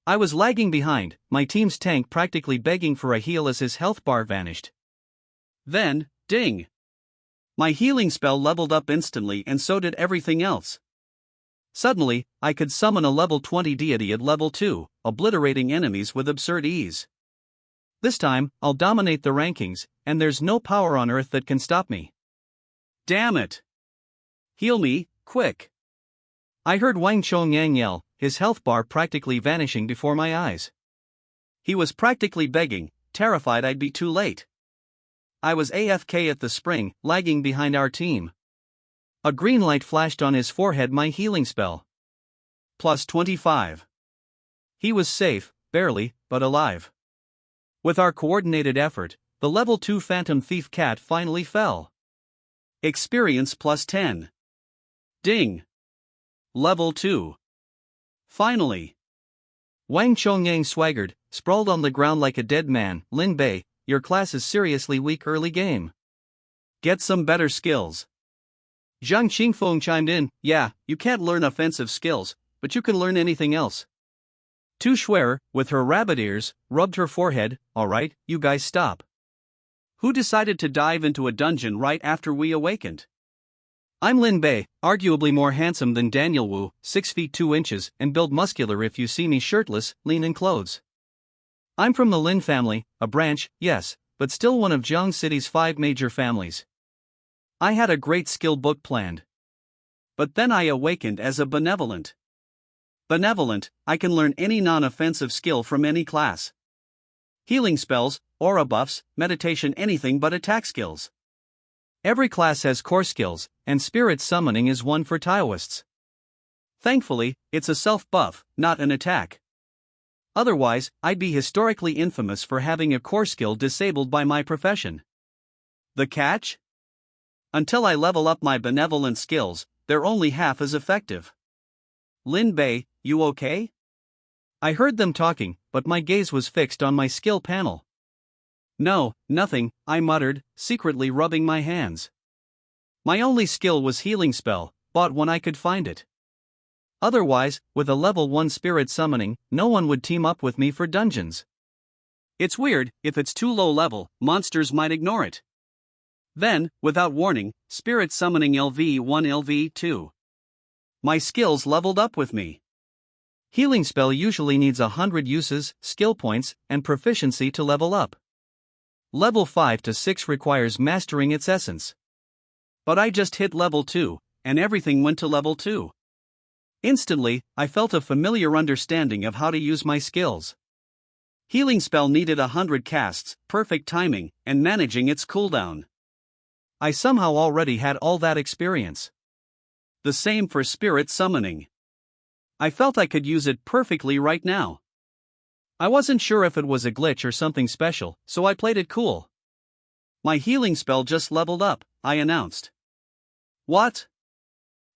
I was lagging behind, my team's tank practically begging for a heal as his health bar vanished. Then, ding! My healing spell leveled up instantly and so did everything else. Suddenly, I could summon a level 20 deity at level 2, obliterating enemies with absurd ease. This time, I'll dominate the rankings, and there's no power on earth that can stop me. Damn it! Heal me, quick! I heard Wang Chongyang yell, his health bar practically vanishing before my eyes. He was practically begging, terrified I'd be too late. I was AFK at the spring, lagging behind our team. A green light flashed on his forehead, my healing spell. Plus 25. He was safe, barely, but alive. With our coordinated effort, the level 2 Phantom Thief cat finally fell. Experience plus 10. Ding! Level 2. Finally. Wang Chongyang swaggered, sprawled on the ground like a dead man. Lin Bei, your class is seriously weak early game. Get some better skills. Zhang Qingfeng chimed in, yeah, you can't learn offensive skills, but you can learn anything else. Tu Shuer, with her rabbit ears, rubbed her forehead, alright, you guys stop. Who decided to dive into a dungeon right after we awakened? I'm Lin Bei, arguably more handsome than Daniel Wu, 6 feet 2 inches, and build muscular if you see me shirtless, lean in clothes. I'm from the Lin family, a branch, yes, but still one of Jiang City's 5 major families. I had a great skill book planned. But then I awakened as a benevolent. Benevolent, I can learn any non-offensive skill from any class. Healing spells, aura buffs, meditation, anything but attack skills. Every class has core skills, and spirit summoning is one for Taoists. Thankfully, it's a self-buff, not an attack. Otherwise, I'd be historically infamous for having a core skill disabled by my profession. The catch? Until I level up my benevolent skills, they're only half as effective. Lin Bei, you okay? I heard them talking, but my gaze was fixed on my skill panel. No, nothing, I muttered, secretly rubbing my hands. My only skill was healing spell, bought when I could find it. Otherwise, with a level 1 spirit summoning, no one would team up with me for dungeons. It's weird, if it's too low level, monsters might ignore it. Then, without warning, spirit summoning LV1 LV2. My skills leveled up with me. Healing spell usually needs 100 uses, skill points, and proficiency to level up. Level 5 to 6 requires mastering its essence. But I just hit level 2, and everything went to level 2. Instantly, I felt a familiar understanding of how to use my skills. Healing spell needed 100 casts, perfect timing, and managing its cooldown. I somehow already had all that experience. The same for spirit summoning. I felt I could use it perfectly right now. I wasn't sure if it was a glitch or something special, so I played it cool. My healing spell just leveled up, I announced. What?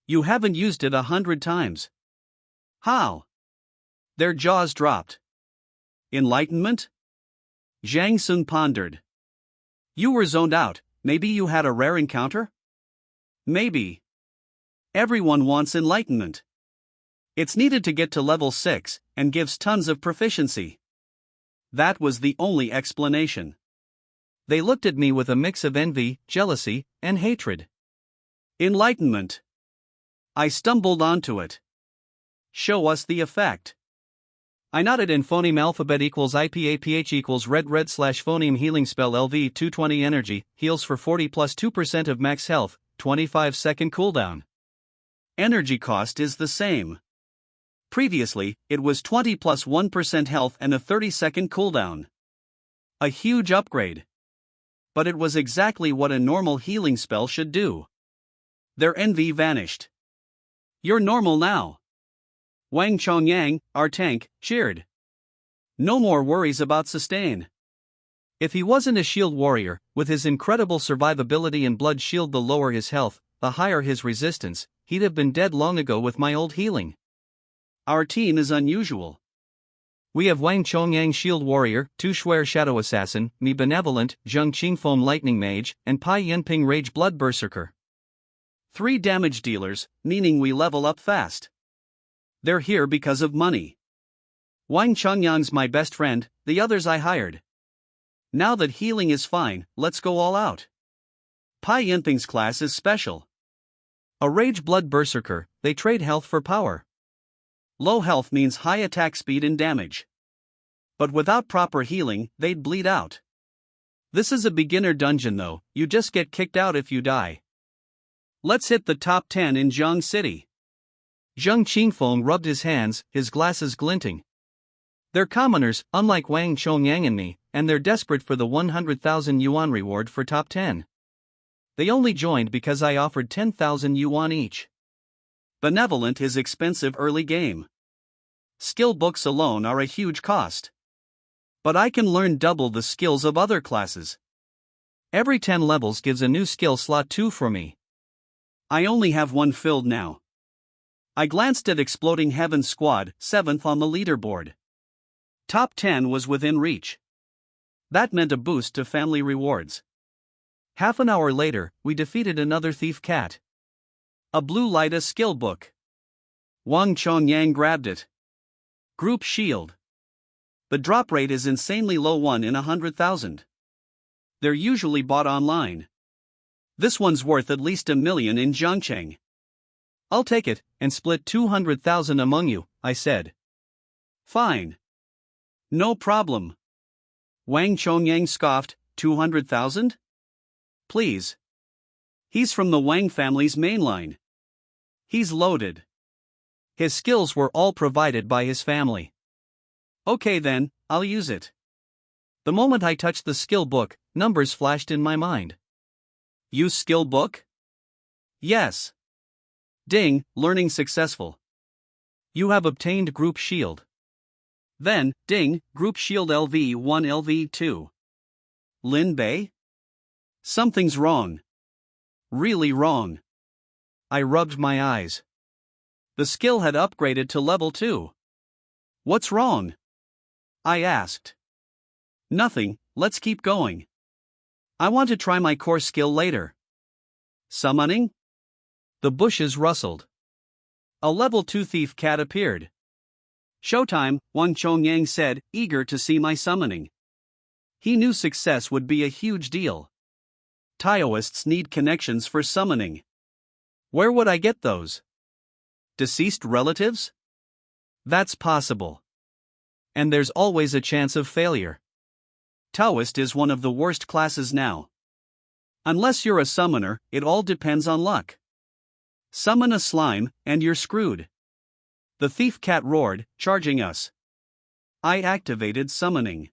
You haven't used it 100 times. How? Their jaws dropped. Enlightenment? Zhang Sun pondered. You were zoned out. Maybe you had a rare encounter? Maybe. Everyone wants enlightenment. It's needed to get to level 6, and gives tons of proficiency. That was the only explanation. They looked at me with a mix of envy, jealousy, and hatred. Enlightenment. I stumbled onto it. Show us the effect. I nodded in phoneme alphabet equals IPAPH equals red / phoneme healing spell LV 220 energy, heals for 40 plus 2% of max health, 25-second cooldown. Energy cost is the same. Previously, it was 20 plus 1% health and a 30-second cooldown. A huge upgrade. But it was exactly what a normal healing spell should do. Their envy vanished. You're normal now. Wang Chongyang, our tank, cheered. No more worries about sustain. If he wasn't a shield warrior, with his incredible survivability and blood shield, the lower his health, the higher his resistance, he'd have been dead long ago with my old healing. Our team is unusual. We have Wang Chongyang Shield Warrior, Tu Shuer Shadow Assassin, me Benevolent, Zheng Qingfeng Lightning Mage, and Pai Yanping Rage Blood Berserker. 3 damage dealers, meaning we level up fast. They're here because of money. Wang Chongyang's my best friend, the others I hired. Now that healing is fine, let's go all out. Pai Yinping's class is special. A rage blood berserker, they trade health for power. Low health means high attack speed and damage. But without proper healing, they'd bleed out. This is a beginner dungeon though, you just get kicked out if you die. Let's hit the top 10 in Jiang City. Zheng Qingfeng rubbed his hands, his glasses glinting. They're commoners, unlike Wang Chongyang and me, and they're desperate for the 100,000 yuan reward for top 10. They only joined because I offered 10,000 yuan each. Benevolent is expensive early game. Skill books alone are a huge cost. But I can learn double the skills of other classes. Every 10 levels gives a new skill slot 2 for me. I only have one filled now. I glanced at Exploding Heaven Squad, 7th on the leaderboard. Top 10 was within reach. That meant a boost to family rewards. Half an hour later, we defeated another thief cat. A blue light, a skill book. Wang Chongyang grabbed it. Group Shield. The drop rate is insanely low, 1 in 100,000. They're usually bought online. This one's worth at least 1 million in Zhangcheng. I'll take it, and split 200,000 among you, I said. Fine. No problem. Wang Chongyang scoffed, 200,000? Please. He's from the Wang family's mainline. He's loaded. His skills were all provided by his family. Okay then, I'll use it. The moment I touched the skill book, numbers flashed in my mind. Use skill book? Yes. Ding, learning successful. You have obtained Group Shield. Then, ding, Group Shield LV1 LV2. Lin Bei? Something's wrong. Really wrong. I rubbed my eyes. The skill had upgraded to level 2. What's wrong? I asked. Nothing, let's keep going. I want to try my core skill later. Summoning? The bushes rustled. A level 2 thief cat appeared. Showtime, Wang Chongyang said, eager to see my summoning. He knew success would be a huge deal. Taoists need connections for summoning. Where would I get those? Deceased relatives? That's possible. And there's always a chance of failure. Taoist is one of the worst classes now. Unless you're a summoner, it all depends on luck. Summon a slime, and you're screwed. The thief cat roared, charging us. I activated summoning.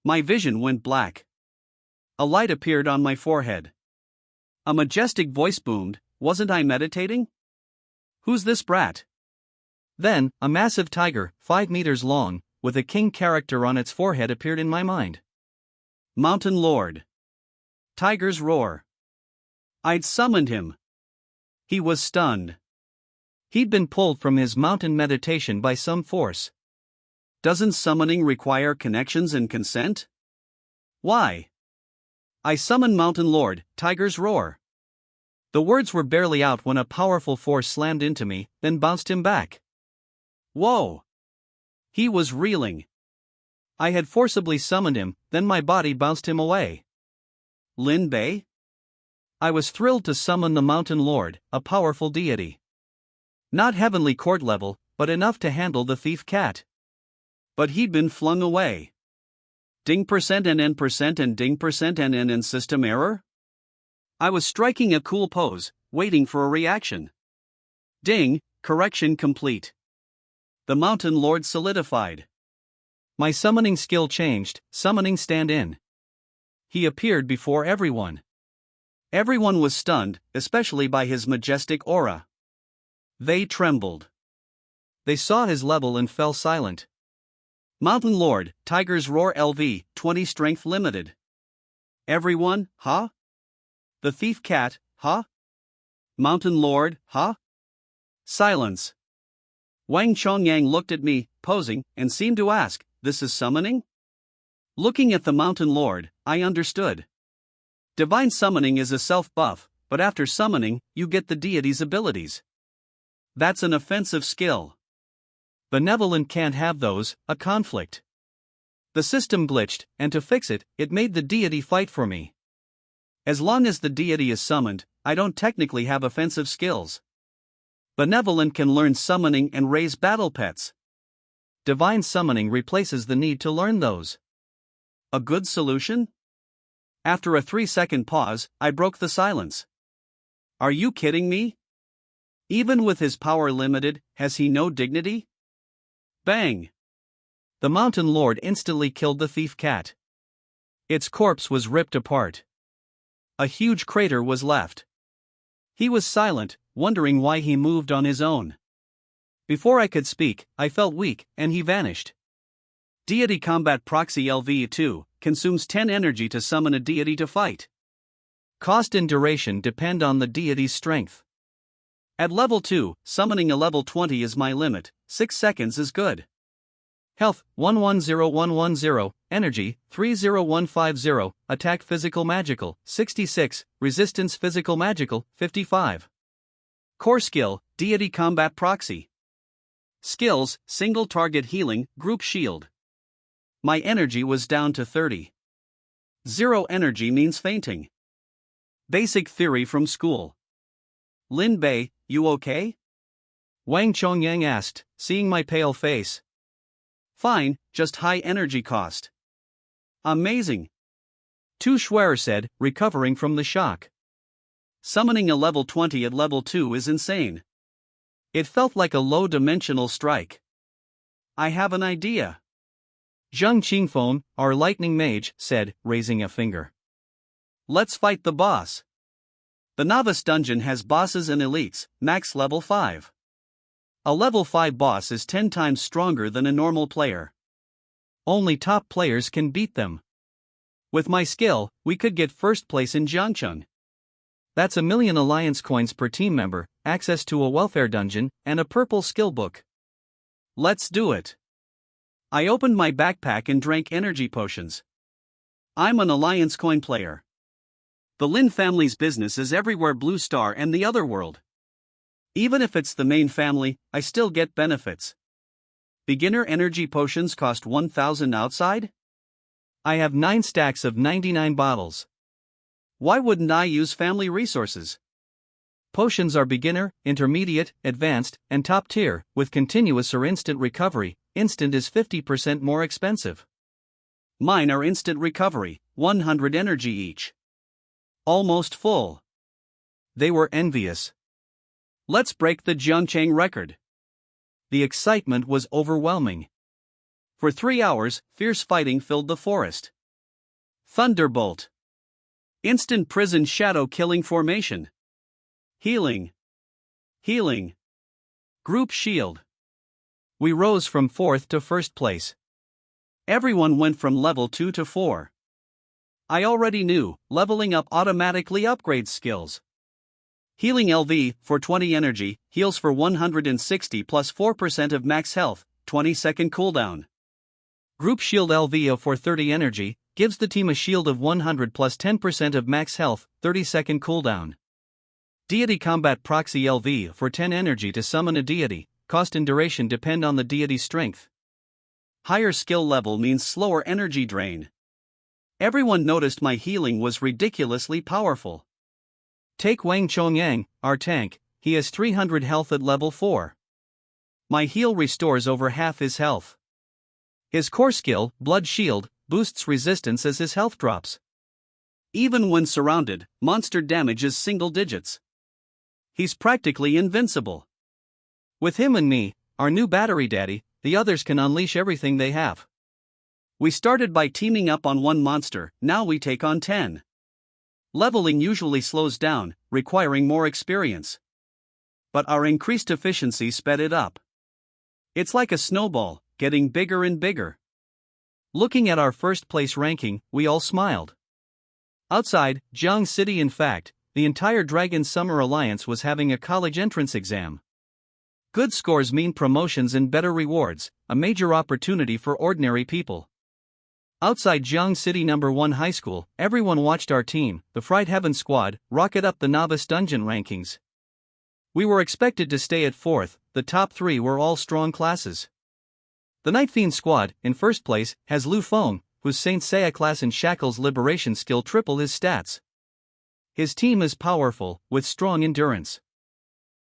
My vision went black. A light appeared on my forehead. A majestic voice boomed, wasn't I meditating? Who's this brat? Then, a massive tiger, 5 meters long, with a king character on its forehead appeared in my mind. Mountain Lord. Tiger's roar. I'd summoned him. He was stunned. He'd been pulled from his mountain meditation by some force. Doesn't summoning require connections and consent? Why? I summoned Mountain Lord, Tiger's roar. The words were barely out when a powerful force slammed into me, then bounced him back. Whoa! He was reeling. I had forcibly summoned him, then my body bounced him away. Lin Bei? I was thrilled to summon the Mountain Lord, a powerful deity. Not heavenly court level, but enough to handle the thief cat. But he'd been flung away. Ding percent and n percent and ding percent and n system error? I was striking a cool pose, waiting for a reaction. Ding, correction complete. The Mountain Lord solidified. My summoning skill changed, summoning stand-in. He appeared before everyone. Everyone was stunned, especially by his majestic aura. They trembled. They saw his level and fell silent. Mountain Lord, Tiger's Roar LV, 20 strength limited. Everyone, huh? The thief cat, huh? Mountain Lord, huh? Silence. Wang Chongyang looked at me, posing, and seemed to ask, this is summoning? Looking at the Mountain Lord, I understood. Divine summoning is a self-buff, but after summoning, you get the deity's abilities. That's an offensive skill. Benevolent can't have those, a conflict. The system glitched, and to fix it, it made the deity fight for me. As long as the deity is summoned, I don't technically have offensive skills. Benevolent can learn summoning and raise battle pets. Divine summoning replaces the need to learn those. A good solution? After a 3-second pause, I broke the silence. Are you kidding me? Even with his power limited, has he no dignity? Bang! The Mountain Lord instantly killed the thief cat. Its corpse was ripped apart. A huge crater was left. He was silent, wondering why he moved on his own. Before I could speak, I felt weak, and he vanished. Deity Combat Proxy LV2 consumes 10 energy to summon a deity to fight. Cost and duration depend on the deity's strength. At level 2, summoning a level 20 is my limit, 6 seconds is good. Health, 110110, Energy, 30150, Attack Physical Magical, 66, Resistance Physical Magical, 55. Core Skill, Deity Combat Proxy. Skills, Single Target Healing, Group Shield. My energy was down to 30. 0 energy means fainting. Basic theory from school. Lin Bei, you okay? Wang Chongyang asked, seeing my pale face. Fine, just high energy cost. Amazing. Tu Schwer said, recovering from the shock. Summoning a level 20 at level 2 is insane. It felt like a low-dimensional strike. I have an idea. Zheng Qingfeng, our lightning mage, said, raising a finger. Let's fight the boss. The novice dungeon has bosses and elites, max level 5. A level 5 boss is 10 times stronger than a normal player. Only top players can beat them. With my skill, we could get first place in Jiangcheng. That's 1 million alliance coins per team member, access to a welfare dungeon, and a purple skill book. Let's do it. I opened my backpack and drank energy potions. I'm an alliance coin player. The Lin family's business is everywhere Blue Star and the other world. Even if it's the main family, I still get benefits. Beginner energy potions cost 1,000 outside? I have 9 stacks of 99 bottles. Why wouldn't I use family resources? Potions are beginner, intermediate, advanced, and top tier, with continuous or instant recovery. Instant is 50% more expensive. Mine are instant recovery, 100 energy each. Almost full. They were envious. Let's break the Jiangcheng record. The excitement was overwhelming. For 3 hours, fierce fighting filled the forest. Thunderbolt. Instant prison shadow killing formation. Healing. Healing. Group shield. We rose from 4th to 1st place. Everyone went from level 2 to 4. I already knew, leveling up automatically upgrades skills. Healing LV, for 20 energy, heals for 160 plus 4% of max health, 20-second cooldown. Group Shield LV for 30 energy, gives the team a shield of 100 plus 10% of max health, 30-second cooldown. Deity Combat Proxy LV for 10 energy to summon a deity, cost and duration depend on the deity's strength. Higher skill level means slower energy drain. Everyone noticed my healing was ridiculously powerful. Take Wang Chongyang, our tank, he has 300 health at level 4. My heal restores over half his health. His core skill, Blood Shield, boosts resistance as his health drops. Even when surrounded, monster damage is single digits. He's practically invincible. With him and me, our new battery daddy, the others can unleash everything they have. We started by teaming up on one monster, now we take on 10. Leveling usually slows down, requiring more experience. But our increased efficiency sped it up. It's like a snowball, getting bigger and bigger. Looking at our first place ranking, we all smiled. Outside Jiang City, in fact, the entire Dragon Summer Alliance was having a college entrance exam. Good scores mean promotions and better rewards, a major opportunity for ordinary people. Outside Jiang City No. 1 High School, everyone watched our team, the Fright Heaven Squad, rocket up the novice dungeon rankings. We were expected to stay at 4th, the top 3 were all strong classes. The Night Fiend squad, in first place, has Lu Feng, whose Saint Seiya class in Shackle's liberation skill triple his stats. His team is powerful, with strong endurance.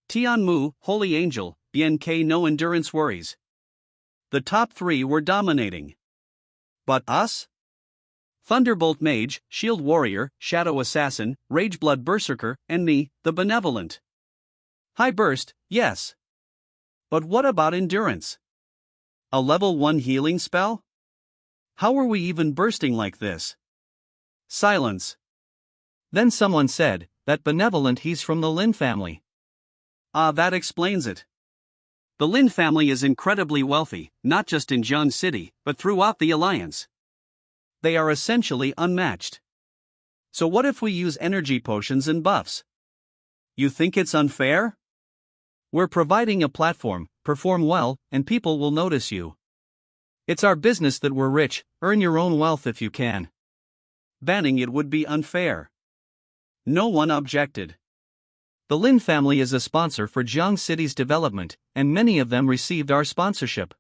Tian Mu, Holy Angel, Bien K no endurance worries. The top three were dominating. But us? Thunderbolt Mage, Shield Warrior, Shadow Assassin, Rageblood Berserker, and me, the Benevolent. High burst, yes. But what about endurance? A level 1 healing spell? How are we even bursting like this? Silence. Then someone said, that Benevolent, he's from the Lin family. Ah, that explains it. The Lin family is incredibly wealthy, not just in Jiang City, but throughout the Alliance. They are essentially unmatched. So what if we use energy potions and buffs? You think it's unfair? We're providing a platform, perform well, and people will notice you. It's our business that we're rich, earn your own wealth if you can. Banning it would be unfair. No one objected. The Lin family is a sponsor for Jiang City's development, and many of them received our sponsorship.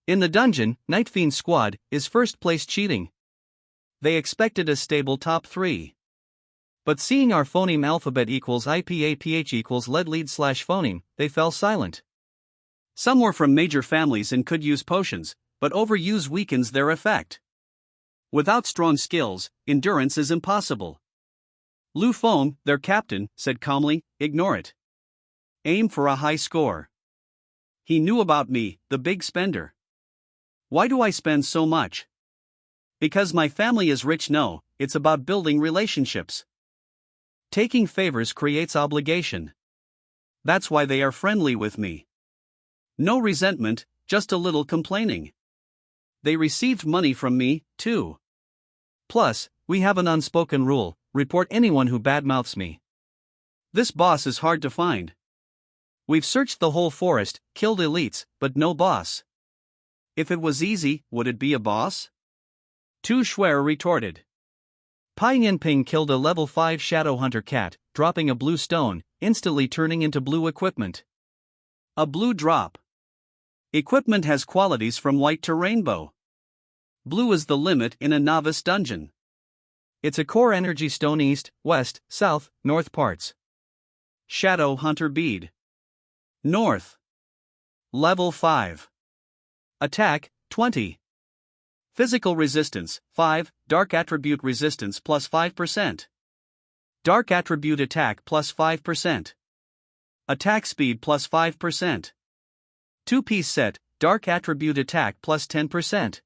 In the dungeon, Night Fiend squad is first place cheating. They expected a stable top 3. But seeing our phoneme alphabet equals IPAPH equals lead/phoneme, they fell silent. Some were from major families and could use potions, but overuse weakens their effect. Without strong skills, endurance is impossible. Lu Feng, their captain, said calmly, ignore it. Aim for a high score. He knew about me, the big spender. Why do I spend so much? Because my family is rich? No, it's about building relationships. Taking favors creates obligation. That's why they are friendly with me. No resentment, just a little complaining. They received money from me, too. Plus, we have an unspoken rule, report anyone who badmouths me. This boss is hard to find. We've searched the whole forest, killed elites, but no boss. If it was easy, would it be a boss? Tu Shuer retorted. Pai Yinping killed a level 5 Shadow Hunter cat, dropping a blue stone, instantly turning into blue equipment. A blue drop. Equipment has qualities from white to rainbow. Blue is the limit in a novice dungeon. It's a core energy stone east, west, south, north parts. Shadow Hunter bead. North. Level 5. Attack, 20. Physical resistance, 5, dark attribute resistance plus 5%. Dark attribute attack plus 5%. Attack speed plus 5%. 2-piece set, dark attribute attack plus 10%.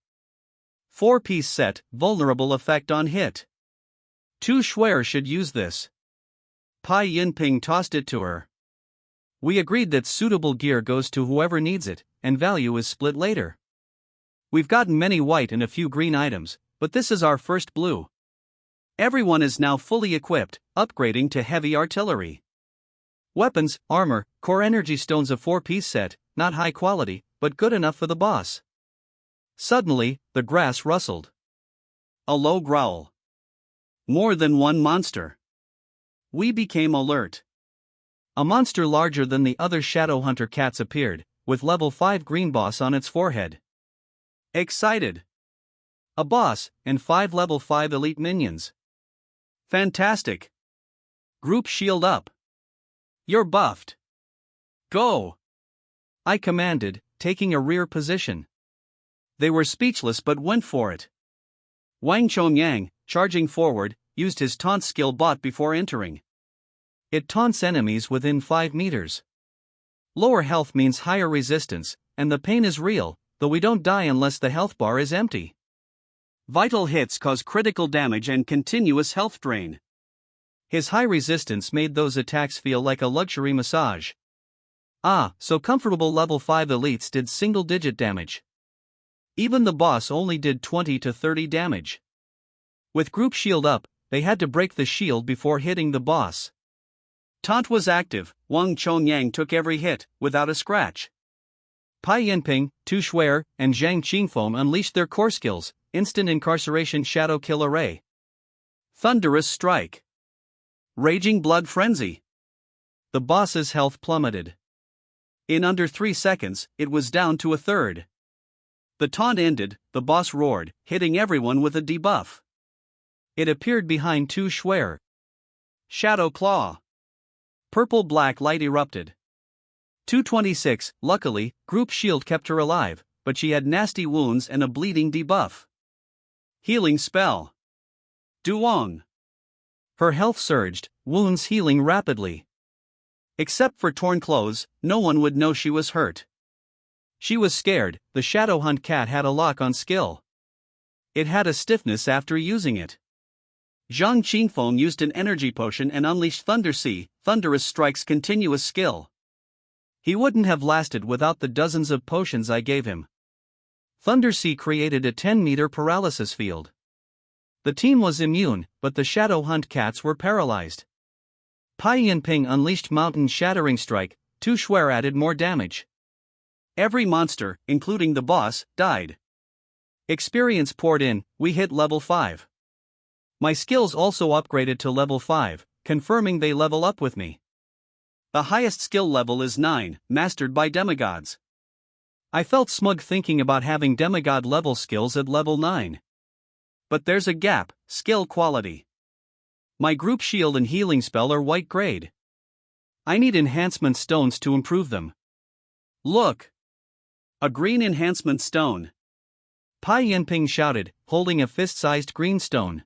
4-piece set, vulnerable effect on hit. Tu Shuer should use this. Pai Yinping tossed it to her. We agreed that suitable gear goes to whoever needs it, and value is split later. We've gotten many white and a few green items, but this is our first blue. Everyone is now fully equipped, upgrading to heavy artillery. Weapons, armor, core energy stones, a 4-piece set, not high quality, but good enough for the boss. Suddenly, the grass rustled. A low growl. More than one monster. We became alert. A monster larger than the other Shadow Hunter cats appeared, with level 5 green boss on its forehead. Excited. A boss, and 5 level 5 elite minions. Fantastic. Group shield up. You're buffed. Go. I commanded, taking a rear position. They were speechless but went for it. Wang Chongyang, charging forward, used his taunt skill bot before entering. It taunts enemies within 5 meters. Lower health means higher resistance, and the pain is real, though we don't die unless the health bar is empty. Vital hits cause critical damage and continuous health drain. His high resistance made those attacks feel like a luxury massage. Ah, so comfortable level 5 elites did single-digit damage. Even the boss only did 20 to 30 damage. With group shield up, they had to break the shield before hitting the boss. Taunt was active, Wang Chongyang took every hit, without a scratch. Pai Yinping, Tu Shuer, and Zhang Qingfeng unleashed their core skills, instant incarceration shadow kill array. Thunderous strike. Raging blood frenzy. The boss's health plummeted. In under 3 seconds, it was down to a third. The taunt ended, the boss roared, hitting everyone with a debuff. It appeared behind Tu Shuer. Shadow Claw. Purple-black light erupted. 226, luckily, group shield kept her alive, but she had nasty wounds and a bleeding debuff. Healing spell. Duong. Her health surged, wounds healing rapidly. Except for torn clothes, no one would know she was hurt. She was scared. The Shadow Hunt cat had a lock on skill. It had a stiffness after using it. Zhang Qingfeng used an energy potion and unleashed Thunder Sea, Thunderous Strike's continuous skill. He wouldn't have lasted without the dozens of potions I gave him. Thunder Sea created a 10-meter paralysis field. The team was immune, but the Shadow Hunt cats were paralyzed. Pai Yinping unleashed Mountain Shattering Strike, Tu Shuer added more damage. Every monster, including the boss, died. Experience poured in, we hit level 5. My skills also upgraded to level 5, confirming they level up with me. The highest skill level is 9, mastered by demigods. I felt smug thinking about having demigod level skills at level 9. But there's a gap, skill quality. My group shield and healing spell are white grade. I need enhancement stones to improve them. Look! A green enhancement stone. Pai Yinping shouted, holding a fist-sized green stone.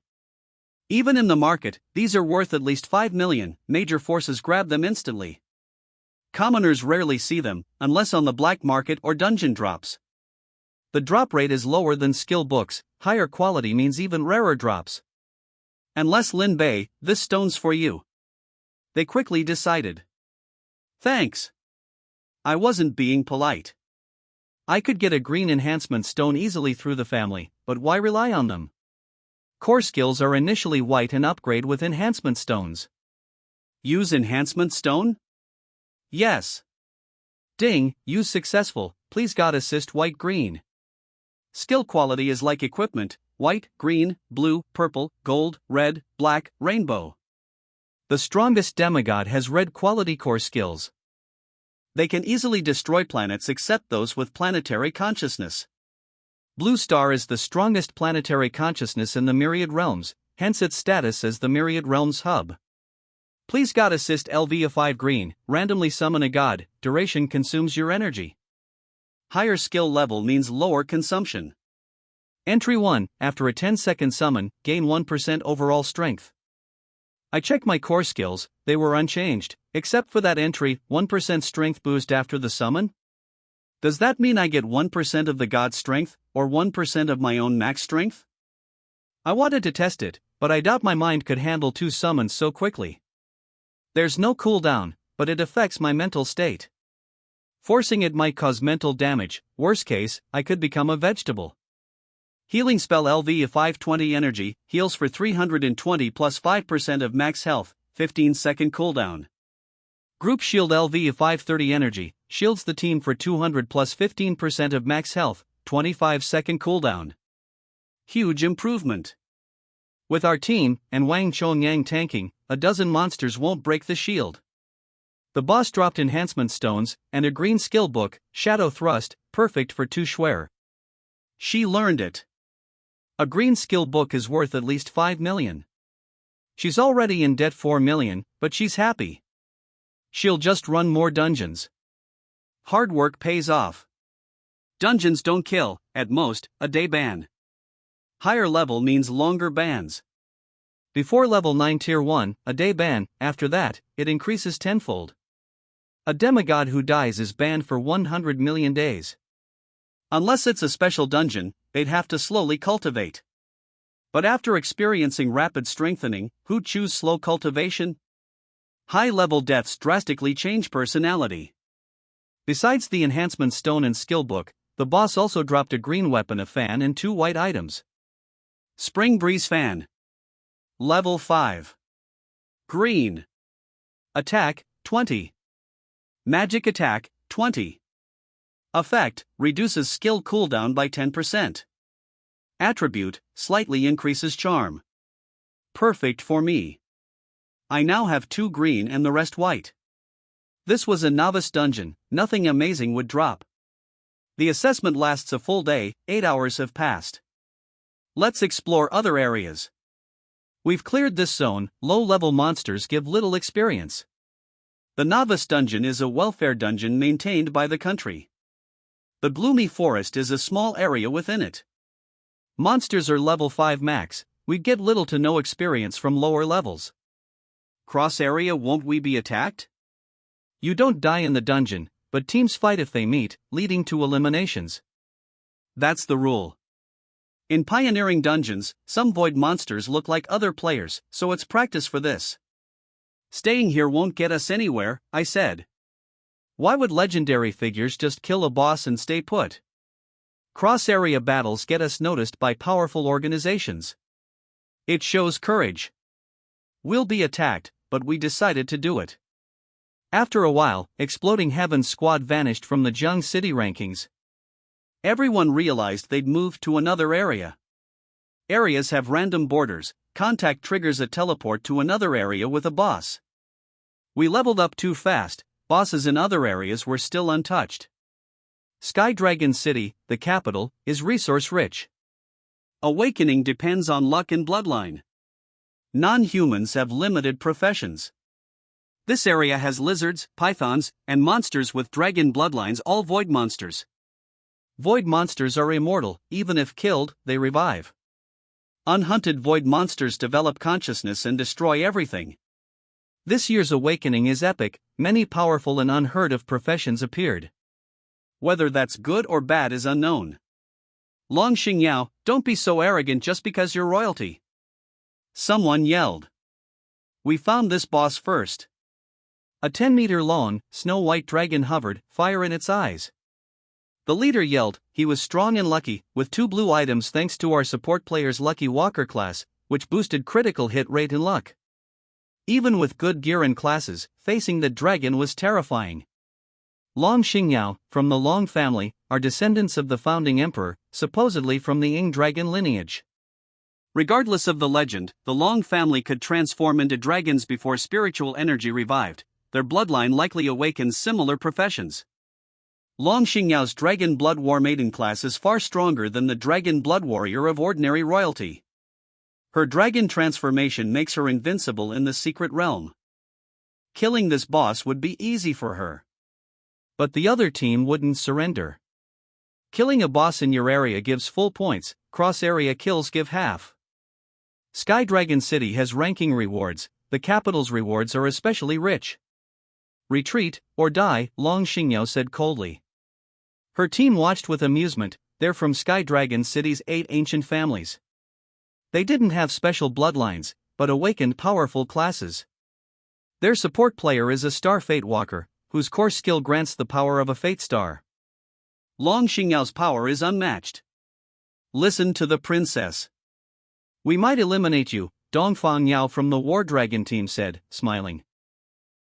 Even in the market, these are worth at least 5 million, major forces grab them instantly. Commoners rarely see them, unless on the black market or dungeon drops. The drop rate is lower than skill books, higher quality means even rarer drops. Unless Lin Bei, this stone's for you. They quickly decided. Thanks. I wasn't being polite. I could get a green enhancement stone easily through the family, but why rely on them? Core skills are initially white and upgrade with enhancement stones. Use enhancement stone? Yes. Ding, use successful, please God assist white green. Skill quality is like equipment, white, green, blue, purple, gold, red, black, rainbow. The strongest demigod has red quality core skills. They can easily destroy planets except those with planetary consciousness. Blue Star is the strongest planetary consciousness in the Myriad Realms, hence its status as the Myriad Realms hub. Please God assist LV5 green, randomly summon a god, duration consumes your energy. Higher skill level means lower consumption. Entry 1, after a 10-second summon, gain 1% overall strength. I checked my core skills, they were unchanged, except for that entry, 1% strength boost after the summon. Does that mean I get 1% of the god's strength, or 1% of my own max strength? I wanted to test it, but I doubt my mind could handle 2 summons so quickly. There's no cooldown, but it affects my mental state. Forcing it might cause mental damage, worst case, I could become a vegetable. Healing spell LV 520 energy, heals for 320 plus 5% of max health, 15-second cooldown. Group shield LV 530 energy, shields the team for 200 plus 15% of max health, 25-second cooldown. Huge improvement. With our team, and Wang Chongyang tanking, a dozen monsters won't break the shield. The boss dropped enhancement stones, and a green skill book, Shadow Thrust, perfect for Tu Shuer. She learned it. A green skill book is worth at least 5 million. She's already in debt 4 million, but she's happy. She'll just run more dungeons. Hard work pays off. Dungeons don't kill, at most, a day ban. Higher level means longer bans. Before level 9 tier 1, a day ban, after that, it increases tenfold. A demigod who dies is banned for 100 million days. Unless it's a special dungeon, they'd have to slowly cultivate. But after experiencing rapid strengthening, who'd choose slow cultivation? High-level deaths drastically change personality. Besides the enhancement stone and skill book, the boss also dropped a green weapon, a fan, and 2 white items. Spring Breeze Fan. Level 5. Green. Attack, 20. Magic attack, 20. Effect, reduces skill cooldown by 10%. Attribute, slightly increases charm. Perfect for me. I now have 2 green and the rest white. This was a novice dungeon, nothing amazing would drop. The assessment lasts a full day, 8 hours have passed. Let's explore other areas. We've cleared this zone, low-level monsters give little experience. The Novice Dungeon is a welfare dungeon maintained by the country. The Gloomy Forest is a small area within it. Monsters are level 5 max, we get little to no experience from lower levels. Cross area, won't we be attacked? You don't die in the dungeon, but teams fight if they meet, leading to eliminations. That's the rule. In pioneering dungeons, some void monsters look like other players, so it's practice for this. Staying here won't get us anywhere, I said. Why would legendary figures just kill a boss and stay put? Cross-area battles get us noticed by powerful organizations. It shows courage. We'll be attacked, but we decided to do it. After a while, Exploding Heaven's squad vanished from the Jiang City rankings. Everyone realized they'd moved to another area. Areas have random borders, contact triggers a teleport to another area with a boss. We leveled up too fast, bosses in other areas were still untouched. Sky Dragon City, the capital, is resource-rich. Awakening depends on luck and bloodline. Non-humans have limited professions. This area has lizards, pythons, and monsters with dragon bloodlines, all void monsters. Void monsters are immortal, even if killed, they revive. Unhunted void monsters develop consciousness and destroy everything. This year's awakening is epic, many powerful and unheard of professions appeared. Whether that's good or bad is unknown. Long Xingyao, don't be so arrogant just because you're royalty. Someone yelled. We found this boss first. A 10-meter long, snow-white dragon hovered, fire in its eyes. The leader yelled, he was strong and lucky, with 2 blue items thanks to our support player's Lucky Walker class, which boosted critical hit rate and luck. Even with good gear and classes, facing the dragon was terrifying. Long Xingyao, from the Long family, are descendants of the founding emperor, supposedly from the Ying dragon lineage. Regardless of the legend, the Long family could transform into dragons before spiritual energy revived. Their bloodline likely awakens similar professions. Long Xingyao's Dragon Blood War Maiden class is far stronger than the Dragon Blood Warrior of ordinary royalty. Her dragon transformation makes her invincible in the secret realm. Killing this boss would be easy for her. But the other team wouldn't surrender. Killing a boss in your area gives full points, cross-area kills give half. Sky Dragon City has ranking rewards, the capital's rewards are especially rich. Retreat, or die, Long Xingyao said coldly. Her team watched with amusement, they're from Sky Dragon City's 8 ancient families. They didn't have special bloodlines, but awakened powerful classes. Their support player is a Star Fate Walker, whose core skill grants the power of a Fate Star. Long Xingyao's power is unmatched. Listen to the princess. We might eliminate you, Dongfang Yao from the War Dragon team said, smiling.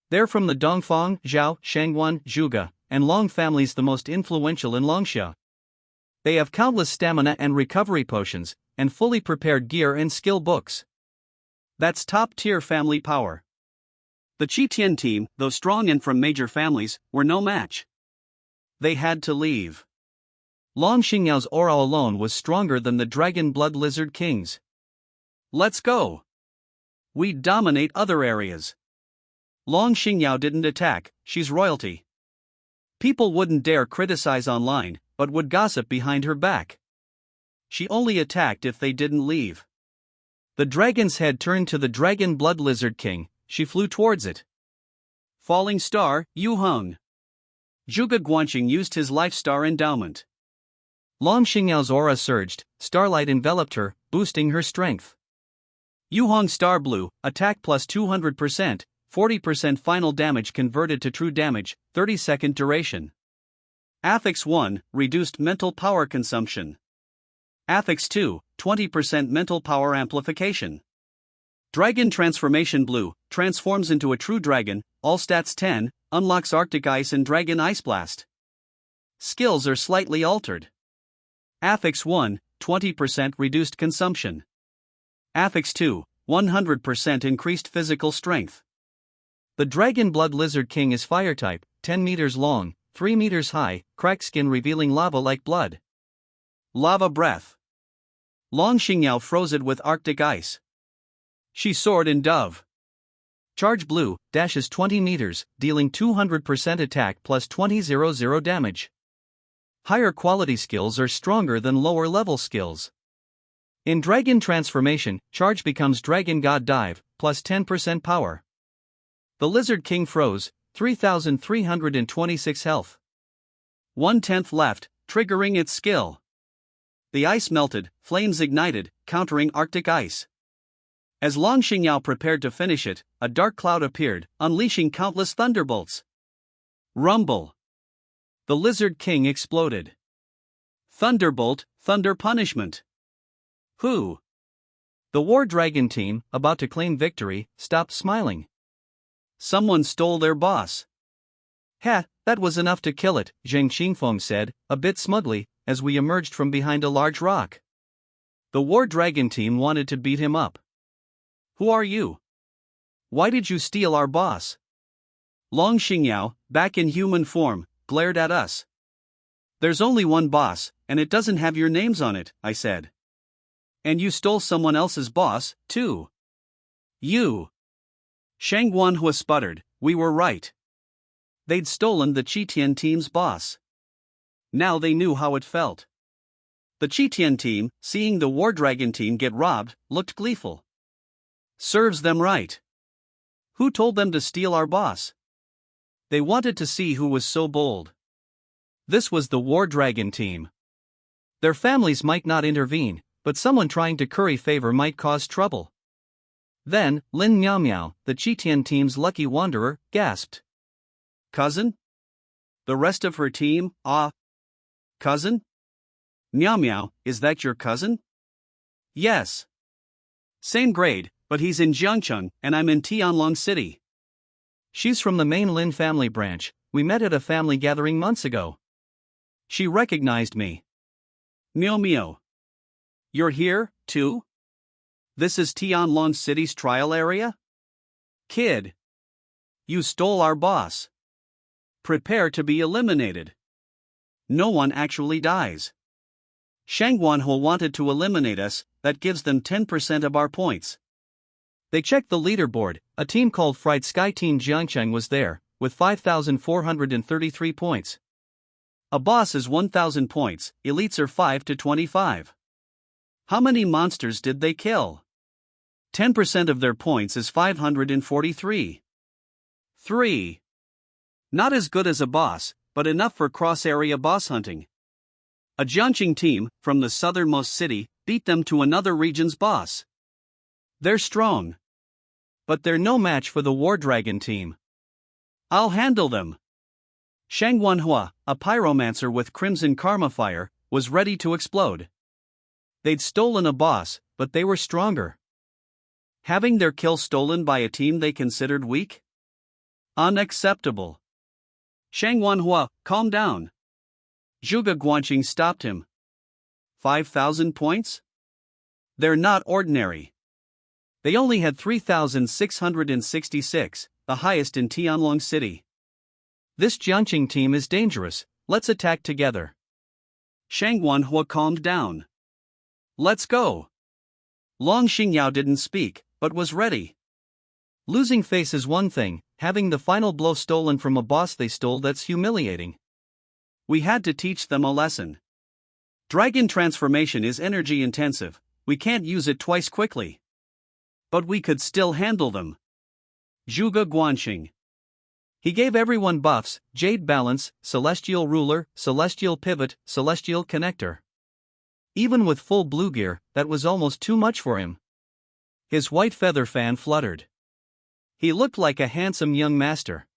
They're from the Dongfang, Zhao, Shangguan, Zhuge, and Long families, the most influential in Longxia. They have countless stamina and recovery potions, and fully prepared gear and skill books. That's top-tier family power. The Qitian team, though strong and from major families, were no match. They had to leave. Long Xingyao's aura alone was stronger than the Dragon Blood Lizard Kings. Let's go. We dominate other areas. Long Xingyao didn't attack, she's royalty. People wouldn't dare criticize online, but would gossip behind her back. She only attacked if they didn't leave. The dragon's head turned to the Dragon Blood Lizard King, she flew towards it. Falling star, Yu Heng. Zhuge Guanxing used his life star endowment. Long Xingyao's aura surged, starlight enveloped her, boosting her strength. Yu Heng Star Blue, attack plus 200%, 40% final damage converted to true damage, 30-second duration. Affix 1, reduced mental power consumption. Affix 2, 20% mental power amplification. Dragon Transformation Blue, transforms into a true dragon, all stats 10, unlocks Arctic Ice and Dragon Ice Blast. Skills are slightly altered. Affix 1, 20% reduced consumption. Affix 2, 100% increased physical strength. The Dragon Blood Lizard King is fire type, 10 meters long, 3 meters high, cracked skin revealing lava like blood. Lava breath. Long Xingyao froze it with Arctic ice. She soared in dove. Charge blue, dashes 20 meters, dealing 200% attack plus 2000 damage. Higher quality skills are stronger than lower level skills. In Dragon Transformation, charge becomes Dragon God Dive, plus 10% power. The Lizard King froze, 3,326 health. 1/10 left, triggering its skill. The ice melted, flames ignited, countering Arctic ice. As Long Xingyao prepared to finish it, a dark cloud appeared, unleashing countless thunderbolts. Rumble. The Lizard King exploded. Thunderbolt, thunder punishment. Who? The War Dragon team, about to claim victory, stopped smiling. Someone stole their boss. That was enough to kill it, Zheng Xingfeng said, a bit smugly, as we emerged from behind a large rock. The War Dragon team wanted to beat him up. Who are you? Why did you steal our boss? Long Xingyao, back in human form, glared at us. There's only one boss, and it doesn't have your names on it, I said. And you stole someone else's boss, too. You. Shang Guanhua sputtered, we were right. They'd stolen the Qitian team's boss. Now they knew how it felt. The Qitian team, seeing the War Dragon team get robbed, looked gleeful. Serves them right. Who told them to steal our boss? They wanted to see who was so bold. This was the War Dragon team. Their families might not intervene, but someone trying to curry favor might cause trouble. Then, Lin Miao Miao, the Qitian team's lucky wanderer, gasped. Cousin? The rest of her team, cousin? Miao Miao, is that your cousin? Yes. Same grade, but he's in Jiangcheng and I'm in Tianlong City. She's from the main Lin family branch, we met at a family gathering months ago. She recognized me. Miao Miao. You're here, too? This is Tianlong City's trial area? Kid. You stole our boss. Prepare to be eliminated. No one actually dies. Shang Guanhua wanted to eliminate us, that gives them 10% of our points. They checked the leaderboard, a team called Fright Sky Team Jiangcheng was there, with 5,433 points. A boss is 1,000 points, elites are 5 to 25. How many monsters did they kill? 10% of their points is 543. 3. Not as good as a boss, but enough for cross-area boss hunting. A Jiangcheng team, from the southernmost city, beat them to another region's boss. They're strong. But they're no match for the War Dragon team. I'll handle them. Shang Guanhua, a pyromancer with crimson karma fire, was ready to explode. They'd stolen a boss, but they were stronger. Having their kill stolen by a team they considered weak? Unacceptable. Shang Guanhua, calm down. Zhuge Guanqing stopped him. 5,000 points? They're not ordinary. They only had 3,666, the highest in Tianlong City. This Jiangcheng team is dangerous, let's attack together. Shang Guanhua calmed down. Let's go. Long Xingyao didn't speak, but was ready. Losing face is one thing, having the final blow stolen from a boss they stole, that's humiliating. We had to teach them a lesson. Dragon transformation is energy intensive, we can't use it twice quickly. But we could still handle them. Zhuge Guanqing. He gave everyone buffs: Jade Balance, Celestial Ruler, Celestial Pivot, Celestial Connector. Even with full blue gear, that was almost too much for him. His white feather fan fluttered. He looked like a handsome young master.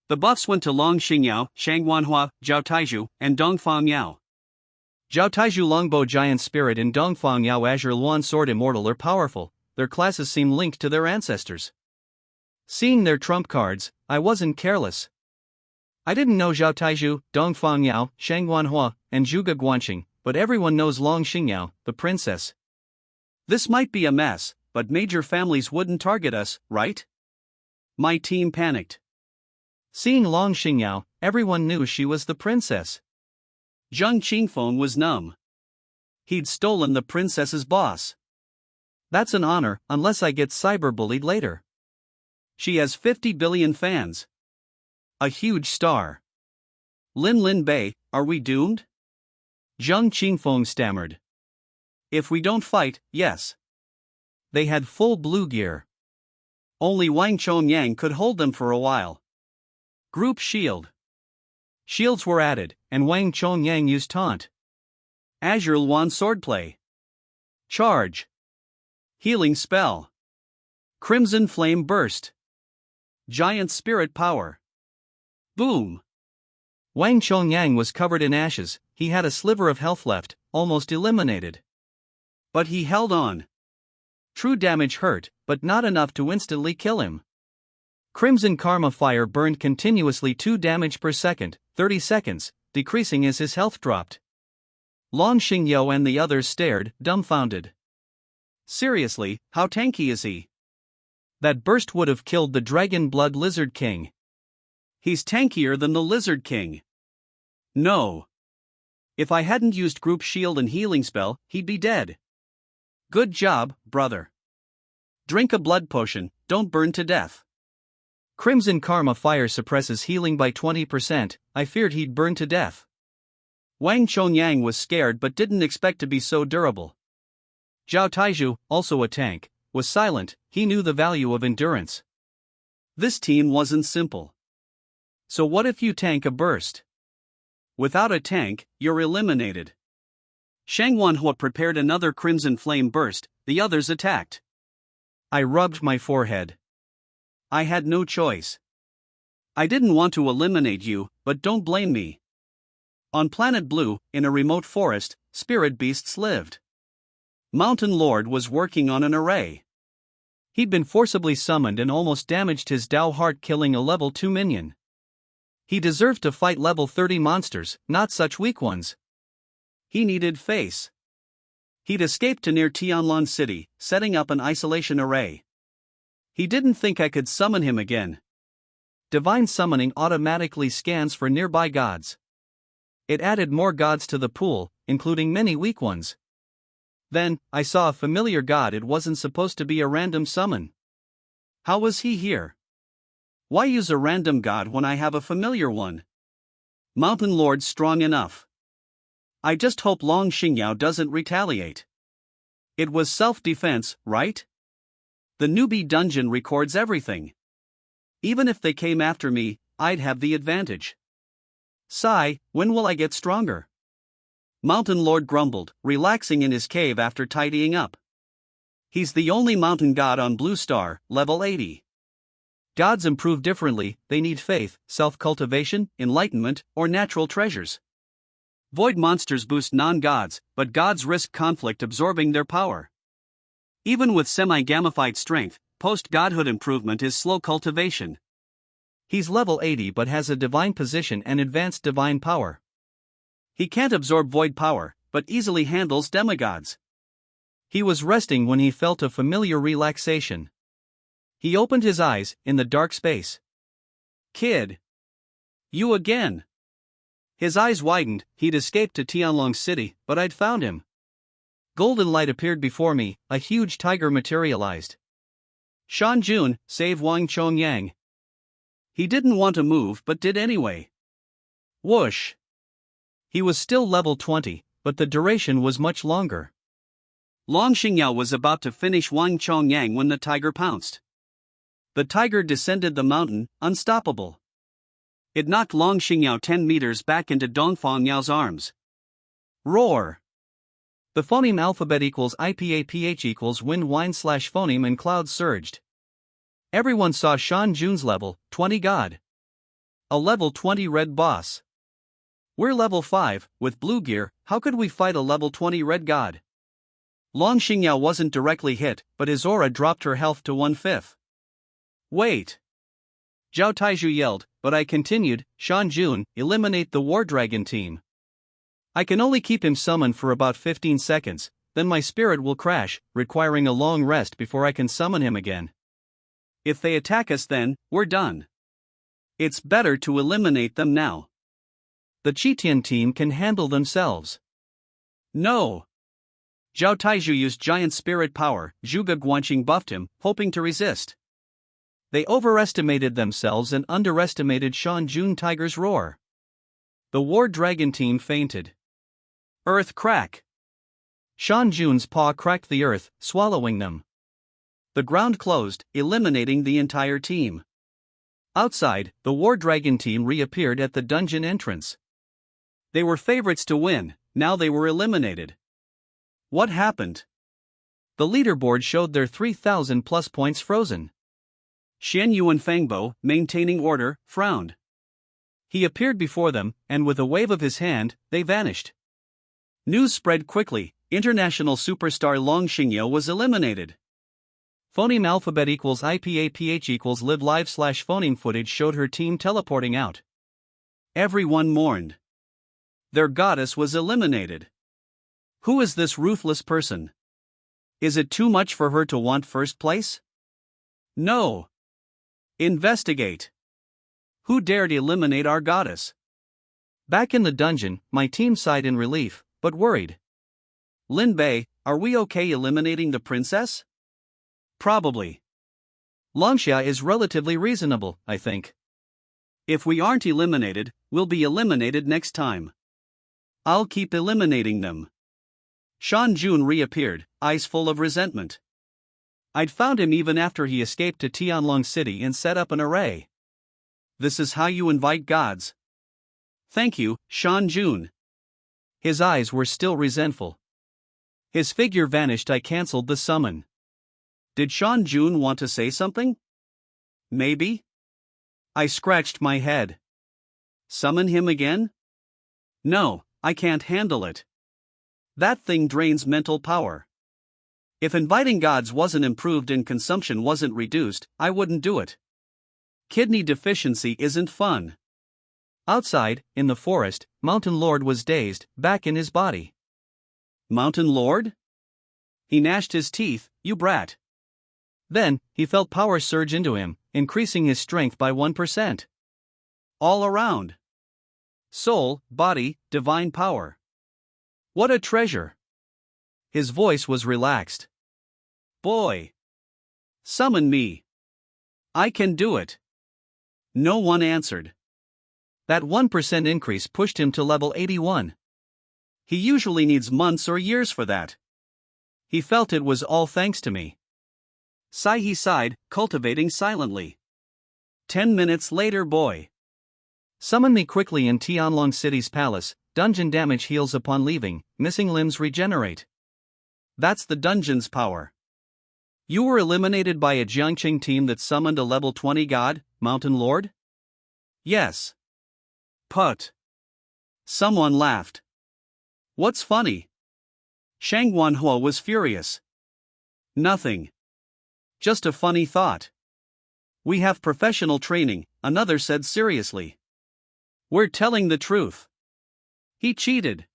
The buffs went to Long Xingyao, Shang Guanhua, Zhao Taizhu, and Dongfang Yao. Zhao Taizhu Longbow Giant Spirit and Dongfang Yao Azure Luan Sword Immortal are powerful, their classes seem linked to their ancestors. Seeing their trump cards, I wasn't careless. I didn't know Zhao Taizhu, Dongfang Yao, Shang Guanhua, and Zhuge Guanqing, but everyone knows Long Xingyao, the princess. This might be a mess, but major families wouldn't target us, right? My team panicked. Seeing Long Xingyao, everyone knew she was the princess. Zhang Qingfeng was numb. He'd stolen the princess's boss. That's an honor, unless I get cyberbullied later. She has 50 billion fans. A huge star. Lin Lin Bei, are we doomed? Zhang Qingfeng stammered. If we don't fight, yes. They had full blue gear. Only Wang Chongyang could hold them for a while. Group shield. Shields were added, and Wang Chongyang used taunt. Azure Luan swordplay. Charge. Healing spell. Crimson flame burst. Giant spirit power. Boom. Wang Chongyang was covered in ashes, he had a sliver of health left, almost eliminated. But he held on. True damage hurt, but not enough to instantly kill him. Crimson Karma Fire burned continuously 2 damage per second, 30 seconds, decreasing as his health dropped. Long Xingyou and the others stared, dumbfounded. Seriously, how tanky is he? That burst would have killed the Dragon Blood Lizard King. He's tankier than the Lizard King. No. If I hadn't used group shield and healing spell, he'd be dead. Good job, brother. Drink a blood potion, don't burn to death. Crimson Karma Fire suppresses healing by 20%, I feared he'd burn to death. Wang Chongyang was scared but didn't expect to be so durable. Zhao Taizhu, also a tank, was silent, he knew the value of endurance. This team wasn't simple. So what if you tank a burst? Without a tank, you're eliminated. Shang Wanhua prepared another crimson flame burst, the others attacked. I rubbed my forehead. I had no choice. I didn't want to eliminate you, but don't blame me. On Planet Blue, in a remote forest, spirit beasts lived. Mountain Lord was working on an array. He'd been forcibly summoned and almost damaged his Dao heart, killing a level 2 minion. He deserved to fight level 30 monsters, not such weak ones. He needed face. He'd escaped to near Tianlan City, setting up an isolation array. He didn't think I could summon him again. Divine summoning automatically scans for nearby gods. It added more gods to the pool, including many weak ones. Then, I saw a familiar god. It wasn't supposed to be a random summon. How was he here? Why use a random god when I have a familiar one? Mountain Lord strong enough. I just hope Long Xingyao doesn't retaliate. It was self-defense, right? The newbie dungeon records everything. Even if they came after me, I'd have the advantage. Sigh, when will I get stronger? Mountain Lord grumbled, relaxing in his cave after tidying up. He's the only mountain god on Blue Star, level 80. Gods improve differently, they need faith, self-cultivation, enlightenment, or natural treasures. Void monsters boost non-gods, but gods risk conflict absorbing their power. Even with semi-gamified strength, post-godhood improvement is slow cultivation. He's level 80 but has a divine position and advanced divine power. He can't absorb void power, but easily handles demigods. He was resting when he felt a familiar relaxation. He opened his eyes, in the dark space. Kid. You again. His eyes widened, he'd escaped to Tianlong City, but I'd found him. Golden light appeared before me, a huge tiger materialized. Shan Jun, save Wang Chongyang. He didn't want to move but did anyway. Whoosh. He was still level 20, but the duration was much longer. Long Xingyao was about to finish Wang Chongyang when the tiger pounced. The tiger descended the mountain, unstoppable. It knocked Long Xingyao 10 meters back into Dongfang Yao's arms. Roar! The phoneme alphabet equals IPAPH equals wind wine/phoneme and clouds surged. Everyone saw Shan Jun's level, 20 god. A level 20 red boss. We're level 5, with blue gear, how could we fight a level 20 red god? Long Xingyao wasn't directly hit, but his aura dropped her health to 1/5. Wait! Zhao Taizhu yelled, but I continued, Shan Jun, eliminate the War Dragon team. I can only keep him summoned for about 15 seconds, then my spirit will crash, requiring a long rest before I can summon him again. If they attack us then, we're done. It's better to eliminate them now. The Chitian team can handle themselves. No. Zhao Taiju used giant spirit power, Zhuge Guanqing buffed him, hoping to resist. They overestimated themselves and underestimated Shan Jun Tiger's roar. The War Dragon team fainted. Earth crack. Shan Jun's paw cracked the earth, swallowing them. The ground closed, eliminating the entire team. Outside, the War Dragon team reappeared at the dungeon entrance. They were favorites to win, now they were eliminated. What happened? The leaderboard showed their 3,000 plus points frozen. Xian Yuan Fangbo, maintaining order, frowned. He appeared before them, and with a wave of his hand, they vanished. News spread quickly, international superstar Long Xingyao was eliminated. Phoneme alphabet equals IPAPH equals live live / phoneme footage showed her team teleporting out. Everyone mourned. Their goddess was eliminated. Who is this ruthless person? Is it too much for her to want first place? No. Investigate. Who dared eliminate our goddess? Back in the dungeon, my team sighed in relief, but worried. Lin Bei, are we okay eliminating the princess? Probably. Longxia is relatively reasonable, I think. If we aren't eliminated, we'll be eliminated next time. I'll keep eliminating them. Shan Jun reappeared, eyes full of resentment. I'd found him even after he escaped to Tianlong City and set up an array. This is how you invite gods. Thank you, Shan Jun. His eyes were still resentful. His figure vanished. I cancelled the summon. Did Shan Jun want to say something? Maybe? I scratched my head. Summon him again? No, I can't handle it. That thing drains mental power. If inviting gods wasn't improved and consumption wasn't reduced, I wouldn't do it. Kidney deficiency isn't fun. Outside, in the forest, Mountain Lord was dazed, back in his body. Mountain Lord? He gnashed his teeth, you brat. Then, he felt power surge into him, increasing his strength by 1%. All around. Soul, body, divine power. What a treasure. His voice was relaxed. Boy. Summon me. I can do it. No one answered. That 1% increase pushed him to level 81. He usually needs months or years for that. He felt it was all thanks to me. Sigh, he sighed, cultivating silently. 10 minutes later, boy. Summon me quickly in Tianlong City's palace. Dungeon damage heals upon leaving, missing limbs regenerate. That's the dungeon's power. You were eliminated by a Jiangqing team that summoned a level 20 god, Mountain Lord? Yes. Put. Someone laughed. What's funny? Shang Wanhua was furious. Nothing. Just a funny thought. We have professional training, another said seriously. We're telling the truth. He cheated.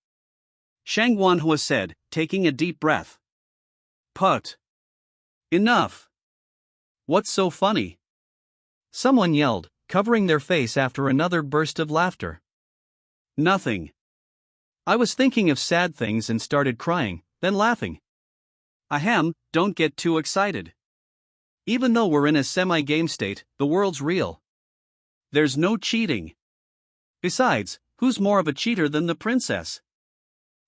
Shang Wanhua said, taking a deep breath. Put. Enough. What's so funny? Someone yelled, covering their face after another burst of laughter. Nothing. I was thinking of sad things and started crying, then laughing. Ahem, don't get too excited. Even though we're in a semi-game state, the world's real. There's no cheating. Besides, who's more of a cheater than the princess?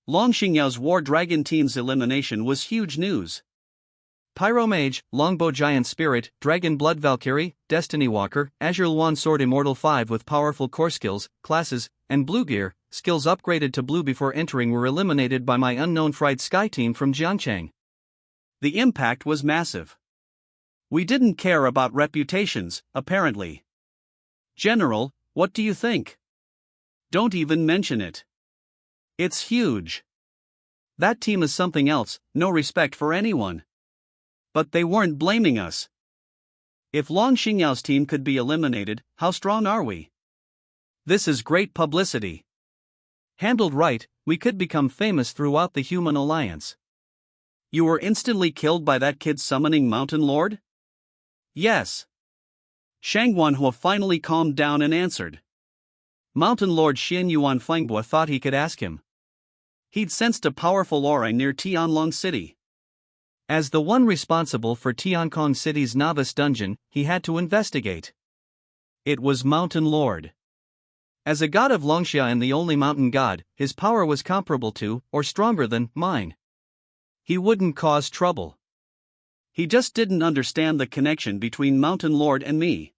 Long Xingyao's War Dragon team's elimination was huge news. Pyromage, Longbow Giant Spirit, Dragon Blood Valkyrie, Destiny Walker, Azure Luan Sword Immortal 5 with powerful core skills, classes, and blue gear, skills upgraded to blue before entering were eliminated by my unknown Fried Sky team from Jiangcheng. The impact was massive. We didn't care about reputations, apparently. General, what do you think? Don't even mention it. It's huge. That team is something else, no respect for anyone. But they weren't blaming us. If Long Xingyao's team could be eliminated, how strong are we? This is great publicity. Handled right, we could become famous throughout the human alliance. You were instantly killed by that kid summoning Mountain Lord? Yes. Shang Wanhua finally calmed down and answered. Mountain Lord Xian Yuan Fenghua thought he could ask him. He'd sensed a powerful aura near Tianlong City. As the one responsible for Tiankong City's novice dungeon, he had to investigate. It was Mountain Lord. As a god of Longxia and the only mountain god, his power was comparable to, or stronger than, mine. He wouldn't cause trouble. He just didn't understand the connection between Mountain Lord and me.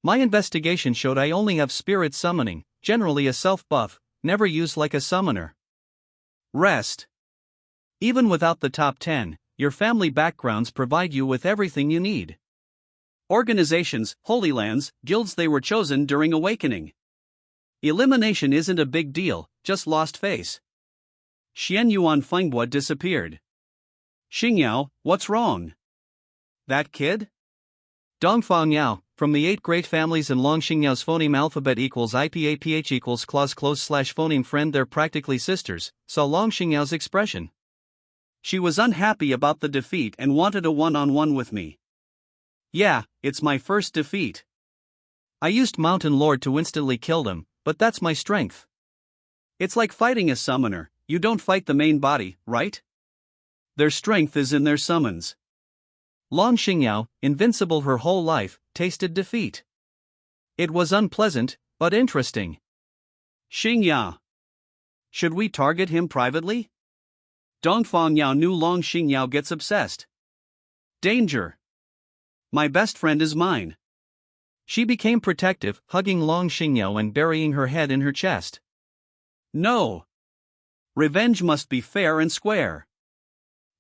My investigation showed I only have spirit summoning, generally a self-buff, never used like a summoner. Rest. Even without the top 10, your family backgrounds provide you with everything you need. Organizations, holy lands, guilds, they were chosen during awakening. Elimination isn't a big deal, just lost face. Xian Yuan Fenghua disappeared. Xingyao, what's wrong? That kid? Dongfang Yao, from the 8 great families and Long Xingyao's phoneme alphabet equals IPAPH equals clause close / phoneme friend, they're practically sisters, saw Long Xingyao's expression. She was unhappy about the defeat and wanted a one-on-one with me. Yeah, it's my first defeat. I used Mountain Lord to instantly kill them, but that's my strength. It's like fighting a summoner, you don't fight the main body, right? Their strength is in their summons. Long Xingyao, invincible her whole life, tasted defeat. It was unpleasant, but interesting. Xingyao. Should we target him privately? Dongfang Yao knew Long Xingyao gets obsessed. Danger. My best friend is mine. She became protective, hugging Long Xingyao and burying her head in her chest. No. Revenge must be fair and square.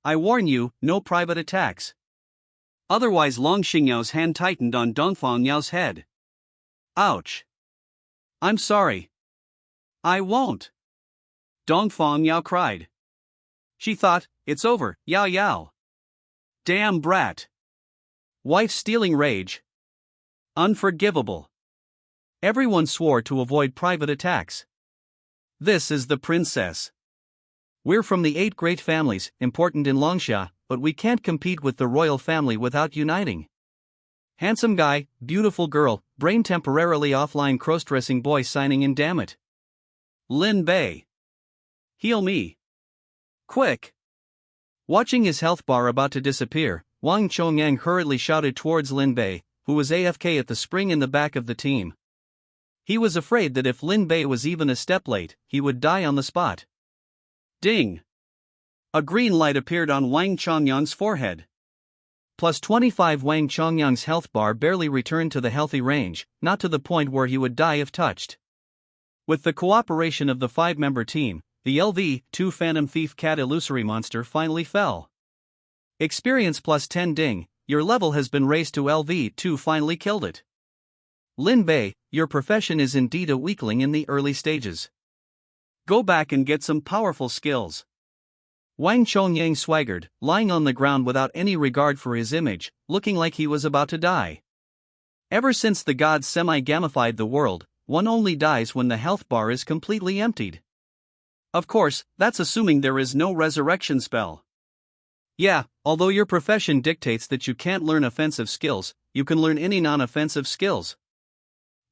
I warn you, no private attacks. Otherwise, Long Xingyao's hand tightened on Dongfang Yao's head. Ouch. I'm sorry. I won't. Dongfang Yao cried. She thought, it's over, Yao Yao. Damn brat. Wife stealing rage. Unforgivable. Everyone swore to avoid private attacks. This is the princess. We're from the 8 great families, important in Longxia, but we can't compete with the royal family without uniting. Handsome guy, beautiful girl, brain temporarily offline, cross-dressing boy signing in, damn it. Lin Bei. Heal me. Quick. Watching his health bar about to disappear, Wang Chongyang hurriedly shouted towards Lin Bei, who was AFK at the spring in the back of the team. He was afraid that if Lin Bei was even a step late, he would die on the spot. Ding. A green light appeared on Wang Chongyang's forehead. Plus 25. Wang Chongyang's health bar barely returned to the healthy range, not to the point where he would die if touched. With the cooperation of the 5-member team, the LV-2 Phantom Thief Cat illusory monster finally fell. Experience plus 10. Ding, your level has been raised to LV-2, finally killed it. Lin Bei, your profession is indeed a weakling in the early stages. Go back and get some powerful skills. Wang Chongyang swaggered, lying on the ground without any regard for his image, looking like he was about to die. Ever since the gods semi-gamified the world, one only dies when the health bar is completely emptied. Of course, that's assuming there is no resurrection spell. Yeah, although your profession dictates that you can't learn offensive skills, you can learn any non-offensive skills.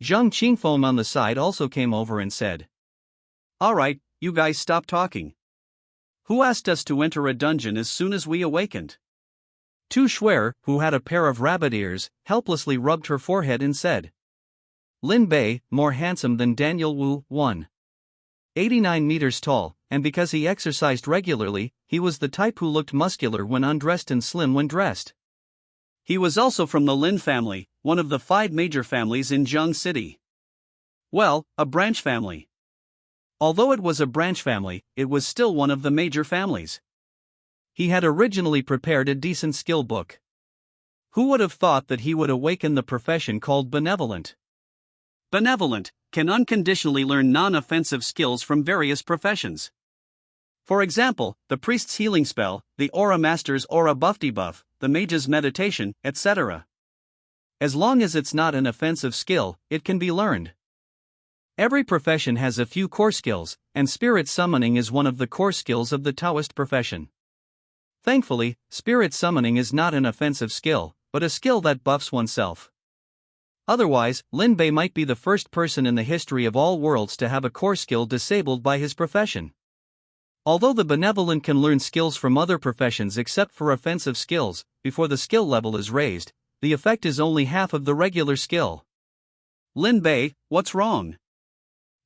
Zhang Qingfeng on the side also came over and said, Alright, you guys stop talking. Who asked us to enter a dungeon as soon as we awakened? Tu Shuer, who had a pair of rabbit ears, helplessly rubbed her forehead and said, Lin Bei, more handsome than Daniel Wu, 189 meters tall, and because he exercised regularly, he was the type who looked muscular when undressed and slim when dressed. He was also from the Lin family, one of the 5 major families in Zheng City. Well, a branch family. Although it was a branch family, it was still one of the major families. He had originally prepared a decent skill book. Who would have thought that he would awaken the profession called benevolent? Benevolent can unconditionally learn non-offensive skills from various professions. For example, the priest's healing spell, the aura master's aura buff debuff, the mage's meditation, etc. As long as it's not an offensive skill, it can be learned. Every profession has a few core skills, and spirit summoning is one of the core skills of the Taoist profession. Thankfully, spirit summoning is not an offensive skill, but a skill that buffs oneself. Otherwise, Lin Bei might be the first person in the history of all worlds to have a core skill disabled by his profession. Although the benevolent can learn skills from other professions except for offensive skills, before the skill level is raised, the effect is only half of the regular skill. Lin Bei, what's wrong?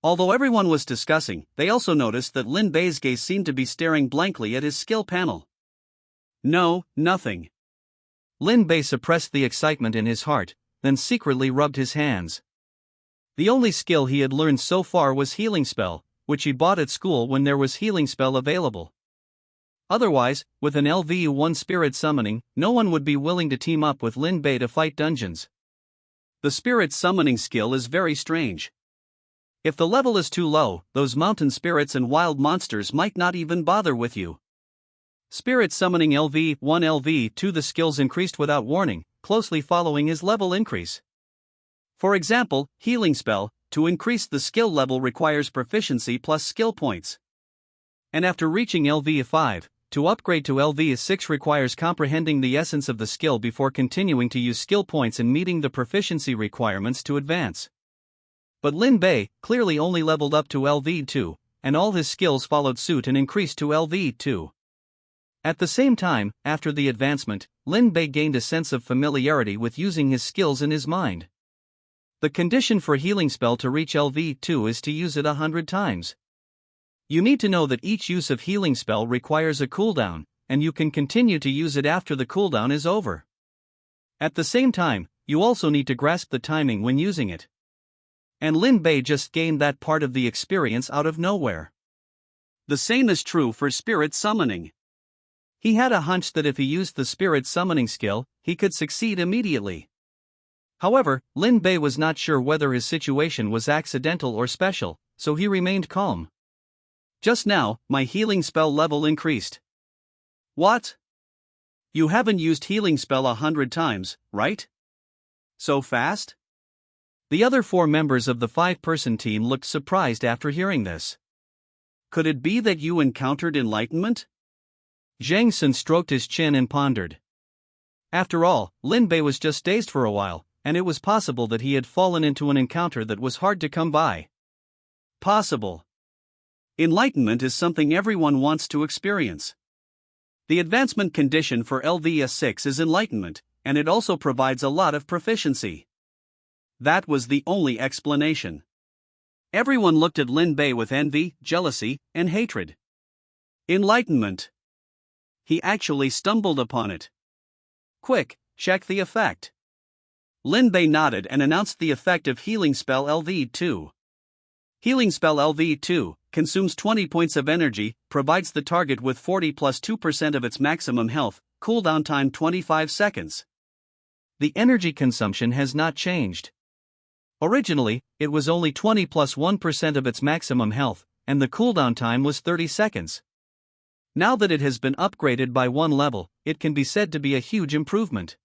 Although everyone was discussing, they also noticed that Lin Bei's gaze seemed to be staring blankly at his skill panel. No, nothing. Lin Bei suppressed the excitement in his heart, then secretly rubbed his hands. The only skill he had learned so far was Healing Spell, which he bought at school when there was Healing Spell available. Otherwise, with an LV1 Spirit Summoning, no one would be willing to team up with Lin Bei to fight dungeons. The Spirit Summoning skill is very strange. If the level is too low, those mountain spirits and wild monsters might not even bother with you. Spirit Summoning LV1 LV2 the skills increased without warning, closely following his level increase. For example, Healing Spell, to increase the skill level requires proficiency plus skill points. And after reaching LV5, to upgrade to LV6 requires comprehending the essence of the skill before continuing to use skill points and meeting the proficiency requirements to advance. But Lin Bei clearly only leveled up to LV2, and all his skills followed suit and increased to LV2. At the same time, after the advancement, Lin Bei gained a sense of familiarity with using his skills in his mind. The condition for Healing Spell to reach LV2 is to use it 100 times. You need to know that each use of Healing Spell requires a cooldown, and you can continue to use it after the cooldown is over. At the same time, you also need to grasp the timing when using it. And Lin Bei just gained that part of the experience out of nowhere. The same is true for Spirit Summoning. He had a hunch that if he used the Spirit Summoning skill, he could succeed immediately. However, Lin Bei was not sure whether his situation was accidental or special, so he remained calm. Just now, my Healing Spell level increased. What? You haven't used Healing Spell 100 times, right? So fast? The other 4 members of the 5-person team looked surprised after hearing this. Could it be that you encountered enlightenment? Zhang Sun stroked his chin and pondered. After all, Lin Bei was just dazed for a while, and it was possible that he had fallen into an encounter that was hard to come by. Possible. Enlightenment is something everyone wants to experience. The advancement condition for LVS6 is enlightenment, and it also provides a lot of proficiency. That was the only explanation. Everyone looked at Lin Bei with envy, jealousy, and hatred. Enlightenment. He actually stumbled upon it. Quick, check the effect. Lin Bei nodded and announced the effect of Healing Spell LV2. Healing Spell LV2 consumes 20 points of energy, provides the target with 40 plus 2% of its maximum health, cooldown time 25 seconds. The energy consumption has not changed. Originally, it was only 20 plus 1% of its maximum health, and the cooldown time was 30 seconds. Now that it has been upgraded by 1 level, it can be said to be a huge improvement.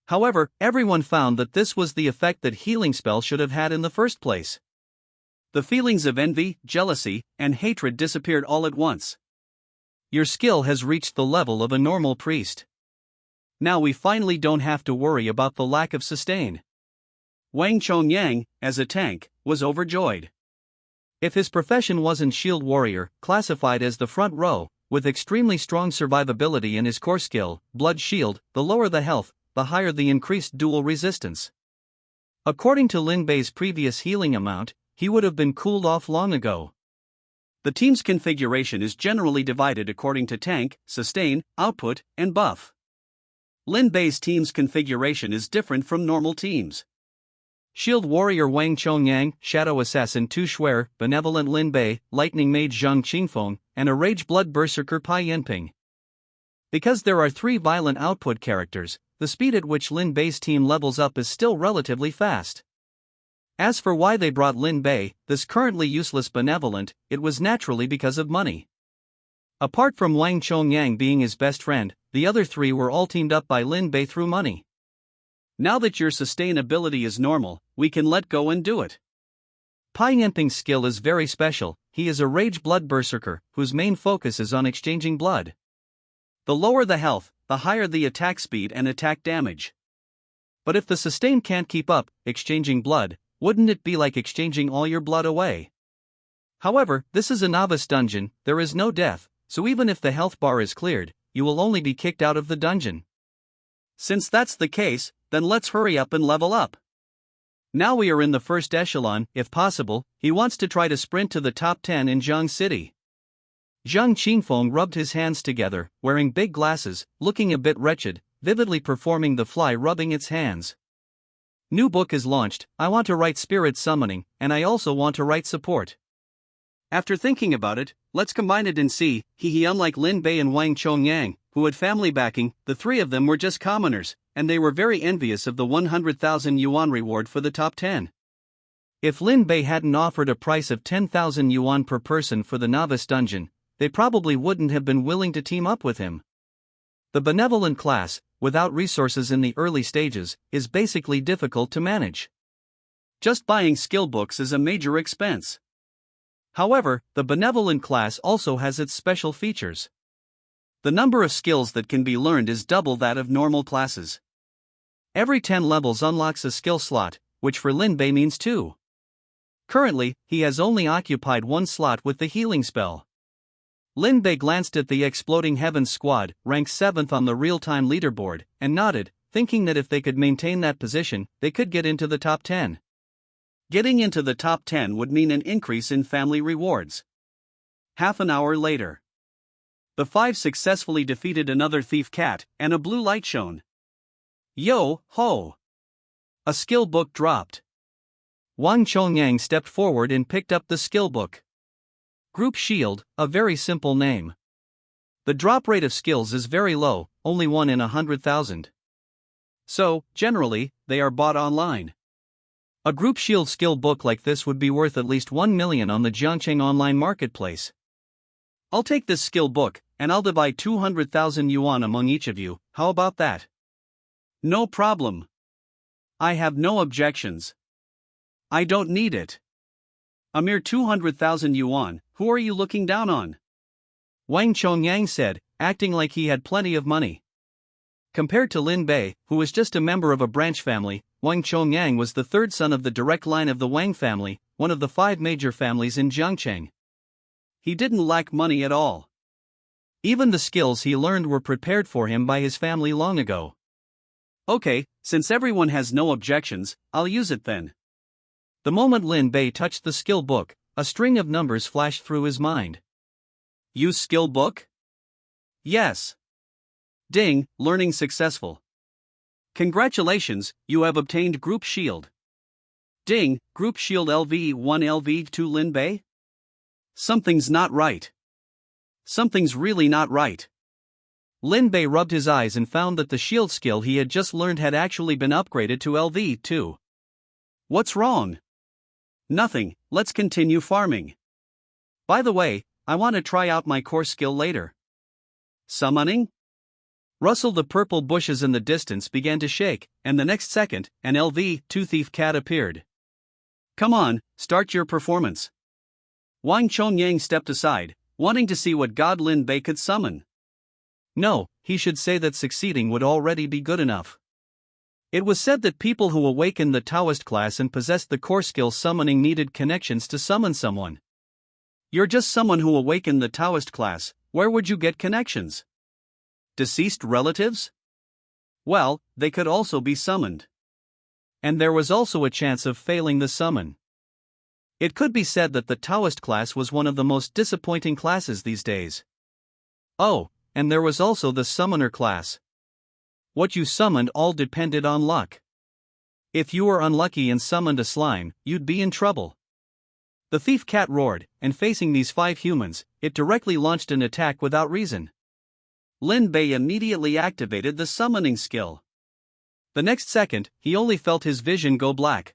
However, everyone found that this was the effect that Healing Spell should have had in the first place. The feelings of envy, jealousy, and hatred disappeared all at once. Your skill has reached the level of a normal priest. Now we finally don't have to worry about the lack of sustain. Wang Chongyang, as a tank, was overjoyed. If his profession wasn't Shield Warrior, classified as the front row, with extremely strong survivability in his core skill, Blood Shield, the lower the health, the higher the increased dual resistance. According to Lin Bei's previous healing amount, he would have been cooled off long ago. The team's configuration is generally divided according to tank, sustain, output, and buff. Lin Bei's team's configuration is different from normal teams. Shield Warrior Wang Chongyang, Shadow Assassin Tu Shuer, Benevolent Lin Bei, Lightning Mage Zhang Qingfeng, and a Rage Blood Berserker Pai Yanping. Because there are 3 violent output characters, the speed at which Lin Bei's team levels up is still relatively fast. As for why they brought Lin Bei, this currently useless Benevolent, it was naturally because of money. Apart from Wang Chongyang being his best friend, the other 3 were all teamed up by Lin Bei through money. Now that your sustainability is normal, we can let go and do it. Pai Yanping's skill is very special. He is a Rage Blood Berserker, whose main focus is on exchanging blood. The lower the health, the higher the attack speed and attack damage. But if the sustain can't keep up, exchanging blood, wouldn't it be like exchanging all your blood away? However, this is a novice dungeon, there is no death, so even if the health bar is cleared, you will only be kicked out of the dungeon. Since that's the case, then let's hurry up and level up. Now we are in the first echelon, if possible, he wants to try to sprint to the top 10 in Zhang City. Zhang Qingfeng rubbed his hands together, wearing big glasses, looking a bit wretched, vividly performing the fly rubbing its hands. New book is launched, I want to write spirit summoning, and I also want to write support. After thinking about it, let's combine it and see, unlike Lin Bei and Wang Chongyang, who had family backing, the three of them were just commoners, and they were very envious of the 100,000 yuan reward for the top 10. If Lin Bei hadn't offered a price of 10,000 yuan per person for the novice dungeon, they probably wouldn't have been willing to team up with him. The benevolent class, without resources in the early stages, is basically difficult to manage. Just buying skill books is a major expense. However, the benevolent class also has its special features. The number of skills that can be learned is double that of normal classes. Every 10 levels unlocks a skill slot, which for Lin Bei means 2. Currently, he has only occupied 1 slot with the healing spell. Lin Bei glanced at the Exploding Heavens squad, ranked 7th on the real-time leaderboard, and nodded, thinking that if they could maintain that position, they could get into the top 10. Getting into the top 10 would mean an increase in family rewards. Half an hour later, the 5 successfully defeated another thief cat, and a blue light shone. Yo, ho! A skill book dropped. Wang Chongyang stepped forward and picked up the skill book. Group Shield, a very simple name. The drop rate of skills is very low, only 1 in 100,000. So, generally, they are bought online. A Group Shield skill book like this would be worth at least 1 million on the Jiangcheng online marketplace. I'll take this skill book, and I'll divide 200,000 yuan among each of you, how about that? No problem. I have no objections. I don't need it. A mere 200,000 yuan, who are you looking down on? Wang Chongyang said, acting like he had plenty of money. Compared to Lin Bei, who was just a member of a branch family, Wang Chongyang was the third son of the direct line of the Wang family, one of the 5 major families in Jiangcheng. He didn't lack money at all. Even the skills he learned were prepared for him by his family long ago. Okay, since everyone has no objections, I'll use it then. The moment Lin Bei touched the skill book, a string of numbers flashed through his mind. Use skill book? Yes. Ding, learning successful. Congratulations, you have obtained Group Shield. Ding, Group Shield LV1 LV2 Lin Bei? Something's not right. Something's really not right. Lin Bei rubbed his eyes and found that the shield skill he had just learned had actually been upgraded to LV2. What's wrong? Nothing, let's continue farming. By the way, I want to try out my core skill later. Summoning? Rustle the purple bushes in the distance began to shake, and the next second, an LV2 thief cat appeared. Come on, start your performance. Wang Chongyang stepped aside, wanting to see what god Lin Bei could summon. No, he should say that succeeding would already be good enough. It was said that people who awakened the Taoist class and possessed the core skill summoning needed connections to summon someone. You're just someone who awakened the Taoist class, where would you get connections? Deceased relatives? Well, they could also be summoned. And there was also a chance of failing the summon. It could be said that the Taoist class was one of the most disappointing classes these days. Oh, and there was also the summoner class. What you summoned all depended on luck. If you were unlucky and summoned a slime, you'd be in trouble. The thief cat roared, and facing these 5 humans, it directly launched an attack without reason. Lin Bei immediately activated the summoning skill. The next second, he only felt his vision go black.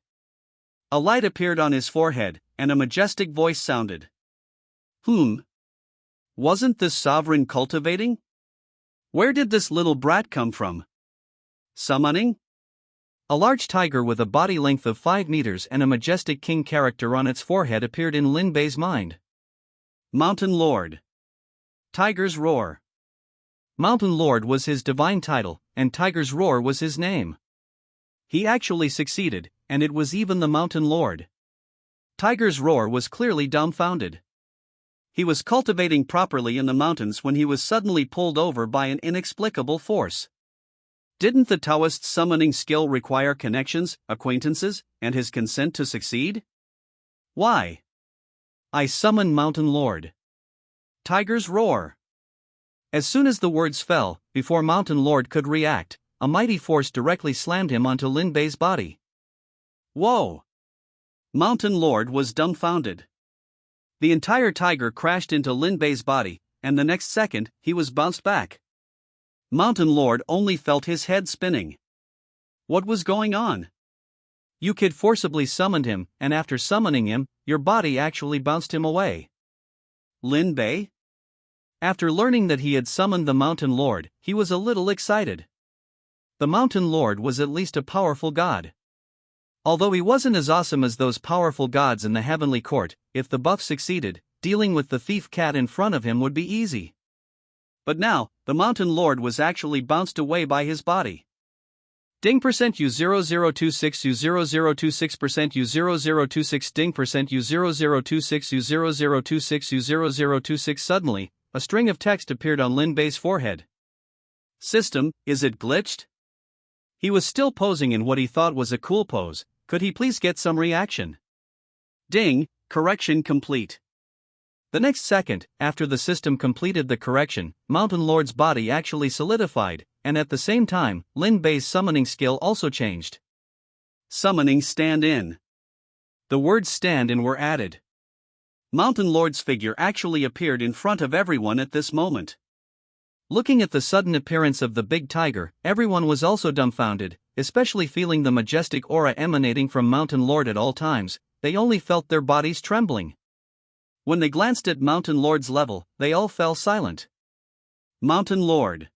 A light appeared on his forehead, and a majestic voice sounded. Wasn't this sovereign cultivating? Where did this little brat come from? Summoning? A large tiger with a body length of 5 meters and a majestic king character on its forehead appeared in Lin Bei's mind. Mountain Lord. Tiger's Roar. Mountain Lord was his divine title, and Tiger's Roar was his name. He actually succeeded, and it was even the Mountain Lord. Tiger's roar was clearly dumbfounded. He was cultivating properly in the mountains when he was suddenly pulled over by an inexplicable force. Didn't the Taoist's summoning skill require connections, acquaintances, and his consent to succeed? Why? I summon Mountain Lord. Tiger's roar. As soon as the words fell, before Mountain Lord could react, a mighty force directly slammed him onto Lin Bei's body. Whoa! Mountain Lord was dumbfounded. The entire tiger crashed into Lin Bei's body, and the next second, he was bounced back. Mountain Lord only felt his head spinning. What was going on? You kid forcibly summoned him, and after summoning him, your body actually bounced him away. Lin Bei? After learning that he had summoned the Mountain Lord, he was a little excited. The Mountain Lord was at least a powerful god. Although he wasn't as awesome as those powerful gods in the heavenly court, if the buff succeeded, dealing with the thief cat in front of him would be easy. But now, the Mountain Lord was actually bounced away by his body. Ding percent U0026 U0026% U0026 ding percent U0026 U0026 U0026 Suddenly, a string of text appeared on Lin Bei's forehead. System, is it glitched? He was still posing in what he thought was a cool pose. Could he please get some reaction? Ding, correction complete. The next second, after the system completed the correction, Mountain Lord's body actually solidified, and at the same time, Lin Bei's summoning skill also changed. Summoning stand-in. The words stand-in were added. Mountain Lord's figure actually appeared in front of everyone at this moment. Looking at the sudden appearance of the big tiger, everyone was also dumbfounded, especially feeling the majestic aura emanating from Mountain Lord at all times. They only felt their bodies trembling. When they glanced at Mountain Lord's level, they all fell silent. Mountain Lord.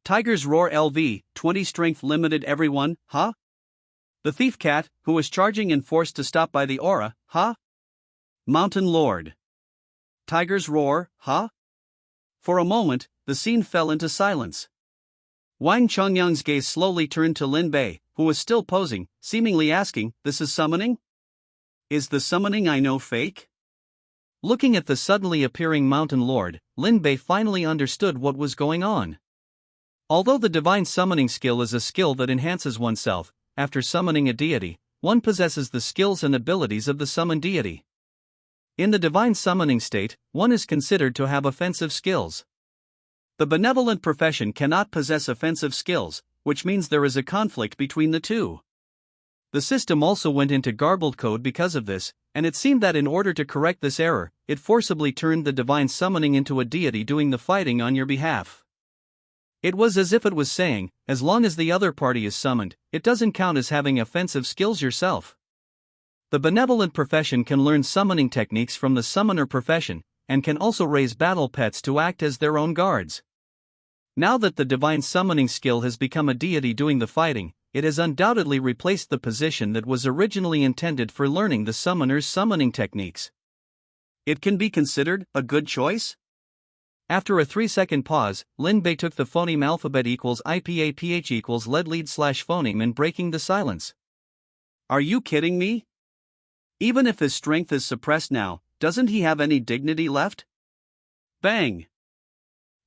Tiger's roar LV, 20 strength limited everyone, huh? The thief cat, who was charging and forced to stop by the aura, huh? Mountain Lord. Tiger's roar, huh? For a moment, the scene fell into silence. Wang Chongyang's gaze slowly turned to Lin Bei, who was still posing, seemingly asking, "This is summoning? Is the summoning I know fake?" Looking at the suddenly appearing Mountain Lord, Lin Bei finally understood what was going on. Although the divine summoning skill is a skill that enhances oneself, after summoning a deity, one possesses the skills and abilities of the summoned deity. In the divine summoning state, one is considered to have offensive skills. The benevolent profession cannot possess offensive skills, which means there is a conflict between the two. The system also went into garbled code because of this, and it seemed that in order to correct this error, it forcibly turned the divine summoning into a deity doing the fighting on your behalf. It was as if it was saying, as long as the other party is summoned, it doesn't count as having offensive skills yourself. The benevolent profession can learn summoning techniques from the summoner profession, and can also raise battle pets to act as their own guards. Now that the divine summoning skill has become a deity doing the fighting, it has undoubtedly replaced the position that was originally intended for learning the summoner's summoning techniques. It can be considered a good choice? After a 3-second pause, Lin Bei took the phoneme alphabet equals IPAPH equals lead lead slash phoneme and breaking the silence. Are you kidding me? Even if his strength is suppressed now, doesn't he have any dignity left? Bang!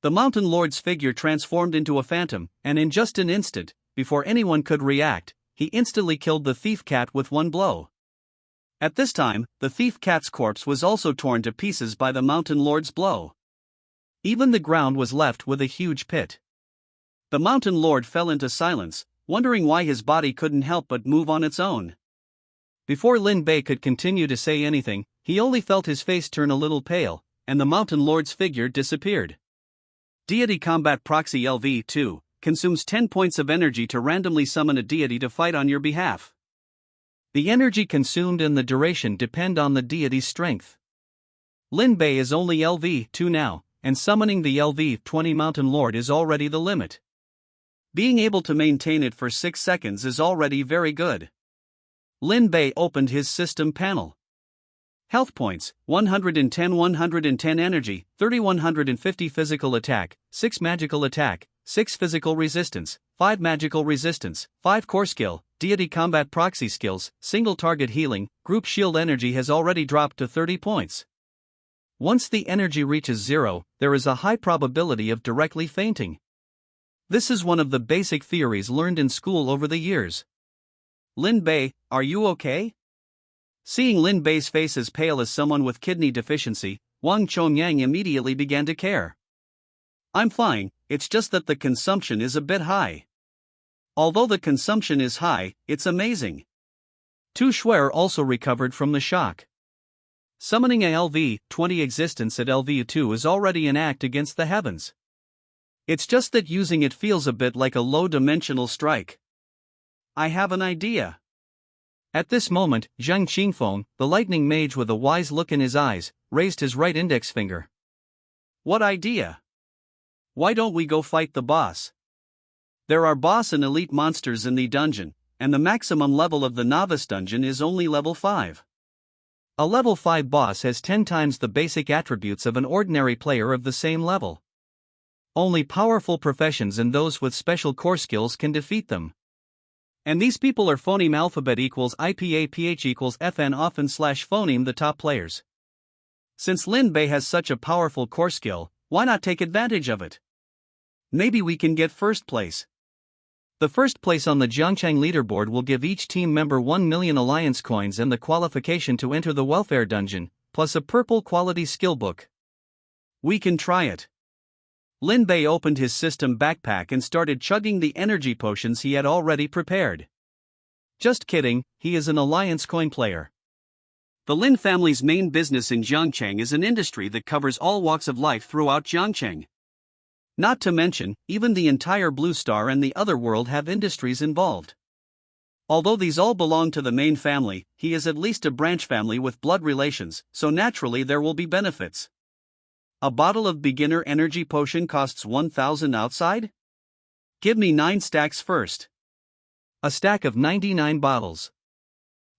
The Mountain Lord's figure transformed into a phantom, and in just an instant, before anyone could react, he instantly killed the thief cat with one blow. At this time, the thief cat's corpse was also torn to pieces by the Mountain Lord's blow. Even the ground was left with a huge pit. The Mountain Lord fell into silence, wondering why his body couldn't help but move on its own. Before Lin Bei could continue to say anything, he only felt his face turn a little pale, and the Mountain Lord's figure disappeared. Deity Combat Proxy LV2 consumes 10 points of energy to randomly summon a deity to fight on your behalf. The energy consumed and the duration depend on the deity's strength. Lin Bei is only LV2 now, and summoning the LV20 Mountain Lord is already the limit. Being able to maintain it for 6 seconds is already very good. Lin Bei opened his system panel. Health points, 110 energy, 3150 physical attack, 6 magical attack, 6 physical resistance, 5 magical resistance, 5 core skill, deity combat proxy skills, single target healing, group shield energy has already dropped to 30 points. Once the energy reaches 0, there is a high probability of directly fainting. This is one of the basic theories learned in school over the years. Lin Bei, are you okay? Seeing Lin Bei's face as pale as someone with kidney deficiency, Wang Chongyang immediately began to care. I'm fine, it's just that the consumption is a bit high. Although the consumption is high, it's amazing. Tu Shuer also recovered from the shock. Summoning a LV-20 existence at LV2 is already an act against the heavens. It's just that using it feels a bit like a low-dimensional strike. I have an idea. At this moment, Zhang Qingfeng, the lightning mage with a wise look in his eyes, raised his right index finger. What idea? Why don't we go fight the boss? There are boss and elite monsters in the dungeon, and the maximum level of the novice dungeon is only level 5. A level 5 boss has 10 times the basic attributes of an ordinary player of the same level. Only powerful professions and those with special core skills can defeat them. And these people are phoneme alphabet equals IPAPH equals FN often / phoneme the top players. Since Lin Bei has such a powerful core skill, why not take advantage of it? Maybe we can get first place. The first place on the Jiangchang leaderboard will give each team member 1 million alliance coins and the qualification to enter the welfare dungeon, plus a purple quality skill book. We can try it. Lin Bei opened his system backpack and started chugging the energy potions he had already prepared. Just kidding, he is an alliance coin player. The Lin family's main business in Jiangchang is an industry that covers all walks of life throughout Jiangchang. Not to mention, even the entire Blue Star and the other world have industries involved. Although these all belong to the main family, he is at least a branch family with blood relations, so naturally there will be benefits. A bottle of beginner energy potion costs 1,000 outside? Give me 9 stacks first. A stack of 99 bottles.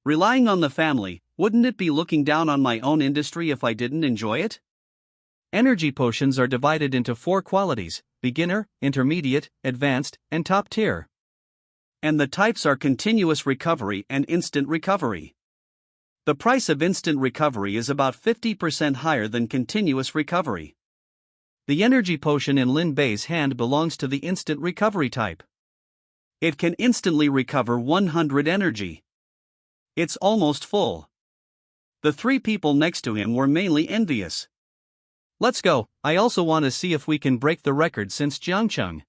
Relying on the family, wouldn't it be looking down on my own industry if I didn't enjoy it? Energy potions are divided into 4 qualities: beginner, intermediate, advanced, and top tier. And the types are continuous recovery and instant recovery. The price of instant recovery is about 50% higher than continuous recovery. The energy potion in Lin Bei's hand belongs to the instant recovery type. It can instantly recover 100 energy. It's almost full. The 3 people next to him were mainly envious. Let's go, I also want to see if we can break the record since Jiangcheng.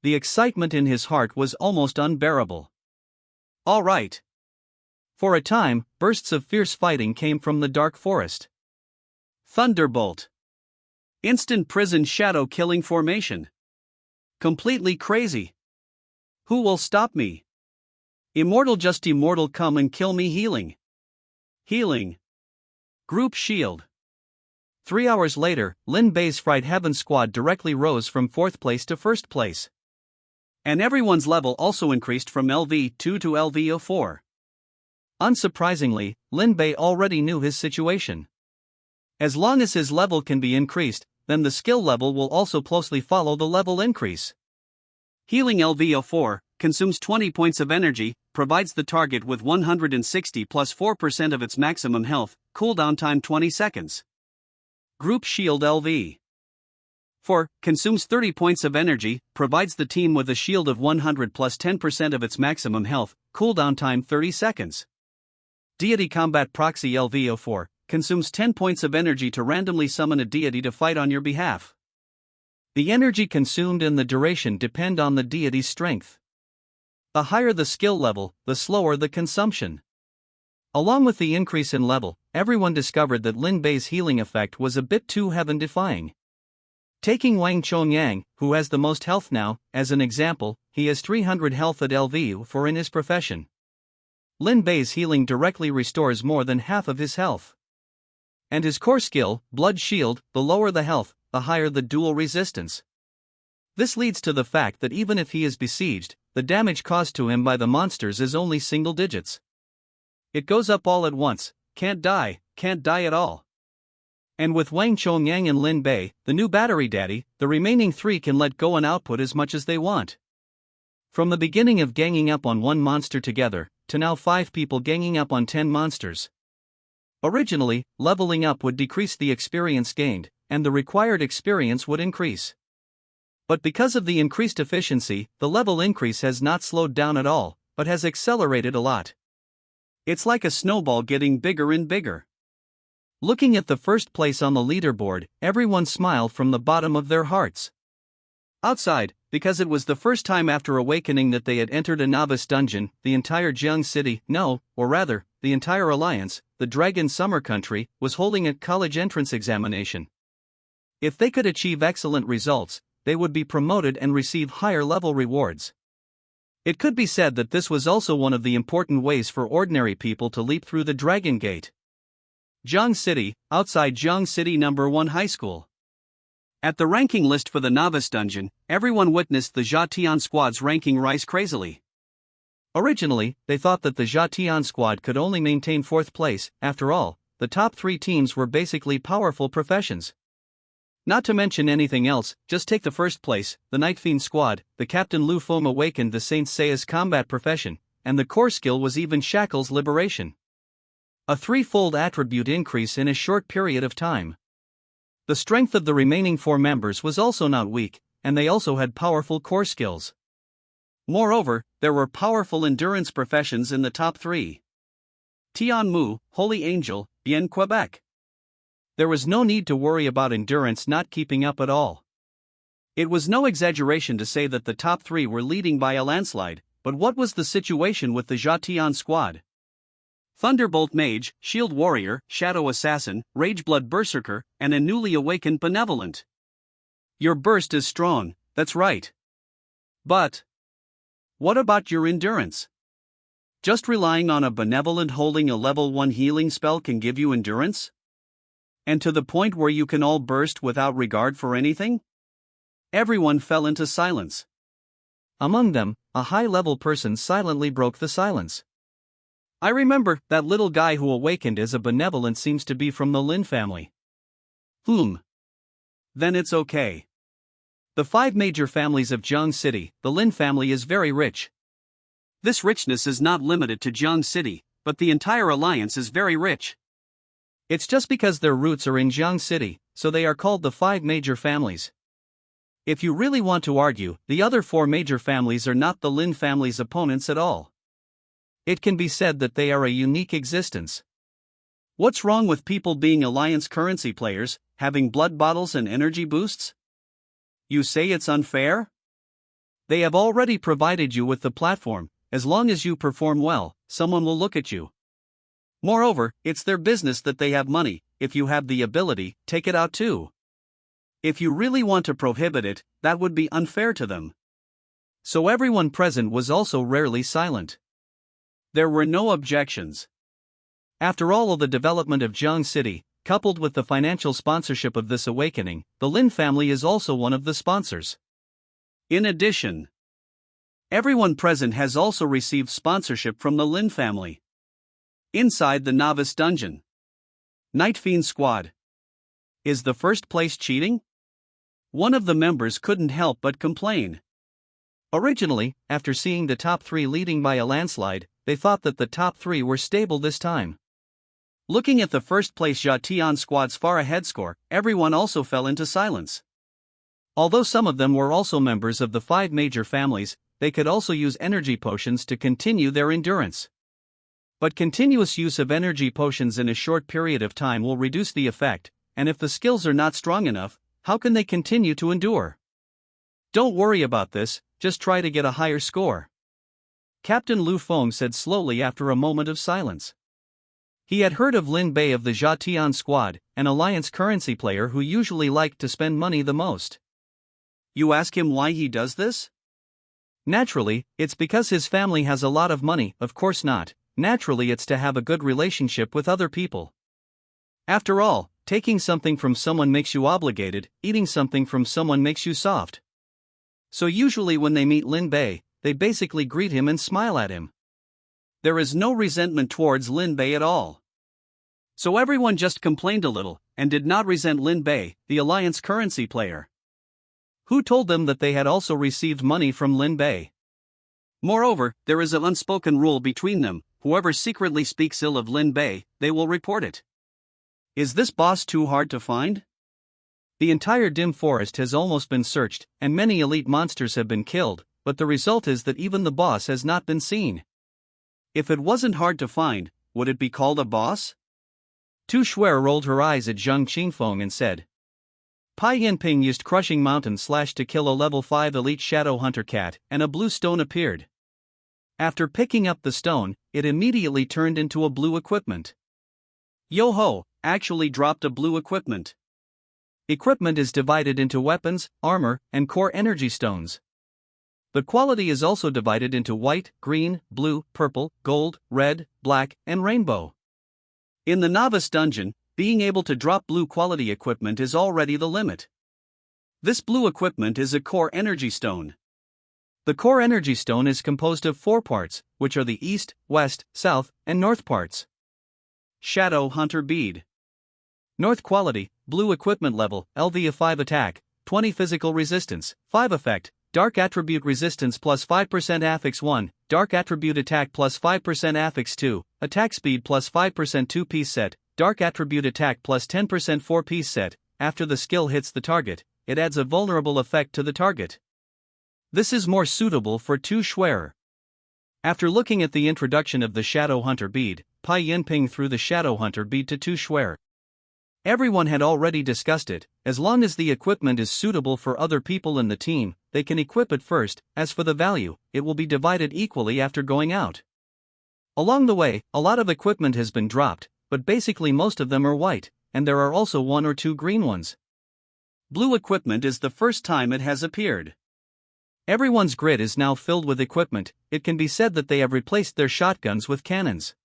The excitement in his heart was almost unbearable. All right. For a time, bursts of fierce fighting came from the dark forest. Thunderbolt. Instant prison shadow killing formation. Completely crazy. Who will stop me? Immortal just immortal come and kill me healing. Healing. Group shield. 3 hours later, Lin Bei's Fright Heaven squad directly rose from 4th place to 1st place. And everyone's level also increased from LV2 to LV04. Unsurprisingly, Lin Bei already knew his situation. As long as his level can be increased, then the skill level will also closely follow the level increase. Healing LV04 consumes 20 points of energy, provides the target with 160 plus 4% of its maximum health, cooldown time 20 seconds. Group Shield LV 4 consumes 30 points of energy, provides the team with a shield of 100 plus 10% of its maximum health, cooldown time 30 seconds. Deity Combat Proxy LV04 consumes 10 points of energy to randomly summon a deity to fight on your behalf. The energy consumed and the duration depend on the deity's strength. The higher the skill level, the slower the consumption. Along with the increase in level, everyone discovered that Lin Bei's healing effect was a bit too heaven-defying. Taking Wang Chongyang, who has the most health now, as an example, he has 300 health at LV4 in his profession. Lin Bei's healing directly restores more than half of his health. And his core skill, Blood Shield, the lower the health, the higher the dual resistance. This leads to the fact that even if he is besieged, the damage caused to him by the monsters is only single digits. It goes up all at once, can't die at all. And with Wang Chongyang and Lin Bei, the new battery daddy, the remaining 3 can let go and output as much as they want. From the beginning of ganging up on one monster together, to now 5 people ganging up on 10 monsters. Originally, leveling up would decrease the experience gained, and the required experience would increase. But because of the increased efficiency, the level increase has not slowed down at all, but has accelerated a lot. It's like a snowball getting bigger and bigger. Looking at the first place on the leaderboard, everyone smiled from the bottom of their hearts. Outside, because it was the first time after awakening that they had entered a novice dungeon, the entire Jiang City, or rather, the entire Alliance, the Dragon Summer Country, was holding a college entrance examination. If they could achieve excellent results, they would be promoted and receive higher level rewards. It could be said that this was also one of the important ways for ordinary people to leap through the Dragon Gate. Jiang City, outside Jiang City No. 1 High School. At the ranking list for the novice dungeon, everyone witnessed the Zhatian squad's ranking rise crazily. Originally, they thought that the Zhatian squad could only maintain 4th place. After all, the top 3 teams were basically powerful professions. Not to mention anything else, just take the first place, the Night Fiend squad. The Captain Lu Feng awakened the Saint Seiya's combat profession, and the core skill was even Shackle's liberation. A 3-fold attribute increase in a short period of time. The strength of the remaining 4 members was also not weak, and they also had powerful core skills. Moreover, there were powerful endurance professions in the top 3. Tian Mu, Holy Angel, Bien Quebec. There was no need to worry about endurance not keeping up at all. It was no exaggeration to say that the top 3 were leading by a landslide, but what was the situation with the Zhatian squad? Thunderbolt Mage, Shield Warrior, Shadow Assassin, Rageblood Berserker, and a newly awakened Benevolent. Your burst is strong, that's right. But what about your endurance? Just relying on a Benevolent holding a level 1 healing spell can give you endurance? And to the point where you can all burst without regard for anything? Everyone fell into silence. Among them, a high-level person silently broke the silence. I remember, that little guy who awakened as a Benevolent seems to be from the Lin family. Then it's okay. The 5 major families of Jiang City, the Lin family is very rich. This richness is not limited to Jiang City, but the entire alliance is very rich. It's just because their roots are in Jiang City, so they are called the 5 major families. If you really want to argue, the other 4 major families are not the Lin family's opponents at all. It can be said that they are a unique existence. What's wrong with people being Alliance currency players, having blood bottles and energy boosts? You say it's unfair? They have already provided you with the platform. As long as you perform well, someone will look at you. Moreover, it's their business that they have money. If you have the ability, take it out too. If you really want to prohibit it, that would be unfair to them. So everyone present was also rarely silent. There were no objections. After all of the development of Jiang City, coupled with the financial sponsorship of this awakening, the Lin family is also one of the sponsors. In addition, everyone present has also received sponsorship from the Lin family. Inside the novice dungeon. Night Fiend squad. Is the first place cheating? One of the members couldn't help but complain. Originally, after seeing the top 3 leading by a landslide, they thought that the top 3 were stable this time. Looking at the first place Zhatian squad's far ahead score, everyone also fell into silence. Although some of them were also members of the 5 major families, they could also use energy potions to continue their endurance. But continuous use of energy potions in a short period of time will reduce the effect, and if the skills are not strong enough, how can they continue to endure? Don't worry about this, just try to get a higher score. Captain Lu Feng said slowly after a moment of silence. He had heard of Lin Bei of the Zhatian squad, an alliance currency player who usually liked to spend money the most. You ask him why he does this? Naturally, it's because his family has a lot of money. Of course not, naturally it's to have a good relationship with other people. After all, taking something from someone makes you obligated, eating something from someone makes you soft. So usually when they meet Lin Bei, they basically greet him and smile at him. There is no resentment towards Lin Bei at all. So everyone just complained a little, and did not resent Lin Bei, the alliance currency player. Who told them that they had also received money from Lin Bei? Moreover, there is an unspoken rule between them: whoever secretly speaks ill of Lin Bei, they will report it. Is this boss too hard to find? The entire dim forest has almost been searched, and many elite monsters have been killed, but the result is that even the boss has not been seen. If it wasn't hard to find, would it be called a boss? Tu Shuer rolled her eyes at Zhang Qingfeng and said. Pai Yinping used Crushing Mountain Slash to kill a level 5 elite Shadow Hunter cat, and a blue stone appeared. After picking up the stone, it immediately turned into a blue equipment. Yo-ho, actually dropped a blue equipment. Equipment is divided into weapons, armor, and core energy stones. The quality is also divided into white, green, blue, purple, gold, red, black, and rainbow. In the novice dungeon, being able to drop blue quality equipment is already the limit. This blue equipment is a core energy stone. The core energy stone is composed of 4 parts, which are the east, west, south, and north parts. Shadow Hunter Bead. North quality, blue equipment level, LV of 5 attack, 20 physical resistance, 5 effect, dark attribute resistance plus 5% affix 1, dark attribute attack plus 5% affix 2, attack speed plus 5% 2-piece set, dark attribute attack plus 10% 4-piece set. After the skill hits the target, it adds a vulnerable effect to the target. This is more suitable for Tu Shuer. After looking at the introduction of the Shadow Hunter bead, Pai Yinping threw the Shadow Hunter bead to Tu Shuer. Everyone had already discussed it: as long as the equipment is suitable for other people in the team, they can equip it first. As for the value, it will be divided equally after going out. Along the way, a lot of equipment has been dropped, but basically most of them are white, and there are also 1 or 2 green ones. Blue equipment is the first time it has appeared. Everyone's grid is now filled with equipment. It can be said that they have replaced their shotguns with cannons.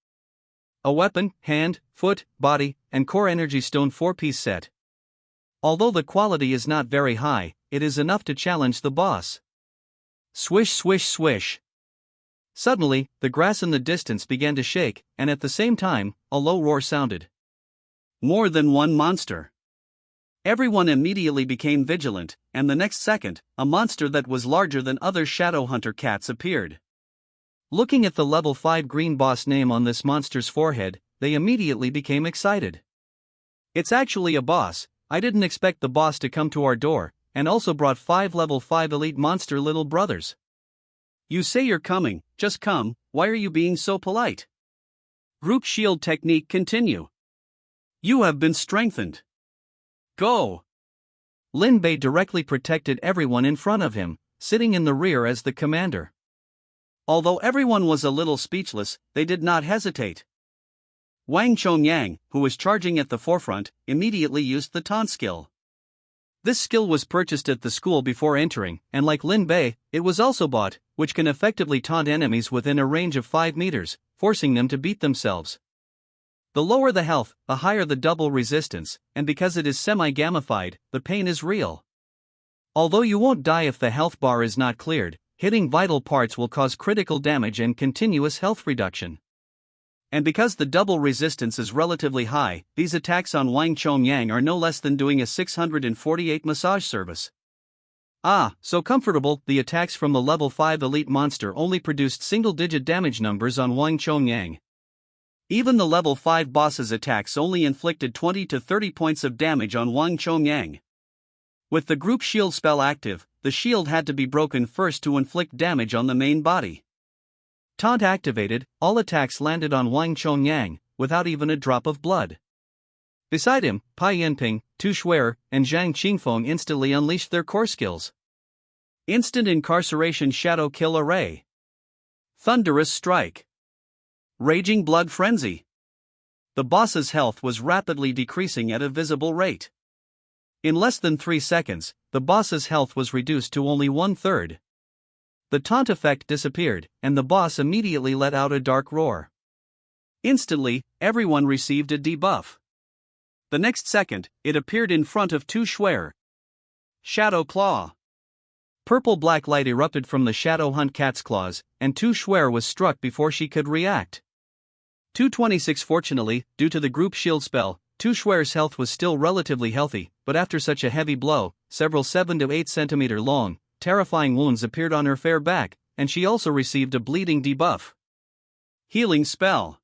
A weapon, hand, foot, body, and core energy stone 4-piece set. Although the quality is not very high, it is enough to challenge the boss. Swish swish swish. Suddenly, the grass in the distance began to shake, and at the same time, a low roar sounded. More than one monster. Everyone immediately became vigilant, and the next second, a monster that was larger than other Shadow Hunter cats appeared. Looking at the level 5 green boss name on this monster's forehead, they immediately became excited. It's actually a boss. I didn't expect the boss to come to our door, and also brought 5 level 5 elite monster little brothers. You say you're coming, just come. Why are you being so polite? Group shield technique continue. You have been strengthened. Go! Lin Bei directly protected everyone in front of him, sitting in the rear as the commander. Although everyone was a little speechless, they did not hesitate. Wang Chongyang, who was charging at the forefront, immediately used the taunt skill. This skill was purchased at the school before entering, and like Lin Bei, it was also bought, which can effectively taunt enemies within a range of 5 meters, forcing them to beat themselves. The lower the health, the higher the double resistance, and because it is semi-gamified, the pain is real. Although you won't die if the health bar is not cleared, hitting vital parts will cause critical damage and continuous health reduction. And because the double resistance is relatively high, these attacks on Wang Chongyang are no less than doing a 648 massage service. Ah, so comfortable. The attacks from the level 5 elite monster only produced single-digit damage numbers on Wang Chongyang. Even the level 5 boss's attacks only inflicted 20 to 30 points of damage on Wang Chongyang. With the group shield spell active, the shield had to be broken first to inflict damage on the main body. Taunt activated, all attacks landed on Wang Chongyang, without even a drop of blood. Beside him, Pai Yinping, Tu Shuer, and Zhang Qingfeng instantly unleashed their core skills. Instant Incarceration Shadow Kill Array. Thunderous Strike. Raging Blood Frenzy. The boss's health was rapidly decreasing at a visible rate. In less than 3 seconds, the boss's health was reduced to only 1/3. The taunt effect disappeared, and the boss immediately let out a dark roar. Instantly, everyone received a debuff. The next second, it appeared in front of Tu Shuer. Shadow Claw. Purple-black light erupted from the Shadow Hunt cat's claws, and Tu Shuer was struck before she could react. 226. Fortunately, due to the group shield spell, Tu Shuer's health was still relatively healthy, but after such a heavy blow, several 7 to 8 centimeter long, terrifying wounds appeared on her fair back, and she also received a bleeding debuff. Healing spell.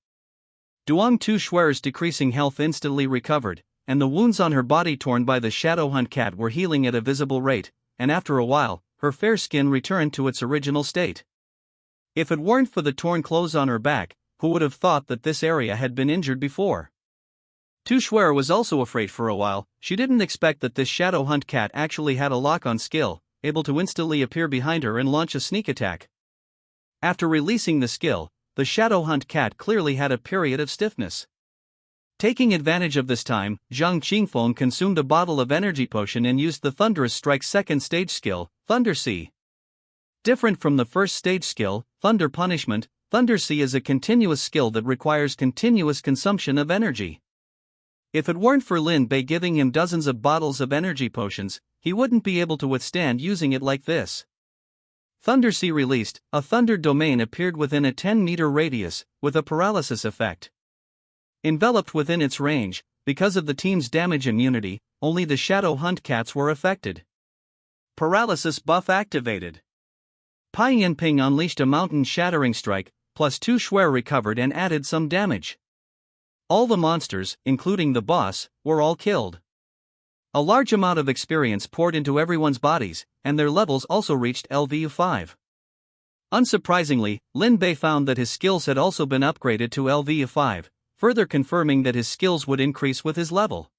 Duong Tu Shuer's decreasing health instantly recovered, and the wounds on her body torn by the Shadow Hunt cat were healing at a visible rate, and after a while, her fair skin returned to its original state. If it weren't for the torn clothes on her back, who would have thought that this area had been injured before? Tu Shuer was also afraid for a while. She didn't expect that this Shadow Hunt cat actually had a lock-on skill, able to instantly appear behind her and launch a sneak attack. After releasing the skill, the Shadow Hunt cat clearly had a period of stiffness. Taking advantage of this time, Zhang Qingfeng consumed a bottle of energy potion and used the Thunderous Strike's second stage skill, Thunder Sea. Different from the first stage skill, Thunder Punishment, Thunder Sea is a continuous skill that requires continuous consumption of energy. If it weren't for Lin Bei giving him dozens of bottles of energy potions, he wouldn't be able to withstand using it like this. Thunder Sea released, a thunder domain appeared within a 10-meter radius, with a paralysis effect. Enveloped within its range, because of the team's damage immunity, only the Shadow Hunt cats were affected. Paralysis buff activated. Pai Yanping unleashed a mountain-shattering strike, plus Tu Shuer recovered and added some damage. All the monsters, including the boss, were all killed. A large amount of experience poured into everyone's bodies, and their levels also reached LVU 5. Unsurprisingly, Lin Bei found that his skills had also been upgraded to LVU 5, further confirming that his skills would increase with his level.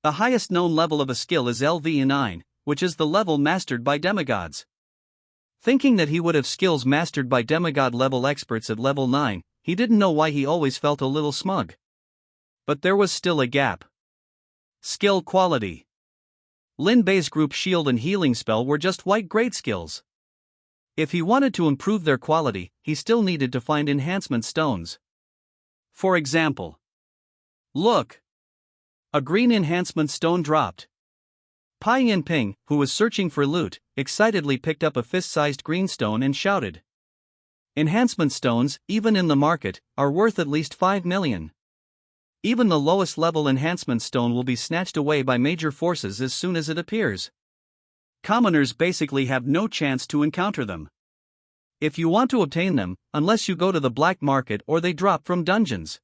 The highest known level of a skill is LVU 9, which is the level mastered by demigods. Thinking that he would have skills mastered by demigod level experts at level 9, he didn't know why he always felt a little smug. But there was still a gap. Skill quality. Lin Bei's group shield and healing spell were just white grade skills. If he wanted to improve their quality, he still needed to find enhancement stones. For example, look! A green enhancement stone dropped. Pai Yanping, who was searching for loot, excitedly picked up a fist-sized green stone and shouted. Enhancement stones, even in the market, are worth at least 5 million. Even the lowest level enhancement stone will be snatched away by major forces as soon as it appears. Commoners basically have no chance to encounter them. If you want to obtain them, unless you go to the black market or they drop from dungeons.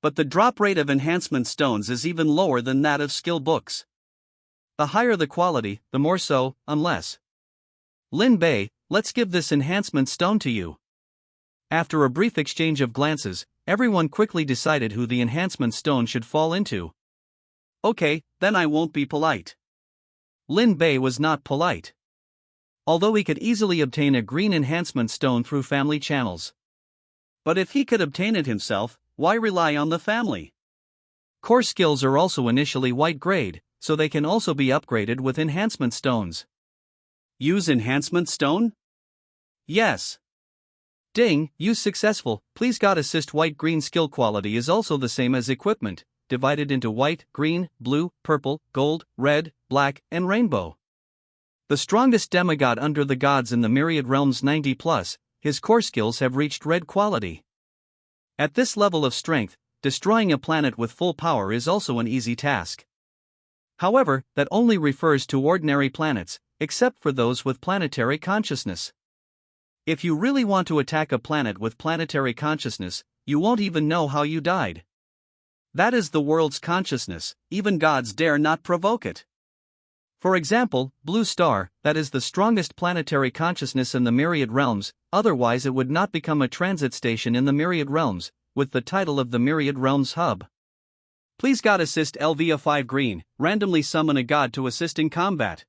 But the drop rate of enhancement stones is even lower than that of skill books. The higher the quality, the more so, unless. Lin Bei, let's give this enhancement stone to you. After a brief exchange of glances, everyone quickly decided who the enhancement stone should fall into. Okay, then I won't be polite. Lin Bei was not polite. Although he could easily obtain a green enhancement stone through family channels. But if he could obtain it himself, why rely on the family? Core skills are also initially white grade, so they can also be upgraded with enhancement stones. Use enhancement stone? Yes. Ding, use successful. Please God assist. White-green skill quality is also the same as equipment, divided into white, green, blue, purple, gold, red, black, and rainbow. The strongest demigod under the gods in the myriad realms 90+, his core skills have reached red quality. At this level of strength, destroying a planet with full power is also an easy task. However, that only refers to ordinary planets, except for those with planetary consciousness. If you really want to attack a planet with planetary consciousness, you won't even know how you died. That is the world's consciousness, even gods dare not provoke it. For example, Blue Star, that is the strongest planetary consciousness in the myriad realms, otherwise it would not become a transit station in the myriad realms, with the title of the myriad realms hub. Please God assist LVA 5 green, randomly summon a god to assist in combat.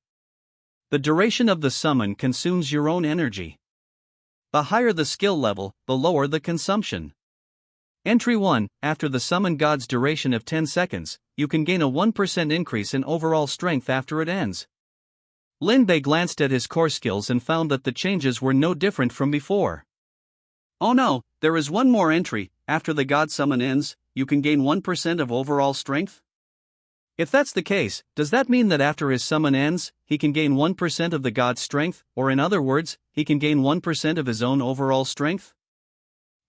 The duration of the summon consumes your own energy. The higher the skill level, the lower the consumption. Entry 1, after the summon god's duration of 10 seconds, you can gain a 1% increase in overall strength after it ends. Lin Bei glanced at his core skills and found that the changes were no different from before. Oh no, there is one more entry, after the god summon ends, you can gain 1% of overall strength? If that's the case, does that mean that after his summon ends, he can gain 1% of the god's strength, or in other words, he can gain 1% of his own overall strength?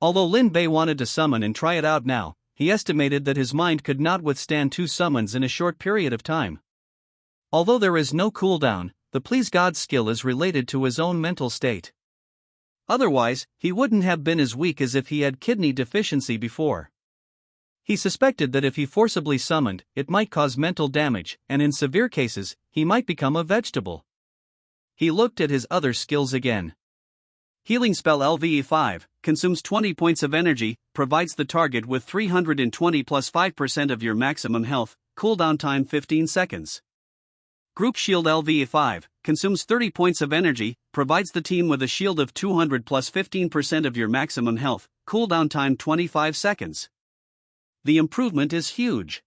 Although Lin Bei wanted to summon and try it out now, he estimated that his mind could not withstand 2 summons in a short period of time. Although there is no cooldown, the Please God skill is related to his own mental state. Otherwise, he wouldn't have been as weak as if he had kidney deficiency before. He suspected that if he forcibly summoned, it might cause mental damage, and in severe cases, he might become a vegetable. He looked at his other skills again. Healing spell LVE5 consumes 20 points of energy, provides the target with 320 plus 5% of your maximum health, cooldown time 15 seconds. Group shield LVE5 consumes 30 points of energy, provides the team with a shield of 200 plus 15% of your maximum health, cooldown time 25 seconds. The improvement is huge.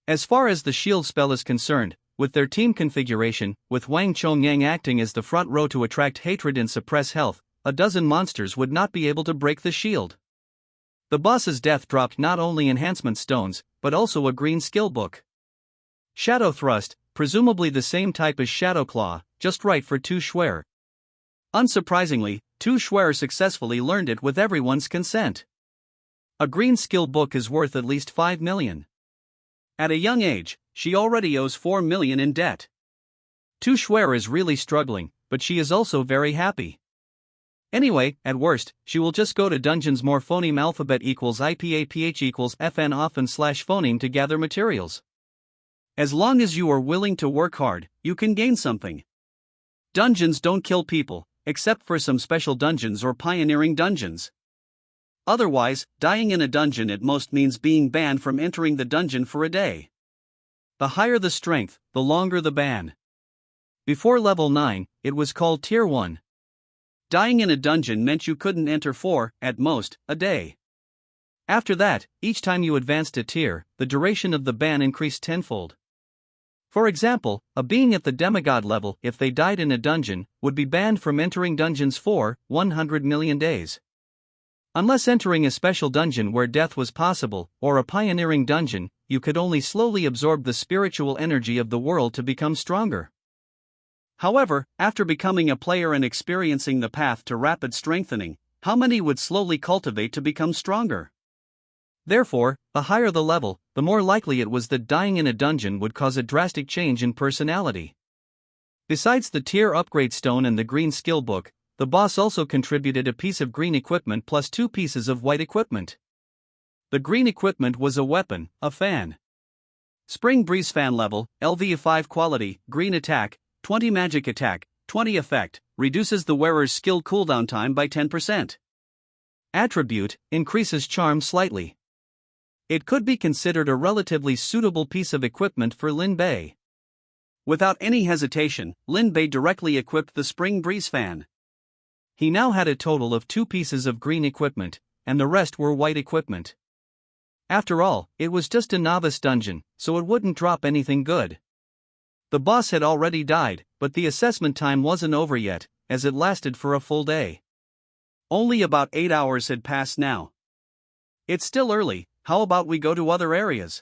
As far as the shield spell is concerned, with their team configuration, with Wang Chongyang acting as the front row to attract hatred and suppress health, a dozen monsters would not be able to break the shield. The boss's death dropped not only enhancement stones, but also a green skill book. Shadow Thrust, presumably the same type as Shadow Claw, just right for Tu Shuer. Unsurprisingly, Tu Shuer successfully learned it with everyone's consent. A green skill book is worth at least 5 million. At a young age, she already owes 4 million in debt. Tu Shuer is really struggling, but she is also very happy. Anyway, at worst, she will just go to dungeons more phoneme alphabet equals IPAPH equals FN often slash phoneme to gather materials. As long as you are willing to work hard, you can gain something. Dungeons don't kill people, except for some special dungeons or pioneering dungeons. Otherwise, dying in a dungeon at most means being banned from entering the dungeon for a day. The higher the strength, the longer the ban. Before level 9, it was called Tier 1. Dying in a dungeon meant you couldn't enter for, at most, a day. After that, each time you advanced a tier, the duration of the ban increased tenfold. For example, a being at the demigod level, if they died in a dungeon, would be banned from entering dungeons for 100 million days. Unless entering a special dungeon where death was possible, or a pioneering dungeon, you could only slowly absorb the spiritual energy of the world to become stronger. However, after becoming a player and experiencing the path to rapid strengthening, how many would slowly cultivate to become stronger? Therefore, the higher the level, the more likely it was that dying in a dungeon would cause a drastic change in personality. Besides the tier upgrade stone and the green skill book, the boss also contributed a piece of green equipment plus 2 pieces of white equipment. The green equipment was a weapon, a fan. Spring Breeze Fan level, LV5 quality, green attack, 20 magic attack, 20 effect, reduces the wearer's skill cooldown time by 10%. Attribute, increases charm slightly. It could be considered a relatively suitable piece of equipment for Lin Bei. Without any hesitation, Lin Bei directly equipped the Spring Breeze Fan. He now had a total of 2 pieces of green equipment, and the rest were white equipment. After all, it was just a novice dungeon, so it wouldn't drop anything good. The boss had already died, but the assessment time wasn't over yet, as it lasted for a full day. Only about 8 hours had passed now. It's still early, how about we go to other areas?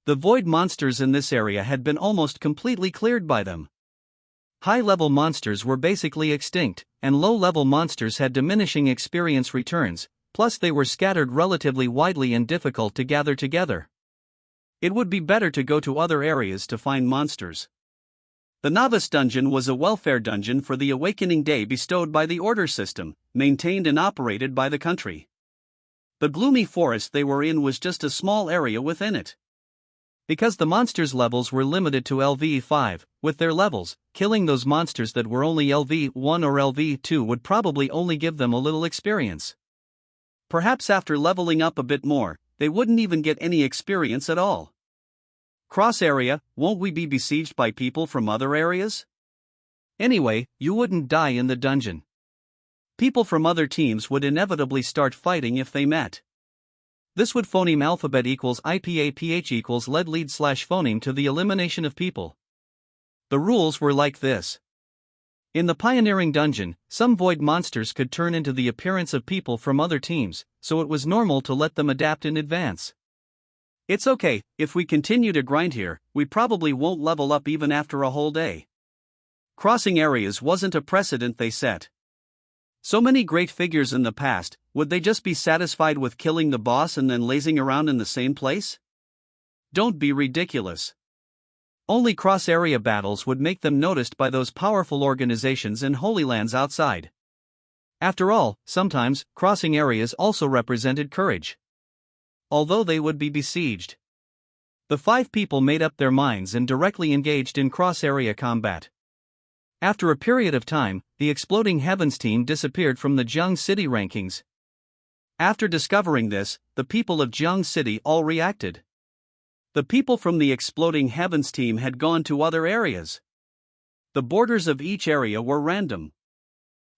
The void monsters in this area had been almost completely cleared by them. High-level monsters were basically extinct, and low-level monsters had diminishing experience returns, plus they were scattered relatively widely and difficult to gather together. It would be better to go to other areas to find monsters. The Novice Dungeon was a welfare dungeon for the Awakening Day bestowed by the Order System, maintained and operated by the country. The gloomy forest they were in was just a small area within it. Because the monsters' levels were limited to LV5, with their levels, killing those monsters that were only LV1 or LV2 would probably only give them a little experience. Perhaps after leveling up a bit more, they wouldn't even get any experience at all. Cross area, won't we be besieged by people from other areas? Anyway, you wouldn't die in the dungeon. People from other teams would inevitably start fighting if they met. This would phoneme alphabet equals IPAPH equals lead slash phoneme to the elimination of people. The rules were like this. In the pioneering dungeon, some void monsters could turn into the appearance of people from other teams, so it was normal to let them adapt in advance. It's okay, if we continue to grind here, we probably won't level up even after a whole day. Crossing areas wasn't a precedent they set. So many great figures in the past, would they just be satisfied with killing the boss and then lazing around in the same place? Don't be ridiculous. Only cross-area battles would make them noticed by those powerful organizations in Holy Lands outside. After all, sometimes, crossing areas also represented courage. Although they would be besieged, the 5 people made up their minds and directly engaged in cross-area combat. After a period of time, the Exploding Heavens team disappeared from the Jiang City rankings. After discovering this, the people of Jiang City all reacted. The people from the Exploding Heavens team had gone to other areas. The borders of each area were random.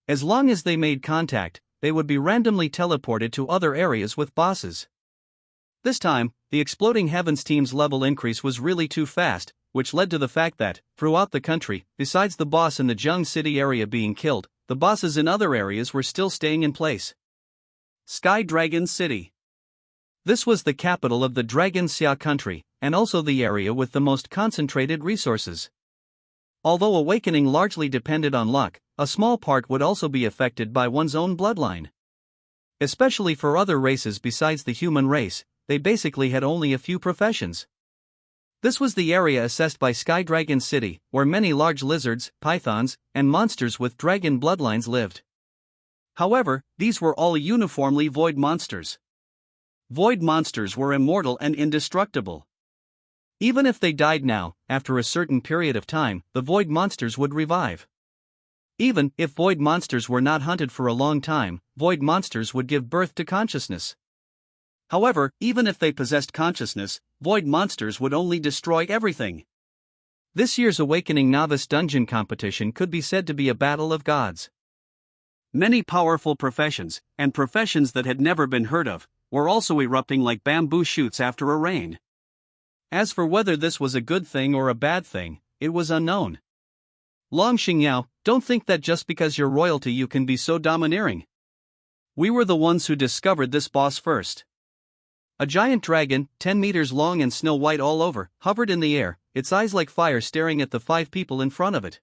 As long as they made contact, they would be randomly teleported to other areas with bosses. This time, the Exploding Heavens team's level increase was really too fast, which led to the fact that, throughout the country, besides the boss in the Jiang City area being killed, the bosses in other areas were still staying in place. Sky Dragon City. This was the capital of the Dragon Xia country, and also the area with the most concentrated resources. Although awakening largely depended on luck, a small part would also be affected by one's own bloodline. Especially for other races besides the human race, they basically had only a few professions. This was the area assessed by Sky Dragon City, where many large lizards, pythons, and monsters with dragon bloodlines lived. However, these were all uniformly void monsters. Void monsters were immortal and indestructible. Even if they died now, after a certain period of time, the void monsters would revive. Even if void monsters were not hunted for a long time, void monsters would give birth to consciousness. However, even if they possessed consciousness, void monsters would only destroy everything. This year's Awakening Novice Dungeon competition could be said to be a battle of gods. Many powerful professions, and professions that had never been heard of, were also erupting like bamboo shoots after a rain. As for whether this was a good thing or a bad thing, it was unknown. Long Xingyao, don't think that just because you're royalty you can be so domineering. We were the ones who discovered this boss first. A giant dragon, 10 meters long and snow white all over, hovered in the air, its eyes like fire staring at the 5 people in front of it.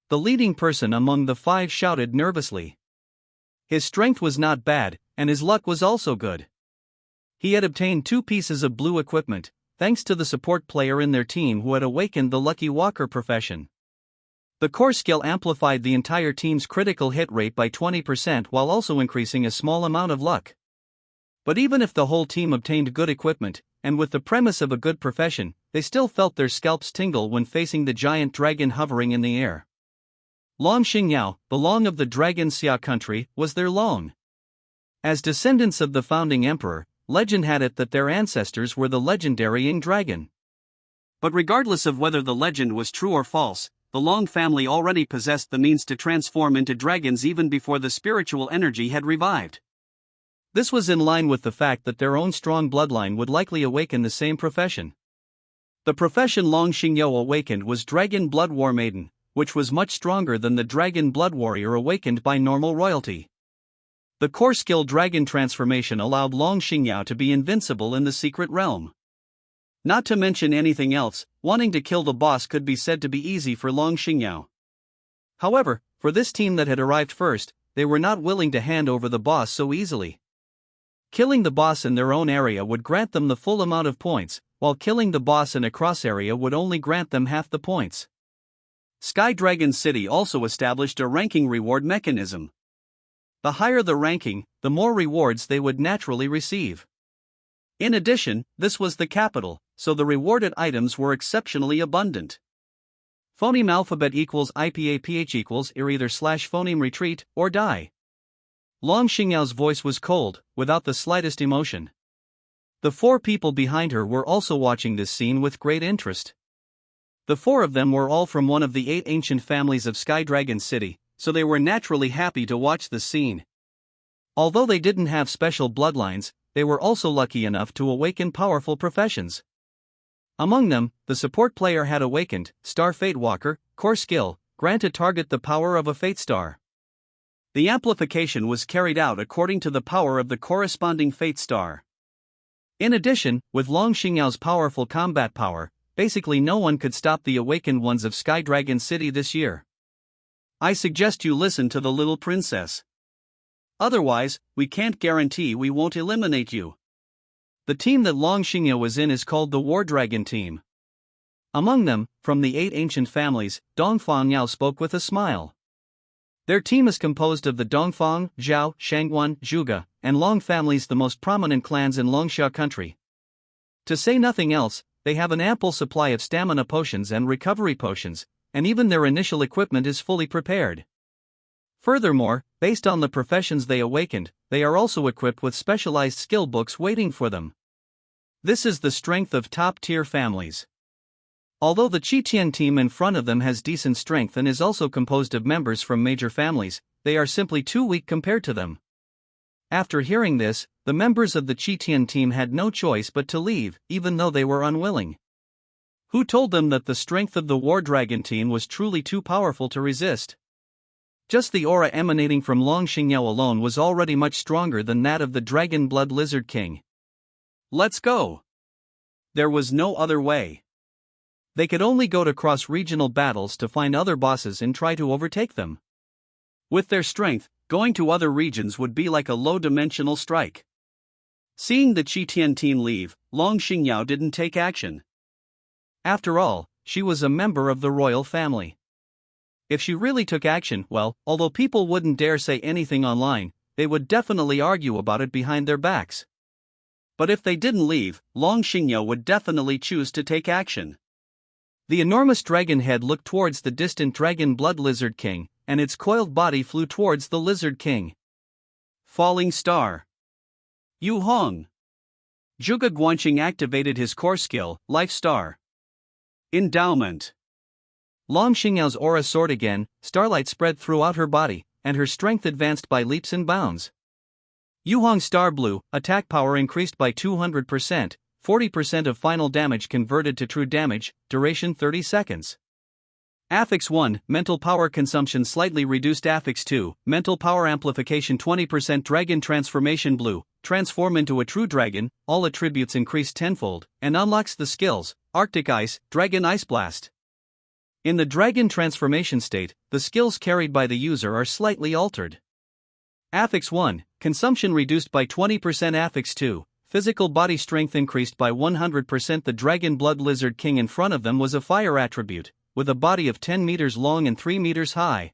The leading person among the 5 shouted nervously. His strength was not bad, and his luck was also good. He had obtained 2 pieces of blue equipment, thanks to the support player in their team who had awakened the Lucky Walker profession. The core skill amplified the entire team's critical hit rate by 20% while also increasing a small amount of luck. But even if the whole team obtained good equipment, and with the premise of a good profession, they still felt their scalps tingle when facing the giant dragon hovering in the air. Long Xingyao, the Long of the Dragon Xia country, was their Long. As descendants of the founding emperor, legend had it that their ancestors were the legendary Ying dragon. But regardless of whether the legend was true or false, the Long family already possessed the means to transform into dragons even before the spiritual energy had revived. This was in line with the fact that their own strong bloodline would likely awaken the same profession. The profession Long Xingyao awakened was Dragon Blood War Maiden, which was much stronger than the Dragon Blood Warrior awakened by normal royalty. The core skill Dragon Transformation allowed Long Xingyao to be invincible in the secret realm. Not to mention anything else, wanting to kill the boss could be said to be easy for Long Xingyao. However, for this team that had arrived first, they were not willing to hand over the boss so easily. Killing the boss in their own area would grant them the full amount of points, while killing the boss in a cross area would only grant them half the points. Sky Dragon City also established a ranking reward mechanism. The higher the ranking, the more rewards they would naturally receive. In addition, this was the capital, so the rewarded items were exceptionally abundant. Phoneme alphabet equals IPAPH equals either /phoneme retreat or die. Long Xingyao's voice was cold, without the slightest emotion. The 4 people behind her were also watching this scene with great interest. The 4 of them were all from one of the 8 ancient families of Sky Dragon City, so they were naturally happy to watch the scene. Although they didn't have special bloodlines, they were also lucky enough to awaken powerful professions. Among them, the support player had awakened Star Fate Walker, core skill, grant a target the power of a fate star. The amplification was carried out according to the power of the corresponding fate star. In addition, with Long Xingyao's powerful combat power, basically no one could stop the awakened ones of Sky Dragon City this year. I suggest you listen to the little princess. Otherwise, we can't guarantee we won't eliminate you. The team that Long Xingyao was in is called the War Dragon team. Among them, from the 8 ancient families, Dong Fangyao spoke with a smile. Their team is composed of the Dongfang, Zhao, Shangguan, Zhuge, and Long families, the most prominent clans in Longxia country. To say nothing else, they have an ample supply of stamina potions and recovery potions, and even their initial equipment is fully prepared. Furthermore, based on the professions they awakened, they are also equipped with specialized skill books waiting for them. This is the strength of top-tier families. Although the Qitian team in front of them has decent strength and is also composed of members from major families, they are simply too weak compared to them. After hearing this, the members of the Qitian team had no choice but to leave, even though they were unwilling. Who told them that the strength of the War Dragon team was truly too powerful to resist? Just the aura emanating from Long Xingyao alone was already much stronger than that of the Dragon Blood Lizard King. Let's go! There was no other way. They could only go to cross-regional battles to find other bosses and try to overtake them. With their strength, going to other regions would be like a low-dimensional strike. Seeing the Qitian team leave, Long Xingyao didn't take action. After all, she was a member of the royal family. If she really took action, well, although people wouldn't dare say anything online, they would definitely argue about it behind their backs. But if they didn't leave, Long Xingyao would definitely choose to take action. The enormous dragon head looked towards the distant Dragon Blood Lizard King, and its coiled body flew towards the Lizard King. Falling Star. Yu Hong. Zhuge Guanqing activated his core skill, Life Star. Endowment. Long Xingyao's aura soared again, starlight spread throughout her body, and her strength advanced by leaps and bounds. Yu Hong Star Blue, attack power increased by 200%, 40% of final damage converted to true damage, duration 30 seconds. Affix 1, mental power consumption slightly reduced. Affix 2, mental power amplification 20%. Dragon Transformation Blue, transform into a true dragon, all attributes increased tenfold, and unlocks the skills, Arctic Ice, Dragon Ice Blast. In the Dragon Transformation state, the skills carried by the user are slightly altered. Affix 1, consumption reduced by 20%. Affix 2, physical body strength increased by 100%. The Dragon Blood Lizard King in front of them was a fire attribute, with a body of 10 meters long and 3 meters high.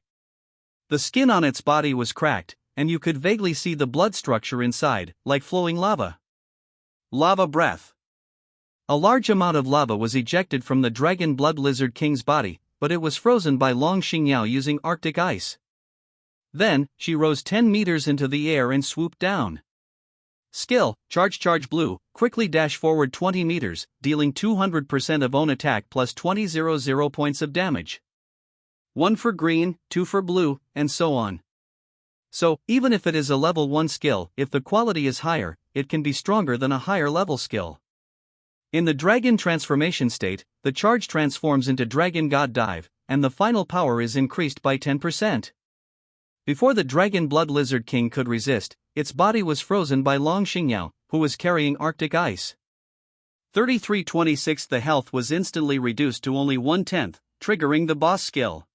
The skin on its body was cracked, and you could vaguely see the blood structure inside, like flowing lava. Lava Breath. A large amount of lava was ejected from the Dragon Blood Lizard King's body, but it was frozen by Long Xingyao using Arctic Ice. Then, she rose 10 meters into the air and swooped down. Skill, Charge Blue, quickly dash forward 20 meters, dealing 200% of own attack plus 20 points of damage. 1 for green, 2 for blue, and so on. So, even if it is a level 1 skill, if the quality is higher, it can be stronger than a higher level skill. In the Dragon Transformation state, the charge transforms into Dragon God Dive, and the final power is increased by 10%. Before the Dragon Blood Lizard King could resist, its body was frozen by Long Xingyao, who was carrying Arctic Ice. 3326. The health was instantly reduced to only 1/10, triggering the boss skill.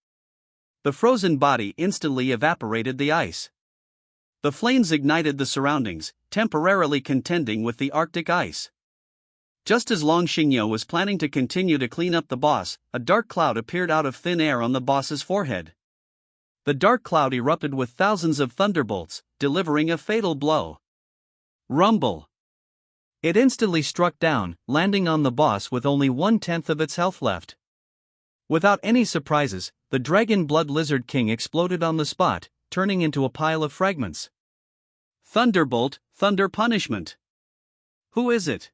The frozen body instantly evaporated the ice. The flames ignited the surroundings, temporarily contending with the Arctic Ice. Just as Long Xingyao was planning to continue to clean up the boss, a dark cloud appeared out of thin air on the boss's forehead. The dark cloud erupted with thousands of thunderbolts, delivering a fatal blow. Rumble. It instantly struck down, landing on the boss with only 1/10 of its health left. Without any surprises, the Dragon Blood Lizard King exploded on the spot, turning into a pile of fragments. Thunderbolt, Thunder Punishment. Who is it?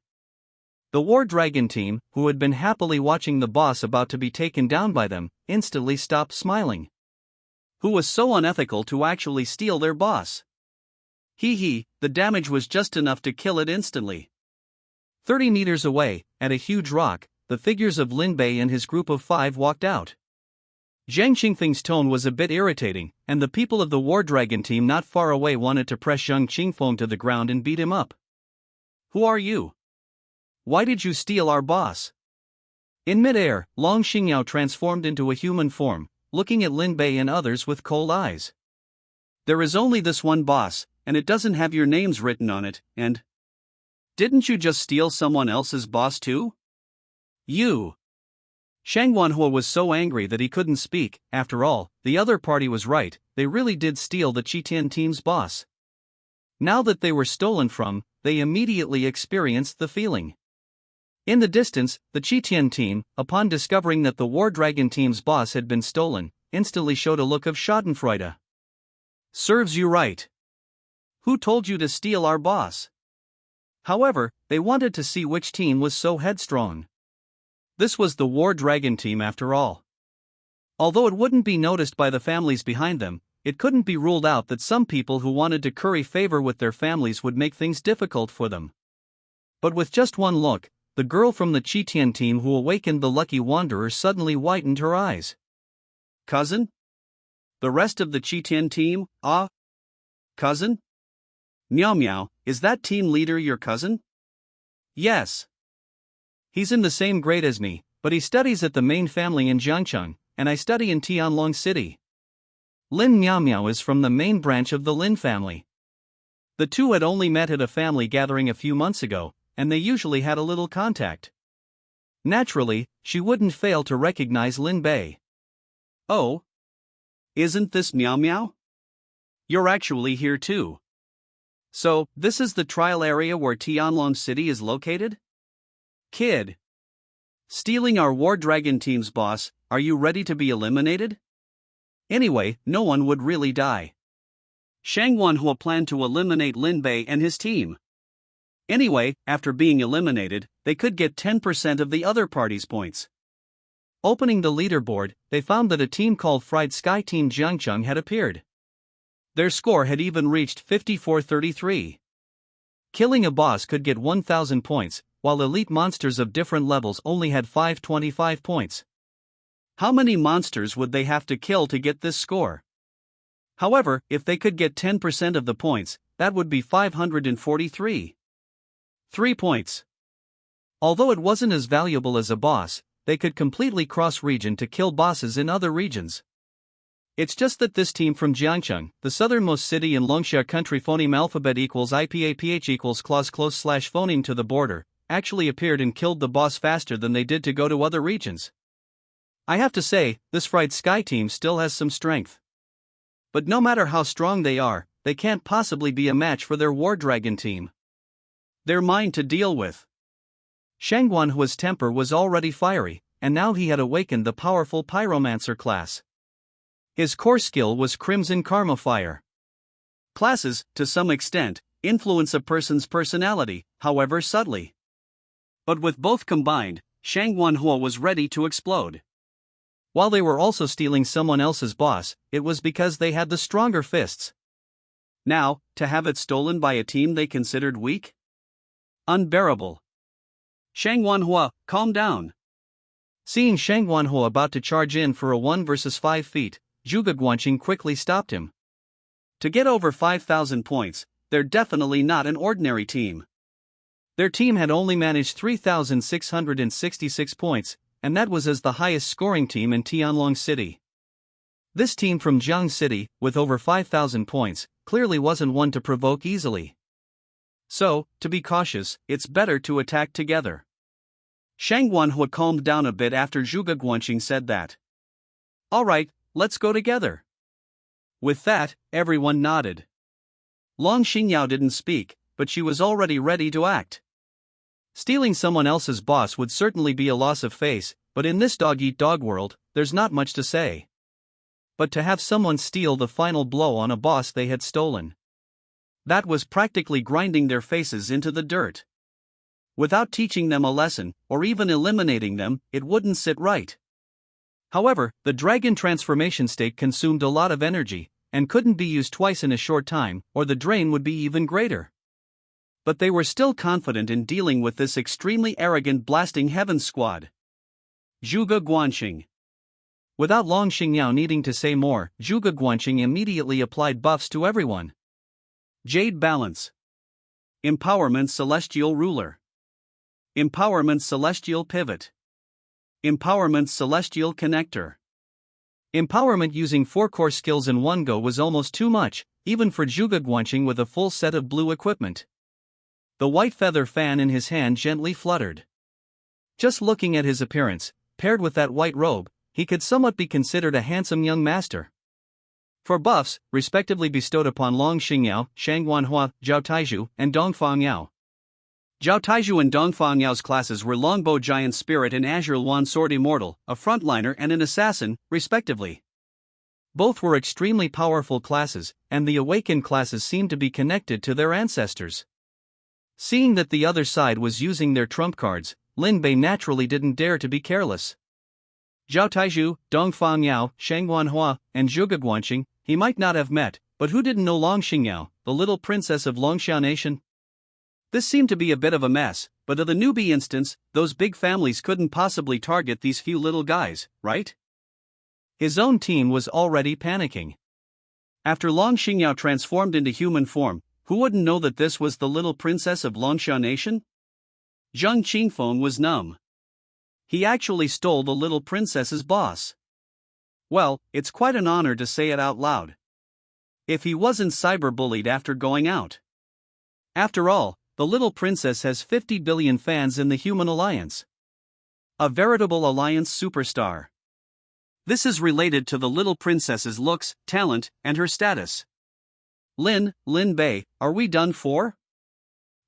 The War Dragon team, who had been happily watching the boss about to be taken down by them, instantly stopped smiling. Who was so unethical to actually steal their boss? The damage was just enough to kill it instantly. 30 meters away, at a huge rock, the figures of Lin Bei and his group of 5 walked out. Zhang Qingfeng's tone was a bit irritating, and the people of the War Dragon team not far away wanted to press Zhang Qingfeng to the ground and beat him up. Who are you? Why did you steal our boss? In midair, Long Xingyao transformed into a human form, looking at Lin Bei and others with cold eyes. There is only this one boss, and it doesn't have your names written on it, and... Didn't you just steal someone else's boss too? You! Shang Wanhua was so angry that he couldn't speak. After all, the other party was right, they really did steal the Qitian team's boss. Now that they were stolen from, they immediately experienced the feeling. In the distance, the Qitian team, upon discovering that the War Dragon team's boss had been stolen, instantly showed a look of schadenfreude. Serves you right. Who told you to steal our boss? However, they wanted to see which team was so headstrong. This was the War Dragon team after all. Although it wouldn't be noticed by the families behind them, it couldn't be ruled out that some people who wanted to curry favor with their families would make things difficult for them. But with just one look, the girl from the Qitian team who awakened the lucky wanderer suddenly whitened her eyes. Cousin? The rest of the Qitian team, cousin? Meow Meow, is that team leader your cousin? Yes. He's in the same grade as me, but he studies at the main family in Jiangcheng, and I study in Tianlong City. Lin Meow Meow is from the main branch of the Lin family. The two had only met at a family gathering a few months ago, and they usually had a little contact. Naturally, she wouldn't fail to recognize Lin Bei. Oh? Isn't this Meow Meow? You're actually here too. So, this is the trial area where Tianlong City is located? Kid. Stealing our War Dragon team's boss, are you ready to be eliminated? Anyway, no one would really die. Shang Wanhua planned to eliminate Lin Bei and his team. Anyway, after being eliminated, they could get 10% of the other party's points. Opening the leaderboard, they found that a team called Fried Sky Team Jiangcheng had appeared. Their score had even reached 54-33. Killing a boss could get 1,000 points, while elite monsters of different levels only had 525 points. How many monsters would they have to kill to get this score? However, if they could get 10% of the points, that would be 543. 3 points. Although it wasn't as valuable as a boss, they could completely cross region to kill bosses in other regions. It's just that this team from Jiangcheng, the southernmost city in Longxia country, phoneme alphabet equals IPAPH equals clause close slash phoneme to the border, actually appeared and killed the boss faster than they did to go to other regions. I have to say, this Fried Sky team still has some strength. But no matter how strong they are, they can't possibly be a match for their War Dragon team. They're mine to deal with. Shang Wanhua's temper was already fiery, and now he had awakened the powerful Pyromancer class. His core skill was Crimson Karma Fire. Classes, to some extent, influence a person's personality, however subtly. But with both combined, Shang Wanhua was ready to explode. While they were also stealing someone else's boss, it was because they had the stronger fists. Now, to have it stolen by a team they considered weak? Unbearable. Shang Wanhua, calm down. Seeing Shang Wanhua about to charge in for a 1 versus 5 feat, Zhuge Guanqing quickly stopped him. To get over 5,000 points, they're definitely not an ordinary team. Their team had only managed 3,666 points, and that was as the highest scoring team in Tianlong City. This team from Jiang City, with over 5,000 points, clearly wasn't one to provoke easily. So, to be cautious, it's better to attack together. Shang Wanhua calmed down a bit after Zhuge Guanqing said that. Alright, let's go together. With that, everyone nodded. Long Xingyao didn't speak, but she was already ready to act. Stealing someone else's boss would certainly be a loss of face, but in this dog-eat-dog world, there's not much to say. But to have someone steal the final blow on a boss they had stolen, that was practically grinding their faces into the dirt. Without teaching them a lesson, or even eliminating them, it wouldn't sit right. However, the dragon transformation state consumed a lot of energy, and couldn't be used twice in a short time, or the drain would be even greater. But they were still confident in dealing with this extremely arrogant blasting heaven squad. Zhuge Guanqing. Without Long Xingyao needing to say more, Zhuge Guanqing immediately applied buffs to everyone. Jade Balance. Empowerment Celestial Ruler. Empowerment Celestial Pivot. Empowerment Celestial Connector. Empowerment using 4 core skills in one go was almost too much, even for Zhuge Guanqing with a full set of blue equipment. The white feather fan in his hand gently fluttered. Just looking at his appearance, paired with that white robe, he could somewhat be considered a handsome young master. For buffs, respectively bestowed upon Long Xingyao, Shang Wanhua, Zhao Taizhu, and Dongfang Yao. Zhao Taizhu and Dongfang Yao's classes were Longbow Giant Spirit and Azure Yuan Sword Immortal, a frontliner and an assassin, respectively. Both were extremely powerful classes, and the awakened classes seemed to be connected to their ancestors. Seeing that the other side was using their trump cards, Lin Bei naturally didn't dare to be careless. Zhao Taizhu, Dongfang Yao, Shang Wanhua, and Zhuge Guanxing, he might not have met, but who didn't know Long Xingyao, the little princess of Longxiao Nation? This seemed to be a bit of a mess, but of the newbie instance, those big families couldn't possibly target these few little guys, right? His own team was already panicking. After Long Xingyao transformed into human form, who wouldn't know that this was the little princess of Longxiao Nation? Zheng Qingfeng was numb. He actually stole the little princess's boss. Well, it's quite an honor to say it out loud. If he wasn't cyberbullied after going out. After all, the little princess has 50 billion fans in the Human Alliance. A veritable alliance superstar. This is related to the little princess's looks, talent, and her status. Lin Bei, are we done for?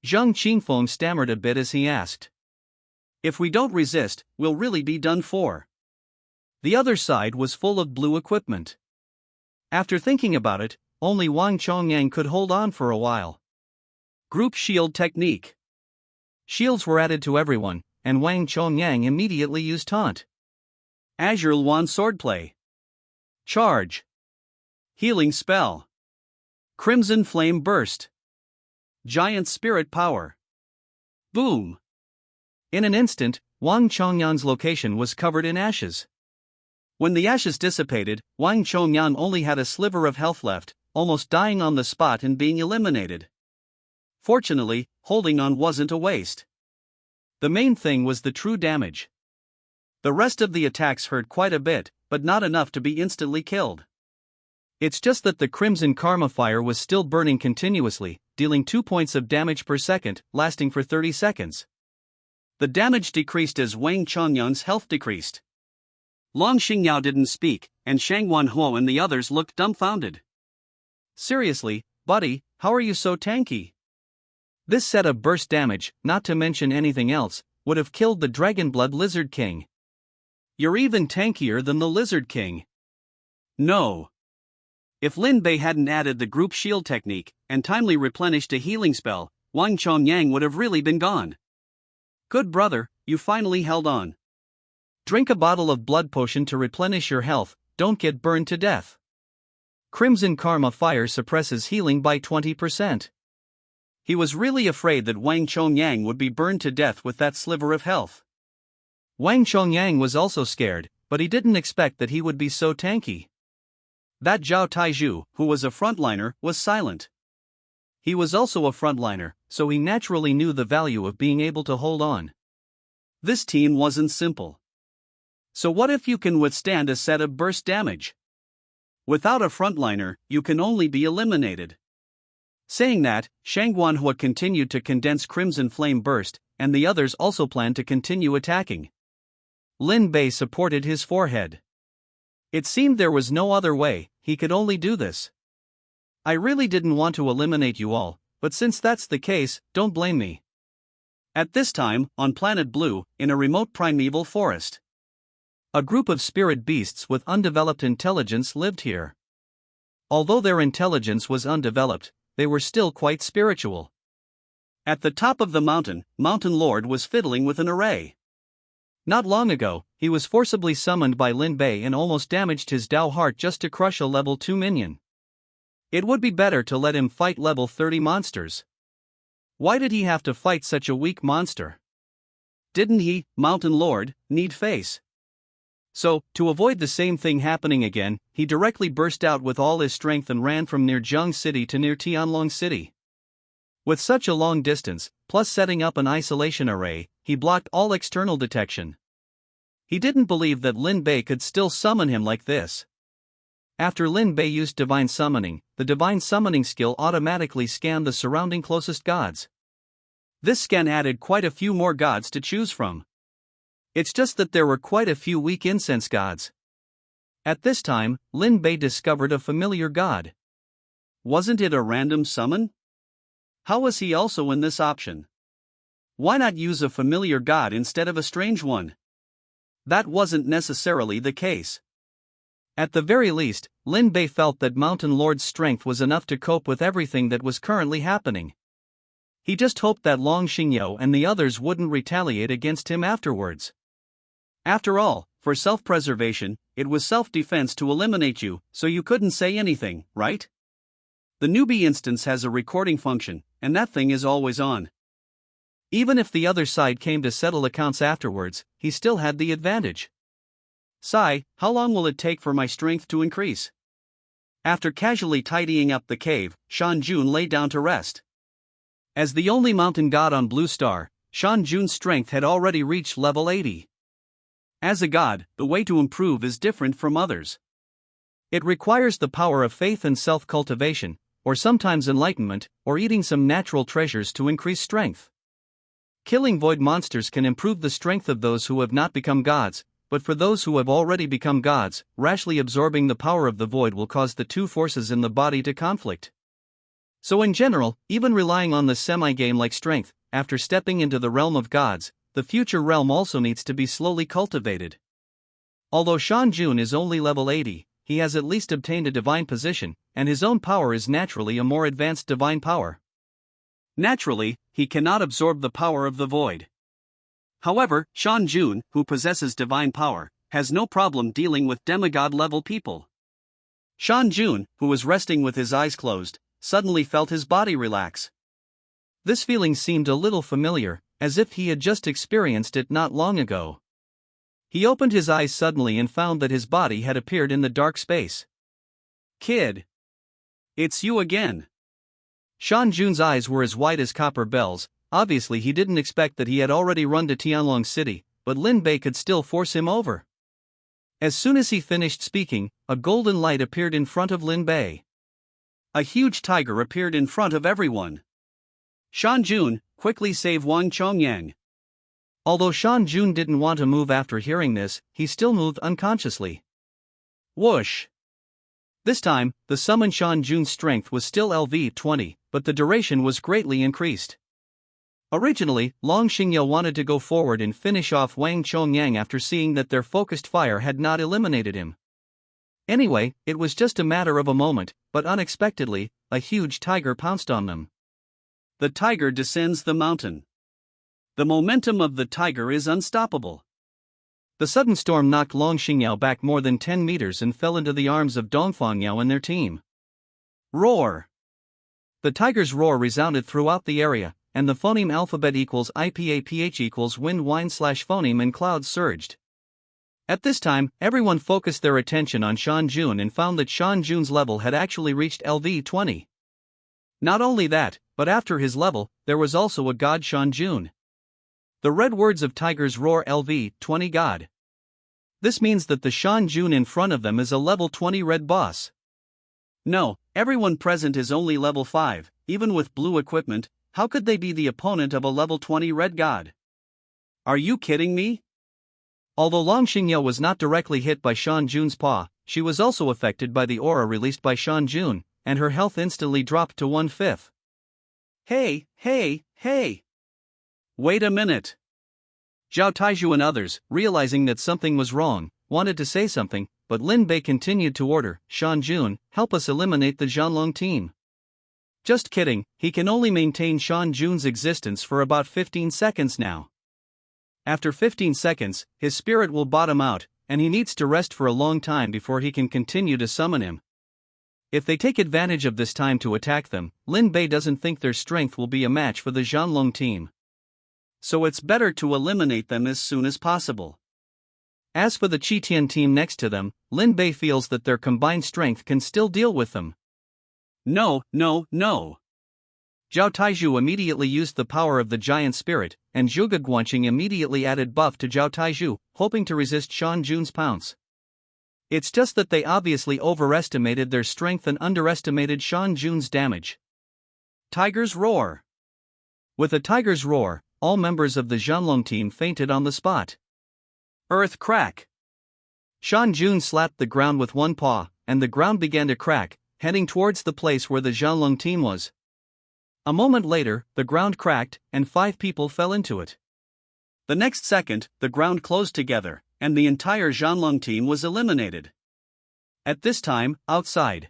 Zheng Qingfeng stammered a bit as he asked. If we don't resist, we'll really be done for. The other side was full of blue equipment. After thinking about it, only Wang Chongyang could hold on for a while. Group Shield Technique. Shields were added to everyone, and Wang Chongyang immediately used Taunt. Azure Yuan Swordplay. Charge. Healing Spell. Crimson Flame Burst. Giant Spirit Power. Boom. In an instant, Wang Chongyang's location was covered in ashes. When the ashes dissipated, Wang Chongyang only had a sliver of health left, almost dying on the spot and being eliminated. Fortunately, holding on wasn't a waste. The main thing was the true damage. The rest of the attacks hurt quite a bit, but not enough to be instantly killed. It's just that the Crimson Karma Fire was still burning continuously, dealing 2 points of damage per second, lasting for 30 seconds. The damage decreased as Wang Chongyang's health decreased. Long Xingyao didn't speak, and Shang Wanhuo and the others looked dumbfounded. Seriously, buddy, how are you so tanky? This set of burst damage, not to mention anything else, would have killed the Dragonblood Lizard King. You're even tankier than the Lizard King. No. If Lin Bei hadn't added the group shield technique and timely replenished a healing spell, Wang Chongyang would have really been gone. Good brother, you finally held on. Drink a bottle of blood potion to replenish your health, don't get burned to death. Crimson Karma Fire suppresses healing by 20%. He was really afraid that Wang Chongyang would be burned to death with that sliver of health. Wang Chongyang was also scared, but he didn't expect that he would be so tanky. That Zhao Taizhu, who was a frontliner, was silent. He was also a frontliner, so he naturally knew the value of being able to hold on. This team wasn't simple. So what if you can withstand a set of burst damage? Without a frontliner, you can only be eliminated. Saying that, Shang Wanhua continued to condense Crimson Flame Burst, and the others also planned to continue attacking. Lin Bei supported his forehead. It seemed there was no other way, he could only do this. I really didn't want to eliminate you all, but since that's the case, don't blame me. At this time, on Planet Blue, in a remote primeval forest, a group of spirit beasts with undeveloped intelligence lived here. Although their intelligence was undeveloped, they were still quite spiritual. At the top of the mountain, Mountain Lord was fiddling with an array. Not long ago, he was forcibly summoned by Lin Bei and almost damaged his Dao Heart just to crush a level 2 minion. It would be better to let him fight level 30 monsters. Why did he have to fight such a weak monster? Didn't he, Mountain Lord, need face? So, to avoid the same thing happening again, he directly burst out with all his strength and ran from near Zheng City to near Tianlong City. With such a long distance, plus setting up an isolation array, he blocked all external detection. He didn't believe that Lin Bei could still summon him like this. After Lin Bei used Divine Summoning, the Divine Summoning skill automatically scanned the surrounding closest gods. This scan added quite a few more gods to choose from. It's just that there were quite a few weak incense gods. At this time, Lin Bei discovered a familiar god. Wasn't it a random summon? How was he also in this option? Why not use a familiar god instead of a strange one? That wasn't necessarily the case. At the very least, Lin Bei felt that Mountain Lord's strength was enough to cope with everything that was currently happening. He just hoped that Long Xingyou and the others wouldn't retaliate against him afterwards. After all, for self-preservation, it was self-defense to eliminate you, so you couldn't say anything, right? The newbie instance has a recording function, and that thing is always on. Even if the other side came to settle accounts afterwards, he still had the advantage. Sigh, how long will it take for my strength to increase? After casually tidying up the cave, Shan Jun lay down to rest. As the only mountain god on Blue Star, Shan Jun's strength had already reached level 80. As a god, the way to improve is different from others. It requires the power of faith and self-cultivation, or sometimes enlightenment, or eating some natural treasures to increase strength. Killing void monsters can improve the strength of those who have not become gods, but for those who have already become gods, rashly absorbing the power of the void will cause the two forces in the body to conflict. So in general, even relying on the semi-game like strength, after stepping into the realm of gods, the future realm also needs to be slowly cultivated. Although Shan Jun is only level 80, he has at least obtained a divine position, and his own power is naturally a more advanced divine power. Naturally, he cannot absorb the power of the void. However, Shan Jun, who possesses divine power, has no problem dealing with demigod-level people. Shan Jun, who was resting with his eyes closed, suddenly felt his body relax. This feeling seemed a little familiar, as if he had just experienced it not long ago. He opened his eyes suddenly and found that his body had appeared in the dark space. Kid! It's you again! Shan Jun's eyes were as white as copper bells. Obviously he didn't expect that he had already run to Tianlong City, but Lin Bei could still force him over. As soon as he finished speaking, a golden light appeared in front of Lin Bei. A huge tiger appeared in front of everyone. Shan Jun, quickly save Wang Chongyang. Although Shan Jun didn't want to move after hearing this, he still moved unconsciously. Whoosh! This time, the summoned Shan Jun's strength was still LV 20, but the duration was greatly increased. Originally, Long Xingyou wanted to go forward and finish off Wang Chongyang after seeing that their focused fire had not eliminated him. Anyway, it was just a matter of a moment, but unexpectedly, a huge tiger pounced on them. The tiger descends the mountain. The momentum of the tiger is unstoppable. The sudden storm knocked Long Xingyou back more than 10 meters and fell into the arms of Dongfangyao and their team. Roar! The tiger's roar resounded throughout the area, and the phoneme alphabet equals IPAPH equals wind whine / phoneme and clouds surged. At this time, everyone focused their attention on Shan Jun and found that Shan Jun's level had actually reached LV 20. Not only that, but after his level, there was also a god Shan Jun. The red words of Tiger's Roar LV 20 god. This means that the Shan Jun in front of them is a level 20 red boss. No, everyone present is only level 5, even with blue equipment. How could they be the opponent of a level 20 red god? Are you kidding me? Although Long Xingyou was not directly hit by Shan Jun's paw, she was also affected by the aura released by Shan Jun, and her health instantly dropped to 1/5. Hey! Wait a minute! Zhao Taizhu and others, realizing that something was wrong, wanted to say something, but Lin Bei continued to order, Shan Jun, help us eliminate the Zhanlong team. Just kidding, he can only maintain Shan Jun's existence for about 15 seconds now. After 15 seconds, his spirit will bottom out, and he needs to rest for a long time before he can continue to summon him. If they take advantage of this time to attack them, Lin Bei doesn't think their strength will be a match for the Zhanlong team. So it's better to eliminate them as soon as possible. As for the Qitian team next to them, Lin Bei feels that their combined strength can still deal with them. No. Zhao Taizhu immediately used the power of the giant spirit, and Zhuge Guanqing immediately added buff to Zhao Taizhu, hoping to resist Shan Jun's pounce. It's just that they obviously overestimated their strength and underestimated Shan Jun's damage. Tiger's Roar! With a tiger's roar, all members of the Zhanlong team fainted on the spot. Earth crack! Shan Jun slapped the ground with one paw, and the ground began to crack, heading towards the place where the Zhanlong team was. A moment later, the ground cracked, and 5 people fell into it. The next second, the ground closed together, and the entire Zhanlong team was eliminated. At this time, outside,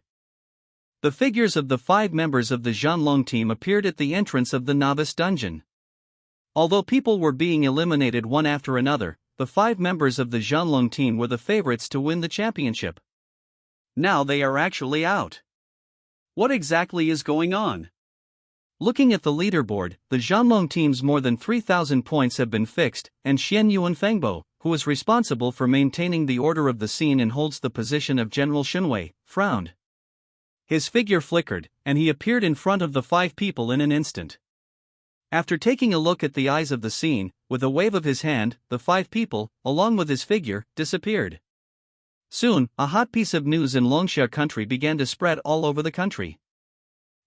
the figures of the 5 members of the Zhanlong team appeared at the entrance of the novice dungeon. Although people were being eliminated one after another, the 5 members of the Zhanlong team were the favorites to win the championship. Now they are actually out. What exactly is going on? Looking at the leaderboard, the Zhanlong team's more than 3,000 points have been fixed, and Xian Yuan Fengbo, who is responsible for maintaining the order of the scene and holds the position of General Xunwei, frowned. His figure flickered, and he appeared in front of the 5 people in an instant. After taking a look at the eyes of the scene, with a wave of his hand, the 5 people, along with his figure, disappeared. Soon, a hot piece of news in Longxia country began to spread all over the country.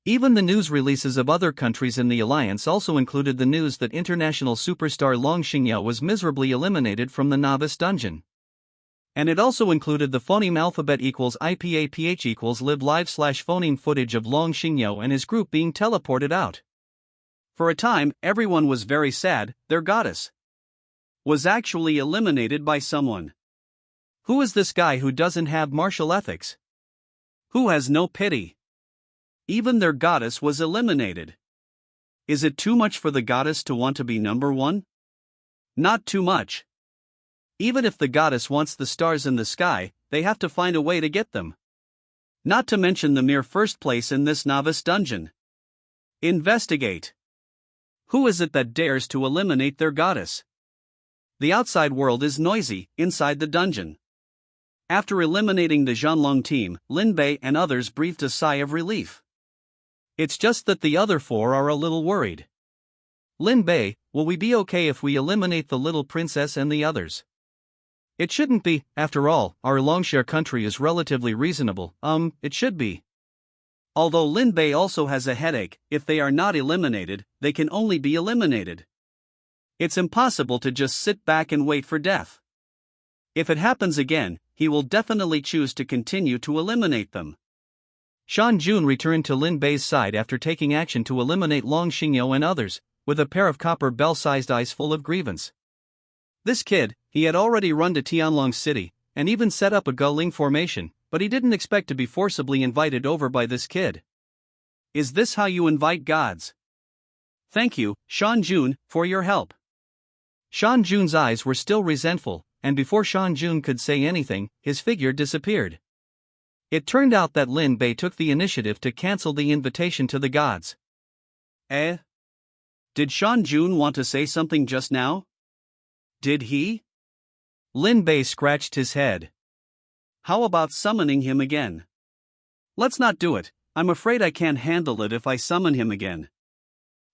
Even the news releases of other countries in the alliance also included the news that international superstar Long Xingyao was miserably eliminated from the novice dungeon. And it also included the phoneme alphabet equals IPAPH equals live/phoneme footage of Long Xingyao and his group being teleported out. For a time, everyone was very sad. Their goddess was actually eliminated by someone. Who is this guy who doesn't have martial ethics? Who has no pity? Even their goddess was eliminated. Is it too much for the goddess to want to be number 1? Not too much. Even if the goddess wants the stars in the sky, they have to find a way to get them. Not to mention the mere first place in this novice dungeon. Investigate. Who is it that dares to eliminate their goddess? The outside world is noisy, inside the dungeon. After eliminating the Zhanlong team, Lin Bei and others breathed a sigh of relief. It's just that the other 4 are a little worried. Lin Bei, will we be okay if we eliminate the little princess and the others? It shouldn't be, after all, our Longxia country is relatively reasonable, it should be. Although Lin Bei also has a headache, if they are not eliminated, they can only be eliminated. It's impossible to just sit back and wait for death. If it happens again, he will definitely choose to continue to eliminate them. Shan Jun returned to Lin Bei's side after taking action to eliminate Long Xingyao and others, with a pair of copper bell-sized eyes full of grievance. This kid, he had already run to Tianlong City, and even set up a Guling formation, but he didn't expect to be forcibly invited over by this kid. Is this how you invite gods? Thank you, Shan Jun, for your help. Shan Jun's eyes were still resentful, and before Shan Jun could say anything, his figure disappeared. It turned out that Lin Bei took the initiative to cancel the invitation to the gods. Did Shan Jun want to say something just now? Did he? Lin Bei scratched his head. How about summoning him again? Let's not do it. I'm afraid I can't handle it if I summon him again.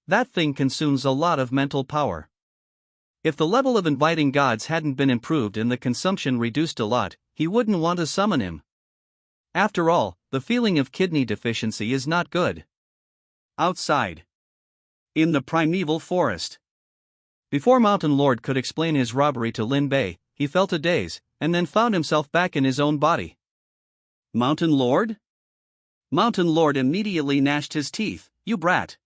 That thing consumes a lot of mental power. If the level of inviting gods hadn't been improved and the consumption reduced a lot, he wouldn't want to summon him. After all, the feeling of kidney deficiency is not good. Outside. In the primeval forest. Before Mountain Lord could explain his robbery to Lin Bei, he felt a daze, and then found himself back in his own body. Mountain Lord? Mountain Lord immediately gnashed his teeth. You brat.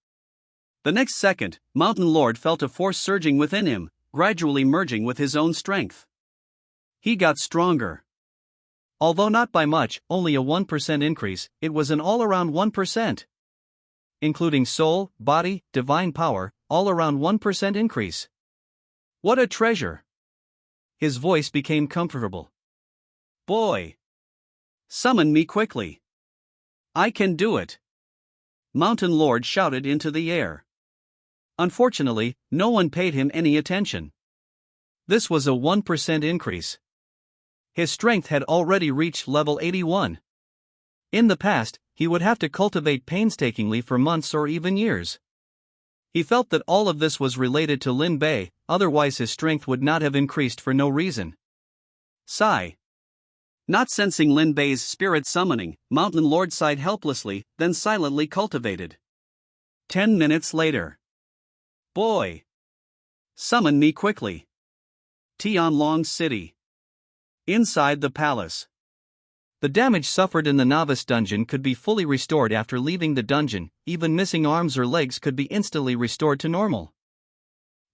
The next second, Mountain Lord felt a force surging within him, gradually merging with his own strength. He got stronger. Although not by much, only a 1% increase, it was an all-around 1%. Including soul, body, divine power, all-around 1% increase. What a treasure! His voice became comfortable. Boy! Summon me quickly. I can do it. Mountain Lord shouted into the air. Unfortunately, no one paid him any attention. This was a 1% increase. His strength had already reached level 81. In the past, he would have to cultivate painstakingly for months or even years. He felt that all of this was related to Lin Bei, otherwise his strength would not have increased for no reason. Sigh. Not sensing Lin Bei's spirit summoning, Mountain Lord sighed helplessly, then silently cultivated. 10 minutes later. Boy! Summon me quickly. Tianlong City. Inside the palace. The damage suffered in the novice dungeon could be fully restored after leaving the dungeon, even missing arms or legs could be instantly restored to normal.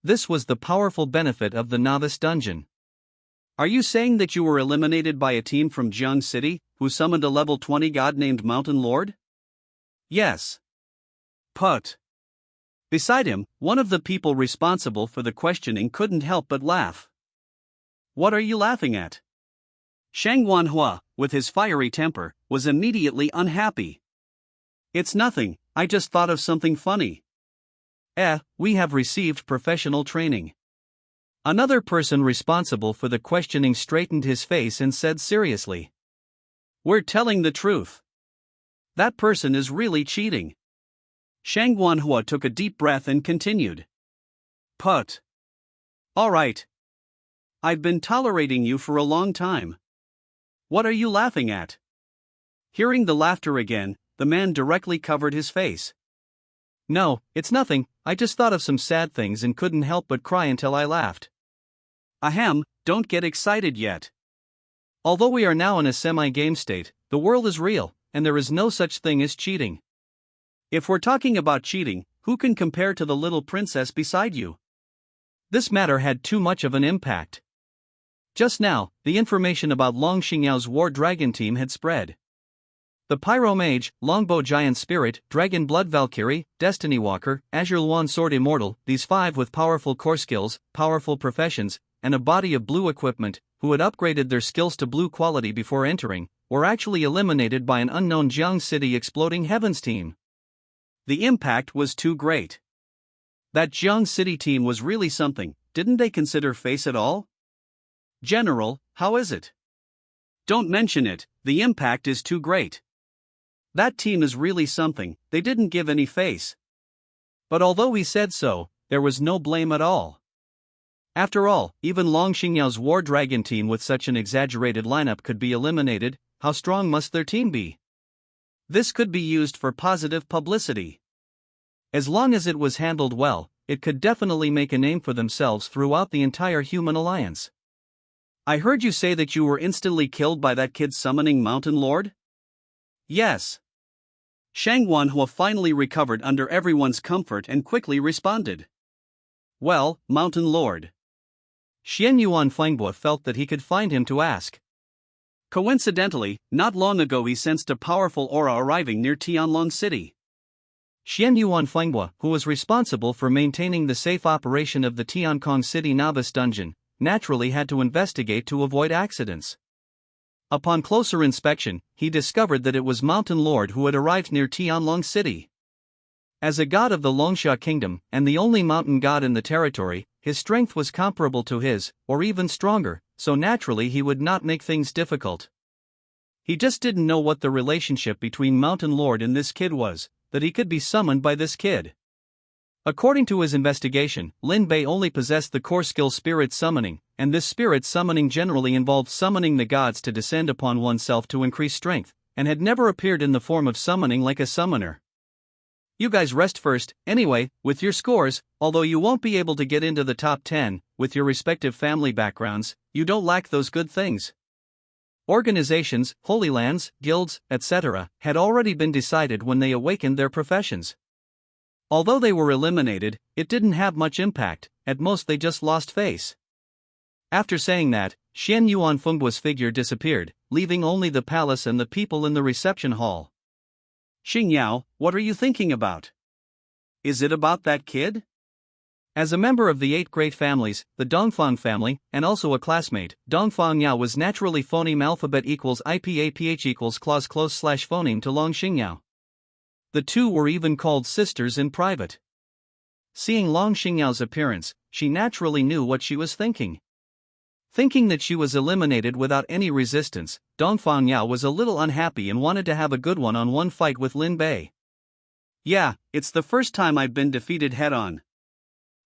This was the powerful benefit of the novice dungeon. Are you saying that you were eliminated by a team from Jiang City, who summoned a level 20 god named Mountain Lord? Yes. Put. Beside him, one of the people responsible for the questioning couldn't help but laugh. What are you laughing at? Shang Wanhua, with his fiery temper, was immediately unhappy. It's nothing, I just thought of something funny. We have received professional training. Another person responsible for the questioning straightened his face and said seriously. We're telling the truth. That person is really cheating. Shang Wanhua took a deep breath and continued. Put. All right. I've been tolerating you for a long time. What are you laughing at? Hearing the laughter again, the man directly covered his face. No, it's nothing, I just thought of some sad things and couldn't help but cry until I laughed. Ahem, don't get excited yet. Although we are now in a semi-game state, the world is real, and there is no such thing as cheating. If we're talking about cheating, who can compare to the little princess beside you? This matter had too much of an impact. Just now, the information about Long Xingyao's War Dragon team had spread. The Pyro Mage, Longbow Giant Spirit, Dragon Blood Valkyrie, Destiny Walker, Azure Luan Sword Immortal, these 5 with powerful core skills, powerful professions, and a body of blue equipment, who had upgraded their skills to blue quality before entering, were actually eliminated by an unknown Jiang City Exploding Heavens team. The impact was too great. That Jiang City team was really something, didn't they consider face at all? General, how is it? Don't mention it, the impact is too great. That team is really something, they didn't give any face. But although he said so, there was no blame at all. After all, even Long Xingyao's War Dragon team with such an exaggerated lineup could be eliminated, how strong must their team be? This could be used for positive publicity. As long as it was handled well, it could definitely make a name for themselves throughout the entire human alliance. I heard you say that you were instantly killed by that kid summoning Mountain Lord? Yes. Shang Wanhua finally recovered under everyone's comfort and quickly responded. Well, Mountain Lord. Xian Yuan Fengbua felt that he could find him to ask. Coincidentally, not long ago he sensed a powerful aura arriving near Tianlong City. Xian Yuan Fengbua, who was responsible for maintaining the safe operation of the Tiankong City Novice Dungeon, naturally had to investigate to avoid accidents. Upon closer inspection, he discovered that it was Mountain Lord who had arrived near Tianlong City. As a god of the Longsha Kingdom, and the only mountain god in the territory, his strength was comparable to his, or even stronger, so naturally he would not make things difficult. He just didn't know what the relationship between Mountain Lord and this kid was, that he could be summoned by this kid. According to his investigation, Lin Bei only possessed the core skill Spirit Summoning, and this Spirit Summoning generally involved summoning the gods to descend upon oneself to increase strength, and had never appeared in the form of summoning like a summoner. You guys rest first, anyway, with your scores, although you won't be able to get into the top 10, with your respective family backgrounds, you don't lack those good things. Organizations, holy lands, guilds, etc., had already been decided when they awakened their professions. Although they were eliminated, it didn't have much impact, at most they just lost face. After saying that, Xian Yuan Fengbua's figure disappeared, leaving only the palace and the people in the reception hall. Xingyao, what are you thinking about? Is it about that kid? As a member of the 8 great families, the Dongfang family, and also a classmate, Dongfang Yao was naturally phoneme alphabet equals IPAPH equals clause close slash phoneme to Long Xingyao. The two were even called sisters in private. Seeing Long Xingyao's appearance, she naturally knew what she was thinking. Thinking that she was eliminated without any resistance, Dongfang Yao was a little unhappy and wanted to have a good one-on-one fight with Lin Bei. Yeah, it's the first time I've been defeated head-on.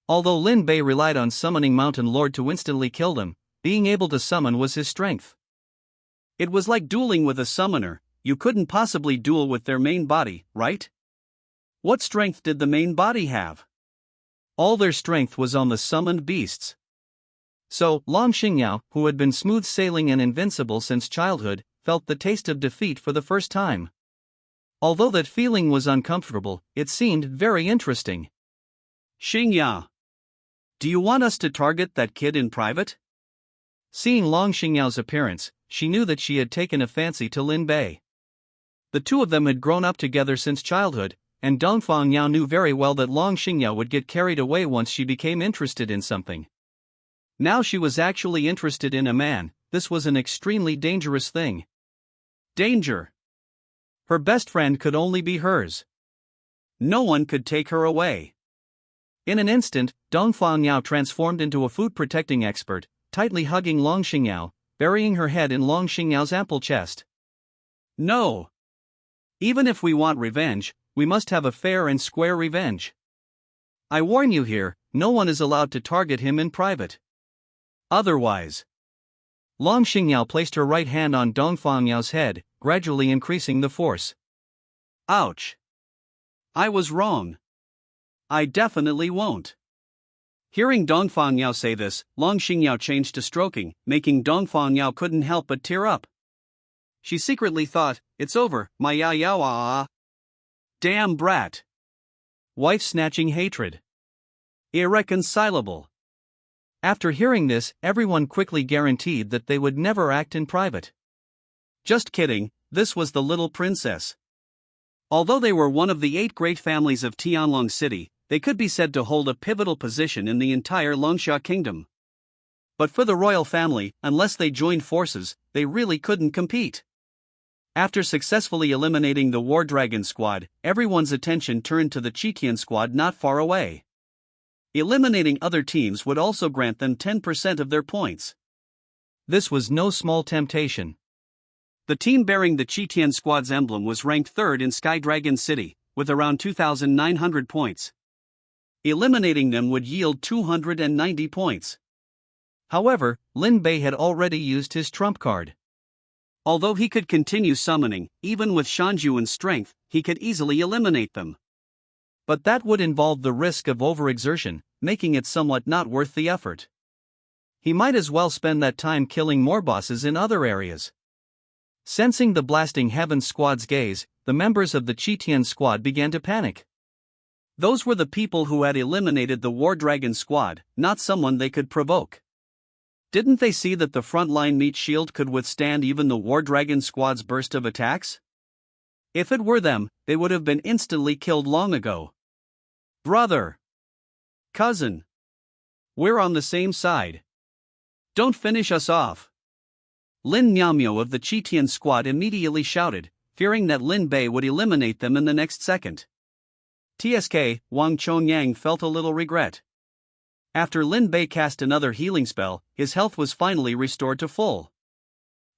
Although Lin Bei relied on summoning Mountain Lord to instantly kill him, being able to summon was his strength. It was like dueling with a summoner, you couldn't possibly duel with their main body, right? What strength did the main body have? All their strength was on the summoned beasts. So, Long Xingyao, who had been smooth sailing and invincible since childhood, felt the taste of defeat for the first time. Although that feeling was uncomfortable, it seemed very interesting. Xingyao, do you want us to target that kid in private? Seeing Long Xingyao's appearance, she knew that she had taken a fancy to Lin Bei. The two of them had grown up together since childhood, and Dongfang Yao knew very well that Long Xingyao would get carried away once she became interested in something. Now she was actually interested in a man. This was an extremely dangerous thing. Danger! Her best friend could only be hers. No one could take her away. In an instant, Dongfang Yao transformed into a food-protecting expert, tightly hugging Long Xingyao, burying her head in Long Xingyao's ample chest. No! Even if we want revenge, we must have a fair and square revenge. I warn you here, no one is allowed to target him in private. Otherwise. Long Xingyao placed her right hand on Dongfang Yao's head, gradually increasing the force. Ouch! I was wrong. I definitely won't. Hearing Dongfang Yao say this, Long Xingyao changed to stroking, making Dongfang Yao couldn't help but tear up. She secretly thought, it's over, my Yao Yao ah. Damn brat. Wife-snatching hatred. Irreconcilable. After hearing this, everyone quickly guaranteed that they would never act in private. Just kidding, this was the little princess. Although they were one of the 8 great families of Tianlong City, they could be said to hold a pivotal position in the entire Longsha kingdom. But for the royal family, unless they joined forces, they really couldn't compete. After successfully eliminating the War Dragon squad, everyone's attention turned to the Chitian squad not far away. Eliminating other teams would also grant them 10% of their points. This was no small temptation. The team bearing the Chitian squad's emblem was ranked 3rd in Sky Dragon City, with around 2,900 points. Eliminating them would yield 290 points. However, Lin Bei had already used his trump card. Although he could continue summoning, even with Shanjuan's strength, he could easily eliminate them. But that would involve the risk of overexertion, making it somewhat not worth the effort. He might as well spend that time killing more bosses in other areas. Sensing the Blasting Heavens squad's gaze, the members of the Chitian squad began to panic. Those were the people who had eliminated the War Dragon squad, not someone they could provoke. Didn't they see that the frontline meat shield could withstand even the War Dragon squad's burst of attacks? If it were them, they would have been instantly killed long ago. Brother! Cousin! We're on the same side. Don't finish us off! Lin Niamyo of the Chitian squad immediately shouted, fearing that Lin Bei would eliminate them in the next second. TSK, Wang Chongyang felt a little regret. After Lin Bei cast another healing spell, his health was finally restored to full.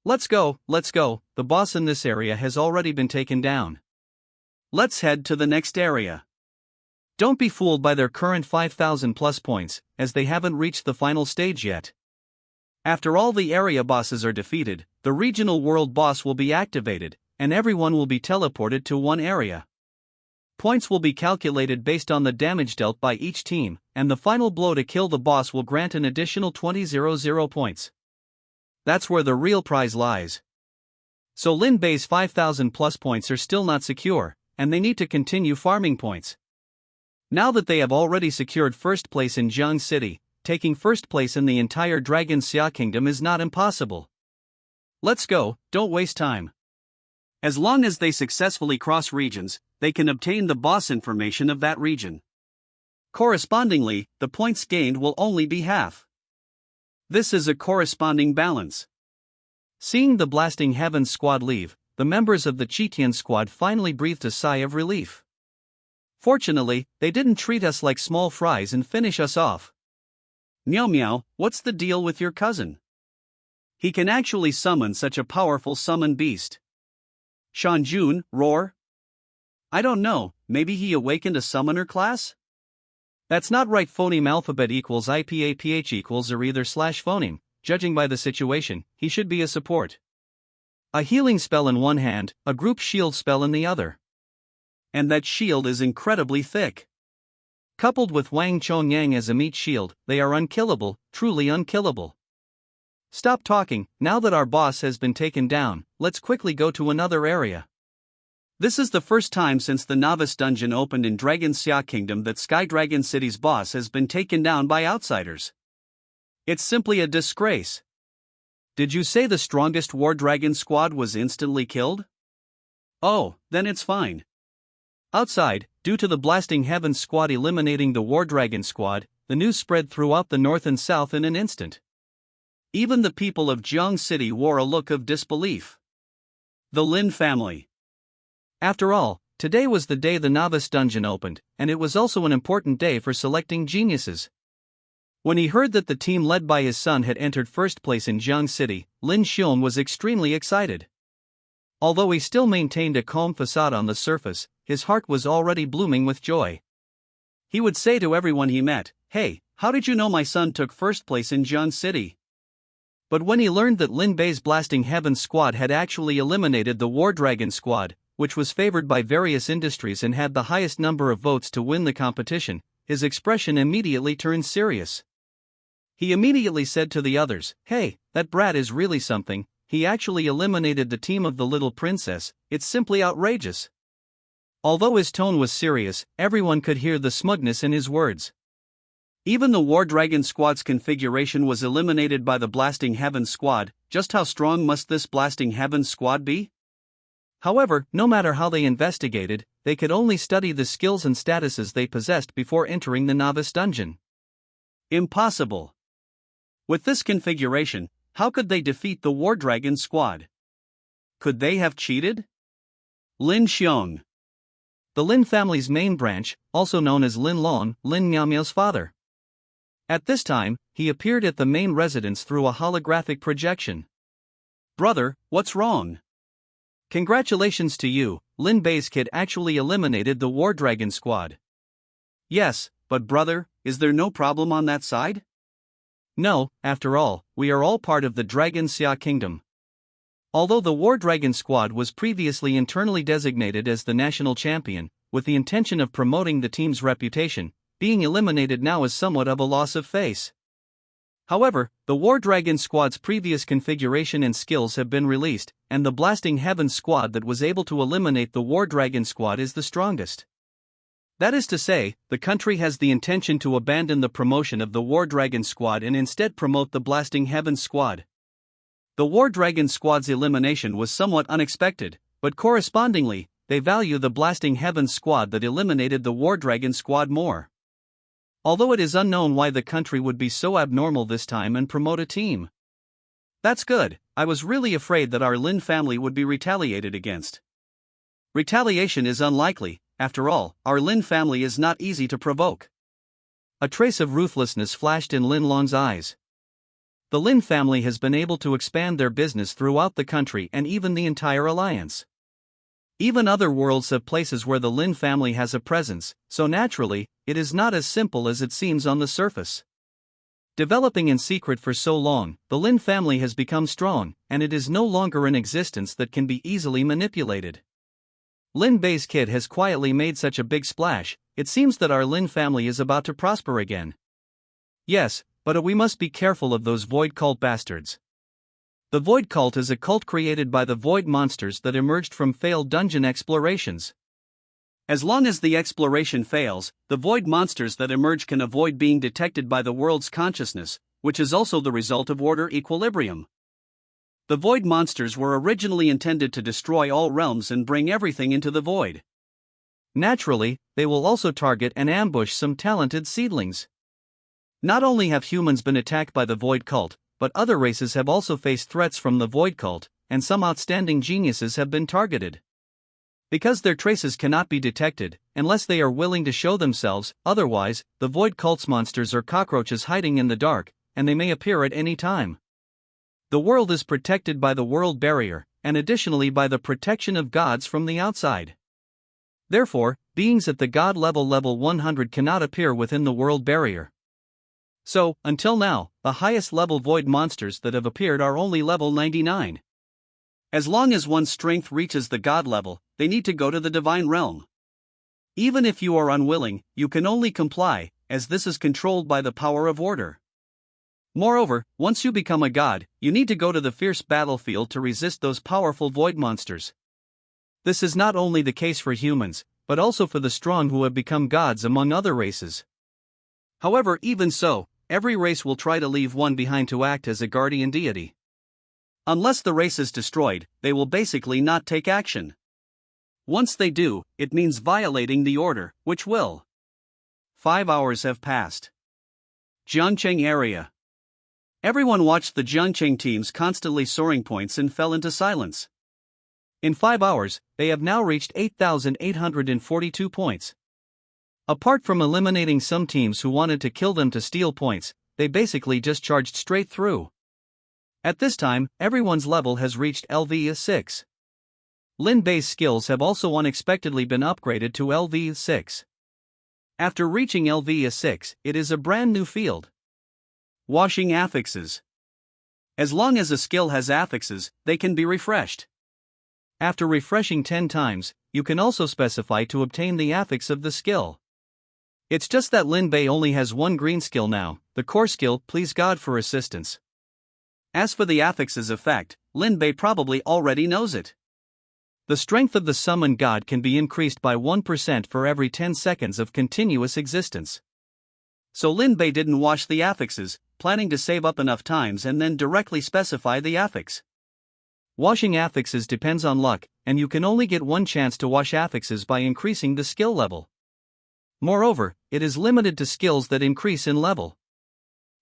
Let's go, the boss in this area has already been taken down. Let's head to the next area. Don't be fooled by their current 5,000 plus points, as they haven't reached the final stage yet. After all the area bosses are defeated, the regional world boss will be activated, and everyone will be teleported to one area. Points will be calculated based on the damage dealt by each team, and the final blow to kill the boss will grant an additional 20,000 points. That's where the real prize lies. So Lin Bei's 5,000 plus points are still not secure, and they need to continue farming points. Now that they have already secured first place in Jiang City, taking first place in the entire Dragon Xia Kingdom is not impossible. Let's go, don't waste time. As long as they successfully cross regions, they can obtain the boss information of that region. Correspondingly, the points gained will only be half. This is a corresponding balance. Seeing the Blasting Heavens squad leave, the members of the Chitian squad finally breathed a sigh of relief. Fortunately, they didn't treat us like small fries and finish us off. Meow Meow, what's the deal with your cousin? He can actually summon such a powerful summon beast. Shanjun, roar? I don't know, maybe he awakened a summoner class? That's not right. Phoneme alphabet equals IPAPH equals or either slash phoneme. Judging by the situation, he should be a support. A healing spell in one hand, a group shield spell in the other. And that shield is incredibly thick. Coupled with Wang Chongyang as a meat shield, they are unkillable, truly unkillable. Stop talking, now that our boss has been taken down, let's quickly go to another area. This is the first time since the novice dungeon opened in Dragon Xia Kingdom that Sky Dragon City's boss has been taken down by outsiders. It's simply a disgrace. Did you say the strongest War Dragon squad was instantly killed? Oh, then it's fine. Outside, due to the Blasting Heavens squad eliminating the War Dragon squad, the news spread throughout the north and south in an instant. Even the people of Jiang City wore a look of disbelief. The Lin family. After all, today was the day the novice dungeon opened, and it was also an important day for selecting geniuses. When he heard that the team led by his son had entered first place in Jiang City, Lin Xiong was extremely excited. Although he still maintained a calm facade on the surface, his heart was already blooming with joy. He would say to everyone he met, "Hey, how did you know my son took first place in Jiang City?" But when he learned that Lin Bei's Blasting Heavens squad had actually eliminated the War Dragon squad, which was favored by various industries and had the highest number of votes to win the competition, his expression immediately turned serious. He immediately said to the others, "Hey, that brat is really something, he actually eliminated the team of the little princess, it's simply outrageous." Although his tone was serious, everyone could hear the smugness in his words. Even the War Dragon squad's configuration was eliminated by the Blasting Heavens squad, just how strong must this Blasting Heavens squad be? However, no matter how they investigated, they could only study the skills and statuses they possessed before entering the novice dungeon. Impossible. With this configuration, how could they defeat the War Dragon squad? Could they have cheated? Lin Xiong. The Lin family's main branch, also known as Lin Long, Lin Miaomiao's father. At this time, he appeared at the main residence through a holographic projection. "Brother, what's wrong?" "Congratulations to you, Lin Bei's kid actually eliminated the War Dragon squad." "Yes, but brother, is there no problem on that side?" "No, after all, we are all part of the Dragon Xia Kingdom." Although the War Dragon squad was previously internally designated as the national champion, with the intention of promoting the team's reputation, being eliminated now is somewhat of a loss of face. However, the War Dragon squad's previous configuration and skills have been released, and the Blasting Heavens squad that was able to eliminate the War Dragon squad is the strongest. That is to say, the country has the intention to abandon the promotion of the War Dragon squad and instead promote the Blasting Heavens squad. The War Dragon squad's elimination was somewhat unexpected, but correspondingly, they value the Blasting Heavens squad that eliminated the War Dragon squad more. Although it is unknown why the country would be so abnormal this time and promote a team. That's good, I was really afraid that our Lin family would be retaliated against. Retaliation is unlikely, after all, our Lin family is not easy to provoke. A trace of ruthlessness flashed in Lin Long's eyes. The Lin family has been able to expand their business throughout the country and even the entire alliance. Even other worlds have places where the Lin family has a presence, so naturally, it is not as simple as it seems on the surface. Developing in secret for so long, the Lin family has become strong, and it is no longer an existence that can be easily manipulated. Lin Bei's kid has quietly made such a big splash, it seems that our Lin family is about to prosper again. Yes, but we must be careful of those Void Cult bastards. The Void Cult is a cult created by the Void monsters that emerged from failed dungeon explorations. As long as the exploration fails, the Void monsters that emerge can avoid being detected by the world's consciousness, which is also the result of order equilibrium. The Void monsters were originally intended to destroy all realms and bring everything into the Void. Naturally, they will also target and ambush some talented seedlings. Not only have humans been attacked by the Void Cult, but other races have also faced threats from the Void Cult, and some outstanding geniuses have been targeted. Because their traces cannot be detected, unless they are willing to show themselves, otherwise, the Void Cult's monsters are cockroaches hiding in the dark, and they may appear at any time. The world is protected by the world barrier, and additionally by the protection of gods from the outside. Therefore, beings at the god level 100 cannot appear within the world barrier. So, until now, the highest level Void monsters that have appeared are only level 99. As long as one's strength reaches the god level, they need to go to the divine realm. Even if you are unwilling, you can only comply, as this is controlled by the power of order. Moreover, once you become a god, you need to go to the fierce battlefield to resist those powerful void monsters. This is not only the case for humans, but also for the strong who have become gods among other races. However, even so, every race will try to leave one behind to act as a guardian deity. Unless the race is destroyed, they will basically not take action. Once they do, it means violating the order, which will. 5 hours have passed. Jiangcheng area. Everyone watched the Jiangcheng team's constantly soaring points and fell into silence. In 5 hours, they have now reached 8,842 points. Apart from eliminating some teams who wanted to kill them to steal points, they basically just charged straight through. At this time, everyone's level has reached LV6. Lin Bei's skills have also unexpectedly been upgraded to LV6. After reaching LV6, it is a brand new field. Washing affixes. As long as a skill has affixes, they can be refreshed. After refreshing 10 times, you can also specify to obtain the affix of the skill. It's just that Lin Bei only has one green skill now, the core skill, Please God for Assistance. As for the affixes effect, Lin Bei probably already knows it. The strength of the summoned god can be increased by 1% for every 10 seconds of continuous existence. So Lin Bei didn't wash the affixes, planning to save up enough times and then directly specify the affix. Washing affixes depends on luck, and you can only get one chance to wash affixes by increasing the skill level. Moreover, it is limited to skills that increase in level.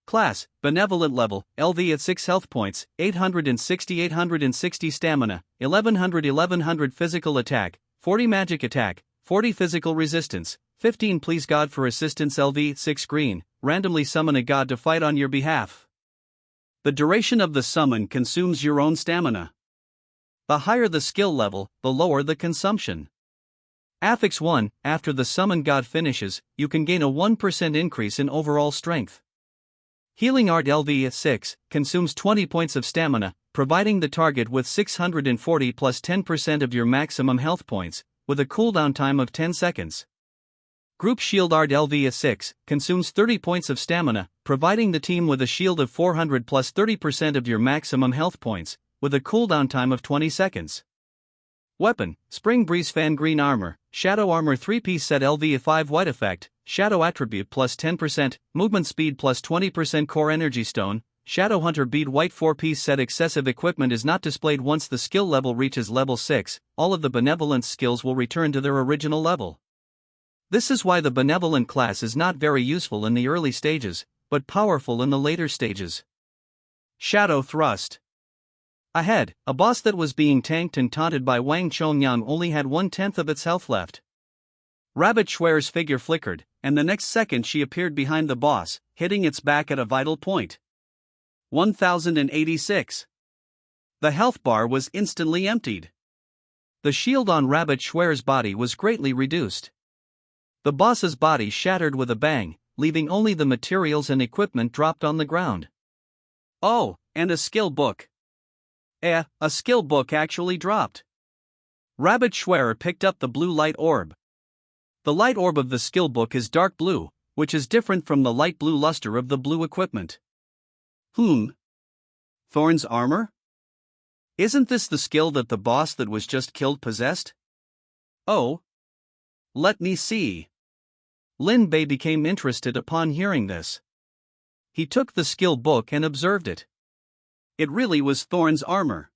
Class, Benevolent level, LV at 6 health points, 860 stamina, 1100 physical attack, 40 magic attack, 40 physical resistance, 15 Please God for Assistance LV 6 green, randomly summon a god to fight on your behalf. The duration of the summon consumes your own stamina. The higher the skill level, the lower the consumption. Affix 1, after the summoned god finishes, you can gain a 1% increase in overall strength. Healing Art LV 6 consumes 20 points of stamina, providing the target with 640 plus 10% of your maximum health points, with a cooldown time of 10 seconds. Group Shield Art LV 6 consumes 30 points of stamina, providing the team with a shield of 400 plus 30% of your maximum health points, with a cooldown time of 20 seconds. Weapon, Spring Breeze Fan Green Armor, Shadow Armor 3-piece set LV 5 White Effect, Shadow Attribute plus 10%, Movement Speed plus 20% Core Energy Stone, Shadow Hunter Bead White 4-piece set. Excessive equipment is not displayed once the skill level reaches level 6, all of the Benevolence skills will return to their original level. This is why the Benevolent class is not very useful in the early stages, but powerful in the later stages. Shadow Thrust. Ahead, a boss that was being tanked and taunted by Wang Chongyang only had 1/10 of its health left. Rabbit Schwer's figure flickered, and the next second she appeared behind the boss, hitting its back at a vital point. 1086. The health bar was instantly emptied. The shield on Rabbit Schwer's body was greatly reduced. The boss's body shattered with a bang, leaving only the materials and equipment dropped on the ground. Oh, and a skill book. A skill book actually dropped. Rabbit Schwer picked up the blue light orb. The light orb of the skill book is dark blue, which is different from the light blue luster of the blue equipment. Thorn's armor? Isn't this the skill that the boss that was just killed possessed? Oh. Let me see. Lin Bei became interested upon hearing this. He took the skill book and observed it. It really was Thorn's armor.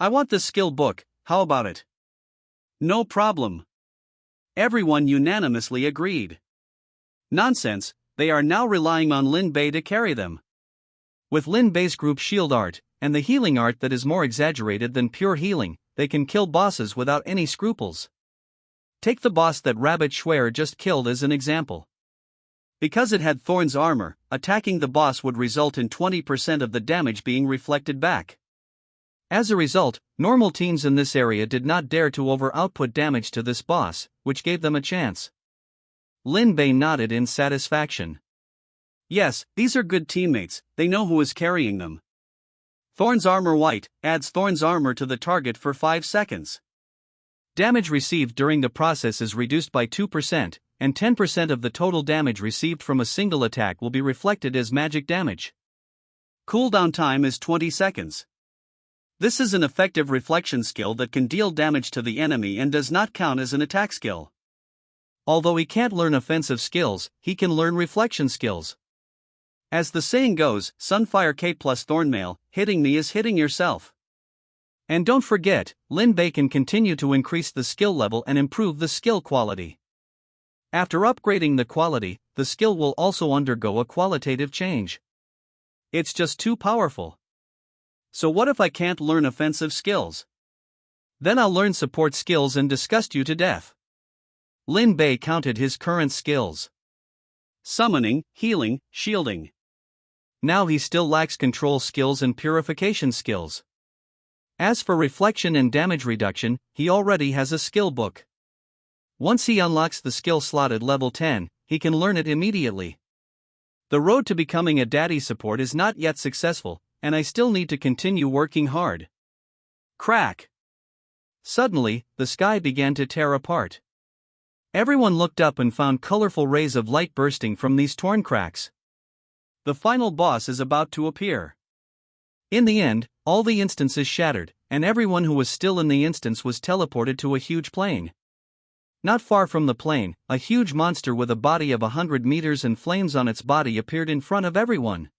I want the skill book, how about it? No problem. Everyone unanimously agreed. Nonsense, they are now relying on Lin Bei to carry them. With Lin Bei's group shield art, and the healing art that is more exaggerated than pure healing, they can kill bosses without any scruples. Take the boss that Rabbit Schwer just killed as an example. Because it had Thorn's armor, attacking the boss would result in 20% of the damage being reflected back. As a result, normal teams in this area did not dare to over-output damage to this boss, which gave them a chance. Lin Bei nodded in satisfaction. Yes, these are good teammates, they know who is carrying them. Thorn's armor white adds Thorn's armor to the target for 5 seconds. Damage received during the process is reduced by 2%, and 10% of the total damage received from a single attack will be reflected as magic damage. Cooldown time is 20 seconds. This is an effective reflection skill that can deal damage to the enemy and does not count as an attack skill. Although he can't learn offensive skills, he can learn reflection skills. As the saying goes, Sunfire Cape plus Thornmail, hitting me is hitting yourself. And don't forget, Lin Bei can continue to increase the skill level and improve the skill quality. After upgrading the quality, the skill will also undergo a qualitative change. It's just too powerful. So what if I can't learn offensive skills? Then I'll learn support skills and disgust you to death. Lin Bei counted his current skills: summoning, healing, shielding. Now he still lacks control skills and purification skills. As for reflection and damage reduction, he already has a skill book. Once he unlocks the skill slot at level 10, he can learn it immediately. The road to becoming a daddy support is not yet successful, and I still need to continue working hard. Crack! Suddenly, the sky began to tear apart. Everyone looked up and found colorful rays of light bursting from these torn cracks. The final boss is about to appear. In the end, all the instances shattered, and everyone who was still in the instance was teleported to a huge plane. Not far from the plane, a huge monster with a body of 100 meters and flames on its body appeared in front of everyone.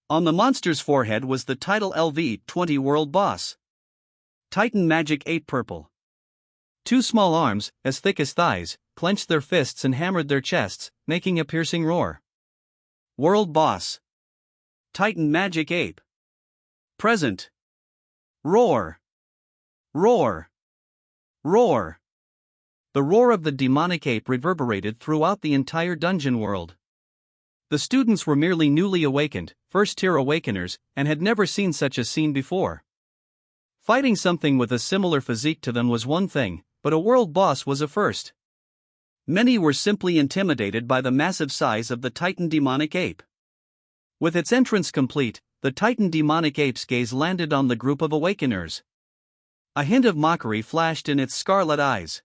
On the monster's forehead was the title LV-20 World Boss. Titan Magic 8 Purple. Two small arms, as thick as thighs, clenched their fists and hammered their chests, making a piercing roar. World Boss. Titan Magic Ape. Present. Roar. Roar. Roar. The roar of the demonic ape reverberated throughout the entire dungeon world. The students were merely newly awakened, first-tier awakeners, and had never seen such a scene before. Fighting something with a similar physique to them was one thing, but a world boss was a first. Many were simply intimidated by the massive size of the Titan demonic ape. With its entrance complete, the Titan demonic ape's gaze landed on the group of awakeners. A hint of mockery flashed in its scarlet eyes.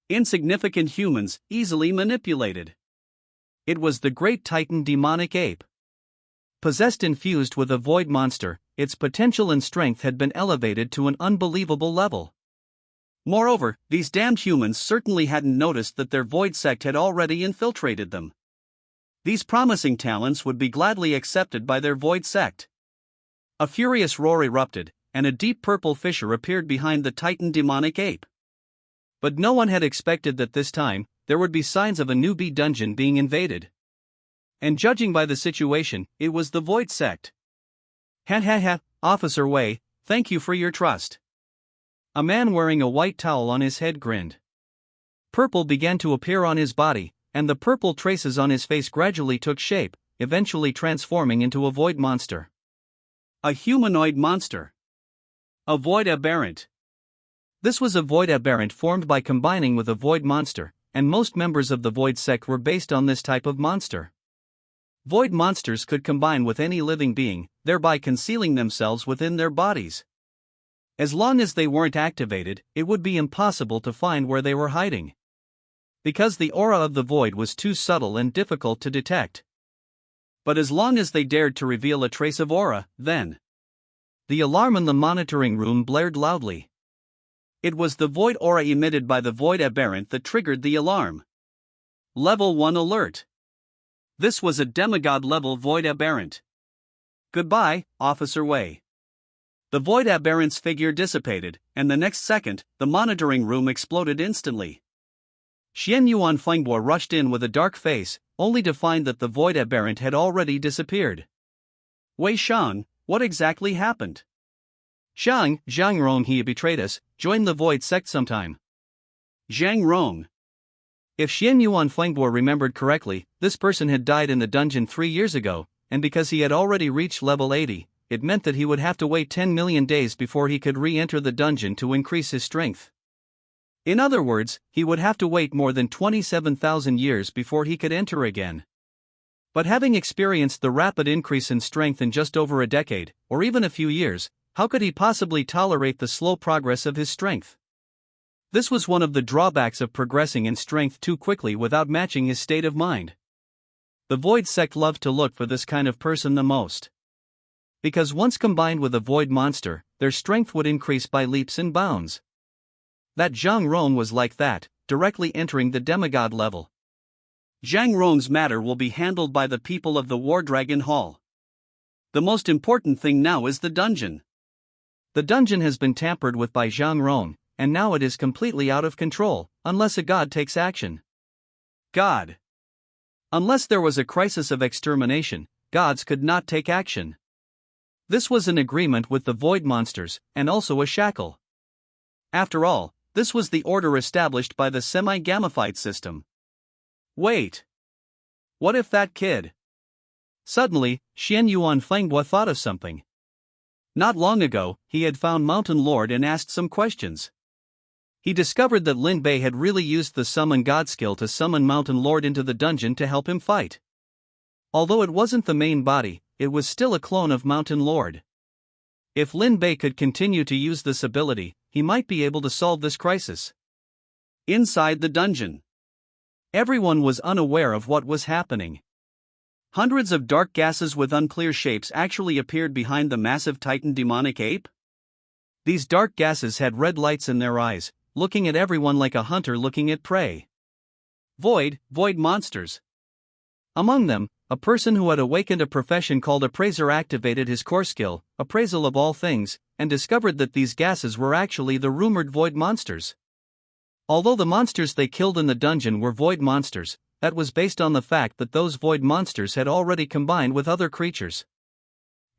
Insignificant humans, easily manipulated. It was the great Titan demonic ape. Possessed infused with a void monster, its potential and strength had been elevated to an unbelievable level. Moreover, these damned humans certainly hadn't noticed that their void sect had already infiltrated them. These promising talents would be gladly accepted by their void sect. A furious roar erupted, and a deep purple fissure appeared behind the Titan demonic ape. But no one had expected that this time, there would be signs of a new B dungeon being invaded. And judging by the situation, it was the void sect. Ha ha ha, Officer Wei, thank you for your trust. A man wearing a white towel on his head grinned. Purple began to appear on his body, and the purple traces on his face gradually took shape, eventually transforming into a void monster. A humanoid monster. A void aberrant. This was a void aberrant formed by combining with a void monster, and most members of the void sect were based on this type of monster. Void monsters could combine with any living being, thereby concealing themselves within their bodies. As long as they weren't activated, it would be impossible to find where they were hiding. Because the aura of the void was too subtle and difficult to detect. But as long as they dared to reveal a trace of aura, then the alarm in the monitoring room blared loudly. It was the void aura emitted by the void aberrant that triggered the alarm. Level 1 alert. This was a demigod-level void aberrant. Goodbye, Officer Wei. The void aberrant's figure dissipated, and the next second, the monitoring room exploded instantly. Xian Yuan Fengbo rushed in with a dark face, only to find that the void aberrant had already disappeared. Wei Shang, what exactly happened? Zhang Rong, he betrayed us, join the void sect sometime. Zhang Rong. If Xian Yuan Fengbo remembered correctly, this person had died in the dungeon 3 years ago, and because he had already reached level 80, it meant that he would have to wait 10 million days before he could re-enter the dungeon to increase his strength. In other words, he would have to wait more than 27,000 years before he could enter again. But having experienced the rapid increase in strength in just over a decade, or even a few years, how could he possibly tolerate the slow progress of his strength? This was one of the drawbacks of progressing in strength too quickly without matching his state of mind. The Void sect loved to look for this kind of person the most. Because once combined with a Void monster, their strength would increase by leaps and bounds. That Zhang Ron was like that, directly entering the demigod level. Zhang Ron's matter will be handled by the people of the War Dragon Hall. The most important thing now is the dungeon. The dungeon has been tampered with by Zhang Ron, and now it is completely out of control, unless a god takes action. God. Unless there was a crisis of extermination, gods could not take action. This was an agreement with the Void monsters, and also a shackle. After all, this was the order established by the semi-gamified system. Wait. What if that kid? Suddenly, Xian Yuan Fenghua thought of something. Not long ago, he had found Mountain Lord and asked some questions. He discovered that Lin Bei had really used the Summon God skill to summon Mountain Lord into the dungeon to help him fight. Although it wasn't the main body, it was still a clone of Mountain Lord. If Lin Bei could continue to use this ability, he might be able to solve this crisis. Inside the dungeon, everyone was unaware of what was happening. Hundreds of dark gases with unclear shapes actually appeared behind the massive Titan demonic ape. These dark gases had red lights in their eyes, looking at everyone like a hunter looking at prey. Void monsters. Among them, a person who had awakened a profession called appraiser activated his core skill, appraisal of all things, and discovered that these gases were actually the rumored void monsters. Although the monsters they killed in the dungeon were void monsters, that was based on the fact that those void monsters had already combined with other creatures.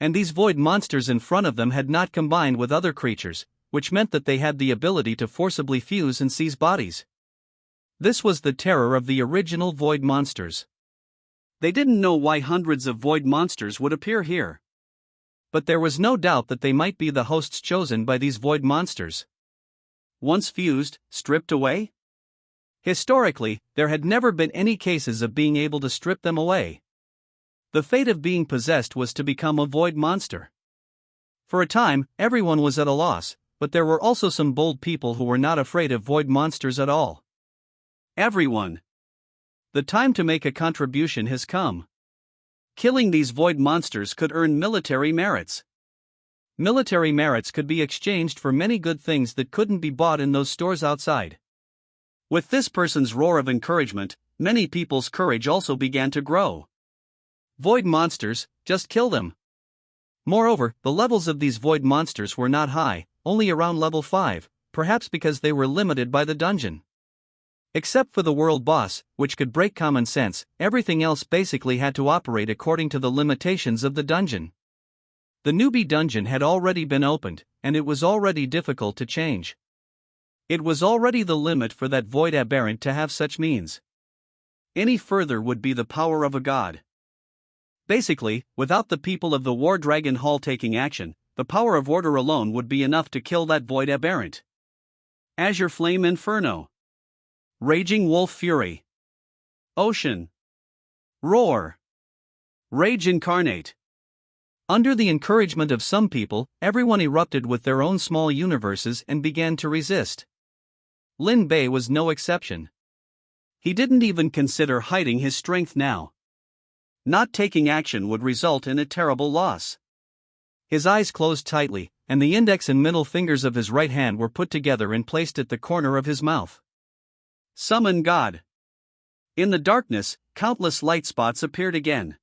And these void monsters in front of them had not combined with other creatures, which meant that they had the ability to forcibly fuse and seize bodies. This was the terror of the original void monsters. They didn't know why hundreds of void monsters would appear here. But there was no doubt that they might be the hosts chosen by these void monsters. Once fused, stripped away? Historically, there had never been any cases of being able to strip them away. The fate of being possessed was to become a void monster. For a time, everyone was at a loss, but there were also some bold people who were not afraid of void monsters at all. Everyone. The time to make a contribution has come. Killing these void monsters could earn military merits. Military merits could be exchanged for many good things that couldn't be bought in those stores outside. With this person's roar of encouragement, many people's courage also began to grow. Void monsters, just kill them. Moreover, the levels of these void monsters were not high, only around level 5, perhaps because they were limited by the dungeon. Except for the world boss, which could break common sense, everything else basically had to operate according to the limitations of the dungeon. The newbie dungeon had already been opened, and it was already difficult to change. It was already the limit for that void aberrant to have such means. Any further would be the power of a god. Basically, without the people of the War Dragon Hall taking action, the power of order alone would be enough to kill that void aberrant. Azure Flame Inferno. Raging Wolf Fury. Ocean. Roar. Rage Incarnate. Under the encouragement of some people, everyone erupted with their own small universes and began to resist. Lin Bei was no exception. He didn't even consider hiding his strength now. Not taking action would result in a terrible loss. His eyes closed tightly, and the index and middle fingers of his right hand were put together and placed at the corner of his mouth. Summon God. In the darkness, countless light spots appeared again.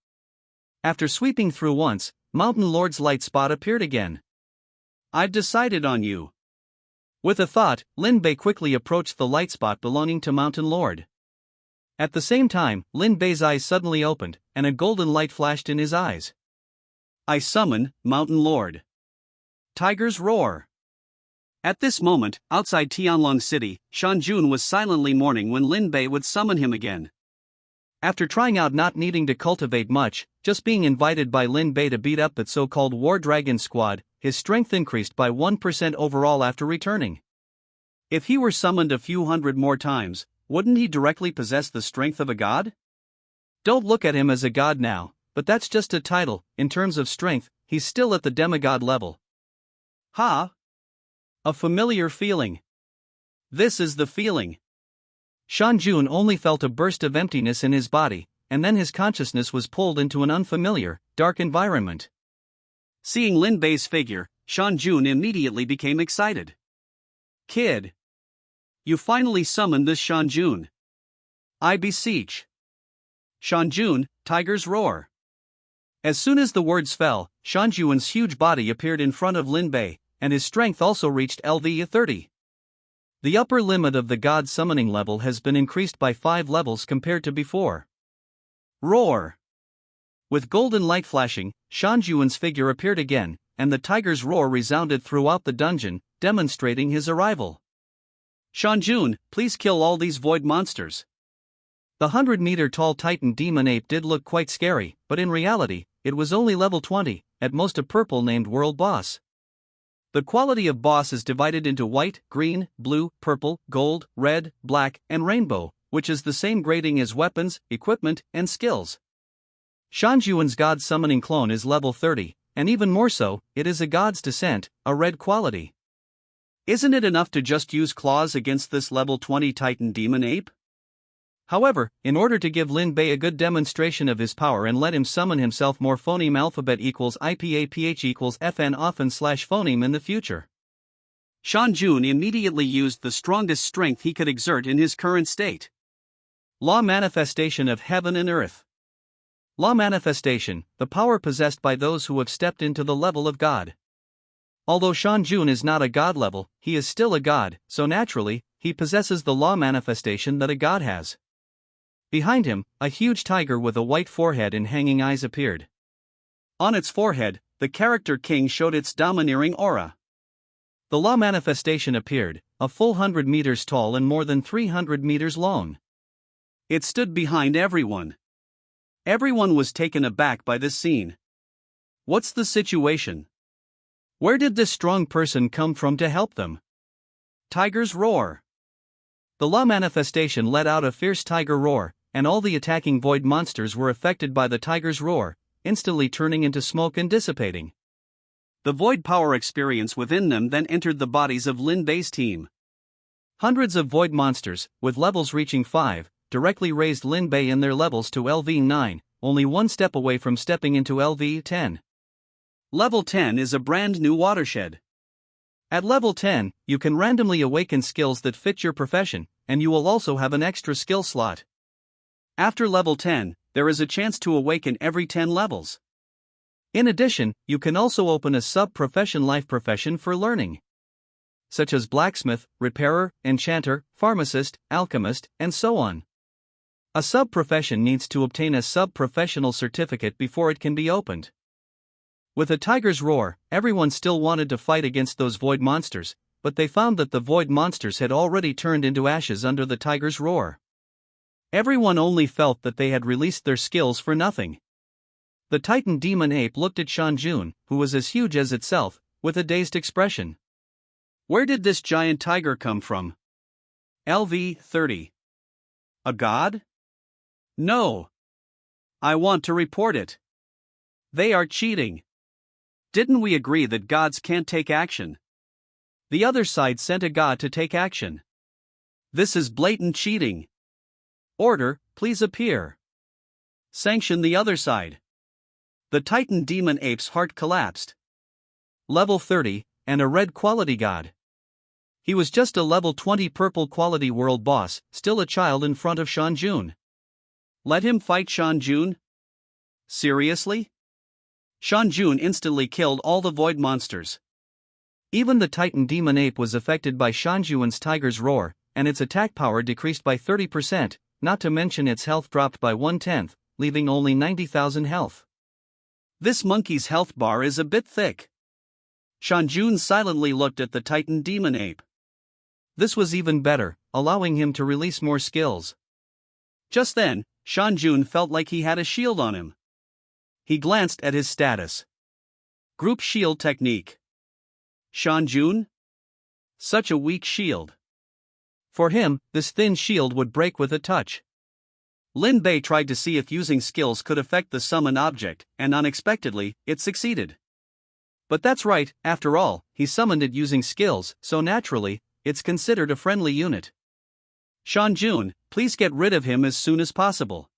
After sweeping through once, Mountain Lord's light spot appeared again. I've decided on you. With a thought, Lin Bei quickly approached the light spot belonging to Mountain Lord. At the same time, Lin Bei's eyes suddenly opened, and a golden light flashed in his eyes. I summon Mountain Lord. Tiger's Roar. At this moment, outside Tianlong City, Shanjun was silently mourning when Lin Bei would summon him again. After trying out not needing to cultivate much, just being invited by Lin Bei to beat up that so-called War Dragon squad, his strength increased by 1% overall after returning. If he were summoned a few hundred more times, wouldn't he directly possess the strength of a god? Don't look at him as a god now, but that's just a title. In terms of strength, he's still at the demigod level. Ha! A familiar feeling. This is the feeling. Shanjun only felt a burst of emptiness in his body, and then his consciousness was pulled into an unfamiliar, dark environment. Seeing Lin Bei's figure, Shanjun immediately became excited. Kid! You finally summoned this Shanjun. I beseech. Shanjun, Tiger's Roar. As soon as the words fell, Shanjun's huge body appeared in front of Lin Bei, and his strength also reached level 30. The upper limit of the god summoning level has been increased by 5 levels compared to before. Roar! With golden light flashing, Shanjun's figure appeared again, and the tiger's roar resounded throughout the dungeon, demonstrating his arrival. Shanjun, please kill all these void monsters. The 100-meter-tall Titan demon ape did look quite scary, but in reality, it was only level 20, at most a purple-named world boss. The quality of boss is divided into white, green, blue, purple, gold, red, black, and rainbow, which is the same grading as weapons, equipment, and skills. Shanjun's god summoning clone is level 30, and even more so, it is a god's descent, a red quality. Isn't it enough to just use claws against this level 20 Titan demon ape? However, in order to give Lin Bei a good demonstration of his power and let him summon himself more phoneme alphabet equals IPAPH equals FN often / phoneme in the future, Shanjun immediately used the strongest strength he could exert in his current state. Law manifestation of heaven and earth. Law manifestation, the power possessed by those who have stepped into the level of God. Although Shanjun is not a god level, he is still a god, so naturally, he possesses the law manifestation that a god has. Behind him, a huge tiger with a white forehead and hanging eyes appeared. On its forehead, the character king showed its domineering aura. The law manifestation appeared, a full 100 meters tall and more than 300 meters long. It stood behind everyone. Everyone was taken aback by this scene. What's the situation? Where did this strong person come from to help them? Tiger's roar. The law manifestation let out a fierce tiger roar, and all the attacking void monsters were affected by the tiger's roar, instantly turning into smoke and dissipating. The void power experience within them then entered the bodies of Lin Bei's team. Hundreds of void monsters, with levels reaching 5, directly raised Lin Bei in their levels to LV9, only one step away from stepping into LV10. Level 10 is a brand new watershed. At level 10, you can randomly awaken skills that fit your profession, and you will also have an extra skill slot. After level 10, there is a chance to awaken every 10 levels. In addition, you can also open a sub-profession life profession for learning, such as blacksmith, repairer, enchanter, pharmacist, alchemist, and so on. A sub-profession needs to obtain a sub-professional certificate before it can be opened. With a tiger's roar, everyone still wanted to fight against those void monsters, but they found that the void monsters had already turned into ashes under the tiger's roar. Everyone only felt that they had released their skills for nothing. The Titan demon ape looked at Shanjun, who was as huge as itself, with a dazed expression. Where did this giant tiger come from? LV 30. A god? No. I want to report it. They are cheating. Didn't we agree that gods can't take action? The other side sent a god to take action. This is blatant cheating. Order, please appear. Sanction the other side. The Titan demon ape's heart collapsed. Level 30, and a red quality god. He was just a level 20 purple quality world boss, still a child in front of Shanjun. Let him fight Shanjun? Seriously? Shanjun instantly killed all the void monsters. Even the Titan demon ape was affected by Shanjun's tiger's roar, and its attack power decreased by 30%, not to mention its health dropped by 1/10, leaving only 90,000 health. This monkey's health bar is a bit thick. Shanjun silently looked at the Titan demon ape. This was even better, allowing him to release more skills. Just then, Shanjun felt like he had a shield on him. He glanced at his status. Group shield technique. Shanjun? Such a weak shield. For him, this thin shield would break with a touch. Lin Bei tried to see if using skills could affect the summoned object, and unexpectedly, it succeeded. But that's right, after all, he summoned it using skills, so naturally, it's considered a friendly unit. Sean-jun, please get rid of him as soon as possible.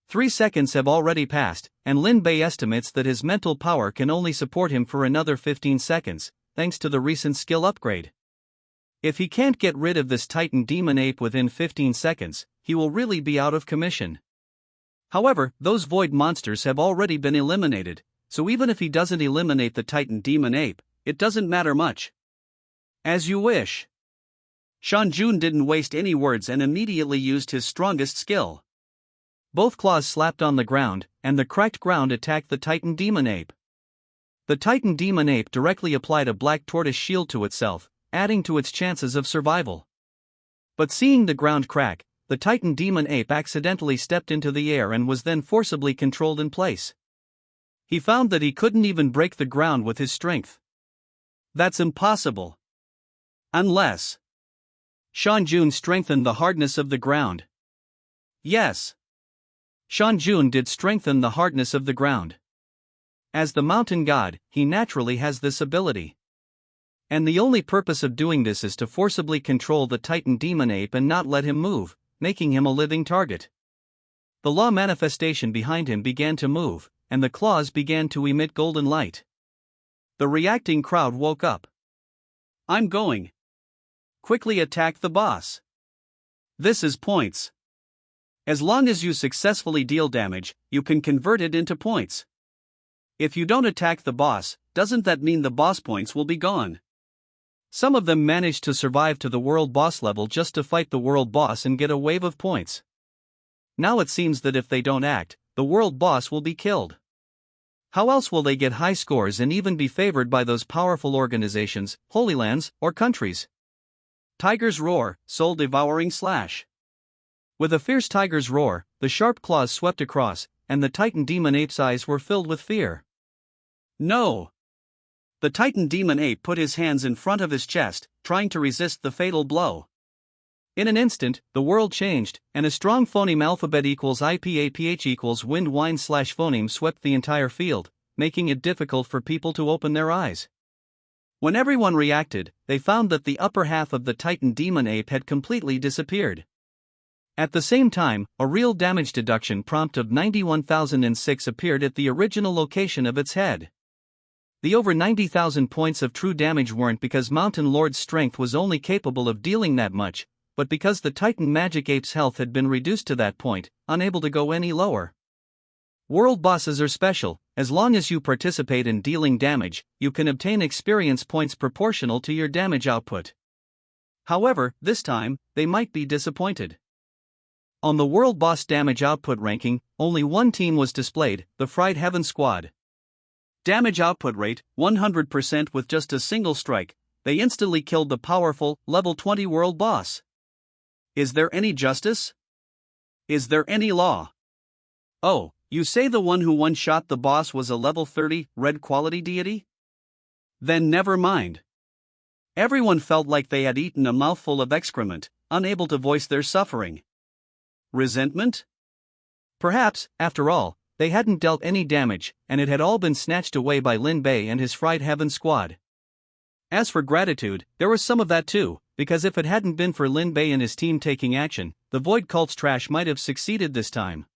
3 seconds have already passed, and Lin Bei estimates that his mental power can only support him for another 15 seconds, thanks to the recent skill upgrade. If he can't get rid of this Titan Demon Ape within 15 seconds, he will really be out of commission. However, those void monsters have already been eliminated, so even if he doesn't eliminate the Titan Demon Ape, it doesn't matter much. As you wish. Sean-jun didn't waste any words and immediately used his strongest skill. Both claws slapped on the ground, and the cracked ground attacked the Titan Demon Ape. The Titan Demon Ape directly applied a black tortoise shield to itself, adding to its chances of survival. But seeing the ground crack, the Titan Demon Ape accidentally stepped into the air and was then forcibly controlled in place. He found that he couldn't even break the ground with his strength. That's impossible. Unless Sean-jun strengthened the hardness of the ground. Yes. Sean-jun did strengthen the hardness of the ground. As the mountain god, he naturally has this ability. And the only purpose of doing this is to forcibly control the Titan Demon Ape and not let him move, making him a living target. The law manifestation behind him began to move, and the claws began to emit golden light. The reacting crowd woke up. I'm going. Quickly attack the boss. This is points. As long as you successfully deal damage, you can convert it into points. If you don't attack the boss, doesn't that mean the boss points will be gone? Some of them managed to survive to the world boss level just to fight the world boss and get a wave of points. Now it seems that if they don't act, the world boss will be killed. How else will they get high scores and even be favored by those powerful organizations, Holy Lands, or countries? Tiger's roar, soul-devouring slash. With a fierce tiger's roar, the sharp claws swept across, and the Titan Demon Ape's eyes were filled with fear. No! The Titan Demon Ape put his hands in front of his chest, trying to resist the fatal blow. In an instant, the world changed, and a strong phoneme alphabet equals IPAPH equals wind whine slash phoneme swept the entire field, making it difficult for people to open their eyes. When everyone reacted, they found that the upper half of the Titan Demon Ape had completely disappeared. At the same time, a real damage deduction prompt of 91,006 appeared at the original location of its head. The over 90,000 points of true damage weren't because Mountain Lord's strength was only capable of dealing that much, but because the Titan Magic Ape's health had been reduced to that point, unable to go any lower. World bosses are special. As long as you participate in dealing damage, you can obtain experience points proportional to your damage output. However, this time, they might be disappointed. On the World Boss Damage Output ranking, only one team was displayed, the Fried Heaven Squad. Damage output rate, 100% with just a single strike, they instantly killed the powerful, level 20 world boss. Is there any justice? Is there any law? Oh, you say the one who one-shot the boss was a level 30, red quality deity? Then never mind. Everyone felt like they had eaten a mouthful of excrement, unable to voice their suffering. Resentment? Perhaps, after all, they hadn't dealt any damage, and it had all been snatched away by Lin Bei and his Fried Heaven Squad. As for gratitude, there was some of that too, because if it hadn't been for Lin Bei and his team taking action, the Void Cult's trash might have succeeded this time.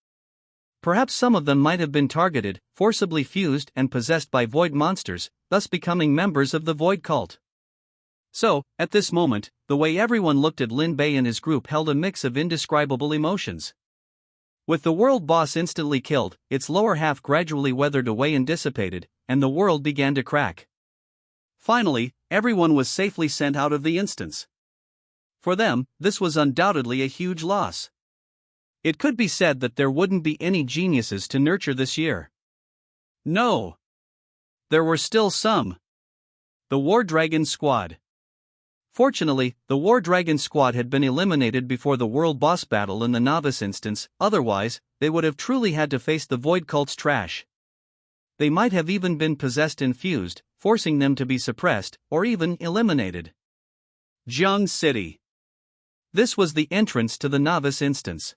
Perhaps some of them might have been targeted, forcibly fused and possessed by Void monsters, thus becoming members of the Void Cult. So, at this moment, the way everyone looked at Lin Bei and his group held a mix of indescribable emotions. With the world boss instantly killed, its lower half gradually weathered away and dissipated, and the world began to crack. Finally, everyone was safely sent out of the instance. For them, this was undoubtedly a huge loss. It could be said that there wouldn't be any geniuses to nurture this year. No. There were still some. The War Dragon Squad. Fortunately, the War Dragon Squad had been eliminated before the world boss battle in the novice instance, otherwise, they would have truly had to face the Void Cult's trash. They might have even been possessed and fused, forcing them to be suppressed, or even eliminated. Jiang City. This was the entrance to the novice instance.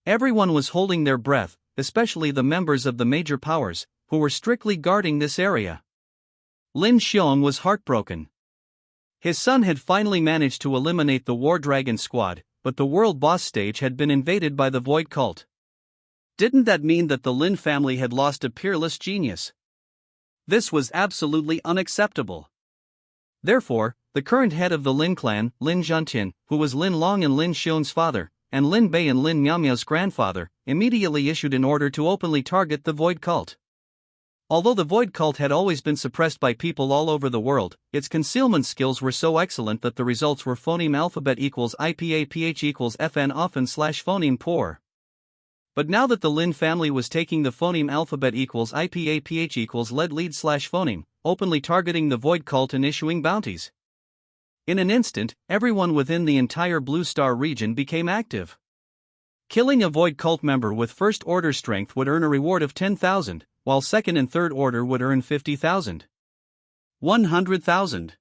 Everyone was holding their breath, especially the members of the major powers, who were strictly guarding this area. Lin Xiong was heartbroken. His son had finally managed to eliminate the War Dragon squad, but the world boss stage had been invaded by the Void Cult. Didn't that mean that the Lin family had lost a peerless genius? This was absolutely unacceptable. Therefore, the current head of the Lin clan, Lin Zhantian, who was Lin Long and Lin Xion's father, and Lin Bei and Lin Miaomiao's grandfather, immediately issued an order to openly target the Void Cult. Although the Void Cult had always been suppressed by people all over the world, its concealment skills were so excellent that the results were phoneme alphabet equals IPAPH equals FN often slash phoneme poor. But now that the Lin family was taking the phoneme alphabet equals IPAPH equals lead slash phoneme, openly targeting the Void Cult and issuing bounties. In an instant, everyone within the entire Blue Star region became active. Killing a Void Cult member with first order strength would earn a reward of 10,000, while second and third order would earn 50,000. 100,000.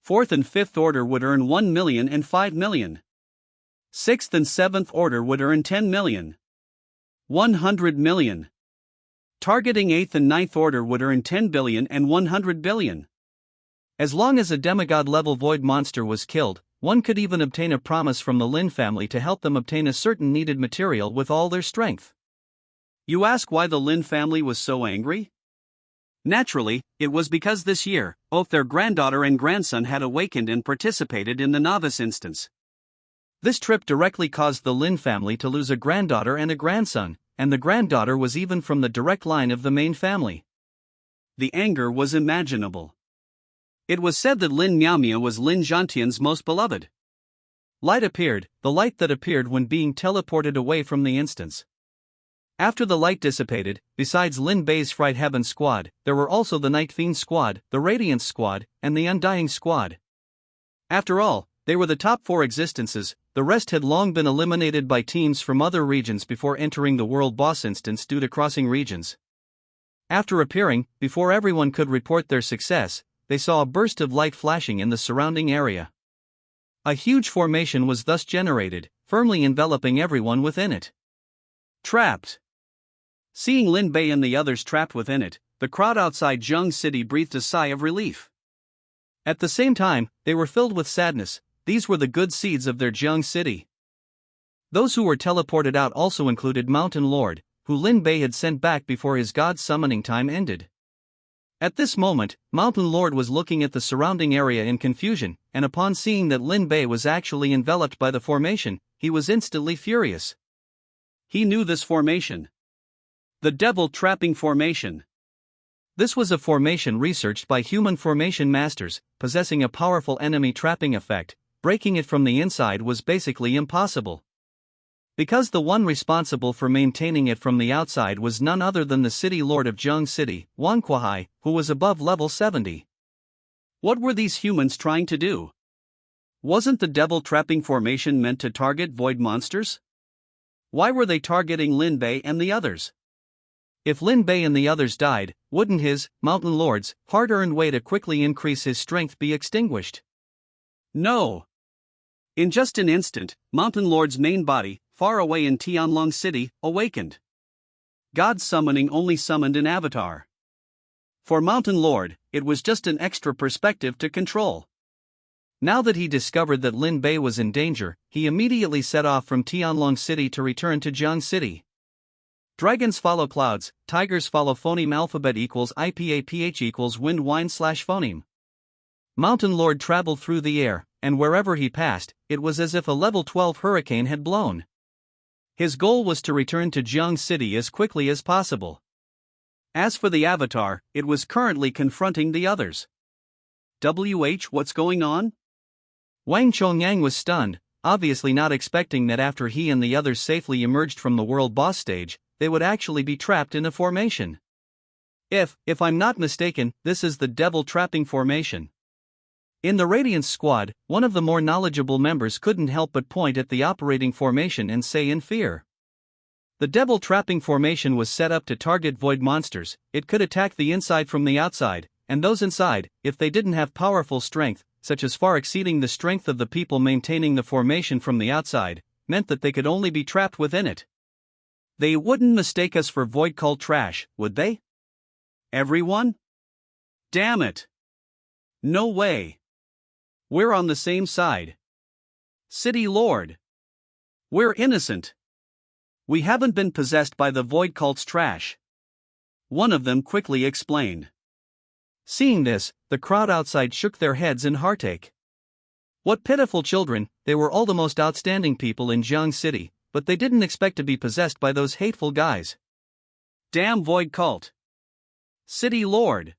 Fourth and fifth order would earn 1 million and 5 million. Sixth and seventh order would earn 10 million. 100 million. Targeting 8th and 9th order would earn 10 billion and 100 billion. As long as a demigod-level void monster was killed, one could even obtain a promise from the Lin family to help them obtain a certain needed material with all their strength. You ask why the Lin family was so angry? Naturally, it was because this year, both their granddaughter and grandson had awakened and participated in the novice instance. This trip directly caused the Lin family to lose a granddaughter and a grandson, and the granddaughter was even from the direct line of the main family. The anger was imaginable. It was said that Lin Miaomia was Lin Zhantian's most beloved. Light appeared, the light that appeared when being teleported away from the instance. After the light dissipated, besides Lin Bei's Fright Heaven squad, there were also the Night Fiend squad, the Radiance squad, and the Undying squad. After all, they were the top 4 existences, the rest had long been eliminated by teams from other regions before entering the world boss instance due to crossing regions. After appearing, before everyone could report their success, they saw a burst of light flashing in the surrounding area. A huge formation was thus generated, firmly enveloping everyone within it. Trapped. Seeing Lin Bei and the others trapped within it, the crowd outside Zheng City breathed a sigh of relief. At the same time, they were filled with sadness. These were the good seeds of their Zheng City. Those who were teleported out also included Mountain Lord, who Lin Bei had sent back before his god summoning time ended. At this moment, Mountain Lord was looking at the surrounding area in confusion, and upon seeing that Lin Bei was actually enveloped by the formation, he was instantly furious. He knew this formation. The Devil Trapping Formation. This was a formation researched by human formation masters, possessing a powerful enemy trapping effect. Breaking it from the inside was basically impossible. Because the one responsible for maintaining it from the outside was none other than the city lord of Zheng City, Wang Kuai, who was above level 70. What were these humans trying to do? Wasn't the devil trapping formation meant to target void monsters? Why were they targeting Lin Bei and the others? If Lin Bei and the others died, wouldn't his, Mountain Lord's, hard-earned way to quickly increase his strength be extinguished? No. In just an instant, Mountain Lord's main body, far away in Tianlong City, awakened. God summoning only summoned an avatar. For Mountain Lord, it was just an extra perspective to control. Now that he discovered that Lin Bei was in danger, he immediately set off from Tianlong City to return to Zheng City. Dragons follow clouds, tigers follow phoneme alphabet equals IPAPH equals wind wine slash phoneme. Mountain Lord traveled through the air, and wherever he passed, it was as if a level 12 hurricane had blown. His goal was to return to Zheng City as quickly as possible. As for the avatar, it was currently confronting the others. What's going on? Wang Chongyang was stunned, obviously not expecting that after he and the others safely emerged from the world boss stage, they would actually be trapped in a formation. If I'm not mistaken, this is the devil trapping formation. In the Radiance squad, one of the more knowledgeable members couldn't help but point at the operating formation and say in fear. The devil trapping formation was set up to target void monsters. It could attack the inside from the outside, and those inside, if they didn't have powerful strength, such as far exceeding the strength of the people maintaining the formation from the outside, meant that they could only be trapped within it. They wouldn't mistake us for void cult trash, would they? Everyone? Damn it! No way! We're on the same side. City Lord. We're innocent. We haven't been possessed by the Void Cult's trash. One of them quickly explained. Seeing this, the crowd outside shook their heads in heartache. What pitiful children, they were all the most outstanding people in Jiang City, but they didn't expect to be possessed by those hateful guys. Damn Void Cult. City Lord.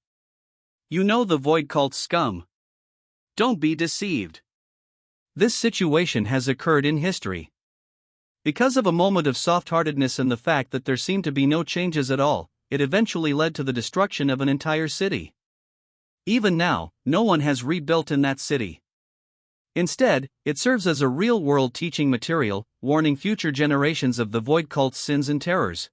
You know the Void Cult's scum. Don't be deceived. This situation has occurred in history. Because of a moment of soft-heartedness and the fact that there seemed to be no changes at all, it eventually led to the destruction of an entire city. Even now, no one has rebuilt in that city. Instead, it serves as a real-world teaching material, warning future generations of the Void Cult's sins and terrors.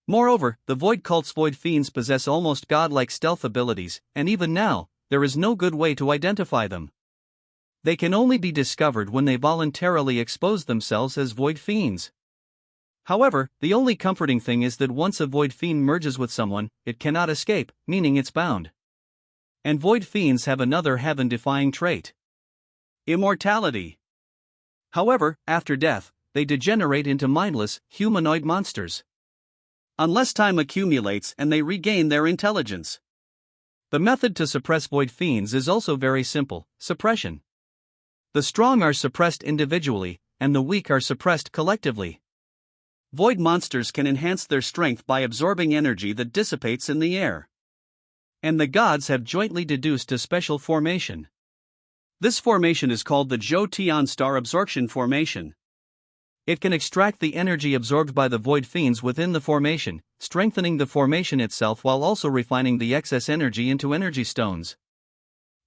Moreover, the Void Cult's Void Fiends possess almost godlike stealth abilities, and even now, there is no good way to identify them. They can only be discovered when they voluntarily expose themselves as Void Fiends. However, the only comforting thing is that once a Void Fiend merges with someone, it cannot escape, meaning it's bound. And Void Fiends have another heaven-defying trait: immortality. However, after death, they degenerate into mindless, humanoid monsters. Unless time accumulates and they regain their intelligence. The method to suppress Void Fiends is also very simple: suppression. The strong are suppressed individually, and the weak are suppressed collectively. Void monsters can enhance their strength by absorbing energy that dissipates in the air. And the gods have jointly deduced a special formation. This formation is called the Zhou Tian Star Absorption Formation. It can extract the energy absorbed by the Void Fiends within the formation, strengthening the formation itself while also refining the excess energy into energy stones.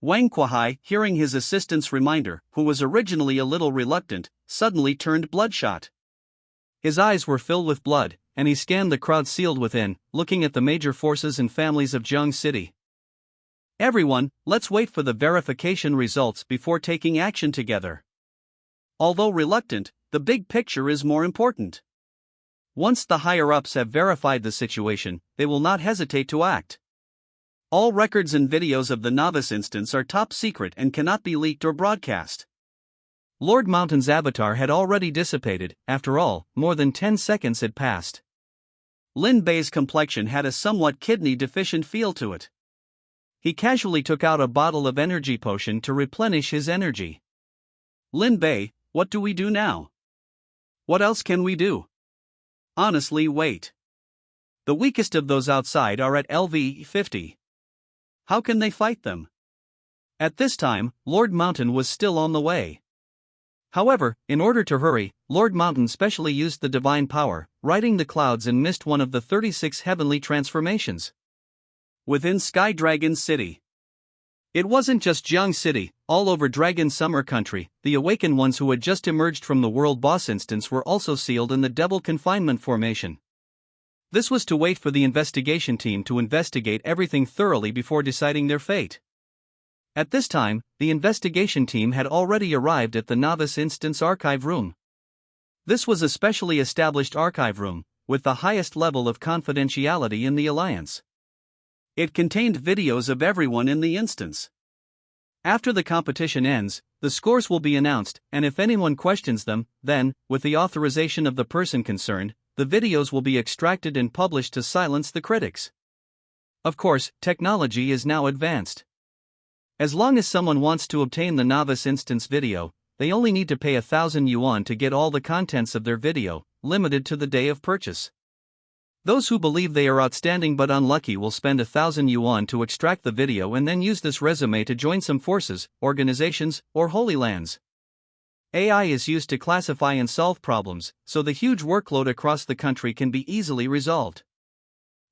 Wang Kuai, hearing his assistant's reminder, who was originally a little reluctant, suddenly turned bloodshot. His eyes were filled with blood, and he scanned the crowd sealed within, looking at the major forces and families of Jiang City. Everyone, let's wait for the verification results before taking action together. Although reluctant, the big picture is more important. Once the higher-ups have verified the situation, they will not hesitate to act. All records and videos of the novice instance are top secret and cannot be leaked or broadcast. Lord Mountain's avatar had already dissipated. After all, more than 10 seconds had passed. Lin Bei's complexion had a somewhat kidney-deficient feel to it. He casually took out a bottle of energy potion to replenish his energy. Lin Bei, what do we do now? What else can we do? Honestly, wait. The weakest of those outside are at LV 50. How can they fight them? At this time, Lord Mountain was still on the way. However, in order to hurry, Lord Mountain specially used the divine power, riding the clouds and missed one of the 36 heavenly transformations. Within Sky Dragon City. It wasn't just Jiang City, all over Dragon Summer Country, the awakened ones who had just emerged from the World Boss instance were also sealed in the Devil Confinement Formation. This was to wait for the investigation team to investigate everything thoroughly before deciding their fate. At this time, the investigation team had already arrived at the Novice Instance Archive Room. This was a specially established archive room, with the highest level of confidentiality in the Alliance. It contained videos of everyone in the instance. After the competition ends, the scores will be announced, and if anyone questions them, then, with the authorization of the person concerned, the videos will be extracted and published to silence the critics. Of course, technology is now advanced. As long as someone wants to obtain the Novice Instance video, they only need to pay 1,000 yuan to get all the contents of their video, limited to the day of purchase. Those who believe they are outstanding but unlucky will spend 1,000 yuan to extract the video and then use this resume to join some forces, organizations, or Holy Lands. AI is used to classify and solve problems, so the huge workload across the country can be easily resolved.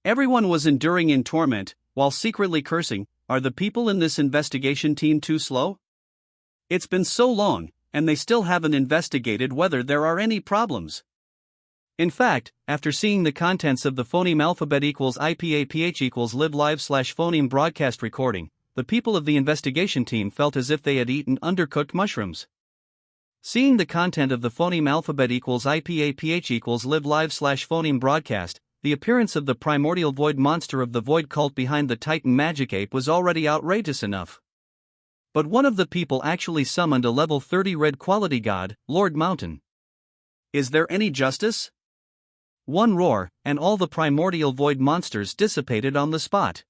Everyone was enduring in torment, while secretly cursing, are the people in this investigation team too slow? It's been so long, and they still haven't investigated whether there are any problems. In fact, after seeing the contents of the phoneme alphabet equals IPAPH equals live live/phoneme broadcast recording, the people of the investigation team felt as if they had eaten undercooked mushrooms. Seeing the content of the phoneme alphabet equals IPAPH equals live live/phoneme broadcast, the appearance of the primordial void monster of the void cult behind the Titan magic ape was already outrageous enough. But one of the people actually summoned a level 30 red quality god, Lord Mountain. Is there any justice? One roar, and all the primordial void monsters dissipated on the spot.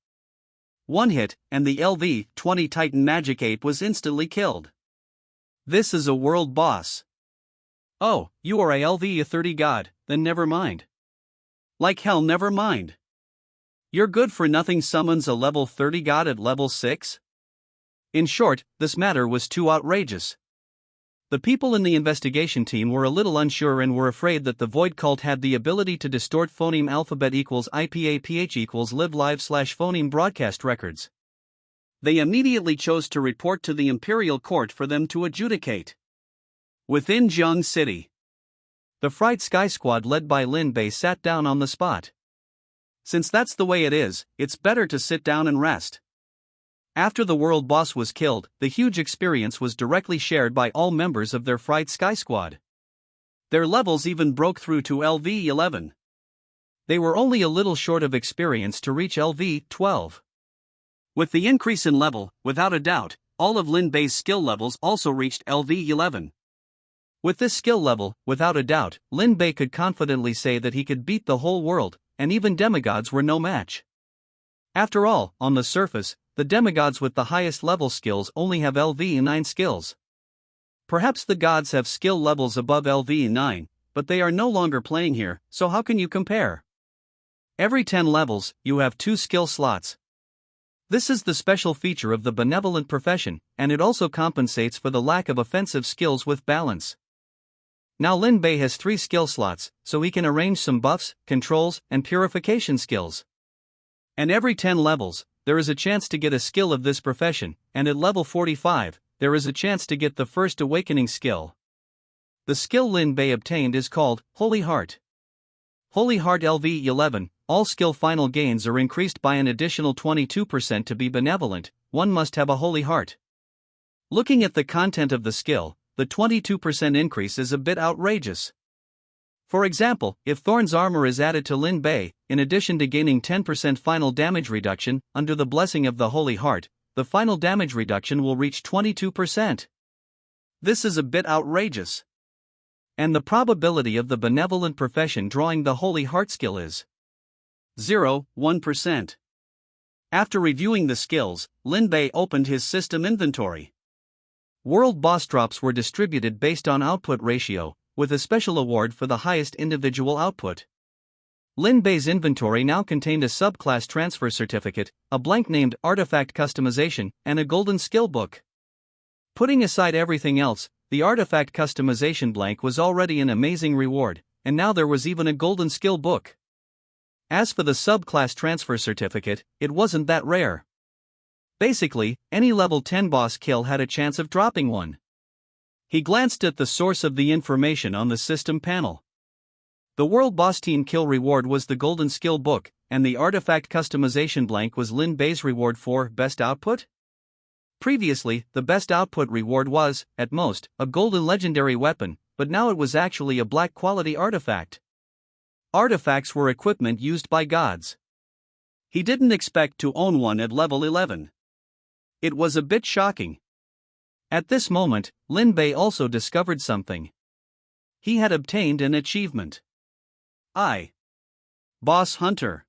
One hit, and the LV-20 Titan Magic Ape was instantly killed. This is a world boss. Oh, you are a LV-30 god, then never mind. Like hell, never mind. Your good-for-nothing summons a level 30 god at level 6? In short, this matter was too outrageous. The people in the investigation team were a little unsure and were afraid that the Void Cult had the ability to distort phoneme alphabet equals IPA-PH equals live/phoneme broadcast records. They immediately chose to report to the Imperial Court for them to adjudicate. Within Jiang City, the Fried Sky Squad led by Lin Bei sat down on the spot. Since that's the way it is, it's better to sit down and rest. After the world boss was killed, the huge experience was directly shared by all members of their Fried Sky Squad. Their levels even broke through to LV-11. They were only a little short of experience to reach LV-12. With the increase in level, without a doubt, all of Lin Bei's skill levels also reached LV-11. With this skill level, without a doubt, Lin Bei could confidently say that he could beat the whole world, and even demigods were no match. After all, on the surface, the demigods with the highest level skills only have LV-9 skills. Perhaps the gods have skill levels above LV-9, but they are no longer playing here, so how can you compare? Every 10 levels, you have 2 skill slots. This is the special feature of the benevolent profession, and it also compensates for the lack of offensive skills with balance. Now Lin Bei has 3 skill slots, so he can arrange some buffs, controls, and purification skills. And every 10 levels, there is a chance to get a skill of this profession, and at level 45, there is a chance to get the first awakening skill. The skill Lin Bei obtained is called Holy Heart. Holy Heart LV-11, all skill final gains are increased by an additional 22% to be benevolent, one must have a Holy Heart. Looking at the content of the skill, the 22% increase is a bit outrageous. For example, if Thorn's armor is added to Lin Bei, in addition to gaining 10% final damage reduction, under the blessing of the Holy Heart, the final damage reduction will reach 22%. This is a bit outrageous. And the probability of the benevolent profession drawing the Holy Heart skill is 0.1%. After reviewing the skills, Lin Bei opened his system inventory. World boss drops were distributed based on output ratio, with a special award for the highest individual output. Lin Bei's inventory now contained a subclass transfer certificate, a blank named Artifact Customization, and a golden skill book. Putting aside everything else, the Artifact Customization blank was already an amazing reward, and now there was even a golden skill book. As for the subclass transfer certificate, it wasn't that rare. Basically, any level 10 boss kill had a chance of dropping one. He glanced at the source of the information on the system panel. The World Boss Team kill reward was the Golden Skill Book, and the Artifact Customization blank was Lin Bei's reward for Best Output? Previously, the Best Output reward was, at most, a Golden Legendary Weapon, but now it was actually a Black Quality Artifact. Artifacts were equipment used by gods. He didn't expect to own one at level 11. It was a bit shocking. At this moment, Lin Bei also discovered something. He had obtained an achievement. Boss Hunter.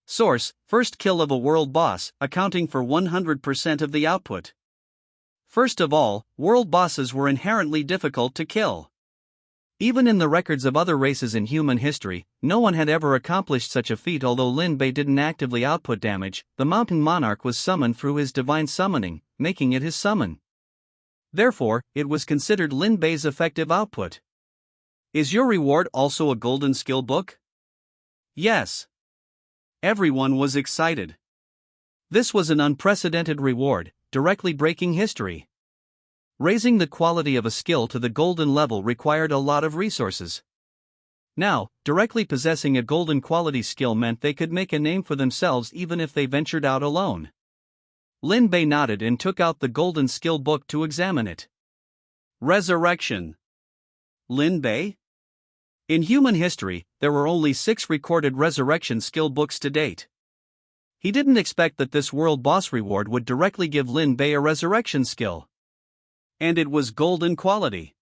Source: first kill of a world boss, accounting for 100% of the output. First of all, world bosses were inherently difficult to kill. Even in the records of other races in human history, no one had ever accomplished such a feat. Although Lin Bei didn't actively output damage, the Mountain Monarch was summoned through his divine summoning, making it his summon. Therefore, it was considered Lin Bei's effective output. Is your reward also a golden skill book? Yes. Everyone was excited. This was an unprecedented reward, directly breaking history. Raising the quality of a skill to the golden level required a lot of resources. Now, directly possessing a golden quality skill meant they could make a name for themselves even if they ventured out alone. Lin Bei nodded and took out the golden skill book to examine it. Resurrection. Lin Bei? In human history, there were only 6 recorded resurrection skill books to date. He didn't expect that this world boss reward would directly give Lin Bei a resurrection skill. And it was golden quality.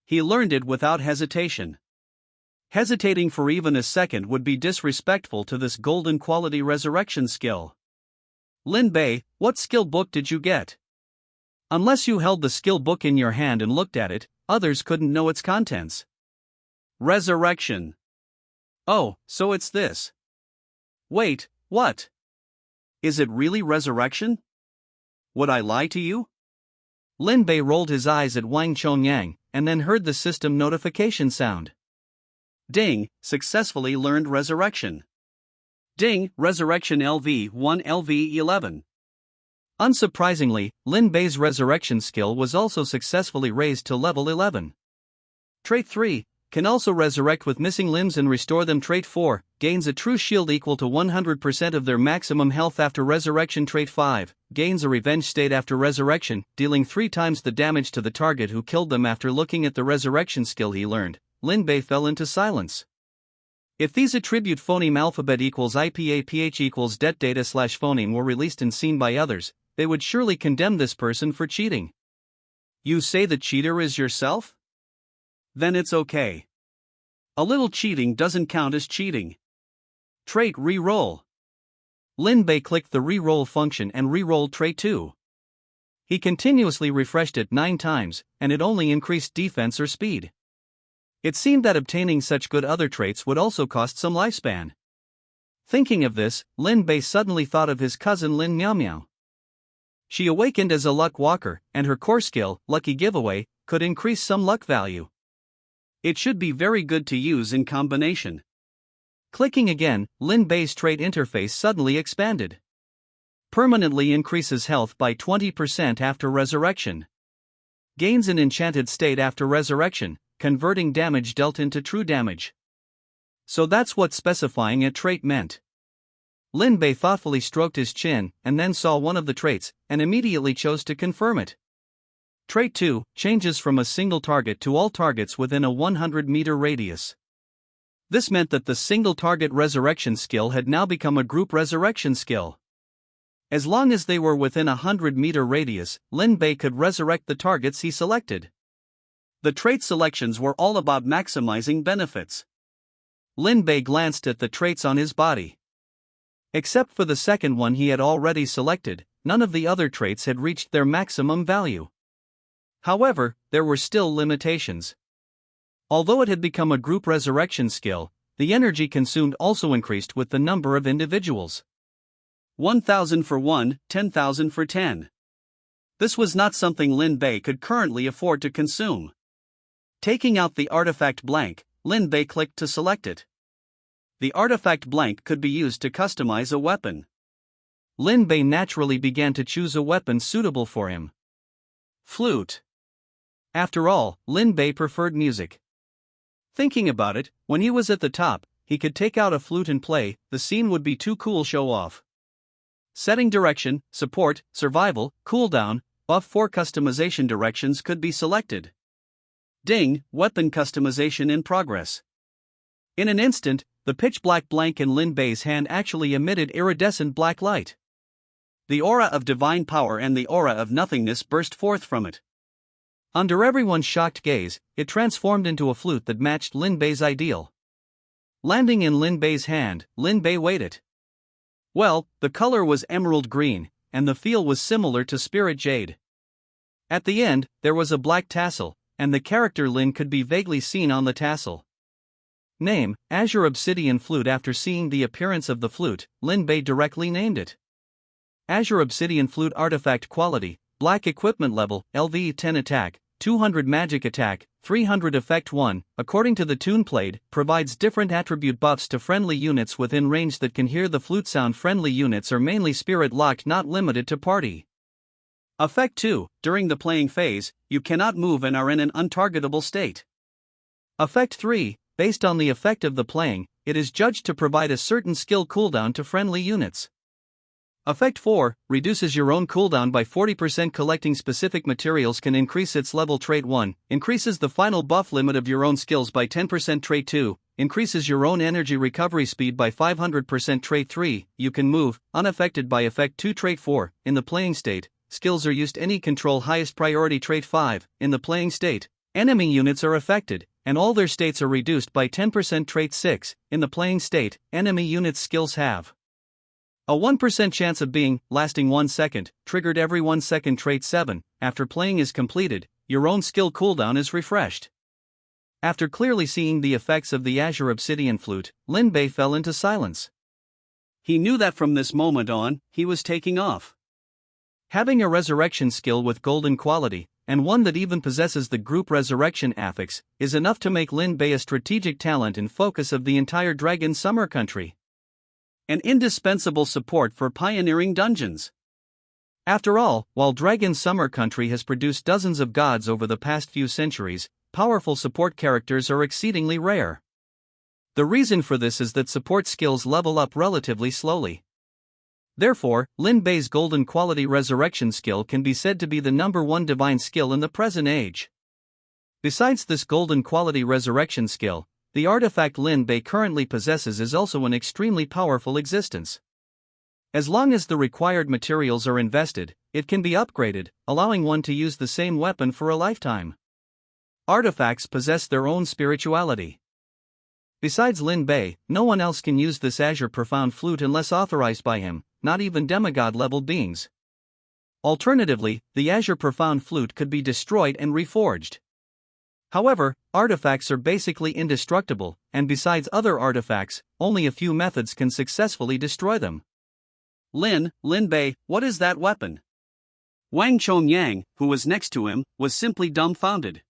He learned it without hesitation. Hesitating for even a second would be disrespectful to this golden quality resurrection skill. Lin Bei, what skill book did you get? Unless you held the skill book in your hand and looked at it, others couldn't know its contents. Resurrection. Oh, so it's this. Wait, what? Is it really resurrection? Would I lie to you? Lin Bei rolled his eyes at Wang Chongyang, and then heard the system notification sound. Ding, successfully learned resurrection. Ding, resurrection LV1 LV11. Unsurprisingly, Lin Bei's resurrection skill was also successfully raised to level 11. Trait 3, can also resurrect with missing limbs and restore them. Trait 4, gains a true shield equal to 100% of their maximum health after resurrection. Trait 5, gains a revenge state after resurrection, dealing 3 times the damage to the target who killed them. After looking at the resurrection skill he learned, Lin Bei fell into silence. If these attribute phoneme alphabet equals IPAPH equals det data / phoneme were released and seen by others, they would surely condemn this person for cheating. You say the cheater is yourself? Then it's okay. A little cheating doesn't count as cheating. Trait re-roll. Lin Bei clicked the re-roll function and re-rolled trait 2. He continuously refreshed it 9 times, and it only increased defense or speed. It seemed that obtaining such good other traits would also cost some lifespan. Thinking of this, Lin Bei suddenly thought of his cousin Lin Miao Miao. She awakened as a luck walker, and her core skill, Lucky Giveaway, could increase some luck value. It should be very good to use in combination. Clicking again, Lin Bei's trait interface suddenly expanded. Permanently increases health by 20% after resurrection. Gains an enchanted state after resurrection, converting damage dealt into true damage. So that's what specifying a trait meant. Lin Bei thoughtfully stroked his chin and then saw one of the traits and immediately chose to confirm it. Trait 2 changes from a single target to all targets within a 100-meter radius. This meant that the single target resurrection skill had now become a group resurrection skill. As long as they were within a 100-meter radius, Lin Bei could resurrect the targets he selected. The trait selections were all about maximizing benefits. Lin Bei glanced at the traits on his body. Except for the second one he had already selected, none of the other traits had reached their maximum value. However, there were still limitations. Although it had become a group resurrection skill, the energy consumed also increased with the number of individuals. 1,000 for 1, 10,000 for 10. This was not something Lin Bei could currently afford to consume. Taking out the artifact blank, Lin Bei clicked to select it. The artifact blank could be used to customize a weapon. Lin Bei naturally began to choose a weapon suitable for him. Flute. After all, Lin Bei preferred music. Thinking about it, when he was at the top, he could take out a flute and play. The scene would be too cool show off. Setting direction, support, survival, cooldown, buff 4 customization directions could be selected. Ding, weapon customization in progress. In an instant, the pitch black blank in Lin Bei's hand actually emitted iridescent black light. The aura of divine power and the aura of nothingness burst forth from it. Under everyone's shocked gaze, it transformed into a flute that matched Lin Bei's ideal. Landing in Lin Bei's hand, Lin Bei weighed it. Well, the color was emerald green, and the feel was similar to spirit jade. At the end, there was a black tassel, and the character Lin could be vaguely seen on the tassel. Name, Azure Obsidian Flute. After seeing the appearance of the flute, Lin Bei directly named it. Azure Obsidian Flute. Artifact quality, black equipment level, LV 10 attack, 200 magic attack, 300 effect 1, according to the tune played, provides different attribute buffs to friendly units within range that can hear the flute sound. Friendly units are mainly spirit locked, not limited to party. Effect 2, during the playing phase, you cannot move and are in an untargetable state. Effect 3, based on the effect of the playing, it is judged to provide a certain skill cooldown to friendly units. Effect 4, reduces your own cooldown by 40%. Collecting specific materials can increase its level. Trait 1, increases the final buff limit of your own skills by 10%. Trait 2, increases your own energy recovery speed by 500%. Trait 3, you can move, unaffected by effect 2. Trait 4, in the playing state, skills are used any control highest priority. Trait 5, in the playing state, enemy units are affected, and all their states are reduced by 10%. Trait 6, in the playing state, enemy units' skills have a 1% chance of being, lasting 1 second, triggered every 1 second. Trait 7, after playing is completed, your own skill cooldown is refreshed. After clearly seeing the effects of the Azure Obsidian Flute, Lin Bei fell into silence. He knew that from this moment on, he was taking off. Having a resurrection skill with golden quality, and one that even possesses the group resurrection affix, is enough to make Lin Bei a strategic talent and focus of the entire Dragon Summer country. An indispensable support for pioneering dungeons. After all, while Dragon Summer country has produced dozens of gods over the past few centuries, powerful support characters are exceedingly rare. The reason for this is that support skills level up relatively slowly. Therefore, Lin Bei's golden quality resurrection skill can be said to be the #1 divine skill in the present age. Besides this golden quality resurrection skill, the artifact Lin Bei currently possesses is also an extremely powerful existence. As long as the required materials are invested, it can be upgraded, allowing one to use the same weapon for a lifetime. Artifacts possess their own spirituality. Besides Lin Bei, no one else can use this Azure Profound Flute unless authorized by him, not even demigod-level beings. Alternatively, the Azure Profound Flute could be destroyed and reforged. However, artifacts are basically indestructible, and besides other artifacts, only a few methods can successfully destroy them. Lin Bei, what is that weapon? Wang Chongyang, who was next to him, was simply dumbfounded.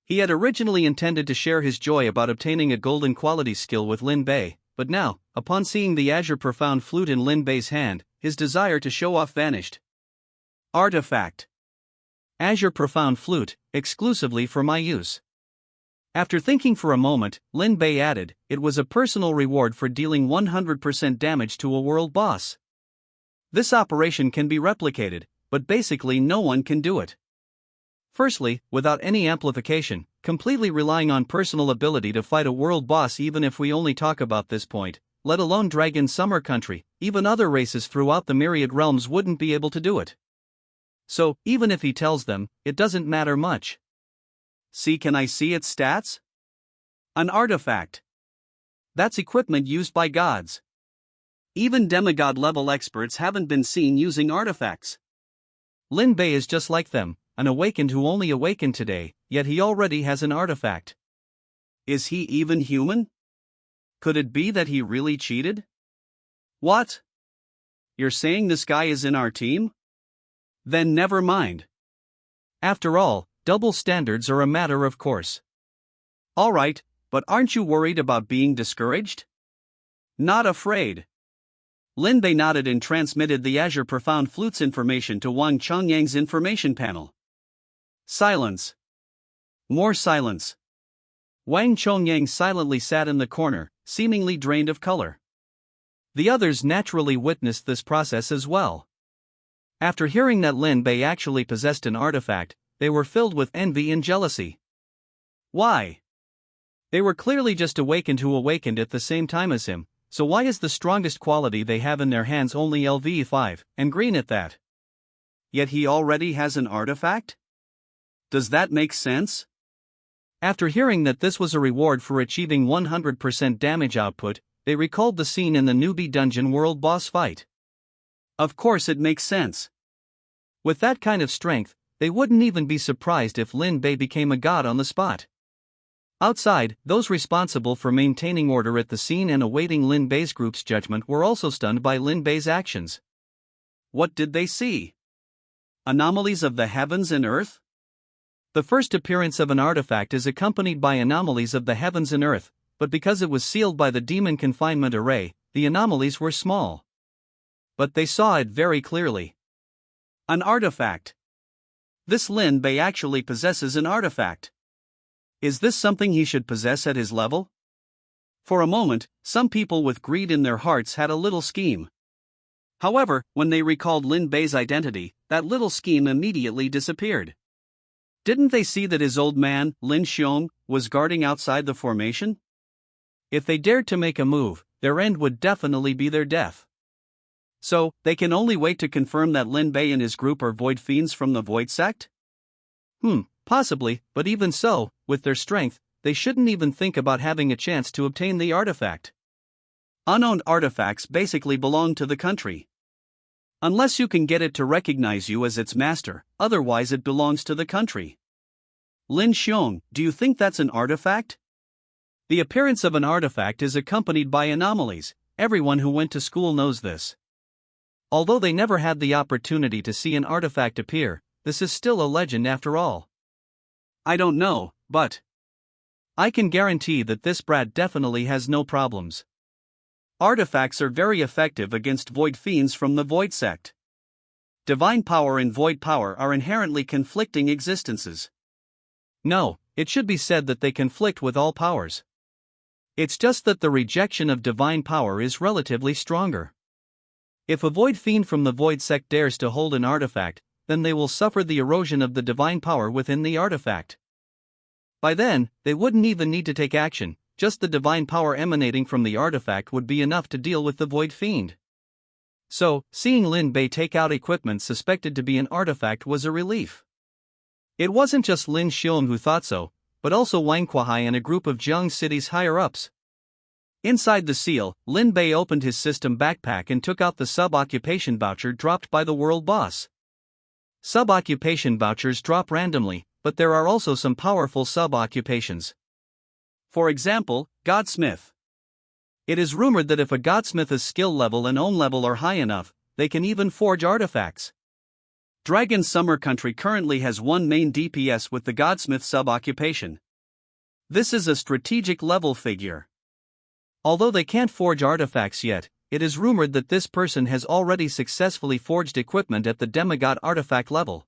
He had originally intended to share his joy about obtaining a golden quality skill with Lin Bei, but now, upon seeing the Azure Profound Flute in Lin Bei's hand, his desire to show off vanished. Artifact. Azure Profound Flute, exclusively for my use. After thinking for a moment, Lin Bei added, it was a personal reward for dealing 100% damage to a world boss. This operation can be replicated, but basically no one can do it. Firstly, without any amplification, completely relying on personal ability to fight a world boss. Even if we only talk about this point, let alone Dragon Summer country, even other races throughout the myriad realms wouldn't be able to do it. So, even if he tells them, it doesn't matter much. See, can I see its stats? An artifact. That's equipment used by gods. Even demigod-level experts haven't been seen using artifacts. Lin Bei is just like them, an awakened who only awakened today, yet he already has an artifact. Is he even human? Could it be that he really cheated? What? You're saying this guy is in our team? Then never mind. After all, double standards are a matter of course. Alright, but aren't you worried about being discouraged? Not afraid. Lin Bei nodded and transmitted the Azure Profound Flute's information to Wang Chongyang's information panel. Silence. More silence. Wang Chongyang silently sat in the corner, seemingly drained of color. The others naturally witnessed this process as well. After hearing that Lin Bei actually possessed an artifact, they were filled with envy and jealousy. Why? They were clearly just awakened who awakened at the same time as him, so why is the strongest quality they have in their hands only LV5, and green at that? Yet he already has an artifact? Does that make sense? After hearing that this was a reward for achieving 100% damage output, they recalled the scene in the newbie dungeon world boss fight. Of course it makes sense. With that kind of strength, they wouldn't even be surprised if Lin Bei became a god on the spot. Outside, those responsible for maintaining order at the scene and awaiting Lin Bei's group's judgment were also stunned by Lin Bei's actions. What did they see? Anomalies of the heavens and earth? The first appearance of an artifact is accompanied by anomalies of the heavens and earth, but because it was sealed by the demon confinement array, the anomalies were small. But they saw it very clearly. An artifact. This Lin Bei actually possesses an artifact. Is this something he should possess at his level? For a moment, some people with greed in their hearts had a little scheme. However, when they recalled Lin Bei's identity, that little scheme immediately disappeared. Didn't they see that his old man, Lin Xiong, was guarding outside the formation? If they dared to make a move, their end would definitely be their death. So, they can only wait to confirm that Lin Bei and his group are void fiends from the Void Sect? Possibly, but even so, with their strength, they shouldn't even think about having a chance to obtain the artifact. Unowned artifacts basically belong to the country. Unless you can get it to recognize you as its master, otherwise it belongs to the country. Lin Xiong, do you think that's an artifact? The appearance of an artifact is accompanied by anomalies. Everyone who went to school knows this. Although they never had the opportunity to see an artifact appear, this is still a legend after all. I don't know, but I can guarantee that this brat definitely has no problems. Artifacts are very effective against void fiends from the Void Sect. Divine power and void power are inherently conflicting existences. No, it should be said that they conflict with all powers. It's just that the rejection of divine power is relatively stronger. If a void fiend from the Void Sect dares to hold an artifact, then they will suffer the erosion of the divine power within the artifact. By then, they wouldn't even need to take action, just the divine power emanating from the artifact would be enough to deal with the void fiend. So, seeing Lin Bei take out equipment suspected to be an artifact was a relief. It wasn't just Lin Xiong who thought so, but also Wang Kuahai and a group of Jiang City's higher-ups. Inside the seal, Lin Bei opened his system backpack and took out the sub-occupation voucher dropped by the world boss. Sub-occupation vouchers drop randomly, but there are also some powerful sub-occupations. For example, Godsmith. It is rumored that if a Godsmith's skill level and own level are high enough, they can even forge artifacts. Dragon Summer Country currently has one main DPS with the Godsmith sub-occupation. This is a strategic level figure. Although they can't forge artifacts yet, it is rumored that this person has already successfully forged equipment at the demigod artifact level.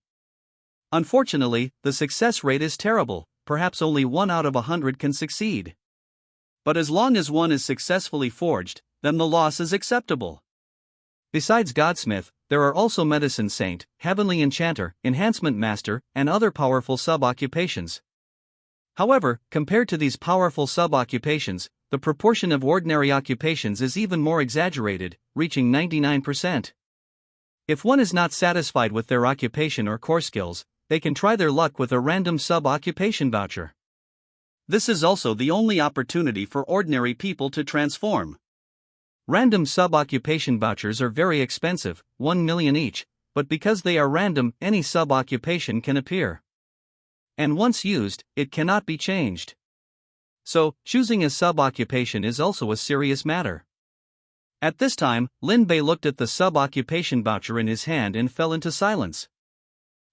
Unfortunately, the success rate is terrible, perhaps only 1 out of 100 can succeed. But as long as one is successfully forged, then the loss is acceptable. Besides Godsmith, there are also Medicine Saint, Heavenly Enchanter, Enhancement Master, and other powerful sub-occupations. However, compared to these powerful sub-occupations, the proportion of ordinary occupations is even more exaggerated, reaching 99%. If one is not satisfied with their occupation or core skills, they can try their luck with a random sub-occupation voucher. This is also the only opportunity for ordinary people to transform. Random sub-occupation vouchers are very expensive, 1 million each, but because they are random, any sub-occupation can appear. And once used, it cannot be changed. So, choosing a sub-occupation is also a serious matter. At this time, Lin Bei looked at the sub-occupation voucher in his hand and fell into silence.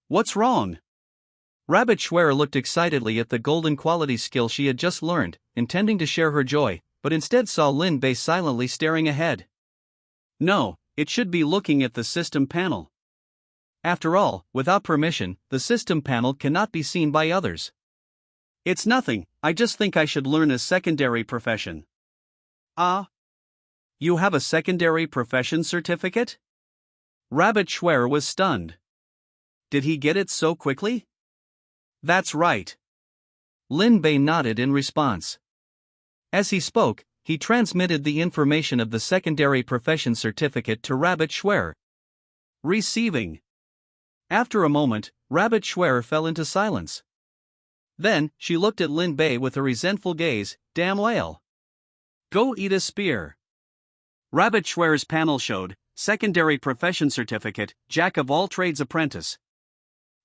What's wrong? Rabbit Schwerer looked excitedly at the golden quality skill she had just learned, intending to share her joy, but instead saw Lin Bei silently staring ahead. No, it should be looking at the system panel. After all, without permission, the system panel cannot be seen by others. It's nothing, I just think I should learn a secondary profession. Ah? You have a secondary profession certificate? Rabbit Schwerer was stunned. Did he get it so quickly? That's right. Lin Bei nodded in response. As he spoke, he transmitted the information of the secondary profession certificate to Rabbit Schwerer. Receiving. After a moment, Rabbit Schwerer fell into silence. Then, she looked at Lin Bei with a resentful gaze. Damn whale. Go eat a spear. Rabbit Schwerer's panel showed, Secondary Profession Certificate, Jack of All Trades Apprentice.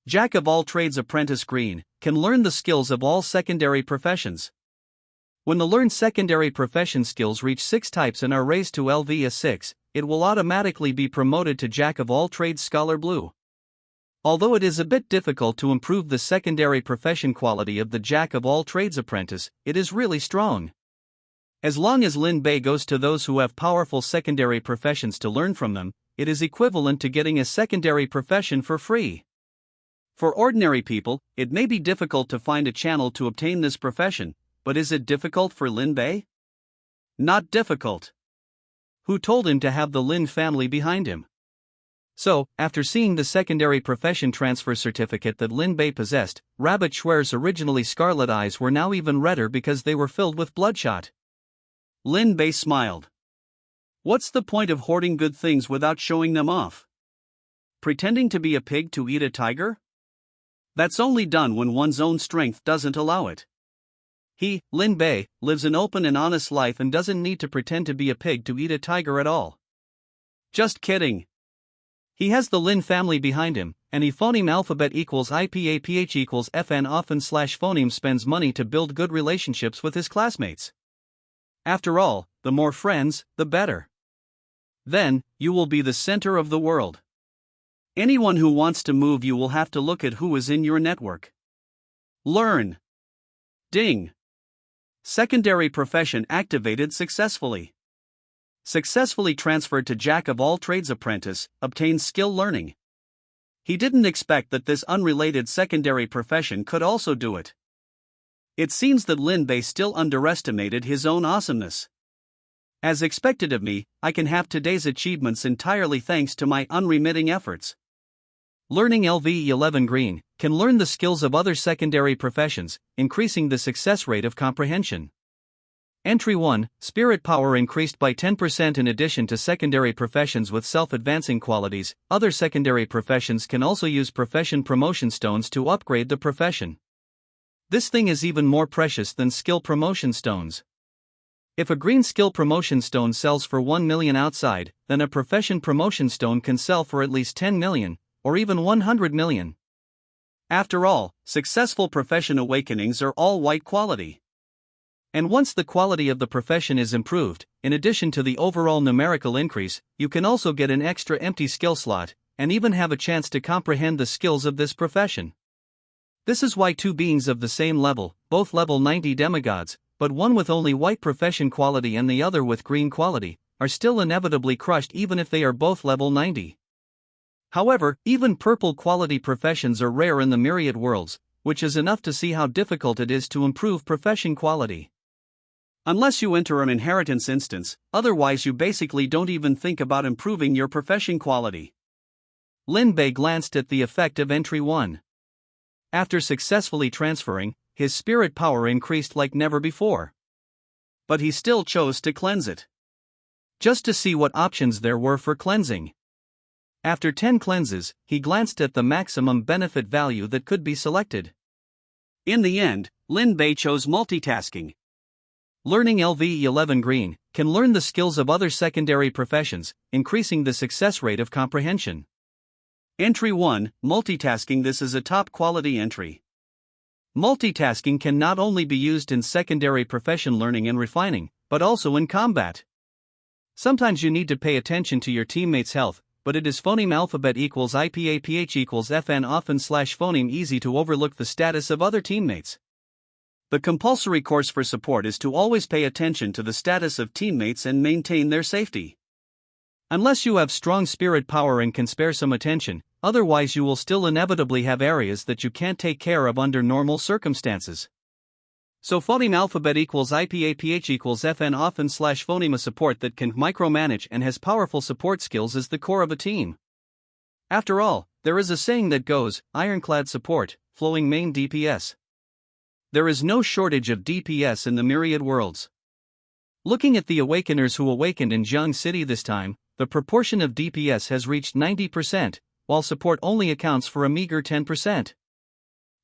Jack of All Trades Apprentice Green, can learn the skills of all secondary professions. When the learned secondary profession skills reach 6 types and are raised to LV6, it will automatically be promoted to Jack of All Trades Scholar Blue. Although it is a bit difficult to improve the secondary profession quality of the Jack of All Trades Apprentice, it is really strong. As long as Lin Bei goes to those who have powerful secondary professions to learn from them, it is equivalent to getting a secondary profession for free. For ordinary people, it may be difficult to find a channel to obtain this profession, but is it difficult for Lin Bei? Not difficult. Who told him to have the Lin family behind him? So, after seeing the secondary profession transfer certificate that Lin Bei possessed, Rabbit Schwerer's originally scarlet eyes were now even redder because they were filled with bloodshot. Lin Bei smiled. What's the point of hoarding good things without showing them off? Pretending to be a pig to eat a tiger? That's only done when one's own strength doesn't allow it. He, Lin Bei, lives an open and honest life and doesn't need to pretend to be a pig to eat a tiger at all. Just kidding. He has the Lin family behind him, and he phoneme alphabet equals IPAPH equals FN often slash phoneme spends money to build good relationships with his classmates. After all, the more friends, the better. Then, you will be the center of the world. Anyone who wants to move you will have to look at who is in your network. Learn. Ding. Secondary profession activated successfully. Successfully transferred to Jack of all trades apprentice, obtains skill learning. He didn't expect that this unrelated secondary profession could also do it. It seems that Lin Bei still underestimated his own awesomeness. As expected of me, I can have today's achievements entirely thanks to my unremitting efforts. Learning LV11 Green can learn the skills of other secondary professions, increasing the success rate of comprehension. Entry 1, Spirit Power increased by 10% in addition to secondary professions with self-advancing qualities. Other secondary professions can also use profession promotion stones to upgrade the profession. This thing is even more precious than skill promotion stones. If a green skill promotion stone sells for 1 million outside, then a profession promotion stone can sell for at least 10 million, or even 100 million. After all, successful profession awakenings are all white quality. And once the quality of the profession is improved, in addition to the overall numerical increase, you can also get an extra empty skill slot, and even have a chance to comprehend the skills of this profession. This is why two beings of the same level, both level 90 demigods, but one with only white profession quality and the other with green quality, are still inevitably crushed even if they are both level 90. However, even purple quality professions are rare in the myriad worlds, which is enough to see how difficult it is to improve profession quality. Unless you enter an inheritance instance, otherwise you basically don't even think about improving your profession quality. Lin Bei glanced at the effect of entry 1. After successfully transferring, his spirit power increased like never before. But he still chose to cleanse it. Just to see what options there were for cleansing. After 10 cleanses, he glanced at the maximum benefit value that could be selected. In the end, Lin Bei chose multitasking. Learning LV11 Green can learn the skills of other secondary professions, increasing the success rate of comprehension. Entry 1, Multitasking. This is a top quality entry. Multitasking can not only be used in secondary profession learning and refining, but also in combat. Sometimes you need to pay attention to your teammates' health, but it is phoneme alphabet equals IPAPH equals FN often slash phoneme easy to overlook the status of other teammates. The compulsory course for support is to always pay attention to the status of teammates and maintain their safety. Unless you have strong spirit power and can spare some attention, otherwise you will still inevitably have areas that you can't take care of under normal circumstances. So phoneme alphabet equals IPAPH equals FN often slash phoneme. A support that can micromanage and has powerful support skills is the core of a team. After all, there is a saying that goes, ironclad support, flowing main DPS. There is no shortage of DPS in the myriad worlds. Looking at the awakeners who awakened in Jiang City this time, the proportion of DPS has reached 90%, while support only accounts for a meager 10%.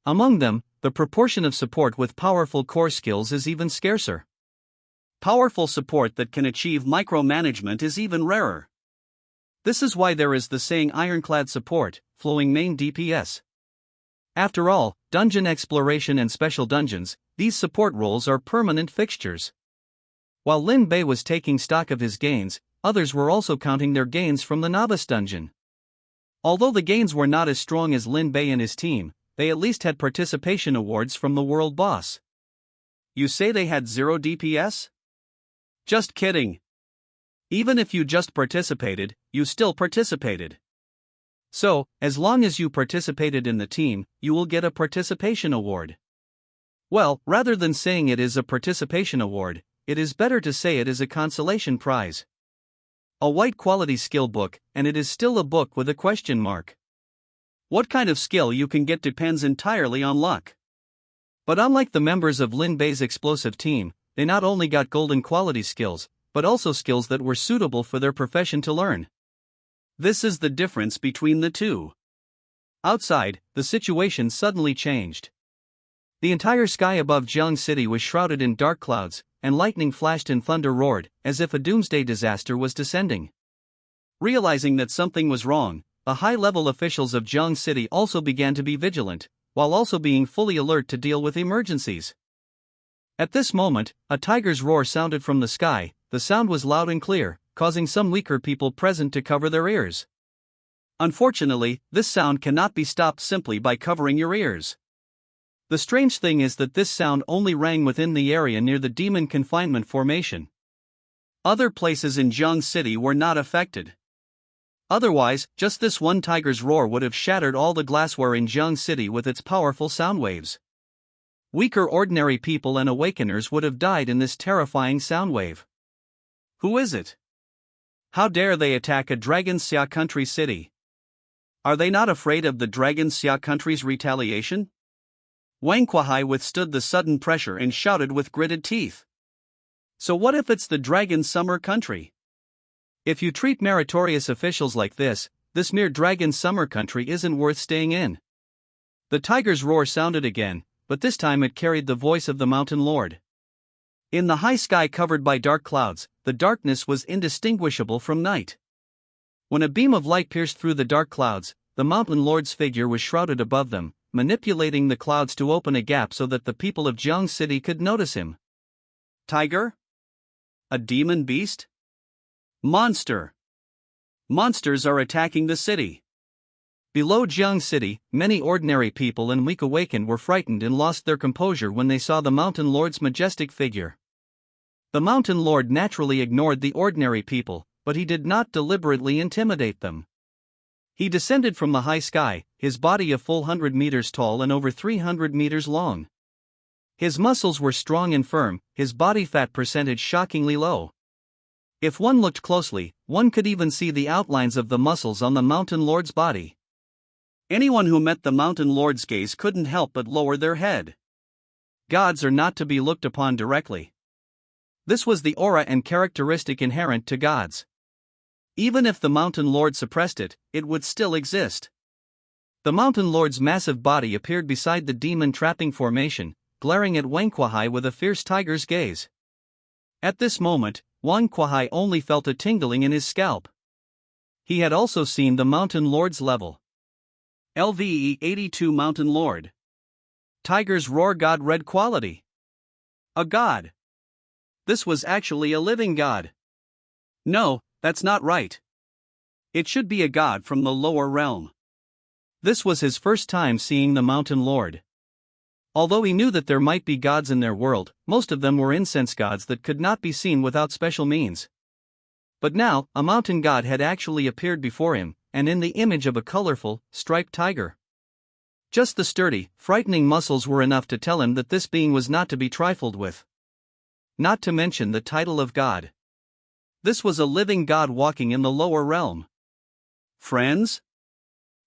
Among them, the proportion of support with powerful core skills is even scarcer. Powerful support that can achieve micromanagement is even rarer. This is why there is the saying ironclad support, flowing main DPS. After all, dungeon exploration and special dungeons, these support roles are permanent fixtures. While Lin Bei was taking stock of his gains, others were also counting their gains from the novice dungeon. Although the gains were not as strong as Lin Bei and his team, they at least had participation awards from the world boss. You say they had 0 DPS? Just kidding. Even if you just participated, you still participated. So, as long as you participated in the team, you will get a participation award. Well, rather than saying it is a participation award, it is better to say it is a consolation prize. A white quality skill book, and it is still a book with a question mark. What kind of skill you can get depends entirely on luck. But unlike the members of Lin Bei's explosive team, they not only got golden quality skills, but also skills that were suitable for their profession to learn. This is the difference between the two. Outside, the situation suddenly changed. The entire sky above Jiang City was shrouded in dark clouds, and lightning flashed and thunder roared, as if a doomsday disaster was descending. Realizing that something was wrong, the high-level officials of Jiang City also began to be vigilant, while also being fully alert to deal with emergencies. At this moment, a tiger's roar sounded from the sky. The sound was loud and clear, causing some weaker people present to cover their ears. Unfortunately, this sound cannot be stopped simply by covering your ears. The strange thing is that this sound only rang within the area near the demon confinement formation. Other places in Jiang City were not affected. Otherwise, just this one tiger's roar would have shattered all the glassware in Jiang City with its powerful sound waves. Weaker ordinary people and awakeners would have died in this terrifying sound wave. Who is it? How dare they attack a Dragon Xia country city? Are they not afraid of the Dragon Xia country's retaliation? Wang Kuai withstood the sudden pressure and shouted with gritted teeth. So what if it's the Dragon Summer country? If you treat meritorious officials like this mere Dragon Summer country isn't worth staying in. The tiger's roar sounded again, but this time it carried the voice of the Mountain Lord. In the high sky covered by dark clouds, the darkness was indistinguishable from night. When a beam of light pierced through the dark clouds, the Mountain Lord's figure was shrouded above them, manipulating the clouds to open a gap so that the people of Jiang City could notice him. Tiger? A demon beast? Monster! Monsters are attacking the city. Below Jiang City, many ordinary people and weak awakened were frightened and lost their composure when they saw the Mountain Lord's majestic figure. The Mountain Lord naturally ignored the ordinary people, but he did not deliberately intimidate them. He descended from the high sky, his body a full 100 meters tall and over 300 meters long. His muscles were strong and firm, his body fat percentage shockingly low. If one looked closely, one could even see the outlines of the muscles on the Mountain Lord's body. Anyone who met the Mountain Lord's gaze couldn't help but lower their head. Gods are not to be looked upon directly. This was the aura and characteristic inherent to gods. Even if the Mountain Lord suppressed it, it would still exist. The Mountain Lord's massive body appeared beside the demon trapping formation, glaring at Wang Kuai with a fierce tiger's gaze. At this moment, Wang Kuai only felt a tingling in his scalp. He had also seen the Mountain Lord's level. LVE 82 Mountain Lord. Tiger's roar god red quality. A god. This was actually a living god. No, that's not right. It should be a god from the lower realm. This was his first time seeing the Mountain Lord. Although he knew that there might be gods in their world, most of them were incense gods that could not be seen without special means. But now, a mountain god had actually appeared before him, and in the image of a colorful, striped tiger. Just the sturdy, frightening muscles were enough to tell him that this being was not to be trifled with. Not to mention the title of god. This was a living god walking in the lower realm. Friends?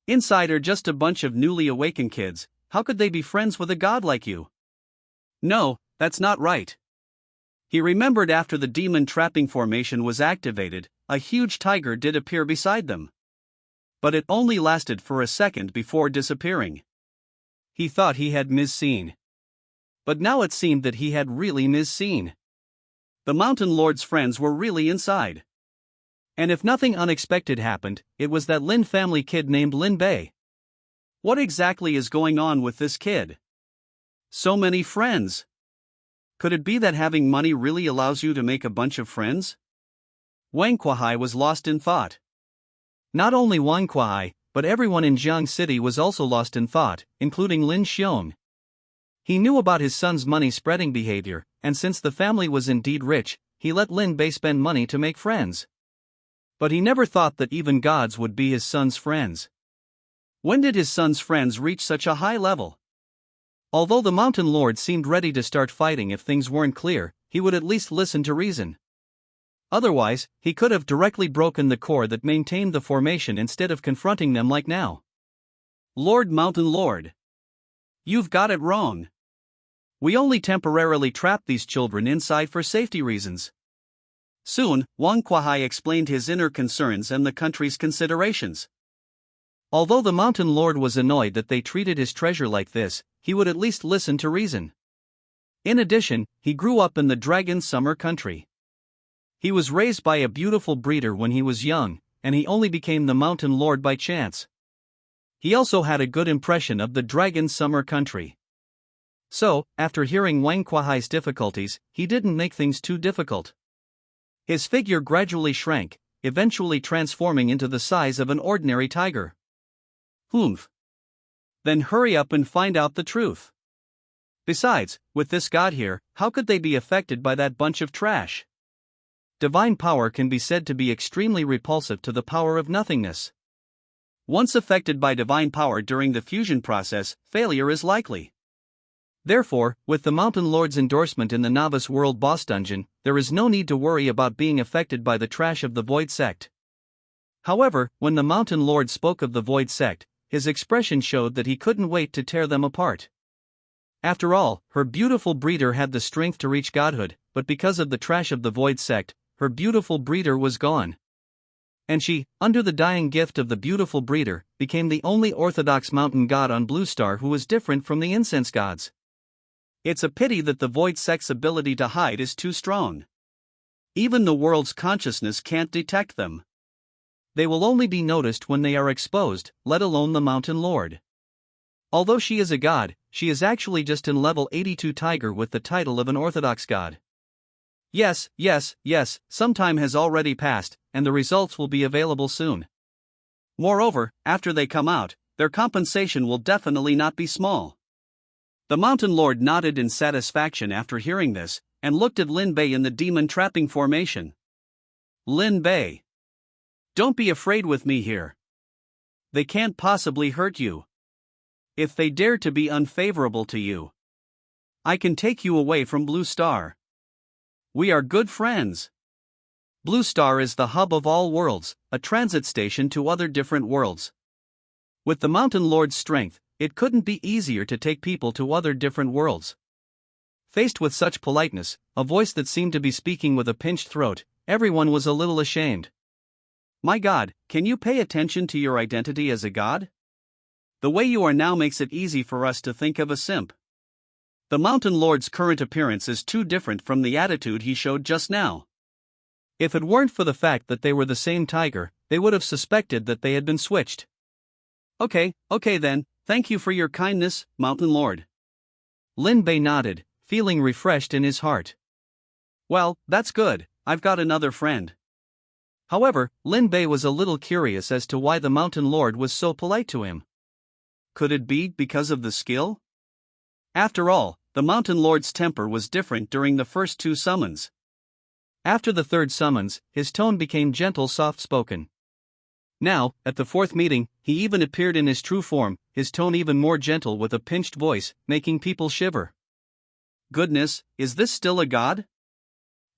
Inside are just a bunch of newly awakened kids. How could they be friends with a god like you? No, that's not right. He remembered after the demon trapping formation was activated, a huge tiger did appear beside them. But it only lasted for a second before disappearing. He thought he had misseen. But now it seemed that he had really misseen. The Mountain Lord's friends were really inside. And if nothing unexpected happened, it was that Lin family kid named Lin Bei. What exactly is going on with this kid? So many friends. Could it be that having money really allows you to make a bunch of friends? Wang Kuai was lost in thought. Not only Wang Kuai, but everyone in Jiang City was also lost in thought, including Lin Xiong. He knew about his son's money-spreading behavior, and since the family was indeed rich, he let Lin Bei spend money to make friends. But he never thought that even gods would be his son's friends. When did his son's friends reach such a high level? Although the Mountain Lord seemed ready to start fighting if things weren't clear, he would at least listen to reason. Otherwise, he could have directly broken the core that maintained the formation instead of confronting them like now. Lord Mountain Lord. You've got it wrong. We only temporarily trap these children inside for safety reasons. Soon, Wang Kuai explained his inner concerns and the country's considerations. Although the Mountain Lord was annoyed that they treated his treasure like this, he would at least listen to reason. In addition, he grew up in the Dragon Summer country. He was raised by a beautiful breeder when he was young, and he only became the Mountain Lord by chance. He also had a good impression of the Dragon Summer country. So, after hearing Wang Kuai's difficulties, he didn't make things too difficult. His figure gradually shrank, eventually transforming into the size of an ordinary tiger. Humph. Then hurry up and find out the truth. Besides, with this god here, how could they be affected by that bunch of trash? Divine power can be said to be extremely repulsive to the power of nothingness. Once affected by divine power during the fusion process, failure is likely. Therefore, with the Mountain Lord's endorsement in the Novice World Boss Dungeon, there is no need to worry about being affected by the trash of the Void Sect. However, when the Mountain Lord spoke of the Void Sect, his expression showed that he couldn't wait to tear them apart. After all, her beautiful breeder had the strength to reach godhood, but because of the trash of the Void Sect, her beautiful breeder was gone. And she, under the dying gift of the beautiful breeder, became the only orthodox mountain god on Blue Star who was different from the incense gods. It's a pity that the Void Sect's ability to hide is too strong. Even the world's consciousness can't detect them. They will only be noticed when they are exposed, let alone the Mountain Lord. Although she is a god, she is actually just in level 82 tiger with the title of an orthodox god. Yes, some time has already passed, and the results will be available soon. Moreover, after they come out, their compensation will definitely not be small. The Mountain Lord nodded in satisfaction after hearing this, and looked at Lin Bei in the demon trapping formation. Lin Bei. Don't be afraid with me here. They can't possibly hurt you. If they dare to be unfavorable to you, I can take you away from Blue Star. We are good friends. Blue Star is the hub of all worlds, a transit station to other different worlds. With the Mountain Lord's strength, it couldn't be easier to take people to other different worlds. Faced with such politeness, a voice that seemed to be speaking with a pinched throat, everyone was a little ashamed. My god, can you pay attention to your identity as a god? The way you are now makes it easy for us to think of a simp. The Mountain Lord's current appearance is too different from the attitude he showed just now. If it weren't for the fact that they were the same tiger, they would have suspected that they had been switched. Okay then, thank you for your kindness, Mountain Lord. Lin Bei nodded, feeling refreshed in his heart. Well, that's good, I've got another friend. However, Lin Bei was a little curious as to why the Mountain Lord was so polite to him. Could it be because of the skill? After all, the Mountain Lord's temper was different during the first two summons. After the third summons, his tone became gentle, soft-spoken. Now, at the fourth meeting, he even appeared in his true form, his tone even more gentle with a pinched voice, making people shiver. Goodness, is this still a god?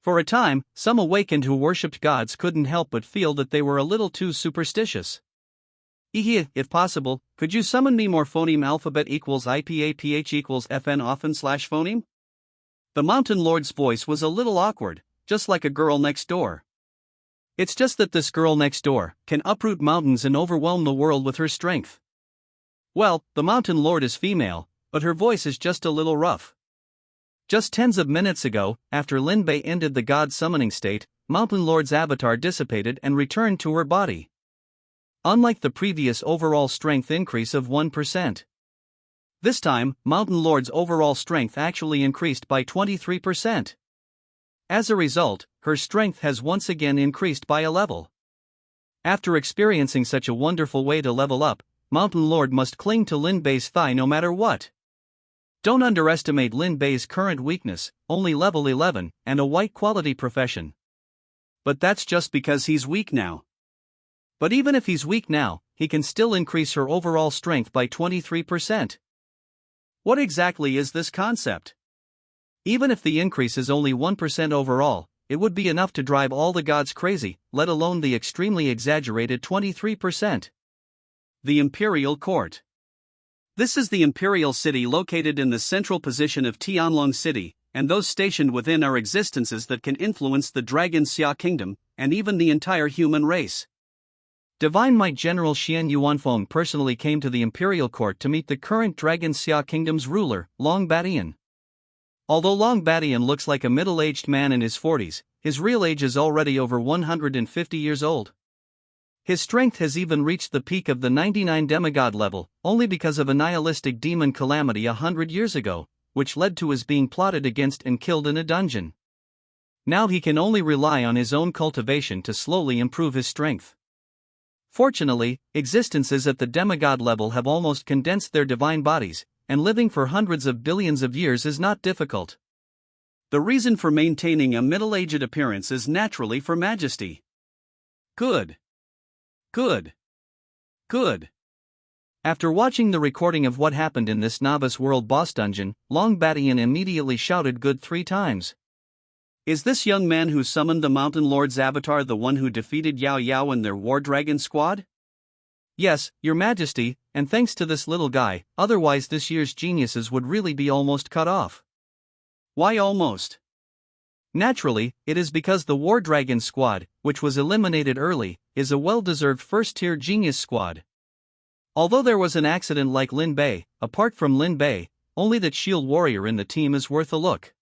For a time, some awakened who worshipped gods couldn't help but feel that they were a little too superstitious. If possible, could you summon me more phoneme alphabet equals IPAPH equals FN often / phoneme? The Mountain Lord's voice was a little awkward, just like a girl next door. It's just that this girl next door can uproot mountains and overwhelm the world with her strength. Well, the Mountain Lord is female, but her voice is just a little rough. Just tens of minutes ago, after Lin Bei ended the god summoning state, Mountain Lord's avatar dissipated and returned to her body. Unlike the previous overall strength increase of 1%. This time, Mountain Lord's overall strength actually increased by 23%. As a result, her strength has once again increased by a level. After experiencing such a wonderful way to level up, Mountain Lord must cling to Lin Bei's thigh no matter what. Don't underestimate Lin Bei's current weakness, only level 11, and a white quality profession. But that's just because he's weak now. But even if he's weak now, he can still increase her overall strength by 23%. What exactly is this concept? Even if the increase is only 1% overall, it would be enough to drive all the gods crazy, let alone the extremely exaggerated 23%. The Imperial Court. This is the imperial city located in the central position of Tianlong City, and those stationed within are existences that can influence the Dragon Xia Kingdom, and even the entire human race. Divine Might General Xian Yuanfeng personally came to the imperial court to meet the current Dragon Xia Kingdom's ruler, Long Batian. Although Long Batian looks like a middle-aged man in his 40s, his real age is already over 150 years old. His strength has even reached the peak of the 99 demigod level, only because of a nihilistic demon calamity 100 years ago, which led to his being plotted against and killed in a dungeon. Now he can only rely on his own cultivation to slowly improve his strength. Fortunately, existences at the demigod level have almost condensed their divine bodies, and living for hundreds of billions of years is not difficult. The reason for maintaining a middle-aged appearance is naturally for majesty. Good. Good. Good. After watching the recording of what happened in this novice world boss dungeon, Long Batian immediately shouted good 3 times. Is this young man who summoned the Mountain Lord's avatar the one who defeated Yao Yao and their War Dragon squad? Yes, Your Majesty, and thanks to this little guy, otherwise this year's geniuses would really be almost cut off. Why almost? Naturally, it is because the War Dragon squad, which was eliminated early, is a well-deserved first-tier genius squad. Although there was an accident like Lin Bei, apart from Lin Bei, only that shield warrior in the team is worth a look.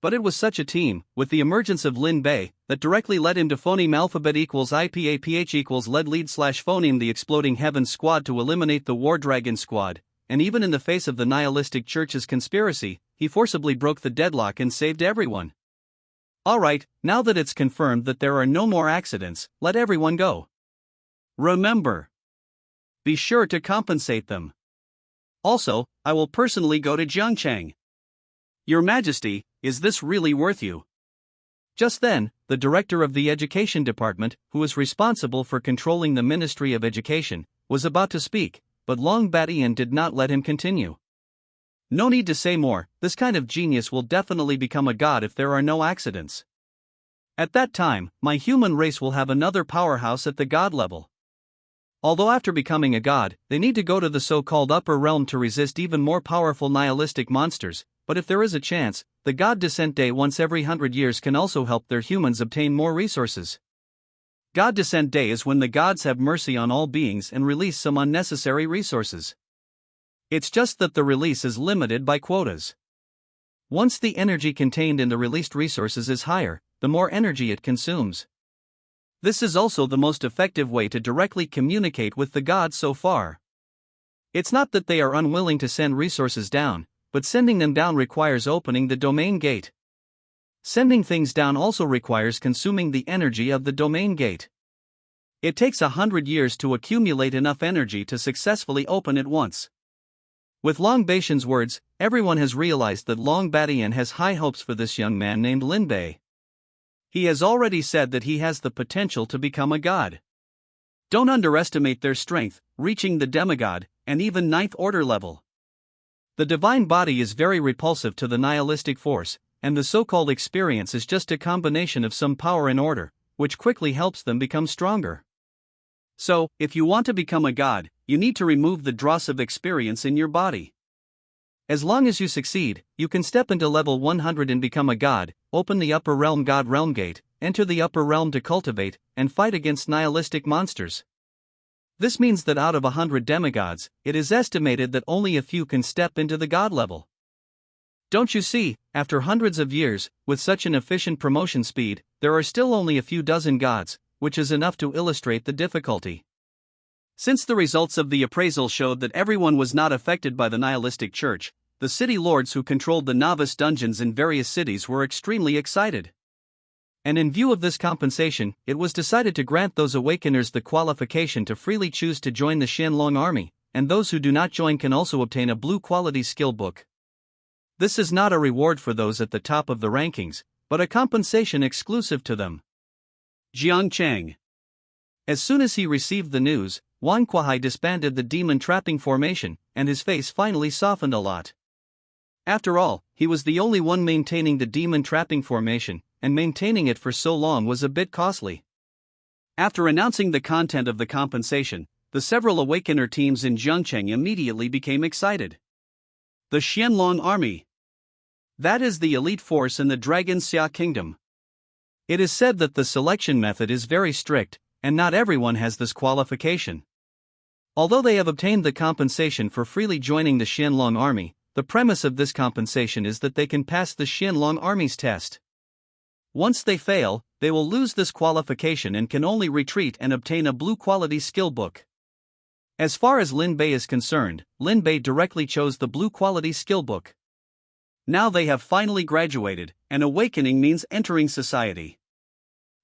But it was such a team, with the emergence of Lin Bei, that directly led him to phoneme alphabet equals IPAPH equals lead slash phoneme the Exploding Heavens squad to eliminate the War Dragon squad, and even in the face of the nihilistic church's conspiracy, he forcibly broke the deadlock and saved everyone. Alright, now that it's confirmed that there are no more accidents, let everyone go. Remember, be sure to compensate them. Also, I will personally go to Jiangchang. Your Majesty, is this really worth you? Just then, the director of the Education Department, who is responsible for controlling the Ministry of Education, was about to speak, but Long Batian did not let him continue. No need to say more, this kind of genius will definitely become a god if there are no accidents. At that time, my human race will have another powerhouse at the god level. Although after becoming a god, they need to go to the so-called upper realm to resist even more powerful nihilistic monsters, but if there is a chance, the God Descent Day once every 100 years can also help their humans obtain more resources. God Descent Day is when the gods have mercy on all beings and release some unnecessary resources. It's just that the release is limited by quotas. Once the energy contained in the released resources is higher, the more energy it consumes. This is also the most effective way to directly communicate with the gods so far. It's not that they are unwilling to send resources down, but sending them down requires opening the domain gate. Sending things down also requires consuming the energy of the domain gate. It takes 100 years to accumulate enough energy to successfully open it once. With Long Batian's words, everyone has realized that Long Batian has high hopes for this young man named Lin Bei. He has already said that he has the potential to become a god. Don't underestimate their strength, reaching the demigod, and even ninth order level. The divine body is very repulsive to the nihilistic force, and the so-called experience is just a combination of some power and order, which quickly helps them become stronger. So, if you want to become a god, you need to remove the dross of experience in your body. As long as you succeed, you can step into level 100 and become a god, open the upper realm god realm gate, enter the upper realm to cultivate, and fight against nihilistic monsters. This means that out of 100 demigods, it is estimated that only a few can step into the god level. Don't you see, after hundreds of years, with such an efficient promotion speed, there are still only a few dozen gods, which is enough to illustrate the difficulty. Since the results of the appraisal showed that everyone was not affected by the nihilistic church, the city lords who controlled the novice dungeons in various cities were extremely excited. And in view of this compensation, it was decided to grant those awakeners the qualification to freely choose to join the Xianlong army, and those who do not join can also obtain a blue-quality skill book. This is not a reward for those at the top of the rankings, but a compensation exclusive to them. Jiangchang. As soon as he received the news, Wang Kuai disbanded the demon trapping formation, and his face finally softened a lot. After all, he was the only one maintaining the demon trapping formation, and maintaining it for so long was a bit costly. After announcing the content of the compensation, the several Awakener teams in Zhengcheng immediately became excited. The Xianlong Army. That is the elite force in the Dragon Xia Kingdom. It is said that the selection method is very strict, and not everyone has this qualification. Although they have obtained the compensation for freely joining the Xianlong Army, the premise of this compensation is that they can pass the Xianlong Army's test. Once they fail, they will lose this qualification and can only retreat and obtain a blue-quality skill book. As far as Lin Bei is concerned, Lin Bei directly chose the blue-quality skill book. Now they have finally graduated, and awakening means entering society.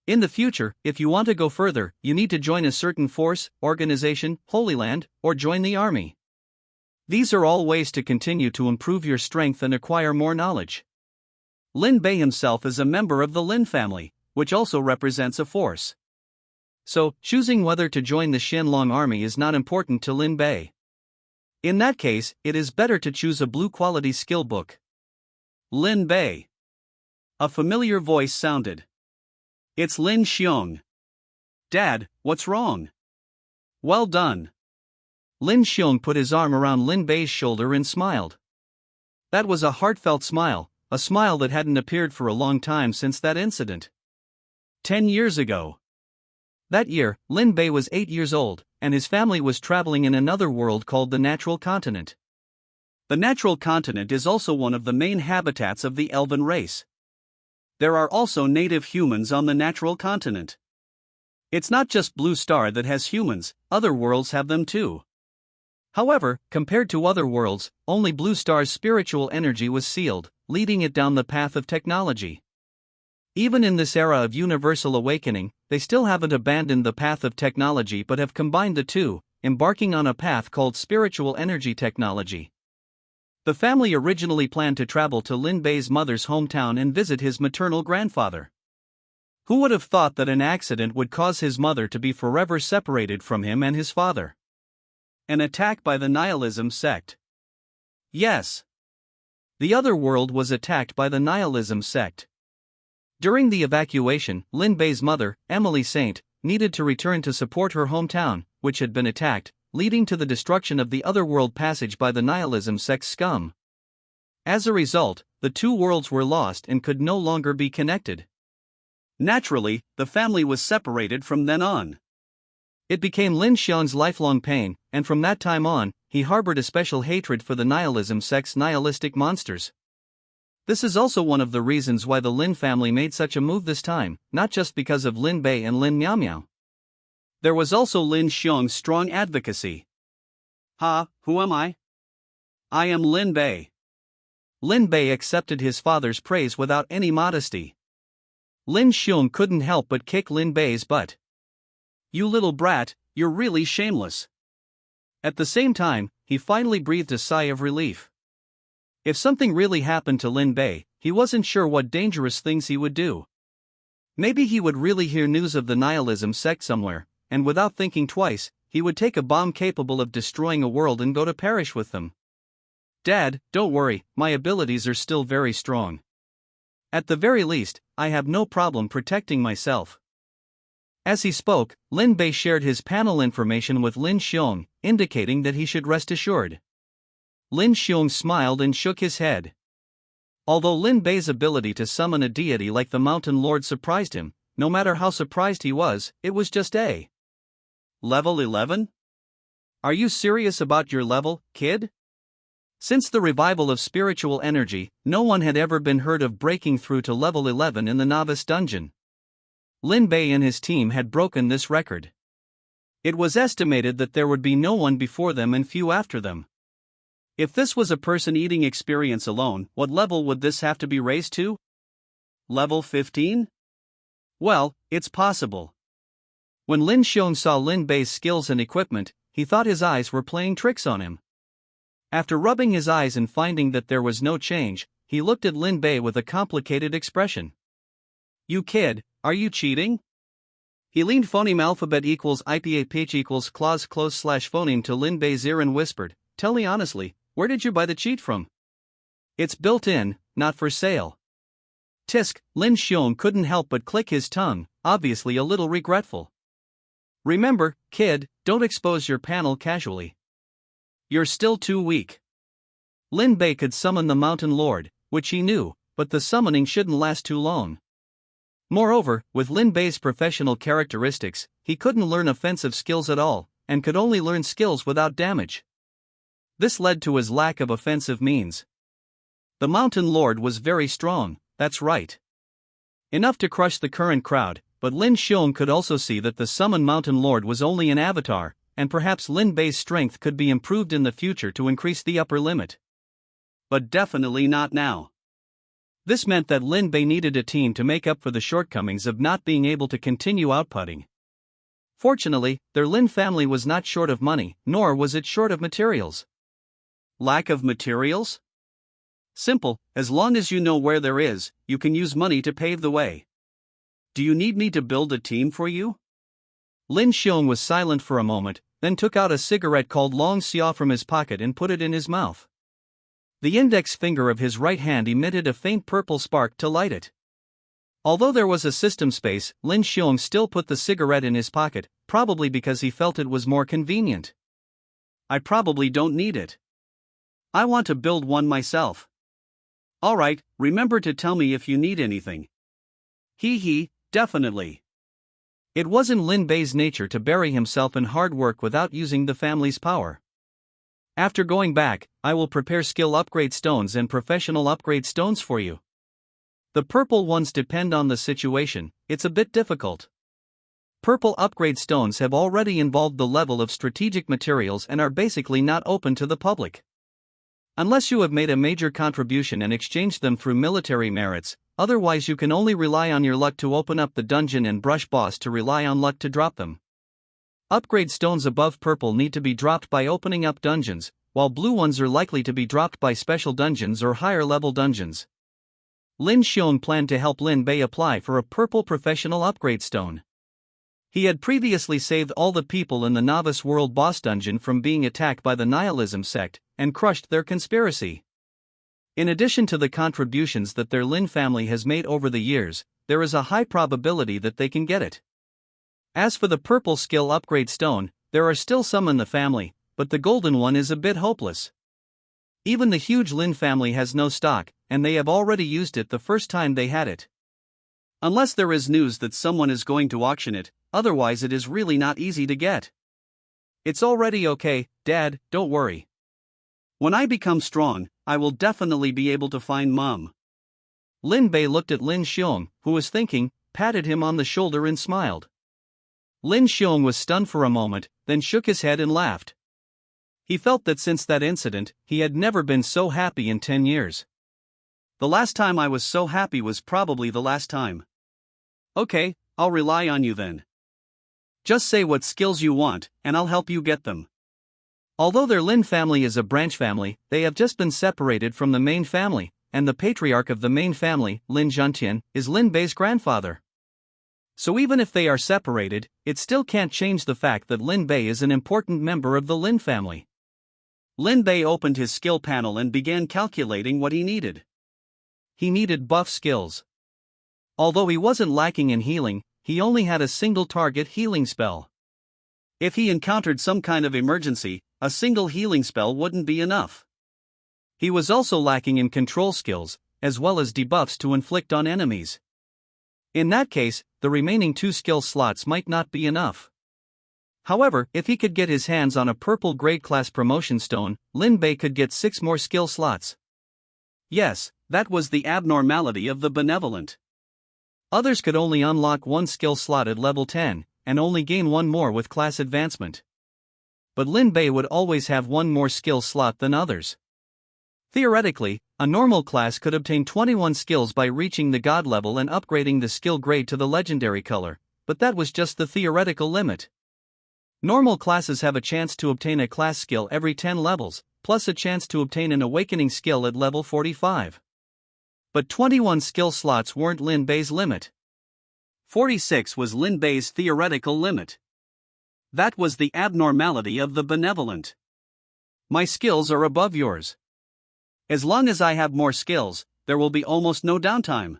In the future, if you want to go further, you need to join a certain force, organization, Holy Land, or join the army. These are all ways to continue to improve your strength and acquire more knowledge. Lin Bei himself is a member of the Lin family, which also represents a force. So, choosing whether to join the Xianlong army is not important to Lin Bei. In that case, it is better to choose a blue-quality skill book. Lin Bei. A familiar voice sounded. It's Lin Xiong. Dad, what's wrong? Well done. Lin Xiong put his arm around Lin Bei's shoulder and smiled. That was a heartfelt smile, a smile that hadn't appeared for a long time since that incident. 10 years ago. That year, Lin Bei was 8 years old, and his family was traveling in another world called the Natural Continent. The Natural Continent is also one of the main habitats of the Elven race. There are also native humans on the Natural Continent. It's not just Blue Star that has humans, other worlds have them too. However, compared to other worlds, only Blue Star's spiritual energy was sealed, leading it down the path of technology. Even in this era of universal awakening, they still haven't abandoned the path of technology but have combined the two, embarking on a path called spiritual energy technology. The family originally planned to travel to Lin Bei's mother's hometown and visit his maternal grandfather. Who would have thought that an accident would cause his mother to be forever separated from him and his father? An attack by the nihilism sect. Yes. The other world was attacked by the nihilism sect. During the evacuation, Lin Bei's mother, Emily Saint, needed to return to support her hometown, which had been attacked, leading to the destruction of the otherworld passage by the nihilism sect scum. As a result, the two worlds were lost and could no longer be connected. Naturally, the family was separated from then on. It became Lin Xiong's lifelong pain, and from that time on, he harbored a special hatred for the nihilism sect's nihilistic monsters. This is also one of the reasons why the Lin family made such a move this time, not just because of Lin Bei and Lin Miao Miao. There was also Lin Xiong's strong advocacy. Who am I? I am Lin Bei. Lin Bei accepted his father's praise without any modesty. Lin Xiong couldn't help but kick Lin Bei's butt. You little brat, you're really shameless. At the same time, he finally breathed a sigh of relief. If something really happened to Lin Bei, he wasn't sure what dangerous things he would do. Maybe he would really hear news of the nihilism sect somewhere, and without thinking twice, he would take a bomb capable of destroying a world and go to perish with them. Dad, don't worry, my abilities are still very strong. At the very least, I have no problem protecting myself. As he spoke, Lin Bei shared his panel information with Lin Xiong, indicating that he should rest assured. Lin Xiong smiled and shook his head. Although Lin Bei's ability to summon a deity like the Mountain Lord surprised him, no matter how surprised he was, it was just a level 11? Are you serious about your level, kid? Since the revival of spiritual energy, no one had ever been heard of breaking through to level 11 in the novice dungeon. Lin Bei and his team had broken this record. It was estimated that there would be no one before them and few after them. If this was a person eating experience alone, what level would this have to be raised to? Level 15? Well, it's possible. When Lin Xiong saw Lin Bei's skills and equipment, he thought his eyes were playing tricks on him. After rubbing his eyes and finding that there was no change, he looked at Lin Bei with a complicated expression. You kid, are you cheating? He leaned phoneme alphabet equals IPA equals clause close slash phoneme to Lin Bei's ear and whispered, Tell me honestly, where did you buy the cheat from? It's built in, not for sale. Tisk, Lin Xiong couldn't help but click his tongue, obviously a little regretful. Remember, kid, don't expose your panel casually. You're still too weak. Lin Bei could summon the Mountain Lord, which he knew, but the summoning shouldn't last too long. Moreover, with Lin Bei's professional characteristics, he couldn't learn offensive skills at all, and could only learn skills without damage. This led to his lack of offensive means. The Mountain Lord was very strong, that's right. Enough to crush the current crowd, but Lin Xiong could also see that the summoned Mountain Lord was only an avatar, and perhaps Lin Bei's strength could be improved in the future to increase the upper limit. But definitely not now. This meant that Lin Bei needed a team to make up for the shortcomings of not being able to continue outputting. Fortunately, their Lin family was not short of money, nor was it short of materials. Lack of materials? Simple, as long as you know where there is, you can use money to pave the way. Do you need me to build a team for you? Lin Xiong was silent for a moment, then took out a cigarette called Long Xia from his pocket and put it in his mouth. The index finger of his right hand emitted a faint purple spark to light it. Although there was a system space, Lin Xiong still put the cigarette in his pocket, probably because he felt it was more convenient. I probably don't need it. I want to build one myself. Alright, remember to tell me if you need anything. Hee, definitely. It wasn't Lin Bei's nature to bury himself in hard work without using the family's power. After going back, I will prepare skill upgrade stones and professional upgrade stones for you. The purple ones depend on the situation, it's a bit difficult. Purple upgrade stones have already involved the level of strategic materials and are basically not open to the public. Unless you have made a major contribution and exchanged them through military merits, otherwise you can only rely on your luck to open up the dungeon and brush boss to rely on luck to drop them. Upgrade stones above purple need to be dropped by opening up dungeons, while blue ones are likely to be dropped by special dungeons or higher level dungeons. Lin Xiong planned to help Lin Bei apply for a purple professional upgrade stone. He had previously saved all the people in the Novice World boss dungeon from being attacked by the Nihilism sect, and crushed their conspiracy. In addition to the contributions that their Lin family has made over the years, there is a high probability that they can get it. As for the purple skill upgrade stone, there are still some in the family, but the golden one is a bit hopeless. Even the huge Lin family has no stock, and they have already used it the first time they had it. Unless there is news that someone is going to auction it, otherwise it is really not easy to get. It's already okay, Dad, don't worry. When I become strong, I will definitely be able to find Mom. Lin Bei looked at Lin Xiong, who was thinking, patted him on the shoulder and smiled. Lin Xiong was stunned for a moment, then shook his head and laughed. He felt that since that incident, he had never been so happy in 10 years. The last time I was so happy was probably the last time. Okay, I'll rely on you then. Just say what skills you want, and I'll help you get them. Although their Lin family is a branch family, they have just been separated from the main family, and the patriarch of the main family, Lin Zhantian, is Lin Bei's grandfather. So even if they are separated, it still can't change the fact that Lin Bei is an important member of the Lin family. Lin Bei opened his skill panel and began calculating what he needed. He needed buff skills. Although he wasn't lacking in healing, he only had a single target healing spell. If he encountered some kind of emergency, a single healing spell wouldn't be enough. He was also lacking in control skills, as well as debuffs to inflict on enemies. In that case, the remaining 2 skill slots might not be enough. However, if he could get his hands on a purple grade class promotion stone, Lin Bei could get 6 more skill slots. Yes, that was the abnormality of the benevolent. Others could only unlock 1 skill slot at level 10, and only gain 1 more with class advancement. But Lin Bei would always have 1 more skill slot than others. Theoretically, a normal class could obtain 21 skills by reaching the god level and upgrading the skill grade to the legendary color, but that was just the theoretical limit. Normal classes have a chance to obtain a class skill every 10 levels, plus a chance to obtain an awakening skill at level 45. But 21 skill slots weren't Lin Bei's limit. 46 was Lin Bei's theoretical limit. That was the abnormality of the benevolent. My skills are above yours. As long as I have more skills, there will be almost no downtime.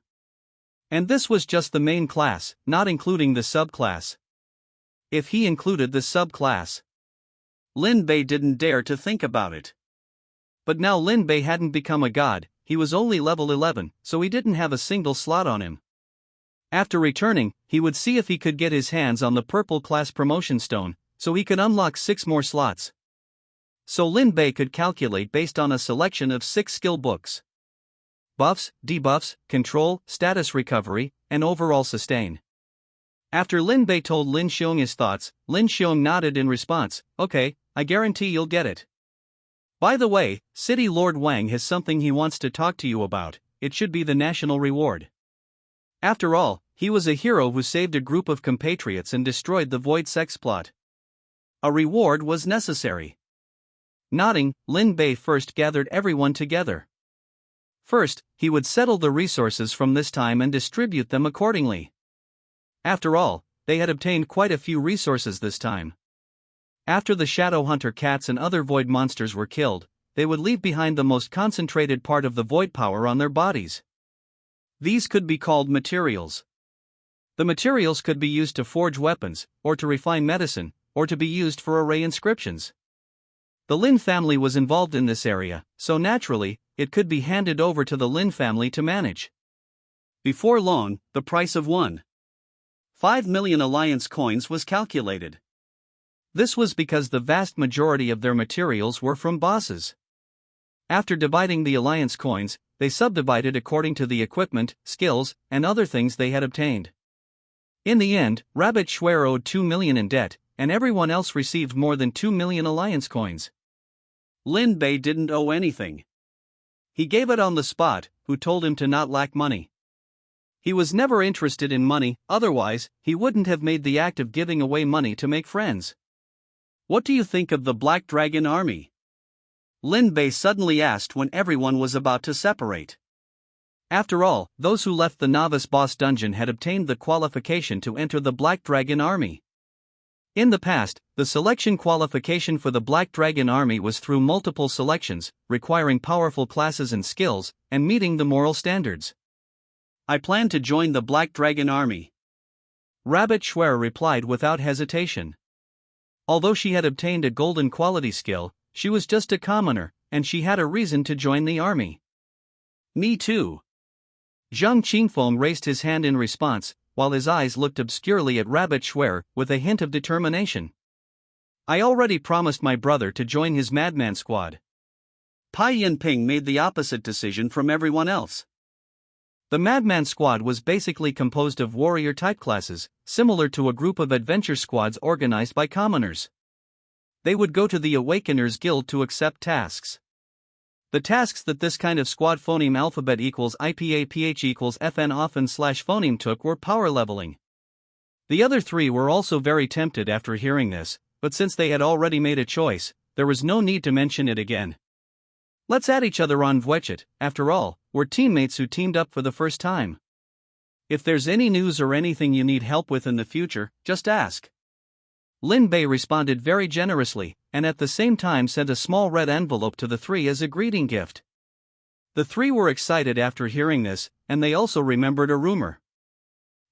And this was just the main class, not including the subclass. if he included the subclass. Lin Bei didn't dare to think about it. But now Lin Bei hadn't become a god, he was only level 11, so he didn't have a single slot on him. After returning, he would see if he could get his hands on the purple class promotion stone, so he could unlock 6 more slots. So Lin Bei could calculate based on a selection of 6 skill books. Buffs, debuffs, control, status recovery, and overall sustain. After Lin Bei told Lin Xiong his thoughts, Lin Xiong nodded in response, "Okay, I guarantee you'll get it. By the way, City Lord Wang has something he wants to talk to you about, it should be the national reward." After all, he was a hero who saved a group of compatriots and destroyed the Void sex plot. A reward was necessary. Nodding, Lin Bei first gathered everyone together. First, he would settle the resources from this time and distribute them accordingly. After all, they had obtained quite a few resources this time. After the Shadow Hunter cats and other Void monsters were killed, they would leave behind the most concentrated part of the Void power on their bodies. These could be called materials. The materials could be used to forge weapons, or to refine medicine, or to be used for array inscriptions. The Lin family was involved in this area, so naturally, it could be handed over to the Lin family to manage. Before long, the price of 1.5 million alliance coins was calculated. This was because the vast majority of their materials were from bosses. After dividing the alliance coins, they subdivided according to the equipment, skills, and other things they had obtained. In the end, Rabbit Schwer owed 2 million in debt, and everyone else received more than 2 million alliance coins. Lin Bei didn't owe anything. He gave it on the spot, who told him to not lack money. He was never interested in money, otherwise, he wouldn't have made the act of giving away money to make friends. "What do you think of the Black Dragon Army?" Lin Bei suddenly asked when everyone was about to separate. After all, those who left the novice boss dungeon had obtained the qualification to enter the Black Dragon Army. In the past, the selection qualification for the Black Dragon Army was through multiple selections, requiring powerful classes and skills, and meeting the moral standards. "I plan to join the Black Dragon Army," Rabbit Schwer replied without hesitation. Although she had obtained a golden quality skill, she was just a commoner, and she had a reason to join the army. "Me too." Zhang Qingfeng raised his hand in response, while his eyes looked obscurely at Rabbit Schwer with a hint of determination. "I already promised my brother to join his madman squad." Pai Yinping made the opposite decision from everyone else. The madman squad was basically composed of warrior type classes, similar to a group of adventure squads organized by commoners. They would go to the Awakeners Guild to accept tasks. The tasks that this kind of squad phoneme alphabet equals IPAPH equals FN often / phoneme took were power leveling. The other 3 were also very tempted after hearing this, but since they had already made a choice, there was no need to mention it again. Let's add each other on Vwechat, after all, we're teammates who teamed up for the first time. If there's any news or anything you need help with in the future, just ask. Lin Bei responded very generously, and at the same time sent a small red envelope to the 3 as a greeting gift. The 3 were excited after hearing this, and they also remembered a rumor.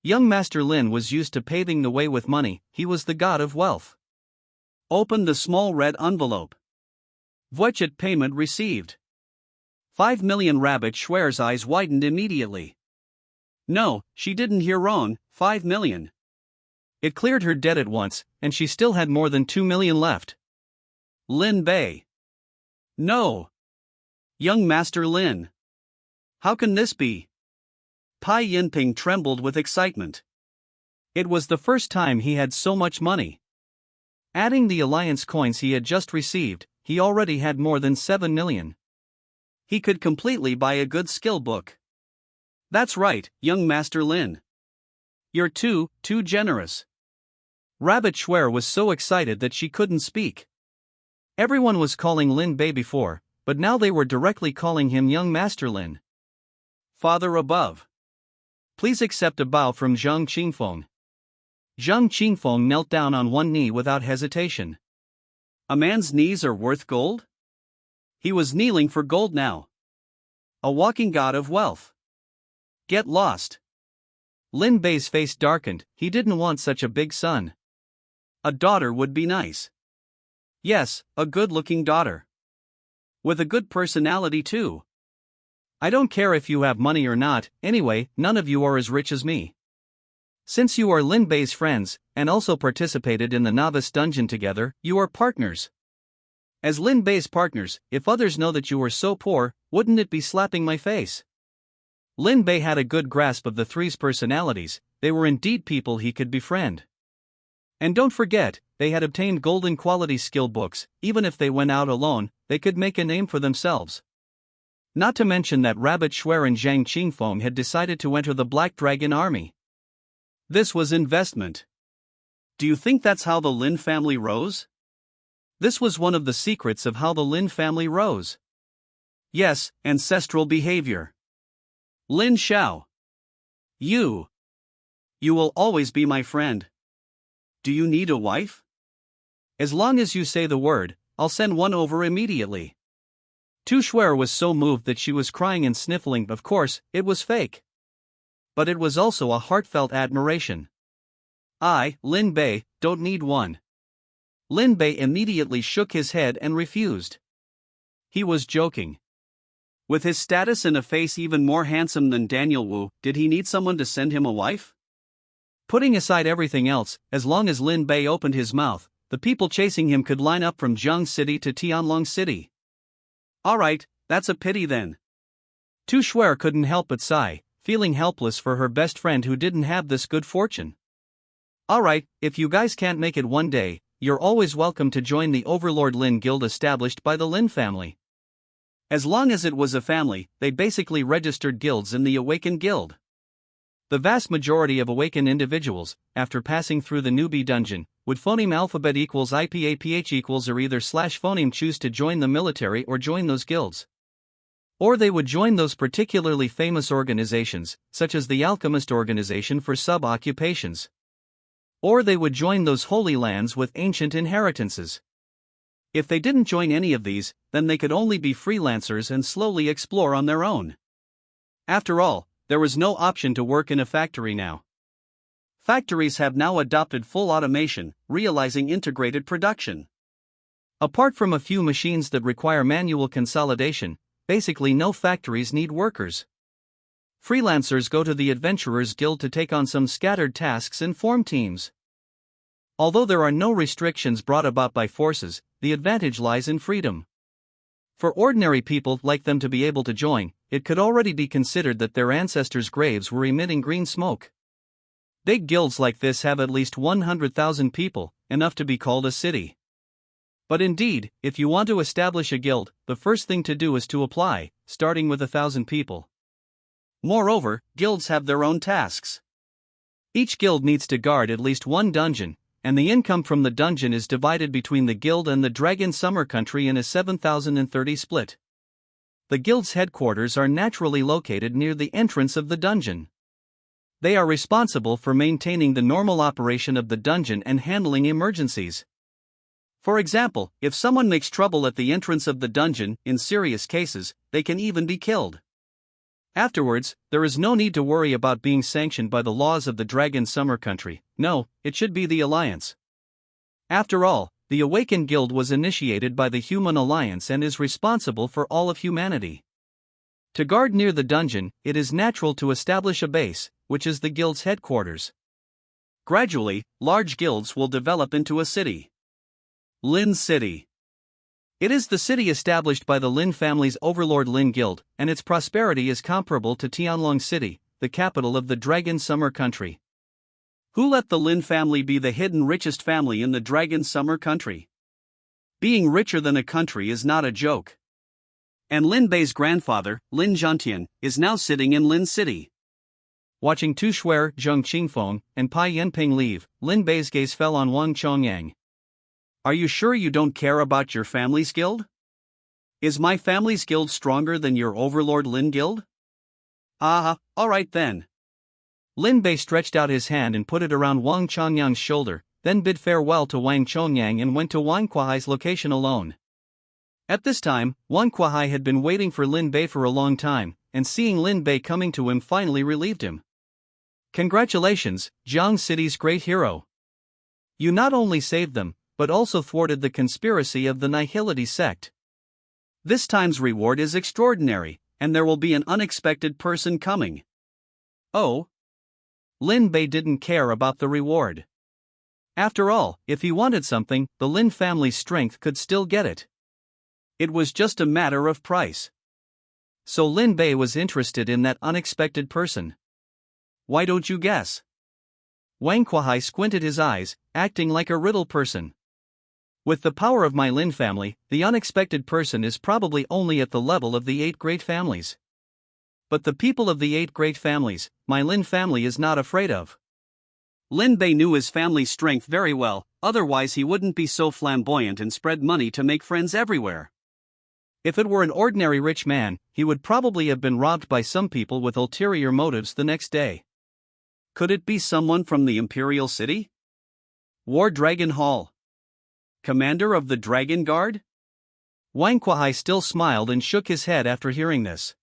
Young Master Lin was used to paving the way with money, he was the god of wealth. Open the small red envelope. Vwechat payment received. 5 million. Rabbit Schwer's eyes widened immediately. No, she didn't hear wrong, 5 million. It cleared her debt at once, and she still had more than 2 million left. Lin Bei. No. Young Master Lin. How can this be? Pai Yinping trembled with excitement. It was the first time he had so much money. Adding the alliance coins he had just received, he already had more than 7 million. He could completely buy a good skill book. That's right, young Master Lin. You're too generous. Rabbit Schwer was so excited that she couldn't speak. Everyone was calling Lin Bei before, but now they were directly calling him young Master Lin. Father above. Please accept a bow from Zhang Qingfeng. Zhang Qingfeng knelt down on one knee without hesitation. A man's knees are worth gold? He was kneeling for gold now. A walking god of wealth. Get lost. Lin Bei's face darkened, he didn't want such a big son. A daughter would be nice. Yes, a good-looking daughter. With a good personality too. I don't care if you have money or not, anyway, none of you are as rich as me. Since you are Lin Bei's friends, and also participated in the novice dungeon together, you are partners. As Lin Bei's partners, if others know that you are so poor, wouldn't it be slapping my face? Lin Bei had a good grasp of the three's personalities, they were indeed people he could befriend. And don't forget, they had obtained golden quality skill books, even if they went out alone, they could make a name for themselves. Not to mention that Rabbit Shuer and Zhang Qingfeng had decided to enter the Black Dragon army. This was investment. Do you think that's how the Lin family rose? This was one of the secrets of how the Lin family rose. Yes, ancestral behavior. Lin Xiao. You will always be my friend. Do you need a wife? As long as you say the word, I'll send one over immediately. Tu Shuer was so moved that she was crying and sniffling. Of course, it was fake. But it was also a heartfelt admiration. I, Lin Bei, don't need one. Lin Bei immediately shook his head and refused. He was joking. With his status and a face even more handsome than Daniel Wu, did he need someone to send him a wife? Putting aside everything else, as long as Lin Bei opened his mouth, the people chasing him could line up from Jiang City to Tianlong City. Alright, that's a pity then. Tu Shuer couldn't help but sigh, feeling helpless for her best friend who didn't have this good fortune. Alright, if you guys can't make it one day, you're always welcome to join the Overlord Lin Guild established by the Lin family. As long as it was a family, they basically registered guilds in the Awakened Guild. The vast majority of awakened individuals, after passing through the newbie dungeon, would phoneme alphabet equals IPAPH equals or either /phoneme choose to join the military or join those guilds. Or they would join those particularly famous organizations, such as the Alchemist Organization for sub-occupations. Or they would join those holy lands with ancient inheritances. If they didn't join any of these, then they could only be freelancers and slowly explore on their own. After all, there was no option to work in a factory now. Factories have now adopted full automation, realizing integrated production. Apart from a few machines that require manual consolidation, basically no factories need workers. Freelancers go to the Adventurers Guild to take on some scattered tasks and form teams. Although there are no restrictions brought about by forces, the advantage lies in freedom. For ordinary people like them to be able to join, it could already be considered that their ancestors' graves were emitting green smoke. Big guilds like this have at least 100,000 people, enough to be called a city. But indeed, if you want to establish a guild, the first thing to do is to apply, starting with 1,000 people. Moreover, guilds have their own tasks. Each guild needs to guard at least one dungeon, and the income from the dungeon is divided between the guild and the Dragon Summer Country in a 7,030 split. The guild's headquarters are naturally located near the entrance of the dungeon. They are responsible for maintaining the normal operation of the dungeon and handling emergencies. For example, if someone makes trouble at the entrance of the dungeon, in serious cases, they can even be killed. Afterwards, there is no need to worry about being sanctioned by the laws of the Dragon Summer Country. No, it should be the Alliance. After all, the Awakened Guild was initiated by the Human Alliance and is responsible for all of humanity. To guard near the dungeon, it is natural to establish a base, which is the guild's headquarters. Gradually, large guilds will develop into a city. Lin City. It is the city established by the Lin family's Overlord Lin Guild, and its prosperity is comparable to Tianlong City, the capital of the Dragon Summer Country. Who let the Lin family be the hidden richest family in the Dragon Summer Country? Being richer than a country is not a joke. And Lin Bei's grandfather, Lin Zhantian, is now sitting in Lin City. Watching Tu Shuer, Zheng Qingfeng, and Pai Yanping leave, Lin Bei's gaze fell on Wang Chongyang. Are you sure you don't care about your family's guild? Is my family's guild stronger than your Overlord Lin Guild? Alright then. Lin Bei stretched out his hand and put it around Wang Chongyang's shoulder, then bid farewell to Wang Chongyang and went to Wang Kuahai's location alone. At this time, Wang Kuahai had been waiting for Lin Bei for a long time, and seeing Lin Bei coming to him finally relieved him. Congratulations, Jiang City's great hero. You not only saved them, but also thwarted the conspiracy of the Nihility sect. This time's reward is extraordinary, and there will be an unexpected person coming. Oh? Lin Bei didn't care about the reward. After all, if he wanted something, the Lin family's strength could still get it. It was just a matter of price. So Lin Bei was interested in that unexpected person. Why don't you guess? Wang Kuai squinted his eyes, acting like a riddle person. With the power of my Lin family, the unexpected person is probably only at the level of the 8 great families. But the people of the 8 great families, my Lin family is not afraid of. Lin Bei knew his family's strength very well, otherwise he wouldn't be so flamboyant and spread money to make friends everywhere. If it were an ordinary rich man, he would probably have been robbed by some people with ulterior motives the next day. Could it be someone from the Imperial City? War Dragon Hall? Commander of the Dragon Guard? Wang Kuai still smiled and shook his head after hearing this.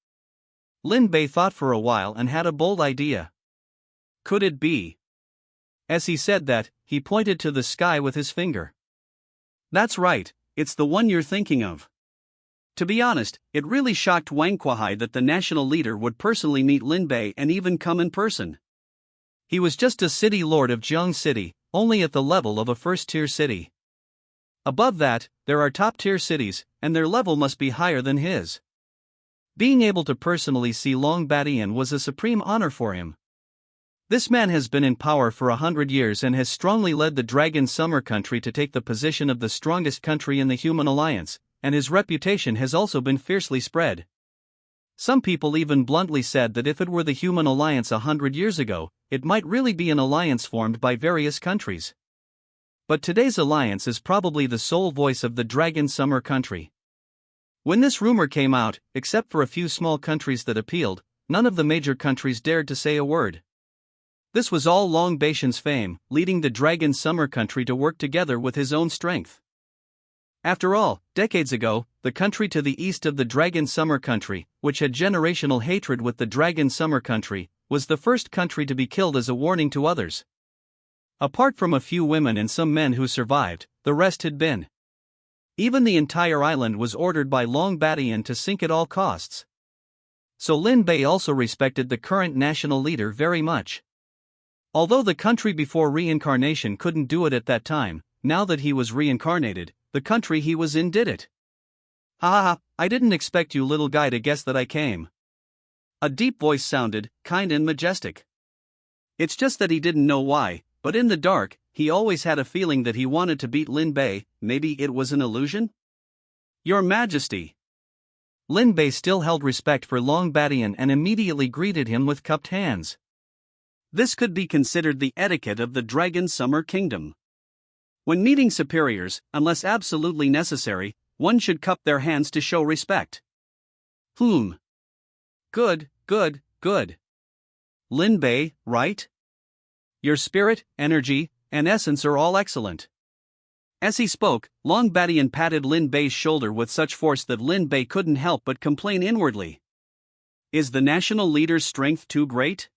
Lin Bei thought for a while and had a bold idea. Could it be? As he said that, he pointed to the sky with his finger. That's right, it's the one you're thinking of. To be honest, it really shocked Wang Kuai that the national leader would personally meet Lin Bei and even come in person. He was just a city lord of Jiang City, only at the level of a first-tier city. Above that, there are top-tier cities, and their level must be higher than his. Being able to personally see Long Badian was a supreme honor for him. This man has been in power for 100 years and has strongly led the Dragon Summer country to take the position of the strongest country in the Human Alliance, and his reputation has also been fiercely spread. Some people even bluntly said that if it were the Human Alliance 100 years ago, it might really be an alliance formed by various countries. But today's alliance is probably the sole voice of the Dragon Summer country. When this rumor came out, except for a few small countries that appealed, none of the major countries dared to say a word. This was all Long Baishan's fame, leading the Dragon Summer country to work together with his own strength. After all, decades ago, the country to the east of the Dragon Summer country, which had generational hatred with the Dragon Summer country, was the first country to be killed as a warning to others. Apart from a few women and some men who survived, the rest had been. Even the entire island was ordered by Long Badian to sink at all costs. So Lin Bei also respected the current national leader very much. Although the country before reincarnation couldn't do it at that time, now that he was reincarnated, the country he was in did it. Ha ha ha, I didn't expect you little guy to guess that I came. A deep voice sounded, kind and majestic. It's just that he didn't know why, but in the dark, he always had a feeling that he wanted to beat Lin Bei. Maybe it was an illusion? Your Majesty. Lin Bei still held respect for Long Badian and immediately greeted him with cupped hands. This could be considered the etiquette of the Dragon Summer Kingdom. When meeting superiors, unless absolutely necessary, one should cup their hands to show respect. Good. Lin Bei, right? Your spirit, energy, and essence are all excellent. As he spoke, Long Badian patted Lin Bei's shoulder with such force that Lin Bei couldn't help but complain inwardly. Is the national leader's strength too great?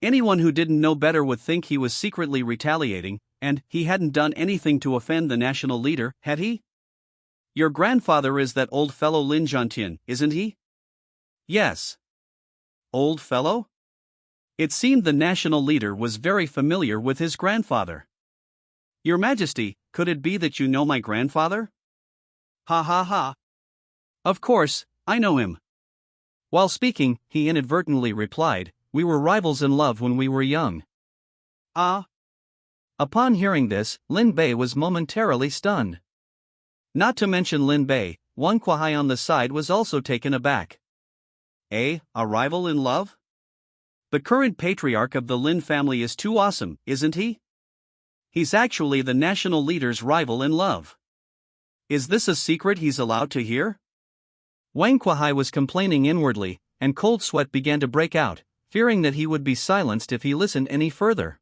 Anyone who didn't know better would think he was secretly retaliating, and he hadn't done anything to offend the national leader, had he? Your grandfather is that old fellow Lin Zhantian, isn't he? Yes. Old fellow? It seemed the national leader was very familiar with his grandfather. Your Majesty, could it be that you know my grandfather? Ha ha ha. Of course, I know him. While speaking, he inadvertently replied, we were rivals in love when we were young. Ah. Upon hearing this, Lin Bei was momentarily stunned. Not to mention Lin Bei, Wang Kuai on the side was also taken aback. A rival in love? The current patriarch of the Lin family is too awesome, isn't he? He's actually the national leader's rival in love. Is this a secret he's allowed to hear? Wang Kuai was complaining inwardly, and cold sweat began to break out, fearing that he would be silenced if he listened any further.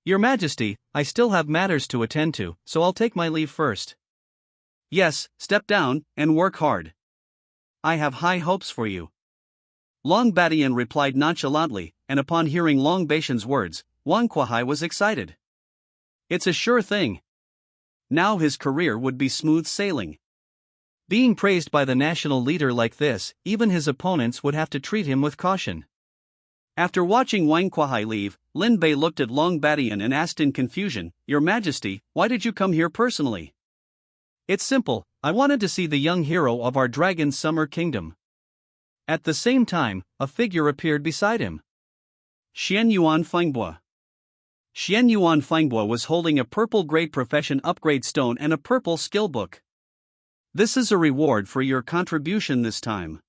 Your Majesty, I still have matters to attend to, so I'll take my leave first. Yes, step down, and work hard. I have high hopes for you. Long Badian replied nonchalantly, and upon hearing Long Baishan's words, Wang Kuai was excited. It's a sure thing. Now his career would be smooth sailing. Being praised by the national leader like this, even his opponents would have to treat him with caution. After watching Wang Kuai leave, Lin Bei looked at Long Badian and asked in confusion, "Your Majesty, why did you come here personally?" "It's simple, I wanted to see the young hero of our Dragon Summer Kingdom." At the same time, a figure appeared beside him. Xian Yuan Fengbua. Xian Yuan Fengbua was holding a purple grade profession upgrade stone and a purple skill book. "This is a reward for your contribution this time.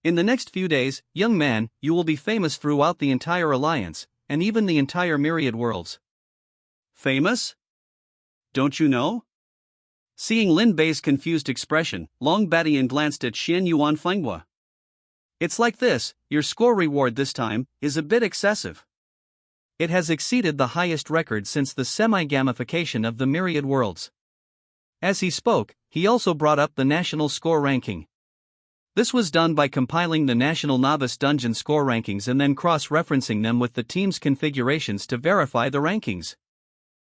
In the next few days, young man, you will be famous throughout the entire alliance, and even the entire myriad worlds." "Famous? Don't you know?" Seeing Lin Bei's confused expression, Long Badian glanced at Xian Yuan Fengbua. "It's like this, your score reward this time is a bit excessive. It has exceeded the highest record since the semi-gamification of the myriad worlds." As he spoke, he also brought up the national score ranking. This was done by compiling the national novice dungeon score rankings and then cross-referencing them with the team's configurations to verify the rankings.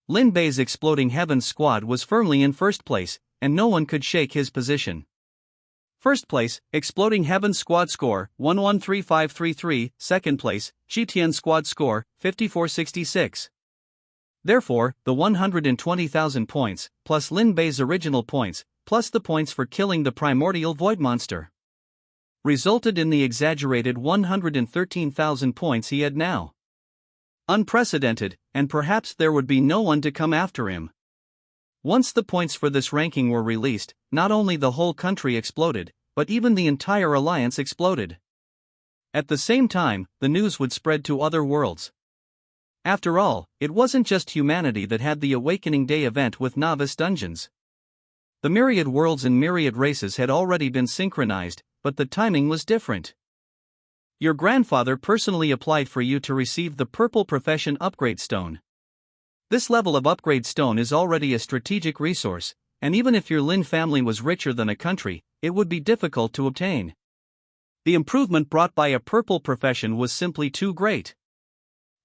Lin Bei's Exploding Heavens squad was firmly in first place, and no one could shake his position. First place, Exploding Heavens squad score, 113533, second place, Chitian squad score, 5466. Therefore, the 120,000 points, plus Lin Bei's original points, plus the points for killing the primordial void monster, resulted in the exaggerated 113,000 points he had now. Unprecedented, and perhaps there would be no one to come after him. Once the points for this ranking were released, not only the whole country exploded, but even the entire alliance exploded. At the same time, the news would spread to other worlds. After all, it wasn't just humanity that had the Awakening Day event with novice dungeons. The myriad worlds and myriad races had already been synchronized, but the timing was different. Your grandfather personally applied for you to receive the Purple Profession Upgrade Stone. This level of upgrade stone is already a strategic resource, and even if your Lin family was richer than a country, it would be difficult to obtain. The improvement brought by a purple profession was simply too great.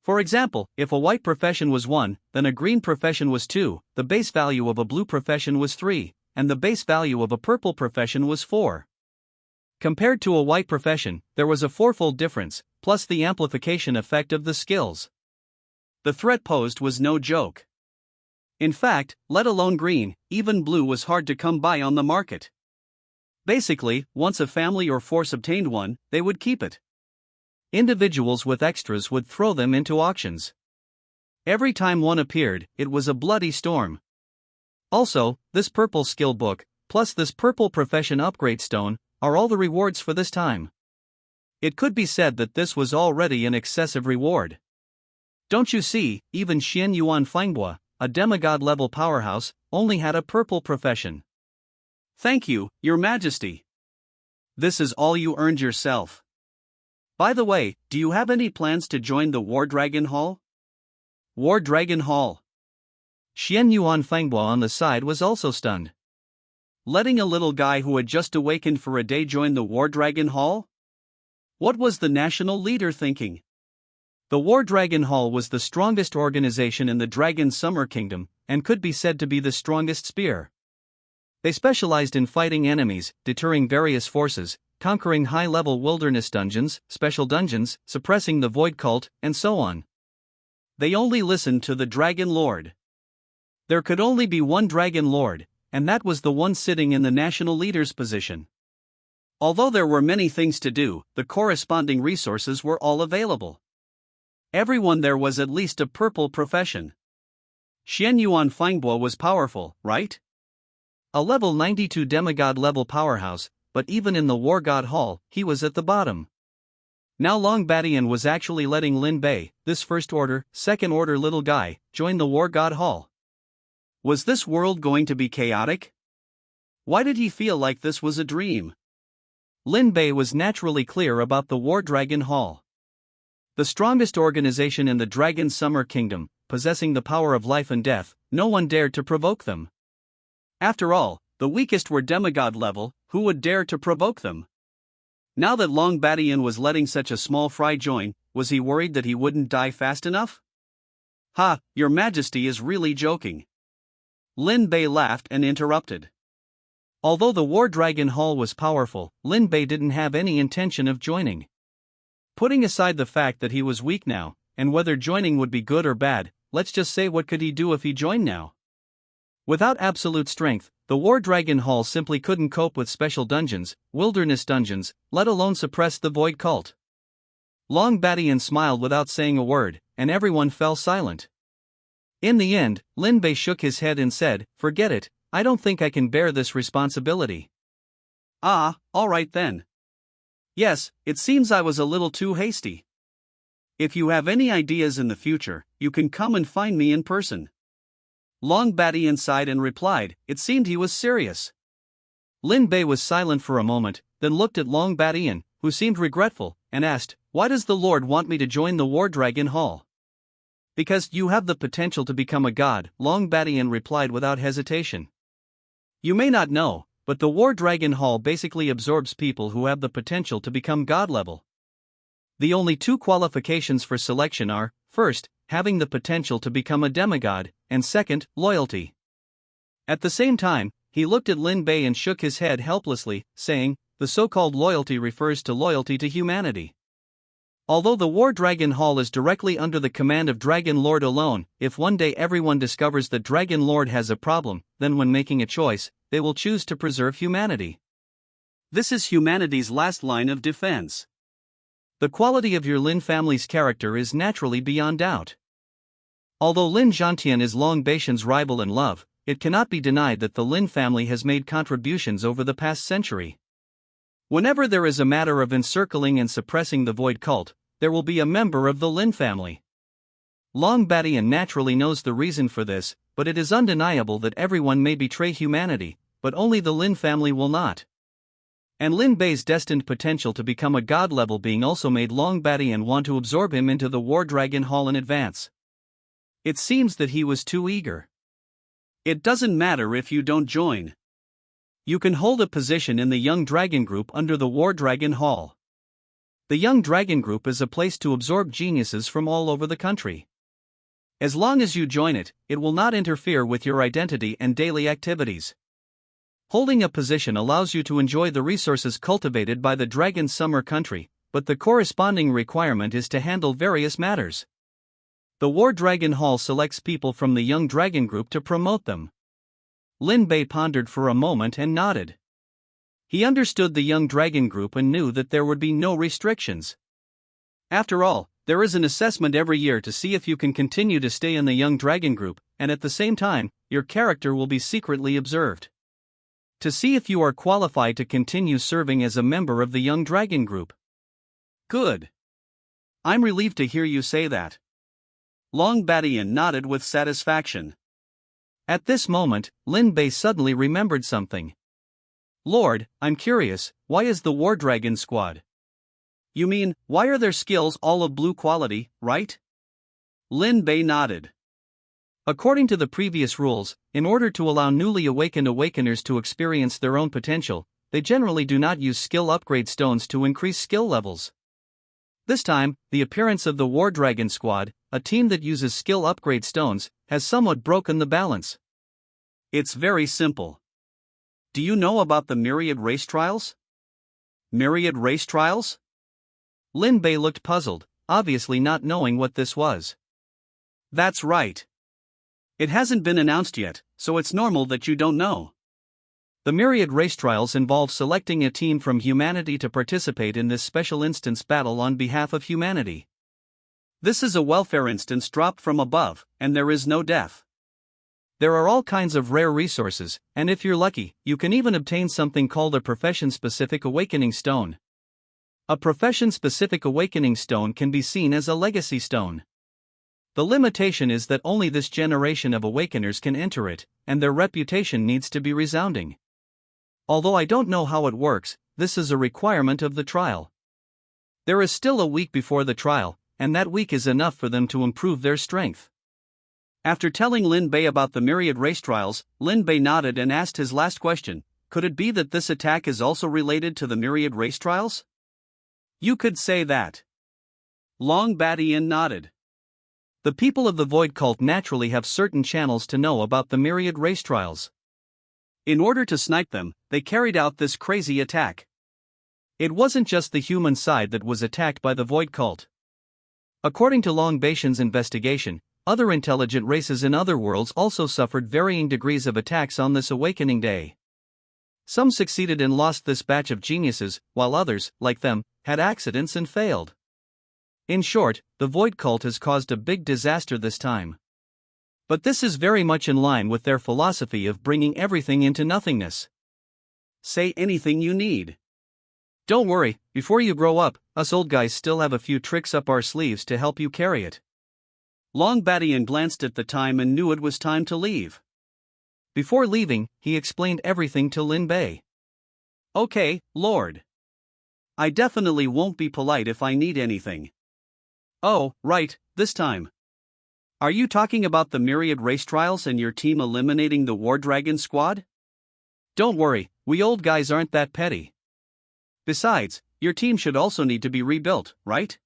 For example, if a white profession was 1, then a green profession was 2, the base value of a blue profession was 3, and the base value of a purple profession was 4. Compared to a white profession, there was a fourfold difference, plus the amplification effect of the skills. The threat posed was no joke. In fact, let alone green, even blue was hard to come by on the market. Basically, once a family or force obtained one, they would keep it. Individuals with extras would throw them into auctions. Every time one appeared, it was a bloody storm. Also, this purple skill book, plus this purple profession upgrade stone, are all the rewards for this time. It could be said that this was already an excessive reward. Don't you see, even Xian Yuan Fengbua, a demigod-level powerhouse, only had a purple profession. Thank you, Your Majesty. This is all you earned yourself. By the way, do you have any plans to join the War Dragon Hall? War Dragon Hall. Xian Yuan Fengbua on the side was also stunned. Letting a little guy who had just awakened for a day join the War Dragon Hall? What was the national leader thinking? The War Dragon Hall was the strongest organization in the Dragon Summer Kingdom, and could be said to be the strongest spear. They specialized in fighting enemies, deterring various forces, conquering high-level wilderness dungeons, special dungeons, suppressing the Void Cult, and so on. They only listened to the Dragon Lord. There could only be one Dragon Lord, and that was the one sitting in the national leader's position. Although there were many things to do, the corresponding resources were all available. Everyone there was at least a purple profession. Xian Yuan Fengbua was powerful, right? A level 92 demigod level powerhouse, but even in the War God Hall, he was at the bottom. Now Long Badian was actually letting Lin Bei, this first order, second order little guy, join the War God Hall. Was this world going to be chaotic? Why did he feel like this was a dream? Lin Bei was naturally clear about the War Dragon Hall. The strongest organization in the Dragon Summer Kingdom, possessing the power of life and death, no one dared to provoke them. After all, the weakest were demigod level, who would dare to provoke them? Now that Long Badian was letting such a small fry join, was he worried that he wouldn't die fast enough? Ha, your majesty is really joking. Lin Bei laughed and interrupted. Although the War Dragon Hall was powerful, Lin Bei didn't have any intention of joining. Putting aside the fact that he was weak now, and whether joining would be good or bad, let's just say what could he do if he joined now? Without absolute strength, the War Dragon Hall simply couldn't cope with special dungeons, wilderness dungeons, let alone suppress the Void Cult. Long Badian smiled without saying a word, and everyone fell silent. In the end, Lin Bei shook his head and said, "Forget it, I don't think I can bear this responsibility." Ah, alright then. Yes, it seems I was a little too hasty. If you have any ideas in the future, you can come and find me in person. Long Badian sighed and replied. It seemed he was serious. Lin Bei was silent for a moment, then looked at Long Badian, who seemed regretful, and asked, "Why does the Lord want me to join the War Dragon Hall?" "Because you have the potential to become a god," Long Badian replied without hesitation. "You may not know, but the War Dragon Hall basically absorbs people who have the potential to become god level. The only two qualifications for selection are, first, having the potential to become a demigod, and second, loyalty." At the same time, he looked at Lin Bei and shook his head helplessly, saying, "The so-called loyalty refers to loyalty to humanity. Although the War Dragon Hall is directly under the command of Dragon Lord alone, if one day everyone discovers that Dragon Lord has a problem, then when making a choice, they will choose to preserve humanity. This is humanity's last line of defense. The quality of your Lin family's character is naturally beyond doubt. Although Lin Zhantian is Long Baishan's rival in love, it cannot be denied that the Lin family has made contributions over the past century. Whenever there is a matter of encircling and suppressing the Void Cult, there will be a member of the Lin family. Long Badian naturally knows the reason for this, but it is undeniable that everyone may betray humanity, but only the Lin family will not. And Lin Bei's destined potential to become a god-level being also made Long Badian want to absorb him into the War Dragon Hall in advance. It seems that he was too eager. It doesn't matter if you don't join. You can hold a position in the Young Dragon Group under the War Dragon Hall. The Young Dragon Group is a place to absorb geniuses from all over the country. As long as you join it, it will not interfere with your identity and daily activities. Holding a position allows you to enjoy the resources cultivated by the Dragon Summer country, but the corresponding requirement is to handle various matters. The War Dragon Hall selects people from the Young Dragon Group to promote them. Lin Bei pondered for a moment and nodded. He understood the Young Dragon Group and knew that there would be no restrictions. After all, there is an assessment every year to see if you can continue to stay in the Young Dragon Group, and at the same time, your character will be secretly observed. To see if you are qualified to continue serving as a member of the Young Dragon Group. Good. I'm relieved to hear you say that. Long Badian nodded with satisfaction. At this moment, Lin Bei suddenly remembered something. "Lord, I'm curious, why is the War Dragon Squad? You mean, why are their skills all of blue quality, right?" Lin Bei nodded. According to the previous rules, in order to allow newly awakened awakeners to experience their own potential, they generally do not use skill upgrade stones to increase skill levels. This time, the appearance of the War Dragon Squad, a team that uses skill upgrade stones, has somewhat broken the balance. It's very simple. Do you know about the Myriad Race Trials? Myriad Race Trials? Lin Bei looked puzzled, obviously not knowing what this was. That's right. It hasn't been announced yet, so it's normal that you don't know. The Myriad Race Trials involve selecting a team from humanity to participate in this special instance battle on behalf of humanity. This is a welfare instance dropped from above, and there is no death. There are all kinds of rare resources, and if you're lucky, you can even obtain something called a profession-specific awakening stone. A profession-specific awakening stone can be seen as a legacy stone. The limitation is that only this generation of awakeners can enter it, and their reputation needs to be resounding. Although I don't know how it works, this is a requirement of the trial. There is still a week before the trial, and that week is enough for them to improve their strength. After telling Lin Bei about the Myriad Race Trials, Lin Bei nodded and asked his last question. Could it be that this attack is also related to the Myriad Race Trials? You could say that. Long Badian nodded. The people of the Void Cult naturally have certain channels to know about the myriad race trials. In order to snipe them, they carried out this crazy attack. It wasn't just the human side that was attacked by the Void Cult. According to Long Baishan's investigation, other intelligent races in other worlds also suffered varying degrees of attacks on this awakening day. Some succeeded and lost this batch of geniuses, while others, like them, had accidents and failed. In short, the Void Cult has caused a big disaster this time. But this is very much in line with their philosophy of bringing everything into nothingness. Say anything you need. Don't worry, before you grow up, us old guys still have a few tricks up our sleeves to help you carry it. Long Badian glanced at the time and knew it was time to leave. Before leaving, he explained everything to Lin Bei. Okay, Lord. I definitely won't be polite if I need anything. Oh, right, this time. Are you talking about the myriad race trials and your team eliminating the War Dragon squad? Don't worry, we old guys aren't that petty. Besides, your team should also need to be rebuilt, right?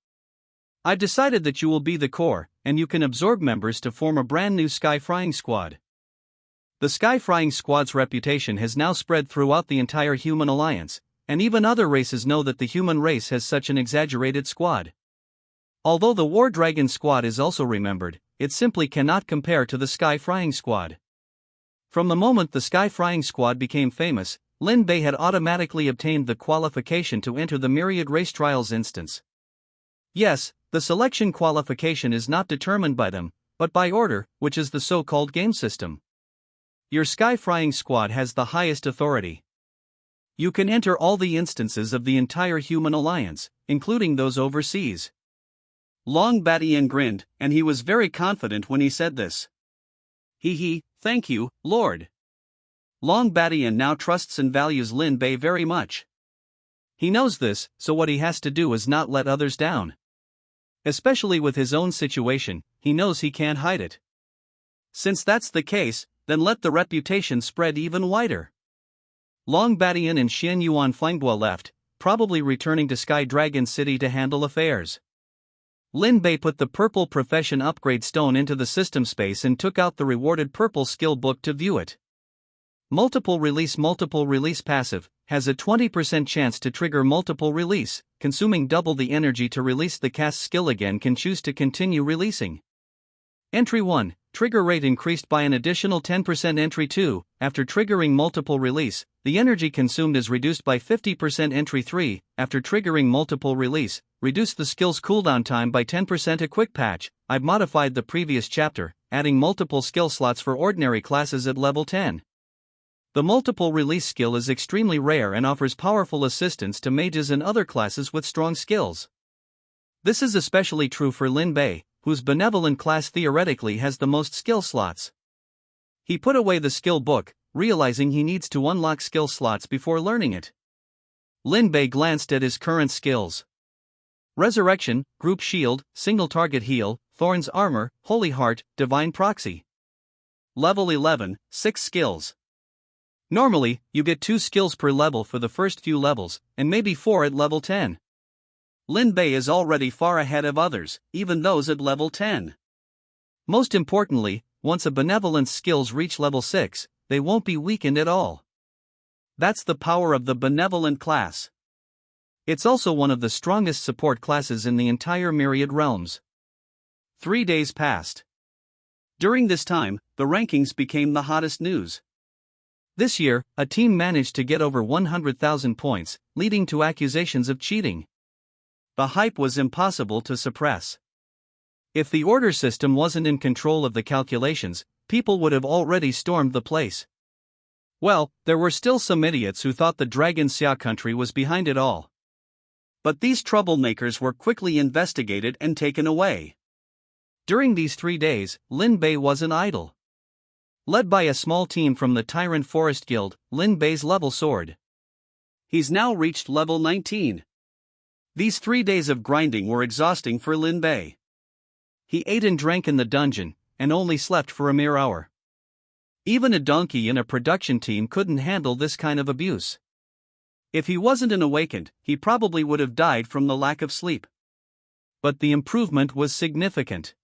I've decided that you will be the core, and you can absorb members to form a brand new Sky Frying Squad. The Sky Frying Squad's reputation has now spread throughout the entire human alliance, and even other races know that the human race has such an exaggerated squad. Although the War Dragon squad is also remembered, it simply cannot compare to the Sky Frying Squad. From the moment the Sky Frying Squad became famous, Lin Bei had automatically obtained the qualification to enter the myriad race trials instance. Yes, the selection qualification is not determined by them, but by order, which is the so-called game system. Your Sky Frying Squad has the highest authority. You can enter all the instances of the entire human alliance, including those overseas. Long Badian grinned, and he was very confident when he said this. Thank you, Lord. Long Badian now trusts and values Lin Bei very much. He knows this, so what he has to do is not let others down. Especially with his own situation, he knows he can't hide it. Since that's the case, then let the reputation spread even wider. Long Badian and Xian Yuan Fenghua left, probably returning to Sky Dragon City to handle affairs. Lin Bei put the purple profession upgrade stone into the system space and took out the rewarded purple skill book to view it. Multiple release passive has a 20% chance to trigger multiple release, consuming double the energy to release the cast skill again can choose to continue releasing. Entry 1, trigger rate increased by an additional 10%. Entry 2, after triggering multiple release, the energy consumed is reduced by 50%. Entry 3, after triggering multiple release, reduce the skill's cooldown time by 10%. A quick patch, I've modified the previous chapter, adding multiple skill slots for ordinary classes at level 10. The multiple release skill is extremely rare and offers powerful assistance to mages and other classes with strong skills. This is especially true for Lin Bei, whose benevolent class theoretically has the most skill slots. He put away the skill book, realizing he needs to unlock skill slots before learning it. Lin Bei glanced at his current skills. Resurrection, Group Shield, Single Target Heal, Thorns Armor, Holy Heart, Divine Proxy. Level 11, 6 skills. Normally, you get 2 skills per level for the first few levels, and maybe 4 at level 10. Lin Bei is already far ahead of others, even those at level 10. Most importantly, once a benevolence skills reach level 6, they won't be weakened at all. That's the power of the benevolent class. It's also one of the strongest support classes in the entire myriad realms. 3 days passed. During this time, the rankings became the hottest news. This year, a team managed to get over 100,000 points, leading to accusations of cheating. The hype was impossible to suppress. If the order system wasn't in control of the calculations, people would have already stormed the place. Well, there were still some idiots who thought the Dragon Xia country was behind it all. But these troublemakers were quickly investigated and taken away. During these 3 days, Lin Bei wasn't idle. Led by a small team from the Tyrant Forest Guild, Lin Bei's level soared. He's now reached level 19. These 3 days of grinding were exhausting for Lin Bei. He ate and drank in the dungeon, and only slept for a mere hour. Even a donkey in a production team couldn't handle this kind of abuse. If he wasn't an awakened, he probably would have died from the lack of sleep. But the improvement was significant.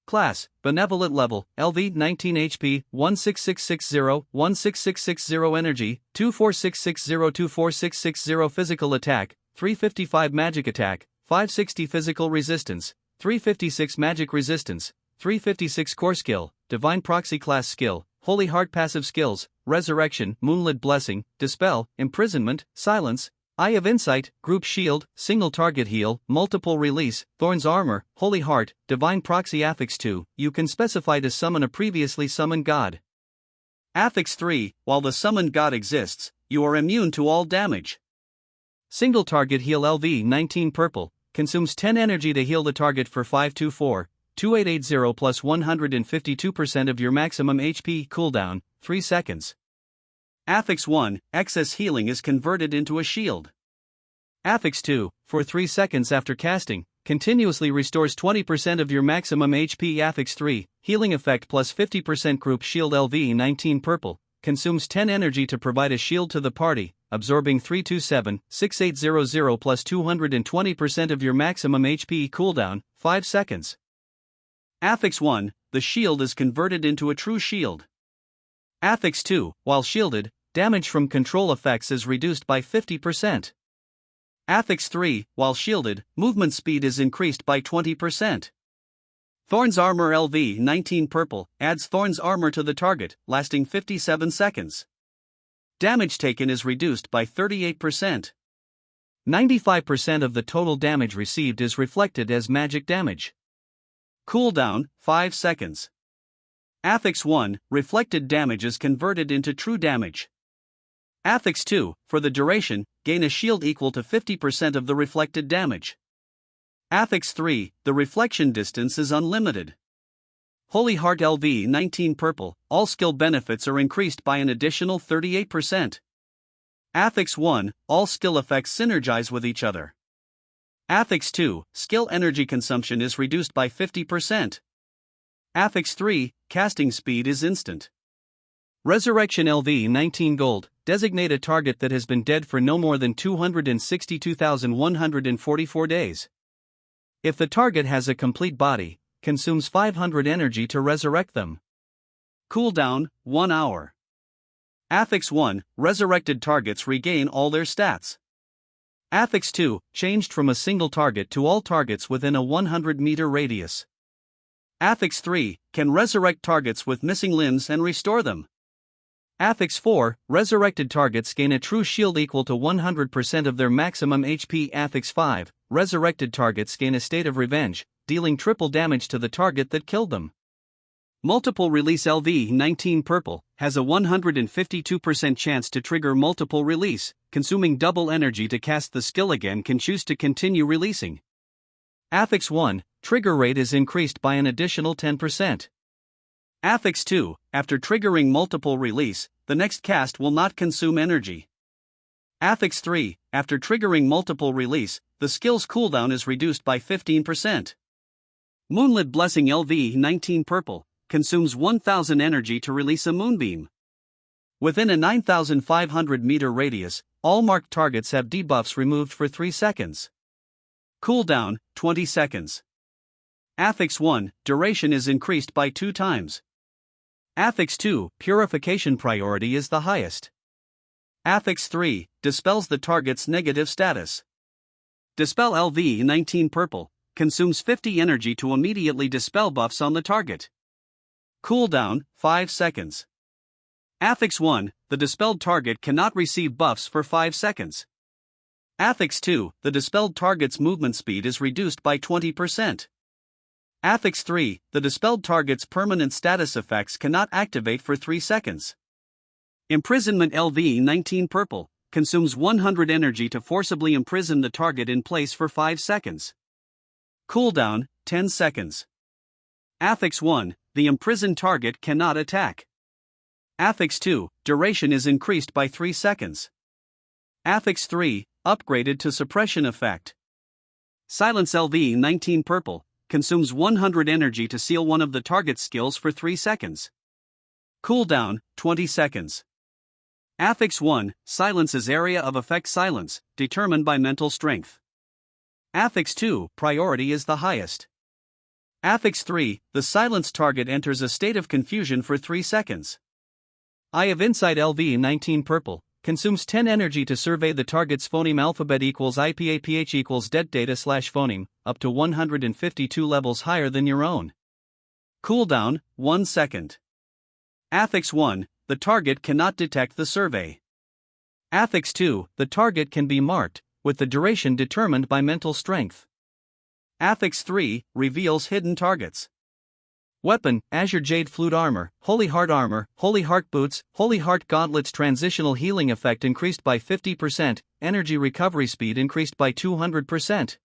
Class, Benevolent Level, LV 19 HP, 16660, 16660 Energy, 24660 24660 Physical Attack, 355 Magic Attack, 560 Physical Resistance, 356 Magic Resistance, 356 Core Skill, Divine Proxy Class Skill, Holy Heart Passive Skills, Resurrection, Moonlit Blessing, Dispel, Imprisonment, Silence, Eye of Insight, Group Shield, Single Target Heal, Multiple Release, Thorn's Armor, Holy Heart, Divine Proxy Affix 2, you can specify to summon a previously summoned god. Affix 3, while the summoned god exists, you are immune to all damage. Single Target Heal LV 19 Purple, consumes 10 energy to heal the target for 524, 2880 plus 152% of your maximum HP cooldown, 3 seconds. Affix 1, excess healing is converted into a shield. Affix 2, for 3 seconds after casting, continuously restores 20% of your maximum HP. Affix 3, healing effect plus 50% group shield LV 19 Purple, consumes 10 energy to provide a shield to the party, absorbing 327, 6800 plus 220% of your maximum HP cooldown, 5 seconds. Affix 1, the shield is converted into a true shield. Affix 2, while shielded, damage from control effects is reduced by 50%. Affix 3, while shielded, movement speed is increased by 20%. Thorn's Armor LV 19 Purple adds Thorn's Armor to the target, lasting 57 seconds. Damage taken is reduced by 38%. 95% of the total damage received is reflected as magic damage. Cooldown, 5 seconds. Affix 1, reflected damage is converted into true damage. Affix 2, for the duration, gain a shield equal to 50% of the reflected damage. Affix 3, the reflection distance is unlimited. Holy Heart LV 19 Purple, all skill benefits are increased by an additional 38%. Affix 1, all skill effects synergize with each other. Affix 2, skill energy consumption is reduced by 50%. Affix 3, casting speed is instant. Resurrection LV 19 Gold, designate a target that has been dead for no more than 262,144 days. If the target has a complete body, consumes 500 energy to resurrect them. Cooldown, 1 hour. Affix 1, resurrected targets regain all their stats. Affix 2, changed from a single target to all targets within a 100-meter radius. Affix 3, can resurrect targets with missing limbs and restore them. Affix 4, resurrected targets gain a true shield equal to 100% of their maximum HP. Affix 5, resurrected targets gain a state of revenge, dealing triple damage to the target that killed them. Multiple Release LV 19 Purple has a 152% chance to trigger multiple release, consuming double energy to cast the skill again. Can choose to continue releasing. Affix 1, trigger rate is increased by an additional 10%. Affix 2, after triggering multiple release, the next cast will not consume energy. Affix 3, after triggering multiple release, the skill's cooldown is reduced by 15%. Moonlit Blessing LV 19 Purple consumes 1000 energy to release a moonbeam. Within a 9,500 meter radius, all marked targets have debuffs removed for 3 seconds. Cooldown, 20 seconds. Affix 1, duration is increased by 2 times. Affix 2, purification priority is the highest. Affix 3, dispels the target's negative status. Dispel LV 19 Purple consumes 50 energy to immediately dispel buffs on the target. Cooldown, 5 seconds. Affix 1, the dispelled target cannot receive buffs for 5 seconds. Affix 2, the dispelled target's movement speed is reduced by 20%. Affix 3, the dispelled target's permanent status effects cannot activate for 3 seconds. Imprisonment LV 19 Purple consumes 100 energy to forcibly imprison the target in place for 5 seconds. Cooldown, 10 seconds. Affix 1, the imprisoned target cannot attack. Affix 2, duration is increased by 3 seconds. Affix 3, upgraded to suppression effect. Silence LV 19 Purple consumes 100 energy to seal one of the target's skills for 3 seconds. Cooldown, 20 seconds. Affix 1, silences area of effect silence, determined by mental strength. Affix 2, priority is the highest. Affix 3, the silenced target enters a state of confusion for 3 seconds. Eye of Insight LV19 purple, consumes 10 energy to survey the target's phoneme alphabet equals IPAPH equals det data slash phoneme, up to 152 levels higher than your own. Cooldown, 1 second. Affix 1, the target cannot detect the survey. Affix 2, the target can be marked, with the duration determined by mental strength. Affix 3, reveals hidden targets. Weapon, Azure Jade Flute Armor, Holy Heart Boots, Holy Heart Gauntlets. Transitional healing effect increased by 50%, energy recovery speed increased by 200%.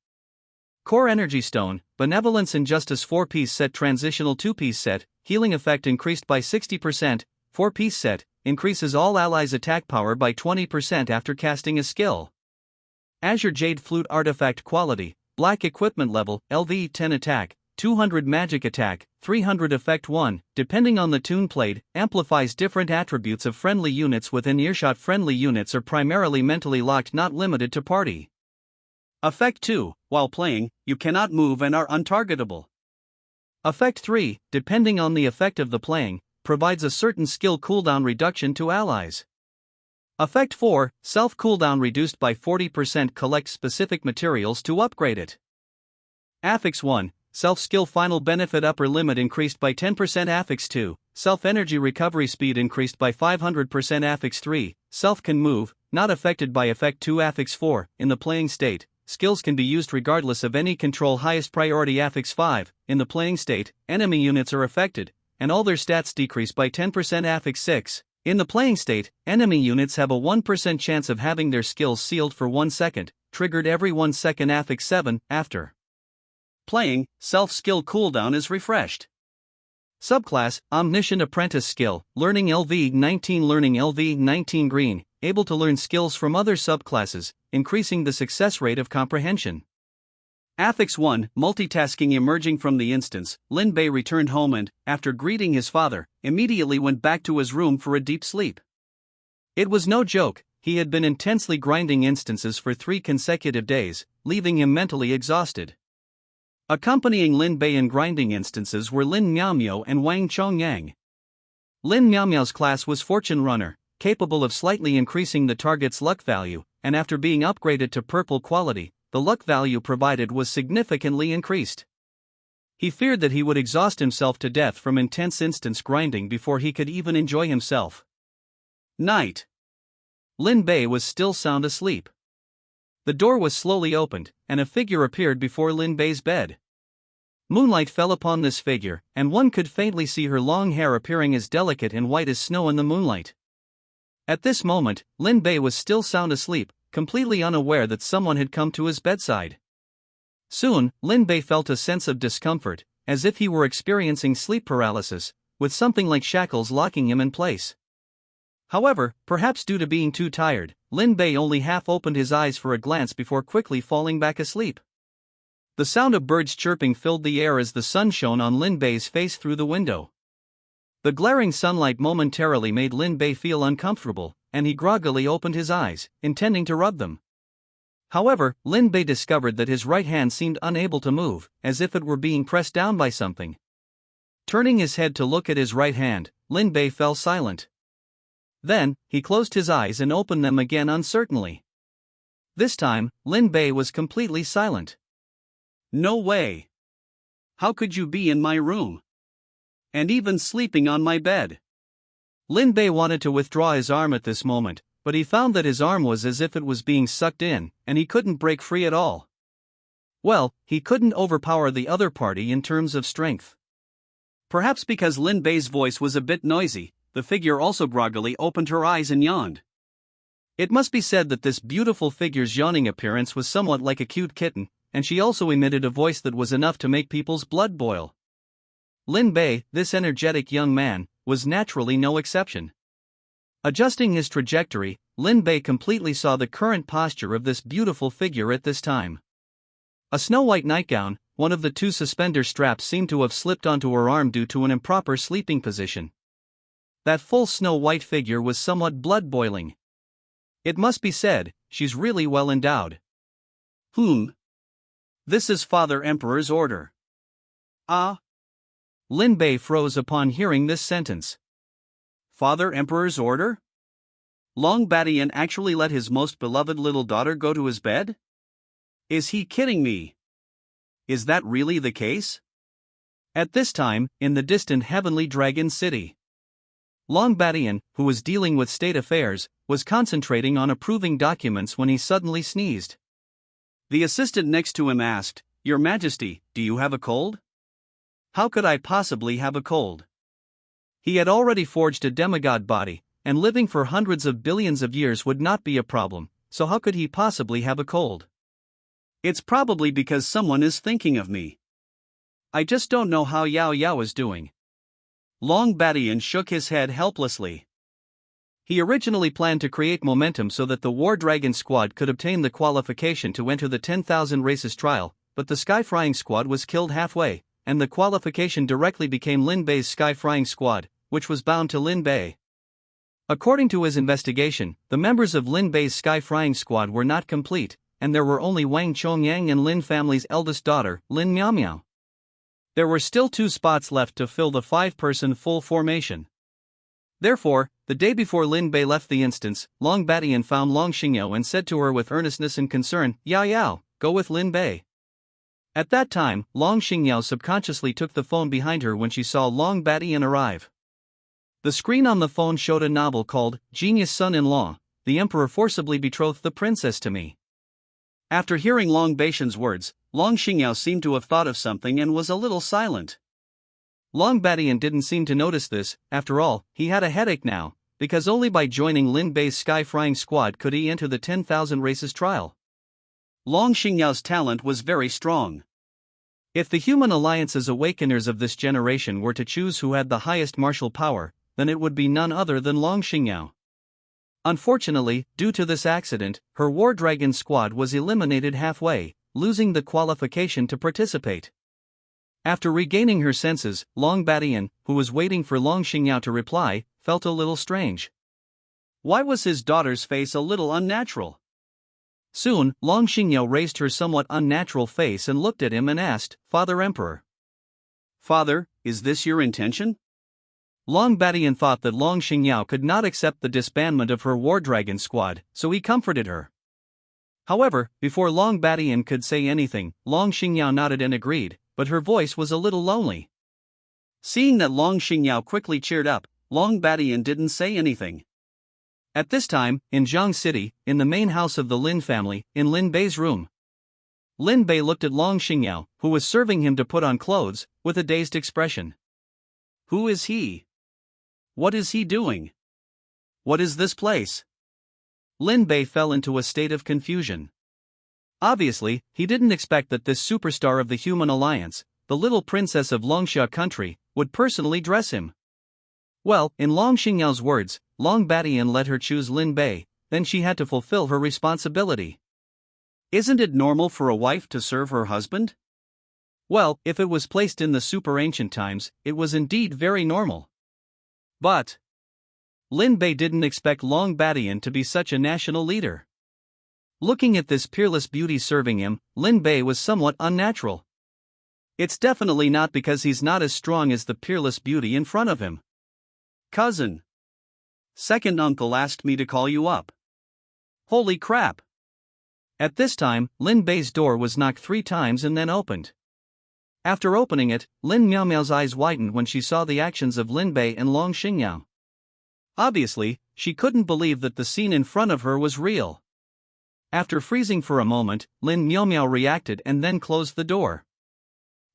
Core Energy Stone, Benevolence and Justice 4-piece set. Transitional 2-piece set, healing effect increased by 60%, 4-piece set, increases all allies' attack power by 20% after casting a skill. Azure Jade Flute Artifact Quality, Black Equipment Level, LV10 Attack, 200 Magic Attack, 300 Effect 1, depending on the tune played, amplifies different attributes of friendly units within earshot. Friendly units are primarily mentally locked, not limited to party. Effect 2, while playing, you cannot move and are untargetable. Effect 3, depending on the effect of the playing, provides a certain skill cooldown reduction to allies. Effect 4, self cooldown reduced by 40%. Collect specific materials to upgrade it. Affix 1, self skill final benefit upper limit increased by 10%. Affix 2, self energy recovery speed increased by 500%. Affix 3, self can move, not affected by effect 2. Affix 4, in the playing state, skills can be used regardless of any control. Highest priority. Affix 5, in the playing state, enemy units are affected, and all their stats decrease by 10%. Affix 6, in the playing state, enemy units have a 1% chance of having their skills sealed for 1 second, triggered every 1 second. Affix 7, after playing, self-skill cooldown is refreshed. Subclass, Omniscient Apprentice Skill, Learning LV19. Learning LV19 green, able to learn skills from other subclasses, increasing the success rate of comprehension. Affix 1, multitasking. Emerging from the instance, Lin Bei returned home and, after greeting his father, immediately went back to his room for a deep sleep. It was no joke, he had been intensely grinding instances for 3 consecutive days, leaving him mentally exhausted. Accompanying Lin Bei in grinding instances were Lin Miaomiao and Wang Chongyang. Lin Miaomiao's class was Fortune Runner, capable of slightly increasing the target's luck value, and after being upgraded to purple quality, the luck value provided was significantly increased. He feared that he would exhaust himself to death from intense instance grinding before he could even enjoy himself. Night. Lin Bei was still sound asleep. The door was slowly opened, and a figure appeared before Lin Bei's bed. Moonlight fell upon this figure, and one could faintly see her long hair appearing as delicate and white as snow in the moonlight. At this moment, Lin Bei was still sound asleep, completely unaware that someone had come to his bedside. Soon, Lin Bei felt a sense of discomfort, as if he were experiencing sleep paralysis, with something like shackles locking him in place. However, perhaps due to being too tired, Lin Bei only half opened his eyes for a glance before quickly falling back asleep. The sound of birds chirping filled the air as the sun shone on Lin Bei's face through the window. The glaring sunlight momentarily made Lin Bei feel uncomfortable, and he groggily opened his eyes, intending to rub them. However, Lin Bei discovered that his right hand seemed unable to move, as if it were being pressed down by something. Turning his head to look at his right hand, Lin Bei fell silent. Then, he closed his eyes and opened them again uncertainly. This time, Lin Bei was completely silent. No way. How could you be in my room? And even sleeping on my bed? Lin Bei wanted to withdraw his arm at this moment, but he found that his arm was as if it was being sucked in, and he couldn't break free at all. Well, he couldn't overpower the other party in terms of strength. Perhaps because Lin Bei's voice was a bit noisy, the figure also groggily opened her eyes and yawned. It must be said that this beautiful figure's yawning appearance was somewhat like a cute kitten, and she also emitted a voice that was enough to make people's blood boil. Lin Bei, this energetic young man, was naturally no exception. Adjusting his trajectory, Lin Bei completely saw the current posture of this beautiful figure at this time. A snow-white nightgown, one of the 2 suspender straps seemed to have slipped onto her arm due to an improper sleeping position. That full snow-white figure was somewhat blood-boiling. It must be said, she's really well endowed. This is Father Emperor's order. Ah! Lin Bei froze upon hearing this sentence. Father Emperor's order? Long Badian actually let his most beloved little daughter go to his bed? Is he kidding me? Is that really the case? At this time, in the distant heavenly dragon city, Long Badian, who was dealing with state affairs, was concentrating on approving documents when he suddenly sneezed. The assistant next to him asked, "Your Majesty, do you have a cold?" How could I possibly have a cold? He had already forged a demigod body, and living for hundreds of billions of years would not be a problem, so how could he possibly have a cold? It's probably because someone is thinking of me. I just don't know how Yao Yao is doing. Long Badian shook his head helplessly. He originally planned to create momentum so that the War Dragon squad could obtain the qualification to enter the 10,000 races trial, but the Sky Frying squad was killed halfway, and the qualification directly became Lin Bei's Sky Frying squad, which was bound to Lin Bei. According to his investigation, the members of Lin Bei's Sky Frying squad were not complete, and there were only Wang Chongyang and Lin family's eldest daughter, Lin Miao Miao. There were still 2 spots left to fill the 5-person full formation. Therefore, the day before Lin Bei left the instance, Long Badian found Long Xingyao and said to her with earnestness and concern, "Yao Yao, go with Lin Bei." At that time, Long Xingyao subconsciously took the phone behind her when she saw Long Badian arrive. The screen on the phone showed a novel called Genius Son-in-Law, the Emperor forcibly betrothed the princess to me. After hearing Long Badian's words, Long Xingyao seemed to have thought of something and was a little silent. Long Badian didn't seem to notice this. After all, he had a headache now, because only by joining Lin Bei's Sky Frying squad could he enter the 10,000 races trial. Long Xingyao's talent was very strong. If the human alliance's awakeners of this generation were to choose who had the highest martial power, then it would be none other than Long Xingyao. Unfortunately, due to this accident, her War Dragon squad was eliminated halfway, losing the qualification to participate. After regaining her senses, Long Badian, who was waiting for Long Xingyao to reply, felt a little strange. Why was his daughter's face a little unnatural? Soon, Long Xingyao raised her somewhat unnatural face and looked at him and asked, "Father Emperor." "Father, is this your intention?" Long Badian thought that Long Xingyao could not accept the disbandment of her War Dragon squad, so he comforted her. However, before Long Badian could say anything, Long Xingyao nodded and agreed, but her voice was a little lonely. Seeing that Long Xingyao quickly cheered up, Long Badian didn't say anything. At this time, in Zhang City, in the main house of the Lin family, in Lin Bei's room, Lin Bei looked at Long Xingyao, who was serving him to put on clothes, with a dazed expression. Who is he? What is he doing? What is this place? Lin Bei fell into a state of confusion. Obviously, he didn't expect that this superstar of the human alliance, the little princess of Longxia country, would personally dress him. Well, in Long Xingyao's words, Long Badian let her choose Lin Bei, then she had to fulfill her responsibility. Isn't it normal for a wife to serve her husband? Well, if it was placed in the super ancient times, it was indeed very normal. But Lin Bei didn't expect Long Badian to be such a national leader. Looking at this peerless beauty serving him, Lin Bei was somewhat unnatural. It's definitely not because he's not as strong as the peerless beauty in front of him. Cousin. Second uncle asked me to call you up. Holy crap. At this time, Lin Bei's door was knocked 3 times and then opened. After opening it, Lin Miao Miao's eyes widened when she saw the actions of Lin Bei and Long Xingyao. Obviously, she couldn't believe that the scene in front of her was real. After freezing for a moment, Lin Miao Miao reacted and then closed the door.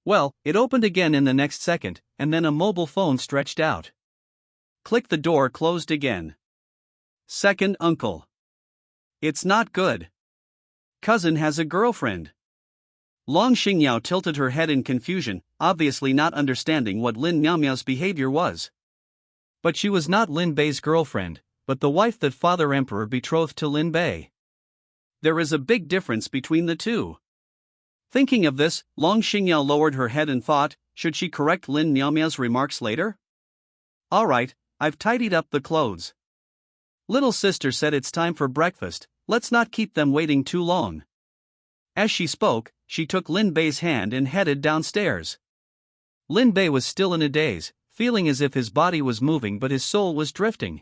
Well, it opened again in the next second, and then a mobile phone stretched out. Click, the door closed again. Second uncle. It's not good. Cousin has a girlfriend. Long Xingyao tilted her head in confusion, obviously not understanding what Lin Miao Miao's behavior was. But she was not Lin Bei's girlfriend, but the wife that Father Emperor betrothed to Lin Bei. There is a big difference between the two. Thinking of this, Long Xingyao lowered her head and thought, should she correct Lin Miao Miao's remarks later? Alright, I've tidied up the clothes. Little sister said it's time for breakfast, let's not keep them waiting too long. As she spoke, she took Lin Bei's hand and headed downstairs. Lin Bei was still in a daze, feeling as if his body was moving but his soul was drifting.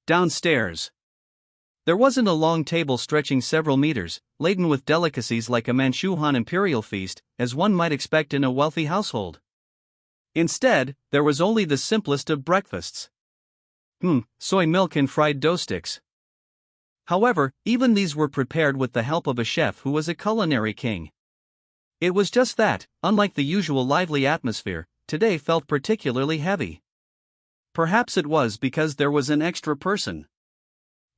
Downstairs. There wasn't a long table stretching several meters, laden with delicacies like a Manchu-Han imperial feast, as one might expect in a wealthy household. Instead, there was only the simplest of breakfasts. Soy milk and fried dough sticks. However, even these were prepared with the help of a chef who was a culinary king. It was just that, unlike the usual lively atmosphere, today felt particularly heavy. Perhaps it was because there was an extra person.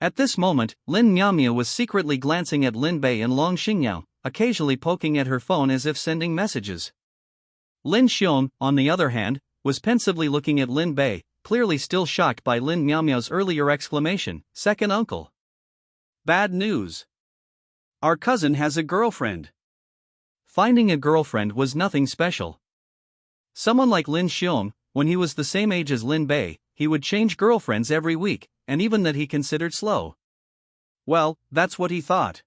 At this moment, Lin Miaomia was secretly glancing at Lin Bei and Long Xingyao, occasionally poking at her phone as if sending messages. Lin Xiong, on the other hand, was pensively looking at Lin Bei, clearly still shocked by Lin Miaomiao's earlier exclamation, "Second uncle." Bad news. Our cousin has a girlfriend. Finding a girlfriend was nothing special. Someone like Lin Xiong, when he was the same age as Lin Bei, he would change girlfriends every week, and even that he considered slow. Well, that's what he thought.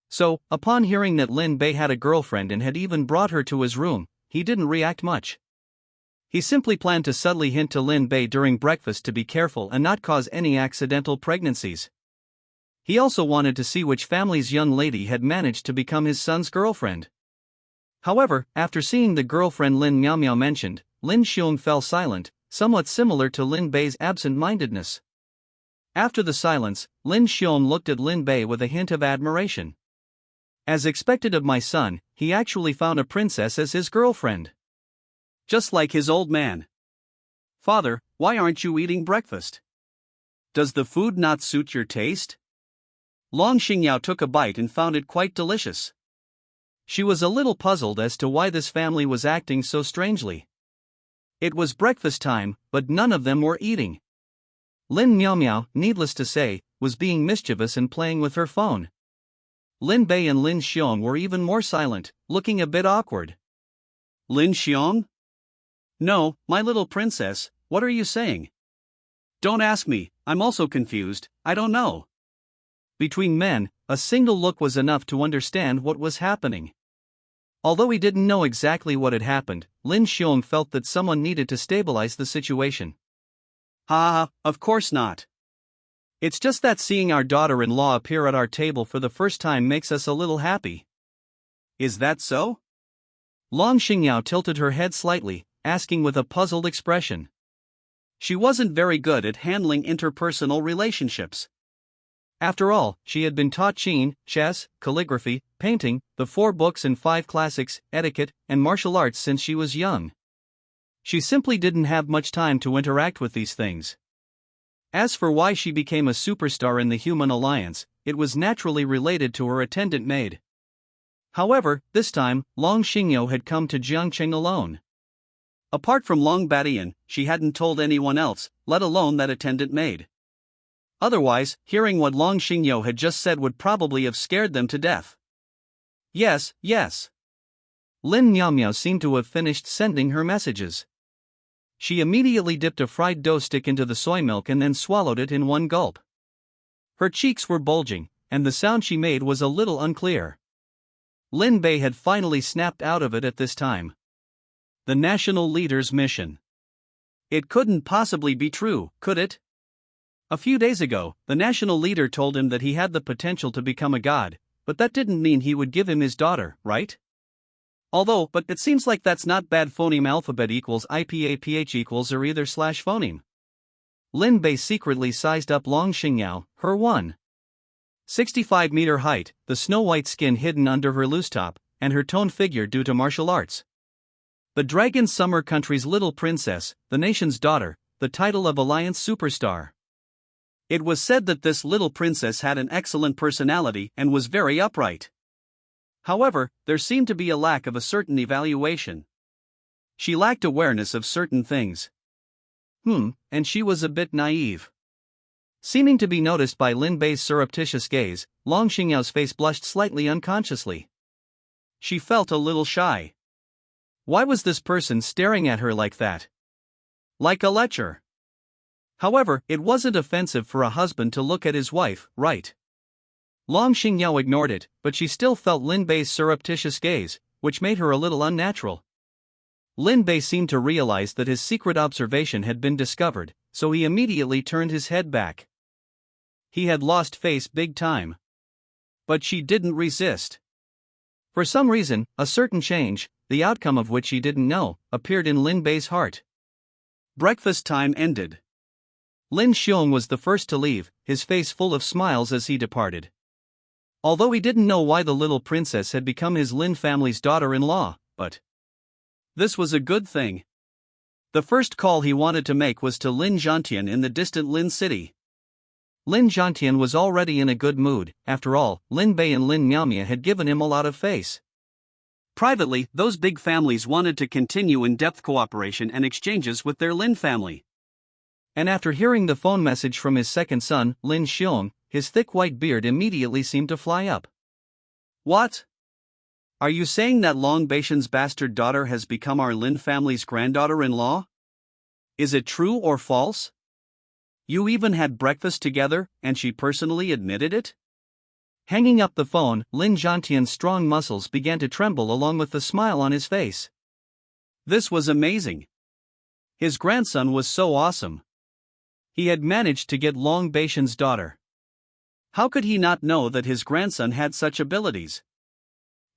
So, upon hearing that Lin Bei had a girlfriend and had even brought her to his room, he didn't react much. He simply planned to subtly hint to Lin Bei during breakfast to be careful and not cause any accidental pregnancies. He also wanted to see which family's young lady had managed to become his son's girlfriend. However, after seeing the girlfriend Lin Miaomiao mentioned, Lin Xiong fell silent, somewhat similar to Lin Bei's absent-mindedness. After the silence, Lin Xiong looked at Lin Bei with a hint of admiration. As expected of my son, he actually found a princess as his girlfriend. Just like his old man. Father, why aren't you eating breakfast? Does the food not suit your taste? Long Xingyao took a bite and found it quite delicious. She was a little puzzled as to why this family was acting so strangely. It was breakfast time, but none of them were eating. Lin Miaomiao, needless to say, was being mischievous and playing with her phone. Lin Bei and Lin Xiong were even more silent, looking a bit awkward. Lin Xiong? No, my little princess, what are you saying? Don't ask me, I'm also confused, I don't know. Between men, a single look was enough to understand what was happening. Although he didn't know exactly what had happened, Lin Xiong felt that someone needed to stabilize the situation. Of course not. It's just that seeing our daughter-in-law appear at our table for the first time makes us a little happy. Is that so? Long Xingyao tilted her head slightly, asking with a puzzled expression. She wasn't very good at handling interpersonal relationships. After all, she had been taught Qin, chess, calligraphy, painting, the 4 books and 5 classics, etiquette, and martial arts since she was young. She simply didn't have much time to interact with these things. As for why she became a superstar in the human alliance, it was naturally related to her attendant maid. However, this time, Long Xingyao had come to Jiangcheng alone. Apart from Long Badian, she hadn't told anyone else, let alone that attendant maid. Otherwise, hearing what Long Xingyao had just said would probably have scared them to death. Yes. Lin Miaomiao seemed to have finished sending her messages. She immediately dipped a fried dough stick into the soy milk and then swallowed it in one gulp. Her cheeks were bulging, and the sound she made was a little unclear. Lin Bei had finally snapped out of it at this time. The national leader's mission. It couldn't possibly be true, could it? A few days ago, the national leader told him that he had the potential to become a god, but that didn't mean he would give him his daughter, right? But it seems like that's not bad. Phoneme alphabet equals IPAPH equals or either slash phoneme. Lin Bei secretly sized up Long Xingyao, her 1.65-meter height, the snow-white skin hidden under her loose top, and her toned figure due to martial arts. The Dragon Summer Country's little princess, the nation's daughter, the title of Alliance superstar. It was said that this little princess had an excellent personality and was very upright. However, there seemed to be a lack of a certain evaluation. She lacked awareness of certain things. And she was a bit naive. Seeming to be noticed by Lin Bei's surreptitious gaze, Long Xingyao's face blushed slightly unconsciously. She felt a little shy. Why was this person staring at her like that? Like a lecher. However, it wasn't offensive for a husband to look at his wife, right? Long Xingyao ignored it, but she still felt Lin Bei's surreptitious gaze, which made her a little unnatural. Lin Bei seemed to realize that his secret observation had been discovered, so he immediately turned his head back. He had lost face big time. But she didn't resist. For some reason, a certain change, the outcome of which she didn't know, appeared in Lin Bei's heart. Breakfast time ended. Lin Xiong was the first to leave, his face full of smiles as he departed. Although he didn't know why the little princess had become his Lin family's daughter-in-law, but this was a good thing. The first call he wanted to make was to Lin Zhantian in the distant Lin city. Lin Zhantian was already in a good mood. After all, Lin Bei and Lin Miaomia had given him a lot of face. Privately, those big families wanted to continue in-depth cooperation and exchanges with their Lin family. And after hearing the phone message from his second son, Lin Xiong, his thick white beard immediately seemed to fly up. What? Are you saying that Long Baishan's bastard daughter has become our Lin family's granddaughter-in-law? Is it true or false? You even had breakfast together, and she personally admitted it? Hanging up the phone, Lin Zhantian's strong muscles began to tremble along with the smile on his face. This was amazing. His grandson was so awesome. He had managed to get Long Baishan's daughter. How could he not know that his grandson had such abilities?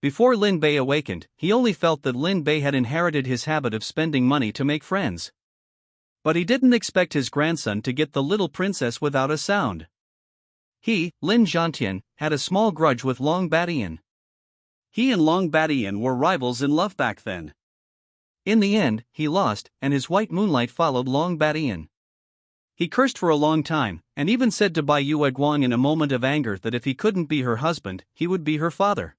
Before Lin Bei awakened, he only felt that Lin Bei had inherited his habit of spending money to make friends. But he didn't expect his grandson to get the little princess without a sound. He, Lin Zhantian, had a small grudge with Long Badian. He and Long Badian were rivals in love back then. In the end, he lost, and his white moonlight followed Long Badian. He cursed for a long time, and even said to Bai Yue Guang in a moment of anger that if he couldn't be her husband, he would be her father.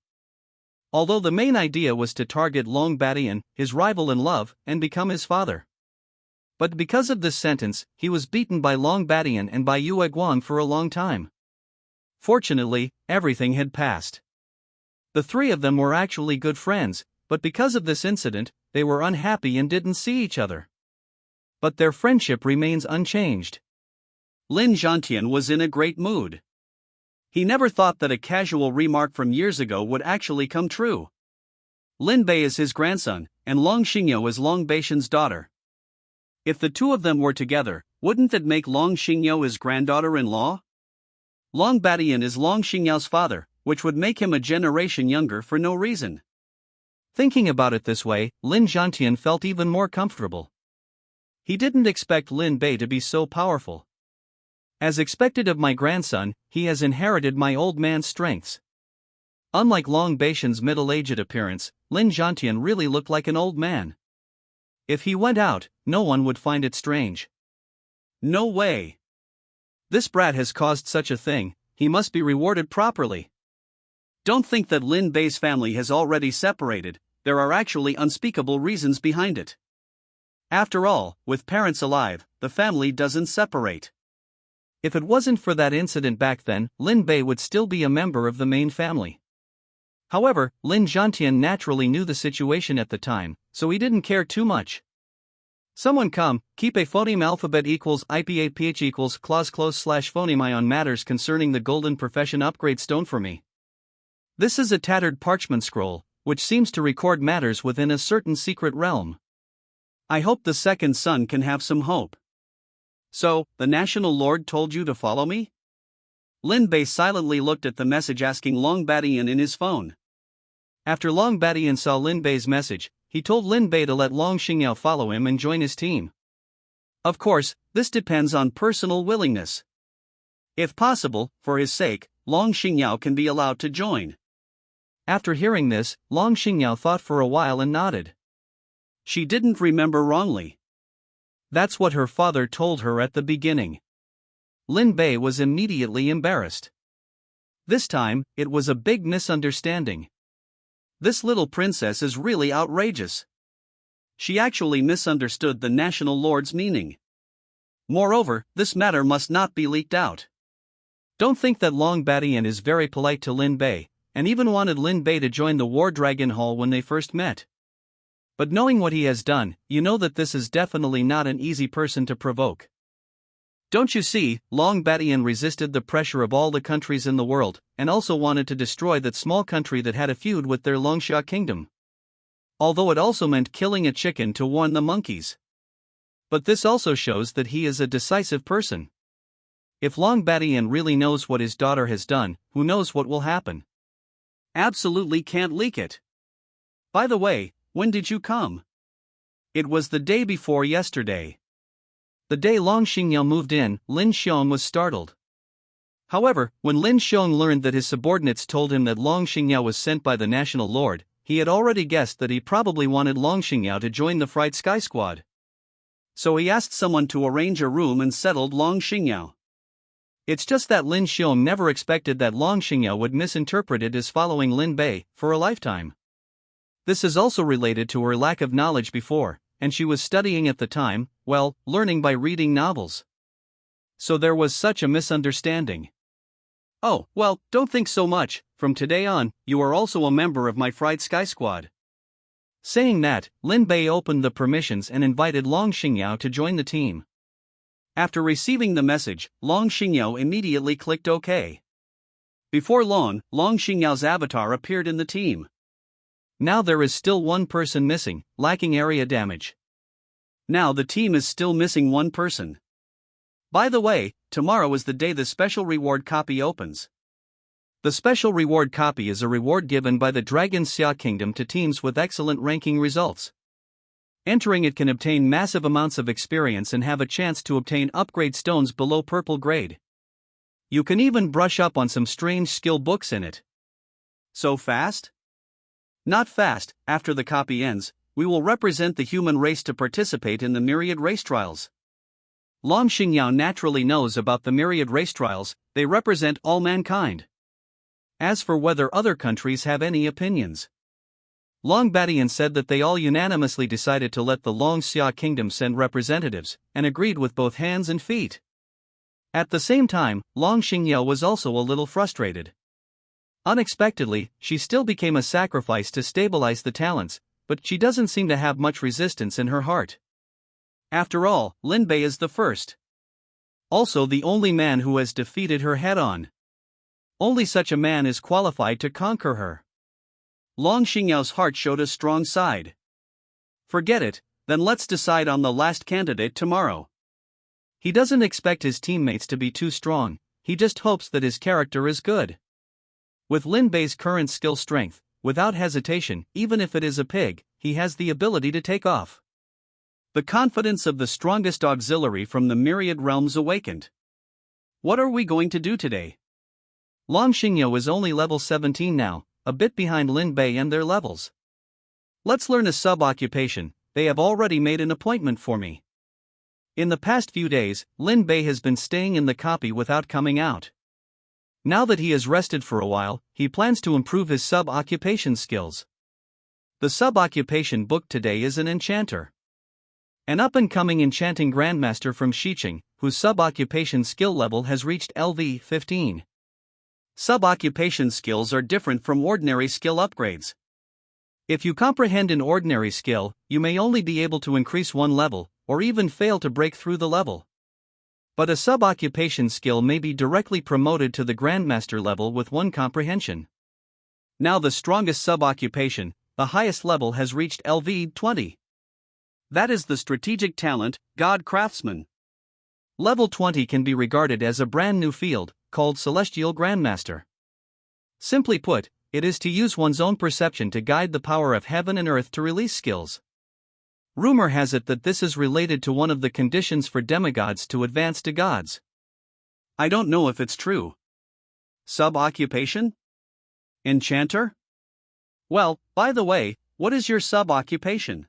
Although the main idea was to target Long Badian, his rival in love, and become his father. But because of this sentence, he was beaten by Long Badian and by Yue Guang for a long time. Fortunately, everything had passed. The three of them were actually good friends, but because of this incident, they were unhappy and didn't see each other. But their friendship remains unchanged. Lin Zhantian was in a great mood. He never thought that a casual remark from years ago would actually come true. Lin Bei is his grandson, and Long Xingyou is Long Baishan's daughter. If the two of them were together, wouldn't that make Long Xingyou his granddaughter-in-law? Long Badian is Long Xingyou's father, which would make him a generation younger for no reason. Thinking about it this way, Lin Zhantian felt even more comfortable. He didn't expect Lin Bei to be so powerful. As expected of my grandson, he has inherited my old man's strengths. Unlike Long Baishan's middle-aged appearance, Lin Zhantian really looked like an old man. If he went out, no one would find it strange. No way. This brat has caused such a thing, he must be rewarded properly. Don't think that Lin Bei's family has already separated, there are actually unspeakable reasons behind it. After all, with parents alive, the family doesn't separate. If it wasn't for that incident back then, Lin Bei would still be a member of the main family. However, Lin Zhantian naturally knew the situation at the time, so he didn't care too much. Someone come, keep a phoneme alphabet equals IPAPH equals clause close / phoneme on matters concerning the golden profession upgrade stone for me. This is a tattered parchment scroll, which seems to record matters within a certain secret realm. I hope the second son can have some hope. So, the National Lord told you to follow me? Lin Bei silently looked at the message asking Long Badian in his phone. After Long Badian saw Lin Bei's message, he told Lin Bei to let Long Xingyou follow him and join his team. Of course, this depends on personal willingness. If possible, for his sake, Long Xingyou can be allowed to join. After hearing this, Long Xingyou thought for a while and nodded. She didn't remember wrongly. That's what her father told her at the beginning. Lin Bei was immediately embarrassed. This time, it was a big misunderstanding. This little princess is really outrageous. She actually misunderstood the National Lord's meaning. Moreover, this matter must not be leaked out. Don't think that Long Badian is very polite to Lin Bei, and even wanted Lin Bei to join the War Dragon Hall when they first met. But knowing what he has done, you know that this is definitely not an easy person to provoke. Don't you see, Long Badian resisted the pressure of all the countries in the world, and also wanted to destroy that small country that had a feud with their Longsha kingdom. although it also meant killing a chicken to warn the monkeys. But this also shows that he is a decisive person. If Long Badian really knows what his daughter has done, who knows what will happen? Absolutely can't leak it. By the way, when did you come? It was the day before yesterday. The day Long Xingyao moved in, Lin Xiong was startled. However, when Lin Xiong learned that his subordinates told him that Long Xingyao was sent by the National Lord, he had already guessed that he probably wanted Long Xingyao to join the Fright Sky Squad. So he asked someone to arrange a room and settled Long Xingyao. It's just that Lin Xiong never expected that Long Xingyao would misinterpret it as following Lin Bei for a lifetime. This is also related to her lack of knowledge before, and she was studying at the time, well, learning by reading novels. So there was such a misunderstanding. Oh, well, don't think so much, from today on, you are also a member of my Fright Sky Squad. Saying that, Lin Bei opened the permissions and invited Long Xingyao to join the team. After receiving the message, Long Xingyao immediately clicked OK. Before long, Long Xingyao's avatar appeared in the team. Now there is still one person missing, lacking area damage. Now the team is still missing one person. By the way, tomorrow is the day the special reward copy opens. The special reward copy is a reward given by the Dragon Xia Kingdom to teams with excellent ranking results. Entering it can obtain massive amounts of experience and have a chance to obtain upgrade stones below purple grade. You can even brush up on some strange skill books in it. So fast? Not fast. After the copy ends, we will represent the human race to participate in the myriad race trials. Long Xingyao naturally knows about the myriad race trials, they represent all mankind. As for whether other countries have any opinions, Long Badian said that they all unanimously decided to let the Long Xia Kingdom send representatives, and agreed with both hands and feet. At the same time, Long Xingyao was also a little frustrated. Unexpectedly, she still became a sacrifice to stabilize the talents, but she doesn't seem to have much resistance in her heart. After all, Lin Bei is the first. Also the only man who has defeated her head-on. Only such a man is qualified to conquer her. Long Xingyao's heart showed a strong side. Forget it, then let's decide on the last candidate tomorrow. He doesn't expect his teammates to be too strong, he just hopes that his character is good. With Lin Bei's current skill strength, without hesitation, even if it is a pig, he has the ability to take off. The confidence of the strongest auxiliary from the myriad realms awakened. What are we going to do today? Long Xingyao is only level 17 now, a bit behind Lin Bei and their levels. Let's learn a sub-occupation, they have already made an appointment for me. In the past few days, Lin Bei has been staying in the copy without coming out. Now that he has rested for a while, he plans to improve his sub-occupation skills. The sub-occupation booked today is an enchanter. An up-and-coming enchanting grandmaster from Xiqing, whose sub-occupation skill level has reached LV 15. Sub-occupation skills are different from ordinary skill upgrades. If you comprehend an ordinary skill, you may only be able to increase one level, or even fail to break through the level. But a sub-occupation skill may be directly promoted to the Grandmaster level with one comprehension. Now the strongest sub-occupation, the highest level, has reached LV 20. That is the strategic talent, God Craftsman. Level 20 can be regarded as a brand new field, called Celestial Grandmaster. Simply put, it is to use one's own perception to guide the power of heaven and earth to release skills. Rumor has it that this is related to one of the conditions for demigods to advance to gods. I don't know if it's true. Sub-occupation? Enchanter? Well, by the way, what is your sub-occupation?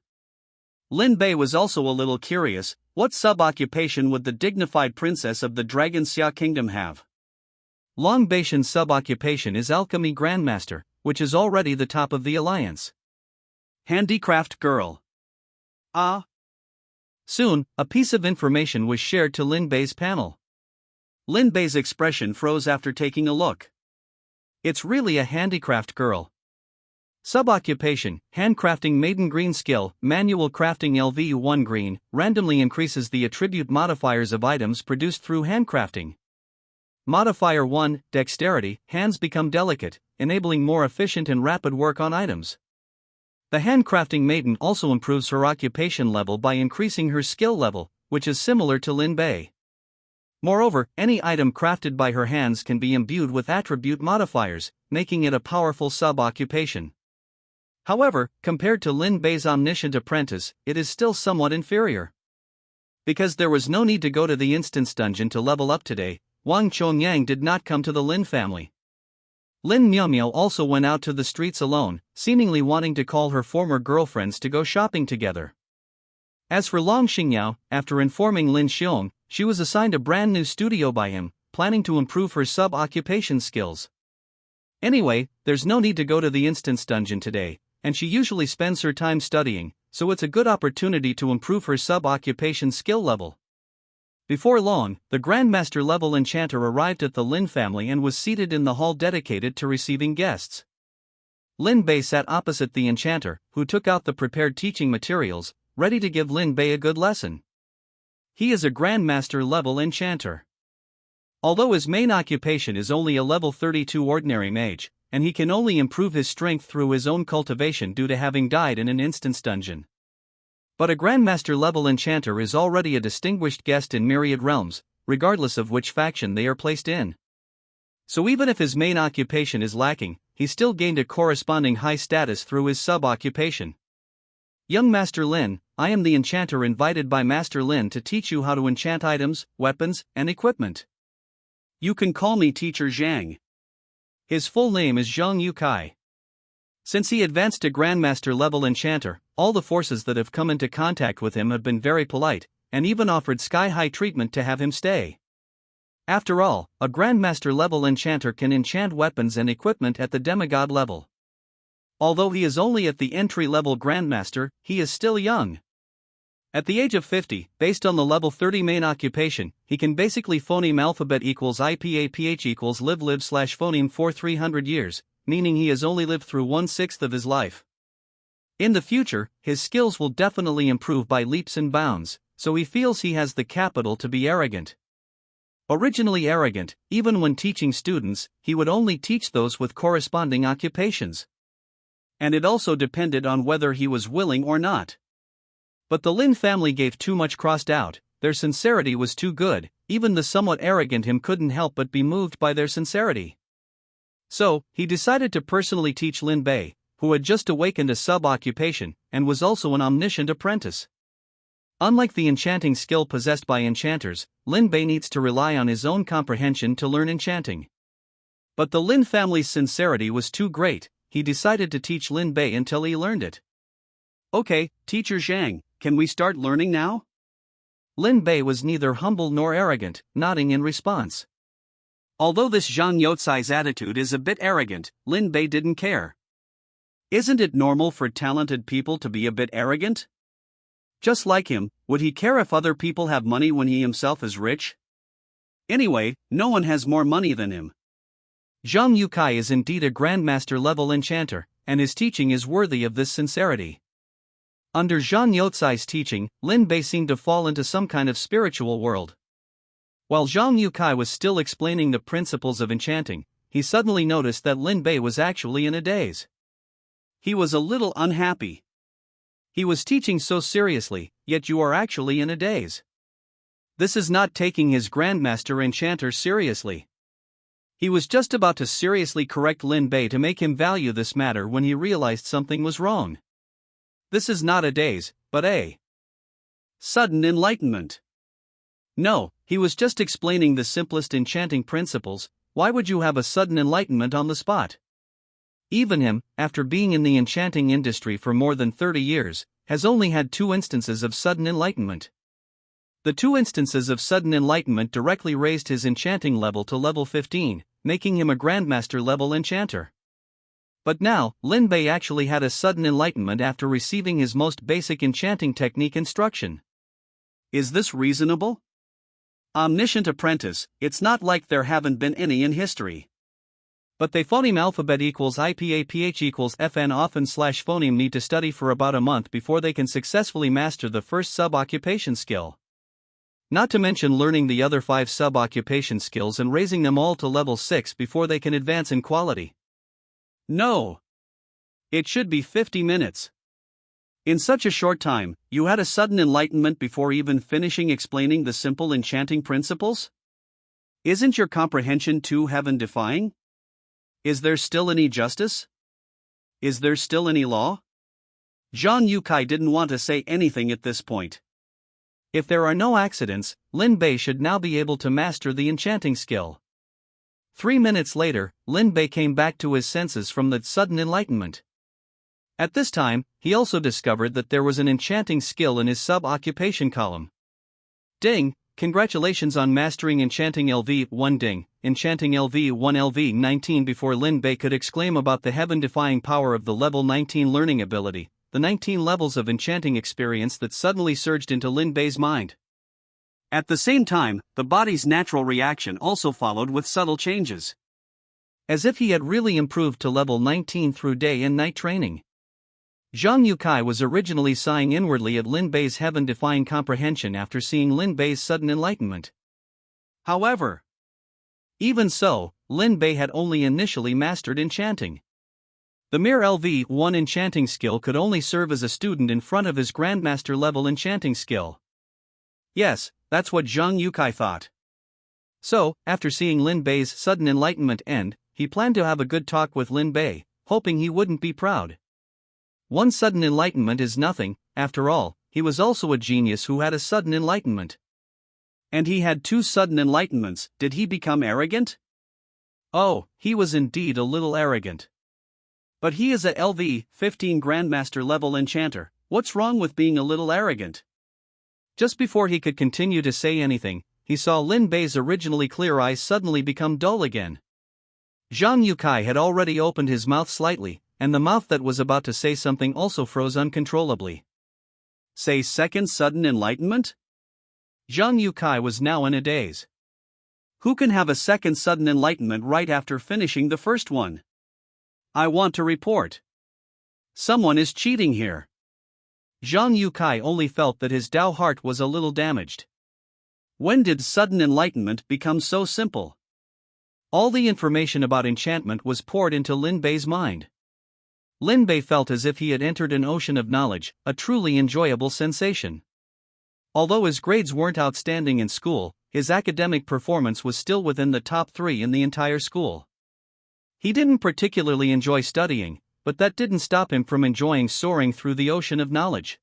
Lin Bei was also a little curious, what sub-occupation would the dignified princess of the Dragon Xia Kingdom have? Long Beishan's sub-occupation is Alchemy Grandmaster, which is already the top of the alliance. Handicraft girl. Ah. Soon, a piece of information was shared to Lin Bei's panel. Lin Bei's expression froze after taking a look. It's really a handicraft girl. Sub-occupation, handcrafting maiden green skill, manual crafting LV1 green, randomly increases the attribute modifiers of items produced through handcrafting. Modifier 1, dexterity, hands become delicate, enabling more efficient and rapid work on items. The handcrafting maiden also improves her occupation level by increasing her skill level, which is similar to Lin Bei. Moreover, any item crafted by her hands can be imbued with attribute modifiers, making it a powerful sub-occupation. However, compared to Lin Bei's omniscient apprentice, it is still somewhat inferior. Because there was no need to go to the instance dungeon to level up today, Wang Chongyang did not come to the Lin family. Lin Miao also went out to the streets alone, seemingly wanting to call her former girlfriends to go shopping together. As for Long Xingyao, after informing Lin Xiong, she was assigned a brand new studio by him, planning to improve her sub-occupation skills. Anyway, there's no need to go to the instance dungeon today, and she usually spends her time studying, so it's a good opportunity to improve her sub-occupation skill level. Before long, the Grandmaster level enchanter arrived at the Lin family and was seated in the hall dedicated to receiving guests. Lin Bei sat opposite the enchanter, who took out the prepared teaching materials, ready to give Lin Bei a good lesson. He is a Grandmaster level enchanter. Although his main occupation is only a level 32 ordinary mage, and he can only improve his strength through his own cultivation due to having died in an instance dungeon. But a Grandmaster level enchanter is already a distinguished guest in myriad realms, regardless of which faction they are placed in. So even if his main occupation is lacking, he still gained a corresponding high status through his sub-occupation. Young Master Lin, I am the enchanter invited by Master Lin to teach you how to enchant items, weapons, and equipment. You can call me Teacher Zhang. His full name is Zhang Yukai. Since he advanced to Grandmaster level enchanter, all the forces that have come into contact with him have been very polite, and even offered sky-high treatment to have him stay. After all, a Grandmaster level enchanter can enchant weapons and equipment at the demigod level. Although he is only at the entry-level Grandmaster, he is still young. At the age of 50, based on the level 30 main occupation, he can basically phoneme alphabet equals IPAPH equals live/phoneme for 300 years, meaning he has only lived through 1/6 of his life. In the future, his skills will definitely improve by leaps and bounds, so he feels he has the capital to be arrogant. Originally arrogant, even when teaching students, he would only teach those with corresponding occupations. And it also depended on whether he was willing or not. But the Lin family gave too much crossed out, their sincerity was too good, even the somewhat arrogant him couldn't help but be moved by their sincerity. So, he decided to personally teach Lin Bei, who had just awakened a sub-occupation, and was also an omniscient apprentice. Unlike the enchanting skill possessed by enchanters, Lin Bei needs to rely on his own comprehension to learn enchanting. But the Lin family's sincerity was too great, he decided to teach Lin Bei until he learned it. Okay, Teacher Zhang, can we start learning now? Lin Bei was neither humble nor arrogant, nodding in response. Although this Zhang Youcai's attitude is a bit arrogant, Lin Bei didn't care. Isn't it normal for talented people to be a bit arrogant? Just like him, would he care if other people have money when he himself is rich? Anyway, no one has more money than him. Zhang Yukai is indeed a Grandmaster level enchanter, and his teaching is worthy of this sincerity. Under Zhang Youcai's teaching, Lin Bei seemed to fall into some kind of spiritual world. While Zhang Yukai was still explaining the principles of enchanting, he suddenly noticed that Lin Bei was actually in a daze. He was a little unhappy. He was teaching so seriously, yet you are actually in a daze. This is not taking his Grandmaster enchanter seriously. He was just about to seriously correct Lin Bei to make him value this matter when he realized something was wrong. This is not a daze, but a sudden enlightenment. No, he was just explaining the simplest enchanting principles. Why would you have a sudden enlightenment on the spot? Even him, after being in the enchanting industry for more than 30 years, has only had 2 instances of sudden enlightenment. The 2 instances of sudden enlightenment directly raised his enchanting level to level 15, making him a Grandmaster level enchanter. But now, Lin Bei actually had a sudden enlightenment after receiving his most basic enchanting technique instruction. Is this reasonable? Omniscient apprentice, it's not like there haven't been any in history. But they phoneme alphabet equals IPAPH equals FN often/phoneme need to study for about a month before they can successfully master the first sub-occupation skill. Not to mention learning the other 5 sub-occupation skills and raising them all to level 6 before they can advance in quality. No. It should be 50 minutes. In such a short time, you had a sudden enlightenment before even finishing explaining the simple enchanting principles? Isn't your comprehension too heaven-defying? Is there still any justice? Is there still any law? Zhang Yukai didn't want to say anything at this point. If there are no accidents, Lin Bei should now be able to master the enchanting skill. 3 minutes later, Lin Bei came back to his senses from that sudden enlightenment. At this time, he also discovered that there was an enchanting skill in his sub-occupation column. Ding! Congratulations on mastering Enchanting LV1 Ding, Enchanting LV1 LV19. Before Lin Bei could exclaim about the heaven-defying power of the level 19 learning ability, the 19 levels of enchanting experience that suddenly surged into Lin Bei's mind. At the same time, the body's natural reaction also followed with subtle changes. As if he had really improved to level 19 through day and night training. Zhang Yukai was originally sighing inwardly at Lin Bei's heaven-defying comprehension after seeing Lin Bei's sudden enlightenment. However, even so, Lin Bei had only initially mastered enchanting. The mere LV1 enchanting skill could only serve as a student in front of his Grandmaster level enchanting skill. Yes, that's what Zhang Yukai thought. So, after seeing Lin Bei's sudden enlightenment end, he planned to have a good talk with Lin Bei, hoping he wouldn't be proud. One sudden enlightenment is nothing, after all, he was also a genius who had a sudden enlightenment. And he had 2 sudden enlightenments. Did he become arrogant? Oh, he was indeed a little arrogant. But he is a LV15 Grandmaster level enchanter. What's wrong with being a little arrogant? Just before he could continue to say anything, he saw Lin Bei's originally clear eyes suddenly become dull again. Zhang Yukai had already opened his mouth slightly, and the mouth that was about to say something also froze uncontrollably. Say second sudden enlightenment? Zhang Yukai was now in a daze. Who can have a second sudden enlightenment right after finishing the first one? I want to report. Someone is cheating here. Zhang Yukai only felt that his Dao heart was a little damaged. When did sudden enlightenment become so simple? All the information about enchantment was poured into Lin Bei's mind. Lin Bei felt as if he had entered an ocean of knowledge, a truly enjoyable sensation. Although his grades weren't outstanding in school, his academic performance was still within the top 3 in the entire school. He didn't particularly enjoy studying, but that didn't stop him from enjoying soaring through the ocean of knowledge.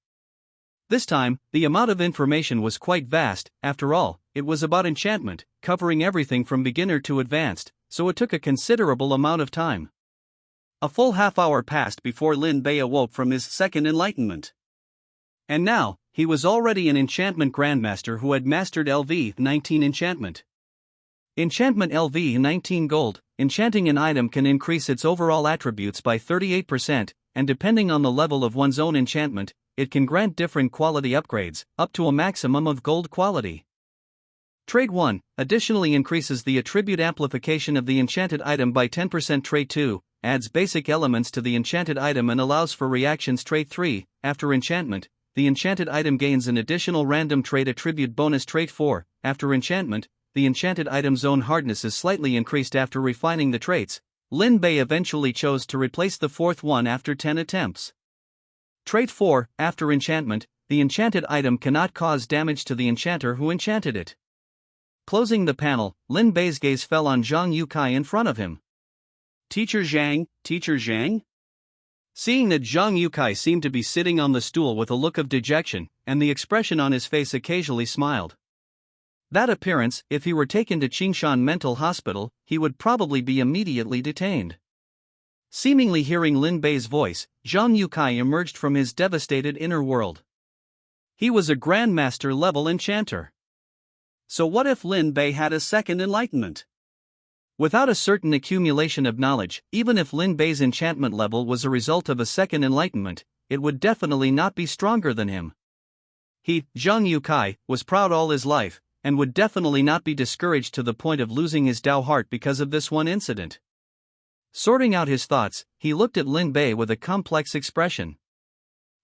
This time, the amount of information was quite vast. After all, it was about enchantment, covering everything from beginner to advanced, so it took a considerable amount of time. A full half-hour passed before Lin Bei awoke from his second enlightenment. And now, he was already an enchantment grandmaster who had mastered LV19 enchantment. Enchantment LV19 Gold. Enchanting an item can increase its overall attributes by 38%, and depending on the level of one's own enchantment, it can grant different quality upgrades, up to a maximum of gold quality. Trade 1 additionally increases the attribute amplification of the enchanted item by 10%. Trade 2 adds basic elements to the enchanted item and allows for reactions. Trade 3 after enchantment, the enchanted item gains an additional random trait attribute bonus. Trade 4 after enchantment, the enchanted item's own hardness is slightly increased after refining the traits. Lin Bei eventually chose to replace the fourth one after 10 attempts. Trait 4 after enchantment, the enchanted item cannot cause damage to the enchanter who enchanted it. Closing the panel, Lin Bei's gaze fell on Zhang Yukai in front of him. Teacher Zhang, Teacher Zhang? Seeing that Zhang Yukai seemed to be sitting on the stool with a look of dejection, and the expression on his face occasionally smiled. That appearance, if he were taken to Qingshan Mental Hospital, he would probably be immediately detained. Seemingly hearing Lin Bei's voice, Zhang Yukai emerged from his devastated inner world. He was a Grandmaster level enchanter. So what if Lin Bei had a second enlightenment? Without a certain accumulation of knowledge, even if Lin Bei's enchantment level was a result of a second enlightenment, it would definitely not be stronger than him. He, Zhang Yukai, was proud all his life, and would definitely not be discouraged to the point of losing his Dao heart because of this one incident. Sorting out his thoughts, he looked at Lin Bei with a complex expression.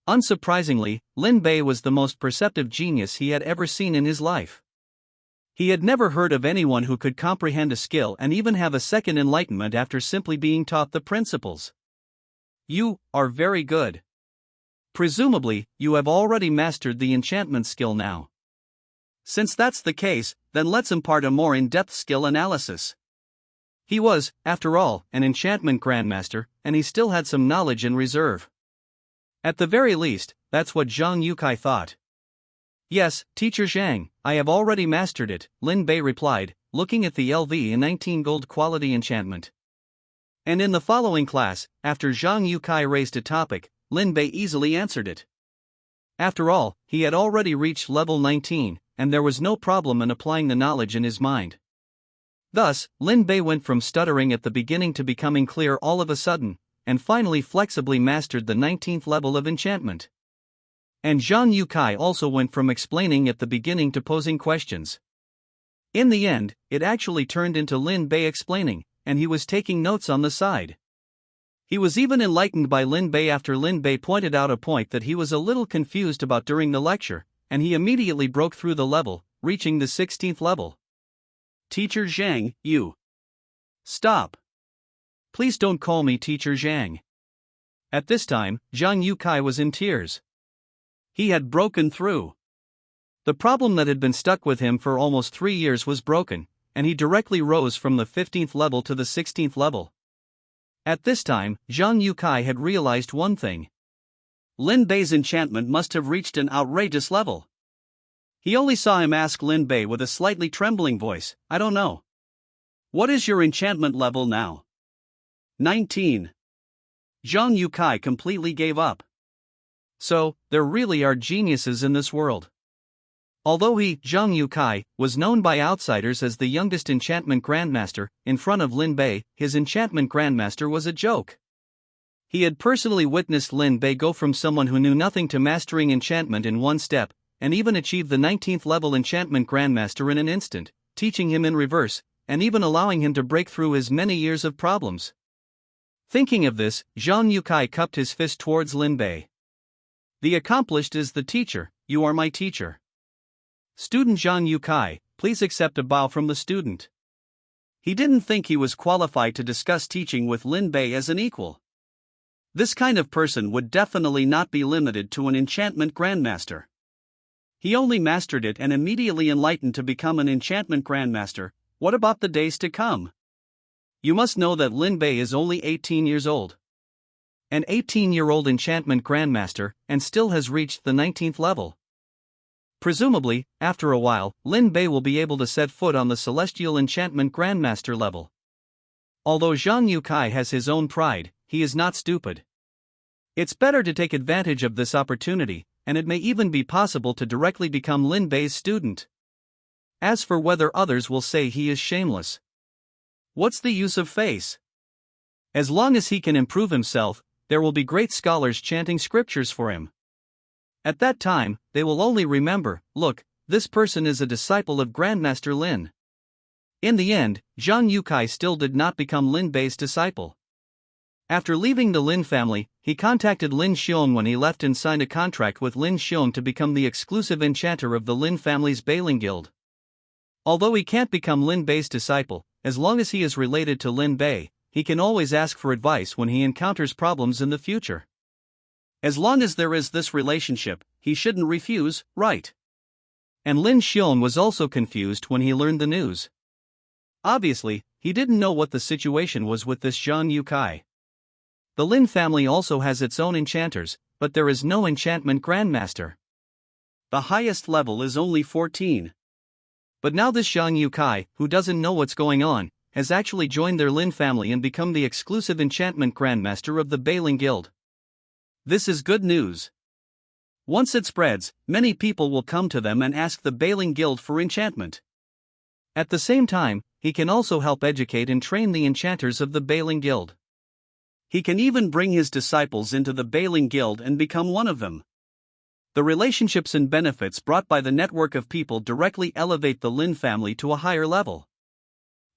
Unsurprisingly, Lin Bei was the most perceptive genius he had ever seen in his life. He had never heard of anyone who could comprehend a skill and even have a second enlightenment after simply being taught the principles. You are very good. Presumably, you have already mastered the enchantment skill now. Since that's the case, then let's impart a more in-depth skill analysis. He was, after all, an enchantment grandmaster, and he still had some knowledge in reserve. At the very least, that's what Zhang Yukai thought. Yes, Teacher Zhang, I have already mastered it, Lin Bei replied, looking at the LV19 gold quality enchantment. And in the following class, after Zhang Yukai raised a topic, Lin Bei easily answered it. After all, he had already reached level 19, and there was no problem in applying the knowledge in his mind. Thus, Lin Bei went from stuttering at the beginning to becoming clear all of a sudden, and finally flexibly mastered the 19th level of enchantment. And Zhang Yukai also went from explaining at the beginning to posing questions. In the end, it actually turned into Lin Bei explaining, and he was taking notes on the side. He was even enlightened by Lin Bei after Lin Bei pointed out a point that he was a little confused about during the lecture, and he immediately broke through the level, reaching the 16th level. Teacher Zhang, you. Stop. Please don't call me Teacher Zhang. At this time, Zhang Yukai was in tears. He had broken through. The problem that had been stuck with him for almost 3 years was broken, and he directly rose from the 15th level to the 16th level. At this time, Zhang Yukai had realized one thing. Lin Bei's enchantment must have reached an outrageous level. He only saw him ask Lin Bei with a slightly trembling voice, I don't know. What is your enchantment level now? 19. Zhang Yukai completely gave up. So, there really are geniuses in this world. Although he, Zhang Yukai, was known by outsiders as the youngest enchantment grandmaster, in front of Lin Bei, his enchantment grandmaster was a joke. He had personally witnessed Lin Bei go from someone who knew nothing to mastering enchantment in one step, and even achieve the 19th level enchantment grandmaster in an instant, teaching him in reverse, and even allowing him to break through his many years of problems. Thinking of this, Zhang Yukai cupped his fist towards Lin Bei. The accomplished is the teacher, you are my teacher. Student Zhang Yukai, please accept a bow from the student. He didn't think he was qualified to discuss teaching with Lin Bei as an equal. This kind of person would definitely not be limited to an enchantment grandmaster. He only mastered it and immediately enlightened to become an enchantment grandmaster. What about the days to come? You must know that Lin Bei is only 18 years old. An 18-year-old enchantment grandmaster, and still has reached the 19th level. Presumably, after a while, Lin Bei will be able to set foot on the celestial enchantment grandmaster level. Although Zhang Yukai has his own pride, he is not stupid. It's better to take advantage of this opportunity, and it may even be possible to directly become Lin Bei's student. As for whether others will say he is shameless, what's the use of face? As long as he can improve himself, there will be great scholars chanting scriptures for him. At that time, they will only remember, look, this person is a disciple of Grandmaster Lin. In the end, Zhang Yukai still did not become Lin Bei's disciple. After leaving the Lin family, he contacted Lin Xiong when he left and signed a contract with Lin Xiong to become the exclusive enchanter of the Lin family's Bailing Guild. Although he can't become Lin Bei's disciple, as long as he is related to Lin Bei, he can always ask for advice when he encounters problems in the future. As long as there is this relationship, he shouldn't refuse, right? And Lin Xiong was also confused when he learned the news. Obviously, he didn't know what the situation was with this Zhang Yukai. The Lin family also has its own enchanters, but there is no enchantment grandmaster. The highest level is only 14. But now this Zhang Yukai, who doesn't know what's going on, has actually joined their Lin family and become the exclusive enchantment grandmaster of the Bailing Guild. This is good news. Once it spreads, many people will come to them and ask the Bailing Guild for enchantment. At the same time, he can also help educate and train the enchanters of the Bailing Guild. He can even bring his disciples into the Bailing Guild and become one of them. The relationships and benefits brought by the network of people directly elevate the Lin family to a higher level.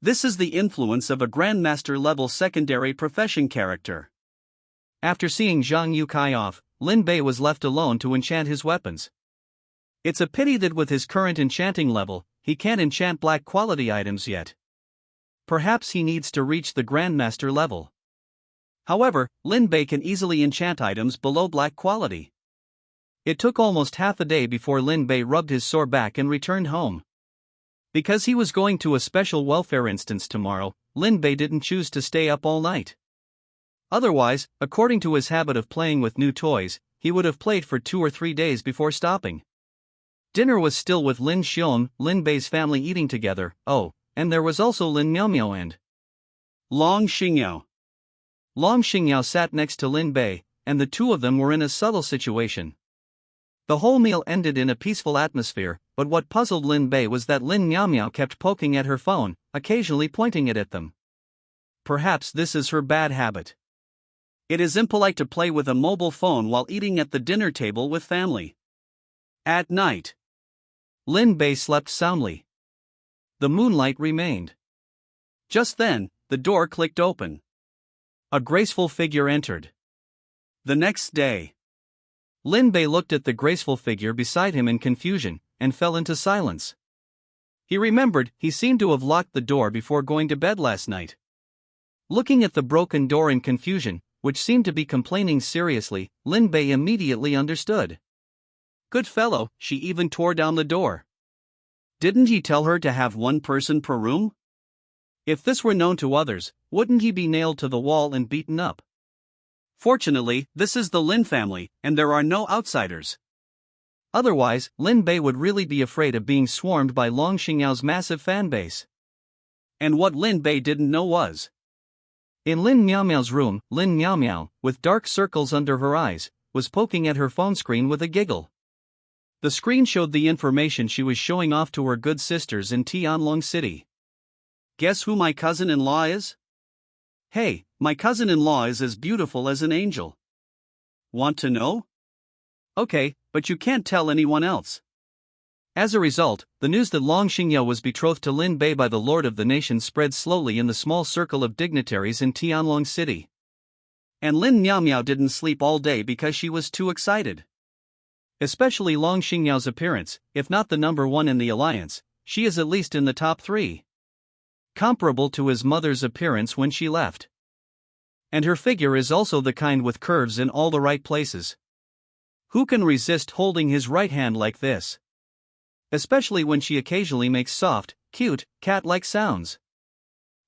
This is the influence of a Grandmaster level secondary profession character. After seeing Zhang Yukai off, Lin Bei was left alone to enchant his weapons. It's a pity that with his current enchanting level, he can't enchant black quality items yet. Perhaps he needs to reach the Grandmaster level. However, Lin Bei can easily enchant items below black quality. It took almost half a day before Lin Bei rubbed his sore back and returned home. Because he was going to a special welfare instance tomorrow, Lin Bei didn't choose to stay up all night. Otherwise, according to his habit of playing with new toys, he would have played for 2 or 3 days before stopping. Dinner was still with Lin Xion, Lin Bei's family eating together. Oh, and there was also Lin Miaomiao and Long Xingyao. Long Xingyao sat next to Lin Bei, and the two of them were in a subtle situation. The whole meal ended in a peaceful atmosphere, but what puzzled Lin Bei was that Lin Miaomiao kept poking at her phone, occasionally pointing it at them. Perhaps this is her bad habit. It is impolite to play with a mobile phone while eating at the dinner table with family. At night, Lin Bei slept soundly. The moonlight remained. Just then, the door clicked open. A graceful figure entered. The next day, Lin Bei looked at the graceful figure beside him in confusion, and fell into silence. He remembered he seemed to have locked the door before going to bed last night. Looking at the broken door in confusion, which seemed to be complaining seriously, Lin Bei immediately understood. Good fellow, she even tore down the door. Didn't he tell her to have one person per room? If this were known to others, wouldn't he be nailed to the wall and beaten up? Fortunately, this is the Lin family, and there are no outsiders. Otherwise, Lin Bei would really be afraid of being swarmed by Long Xingyao's massive fanbase. And what Lin Bei didn't know was, in Lin Miaomiao's room, Lin Miaomiao, with dark circles under her eyes, was poking at her phone screen with a giggle. The screen showed the information she was showing off to her good sisters in Tianlong City. Guess who my cousin-in-law is? Hey, my cousin-in-law is as beautiful as an angel. Want to know? Okay, but you can't tell anyone else. As a result, the news that Long Xingyao was betrothed to Lin Bei by the Lord of the Nation spread slowly in the small circle of dignitaries in Tianlong City. And Lin Miaomiao didn't sleep all day because she was too excited. Especially Long Xingyao's appearance, if not the number one in the alliance, she is at least in the top 3. Comparable to his mother's appearance when she left. And her figure is also the kind with curves in all the right places. Who can resist holding his right hand like this? Especially when she occasionally makes soft, cute, cat-like sounds.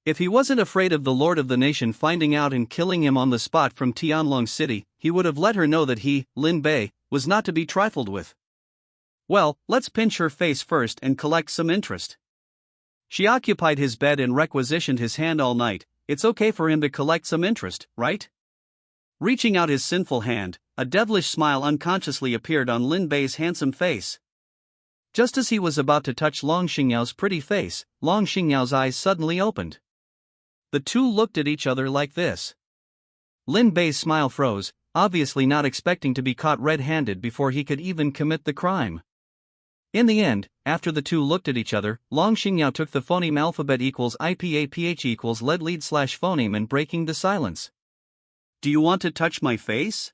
If he wasn't afraid of the Lord of the Nation finding out and killing him on the spot from Tianlong City, he would have let her know that he, Lin Bei, was not to be trifled with. Well, let's pinch her face first and collect some interest. She occupied his bed and requisitioned his hand all night. It's okay for him to collect some interest, right? Reaching out his sinful hand, a devilish smile unconsciously appeared on Lin Bei's handsome face. Just as he was about to touch Long Xingyao's pretty face, Long Xingyao's eyes suddenly opened. The two looked at each other like this. Lin Bei's smile froze, obviously not expecting to be caught red-handed before he could even commit the crime. In the end, after the two looked at each other, Long Xingyao took the phoneme alphabet equals IPAPH equals lead slash phoneme and breaking the silence. Do you want to touch my face?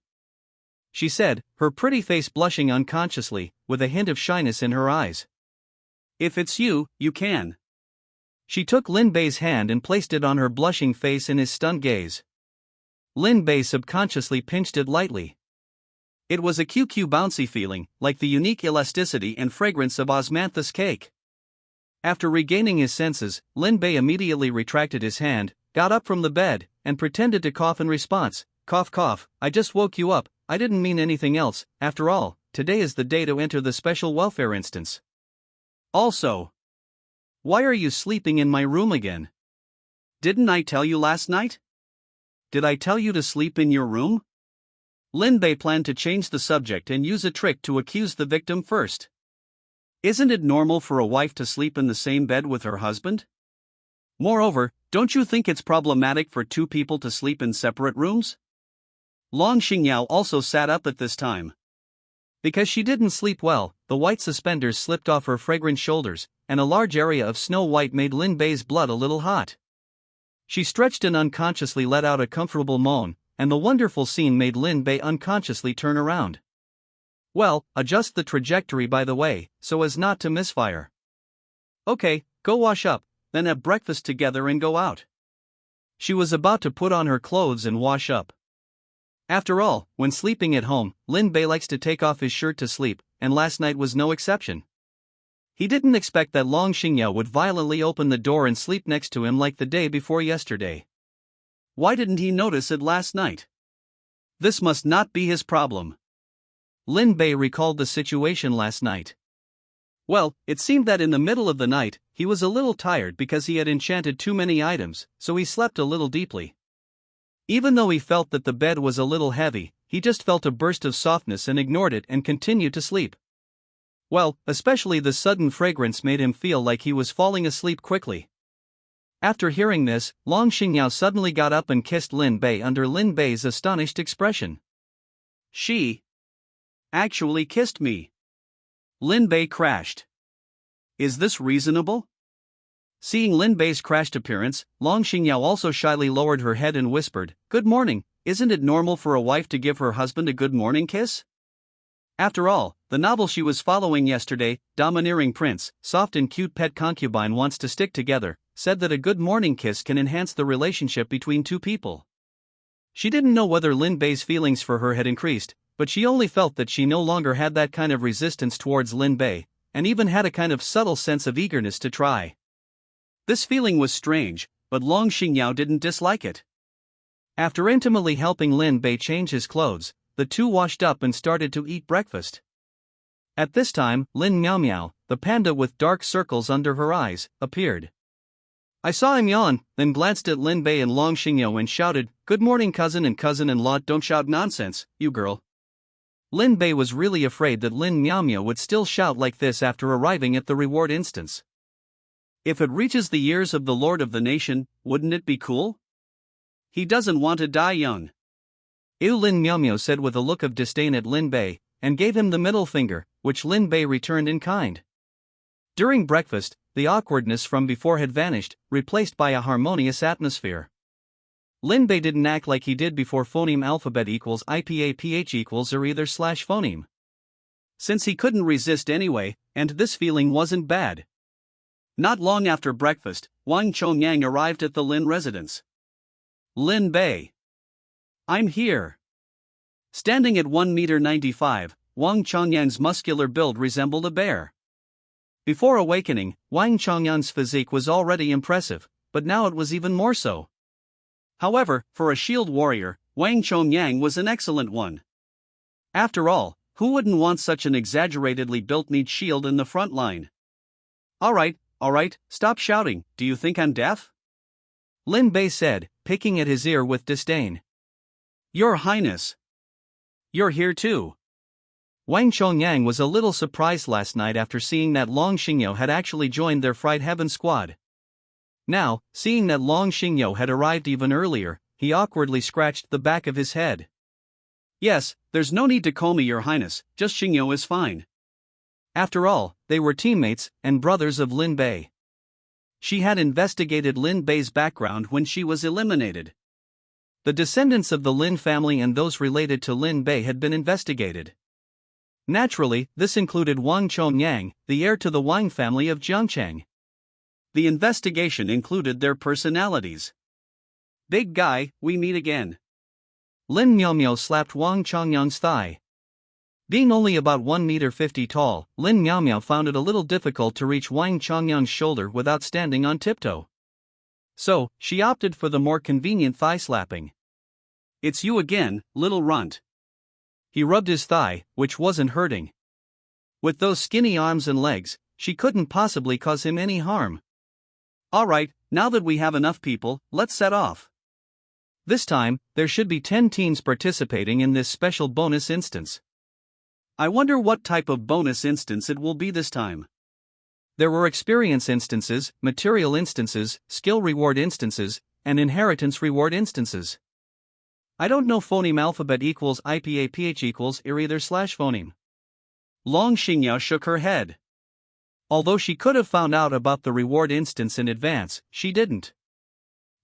She said, her pretty face blushing unconsciously, with a hint of shyness in her eyes. If it's you, you can. She took Lin Bei's hand and placed it on her blushing face in his stunned gaze. Lin Bei subconsciously pinched it lightly. It was a QQ bouncy feeling, like the unique elasticity and fragrance of osmanthus cake. After regaining his senses, Lin Bei immediately retracted his hand, got up from the bed, and pretended to cough in response. Cough cough, I just woke you up, I didn't mean anything else, after all, today is the day to enter the special welfare instance. Also, why are you sleeping in my room again? Didn't I tell you last night? Did I tell you to sleep in your room? Lin Bei planned to change the subject and use a trick to accuse the victim first. Isn't it normal for a wife to sleep in the same bed with her husband? Moreover, don't you think it's problematic for two people to sleep in separate rooms? Long Xingyao also sat up at this time. Because she didn't sleep well, the white suspenders slipped off her fragrant shoulders, and a large area of snow white made Lin Bei's blood a little hot. She stretched and unconsciously let out a comfortable moan, and the wonderful scene made Lin Bei unconsciously turn around. Well, adjust the trajectory by the way, so as not to misfire. Okay, go wash up, then have breakfast together and go out. She was about to put on her clothes and wash up. After all, when sleeping at home, Lin Bei likes to take off his shirt to sleep, and last night was no exception. He didn't expect that Long Xingyao would violently open the door and sleep next to him like the day before yesterday. Why didn't he notice it last night? This must not be his problem. Lin Bei recalled the situation last night. Well, it seemed that in the middle of the night, he was a little tired because he had enchanted too many items, so he slept a little deeply. Even though he felt that the bed was a little heavy, he just felt a burst of softness and ignored it and continued to sleep. Well, especially the sudden fragrance made him feel like he was falling asleep quickly. After hearing this, Long Xingyao suddenly got up and kissed Lin Bei under Lin Bei's astonished expression. She actually kissed me. Lin Bei crashed. Is this reasonable? Seeing Lin Bei's crashed appearance, Long Xingyao also shyly lowered her head and whispered, "Good morning, isn't it normal for a wife to give her husband a good morning kiss?" After all, the novel she was following yesterday, Domineering Prince, Soft and Cute Pet Concubine Wants to Stick Together, said that a good morning kiss can enhance the relationship between two people. She didn't know whether Lin Bei's feelings for her had increased, but she only felt that she no longer had that kind of resistance towards Lin Bei, and even had a kind of subtle sense of eagerness to try. This feeling was strange, but Long Xingyao didn't dislike it. After intimately helping Lin Bei change his clothes, the two washed up and started to eat breakfast. At this time, Lin Miao Miao, the panda with dark circles under her eyes, appeared. I saw him yawn, then glanced at Lin Bei and Long Xingyao and shouted, "Good morning cousin and cousin-in-law, don't shout nonsense, you girl." Lin Bei was really afraid that Lin Miao Miao would still shout like this after arriving at the reward instance. If it reaches the ears of the Lord of the Nation, wouldn't it be cool? He doesn't want to die young. Ew, Lin Miao Miao said with a look of disdain at Lin Bei, and gave him the middle finger, which Lin Bei returned in kind. During breakfast, the awkwardness from before had vanished, replaced by a harmonious atmosphere. Lin Bei didn't act like he did before phoneme alphabet equals IPA/PH equals or either slash phoneme. Since he couldn't resist anyway, and this feeling wasn't bad. Not long after breakfast, Wang Chongyang arrived at the Lin residence. Lin Bei. I'm here. Standing at 1.95 m, Wang Chongyang's muscular build resembled a bear. Before awakening, Wang Chongyang's physique was already impressive, but now it was even more so. However, for a shield warrior, Wang Chongyang was an excellent one. After all, who wouldn't want such an exaggeratedly built-neat shield in the front line? Alright, stop shouting, do you think I'm deaf? Lin Bei said, picking at his ear with disdain. Your Highness. You're here too. Wang Chongyang was a little surprised last night after seeing that Long Xingyao had actually joined their Fright Heaven squad. Now, seeing that Long Xingyao had arrived even earlier, he awkwardly scratched the back of his head. Yes, there's no need to call me Your Highness, just Xingyao is fine. After all, they were teammates and brothers of Lin Bei. She had investigated Lin Bei's background when she was eliminated. The descendants of the Lin family and those related to Lin Bei had been investigated. Naturally, this included Wang Chongyang, the heir to the Wang family of Jiangcheng. The investigation included their personalities. Big guy, we meet again. Lin Miao Miao slapped Wang Chongyang's thigh. Being only about 1.50 m tall, Lin Miao Miao found it a little difficult to reach Wang Chongyang's shoulder without standing on tiptoe. So, she opted for the more convenient thigh slapping. It's you again, little runt. He rubbed his thigh, which wasn't hurting. With those skinny arms and legs, she couldn't possibly cause him any harm. Alright, now that we have enough people, let's set off. This time, there should be 10 teams participating in this special bonus instance. I wonder what type of bonus instance it will be this time. There were experience instances, material instances, skill reward instances, and inheritance reward instances. I don't know phoneme alphabet equals IPA/PH equals or either slash phoneme. Long Xingyao shook her head. Although she could have found out about the reward instance in advance, she didn't.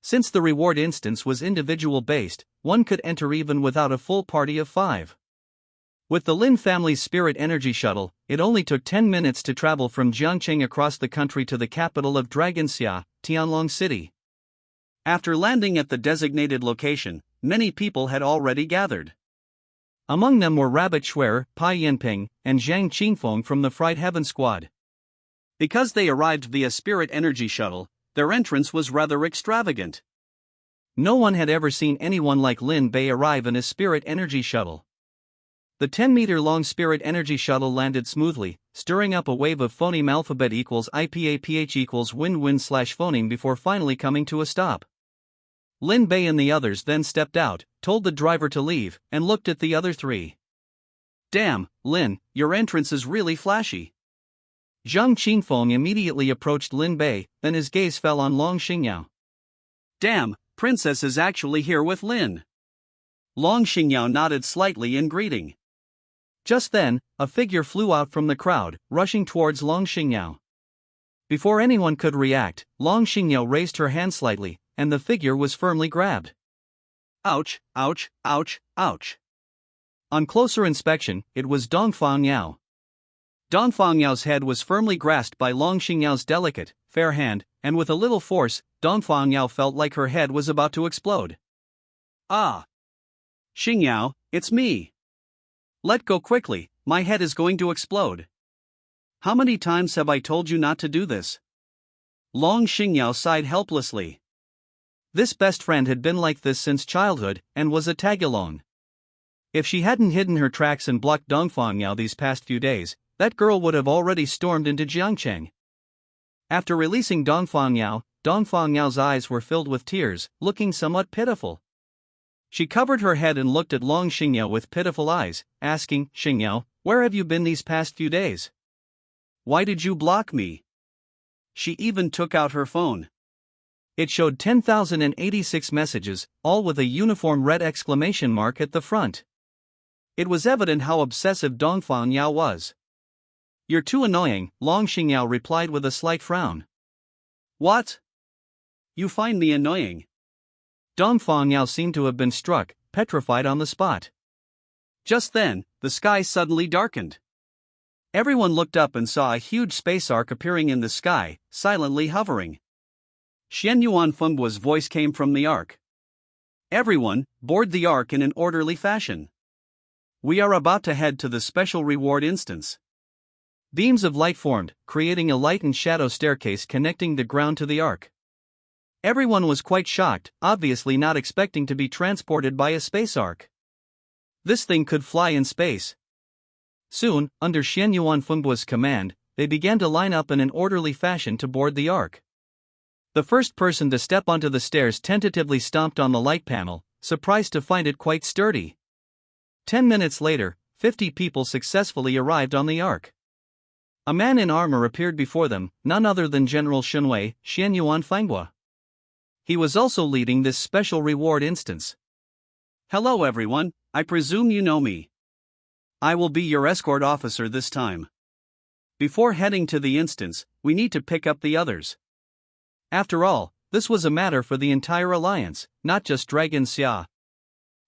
Since the reward instance was individual based, one could enter even without a full party of 5. With the Lin family's spirit energy shuttle, it only took 10 minutes to travel from Jiangcheng across the country to the capital of Dragonxia, Tianlong City. After landing at the designated location, many people had already gathered. Among them were Rabbit Schwer, Pai Yinping, and Zhang Qingfeng from the Fright Heaven squad. Because they arrived via Spirit Energy Shuttle, their entrance was rather extravagant. No one had ever seen anyone like Lin Bei arrive in a Spirit Energy Shuttle. The 10-meter-long Spirit Energy Shuttle landed smoothly, stirring up a wave of phoneme alphabet equals IPAPH equals win-win/phoneme before finally coming to a stop. Lin Bei and the others then stepped out, told the driver to leave, and looked at the other three. "Damn, Lin, your entrance is really flashy." Zhang Qingfeng immediately approached Lin Bei, then his gaze fell on Long Xingyao. "Damn, Princess is actually here with Lin." Long Xingyao nodded slightly in greeting. Just then, a figure flew out from the crowd, rushing towards Long Xingyao. Before anyone could react, Long Xingyao raised her hand slightly, and the figure was firmly grabbed. Ouch, ouch, ouch, ouch. On closer inspection, it was Dongfang Yao. Dongfang Yao's head was firmly grasped by Long Xingyao's delicate, fair hand, and with a little force, Dongfang Yao felt like her head was about to explode. "Ah! Xingyao, it's me. Let go quickly, my head is going to explode. How many times have I told you not to do this?" Long Xingyao sighed helplessly. This best friend had been like this since childhood, and was a tagalong. If she hadn't hidden her tracks and blocked Dongfang Yao these past few days, that girl would have already stormed into Jiangcheng. After releasing Dongfang Yao's eyes were filled with tears, looking somewhat pitiful. She covered her head and looked at Long Xingyao with pitiful eyes, asking, "Xingyao, where have you been these past few days? Why did you block me?" She even took out her phone. It showed 10,086 messages, all with a uniform red exclamation mark at the front. It was evident how obsessive Dongfang Yao was. "You're too annoying," Long Xingyao replied with a slight frown. "What? You find me annoying?" Dongfang Yao seemed to have been struck, petrified on the spot. Just then, the sky suddenly darkened. Everyone looked up and saw a huge space ark appearing in the sky, silently hovering. Xian Yuanfeng's voice came from the ark. "Everyone, board the ark in an orderly fashion. We are about to head to the special reward instance." Beams of light formed, creating a light and shadow staircase connecting the ground to the ark. Everyone was quite shocked, obviously not expecting to be transported by a space ark. This thing could fly in space. Soon, under Xian Yuanfeng's command, they began to line up in an orderly fashion to board the ark. The first person to step onto the stairs tentatively stomped on the light panel, surprised to find it quite sturdy. 10 minutes later, 50 people successfully arrived on the ark. A man in armor appeared before them, none other than General Shunwei, Xian Yuanfeng. He was also leading this special reward instance. "Hello everyone, I presume you know me. I will be your escort officer this time. Before heading to the instance, we need to pick up the others." After all, this was a matter for the entire alliance, not just Dragon Xia.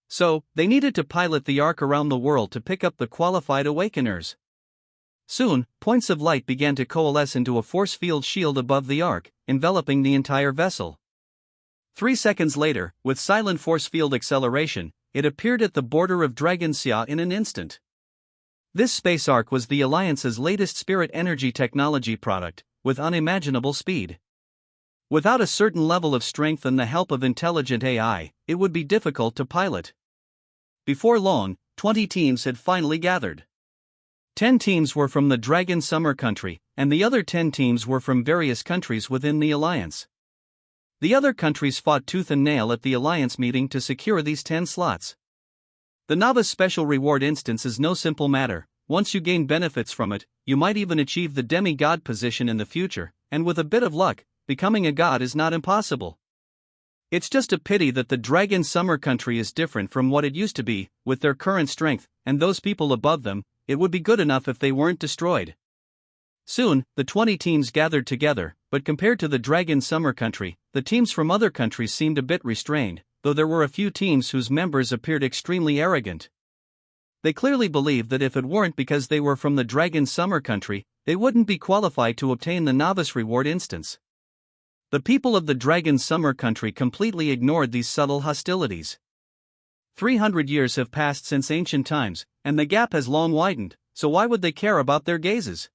So, they needed to pilot the ark around the world to pick up the qualified awakeners. Soon, points of light began to coalesce into a force field shield above the ark, enveloping the entire vessel. 3 seconds later, with silent force field acceleration, it appeared at the border of Dragon Xia in an instant. This space ark was the Alliance's latest spirit energy technology product, with unimaginable speed. Without a certain level of strength and the help of intelligent AI, it would be difficult to pilot. Before long, 20 teams had finally gathered. 10 teams were from the Dragon Summer country, and the other 10 teams were from various countries within the Alliance. The other countries fought tooth and nail at the Alliance meeting to secure these 10 slots. The Novice Special Reward instance is no simple matter. Once you gain benefits from it, you might even achieve the demigod position in the future, and with a bit of luck, becoming a god is not impossible. It's just a pity that the Dragon Summer country is different from what it used to be. With their current strength, and those people above them, it would be good enough if they weren't destroyed. Soon, the 20 teams gathered together, but compared to the Dragon Summer country, the teams from other countries seemed a bit restrained, though there were a few teams whose members appeared extremely arrogant. They clearly believed that if it weren't because they were from the Dragon Summer country, they wouldn't be qualified to obtain the Novice Reward instance. The people of the Dragon Summer country completely ignored these subtle hostilities. 300 years have passed since ancient times, and the gap has long widened, so why would they care about their gazes?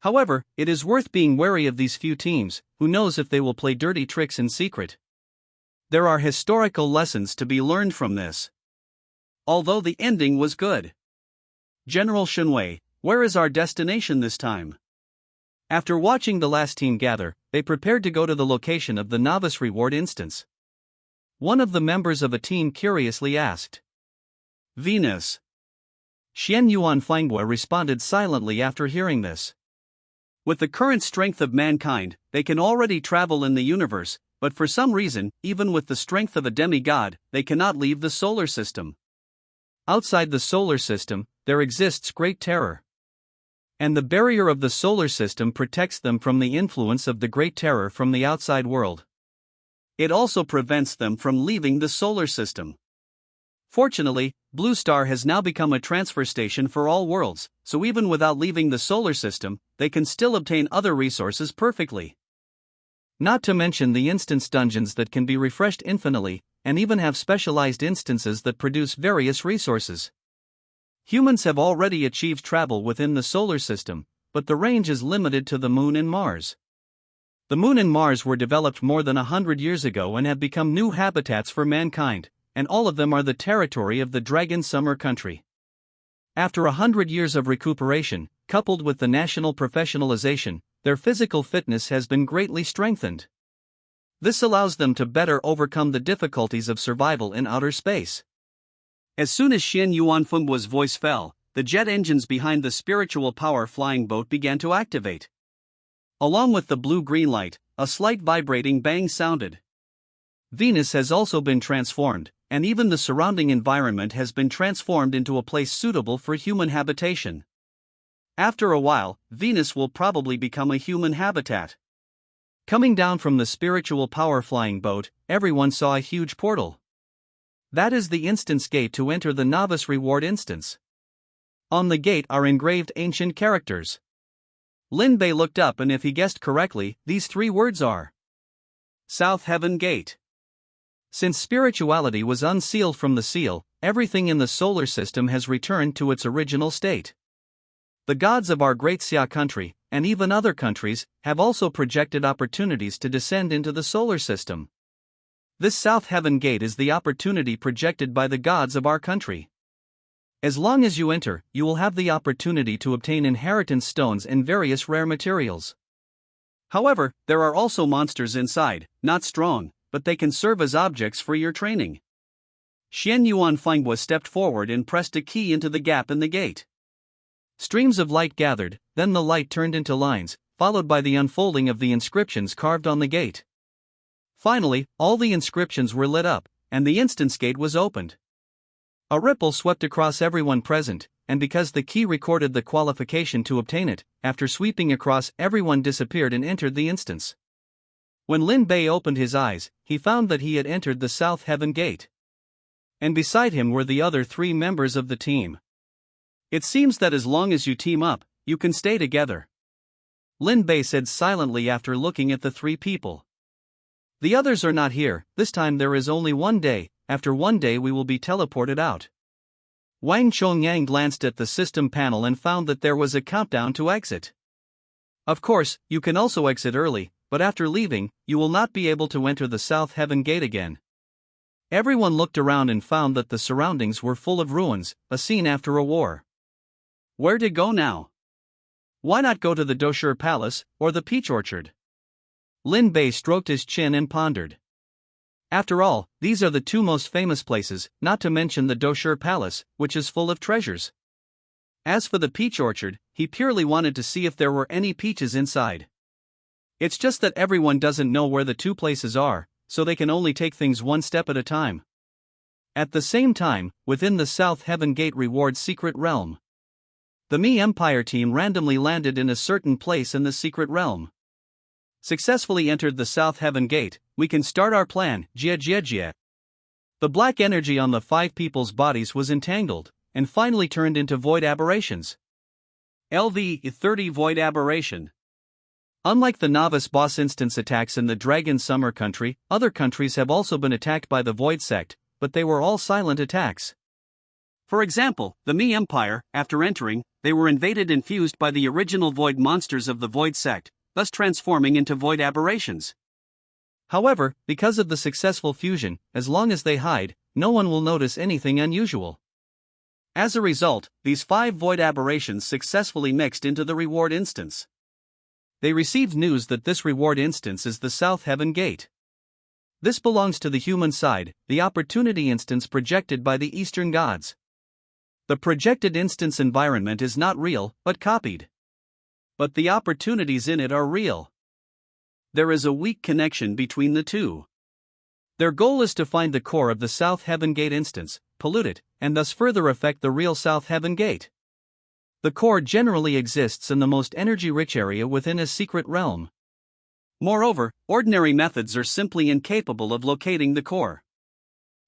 However, it is worth being wary of these few teams, who knows if they will play dirty tricks in secret. There are historical lessons to be learned from this. Although the ending was good. General Shenwei, where is our destination this time? After watching the last team gather, they prepared to go to the location of the novice reward instance. One of the members of a team curiously asked. Venus. Xian Yuan Fangua responded silently after hearing this. With the current strength of mankind, they can already travel in the universe, but for some reason, even with the strength of a demigod, they cannot leave the solar system. Outside the solar system, there exists great terror. And the barrier of the solar system protects them from the influence of the great terror from the outside world. It also prevents them from leaving the solar system. Fortunately, Blue Star has now become a transfer station for all worlds, so even without leaving the solar system, they can still obtain other resources perfectly. Not to mention the instance dungeons that can be refreshed infinitely, and even have specialized instances that produce various resources. Humans have already achieved travel within the solar system, but the range is limited to the Moon and Mars. The Moon and Mars were developed more than 100 years ago and have become new habitats for mankind, and all of them are the territory of the Dragon Summer Country. After 100 years of recuperation, coupled with the national professionalization, their physical fitness has been greatly strengthened. This allows them to better overcome the difficulties of survival in outer space. As soon as Xian Yuanfeng's voice fell, the jet engines behind the spiritual power flying boat began to activate. Along with the blue-green light, a slight vibrating bang sounded. Venus has also been transformed, and even the surrounding environment has been transformed into a place suitable for human habitation. After a while, Venus will probably become a human habitat. Coming down from the spiritual power flying boat, everyone saw a huge portal. That is the instance gate to enter the novice reward instance. On the gate are engraved ancient characters. Lin Bei looked up, and if he guessed correctly, these 3 words are South Heaven Gate. Since spirituality was unsealed from the seal, everything in the solar system has returned to its original state. The gods of our great Xia country, and even other countries, have also projected opportunities to descend into the solar system. This South Heaven Gate is the opportunity projected by the gods of our country. As long as you enter, you will have the opportunity to obtain inheritance stones and various rare materials. However, there are also monsters inside, not strong, but they can serve as objects for your training. Xian Yuan Fangwa stepped forward and pressed a key into the gap in the gate. Streams of light gathered, then the light turned into lines, followed by the unfolding of the inscriptions carved on the gate. Finally, all the inscriptions were lit up, and the instance gate was opened. A ripple swept across everyone present, and because the key recorded the qualification to obtain it, after sweeping across, everyone disappeared and entered the instance. When Lin Bei opened his eyes, he found that he had entered the South Heaven Gate. And beside him were the other 3 members of the team. It seems that as long as you team up, you can stay together. Lin Bei said silently after looking at the 3 people. The others are not here, this time there is only 1 day, after 1 day we will be teleported out. Wang Chongyang glanced at the system panel and found that there was a countdown to exit. Of course, you can also exit early, but after leaving, you will not be able to enter the South Heaven Gate again. Everyone looked around and found that the surroundings were full of ruins, a scene after a war. Where to go now? Why not go to the Doshur Palace, or the Peach Orchard? Lin Bei stroked his chin and pondered. After all, these are the 2 most famous places, not to mention the Doshur Palace, which is full of treasures. As for the Peach Orchard, he purely wanted to see if there were any peaches inside. It's just that everyone doesn't know where the 2 places are, so they can only take things 1 step at a time. At the same time, within the South Heaven Gate Reward Secret Realm, the Mi Empire team randomly landed in a certain place in the Secret Realm. Successfully entered the South Heaven Gate, we can start our plan, jia jia jia. The black energy on the 5 people's bodies was entangled, and finally turned into void aberrations. LV-30 Void Aberration. Unlike the novice boss instance attacks in the Dragon Summer Country, other countries have also been attacked by the Void Sect, but they were all silent attacks. For example, the Mi Empire, after entering, they were invaded and fused by the original void monsters of the Void Sect, thus transforming into void aberrations. However, because of the successful fusion, as long as they hide, no one will notice anything unusual. As a result, these 5 void aberrations successfully mixed into the reward instance. They received news that this reward instance is the South Heaven Gate. This belongs to the human side, the opportunity instance projected by the Eastern gods. The projected instance environment is not real, but copied. But the opportunities in it are real. There is a weak connection between the two. Their goal is to find the core of the South Heaven Gate instance, pollute it, and thus further affect the real South Heaven Gate. The core generally exists in the most energy-rich area within a secret realm. Moreover, ordinary methods are simply incapable of locating the core.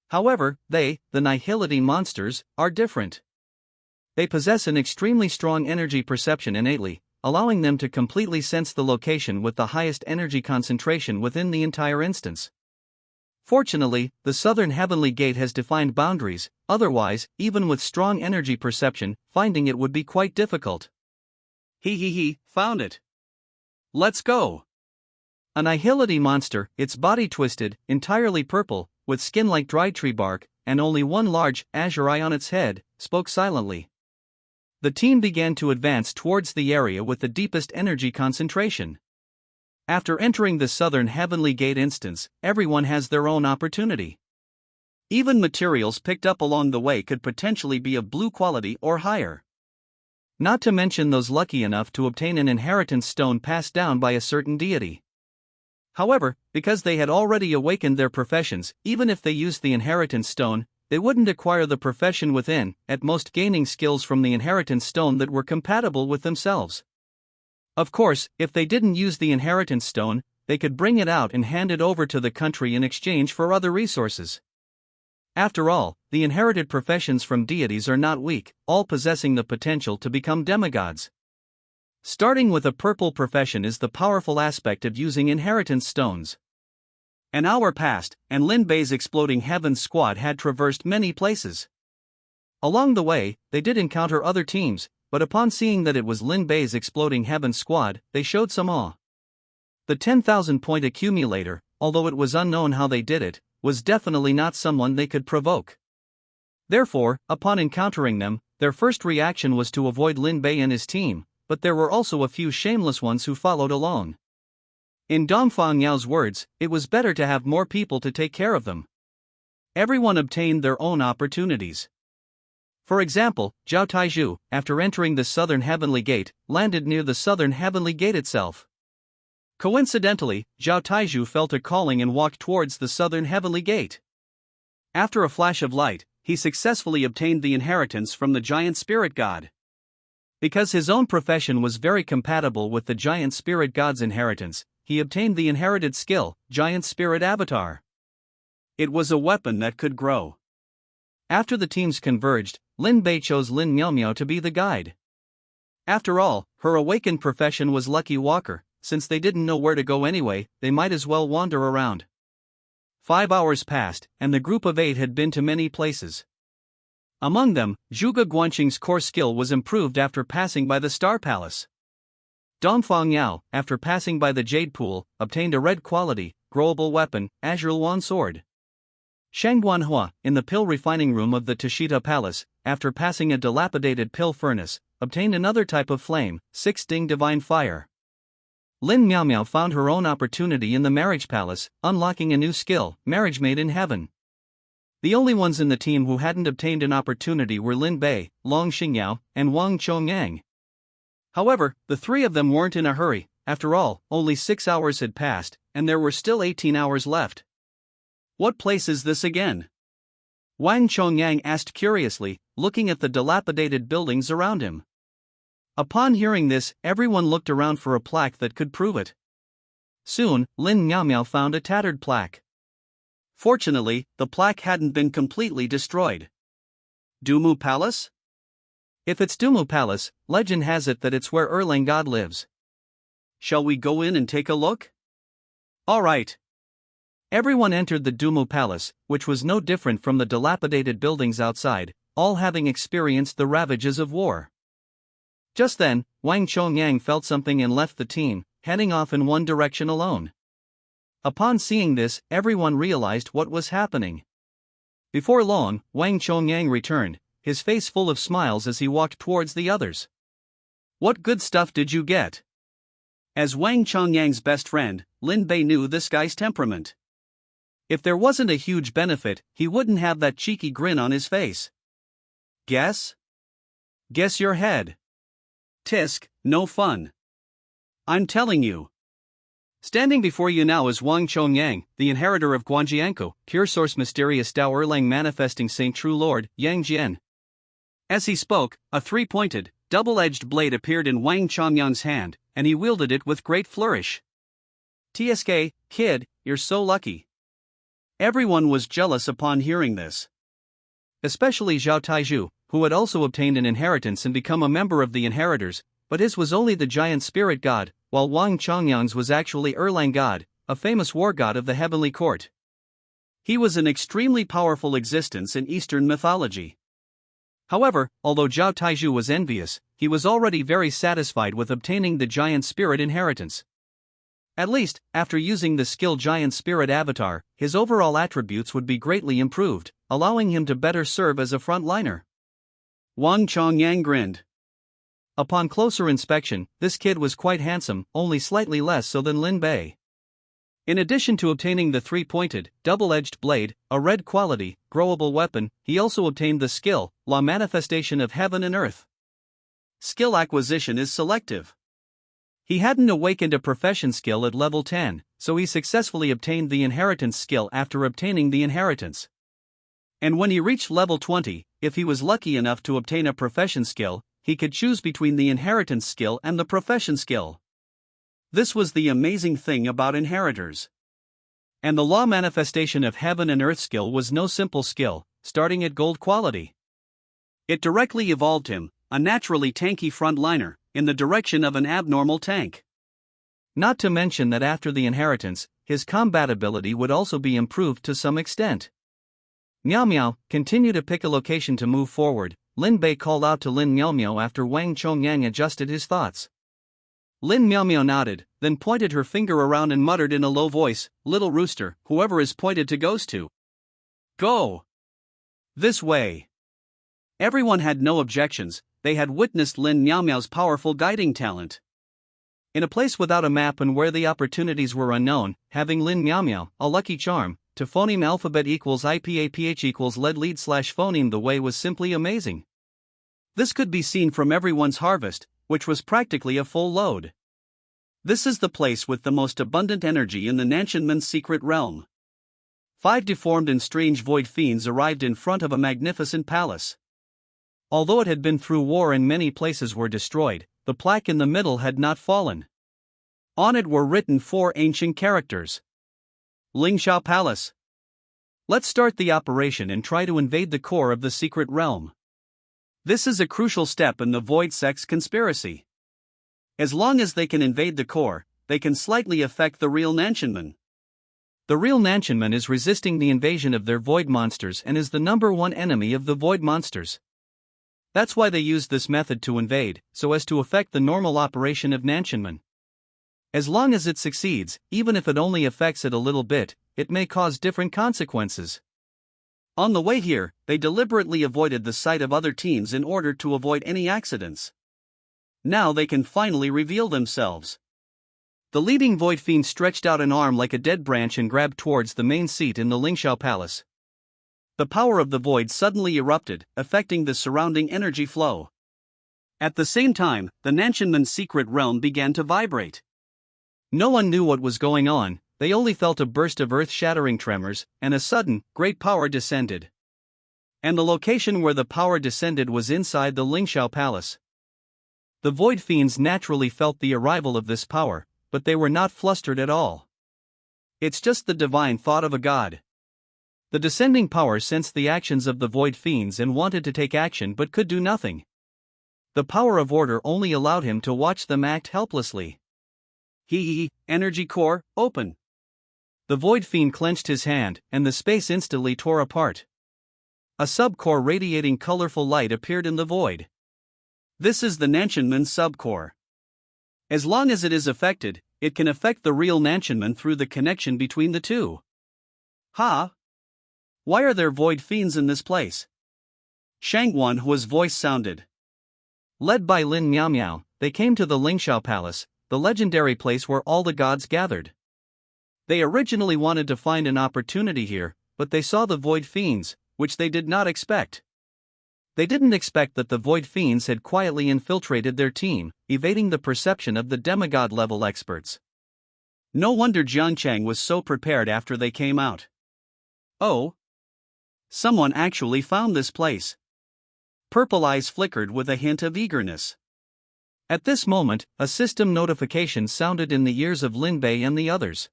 However, they, the Nihility monsters, are different. They possess an extremely strong energy perception innately, allowing them to completely sense the location with the highest energy concentration within the entire instance. Fortunately, the Southern Heavenly Gate has defined boundaries, otherwise, even with strong energy perception, finding it would be quite difficult. Found it. Let's go. A Nihility monster, its body twisted, entirely purple, with skin like dry tree bark, and only one large, azure eye on its head, spoke silently. The team began to advance towards the area with the deepest energy concentration. After entering the Southern Heavenly Gate instance, everyone has their own opportunity. Even materials picked up along the way could potentially be of blue quality or higher. Not to mention those lucky enough to obtain an inheritance stone passed down by a certain deity. However, because they had already awakened their professions, even if they used the inheritance stone, they wouldn't acquire the profession within, at most gaining skills from the inheritance stone that were compatible with themselves. Of course, if they didn't use the inheritance stone, they could bring it out and hand it over to the country in exchange for other resources. After all, the inherited professions from deities are not weak, all possessing the potential to become demigods. Starting with a purple profession is the powerful aspect of using inheritance stones. An hour passed, and Lin Bei's Exploding Heavens squad had traversed many places. Along the way, they did encounter other teams, but upon seeing that it was Lin Bei's Exploding Heavens squad, they showed some awe. The 10,000-point accumulator, although it was unknown how they did it, was definitely not someone they could provoke. Therefore, upon encountering them, their first reaction was to avoid Lin Bei and his team, but there were also a few shameless ones who followed along. In Dongfang Yao's words, it was better to have more people to take care of them. Everyone obtained their own opportunities. For example, Zhao Taizhu, after entering the Southern Heavenly Gate, landed near the Southern Heavenly Gate itself. Coincidentally, Zhao Taizhu felt a calling and walked towards the Southern Heavenly Gate. After a flash of light, he successfully obtained the inheritance from the giant spirit god. Because his own profession was very compatible with the giant spirit god's inheritance, he obtained the inherited skill, Giant Spirit Avatar. It was a weapon that could grow. After the teams converged, Lin Bei chose Lin Miaomiao to be the guide. After all, her awakened profession was Lucky Walker. Since they didn't know where to go anyway, they might as well wander around. 5 hours passed, and the group of 8 had been to many places. Among them, Zhuge Guanqing's core skill was improved after passing by the Star Palace. Dongfang Yao, after passing by the Jade Pool, obtained a red quality, growable weapon, Azure Luan Sword. Shang Guanhua, in the pill refining room of the Tashita Palace, after passing a dilapidated pill furnace, obtained another type of flame, 6-Ding Divine Fire. Lin Miaomiao found her own opportunity in the Marriage Palace, unlocking a new skill, Marriage Made in Heaven. The only ones in the team who hadn't obtained an opportunity were Lin Bei, Long Xingyao, and Wang Chongyang. However, the 3 of them weren't in a hurry. After all, only 6 hours had passed, and there were still 18 hours left. What place is this again? Wang Chongyang asked curiously, looking at the dilapidated buildings around him. Upon hearing this, everyone looked around for a plaque that could prove it. Soon, Lin Miaomiao found a tattered plaque. Fortunately, the plaque hadn't been completely destroyed. Dumu Palace? If it's Dumu Palace, legend has it that it's where Erlang God lives. Shall we go in and take a look? Alright. Everyone entered the Dumu Palace, which was no different from the dilapidated buildings outside, all having experienced the ravages of war. Just then, Wang Chongyang felt something and left the team, heading off in one direction alone. Upon seeing this, everyone realized what was happening. Before long, Wang Chongyang returned, his face full of smiles as he walked towards the others. "What good stuff did you get?" As Wang Chongyang's best friend, Lin Bei knew this guy's temperament. If there wasn't a huge benefit, he wouldn't have that cheeky grin on his face. "Guess? Guess your head. Tisk, no fun. I'm telling you." Standing before you now is Wang Chongyang, the inheritor of Guanjiankou, pure source mysterious Dao Erlang manifesting Saint True Lord, Yang Jian. As he spoke, a three-pointed, double-edged blade appeared in Wang Chongyang's hand, and he wielded it with great flourish. "TSK, kid, you're so lucky." Everyone was jealous upon hearing this. Especially Zhao Taizhu, who had also obtained an inheritance and become a member of the inheritors, but his was only the giant spirit god, while Wang Chongyang's was actually Erlang god, a famous war god of the heavenly court. He was an extremely powerful existence in Eastern mythology. However, although Zhao Taizhu was envious, he was already very satisfied with obtaining the giant spirit inheritance. At least, after using the skill Giant Spirit Avatar, his overall attributes would be greatly improved, allowing him to better serve as a frontliner. Wang Chongyang grinned. Upon closer inspection, this kid was quite handsome, only slightly less so than Lin Bei. In addition to obtaining the three-pointed, double-edged blade, a red quality, growable weapon, he also obtained the skill, La Manifestation of Heaven and Earth. Skill acquisition is selective. He hadn't awakened a profession skill at level 10, so he successfully obtained the inheritance skill after obtaining the inheritance. And when he reached level 20, if he was lucky enough to obtain a profession skill, he could choose between the inheritance skill and the profession skill. This was the amazing thing about inheritors. And the law manifestation of heaven and earth skill was no simple skill, starting at gold quality. It directly evolved him, a naturally tanky frontliner, in the direction of an abnormal tank. Not to mention that after the inheritance, his combat ability would also be improved to some extent. Miao Miao, continue to pick a location to move forward, Lin Bei called out to Lin Miao Miao after Wang Chongyang adjusted his thoughts. Lin Miao Miao nodded, then pointed her finger around and muttered in a low voice, "Little rooster, whoever is pointed to goes to. Go! This way!" Everyone had no objections. They had witnessed Lin Miao Miao's powerful guiding talent. In a place without a map and where the opportunities were unknown, having Lin Miao Miao, a lucky charm, to phoneme alphabet equals IPAPH equals lead /phoneme the way was simply amazing. This could be seen from everyone's harvest, which was practically a full load. This is the place with the most abundant energy in the Nanshanman's secret realm. 5 deformed and strange void fiends arrived in front of a magnificent palace. Although it had been through war and many places were destroyed, the plaque in the middle had not fallen. On it were written 4 ancient characters. Lingxiao Palace. Let's start the operation and try to invade the core of the secret realm. This is a crucial step in the Void Sect's conspiracy. As long as they can invade the core, they can slightly affect the real Nanshanman. The real Nanshanman is resisting the invasion of their void monsters and is the #1 enemy of the void monsters. That's why they used this method to invade, so as to affect the normal operation of Nanshanman. As long as it succeeds, even if it only affects it a little bit, it may cause different consequences. On the way here, they deliberately avoided the sight of other teams in order to avoid any accidents. Now they can finally reveal themselves. The leading Void Fiend stretched out an arm like a dead branch and grabbed towards the main seat in the Lingxiao Palace. The power of the void suddenly erupted, affecting the surrounding energy flow. At the same time, the Nanshanman's secret realm began to vibrate. No one knew what was going on, they only felt a burst of earth-shattering tremors, and a sudden, great power descended. And the location where the power descended was inside the Lingxiao Palace. The Void Fiends naturally felt the arrival of this power, but they were not flustered at all. It's just the divine thought of a god. The descending power sensed the actions of the Void Fiends and wanted to take action but could do nothing. The power of order only allowed him to watch them act helplessly. Energy core, open. The Void Fiend clenched his hand, and the space instantly tore apart. A subcore radiating colorful light appeared in the void. This is the Nanchenman subcore. As long as it is affected, it can affect the real Nanchenman through the connection between the two. Ha! Why are there Void Fiends in this place? Shangguanhua's voice sounded. Led by Lin Miao Miao, they came to the Lingxiao Palace, the legendary place where all the gods gathered. They originally wanted to find an opportunity here, but they saw the Void Fiends, which they did not expect. They didn't expect that the Void Fiends had quietly infiltrated their team, evading the perception of the demigod-level experts. No wonder Jiangchang was so prepared after they came out. Oh! Someone actually found this place. Purple eyes flickered with a hint of eagerness. At this moment, a system notification sounded in the ears of Lin Bei and the others.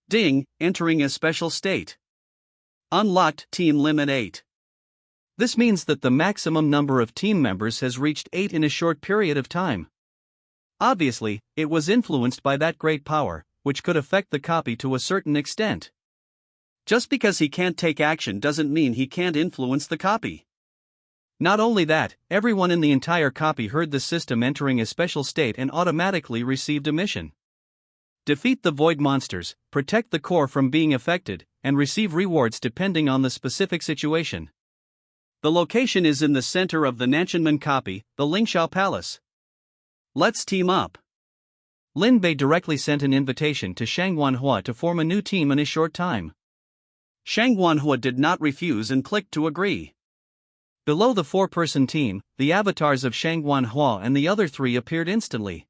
Ding, entering a special state. Unlocked team limit 8. This means that the maximum number of team members has reached 8 in a short period of time. Obviously, it was influenced by that great power, which could affect the copy to a certain extent. Just because he can't take action doesn't mean he can't influence the copy. Not only that, everyone in the entire copy heard the system entering a special state and automatically received a mission. Defeat the void monsters, protect the core from being affected, and receive rewards depending on the specific situation. The location is in the center of the Nanchenman copy, the Lingxiao Palace. Let's team up. Lin Bei directly sent an invitation to Shangguanhua to form a new team in a short time. Shangguanhua did not refuse and clicked to agree. Below the 4-person team, the avatars of Shangguanhua and the other 3 appeared instantly.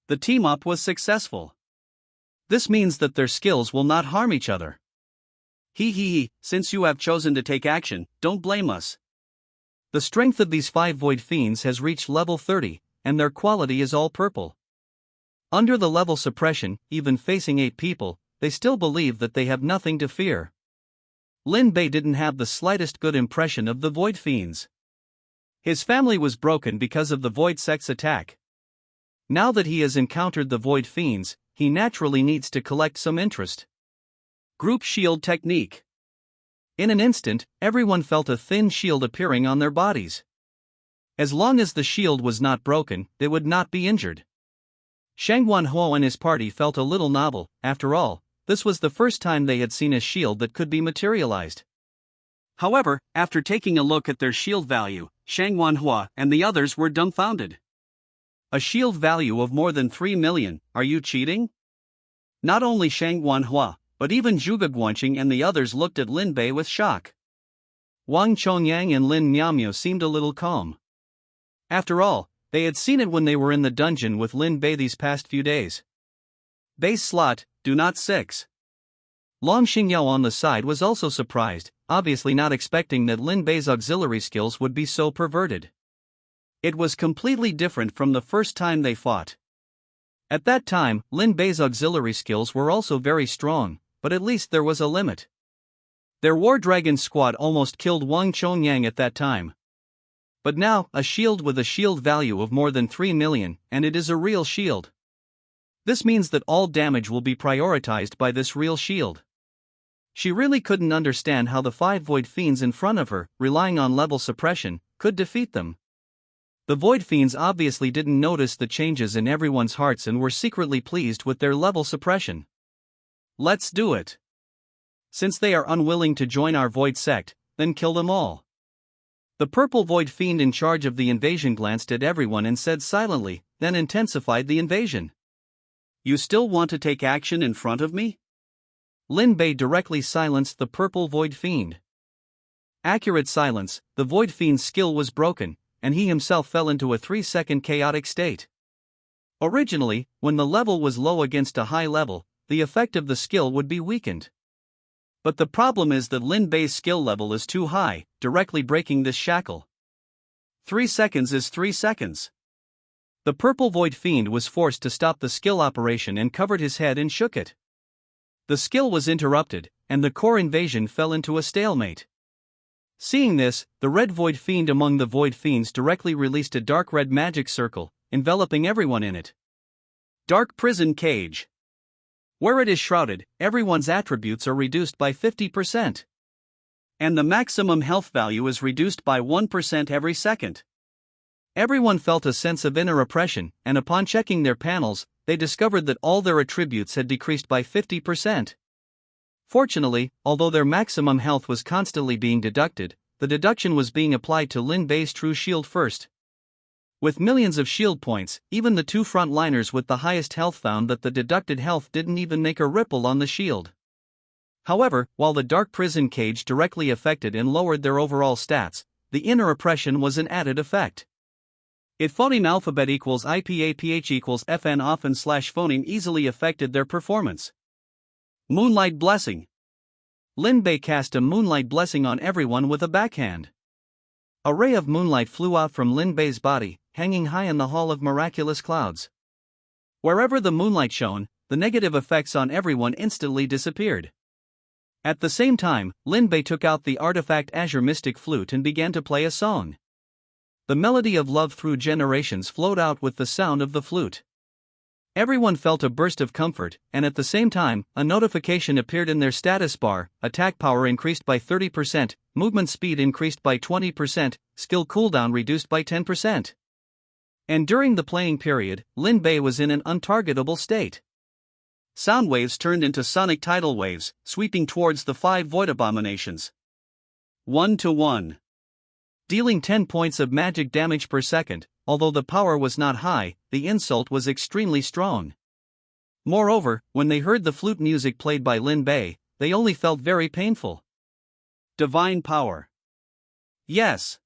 The team-up was successful. This means that their skills will not harm each other. Since you have chosen to take action, don't blame us. The strength of these 5 Void Fiends has reached level 30, and their quality is all purple. Under the level suppression, even facing 8 people, they still believe that they have nothing to fear. Lin Bei didn't have the slightest good impression of the Void Fiends. His family was broken because of the Void Sect's attack. Now that he has encountered the Void Fiends, he naturally needs to collect some interest. Group Shield Technique. In an instant, everyone felt a thin shield appearing on their bodies. As long as the shield was not broken, they would not be injured. Shangguanhua and his party felt a little novel. After all, this was the first time they had seen a shield that could be materialized. However, after taking a look at their shield value, Shangguanhua and the others were dumbfounded. A shield value of more than 3 million, are you cheating? Not only Shangguanhua, but even Zhuge Guanqing and the others looked at Lin Bei with shock. Wang Chongyang and Lin Miaomio seemed a little calm. After all, they had seen it when they were in the dungeon with Lin Bei these past few days. Base slot, do not 6. Long Xingyao on the side was also surprised, obviously not expecting that Lin Bei's auxiliary skills would be so perverted. It was completely different from the first time they fought. At that time, Lin Bei's auxiliary skills were also very strong, but at least there was a limit. Their War Dragon squad almost killed Wang Chongyang at that time. But now, a shield with a shield value of more than 3 million, and it is a real shield. This means that all damage will be prioritized by this real shield. She really couldn't understand how the 5 Void Fiends in front of her, relying on level suppression, could defeat them. The Void Fiends obviously didn't notice the changes in everyone's hearts and were secretly pleased with their level suppression. Let's do it. Since they are unwilling to join our Void Sect, then kill them all. The purple Void Fiend in charge of the invasion glanced at everyone and said silently, then intensified the invasion. You still want to take action in front of me? Lin Bei directly silenced the purple Void Fiend. Accurate silence, the Void Fiend's skill was broken, and he himself fell into a 3-second chaotic state. Originally, when the level was low against a high level, the effect of the skill would be weakened. But the problem is that Lin Bei's skill level is too high, directly breaking this shackle. 3 seconds is 3 seconds. The purple Void Fiend was forced to stop the skill operation and covered his head and shook it. The skill was interrupted, and the core invasion fell into a stalemate. Seeing this, the red Void Fiend among the Void Fiends directly released a dark red magic circle, enveloping everyone in it. Dark Prison Cage. Where it is shrouded, everyone's attributes are reduced by 50%. And the maximum health value is reduced by 1% every second. Everyone felt a sense of inner oppression, and upon checking their panels, they discovered that all their attributes had decreased by 50%. Fortunately, although their maximum health was constantly being deducted, the deduction was being applied to Lin Bei's true shield first. With millions of shield points, even the two frontliners with the highest health found that the deducted health didn't even make a ripple on the shield. However, while the dark prison cage directly affected and lowered their overall stats, the inner oppression was an added effect. If phoneme alphabet equals IPAPH equals FN often slash phoneme easily affected their performance. Moonlight Blessing. Lin Bei cast a moonlight blessing on everyone with a backhand. A ray of moonlight flew out from Lin Bei's body, hanging high in the Hall of Miraculous Clouds. Wherever the moonlight shone, the negative effects on everyone instantly disappeared. At the same time, Lin Bei took out the artifact Azure Mystic Flute and began to play a song. The melody of love through generations flowed out with the sound of the flute. Everyone felt a burst of comfort, and at the same time, a notification appeared in their status bar: attack power increased by 30%, movement speed increased by 20%, skill cooldown reduced by 10%. And during the playing period, Lin Bei was in an untargetable state. Sound waves turned into sonic tidal waves, sweeping towards the 5 void abominations. 1-to-1. Dealing 10 points of magic damage per second. Although the power was not high, the insult was extremely strong. Moreover, when they heard the flute music played by Lin Bei, they only felt very painful. Divine Power. Yes.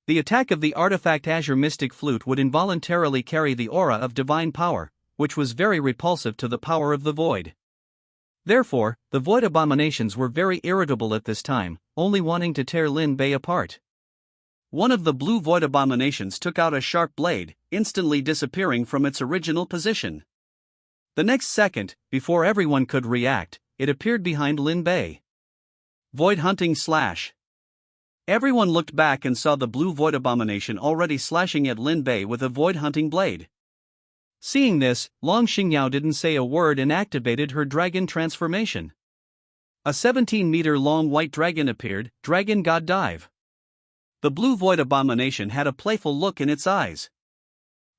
The attack of the artifact Azure Mystic Flute would involuntarily carry the aura of divine power, which was very repulsive to the power of the void. Therefore, the void abominations were very irritable at this time, only wanting to tear Lin Bei apart. One of the blue void abominations took out a sharp blade, instantly disappearing from its original position. The next second, before everyone could react, it appeared behind Lin Bei. Void Hunting Slash. Everyone looked back and saw the blue void abomination already slashing at Lin Bei with a void hunting blade. Seeing this, Long Xingyao didn't say a word and activated her dragon transformation. A 17-meter-long white dragon appeared, Dragon God Dive. The blue void abomination had a playful look in its eyes.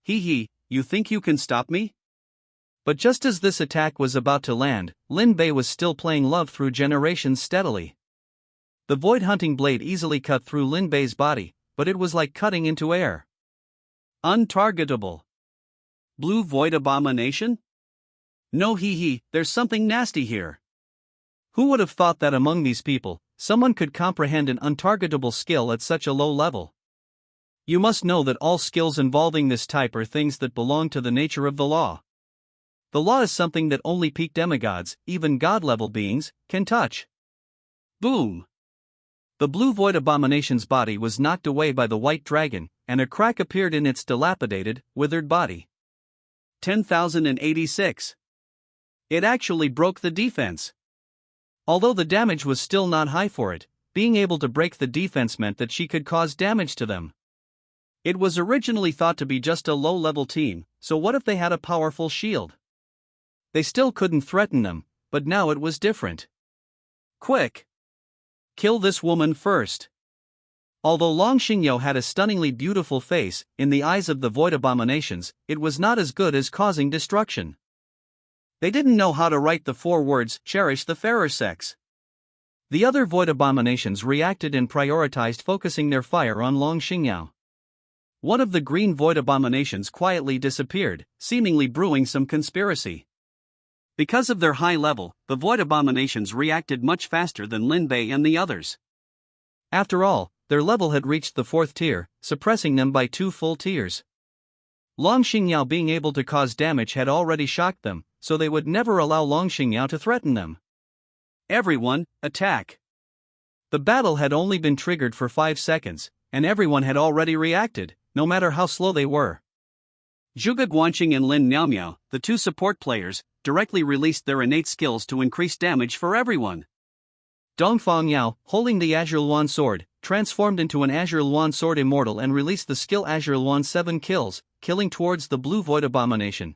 Hee hee, you think you can stop me? But just as this attack was about to land, Lin Bei was still playing Love Through Generations steadily. The void hunting blade easily cut through Lin Bei's body, but it was like cutting into air. Untargetable. Blue void abomination? No, hee hee, there's something nasty here. Who would have thought that among these people, someone could comprehend an untargetable skill at such a low level? You must know that all skills involving this type are things that belong to the nature of the law. The law is something that only peak demigods, even god-level beings, can touch. Boom! The blue void abomination's body was knocked away by the white dragon, and a crack appeared in its dilapidated, withered body. 10,086. It actually broke the defense. Although the damage was still not high for it, being able to break the defense meant that she could cause damage to them. It was originally thought to be just a low-level team, so what if they had a powerful shield? They still couldn't threaten them, but now it was different. Quick! Kill this woman first. Although Long Xingyao had a stunningly beautiful face, in the eyes of the void abominations, it was not as good as causing destruction. They didn't know how to write the 4 words, cherish the fairer sex. The other void abominations reacted and prioritized focusing their fire on Long Xingyao. One of the green void abominations quietly disappeared, seemingly brewing some conspiracy. Because of their high level, the void abominations reacted much faster than Lin Bei and the others. After all, their level had reached the 4th tier, suppressing them by 2 full tiers. Long Xingyao being able to cause damage had already shocked them, so they would never allow Long Xingyao to threaten them. Everyone, attack! The battle had only been triggered for 5 seconds, and everyone had already reacted, no matter how slow they were. Zhuge Guanqing and Lin Miaomiao, the 2 support players, directly released their innate skills to increase damage for everyone. Dongfang Yao, holding the Azure Luan sword, transformed into an Azure Luan sword immortal and released the skill Azure Luan 7 kills, killing towards the blue void abomination.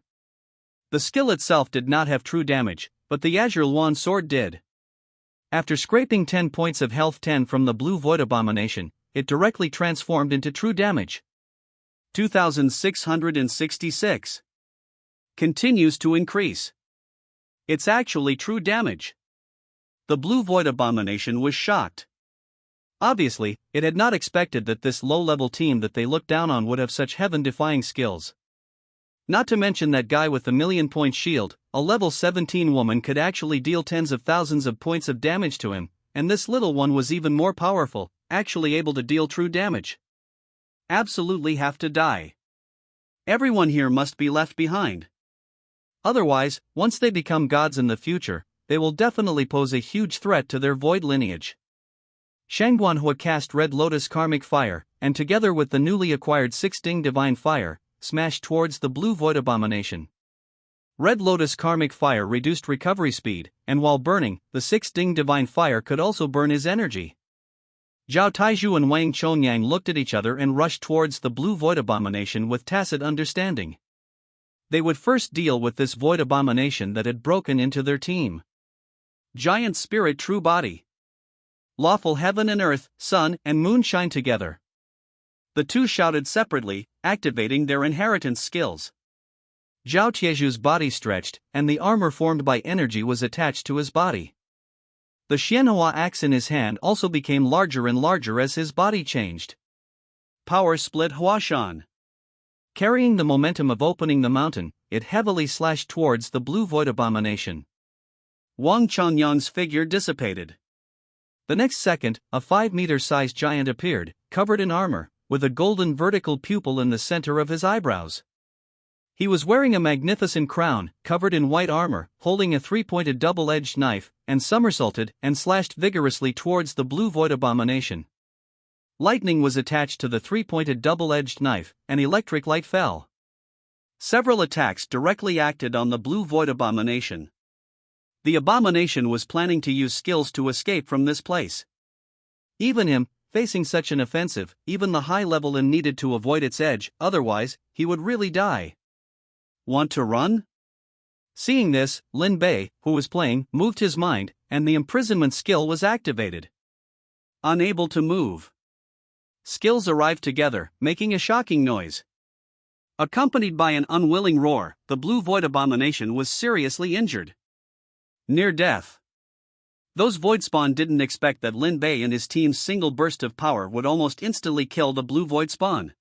The skill itself did not have true damage, but the Azure Wand Sword did. After scraping 10 points of health 10 from the Blue Void Abomination, it directly transformed into true damage. 2666. Continues to increase. It's actually true damage. The Blue Void Abomination was shocked. Obviously, it had not expected that this low-level team that they looked down on would have such heaven-defying skills. Not to mention that guy with the million-point shield, a level 17 woman could actually deal tens of thousands of points of damage to him, and this little one was even more powerful, actually able to deal true damage. Absolutely have to die. Everyone here must be left behind. Otherwise, once they become gods in the future, they will definitely pose a huge threat to their void lineage. Shangguanhua cast Red Lotus Karmic Fire, and together with the newly acquired Six Ding Divine Fire, smashed towards the Blue Void Abomination. Red Lotus Karmic Fire reduced recovery speed, and while burning, the Six Ding Divine Fire could also burn his energy. Zhao Taizhu and Wang Chongyang looked at each other and rushed towards the Blue Void Abomination with tacit understanding. They would first deal with this Void Abomination that had broken into their team. Giant Spirit True Body. Lawful heaven and earth, sun and moon shine together. The two shouted separately, activating their inheritance skills. Zhao Tieju's body stretched, and the armor formed by energy was attached to his body. The Xianhua axe in his hand also became larger and larger as his body changed. Power Split Huashan. Carrying the momentum of opening the mountain, it heavily slashed towards the Blue Void Abomination. Wang Chongyang's figure dissipated. The next second, a 5-meter-sized giant appeared, covered in armor, with a golden vertical pupil in the center of his eyebrows. He was wearing a magnificent crown, covered in white armor, holding a 3-pointed double-edged knife, and somersaulted and slashed vigorously towards the Blue Void Abomination. Lightning was attached to the 3-pointed double-edged knife, and electric light fell. Several attacks directly acted on the Blue Void Abomination. The Abomination was planning to use skills to escape from this place. Even him, facing such an offensive, even the high level in needed to avoid its edge, otherwise, he would really die. Want to run? Seeing this, Lin Bei, who was playing, moved his mind, and the imprisonment skill was activated. Unable to move. Skills arrived together, making a shocking noise. Accompanied by an unwilling roar, the Blue Void Abomination was seriously injured. Near death. Those Void Spawn didn't expect that Lin Bei and his team's single burst of power would almost instantly kill the Blue Void Spawn.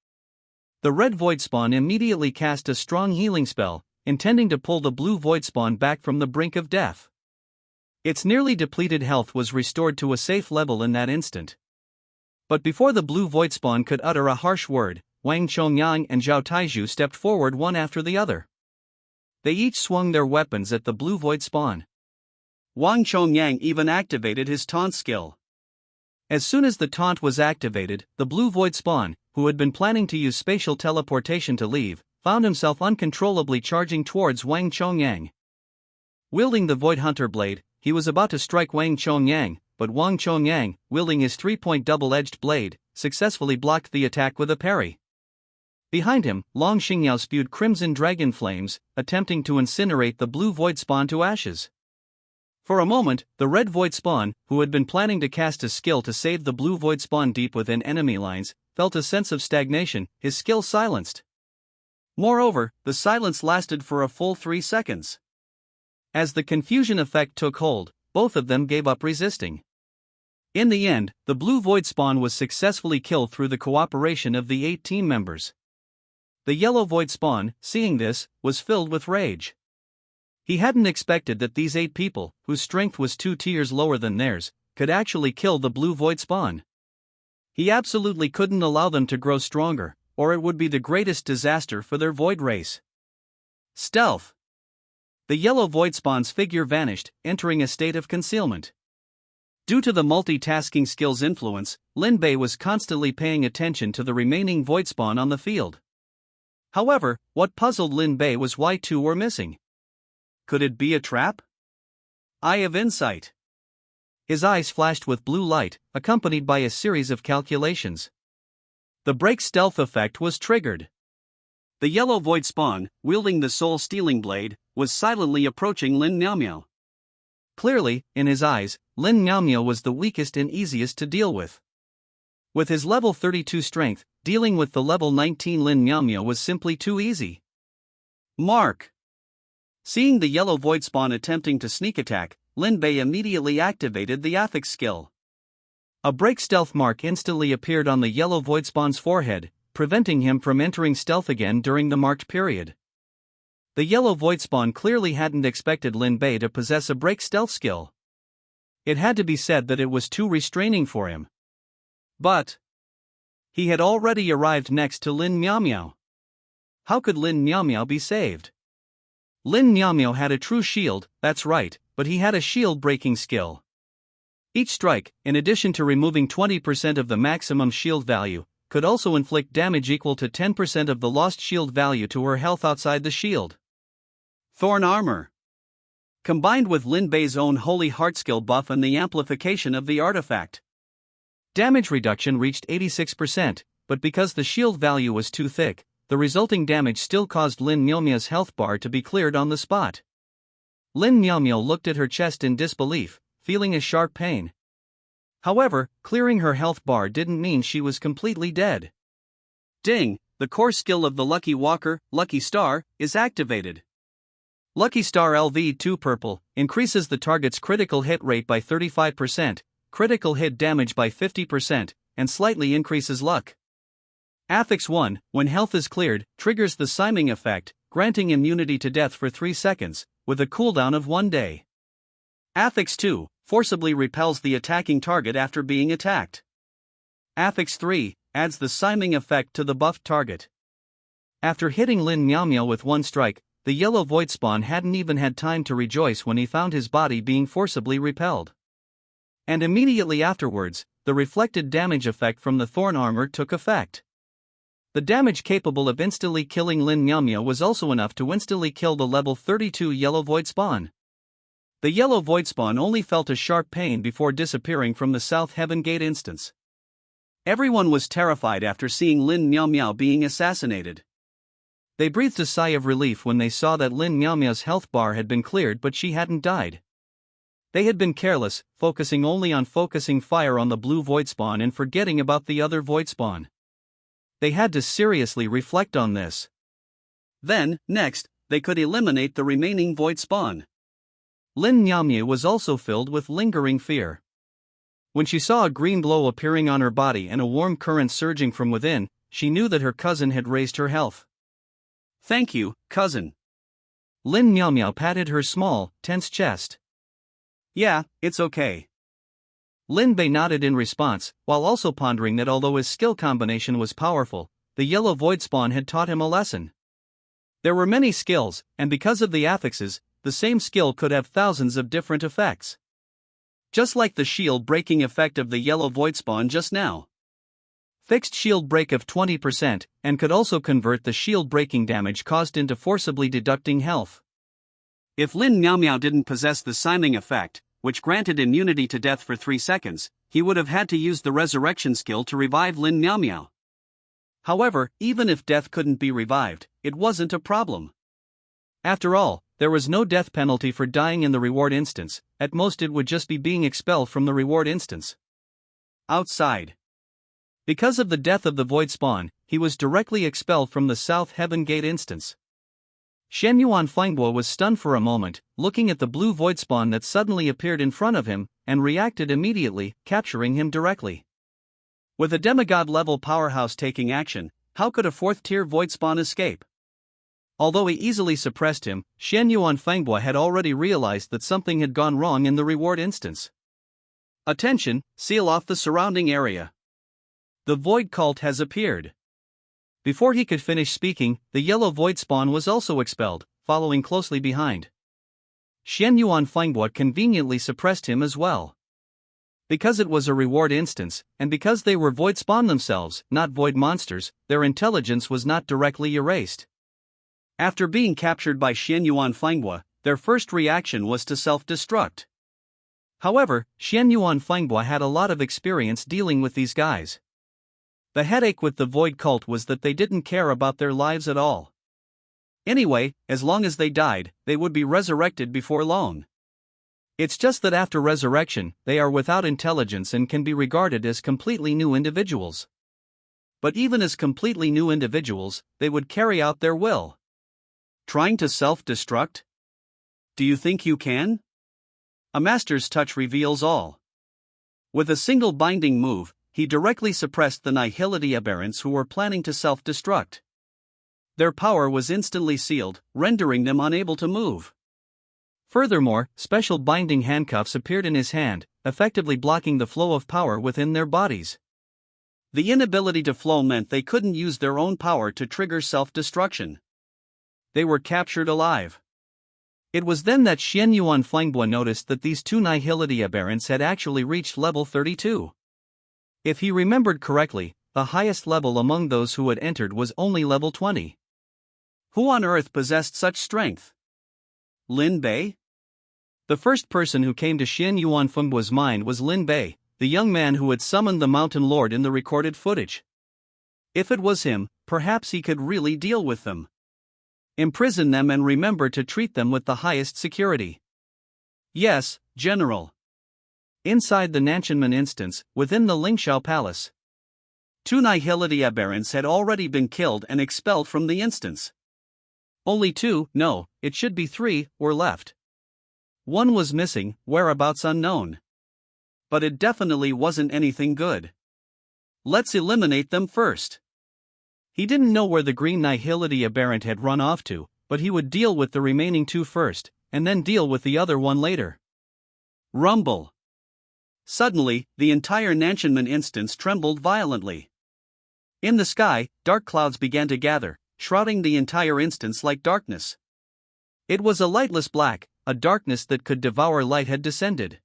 The Red Void Spawn immediately cast a strong healing spell, intending to pull the Blue Void Spawn back from the brink of death. Its nearly depleted health was restored to a safe level in that instant. But before the Blue Void Spawn could utter a harsh word, Wang Chongyang and Zhao Taizhu stepped forward one after the other. They each swung their weapons at the Blue Void Spawn. Wang Chongyang even activated his taunt skill. As soon as the taunt was activated, the Blue Void Spawn, who had been planning to use spatial teleportation to leave, found himself uncontrollably charging towards Wang Chongyang. Wielding the Void Hunter blade, he was about to strike Wang Chongyang, but Wang Chongyang, wielding his 3-point double-edged blade, successfully blocked the attack with a parry. Behind him, Long Xingyao spewed crimson dragon flames, attempting to incinerate the Blue Void Spawn to ashes. For a moment, the Red Void Spawn, who had been planning to cast a skill to save the Blue Void Spawn deep within enemy lines, felt a sense of stagnation, his skill silenced. Moreover, the silence lasted for a full 3 seconds. As the confusion effect took hold, both of them gave up resisting. In the end, the Blue Void Spawn was successfully killed through the cooperation of the 8 team members. The Yellow Void Spawn, seeing this, was filled with rage. He hadn't expected that these 8 people, whose strength was 2 tiers lower than theirs, could actually kill the Blue Void Spawn. He absolutely couldn't allow them to grow stronger, or it would be the greatest disaster for their Void race. Stealth. The Yellow Void Spawn's figure vanished, entering a state of concealment. Due to the multitasking skill's influence, Lin Bei was constantly paying attention to the remaining Void Spawn on the field. However, what puzzled Lin Bei was why 2 were missing. Could it be a trap? Eye of Insight. His eyes flashed with blue light, accompanied by a series of calculations. The break stealth effect was triggered. The yellow void spawn, wielding the soul-stealing blade, was silently approaching Lin Miaomiao. Clearly, in his eyes, Lin Miaomiao was the weakest and easiest to deal with. With his level 32 strength, dealing with the level 19 Lin Miaomiao was simply too easy. Mark! Seeing the yellow void spawn attempting to sneak attack, Lin Bei immediately activated the affix skill. A break stealth mark instantly appeared on the yellow void spawn's forehead, preventing him from entering stealth again during the marked period. The yellow void spawn clearly hadn't expected Lin Bei to possess a break stealth skill. It had to be said that it was too restraining for him. But he had already arrived next to Lin Miaomiao. How could Lin Miaomiao be saved? Lin Miaomiao had a true shield, that's right, but he had a shield breaking skill. Each strike, in addition to removing 20% of the maximum shield value, could also inflict damage equal to 10% of the lost shield value to her health outside the shield. Thorn Armor. Combined with Lin Bei's own Holy Heart skill buff and the amplification of the artifact, damage reduction reached 86%, but because the shield value was too thick, the resulting damage still caused Lin Miaomiao's health bar to be cleared on the spot. Lin Miaomiao looked at her chest in disbelief, feeling a sharp pain. However, clearing her health bar didn't mean she was completely dead. Ding! The core skill of the Lucky Walker, Lucky Star, is activated. Lucky Star LV2 Purple increases the target's critical hit rate by 35%, critical hit damage by 50%, and slightly increases luck. Affix 1, when health is cleared, triggers the Siming effect, granting immunity to death for 3 seconds, with a cooldown of 1 day. Affix 2, forcibly repels the attacking target after being attacked. Affix 3, adds the Siming effect to the buffed target. After hitting Lin Miaomiao with 1 strike, the yellow void spawn hadn't even had time to rejoice when he found his body being forcibly repelled. And immediately afterwards, the reflected damage effect from the thorn armor took effect. The damage capable of instantly killing Lin Miaomiao was also enough to instantly kill the level 32 yellow void spawn. The yellow void spawn only felt a sharp pain before disappearing from the South Heaven Gate instance. Everyone was terrified after seeing Lin Miaomiao being assassinated. They breathed a sigh of relief when they saw that Lin Miaomiao's health bar had been cleared but she hadn't died. They had been careless, focusing fire on the blue void spawn and forgetting about the other void spawn. They had to seriously reflect on this. Then, next, they could eliminate the remaining void spawn. Lin Miaomiao was also filled with lingering fear. When she saw a green glow appearing on her body and a warm current surging from within, she knew that her cousin had raised her health. "Thank you, cousin." Lin Miaomiao patted her small, tense chest. "Yeah, it's okay." Lin Bei nodded in response, while also pondering that although his skill combination was powerful, the yellow void spawn had taught him a lesson. There were many skills, and because of the affixes, the same skill could have thousands of different effects. Just like the shield breaking effect of the yellow void spawn just now. Fixed shield break of 20%, and could also convert the shield breaking damage caused into forcibly deducting health. If Lin Miaomiao didn't possess the Siming effect, which granted immunity to death for 3 seconds, he would have had to use the resurrection skill to revive Lin Miaomiao. However, even if death couldn't be revived, it wasn't a problem. After all, there was no death penalty for dying in the reward instance, at most it would just be being expelled from the reward instance. Outside. Because of the death of the void spawn, he was directly expelled from the South Heaven Gate instance. Shen Yuan Fengbo was stunned for a moment, looking at the blue void spawn that suddenly appeared in front of him, and reacted immediately, capturing him directly. With a demigod-level powerhouse taking action, how could a 4th-tier void spawn escape? Although he easily suppressed him, Shen Yuan Fengbo had already realized that something had gone wrong in the reward instance. Attention, seal off the surrounding area. The void cult has appeared. Before he could finish speaking, the yellow void spawn was also expelled, following closely behind. Shen Yuan Fengbo conveniently suppressed him as well. Because it was a reward instance, and because they were void spawn themselves, not void monsters, their intelligence was not directly erased. After being captured by Shen Yuan Fengbo, their first reaction was to self-destruct. However, Shen Yuan Fengbo had a lot of experience dealing with these guys. The headache with the Void cult was that they didn't care about their lives at all. Anyway, as long as they died, they would be resurrected before long. It's just that after resurrection, they are without intelligence and can be regarded as completely new individuals. But even as completely new individuals, they would carry out their will. Trying to self-destruct? Do you think you can? A master's touch reveals all. With a single binding move, he directly suppressed the Nihility aberrants who were planning to self-destruct. Their power was instantly sealed, rendering them unable to move. Furthermore, special binding handcuffs appeared in his hand, effectively blocking the flow of power within their bodies. The inability to flow meant they couldn't use their own power to trigger self-destruction. They were captured alive. It was then that Xian Yuan Flangbua noticed that these two Nihility aberrants had actually reached level 32. If he remembered correctly, the highest level among those who had entered was only level 20. Who on earth possessed such strength? Lin Bei? The first person who came to Xian Yuan Fengbua's mind was Lin Bei, the young man who had summoned the Mountain Lord in the recorded footage. If it was him, perhaps he could really deal with them. Imprison them and remember to treat them with the highest security. Yes, General. Inside the Nanshanmen instance, within the Lingxiao Palace, two Nihility aberrants had already been killed and expelled from the instance. Only two, no, it should be three, were left. One was missing, whereabouts unknown. But it definitely wasn't anything good. Let's eliminate them first. He didn't know where the green Nihility aberrant had run off to, but he would deal with the remaining two first, and then deal with the other one later. Rumble. Suddenly, the entire Nanshanmen instance trembled violently. In the sky, dark clouds began to gather, shrouding the entire instance like darkness. It was a lightless black, a darkness that could devour light had descended.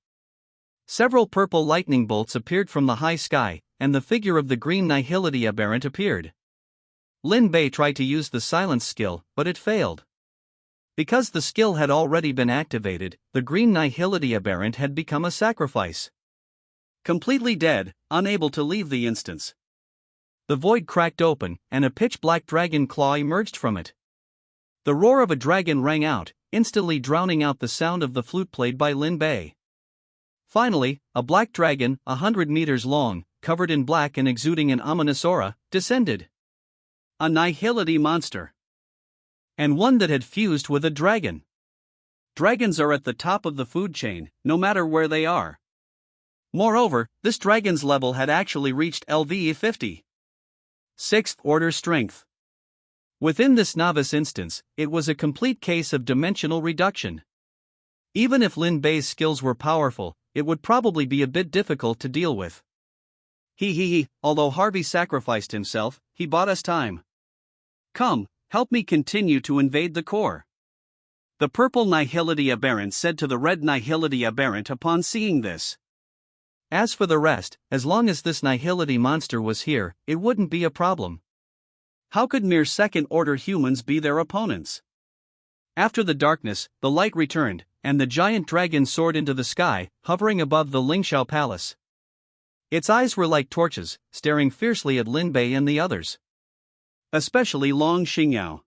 Several purple lightning bolts appeared from the high sky, and the figure of the green Nihility aberrant appeared. Lin Bei tried to use the silence skill, but it failed. Because the skill had already been activated, the green Nihility aberrant had become a sacrifice. Completely dead, unable to leave the instance. The void cracked open, and a pitch-black dragon claw emerged from it. The roar of a dragon rang out, instantly drowning out the sound of the flute played by Lin Bei. Finally, a black dragon, 100 meters long, covered in black and exuding an ominous aura, descended. A Nihility monster. And one that had fused with a dragon. Dragons are at the top of the food chain, no matter where they are. Moreover, this dragon's level had actually reached LVE 50. 6th order strength. Within this novice instance, it was a complete case of dimensional reduction. Even if Lin Bei's skills were powerful, it would probably be a bit difficult to deal with. Although Harvey sacrificed himself, he bought us time. Come, help me continue to invade the core. The purple Nihility aberrant said to the red Nihility aberrant upon seeing this. As for the rest, as long as this Nihility monster was here, it wouldn't be a problem. How could mere second-order humans be their opponents? After the darkness, the light returned, and the giant dragon soared into the sky, hovering above the Lingxiao Palace. Its eyes were like torches, staring fiercely at Lin Bei and the others. Especially Long Xingyao.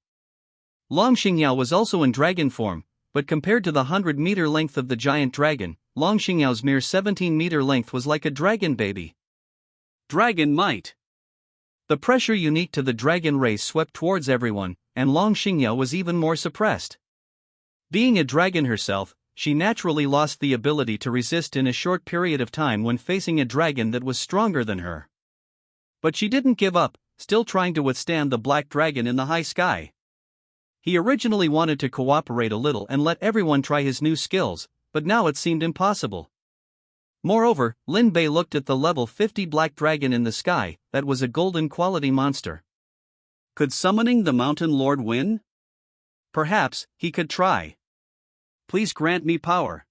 Long Xingyao was also in dragon form, but compared to the 100-meter length of the giant dragon, Long Xingyao's mere 17-meter length was like a dragon baby. Dragon might. The pressure unique to the dragon race swept towards everyone, and Long Xingyao was even more suppressed. Being a dragon herself, she naturally lost the ability to resist in a short period of time when facing a dragon that was stronger than her. But she didn't give up, still trying to withstand the black dragon in the high sky. He originally wanted to cooperate a little and let everyone try his new skills, but now it seemed impossible. Moreover, Lin Bei looked at the level 50 black dragon in the sky, that was a golden quality monster. Could summoning the Mountain Lord win? Perhaps, he could try. Please grant me power.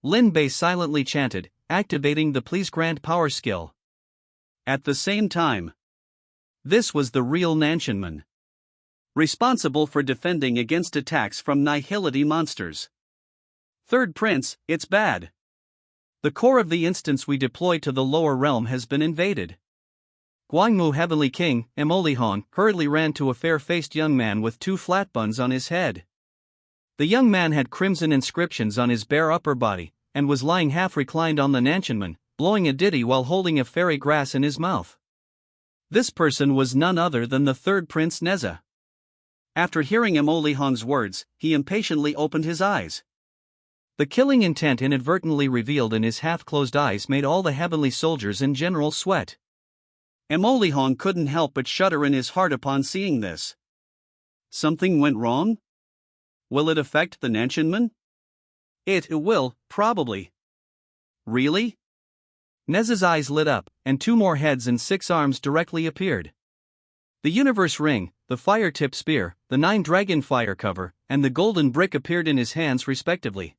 Lin Bei silently chanted, activating the please grant power skill. At the same time, this was the real Nanshanman, responsible for defending against attacks from Nihility monsters. Third Prince, it's bad. The core of the instance we deployed to the lower realm has been invaded. Guangmu Heavenly King, Emolihon, hurriedly ran to a fair-faced young man with two flat buns on his head. The young man had crimson inscriptions on his bare upper body, and was lying half-reclined on the Nanchanman, blowing a ditty while holding a fairy grass in his mouth. This person was none other than the third Prince Neza. After hearing Emolihon's words, he impatiently opened his eyes. The killing intent inadvertently revealed in his half-closed eyes made all the heavenly soldiers in general sweat. Emolihon couldn't help but shudder in his heart upon seeing this. Something went wrong? Will it affect the Nanchanman? It will, probably. Really? Neza's eyes lit up, and two more heads and 6 arms directly appeared. The universe ring, the fire-tipped spear, the 9-dragon fire cover, and the golden brick appeared in his hands respectively.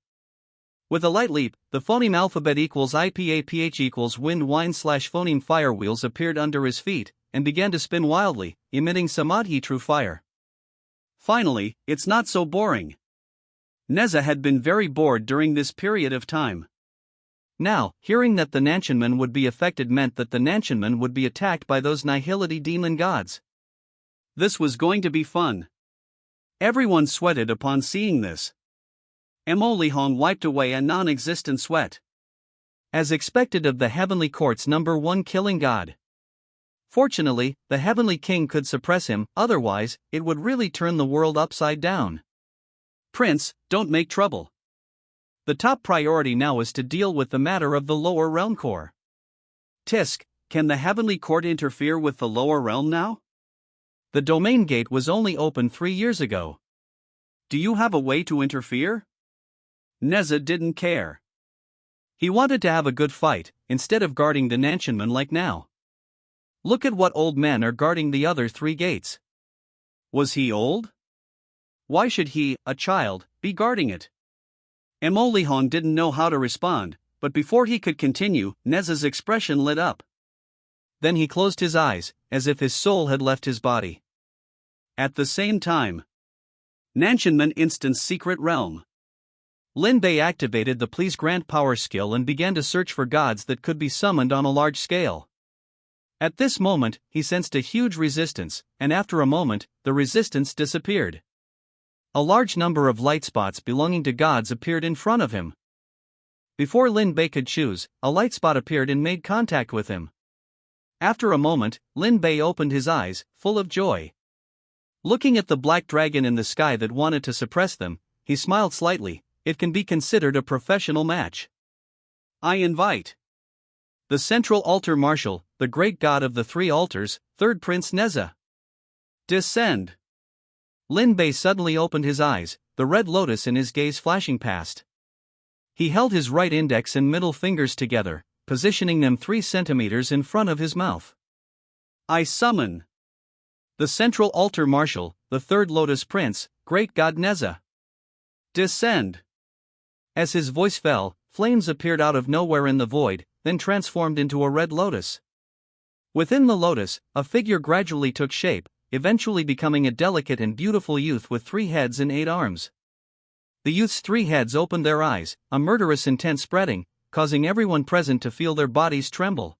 With a light leap, the phoneme alphabet equals IPAPH equals wind wine / phoneme fire wheels appeared under his feet, and began to spin wildly, emitting samadhi true fire. Finally, it's not so boring. Neza had been very bored during this period of time. Now, hearing that the Nanchanman would be affected meant that the Nanchanman would be attacked by those Nihility demon gods. This was going to be fun. Everyone sweated upon seeing this. Emolihon wiped away a non-existent sweat. As expected of the Heavenly Court's #1 killing god. Fortunately, the Heavenly King could suppress him, otherwise, it would really turn the world upside down. Prince, don't make trouble. The top priority now is to deal with the matter of the lower realm core. Tisk, can the Heavenly Court interfere with the lower realm now? The domain gate was only open 3 years ago. Do you have a way to interfere? Neza didn't care. He wanted to have a good fight, instead of guarding the Nanchanman like now. Look at what old men are guarding the other 3 gates. Was he old? Why should he, a child, be guarding it? Emolihon didn't know how to respond, but before he could continue, Neza's expression lit up. Then he closed his eyes, as if his soul had left his body. At the same time, Nanchanman instanced Secret Realm. Lin Bei activated the Please Grant Power skill and began to search for gods that could be summoned on a large scale. At this moment, he sensed a huge resistance, and after a moment, the resistance disappeared. A large number of light spots belonging to gods appeared in front of him. Before Lin Bei could choose, a light spot appeared and made contact with him. After a moment, Lin Bei opened his eyes, full of joy. Looking at the black dragon in the sky that wanted to suppress them, he smiled slightly. It can be considered a professional match. I invite the Central Altar Marshal, the great god of the 3 altars, third Prince Neza. Descend. Lin Bei suddenly opened his eyes, the red lotus in his gaze flashing past. He held his right index and middle fingers together, positioning them 3 centimeters in front of his mouth. I summon the Central Altar Marshal, the third Lotus Prince, great god Neza. Descend. As his voice fell, flames appeared out of nowhere in the void, then transformed into a red lotus. Within the lotus, a figure gradually took shape, eventually becoming a delicate and beautiful youth with 3 heads and 8 arms. The youth's 3 heads opened their eyes, a murderous intent spreading, causing everyone present to feel their bodies tremble.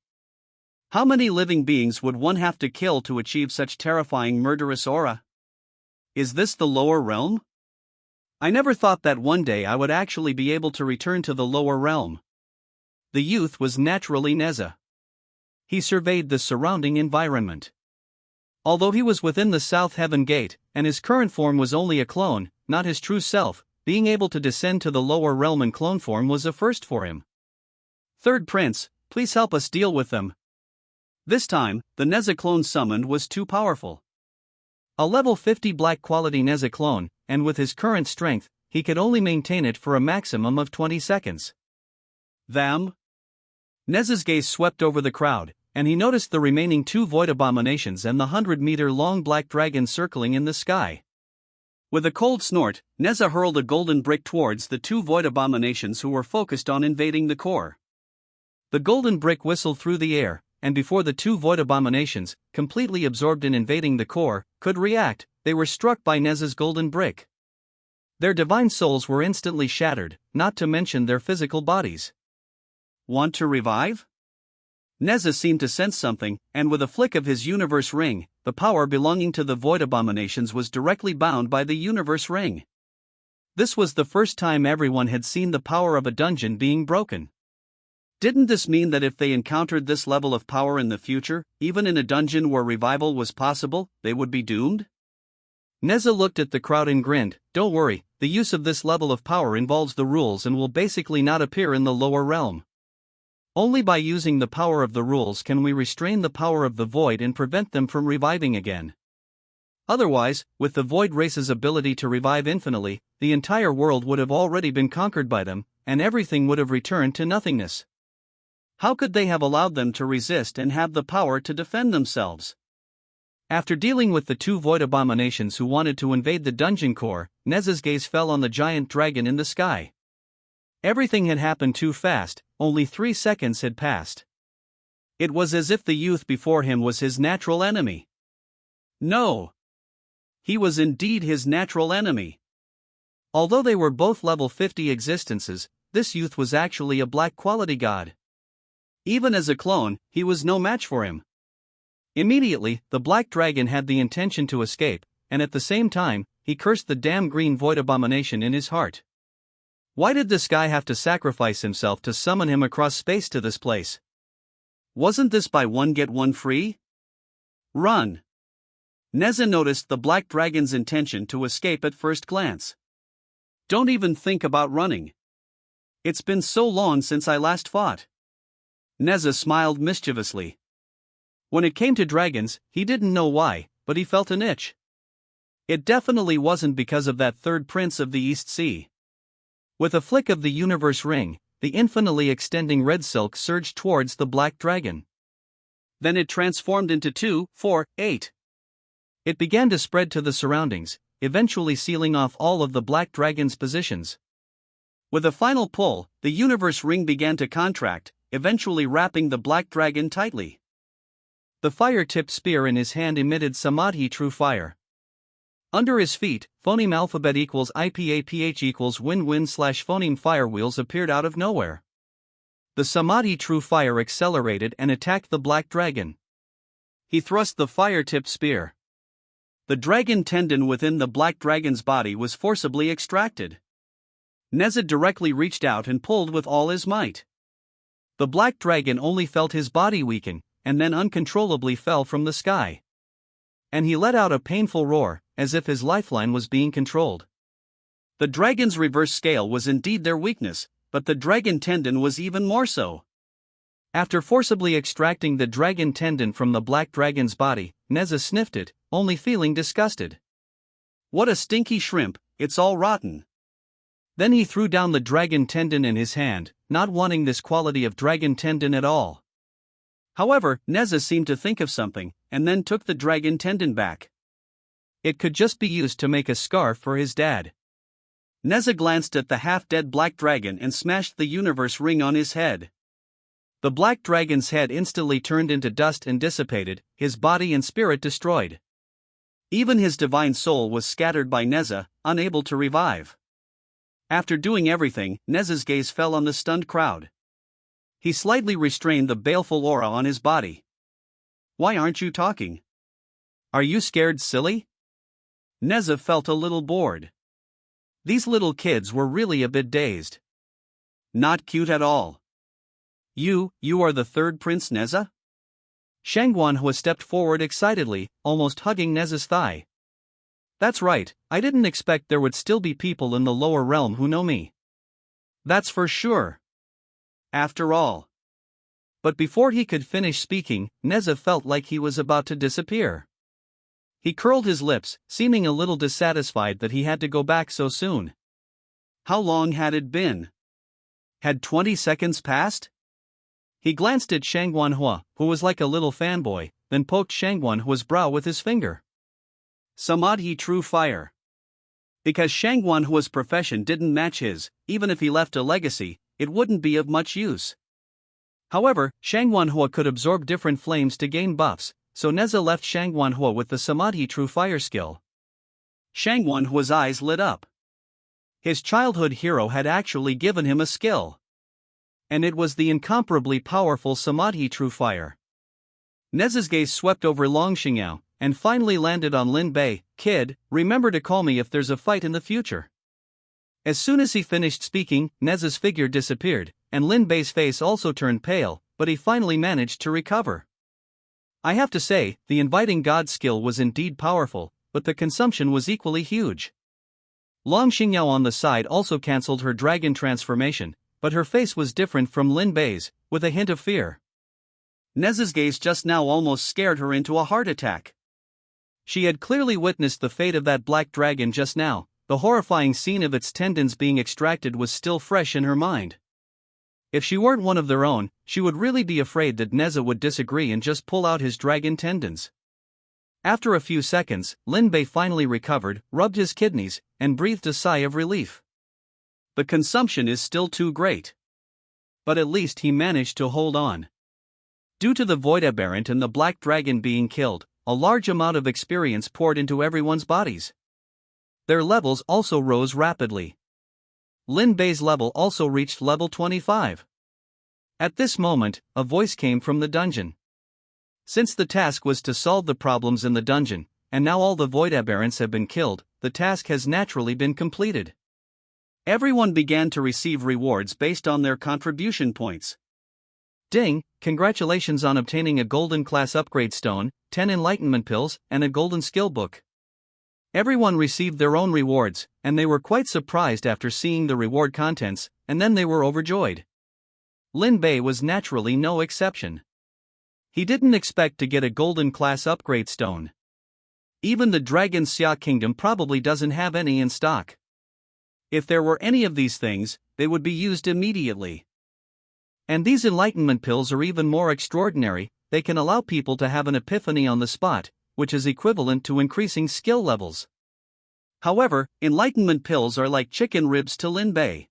How many living beings would one have to kill to achieve such terrifying murderous aura? Is this the lower realm? I never thought that one day I would actually be able to return to the lower realm. The youth was naturally Neza. He surveyed the surrounding environment. Although he was within the South Heaven Gate, and his current form was only a clone, not his true self, being able to descend to the lower realm in clone form was a first for him. Third Prince, please help us deal with them. This time, the Neza clone summoned was too powerful. A level 50 black quality Neza clone, and with his current strength, he could only maintain it for a maximum of 20 seconds. Them? Neza's gaze swept over the crowd, and he noticed the remaining 2 void abominations and the 100-meter-long black dragon circling in the sky. With a cold snort, Neza hurled a golden brick towards the 2 void abominations who were focused on invading the core. The golden brick whistled through the air, and before the 2 void abominations, completely absorbed in invading the core, could react, they were struck by Neza's golden brick. Their divine souls were instantly shattered, not to mention their physical bodies. Want to revive? Neza seemed to sense something, and with a flick of his universe ring, the power belonging to the void abominations was directly bound by the universe ring. This was the first time everyone had seen the power of a dungeon being broken. Didn't this mean that if they encountered this level of power in the future, even in a dungeon where revival was possible, they would be doomed? Neza looked at the crowd and grinned. Don't worry, the use of this level of power involves the rules and will basically not appear in the lower realm. Only by using the power of the rules can we restrain the power of the void and prevent them from reviving again. Otherwise, with the void race's ability to revive infinitely, the entire world would have already been conquered by them, and everything would have returned to nothingness. How could they have allowed them to resist and have the power to defend themselves? After dealing with the two void abominations who wanted to invade the dungeon core, Neza's gaze fell on the giant dragon in the sky. Everything had happened too fast, only 3 seconds had passed. It was as if the youth before him was his natural enemy. No! He was indeed his natural enemy. Although they were both level 50 existences, this youth was actually a black quality god. Even as a clone, he was no match for him. Immediately, the black dragon had the intention to escape, and at the same time, he cursed the damn green void abomination in his heart. Why did this guy have to sacrifice himself to summon him across space to this place? Wasn't this buy one get one free? Run! Neza noticed the black dragon's intention to escape at first glance. Don't even think about running. It's been so long since I last fought. Neza smiled mischievously. When it came to dragons, he didn't know why, but he felt an itch. It definitely wasn't because of that third prince of the East Sea. With a flick of the universe ring, the infinitely extending red silk surged towards the black dragon. Then it transformed into 2, 4, 8. It began to spread to the surroundings, eventually sealing off all of the black dragon's positions. With a final pull, the universe ring began to contract, eventually wrapping the black dragon tightly. The fire-tipped spear in his hand emitted Samadhi true fire. Under his feet, phoneme alphabet equals IPAPH equals win-win / phoneme fire wheels appeared out of nowhere. The Samadhi true fire accelerated and attacked the black dragon. He thrust the fire-tipped spear. The dragon tendon within the black dragon's body was forcibly extracted. Neza directly reached out and pulled with all his might. The black dragon only felt his body weaken, and then uncontrollably fell from the sky. And he let out a painful roar, as if his lifeline was being controlled. The dragon's reverse scale was indeed their weakness, but the dragon tendon was even more so. After forcibly extracting the dragon tendon from the black dragon's body, Neza sniffed it, only feeling disgusted. What a stinky shrimp, it's all rotten. Then he threw down the dragon tendon in his hand, not wanting this quality of dragon tendon at all. However, Neza seemed to think of something, and then took the dragon tendon back. It could just be used to make a scarf for his dad. Neza glanced at the half-dead black dragon and smashed the universe ring on his head. The black dragon's head instantly turned into dust and dissipated, his body and spirit destroyed. Even his divine soul was scattered by Neza, unable to revive. After doing everything, Neza's gaze fell on the stunned crowd. He slightly restrained the baleful aura on his body. Why aren't you talking? Are you scared, silly? Neza felt a little bored. These little kids were really a bit dazed. Not cute at all. You are the third Prince Neza? Shangguanhua stepped forward excitedly, almost hugging Neza's thigh. That's right, I didn't expect there would still be people in the lower realm who know me. That's for sure. After all. But before he could finish speaking, Neza felt like he was about to disappear. He curled his lips, seeming a little dissatisfied that he had to go back so soon. How long had it been? Had 20 seconds passed? He glanced at Shangguanhua, who was like a little fanboy, then poked Shangguanhua's brow with his finger. Samadhi true fire. Because Shangguanhua's profession didn't match his, even if he left a legacy, it wouldn't be of much use. However, Shangguanhua could absorb different flames to gain buffs, so Neza left Shangguanhua with the Samadhi true fire skill. Shangguanhua's eyes lit up. His childhood hero had actually given him a skill. And it was the incomparably powerful Samadhi True Fire. Nez's gaze swept over Long Xingyao, and finally landed on Lin Bei. "Kid, remember to call me if there's a fight in the future." As soon as he finished speaking, Nez's figure disappeared, and Lin Bei's face also turned pale, but he finally managed to recover. I have to say, the inviting god skill was indeed powerful, but the consumption was equally huge. Long Xingyao on the side also cancelled her dragon transformation, but her face was different from Lin Bei's, with a hint of fear. Nez's gaze just now almost scared her into a heart attack. She had clearly witnessed the fate of that black dragon just now. The horrifying scene of its tendons being extracted was still fresh in her mind. If she weren't one of their own, she would really be afraid that Neza would disagree and just pull out his dragon tendons. After a few seconds, Lin Bei finally recovered, rubbed his kidneys, and breathed a sigh of relief. The consumption is still too great. But at least he managed to hold on. Due to the Void Aberrant and the Black Dragon being killed, a large amount of experience poured into everyone's bodies. Their levels also rose rapidly. Lin Bei's level also reached level 25. At this moment, a voice came from the dungeon. Since the task was to solve the problems in the dungeon, and now all the Void Aberrants have been killed, the task has naturally been completed. Everyone began to receive rewards based on their contribution points. Ding, congratulations on obtaining a golden class upgrade stone, 10 enlightenment pills, and a golden skill book. Everyone received their own rewards, and they were quite surprised after seeing the reward contents, and then they were overjoyed. Lin Bei was naturally no exception. He didn't expect to get a golden class upgrade stone. Even the Dragon Xia Kingdom probably doesn't have any in stock. If there were any of these things, they would be used immediately. And these enlightenment pills are even more extraordinary. They can allow people to have an epiphany on the spot, which is equivalent to increasing skill levels. However, enlightenment pills are like chicken ribs to Lin Bei.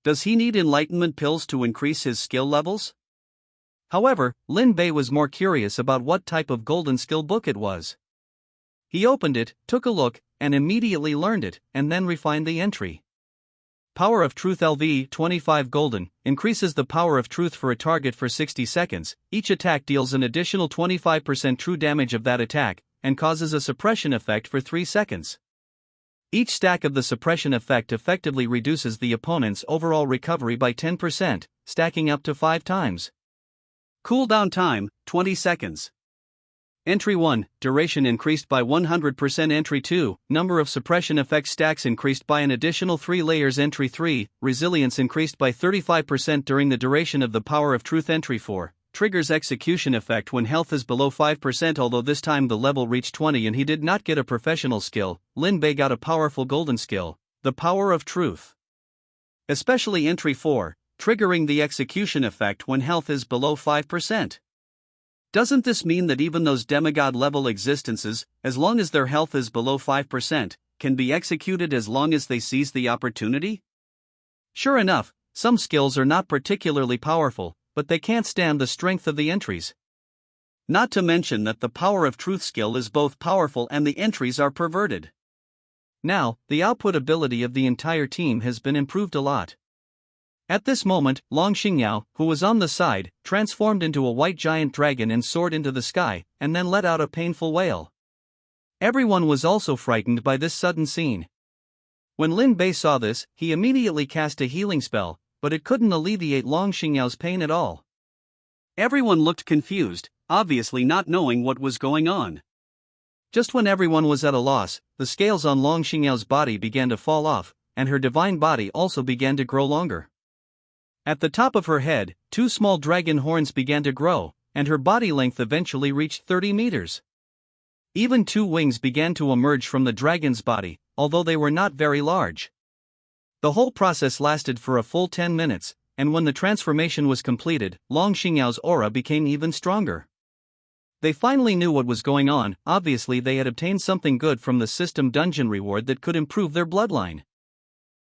Does he need enlightenment pills to increase his skill levels? However, Lin Bei was more curious about what type of golden skill book it was. He opened it, took a look, and immediately learned it, and then refined the entry. Power of Truth LV 25 Golden, increases the power of truth for a target for 60 seconds, each attack deals an additional 25% true damage of that attack, and causes a suppression effect for 3 seconds. Each stack of the suppression effect effectively reduces the opponent's overall recovery by 10%, stacking up to 5 times. Cooldown time, 20 seconds. Entry 1, duration increased by 100%. Entry 2, number of suppression effect stacks increased by an additional 3 layers. Entry 3, resilience increased by 35% during the duration of the Power of Truth. Entry 4, triggers execution effect when health is below 5%. Although this time the level reached 20 and he did not get a professional skill, Lin Bei got a powerful golden skill, the Power of Truth. Especially Entry 4, triggering the execution effect when health is below 5%. Doesn't this mean that even those demigod-level existences, as long as their health is below 5%, can be executed as long as they seize the opportunity? Sure enough, some skills are not particularly powerful, but they can't stand the strength of the entries. Not to mention that the Power of Truth skill is both powerful and the entries are perverted. Now, the output ability of the entire team has been improved a lot. At this moment, Long Xingyao, who was on the side, transformed into a white giant dragon and soared into the sky, and then let out a painful wail. Everyone was also frightened by this sudden scene. When Lin Bei saw this, he immediately cast a healing spell, but it couldn't alleviate Long Xingyao's pain at all. Everyone looked confused, obviously not knowing what was going on. Just when everyone was at a loss, the scales on Long Xingyao's body began to fall off, and her divine body also began to grow longer. At the top of her head, 2 small dragon horns began to grow, and her body length eventually reached 30 meters. Even 2 wings began to emerge from the dragon's body, although they were not very large. The whole process lasted for a full 10 minutes, and when the transformation was completed, Long Xingyao's aura became even stronger. They finally knew what was going on. Obviously they had obtained something good from the system dungeon reward that could improve their bloodline.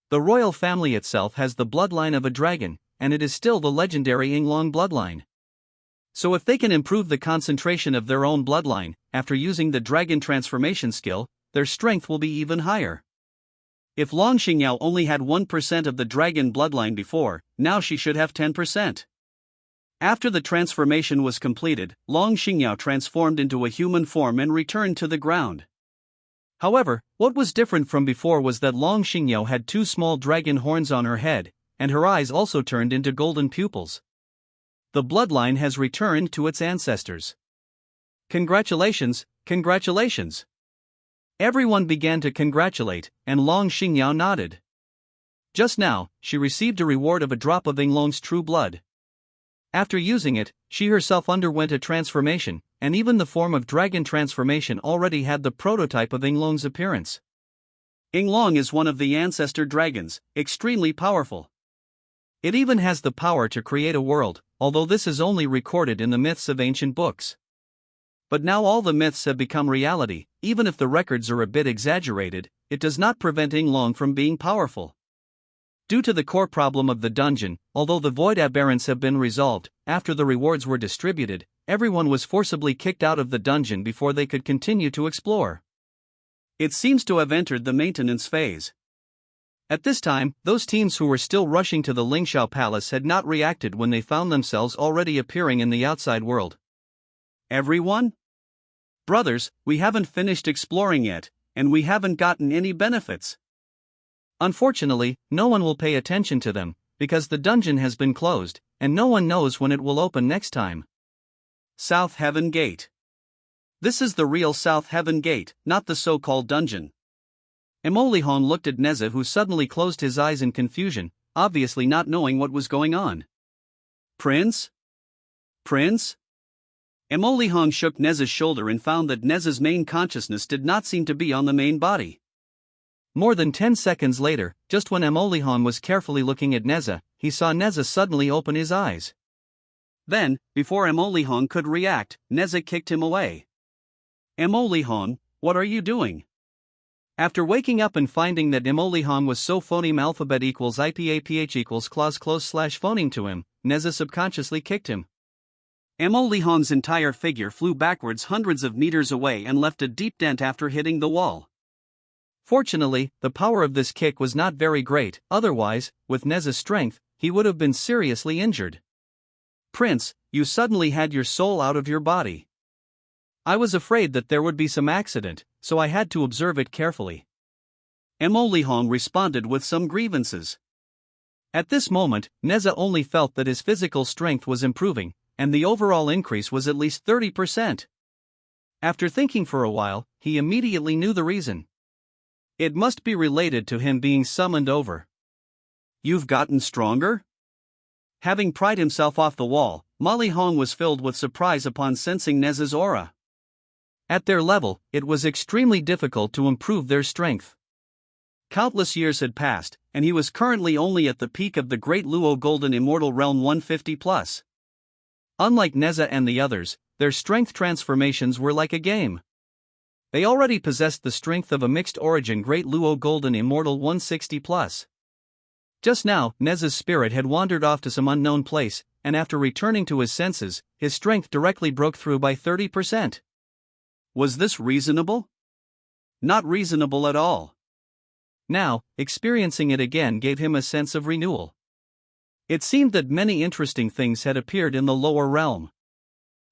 The royal family itself has the bloodline of a dragon, and it is still the legendary Yinglong bloodline. So if they can improve the concentration of their own bloodline, after using the dragon transformation skill, their strength will be even higher. If Long Xingyao only had 1% of the dragon bloodline before, now she should have 10%. After the transformation was completed, Long Xingyao transformed into a human form and returned to the ground. However, what was different from before was that Long Xingyao had 2 small dragon horns on her head, and her eyes also turned into golden pupils. The bloodline has returned to its ancestors. Congratulations, congratulations! Everyone began to congratulate, and Long Xingyao nodded. Just now, she received a reward of a drop of Yinglong's true blood. After using it, she herself underwent a transformation, and even the form of dragon transformation already had the prototype of Yinglong's appearance. Yinglong is one of the ancestor dragons, extremely powerful. It even has the power to create a world, although this is only recorded in the myths of ancient books. But now all the myths have become reality. Even if the records are a bit exaggerated, it does not prevent Yinglong from being powerful. Due to the core problem of the dungeon, although the void aberrants have been resolved, after the rewards were distributed, everyone was forcibly kicked out of the dungeon before they could continue to explore. It seems to have entered the maintenance phase. At this time, those teams who were still rushing to the Lingxiao Palace had not reacted when they found themselves already appearing in the outside world. Everyone? Brothers, we haven't finished exploring yet, and we haven't gotten any benefits. Unfortunately, no one will pay attention to them, because the dungeon has been closed, and no one knows when it will open next time. South Heaven Gate. This is the real South Heaven Gate, not the so-called dungeon. Emolihong looked at Neza, who suddenly closed his eyes in confusion, obviously not knowing what was going on. Prince? Prince? Emolihong shook Neza's shoulder and found that Neza's main consciousness did not seem to be on the main body. More than 10 seconds later, just when Emolihong was carefully looking at Neza, he saw Neza suddenly open his eyes. Then, before Emolihong could react, Neza kicked him away. Emolihong, what are you doing? After waking up and finding that Emolihong was so phoneme alphabet equals IPAPH equals clause close slash phoneme to him, Neza subconsciously kicked him. Emolihong's entire figure flew backwards hundreds of meters away and left a deep dent after hitting the wall. Fortunately, the power of this kick was not very great, otherwise, with Neza's strength, he would have been seriously injured. Prince, you suddenly had your soul out of your body. I was afraid that there would be some accident, so I had to observe it carefully. Emolihong responded with some grievances. At this moment, Neza only felt that his physical strength was improving, and the overall increase was at least 30%. After thinking for a while, he immediately knew the reason. It must be related to him being summoned over. You've gotten stronger? Having pried himself off the wall, Molihong was filled with surprise upon sensing Neza's aura. At their level, it was extremely difficult to improve their strength. Countless years had passed, and he was currently only at the peak of the Great Luo Golden Immortal Realm 150+. Unlike Neza and the others, their strength transformations were like a game. They already possessed the strength of a mixed origin Great Luo Golden Immortal 160+. Just now, Neza's spirit had wandered off to some unknown place, and after returning to his senses, his strength directly broke through by 30%. Was this reasonable? Not reasonable at all. Now, experiencing it again gave him a sense of renewal. It seemed that many interesting things had appeared in the lower realm.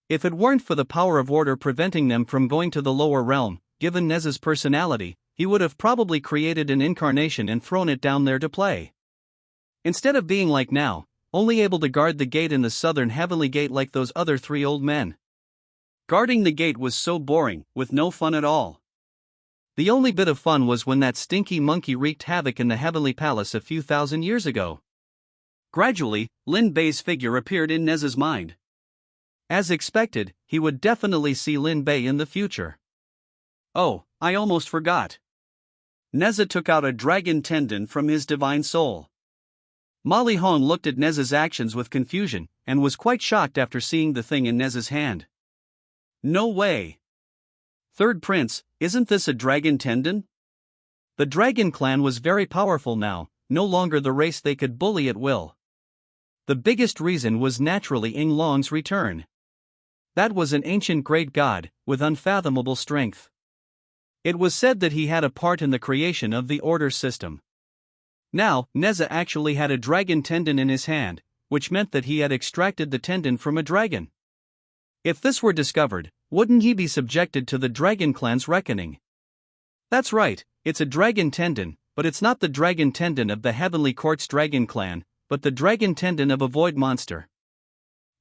If it weren't for the power of order preventing them from going to the lower realm, given Neza's personality, he would have probably created an incarnation and thrown it down there to play. Instead of being like now, only able to guard the gate in the southern heavenly gate like those other 3 old men. Guarding the gate was so boring, with no fun at all. The only bit of fun was when that stinky monkey wreaked havoc in the heavenly palace a few thousand years ago. Gradually, Lin Bei's figure appeared in Neza's mind. As expected, he would definitely see Lin Bei in the future. Oh, I almost forgot. Neza took out a dragon tendon from his divine soul. Molihong looked at Neza's actions with confusion, and was quite shocked after seeing the thing in Neza's hand. No way! Third Prince, isn't this a dragon tendon? The dragon clan was very powerful now, no longer the race they could bully at will. The biggest reason was naturally Yinglong's return. That was an ancient great god, with unfathomable strength. It was said that he had a part in the creation of the order system. Now, Neza actually had a dragon tendon in his hand, which meant that he had extracted the tendon from a dragon. If this were discovered, wouldn't he be subjected to the Dragon Clan's reckoning? That's right, it's a dragon tendon, but it's not the dragon tendon of the Heavenly Court's Dragon Clan, but the dragon tendon of a void monster.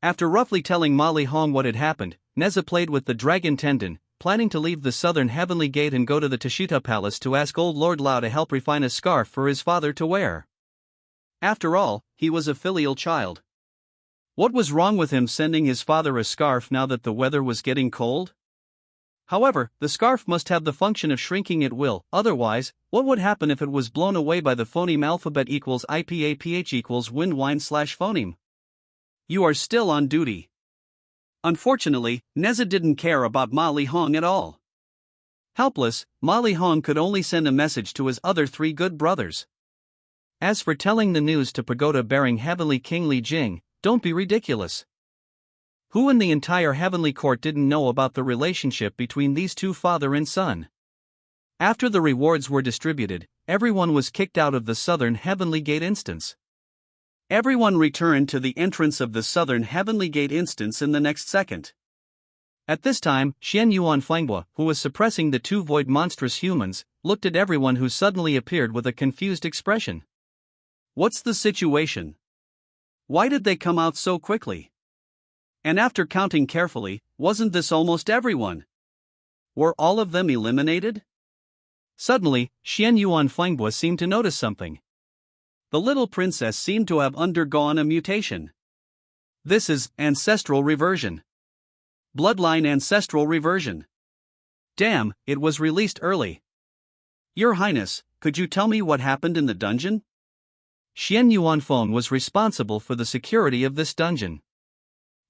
After roughly telling Molly Hong what had happened, Neza played with the dragon tendon, planning to leave the southern Heavenly Gate and go to the Tashita Palace to ask old Lord Lao to help refine a scarf for his father to wear. After all, he was a filial child. What was wrong with him sending his father a scarf now that the weather was getting cold? However, the scarf must have the function of shrinking at will, otherwise, what would happen if it was blown away by the phoneme alphabet equals IPAPH equals windwine/phoneme? You are still on duty. Unfortunately, Neza didn't care about Molly Hong at all. Helpless, Molly Hong could only send a message to his other 3 good brothers. As for telling the news to pagoda-bearing Heavenly King Li Jing, don't be ridiculous. Who in the entire Heavenly Court didn't know about the relationship between these 2 father and son? After the rewards were distributed, everyone was kicked out of the Southern Heavenly Gate instance. Everyone returned to the entrance of the Southern Heavenly Gate instance in the next second. At this time, Xian Yuan Fenghua, who was suppressing the 2 void monstrous humans, looked at everyone who suddenly appeared with a confused expression. What's the situation? Why did they come out so quickly? And after counting carefully, wasn't this almost everyone? Were all of them eliminated? Suddenly, Xian Yuan Fenghua seemed to notice something. The little princess seemed to have undergone a mutation. This is ancestral reversion. Bloodline ancestral reversion. Damn, it was released early. Your Highness, could you tell me what happened in the dungeon? Xian Yuanfeng was responsible for the security of this dungeon.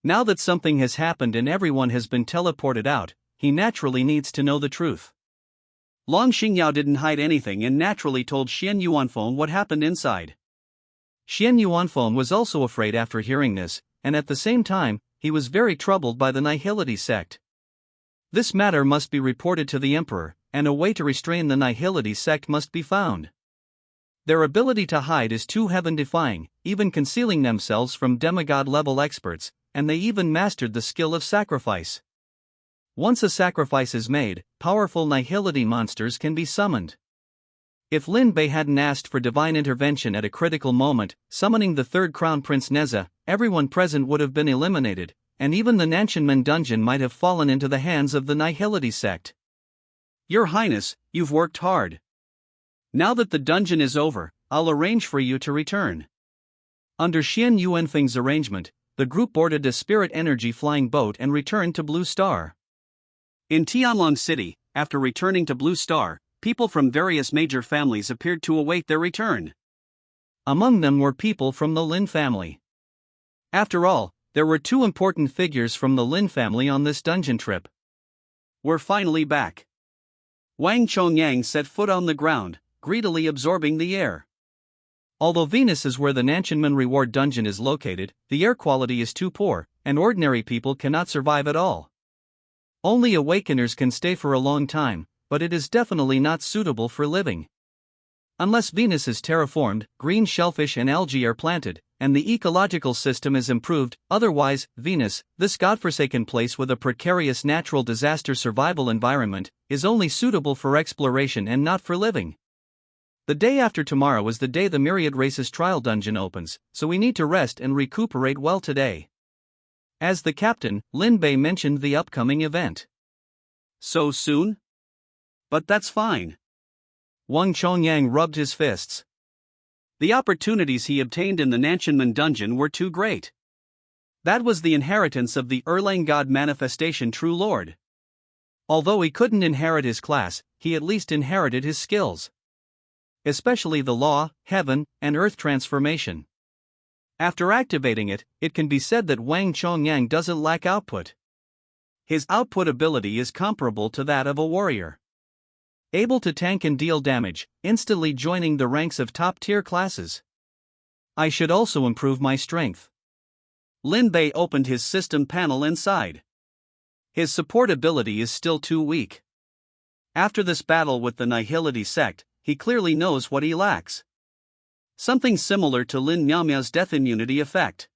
Now that something has happened and everyone has been teleported out, he naturally needs to know the truth. Long Xingyao didn't hide anything and naturally told Xian Yuanfeng what happened inside. Xian Yuanfeng was also afraid after hearing this, and at the same time, he was very troubled by the Nihility sect. This matter must be reported to the Emperor, and a way to restrain the Nihility sect must be found. Their ability to hide is too heaven-defying, even concealing themselves from demigod-level experts, and they even mastered the skill of sacrifice. Once a sacrifice is made, powerful Nihility monsters can be summoned. If Lin Bei hadn't asked for divine intervention at a critical moment, summoning the 3rd Crown Prince Neza, everyone present would have been eliminated, and even the Nanshanmen dungeon might have fallen into the hands of the Nihility sect. Your Highness, you've worked hard. Now that the dungeon is over, I'll arrange for you to return. Under Xian Yuanfeng's arrangement, the group boarded a spirit energy flying boat and returned to Blue Star. In Tianlong City, after returning to Blue Star, people from various major families appeared to await their return. Among them were people from the Lin family. After all, there were 2 important figures from the Lin family on this dungeon trip. We're finally back. Wang Chongyang set foot on the ground, greedily absorbing the air. Although Venus is where the Nanshanmen reward dungeon is located, the air quality is too poor, and ordinary people cannot survive at all. Only awakeners can stay for a long time, but it is definitely not suitable for living. Unless Venus is terraformed, green shellfish and algae are planted, and the ecological system is improved, otherwise, Venus, this godforsaken place with a precarious natural disaster survival environment, is only suitable for exploration and not for living. The day after tomorrow is the day the Myriad Races trial dungeon opens, so we need to rest and recuperate well today. As the captain, Lin Bei mentioned the upcoming event. So soon? But that's fine. Wang Chongyang rubbed his fists. The opportunities he obtained in the Nanshanmen dungeon were too great. That was the inheritance of the Erlang God manifestation True Lord. Although he couldn't inherit his class, he at least inherited his skills. Especially the law, heaven, and earth transformation. After activating it, it can be said that Wang Chongyang doesn't lack output. His output ability is comparable to that of a warrior. Able to tank and deal damage, instantly joining the ranks of top-tier classes. I should also improve my strength. Lin Bei opened his system panel and sighed. His support ability is still too weak. After this battle with the Nihility sect, he clearly knows what he lacks. Something similar to Lin Miao's death immunity effect.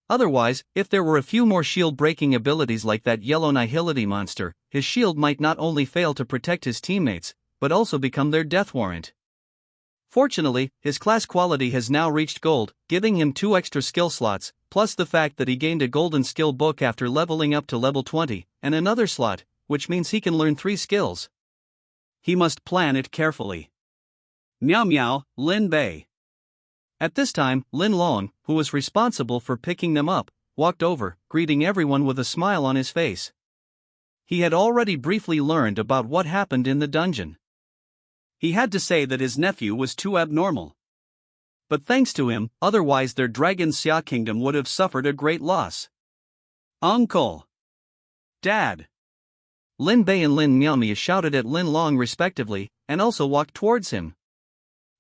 Otherwise, if there were a few more shield-breaking abilities like that yellow Nihility monster, his shield might not only fail to protect his teammates, but also become their death warrant. Fortunately, his class quality has now reached gold, giving him 2 extra skill slots, plus the fact that he gained a golden skill book after leveling up to level 20, and another slot, which means he can learn 3 skills. He must plan it carefully. Miao Miao, Lin Bei. At this time, Lin Long, who was responsible for picking them up, walked over, greeting everyone with a smile on his face. He had already briefly learned about what happened in the dungeon. He had to say that his nephew was too abnormal. But thanks to him, otherwise their Dragon Xia kingdom would have suffered a great loss. Uncle! Dad! Lin Bei and Lin Miaomia shouted at Lin Long respectively, and also walked towards him.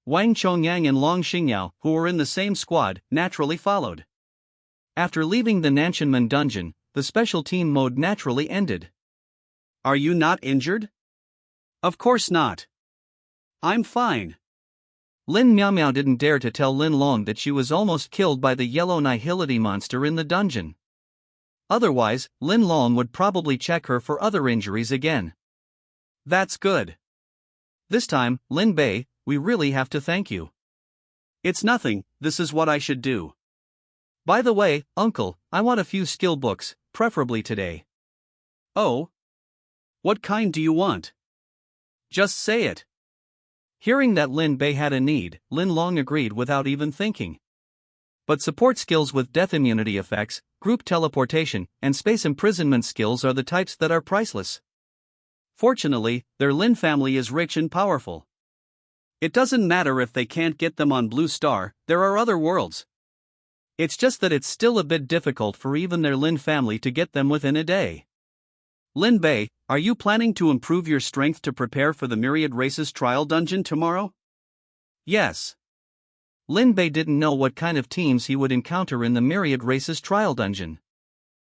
Wang Chongyang and Long Xingyao, who were in the same squad, naturally followed. After leaving the Nanshanmen dungeon, the special team mode naturally ended. Are you not injured? Of course not. I'm fine. Lin Miaomiao didn't dare to tell Lin Long that she was almost killed by the yellow Nihility monster in the dungeon. Otherwise, Lin Long would probably check her for other injuries again. That's good. This time, Lin Bei, we really have to thank you. It's nothing, this is what I should do. By the way, Uncle, I want a few skill books, preferably today. Oh? What kind do you want? Just say it. Hearing that Lin Bei had a need, Lin Long agreed without even thinking. But support skills with death immunity effects, group teleportation, and space imprisonment skills are the types that are priceless. Fortunately, their Lin family is rich and powerful. It doesn't matter if they can't get them on Blue Star, there are other worlds. It's just that it's still a bit difficult for even their Lin family to get them within a day. Lin Bei, are you planning to improve your strength to prepare for the Myriad Races trial dungeon tomorrow? Yes. Lin Bei didn't know what kind of teams he would encounter in the Myriad Races trial dungeon.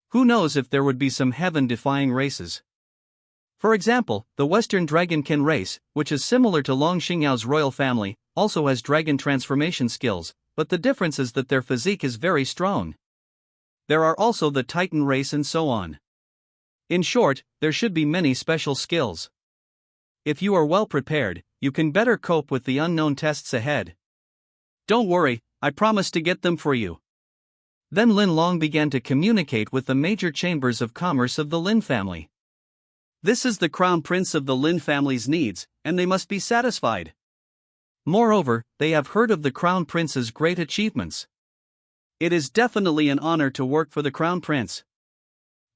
Who knows if there would be some heaven-defying races. For example, the Western Dragonkin race, which is similar to Long Xingyao's royal family, also has dragon transformation skills, but the difference is that their physique is very strong. There are also the Titan race and so on. In short, there should be many special skills. If you are well prepared, you can better cope with the unknown tests ahead. Don't worry, I promise to get them for you. Then Lin Long began to communicate with the major chambers of commerce of the Lin family. This is the crown prince of the Lin family's needs, and they must be satisfied. Moreover, they have heard of the crown prince's great achievements. It is definitely an honor to work for the crown prince.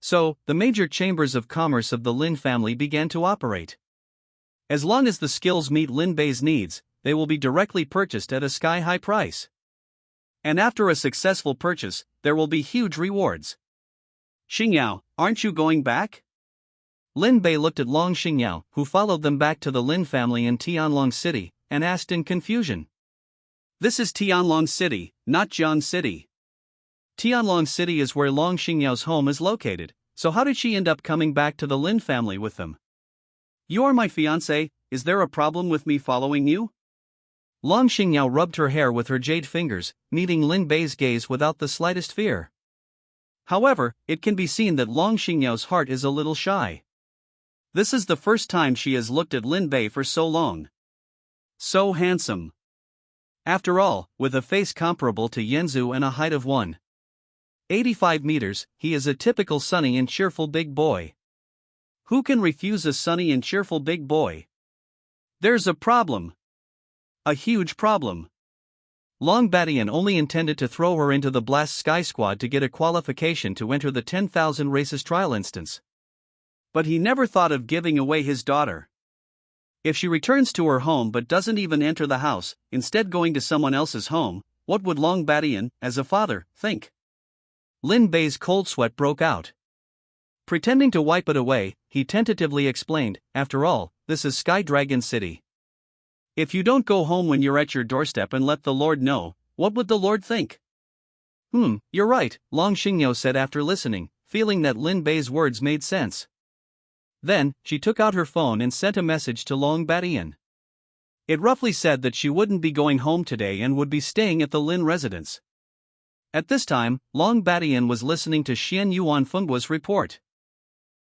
So, the major chambers of commerce of the Lin family began to operate. As long as the skills meet Lin Bei's needs, they will be directly purchased at a sky-high price. And after a successful purchase, there will be huge rewards. Xingyao, aren't you going back? Lin Bei looked at Long Xingyao, who followed them back to the Lin family in Tianlong City, and asked in confusion. This is Tianlong City, not Jian City. Tianlong City is where Long Xingyao's home is located, so how did she end up coming back to the Lin family with them? You are my fiancé, is there a problem with me following you? Long Xingyao rubbed her hair with her jade fingers, meeting Lin Bei's gaze without the slightest fear. However, it can be seen that Long Xingyao's heart is a little shy. This is the first time she has looked at Lin Bei for so long. So handsome. After all, with a face comparable to Yanzu and a height of 1.85 meters, he is a typical sunny and cheerful big boy. Who can refuse a sunny and cheerful big boy? There's a problem. A huge problem. Long Badian only intended to throw her into the Blast Sky Squad to get a qualification to enter the 10,000 races trial instance. But he never thought of giving away his daughter. If she returns to her home but doesn't even enter the house, instead going to someone else's home, what would Long Badian, as a father, think? Lin Bei's cold sweat broke out. Pretending to wipe it away, he tentatively explained, after all, this is Sky Dragon City. If you don't go home when you're at your doorstep and let the Lord know, what would the Lord think? You're right, Long Xingyao said after listening, feeling that Lin Bei's words made sense. Then, she took out her phone and sent a message to Long Badian. It roughly said that she wouldn't be going home today and would be staying at the Lin residence. At this time, Long Badian was listening to Xian Yuan Fenggua's report.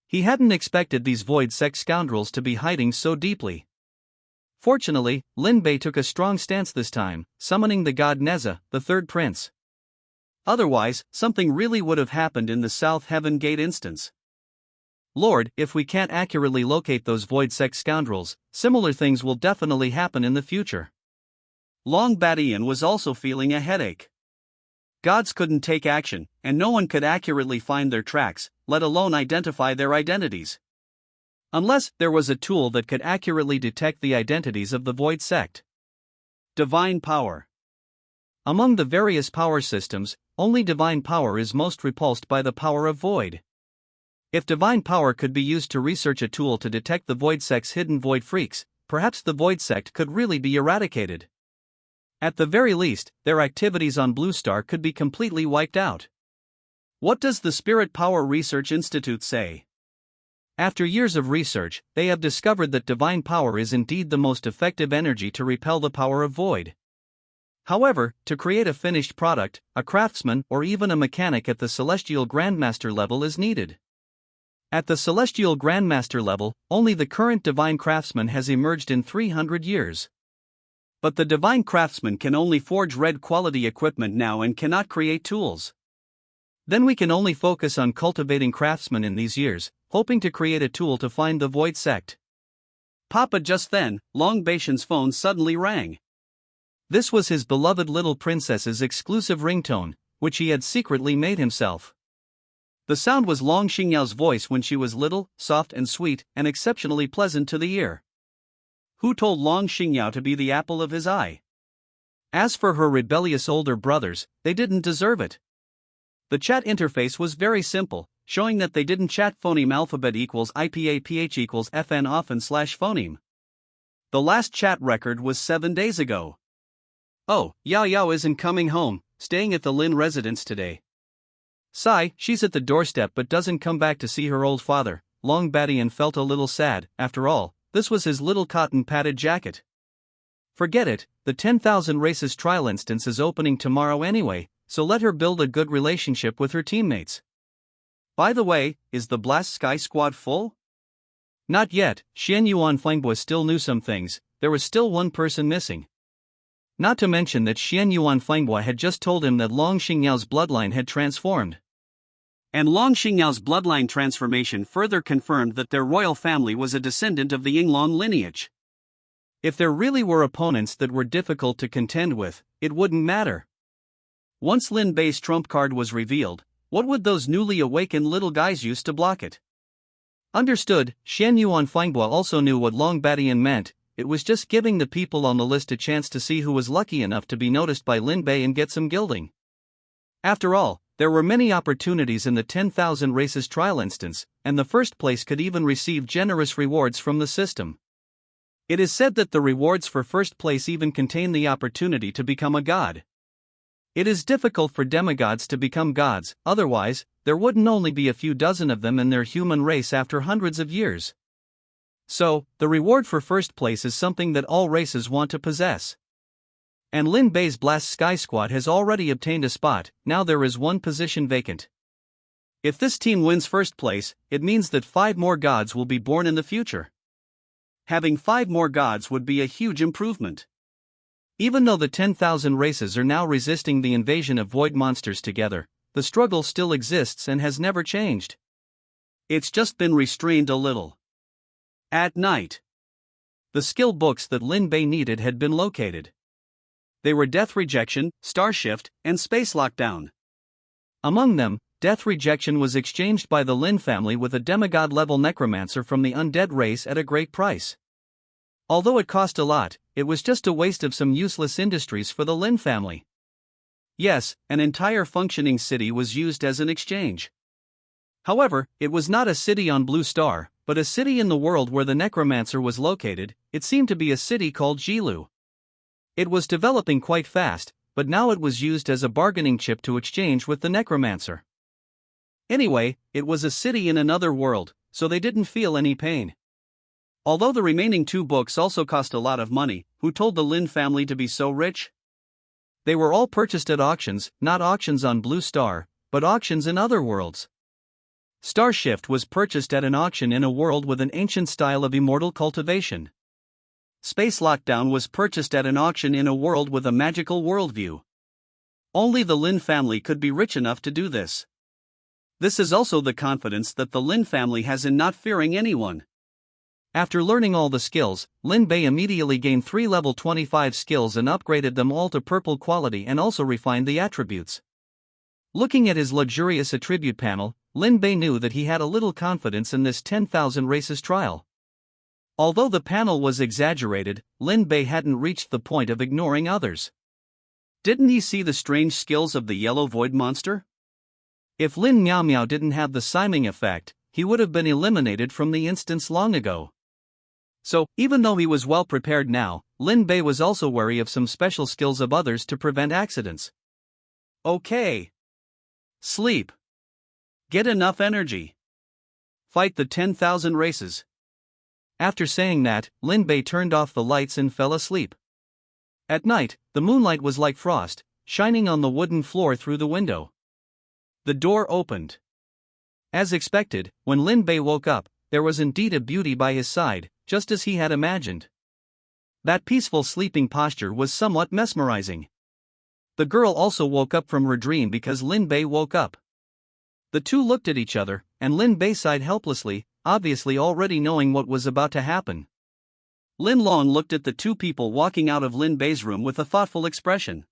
He hadn't expected these void sex scoundrels to be hiding so deeply. Fortunately, Lin Bei took a strong stance this time, summoning the god Neza, the third prince. Otherwise, something really would have happened in the South Heaven Gate instance. Lord, if we can't accurately locate those void sex scoundrels, similar things will definitely happen in the future. Long Badian was also feeling a headache. Gods couldn't take action, and no one could accurately find their tracks, let alone identify their identities. Unless there was a tool that could accurately detect the identities of the void sect. Divine power. Among the various power systems, only divine power is most repulsed by the power of void. If divine power could be used to research a tool to detect the void sect's hidden void freaks, perhaps the void sect could really be eradicated. At the very least, their activities on Blue Star could be completely wiped out. What does the Spirit Power Research Institute say? After years of research, they have discovered that divine power is indeed the most effective energy to repel the power of void. However, to create a finished product, a craftsman or even a mechanic at the Celestial Grandmaster level is needed. At the Celestial Grandmaster level, only the current Divine Craftsman has emerged in 300 years. But the Divine Craftsman can only forge red quality equipment now and cannot create tools. Then we can only focus on cultivating craftsmen in these years, hoping to create a tool to find the void sect. Papa, just then, Long Baishan's phone suddenly rang. This was his beloved little princess's exclusive ringtone, which he had secretly made himself. The sound was Long Xingyao's voice when she was little, soft and sweet, and exceptionally pleasant to the ear. Who told Long Xingyao to be the apple of his eye? As for her rebellious older brothers, they didn't deserve it. The chat interface was very simple, showing that they didn't chat phoneme alphabet equals IPAPH equals FN often / phoneme. The last chat record was 7 days ago. Oh, Yao Yao isn't coming home, staying at the Lin residence today. Sigh, she's at the doorstep but doesn't come back to see her old father. Long Badian felt a little sad. After all, this was his little cotton padded jacket. Forget it, the 10,000 races trial instance is opening tomorrow anyway, so let her build a good relationship with her teammates. By the way, is the Blast Sky Squad full? Not yet. Xian Yuan Fengbua still knew some things. There was still one person missing. Not to mention that Xian Yuan Fengbua had just told him that Long Xingyao's bloodline had transformed. And Long Xingyao's bloodline transformation further confirmed that their royal family was a descendant of the Yinglong lineage. If there really were opponents that were difficult to contend with, it wouldn't matter. Once Lin Bei's trump card was revealed, what would those newly awakened little guys use to block it? Understood. Xian Yuan Fengbua also knew what Long Badian meant. It was just giving the people on the list a chance to see who was lucky enough to be noticed by Lin Bei and get some gilding. After all, there were many opportunities in the 10,000 races trial instance, and the first place could even receive generous rewards from the system. It is said that the rewards for first place even contain the opportunity to become a god. It is difficult for demigods to become gods, otherwise, there wouldn't only be a few dozen of them in their human race after hundreds of years. So, the reward for first place is something that all races want to possess. And Lin Bei's Blast Sky Squad has already obtained a spot. Now there is one position vacant. If this team wins first place, it means that 5 more gods will be born in the future. Having 5 more gods would be a huge improvement. Even though the 10,000 races are now resisting the invasion of void monsters together, the struggle still exists and has never changed. It's just been restrained a little. At night, the skill books that Lin Bei needed had been located. They were Death Rejection, Star Shift, and Space Lockdown. Among them, Death Rejection was exchanged by the Lin family with a demigod-level necromancer from the undead race at a great price. Although it cost a lot, it was just a waste of some useless industries for the Lin family. Yes, an entire functioning city was used as an exchange. However, it was not a city on Blue Star, but a city in the world where the necromancer was located. It seemed to be a city called Jilu. It was developing quite fast, but now it was used as a bargaining chip to exchange with the necromancer. Anyway, it was a city in another world, so they didn't feel any pain. Although the remaining 2 books also cost a lot of money, who told the Lin family to be so rich? They were all purchased at auctions, not auctions on Blue Star, but auctions in other worlds. Starshift was purchased at an auction in a world with an ancient style of immortal cultivation. Space Lockdown was purchased at an auction in a world with a magical worldview. Only the Lin family could be rich enough to do this. This is also the confidence that the Lin family has in not fearing anyone. After learning all the skills, Lin Bei immediately gained 3 level 25 skills and upgraded them all to purple quality and also refined the attributes. Looking at his luxurious attribute panel, Lin Bei knew that he had a little confidence in this 10,000 races trial. Although the panel was exaggerated, Lin Bei hadn't reached the point of ignoring others. Didn't he see the strange skills of the yellow void monster? If Lin Miao Miao didn't have the Siming effect, he would have been eliminated from the instance long ago. So, even though he was well prepared now, Lin Bei was also wary of some special skills of others to prevent accidents. Okay. Sleep. Get enough energy. Fight the 10,000 races. After saying that, Lin Bei turned off the lights and fell asleep. At night, the moonlight was like frost, shining on the wooden floor through the window. The door opened. As expected, when Lin Bei woke up, there was indeed a beauty by his side, just as he had imagined. That peaceful sleeping posture was somewhat mesmerizing. The girl also woke up from her dream because Lin Bei woke up. The two looked at each other, and Lin Bei sighed helplessly, obviously already knowing what was about to happen. Lin Long looked at the 2 people walking out of Lin Bei's room with a thoughtful expression.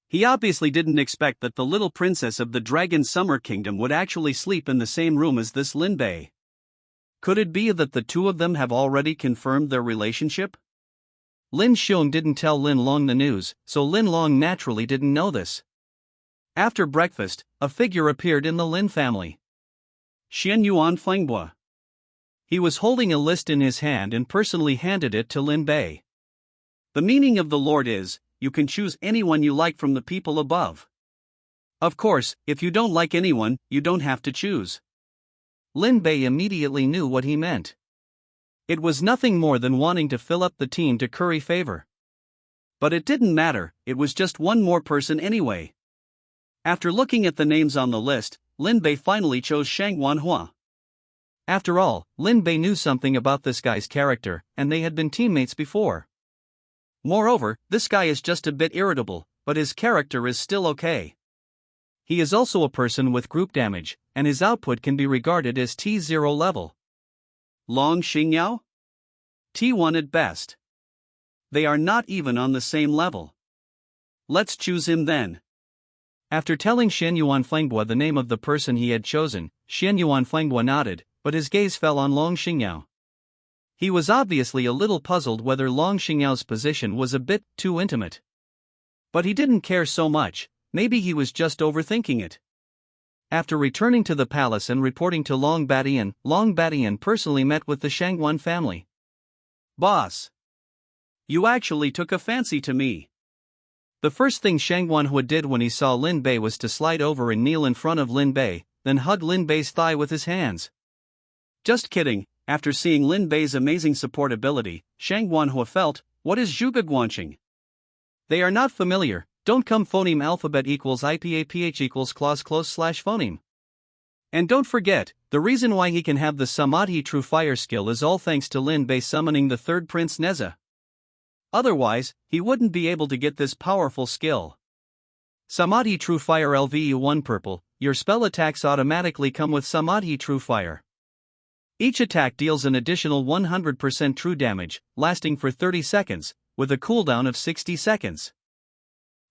He obviously didn't expect that the little princess of the Dragon Summer Kingdom would actually sleep in the same room as this Lin Bei. Could it be that the 2 of them have already confirmed their relationship? Lin Xiong didn't tell Lin Long the news, so Lin Long naturally didn't know this. After breakfast, a figure appeared in the Lin family. Xian Yuan Fengbua. He was holding a list in his hand and personally handed it to Lin Bei. The meaning of the Lord is, you can choose anyone you like from the people above. Of course, if you don't like anyone, you don't have to choose. Lin Bei immediately knew what he meant. It was nothing more than wanting to fill up the team to curry favor. But it didn't matter, it was just one more person anyway. After looking at the names on the list, Lin Bei finally chose Shang Wanhua. After all, Lin Bei knew something about this guy's character, and they had been teammates before. Moreover, this guy is just a bit irritable, but his character is still okay. He is also a person with group damage, and his output can be regarded as T0 level. Long Xingyao? T1 at best. They are not even on the same level. Let's choose him then. After telling Xian Yuan Fengbua the name of the person he had chosen, Xian Yuan Fengbua nodded, but his gaze fell on Long Xingyao. He was obviously a little puzzled whether Long Xingyao's position was a bit too intimate. But he didn't care so much, maybe he was just overthinking it. After returning to the palace and reporting to Long Badian personally met with the Shangwan family. Boss! You actually took a fancy to me. The first thing Shangwan Hua did when he saw Lin Bei was to slide over and kneel in front of Lin Bei, then hug Lin Bei's thigh with his hands. Just kidding, after seeing Lin Bei's amazing support ability, Shangwan Hua felt, what is Zhuge Guanqing? They are not familiar, don't come phoneme alphabet equals IPAPH equals clause close slash phoneme. And don't forget, the reason why he can have the Samadhi True Fire skill is all thanks to Lin Bei summoning the third Prince Neza. Otherwise, he wouldn't be able to get this powerful skill. Samadhi True Fire LVE1 purple, your spell attacks automatically come with Samadhi True Fire. Each attack deals an additional 100% true damage, lasting for 30 seconds, with a cooldown of 60 seconds.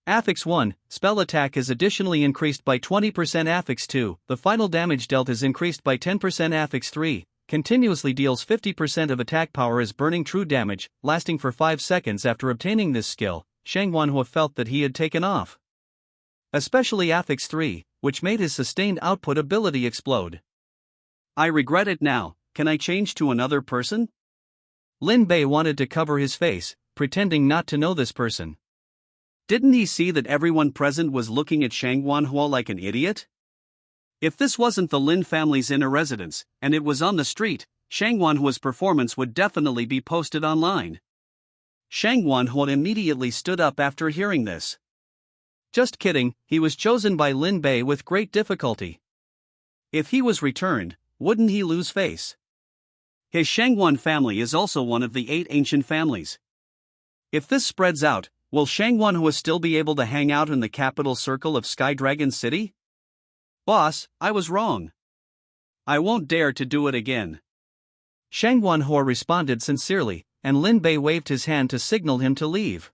Affix 1, spell attack is additionally increased by 20%. Affix 2, the final damage dealt is increased by 10%. Affix 3, continuously deals 50% of attack power as burning true damage, lasting for 5 seconds. After obtaining this skill, Shangwan Hua felt that he had taken off. Especially Affix 3, which made his sustained output ability explode. I regret it now, can I change to another person? Lin Bei wanted to cover his face, pretending not to know this person. Didn't he see that everyone present was looking at Shangwan Hua like an idiot? If this wasn't the Lin family's inner residence, and it was on the street, Shang Wanhua's performance would definitely be posted online. Shang Wanhua immediately stood up after hearing this. Just kidding, he was chosen by Lin Bei with great difficulty. If he was returned, wouldn't he lose face? His Shangwan family is also one of the 8 ancient families. If this spreads out, will Shang Wanhua still be able to hang out in the capital circle of Sky Dragon City? Boss, I was wrong. I won't dare to do it again. Shang Wanhua responded sincerely, and Lin Bei waved his hand to signal him to leave.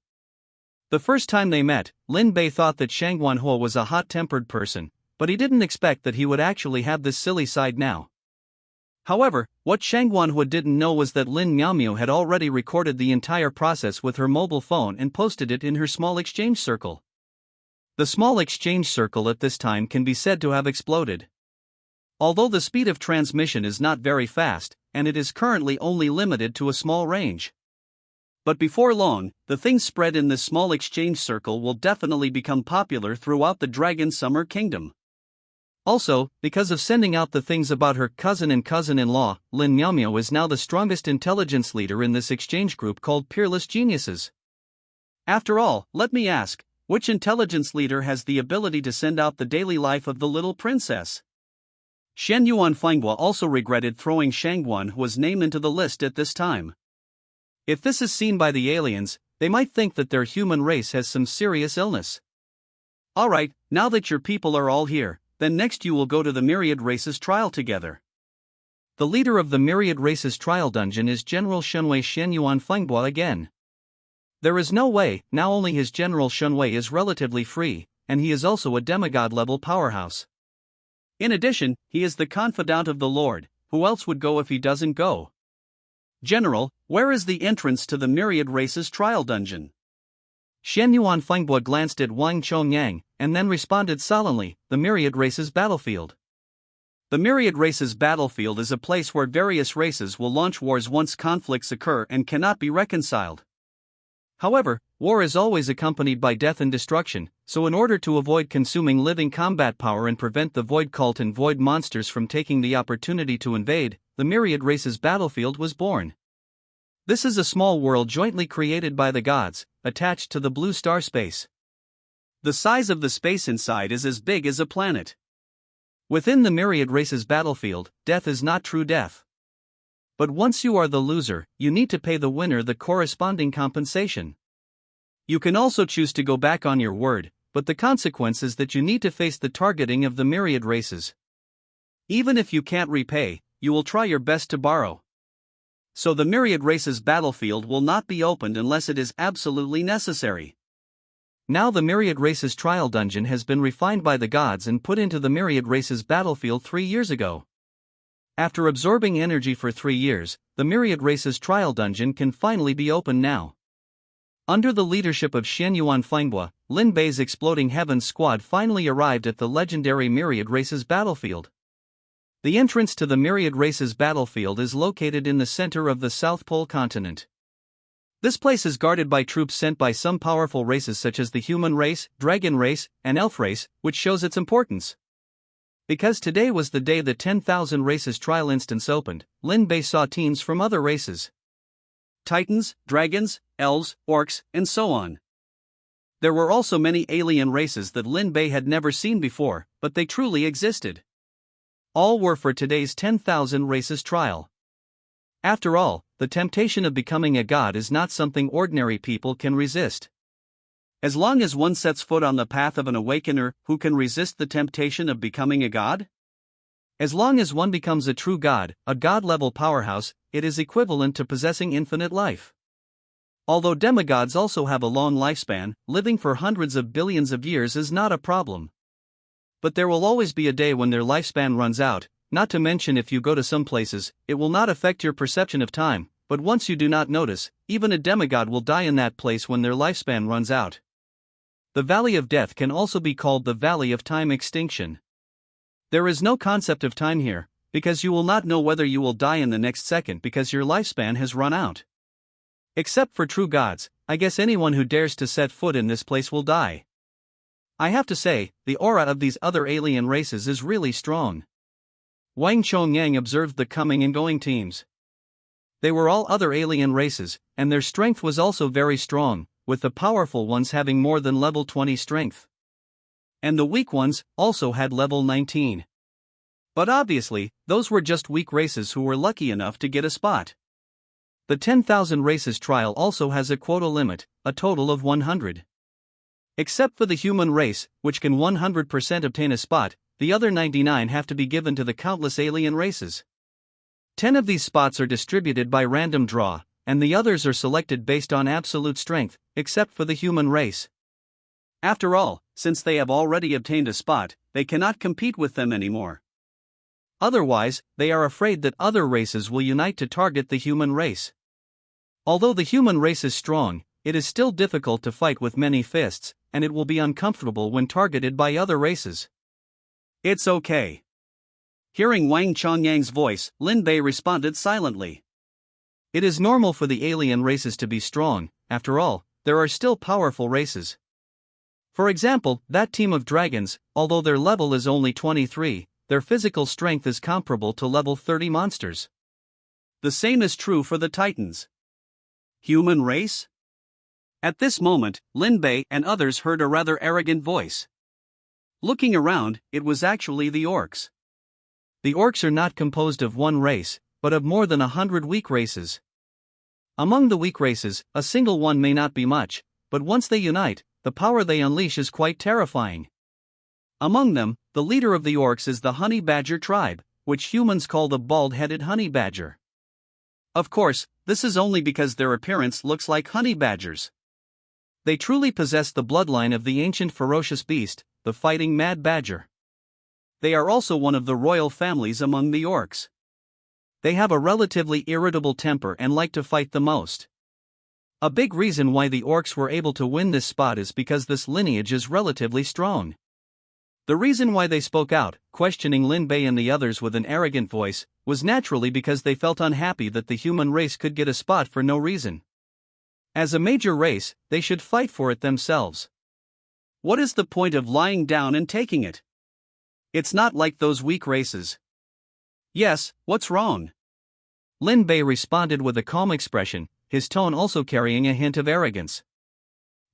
The first time they met, Lin Bei thought that Shang Wanhua was a hot-tempered person, but he didn't expect that he would actually have this silly side now. However, what Shang Wanhua didn't know was that Lin Miaomiao had already recorded the entire process with her mobile phone and posted it in her small exchange circle. The small exchange circle at this time can be said to have exploded. Although the speed of transmission is not very fast, and it is currently only limited to a small range. But before long, the things spread in this small exchange circle will definitely become popular throughout the Dragon Summer Kingdom. Also, because of sending out the things about her cousin and cousin-in-law, Lin Miaomiao is now the strongest intelligence leader in this exchange group called Peerless Geniuses. After all, let me ask, which intelligence leader has the ability to send out the daily life of the little princess? Shen Yuan Fenghua also regretted throwing Shang Wanhua's name into the list at this time. If this is seen by the aliens, they might think that their human race has some serious illness. Alright, now that your people are all here, then next you will go to the Myriad Races trial together. The leader of the Myriad Races trial dungeon is General Shunwei Shen Yuan Fenghua again. There is no way, now only his General Shunwei is relatively free, and he is also a demigod-level powerhouse. In addition, he is the confidant of the Lord. Who else would go if he doesn't go? General, where is the entrance to the Myriad Races trial dungeon? Shen Yuan Fenghua glanced at Wang Chongyang, and then responded sullenly, the Myriad Races battlefield. The Myriad Races battlefield is a place where various races will launch wars once conflicts occur and cannot be reconciled. However, war is always accompanied by death and destruction, so in order to avoid consuming living combat power and prevent the Void Cult and Void monsters from taking the opportunity to invade, the Myriad Races battlefield was born. This is a small world jointly created by the gods, attached to the blue star space. The size of the space inside is as big as a planet. Within the Myriad Races battlefield, death is not true death. But once you are the loser, you need to pay the winner the corresponding compensation. You can also choose to go back on your word, but the consequence is that you need to face the targeting of the Myriad Races. Even if you can't repay, you will try your best to borrow. So the Myriad Races battlefield will not be opened unless it is absolutely necessary. Now the Myriad Races trial dungeon has been refined by the gods and put into the Myriad Races battlefield 3 years ago. After absorbing energy for 3 years, the Myriad Races trial dungeon can finally be opened now. Under the leadership of Shen Yuan Fenghua, Lin Bei's Exploding Heavens squad finally arrived at the legendary Myriad Races battlefield. The entrance to the Myriad Races battlefield is located in the center of the South Pole continent. This place is guarded by troops sent by some powerful races such as the human race, dragon race, and elf race, which shows its importance. Because today was the day the 10,000 Races trial instance opened, Lin Bei saw teams from other races. Titans, dragons, elves, orcs, and so on. There were also many alien races that Lin Bei had never seen before, but they truly existed. All were for today's 10,000 Races trial. After all, the temptation of becoming a god is not something ordinary people can resist. As long as one sets foot on the path of an awakener, who can resist the temptation of becoming a god? As long as one becomes a true god, a god-level powerhouse, it is equivalent to possessing infinite life. Although demigods also have a long lifespan, living for hundreds of billions of years is not a problem. But there will always be a day when their lifespan runs out, not to mention if you go to some places, it will not affect your perception of time, but once you do not notice, even a demigod will die in that place when their lifespan runs out. The Valley of Death can also be called the Valley of Time Extinction. There is no concept of time here, because you will not know whether you will die in the next second because your lifespan has run out. Except for true gods, I guess anyone who dares to set foot in this place will die. I have to say, the aura of these other alien races is really strong. Wang Chongyang observed the coming and going teams. They were all other alien races, and their strength was also very strong, with the powerful ones having more than level 20 strength. And the weak ones also had level 19. But obviously, those were just weak races who were lucky enough to get a spot. The 10,000 races trial also has a quota limit, a total of 100. Except for the human race, which can 100% obtain a spot, the other 99 have to be given to the countless alien races. 10 of these spots are distributed by random draw, and the others are selected based on absolute strength, except for the human race. After all, since they have already obtained a spot, they cannot compete with them anymore. Otherwise, they are afraid that other races will unite to target the human race. Although the human race is strong, it is still difficult to fight with many fists, and it will be uncomfortable when targeted by other races. It's okay. Hearing Wang Chongyang's voice, Lin Bei responded silently. It is normal for the alien races to be strong. After all, there are still powerful races. For example, that team of dragons, although their level is only 23, their physical strength is comparable to level 30 monsters. The same is true for the Titans. Human race? At this moment, Lin Bei and others heard a rather arrogant voice. Looking around, it was actually the orcs. The orcs are not composed of one race, but of more than 100 weak races. Among the weak races, a single one may not be much, but once they unite, the power they unleash is quite terrifying. Among them, the leader of the orcs is the honey badger tribe, which humans call the bald-headed honey badger. Of course, this is only because their appearance looks like honey badgers. They truly possess the bloodline of the ancient ferocious beast, the fighting mad badger. They are also one of the royal families among the orcs. They have a relatively irritable temper and like to fight the most. A big reason why the orcs were able to win this spot is because this lineage is relatively strong. The reason why they spoke out, questioning Lin Bei and the others with an arrogant voice, was naturally because they felt unhappy that the human race could get a spot for no reason. As a major race, they should fight for it themselves. What is the point of lying down and taking it? It's not like those weak races. Yes, what's wrong? Lin Bei responded with a calm expression, his tone also carrying a hint of arrogance.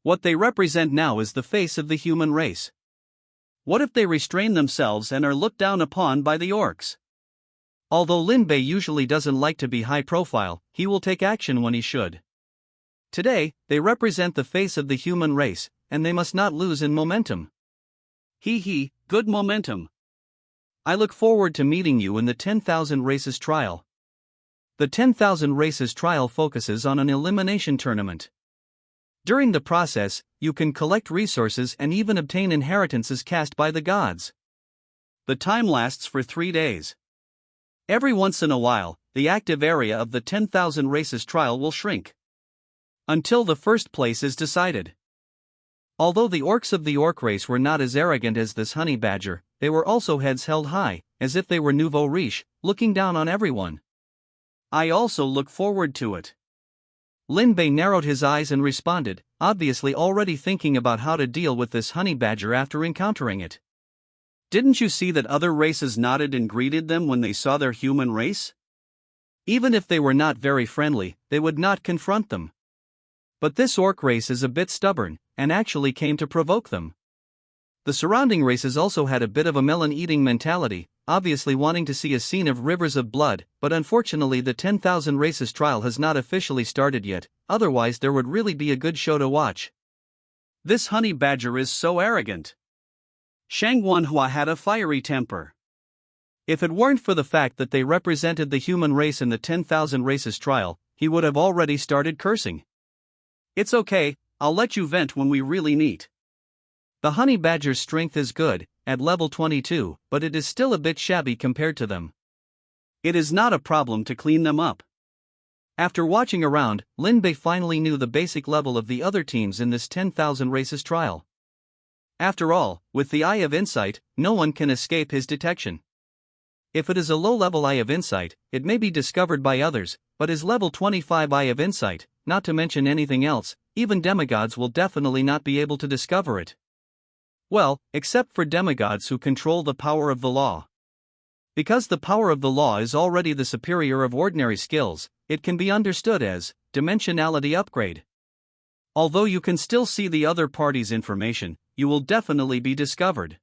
What they represent now is the face of the human race. What if they restrain themselves and are looked down upon by the orcs? Although Lin Bei usually doesn't like to be high profile, he will take action when he should. Today, they represent the face of the human race, and they must not lose in momentum. Good momentum. I look forward to meeting you in the 10,000 races trial. The 10,000 races trial focuses on an elimination tournament. During the process, you can collect resources and even obtain inheritances cast by the gods. The time lasts for 3 days. Every once in a while, the active area of the 10,000 races trial will shrink. Until the first place is decided. Although the orcs of the orc race were not as arrogant as this honey badger, they were also heads held high, as if they were nouveau riche, looking down on everyone. I also look forward to it. Lin Bei narrowed his eyes and responded, obviously already thinking about how to deal with this honey badger after encountering it. Didn't you see that other races nodded and greeted them when they saw their human race? Even if they were not very friendly, they would not confront them. But this orc race is a bit stubborn, and actually came to provoke them. The surrounding races also had a bit of a melon-eating mentality, obviously wanting to see a scene of rivers of blood, but unfortunately the 10,000 races trial has not officially started yet, otherwise there would really be a good show to watch. This honey badger is so arrogant. Shang Wanhua had a fiery temper. If it weren't for the fact that they represented the human race in the 10,000 races trial, he would have already started cursing. It's okay, I'll let you vent when we really meet. The honey badger's strength is good, at level 22, but it is still a bit shabby compared to them. It is not a problem to clean them up. After watching around, Lin Bei finally knew the basic level of the other teams in this 10,000 races trial. After all, with the Eye of Insight, no one can escape his detection. If it is a low-level Eye of Insight, it may be discovered by others, but his level 25 Eye of Insight, not to mention anything else, even demigods will definitely not be able to discover it. Well, except for demigods who control the power of the law. Because the power of the law is already the superior of ordinary skills, it can be understood as dimensionality upgrade. Although you can still see the other party's information, you will definitely be discovered.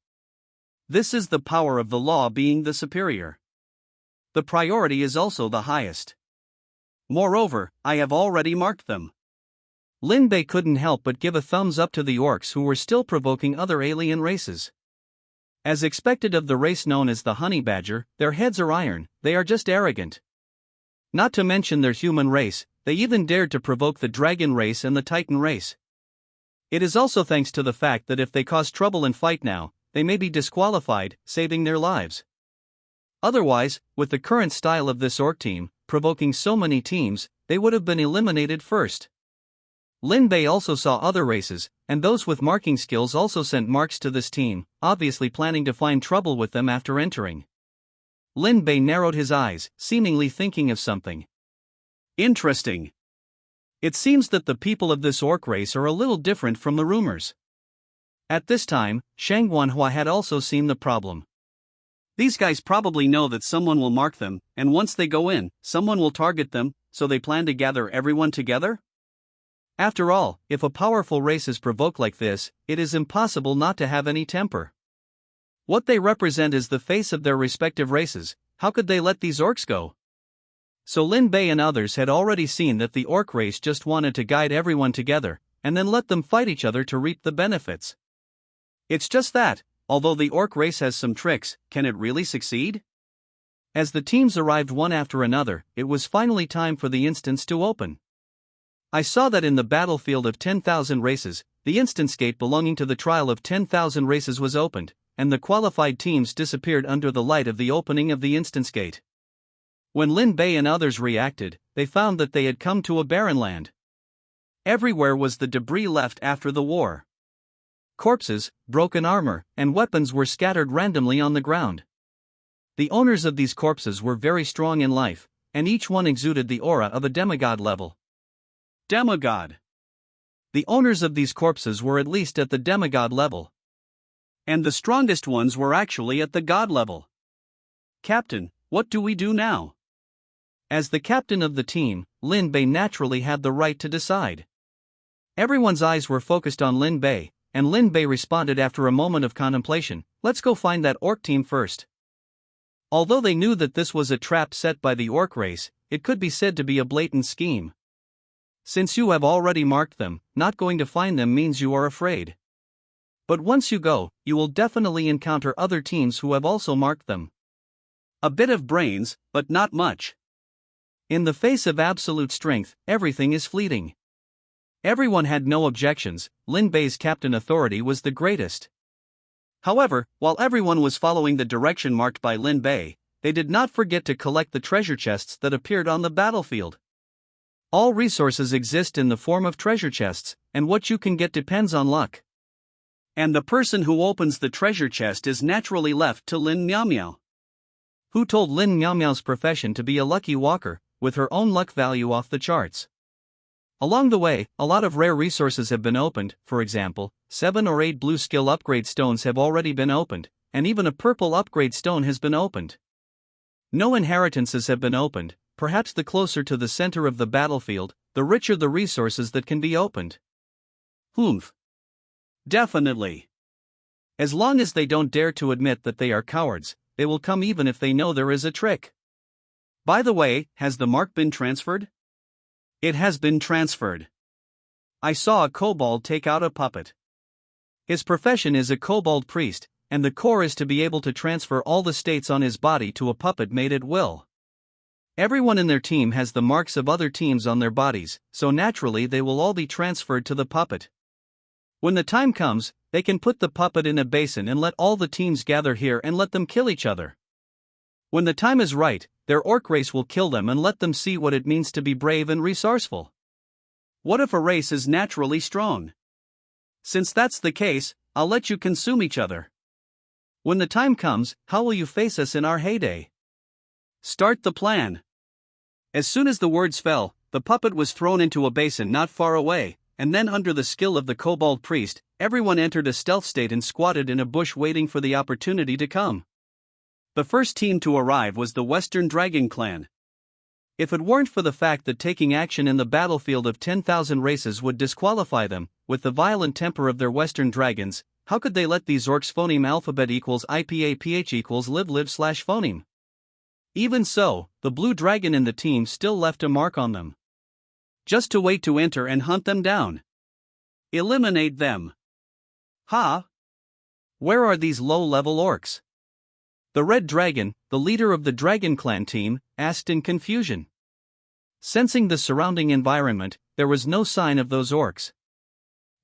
This is the power of the law being the superior. The priority is also the highest. Moreover, I have already marked them. Lin Bei couldn't help but give a thumbs up to the orcs who were still provoking other alien races. As expected of the race known as the honey badger, their heads are iron, they are just arrogant. Not to mention their human race, they even dared to provoke the dragon race and the titan race. It is also thanks to the fact that if they cause trouble and fight now, they may be disqualified, saving their lives. Otherwise, with the current style of this orc team, provoking so many teams, they would have been eliminated first. Lin Bei also saw other races, and those with marking skills also sent marks to this team, obviously planning to find trouble with them after entering. Lin Bei narrowed his eyes, seemingly thinking of something. Interesting. It seems that the people of this orc race are a little different from the rumors. At this time, Shang Wanhua had also seen the problem. These guys probably know that someone will mark them, and once they go in, someone will target them, so they plan to gather everyone together? After all, if a powerful race is provoked like this, it is impossible not to have any temper. What they represent is the face of their respective races, how could they let these orcs go? So Lin Bei and others had already seen that the orc race just wanted to guide everyone together, and then let them fight each other to reap the benefits. It's just that, although the orc race has some tricks, can it really succeed? As the teams arrived one after another, it was finally time for the instance to open. I saw that in the battlefield of 10,000 races, the instance gate belonging to the trial of 10,000 races was opened, and the qualified teams disappeared under the light of the opening of the instance gate. When Lin Bei and others reacted, they found that they had come to a barren land. Everywhere was the debris left after the war. Corpses, broken armor, and weapons were scattered randomly on the ground. The owners of these corpses were very strong in life, and each one exuded the aura of a demigod level. Demigod. The owners of these corpses were at least at the demigod level. And the strongest ones were actually at the god level. Captain, what do we do now? As the captain of the team, Lin Bei naturally had the right to decide. Everyone's eyes were focused on Lin Bei, and Lin Bei responded after a moment of contemplation, "Let's go find that orc team first." Although they knew that this was a trap set by the orc race, it could be said to be a blatant scheme. Since you have already marked them, not going to find them means you are afraid. But once you go, you will definitely encounter other teams who have also marked them. A bit of brains, but not much. In the face of absolute strength, everything is fleeting. Everyone had no objections, Lin Bei's captain authority was the greatest. However, while everyone was following the direction marked by Lin Bei, they did not forget to collect the treasure chests that appeared on the battlefield. All resources exist in the form of treasure chests, and what you can get depends on luck. And the person who opens the treasure chest is naturally left to Lin Miaomiao, who told Lin Miaomiao's profession to be a lucky walker, with her own luck value off the charts. Along the way, a lot of rare resources have been opened, for example, 7 or 8 blue skill upgrade stones have already been opened, and even a purple upgrade stone has been opened. No inheritances have been opened, perhaps the closer to the center of the battlefield, the richer the resources that can be opened. Humph. Definitely. As long as they don't dare to admit that they are cowards, they will come even if they know there is a trick. By the way, has the mark been transferred? It has been transferred. I saw a kobold take out a puppet. His profession is a kobold priest, and the core is to be able to transfer all the states on his body to a puppet made at will. Everyone in their team has the marks of other teams on their bodies, so naturally they will all be transferred to the puppet. When the time comes, they can put the puppet in a basin and let all the teams gather here and let them kill each other. When the time is right, their orc race will kill them and let them see what it means to be brave and resourceful. What if a race is naturally strong? Since that's the case, I'll let you consume each other. When the time comes, how will you face us in our heyday? Start the plan. As soon as the words fell, the puppet was thrown into a basin not far away, and then under the skill of the kobold priest, everyone entered a stealth state and squatted in a bush waiting for the opportunity to come. The first team to arrive was the Western Dragon Clan. If it weren't for the fact that taking action in the battlefield of 10,000 races would disqualify them, with the violent temper of their Western dragons, how could they let these orcs phoneme alphabet equals IPAPH equals live/phoneme? Even so, the blue dragon in the team still left a mark on them. Just to wait to enter and hunt them down. Eliminate them. Ha! Where are these low-level orcs? The red dragon, the leader of the Dragon Clan team, asked in confusion. Sensing the surrounding environment, there was no sign of those orcs.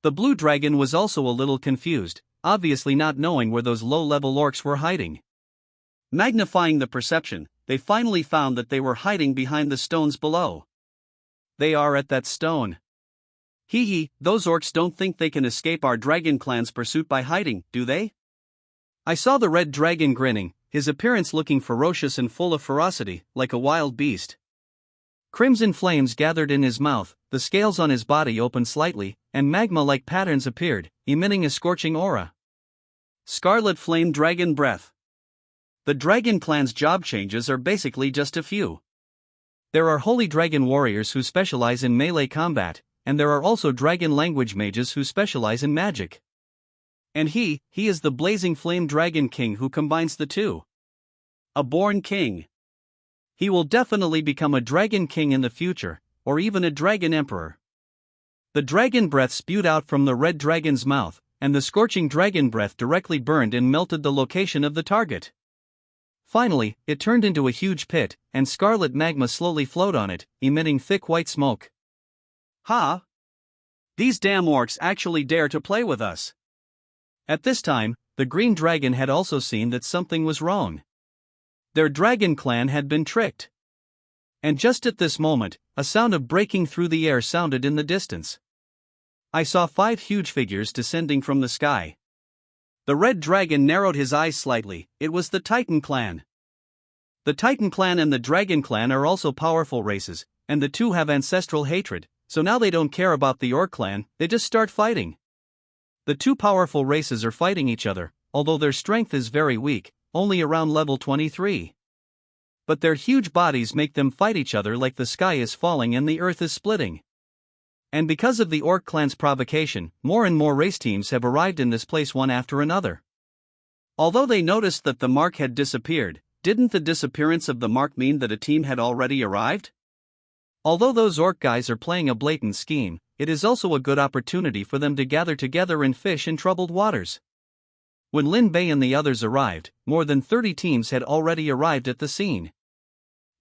The blue dragon was also a little confused, obviously not knowing where those low-level orcs were hiding. Magnifying the perception, they finally found that they were hiding behind the stones below. They are at that stone. Hee hee, those orcs don't think they can escape our Dragon Clan's pursuit by hiding, do they? I saw the red dragon grinning, his appearance looking ferocious and full of ferocity, like a wild beast. Crimson flames gathered in his mouth, the scales on his body opened slightly, and magma-like patterns appeared, emitting a scorching aura. Scarlet Flame Dragon Breath. The Dragon Clan's job changes are basically just a few. There are holy dragon warriors who specialize in melee combat, and there are also dragon language mages who specialize in magic. And he is the blazing flame dragon king who combines the two. A born king. He will definitely become a dragon king in the future, or even a dragon emperor. The dragon breath spewed out from the red dragon's mouth, and the scorching dragon breath directly burned and melted the location of the target. Finally, it turned into a huge pit, and scarlet magma slowly flowed on it, emitting thick white smoke. Ha! These damn orcs actually dare to play with us. At this time, the green dragon had also seen that something was wrong. Their dragon clan had been tricked. And just at this moment, a sound of breaking through the air sounded in the distance. I saw 5 huge figures descending from the sky. The red dragon narrowed his eyes slightly. It was the Titan clan. The Titan clan and the Dragon clan are also powerful races, and the two have ancestral hatred, so now they don't care about the Orc clan, they just start fighting. The two powerful races are fighting each other, although their strength is very weak, only around level 23. But their huge bodies make them fight each other like the sky is falling and the earth is splitting. And because of the Orc clan's provocation, more and more race teams have arrived in this place one after another. Although they noticed that the mark had disappeared, didn't the disappearance of the mark mean that a team had already arrived? Although those Orc guys are playing a blatant scheme, it is also a good opportunity for them to gather together and fish in troubled waters. When Lin Bei and the others arrived, more than 30 teams had already arrived at the scene.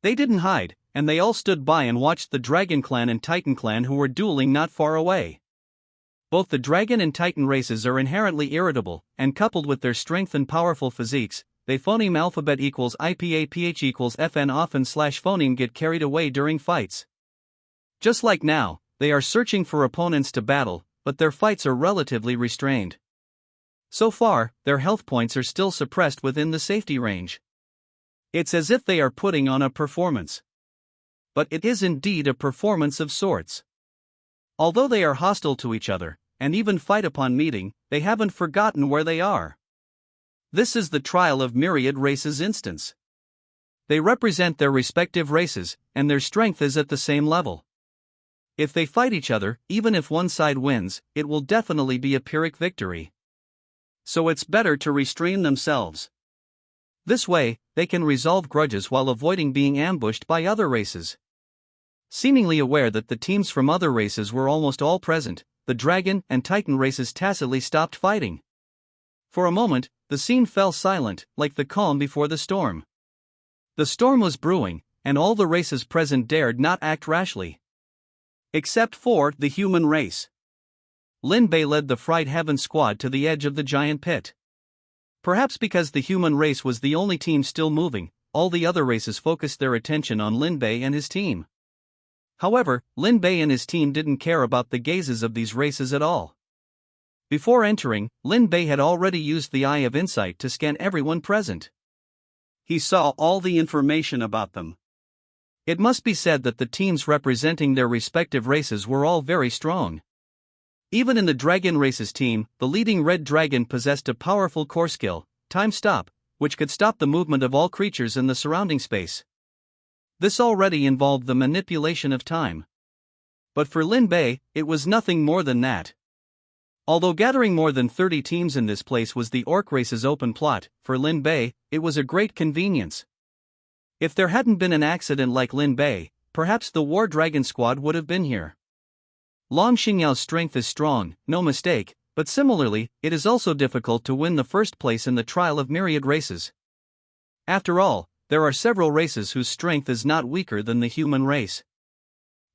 They didn't hide, and they all stood by and watched the Dragon Clan and Titan Clan who were dueling not far away. Both the Dragon and Titan races are inherently irritable, and coupled with their strength and powerful physiques, they phoneme alphabet equals IPAPH equals FN often/phoneme get carried away during fights. Just like now, they are searching for opponents to battle, but their fights are relatively restrained. So far, their health points are still suppressed within the safety range. It's as if they are putting on a performance. But it is indeed a performance of sorts. Although they are hostile to each other, and even fight upon meeting, they haven't forgotten where they are. This is the Trial of Myriad Races instance. They represent their respective races, and their strength is at the same level. If they fight each other, even if one side wins, it will definitely be a Pyrrhic victory. So it's better to restrain themselves. This way, they can resolve grudges while avoiding being ambushed by other races. Seemingly aware that the teams from other races were almost all present, the Dragon and Titan races tacitly stopped fighting. For a moment, the scene fell silent, like the calm before the storm. The storm was brewing, and all the races present dared not act rashly. Except for the human race. Lin Bei led the Fried Heaven squad to the edge of the giant pit. Perhaps because the human race was the only team still moving, all the other races focused their attention on Lin Bei and his team. However, Lin Bei and his team didn't care about the gazes of these races at all. Before entering, Lin Bei had already used the Eye of Insight to scan everyone present. He saw all the information about them. It must be said that the teams representing their respective races were all very strong. Even in the Dragon Races team, the leading red dragon possessed a powerful core skill, Time Stop, which could stop the movement of all creatures in the surrounding space. This already involved the manipulation of time. But for Lin Bei, it was nothing more than that. Although gathering more than 30 teams in this place was the Orc Race's open plot, for Lin Bei, it was a great convenience. If there hadn't been an accident like Lin Bei, perhaps the War Dragon squad would have been here. Long Xingyao's strength is strong, no mistake, but similarly, it is also difficult to win the first place in the trial of myriad races. After all, there are several races whose strength is not weaker than the human race.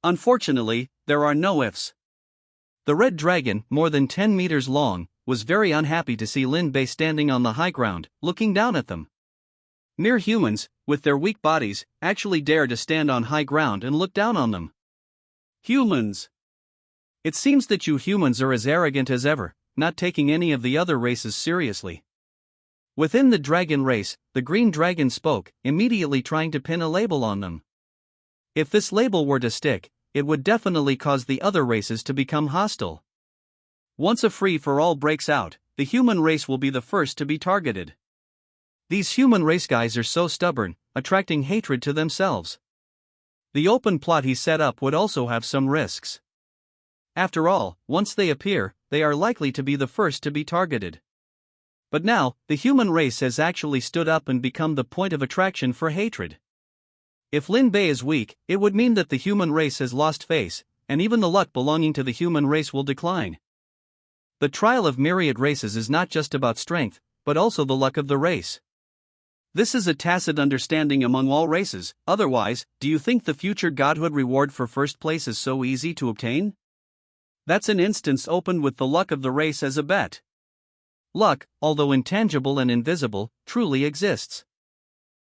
Unfortunately, there are no ifs. The red dragon, more than 10 meters long, was very unhappy to see Lin Bei standing on the high ground, looking down at them. Mere humans, with their weak bodies, actually dare to stand on high ground and look down on them. Humans! It seems that you humans are as arrogant as ever, not taking any of the other races seriously. Within the dragon race, the green dragon spoke, immediately trying to pin a label on them. If this label were to stick, it would definitely cause the other races to become hostile. Once a free-for-all breaks out, the human race will be the first to be targeted. These human race guys are so stubborn, attracting hatred to themselves. The open plot he set up would also have some risks. After all, once they appear, they are likely to be the first to be targeted. But now, the human race has actually stood up and become the point of attraction for hatred. If Lin Bei is weak, it would mean that the human race has lost face, and even the luck belonging to the human race will decline. The trial of myriad races is not just about strength, but also the luck of the race. This is a tacit understanding among all races, otherwise, do you think the future godhood reward for first place is so easy to obtain? That's an instance opened with the luck of the race as a bet. Luck, although intangible and invisible, truly exists.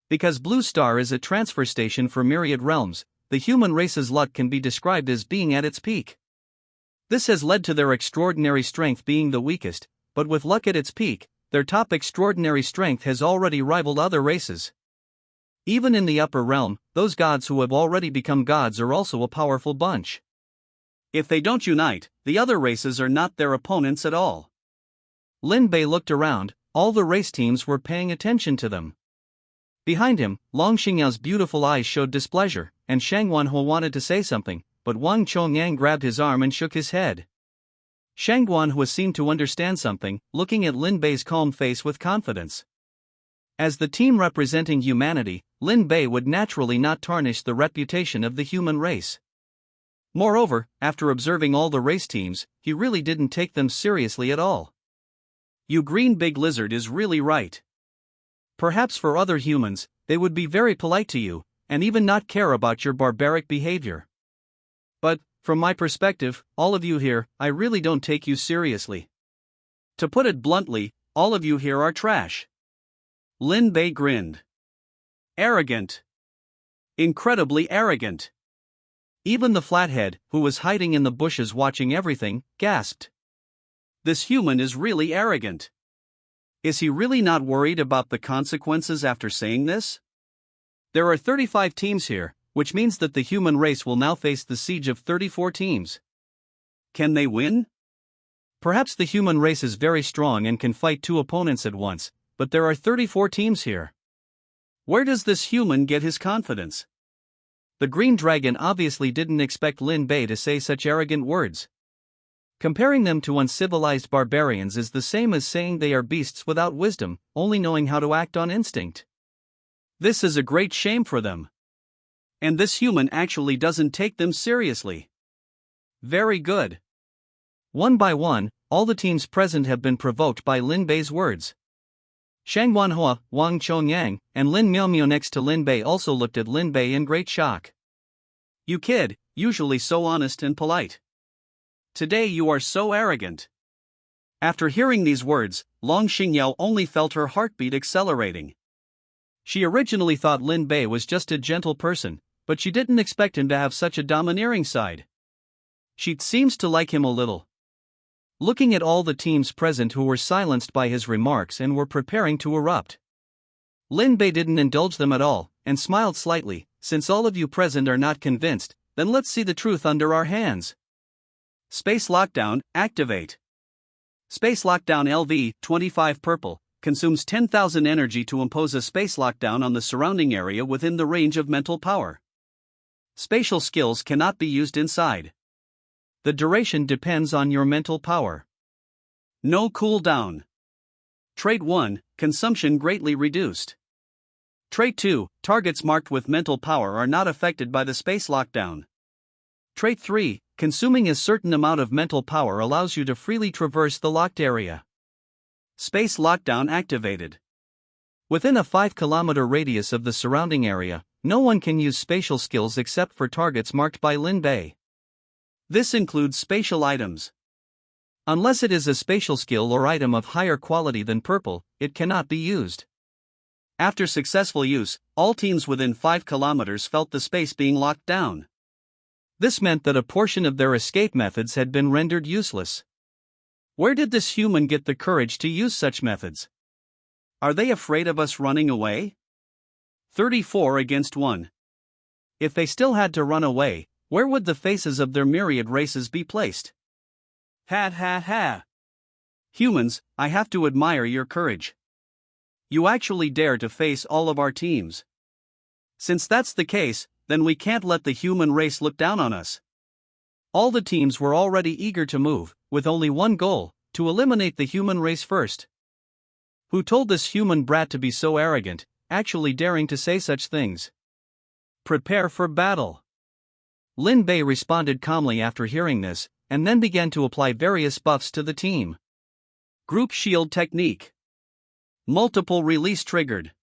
Because Blue Star is a transfer station for myriad realms, the human race's luck can be described as being at its peak. This has led to their extraordinary strength being the weakest, but with luck at its peak, their top extraordinary strength has already rivaled other races. Even in the upper realm, those gods who have already become gods are also a powerful bunch. If they don't unite, the other races are not their opponents at all. Lin Bei looked around, all the race teams were paying attention to them. Behind him, Long Xingyao's beautiful eyes showed displeasure, and Shang Guanhua wanted to say something, but Wang Chongyang grabbed his arm and shook his head. Shang Guanhua seemed to understand something, looking at Lin Bei's calm face with confidence. As the team representing humanity, Lin Bei would naturally not tarnish the reputation of the human race. Moreover, after observing all the race teams, he really didn't take them seriously at all. You green big lizard is really right. Perhaps for other humans, they would be very polite to you, and even not care about your barbaric behavior. But, from my perspective, all of you here, I really don't take you seriously. To put it bluntly, all of you here are trash. Lin Bei grinned. Arrogant. Incredibly arrogant. Even the flathead, who was hiding in the bushes watching everything, gasped. This human is really arrogant. Is he really not worried about the consequences after saying this? There are 35 teams here, which means that the human race will now face the siege of 34 teams. Can they win? Perhaps the human race is very strong and can fight 2 opponents at once, but there are 34 teams here. Where does this human get his confidence? The green dragon obviously didn't expect Lin Bei to say such arrogant words. Comparing them to uncivilized barbarians is the same as saying they are beasts without wisdom, only knowing how to act on instinct. This is a great shame for them. And this human actually doesn't take them seriously. Very good. One by one, all the teams present have been provoked by Lin Bei's words. Shang Guanhua, Wang Chongyang, and Lin Miaomio next to Lin Bei also looked at Lin Bei in great shock. You kid, usually so honest and polite. Today you are so arrogant. After hearing these words, Long Xingyao only felt her heartbeat accelerating. She originally thought Lin Bei was just a gentle person, but she didn't expect him to have such a domineering side. She seems to like him a little. Looking at all the teams present who were silenced by his remarks and were preparing to erupt, Lin Bei didn't indulge them at all, and smiled slightly. Since all of you present are not convinced, then let's see the truth under our hands. Space Lockdown, activate. Space Lockdown LV-25 purple consumes 10,000 energy to impose a space lockdown on the surrounding area within the range of mental power. Spatial skills cannot be used inside. The duration depends on your mental power. No cooldown. Trait 1, consumption greatly reduced. Trait 2, targets marked with mental power are not affected by the space lockdown. Trait 3, consuming a certain amount of mental power allows you to freely traverse the locked area. Space lockdown activated. Within a 5-kilometer radius of the surrounding area, no one can use spatial skills except for targets marked by Lin Bei. This includes spatial items. Unless it is a spatial skill or item of higher quality than purple, it cannot be used. After successful use, all teams within 5 kilometers felt the space being locked down. This meant that a portion of their escape methods had been rendered useless. Where did this human get the courage to use such methods? Are they afraid of us running away? 34 against 1. If they still had to run away, where would the faces of their myriad races be placed? Ha ha ha. Humans, I have to admire your courage. You actually dare to face all of our teams. Since that's the case, then we can't let the human race look down on us. All the teams were already eager to move, with only one goal, to eliminate the human race first. Who told this human brat to be so arrogant, actually daring to say such things? Prepare for battle. Lin Bei responded calmly after hearing this, and then began to apply various buffs to the team. Group Shield Technique. Multiple release triggered.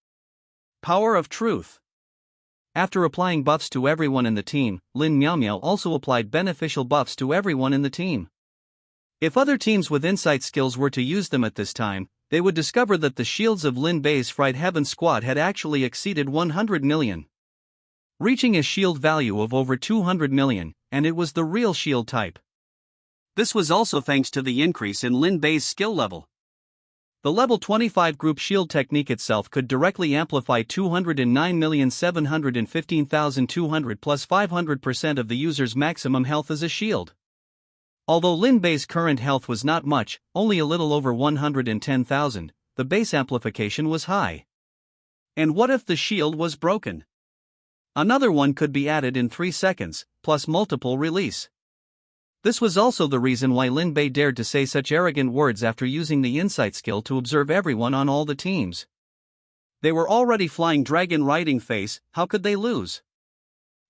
Power of Truth. After applying buffs to everyone in the team, Lin Miao also applied beneficial buffs to everyone in the team. If other teams with insight skills were to use them at this time, they would discover that the shields of Lin Bei's Fright Heaven squad had actually exceeded 100 million. Reaching a shield value of over 200 million, and it was the real shield type. This was also thanks to the increase in Lin Bei's skill level. The level 25 group shield technique itself could directly amplify 209,715,200 plus 500% of the user's maximum health as a shield. Although Lin Bei's current health was not much, only a little over 110,000, the base amplification was high. And what if the shield was broken? Another one could be added in 3 seconds, plus multiple release. This was also the reason why Lin Bei dared to say such arrogant words after using the insight skill to observe everyone on all the teams. They were already flying dragon riding face, how could they lose?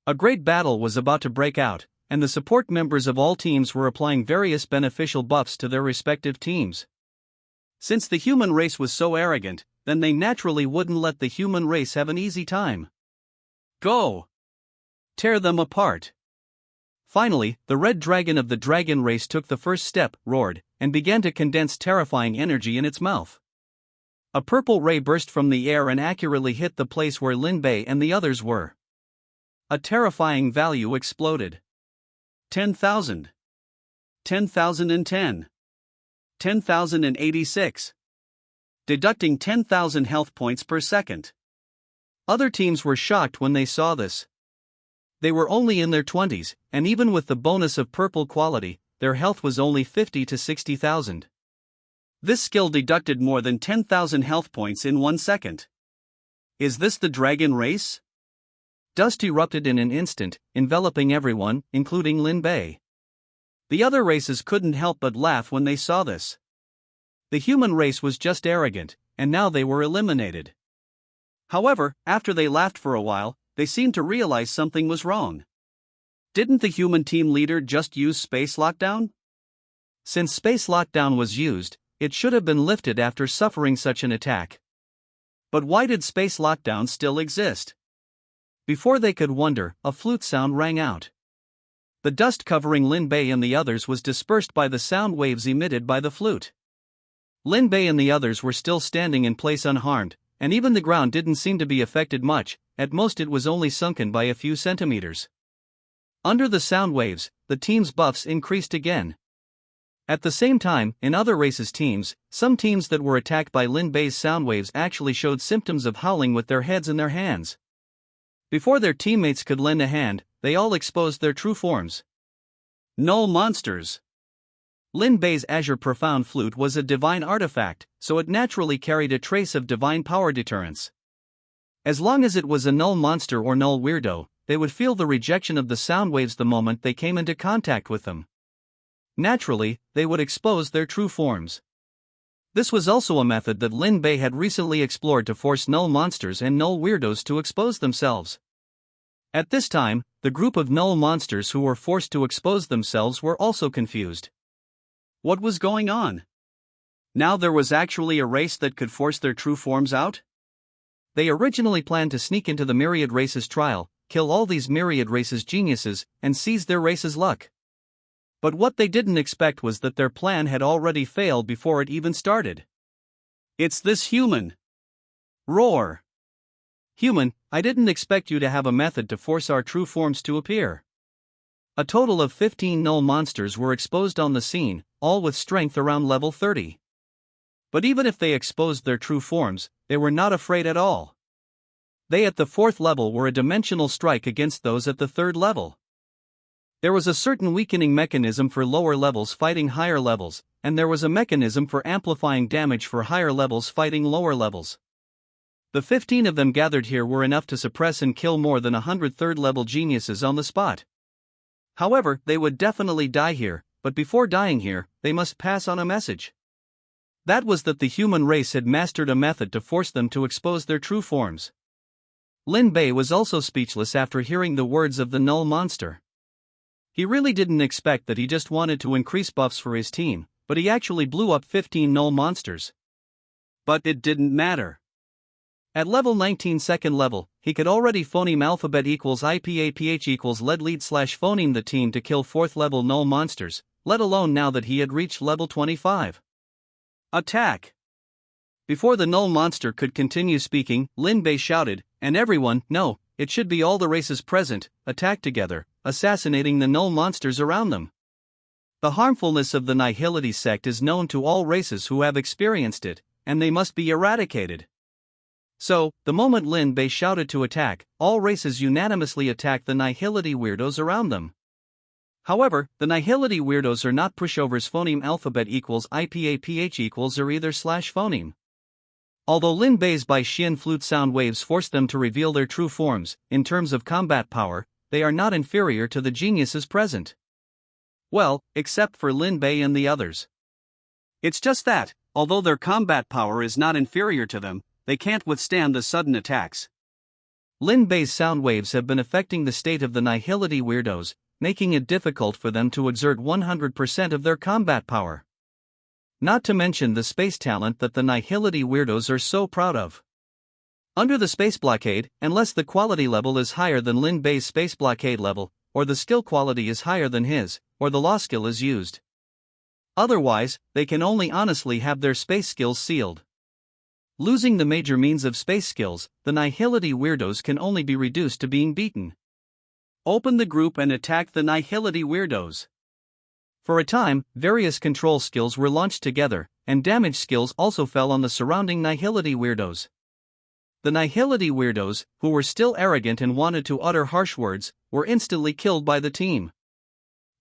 A great battle was about to break out, and the support members of all teams were applying various beneficial buffs to their respective teams. Since the human race was so arrogant, then they naturally wouldn't let the human race have an easy time. Go! Tear them apart! Finally, the red dragon of the dragon race took the first step, roared, and began to condense terrifying energy in its mouth. A purple ray burst from the air and accurately hit the place where Lin Bei and the others were. A terrifying value exploded. 10,000. 10,010. 10,086. Deducting 10,000 health points per second. Other teams were shocked when they saw this. They were only in their 20s, and even with the bonus of purple quality, their health was only 50 to 60,000. This skill deducted more than 10,000 health points in 1 second. Is this the dragon race? Dust erupted in an instant, enveloping everyone, including Lin Bei. The other races couldn't help but laugh when they saw this. The human race was just arrogant, and now they were eliminated. However, after they laughed for a while, they seemed to realize something was wrong. Didn't the human team leader just use Space Lockdown? Since Space Lockdown was used, it should have been lifted after suffering such an attack. But why did Space Lockdown still exist? Before they could wonder, a flute sound rang out. The dust covering Lin Bei and the others was dispersed by the sound waves emitted by the flute. Lin Bei and the others were still standing in place unharmed, and even the ground didn't seem to be affected much, at most it was only sunken by a few centimeters. Under the sound waves, the team's buffs increased again. At the same time, in other races' teams, some teams that were attacked by Lin Bei's sound waves actually showed symptoms of howling with their heads in their hands. Before their teammates could lend a hand, they all exposed their true forms. Null monsters. Lin Bei's azure profound flute was a divine artifact, so it naturally carried a trace of divine power deterrence. As long as it was a null monster or null weirdo, they would feel the rejection of the sound waves the moment they came into contact with them. Naturally, they would expose their true forms. This was also a method that Lin Bei had recently explored to force null monsters and null weirdos to expose themselves. At this time, the group of null monsters who were forced to expose themselves were also confused. What was going on? Now there was actually a race that could force their true forms out? They originally planned to sneak into the Myriad Races trial, kill all these Myriad Races geniuses, and seize their race's luck. But what they didn't expect was that their plan had already failed before it even started. It's this human! Roar! Human, I didn't expect you to have a method to force our true forms to appear. A total of 15 null monsters were exposed on the scene, all with strength around level 30. But even if they exposed their true forms, they were not afraid at all. They at the 4th level were a dimensional strike against those at the 3rd level. There was a certain weakening mechanism for lower levels fighting higher levels, and there was a mechanism for amplifying damage for higher levels fighting lower levels. The 15 of them gathered here were enough to suppress and kill more than 100 3rd-level geniuses on the spot. However, they would definitely die here, but before dying here, they must pass on a message. That was that the human race had mastered a method to force them to expose their true forms. Lin Bei was also speechless after hearing the words of the null monster. He really didn't expect that. He just wanted to increase buffs for his team, but he actually blew up 15 null monsters. But it didn't matter. At level 19 second level, he could already phoneme alphabet equals IPAPH equals lead slash phoneme the team to kill 4th level null monsters, let alone now that he had reached level 25. Attack! Before the null monster could continue speaking, Lin Bei shouted, and everyone, no, it should be all the races present, attack together, assassinating the null monsters around them. The harmfulness of the Nihility sect is known to all races who have experienced it, and they must be eradicated. So, the moment Lin Bei shouted to attack, all races unanimously attacked the Nihility weirdos around them. However, the Nihility weirdos are not pushovers. Phoneme alphabet equals IPAPH equals or either slash phoneme. Although Lin Bei's Bai Xian flute sound waves forced them to reveal their true forms, in terms of combat power, they are not inferior to the geniuses present. Well, except for Lin Bei and the others. It's just that, although their combat power is not inferior to them, they can't withstand the sudden attacks. Lin Bei's sound waves have been affecting the state of the Nihility weirdos, making it difficult for them to exert 100% of their combat power. Not to mention the space talent that the Nihility weirdos are so proud of. Under the space blockade, unless the quality level is higher than Lin Bei's space blockade level, or the skill quality is higher than his, or the law skill is used. Otherwise, they can only honestly have their space skills sealed. Losing the major means of space skills, the Nihility weirdos can only be reduced to being beaten. Open the group and attack the Nihility weirdos. For a time, various control skills were launched together, and damage skills also fell on the surrounding Nihility weirdos. The Nihility weirdos, who were still arrogant and wanted to utter harsh words, were instantly killed by the team.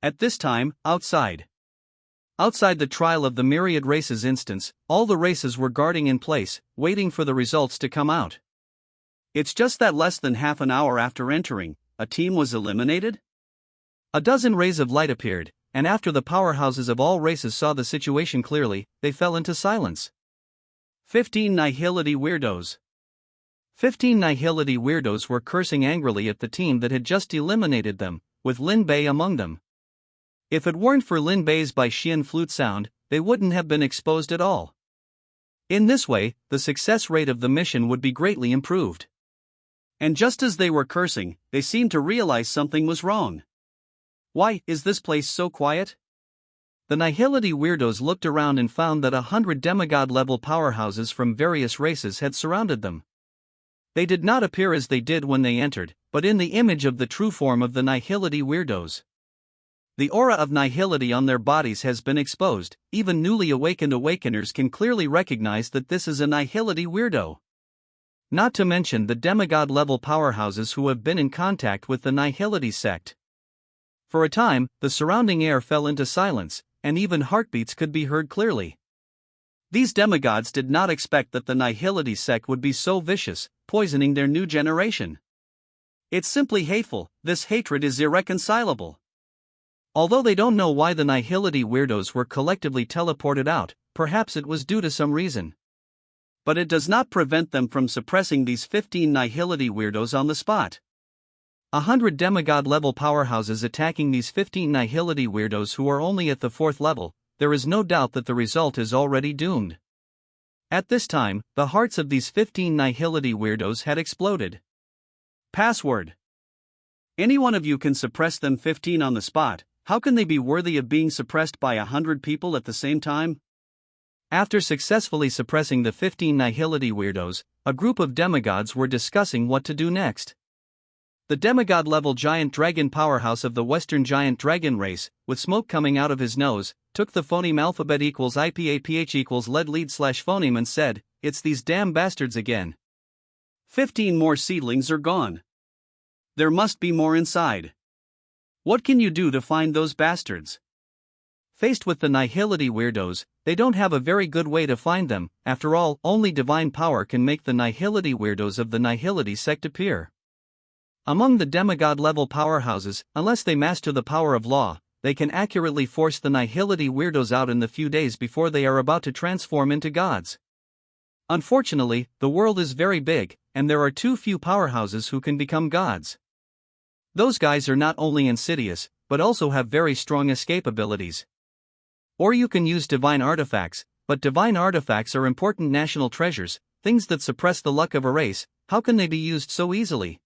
At this time, outside the trial of the Myriad Races instance, all the races were guarding in place, waiting for the results to come out. It's just that less than half an hour after entering, a team was eliminated? A dozen rays of light appeared, and after the powerhouses of all races saw the situation clearly, they fell into silence. 15 Nihility weirdos. 15 Nihility weirdos were cursing angrily at the team that had just eliminated them, with Lin Bei among them. If it weren't for Lin Bei's Bai Xian flute sound, they wouldn't have been exposed at all. In this way, the success rate of the mission would be greatly improved. And just as they were cursing, they seemed to realize something was wrong. Why is this place so quiet? The Nihility weirdos looked around and found that 100 demigod-level powerhouses from various races had surrounded them. They did not appear as they did when they entered, but in the image of the true form of the Nihility weirdos. The aura of Nihility on their bodies has been exposed. Even newly awakened awakeners can clearly recognize that this is a Nihility weirdo. Not to mention the demigod-level powerhouses who have been in contact with the Nihility sect. For a time, the surrounding air fell into silence, and even heartbeats could be heard clearly. These demigods did not expect that the Nihility sect would be so vicious, poisoning their new generation. It's simply hateful, this hatred is irreconcilable. Although they don't know why the Nihility weirdos were collectively teleported out, perhaps it was due to some reason. But it does not prevent them from suppressing these 15 Nihility weirdos on the spot. 100 demigod-level powerhouses attacking these 15 Nihility weirdos who are only at the 4th level, there is no doubt that the result is already doomed. At this time, the hearts of these 15 Nihility weirdos had exploded. Password. Any one of you can suppress them 15 on the spot, how can they be worthy of being suppressed by 100 people at the same time? After successfully suppressing the 15 Nihility weirdos, a group of demigods were discussing what to do next. The demigod-level giant dragon powerhouse of the Western giant dragon race, with smoke coming out of his nose, took the phoneme alphabet equals IPAPH equals lead lead slash phoneme and said, "It's these damn bastards again. 15 more seedlings are gone. There must be more inside. What can you do to find those bastards?" Faced with the Nihility weirdos, they don't have a very good way to find them. After all, only divine power can make the Nihility weirdos of the Nihility sect appear. Among the demigod-level powerhouses, unless they master the power of law, they can accurately force the Nihility weirdos out in the few days before they are about to transform into gods. Unfortunately, the world is very big, and there are too few powerhouses who can become gods. Those guys are not only insidious, but also have very strong escape abilities. Or you can use divine artifacts, but divine artifacts are important national treasures, things that suppress the luck of a race. How can they be used so easily?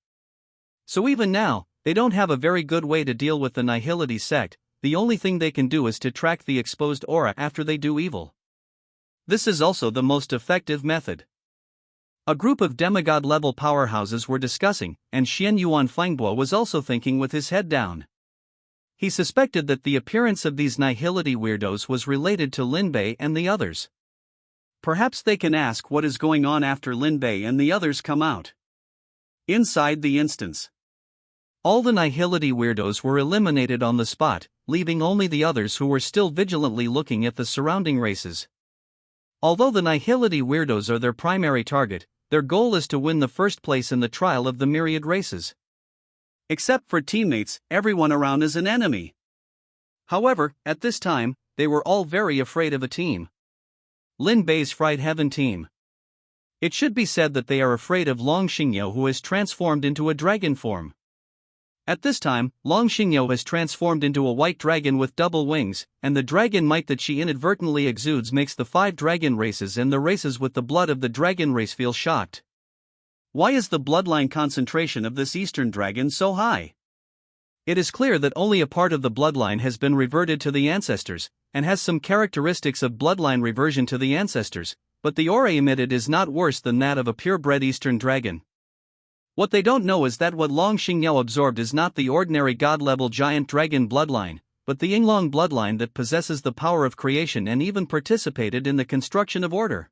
So even now, they don't have a very good way to deal with the Nihility sect. The only thing they can do is to track the exposed aura after they do evil. This is also the most effective method. A group of demigod-level powerhouses were discussing, and Xian Yuan Fangbo was also thinking with his head down. He suspected that the appearance of these Nihility weirdos was related to Lin Bei and the others. Perhaps they can ask what is going on after Lin Bei and the others come out. Inside the instance. All the Nihility weirdos were eliminated on the spot, leaving only the others who were still vigilantly looking at the surrounding races. Although the Nihility weirdos are their primary target, their goal is to win the first place in the trial of the myriad races. Except for teammates, everyone around is an enemy. However, at this time, they were all very afraid of a team. Lin Bei's Fried Heaven team. It should be said that they are afraid of Long Xingyou, who has transformed into a dragon form. At this time, Long Xingyou has transformed into a white dragon with double wings, and the dragon might that she inadvertently exudes makes the 5 dragon races and the races with the blood of the dragon race feel shocked. Why is the bloodline concentration of this Eastern dragon so high? It is clear that only a part of the bloodline has been reverted to the ancestors, and has some characteristics of bloodline reversion to the ancestors, but the aura emitted is not worse than that of a purebred Eastern dragon. What they don't know is that what Long Xingyou absorbed is not the ordinary god-level giant dragon bloodline, but the Yinglong bloodline that possesses the power of creation and even participated in the construction of order.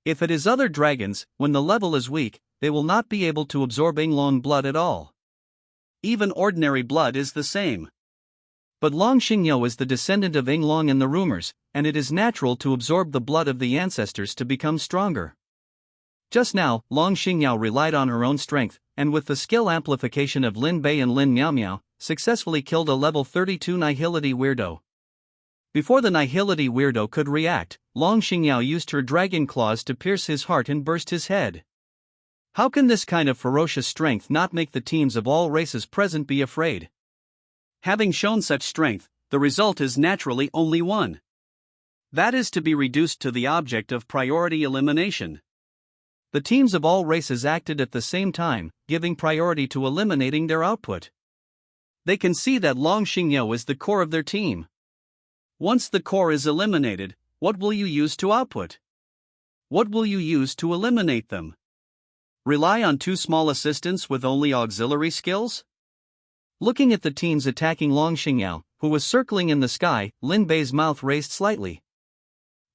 If it is other dragons, when the level is weak, they will not be able to absorb Yinglong blood at all. Even ordinary blood is the same. But Long Xingyou is the descendant of Yinglong in the rumors, and it is natural to absorb the blood of the ancestors to become stronger. Just now, Long Xingyou relied on her own strength, and with the skill amplification of Lin Bei and Lin Miaomiao, successfully killed a level 32 Nihility weirdo. Before the Nihility weirdo could react, Long Xingyou used her dragon claws to pierce his heart and burst his head. How can this kind of ferocious strength not make the teams of all races present be afraid? Having shown such strength, the result is naturally only one. That is to be reduced to the object of priority elimination. The teams of all races acted at the same time, giving priority to eliminating their output. They can see that Long Xingyou is the core of their team. Once the core is eliminated, what will you use to output? What will you use to eliminate them? Rely on 2 small assistants with only auxiliary skills? Looking at the teams attacking Long Xingyou, who was circling in the sky, Lin Bei's mouth raised slightly.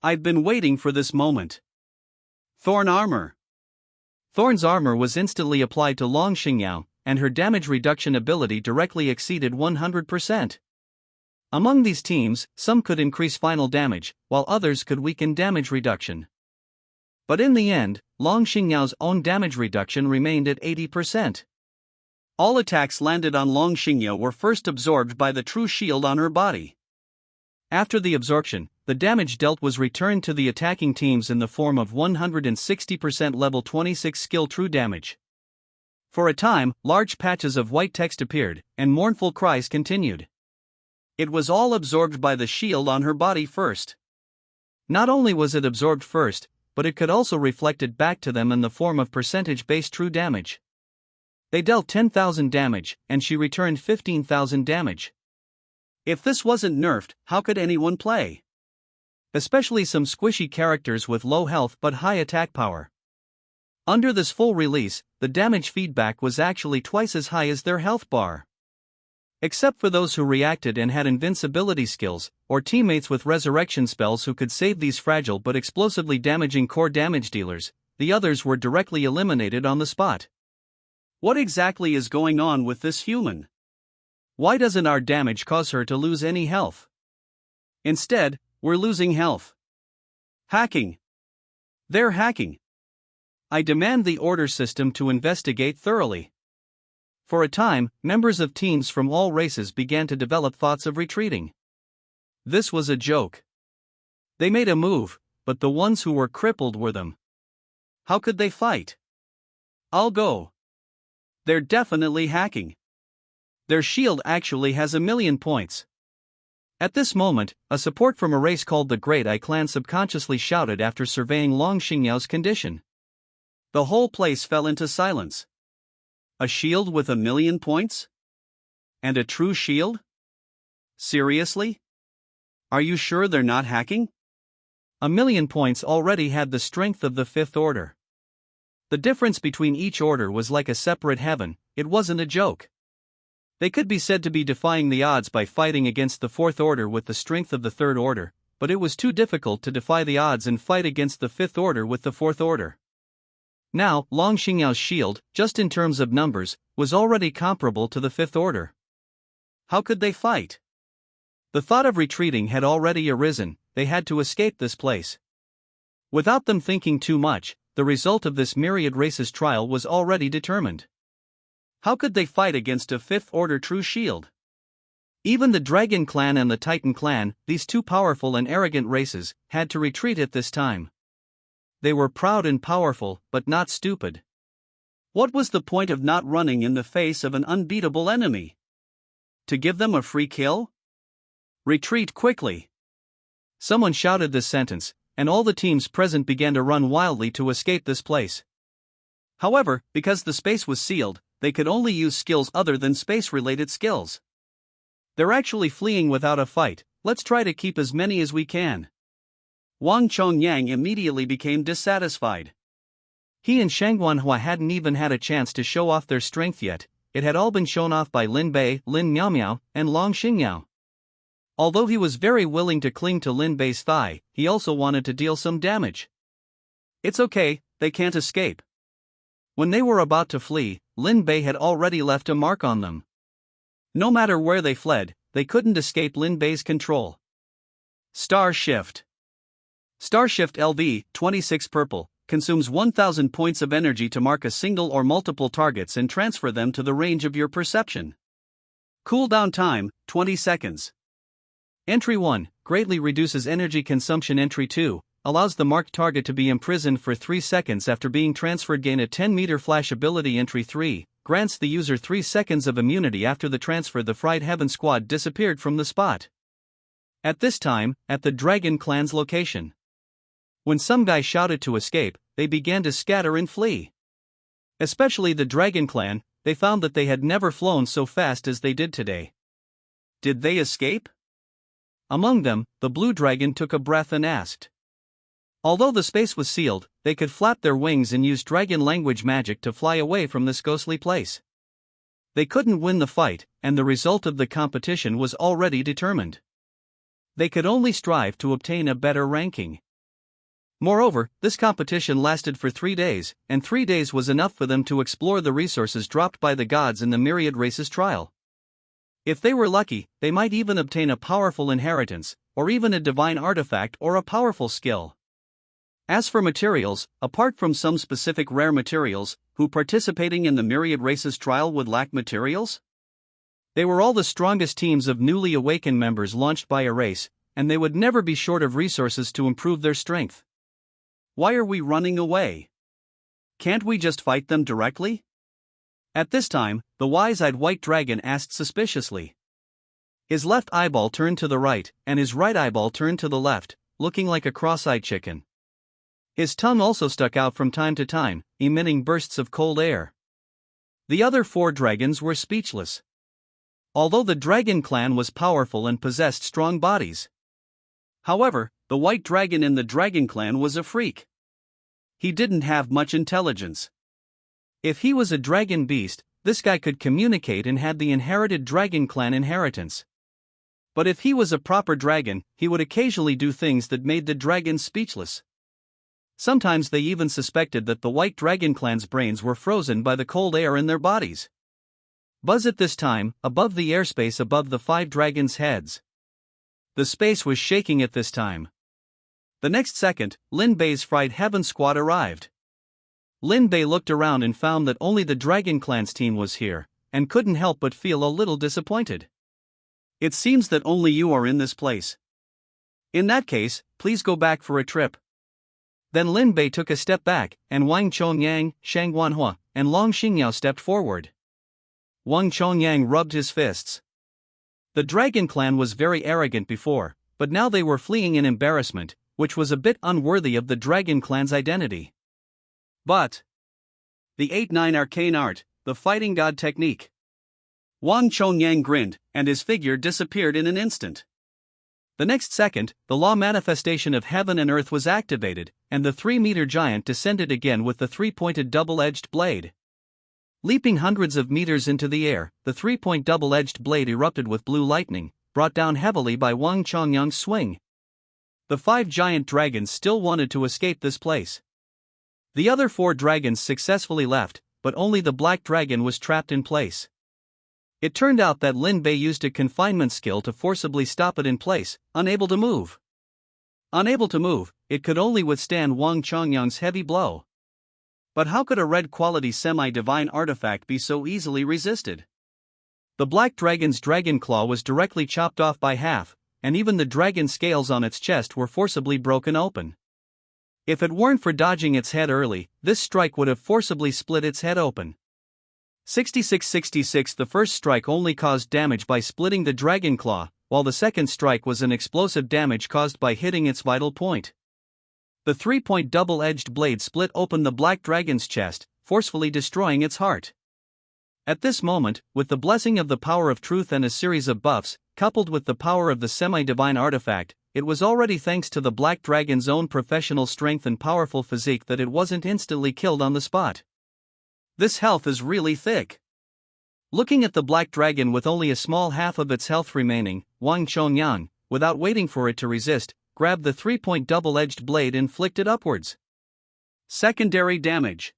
I've been waiting for this moment. Thorn armor. Thorn's armor was instantly applied to Long Xingyou, and her damage reduction ability directly exceeded 100%. Among these teams, some could increase final damage, while others could weaken damage reduction. But in the end, Long Xingyao's own damage reduction remained at 80%. All attacks landed on Long Xingyao were first absorbed by the true shield on her body. After the absorption, the damage dealt was returned to the attacking teams in the form of 160% level 26 skill true damage. For a time, large patches of white text appeared, and mournful cries continued. It was all absorbed by the shield on her body first. Not only was it absorbed first, but it could also reflect it back to them in the form of percentage-based true damage. They dealt 10,000 damage, and she returned 15,000 damage. If this wasn't nerfed, how could anyone play? Especially some squishy characters with low health but high attack power. Under this full release, the damage feedback was actually twice as high as their health bar. Except for those who reacted and had invincibility skills, or teammates with resurrection spells who could save these fragile but explosively damaging core damage dealers, the others were directly eliminated on the spot. What exactly is going on with this human? Why doesn't our damage cause her to lose any health? Instead, we're losing health. Hacking. They're hacking. I demand the order system to investigate thoroughly. For a time, members of teams from all races began to develop thoughts of retreating. This was a joke. They made a move, but the ones who were crippled were them. How could they fight? I'll go. They're definitely hacking. Their shield actually has 1,000,000 points. At this moment, a support from a race called the Great Eye Clan subconsciously shouted after surveying Long Xingyao's condition. The whole place fell into silence. A shield with 1,000,000 points? And a true shield? Seriously? Are you sure they're not hacking? 1,000,000 points already had the strength of the Fifth Order. The difference between each order was like a separate heaven, it wasn't a joke. They could be said to be defying the odds by fighting against the Fourth Order with the strength of the Third Order, but it was too difficult to defy the odds and fight against the Fifth Order with the Fourth Order. Now, Long Xingyao's shield, just in terms of numbers, was already comparable to the Fifth Order. How could they fight? The thought of retreating had already arisen, they had to escape this place. Without them thinking too much, the result of this myriad races trial was already determined. How could they fight against a Fifth Order true shield? Even the Dragon Clan and the Titan Clan, these two powerful and arrogant races, had to retreat at this time. They were proud and powerful, but not stupid. What was the point of not running in the face of an unbeatable enemy? To give them a free kill? Retreat quickly. Someone shouted this sentence, and all the teams present began to run wildly to escape this place. However, because the space was sealed, they could only use skills other than space-related skills. They're actually fleeing without a fight, let's try to keep as many as we can. Wang Chongyang immediately became dissatisfied. He and Shang Guanhua hadn't even had a chance to show off their strength yet, it had all been shown off by Lin Bei, Lin Miaomiao, and Long Xingyao. Although he was very willing to cling to Lin Bei's thigh, he also wanted to deal some damage. It's okay, they can't escape. When they were about to flee, Lin Bei had already left a mark on them. No matter where they fled, they couldn't escape Lin Bei's control. Star Shift. Star Shift LV, 26 purple, consumes 1,000 points of energy to mark a single or multiple targets and transfer them to the range of your perception. Cooldown time, 20 seconds. Entry 1, greatly reduces energy consumption. Entry 2, allows the marked target to be imprisoned for 3 seconds after being transferred. Gain a 10-meter flash ability. Entry 3, grants the user 3 seconds of immunity after the transfer. The Fried Heaven squad disappeared from the spot. At this time, at the Dragon Clan's location. When some guy shouted to escape, they began to scatter and flee. Especially the Dragon Clan, they found that they had never flown so fast as they did today. Did they escape? Among them, the Blue Dragon took a breath and asked. Although the space was sealed, they could flap their wings and use dragon language magic to fly away from this ghostly place. They couldn't win the fight, and the result of the competition was already determined. They could only strive to obtain a better ranking. Moreover, this competition lasted for 3 days, and 3 days was enough for them to explore the resources dropped by the gods in the myriad races trial. If they were lucky, they might even obtain a powerful inheritance, or even a divine artifact or a powerful skill. As for materials, apart from some specific rare materials, who participating in the myriad races trial would lack materials? They were all the strongest teams of newly awakened members launched by a race, and they would never be short of resources to improve their strength. Why are we running away? Can't we just fight them directly? At this time, the wise-eyed white dragon asked suspiciously. His left eyeball turned to the right, and his right eyeball turned to the left, looking like a cross-eyed chicken. His tongue also stuck out from time to time, emitting bursts of cold air. The other 4 dragons were speechless. Although the dragon clan was powerful and possessed strong bodies. However, the white dragon in the dragon clan was a freak. He didn't have much intelligence. If he was a dragon beast, this guy could communicate and had the inherited dragon clan inheritance. But if he was a proper dragon, he would occasionally do things that made the dragons speechless. Sometimes they even suspected that the white dragon clan's brains were frozen by the cold air in their bodies. Buzz at this time, above the airspace above the 5 dragons' heads. The space was shaking at this time. The next second, Lin Bei's Fried Heaven squad arrived. Lin Bei looked around and found that only the Dragon Clan's team was here, and couldn't help but feel a little disappointed. It seems that only you are in this place. In that case, please go back for a trip. Then Lin Bei took a step back, and Wang Chongyang, Shang Wanhua, and Long Xingyao stepped forward. Wang Chongyang rubbed his fists. The Dragon Clan was very arrogant before, but now they were fleeing in embarrassment, which was a bit unworthy of the Dragon Clan's identity. But the 8-9 arcane art, the fighting god technique. Wang Chongyang grinned, and his figure disappeared in an instant. The next second, the law manifestation of heaven and earth was activated, and the 3-meter giant descended again with the 3-pointed double-edged blade. Leaping hundreds of meters into the air, the 3-point double-edged blade erupted with blue lightning, brought down heavily by Wang Chongyang's swing. The 5 giant dragons still wanted to escape this place. The other 4 dragons successfully left, but only the black dragon was trapped in place. It turned out that Lin Bei used a confinement skill to forcibly stop it in place, unable to move. Unable to move, it could only withstand Wang Chongyang's heavy blow. But how could a red-quality semi-divine artifact be so easily resisted? The black dragon's dragon claw was directly chopped off by half, and even the dragon scales on its chest were forcibly broken open. If it weren't for dodging its head early, this strike would have forcibly split its head open. 66-66. The first strike only caused damage by splitting the dragon claw, while the second strike was an explosive damage caused by hitting its vital point. The 3-point double-edged blade split open the black dragon's chest, forcefully destroying its heart. At this moment, with the blessing of the power of truth and a series of buffs, coupled with the power of the semi-divine artifact, it was already thanks to the black dragon's own professional strength and powerful physique that it wasn't instantly killed on the spot. This health is really thick. Looking at the black dragon with only a small half of its health remaining, Wang Chongyang, without waiting for it to resist, grabbed the 3-point double-edged blade and flicked it upwards. Secondary damage.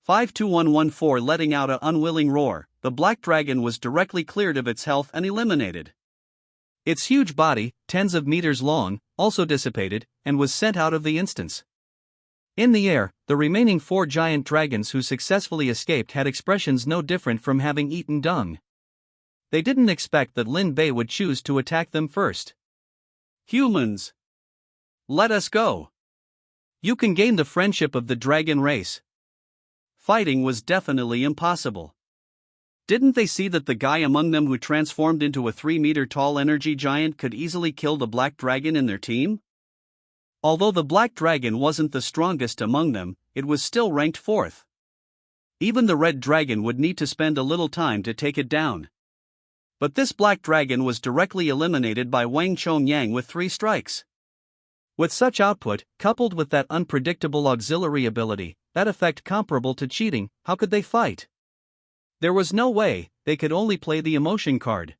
52114. Letting out an unwilling roar, the black dragon was directly cleared of its health and eliminated. Its huge body, tens of meters long, also dissipated, and was sent out of the instance. In the air, the remaining 4 giant dragons who successfully escaped had expressions no different from having eaten dung. They didn't expect that Lin Bei would choose to attack them first. Humans! Let us go! You can gain the friendship of the dragon race. Fighting was definitely impossible. Didn't they see that the guy among them who transformed into a 3-meter-tall energy giant could easily kill the black dragon in their team? Although the black dragon wasn't the strongest among them, it was still ranked 4th. Even the red dragon would need to spend a little time to take it down. But this black dragon was directly eliminated by Wang Chongyang with 3 strikes. With such output, coupled with that unpredictable auxiliary ability, that effect comparable to cheating, how could they fight? There was no way, they could only play the emotion card.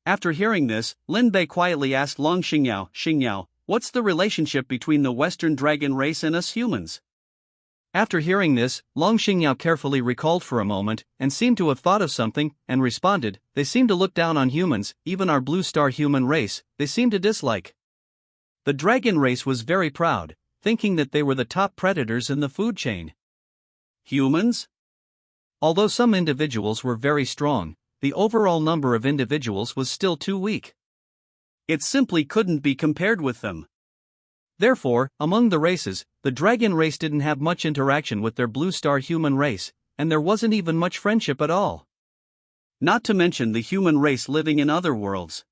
After hearing this, Lin Bei quietly asked Long Xingyao, "Xingyao, what's the relationship between the Western dragon race and us humans?" After hearing this, Long Xingyao carefully recalled for a moment, and seemed to have thought of something, and responded, "They seem to look down on humans, even our blue star human race, they seem to dislike." The dragon race was very proud, thinking that they were the top predators in the food chain. Humans? Although some individuals were very strong, the overall number of individuals was still too weak. It simply couldn't be compared with them. Therefore, among the races, the dragon race didn't have much interaction with their blue star human race, and there wasn't even much friendship at all. Not to mention the human race living in other worlds.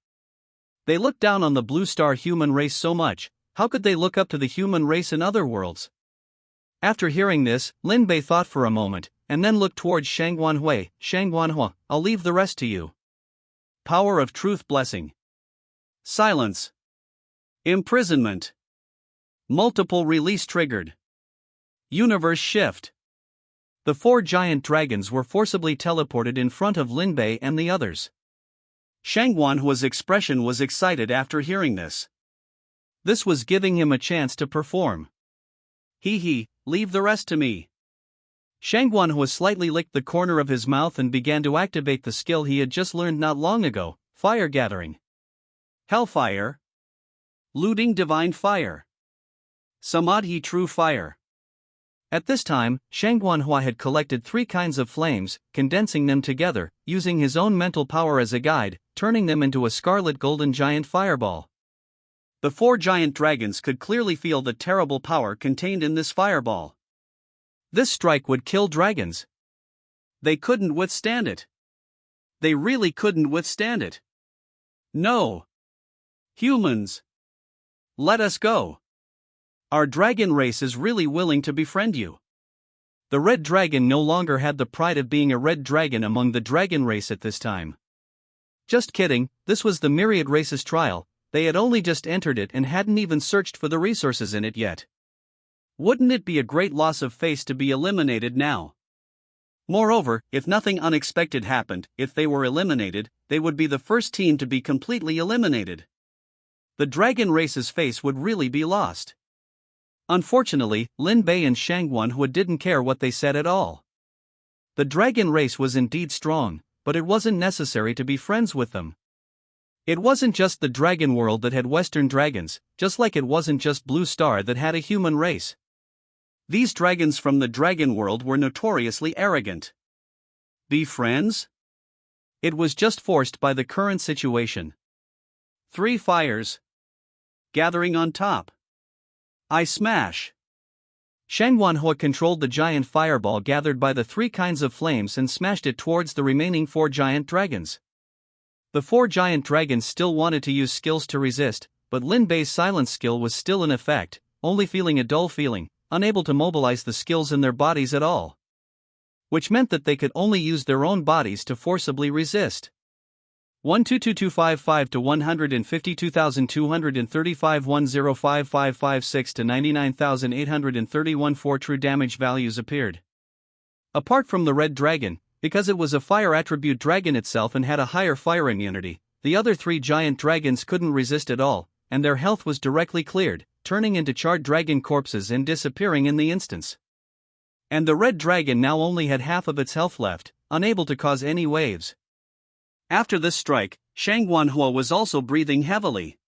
They looked down on the blue star human race so much, how could they look up to the human race in other worlds? After hearing this, Lin Bei thought for a moment, and then looked towards Shang Guanhui. "Shang Guanhua, I'll leave the rest to you." Power of truth blessing. Silence. Imprisonment. Multiple release triggered. Universe shift. The 4 giant dragons were forcibly teleported in front of Lin Bei and the others. Shang Guanhua's expression was excited after hearing this. This was giving him a chance to perform. Leave the rest to me." Shang Guanhua slightly licked the corner of his mouth and began to activate the skill he had just learned not long ago, fire gathering. Hellfire. Looting divine fire. Samadhi true fire. At this time, Shang Guanhua had collected 3 kinds of flames, condensing them together, using his own mental power as a guide, turning them into a scarlet golden giant fireball. The 4 giant dragons could clearly feel the terrible power contained in this fireball. This strike would kill dragons. They couldn't withstand it. They really couldn't withstand it. "No. Humans. Let us go. Our dragon race is really willing to befriend you." The red dragon no longer had the pride of being a red dragon among the dragon race at this time. Just kidding, this was the myriad races trial, they had only just entered it and hadn't even searched for the resources in it yet. Wouldn't it be a great loss of face to be eliminated now? Moreover, if nothing unexpected happened, if they were eliminated, they would be the first team to be completely eliminated. The dragon race's face would really be lost. Unfortunately, Lin Bei and Shang Guanhua didn't care what they said at all. The dragon race was indeed strong, but it wasn't necessary to be friends with them. It wasn't just the dragon world that had Western dragons, just like it wasn't just Blue Star that had a human race. These dragons from the dragon world were notoriously arrogant. Be friends? It was just forced by the current situation. 3 fires. Gathering on top. I smash. Shang Guanhua controlled the giant fireball gathered by the 3 kinds of flames and smashed it towards the remaining 4 giant dragons. The 4 giant dragons still wanted to use skills to resist, but Lin Bei's silence skill was still in effect, only feeling a dull feeling, unable to mobilize the skills in their bodies at all. Which meant that they could only use their own bodies to forcibly resist. 12255 to 152,235 105556 to 99,831 4 true damage values appeared. Apart from the red dragon, because it was a fire attribute dragon itself and had a higher fire immunity, the other 3 giant dragons couldn't resist at all, and their health was directly cleared, turning into charred dragon corpses and disappearing in the instance. And the red dragon now only had half of its health left, unable to cause any waves. After this strike, Shang Guanhua was also breathing heavily.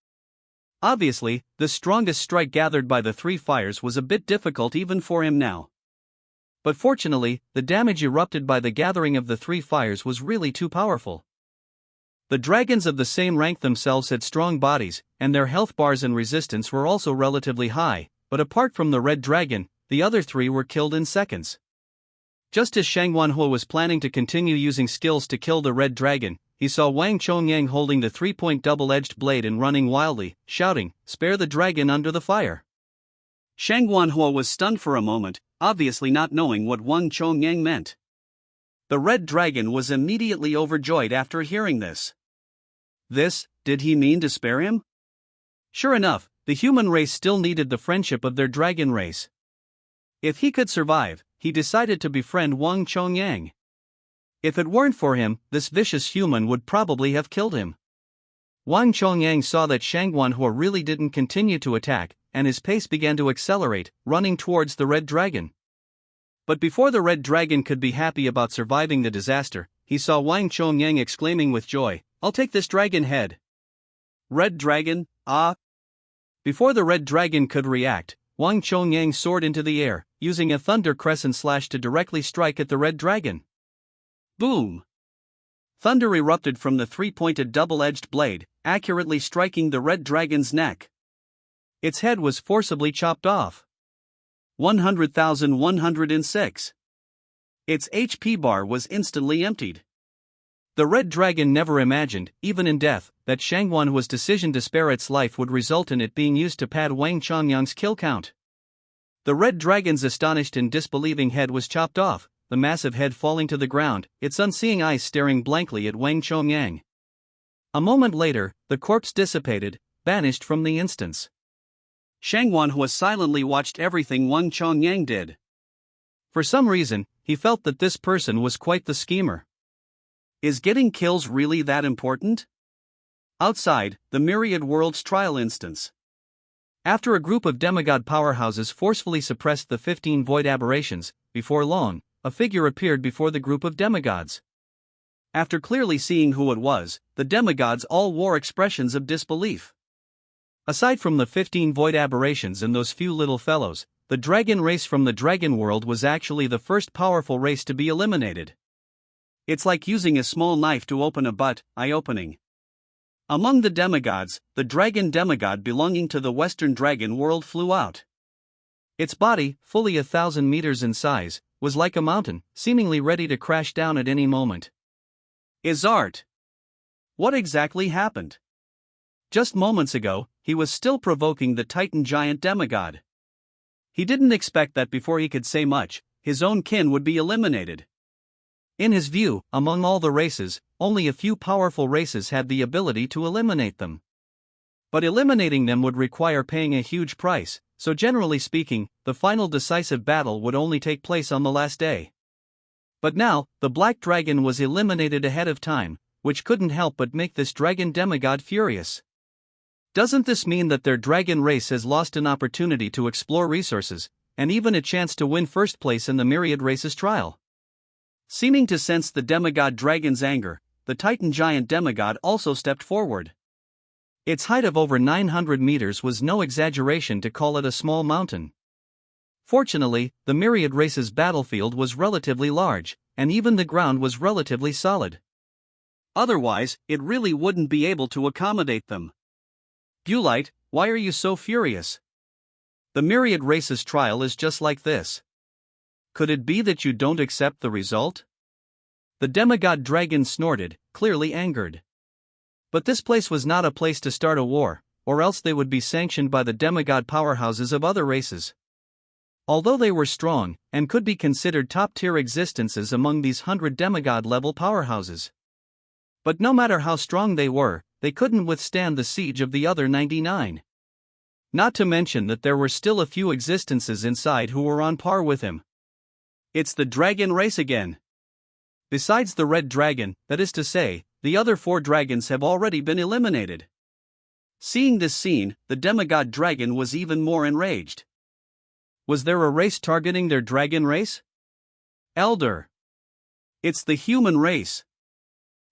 Obviously, the strongest strike gathered by the 3 fires was a bit difficult even for him now. But fortunately, the damage erupted by the gathering of the 3 fires was really too powerful. The dragons of the same rank themselves had strong bodies, and their health bars and resistance were also relatively high, but apart from the red dragon, the other 3 were killed in seconds. Just as Shang Guanhua was planning to continue using skills to kill the red dragon, he saw Wang Chongyang holding the 3-point double-edged blade and running wildly, shouting, "Spare the dragon under the fire." Shang Guanhua was stunned for a moment, obviously not knowing what Wang Chongyang meant. The red dragon was immediately overjoyed after hearing this. Did he mean to spare him? Sure enough, the human race still needed the friendship of their dragon race. If he could survive, he decided to befriend Wang Chongyang. If it weren't for him, this vicious human would probably have killed him. Wang Chongyang saw that Shang Guanhua really didn't continue to attack, and his pace began to accelerate, running towards the red dragon. But before the red dragon could be happy about surviving the disaster, he saw Wang Chongyang exclaiming with joy, "I'll take this dragon head." Red dragon, ah! Before the red dragon could react, Wang Chongyang soared into the air, using a thunder crescent slash to directly strike at the red dragon. Boom! Thunder erupted from the three-pointed double-edged blade, accurately striking the red dragon's neck. Its head was forcibly chopped off. 100,106. Its HP bar was instantly emptied. The red dragon never imagined, even in death, that Shangwanhua's decision to spare its life would result in it being used to pad Wang Chongyang's kill count. The red dragon's astonished and disbelieving head was chopped off, the massive head falling to the ground, its unseeing eyes staring blankly at Wang Chongyang. A moment later, the corpse dissipated, vanished from the instance. Shangwanhua silently watched everything Wang Chongyang did. For some reason, he felt that this person was quite the schemer. Is getting kills really that important? Outside, the Myriad Worlds trial instance. After a group of demigod powerhouses forcefully suppressed the 15 void aberrations, before long, a figure appeared before the group of demigods. After clearly seeing who it was, the demigods all wore expressions of disbelief. Aside from the 15 void aberrations and those few little fellows, the dragon race from the dragon world was actually the first powerful race to be eliminated. It's like using a small knife to open a butt, eye-opening. Among the demigods, the dragon demigod belonging to the western dragon world flew out. Its body, fully 1,000 meters in size, was like a mountain, seemingly ready to crash down at any moment. Art. What exactly happened? Just moments ago, he was still provoking the Titan giant demigod. He didn't expect that before he could say much, his own kin would be eliminated. In his view, among all the races, only a few powerful races had the ability to eliminate them. But eliminating them would require paying a huge price, so generally speaking, the final decisive battle would only take place on the last day. But now, the Black Dragon was eliminated ahead of time, which couldn't help but make this dragon demigod furious. Doesn't this mean that their dragon race has lost an opportunity to explore resources, and even a chance to win first place in the Myriad Races trial? Seeming to sense the demigod dragon's anger, the Titan giant demigod also stepped forward. Its height of over 900 meters was no exaggeration to call it a small mountain. Fortunately, the Myriad Races battlefield was relatively large, and even the ground was relatively solid. Otherwise, it really wouldn't be able to accommodate them. Gulite, why are you so furious? The Myriad Races trial is just like this. Could it be that you don't accept the result? The demigod dragon snorted, clearly angered. But this place was not a place to start a war, or else they would be sanctioned by the demigod powerhouses of other races. Although they were strong, and could be considered top-tier existences among these 100 demigod-level powerhouses. But no matter how strong they were, they couldn't withstand the siege of the other 99. Not to mention that there were still a few existences inside who were on par with him. It's the dragon race again. Besides the red dragon, that is to say, the other 4 dragons have already been eliminated. Seeing this scene, the demigod dragon was even more enraged. Was there a race targeting their dragon race? Elder. It's the human race.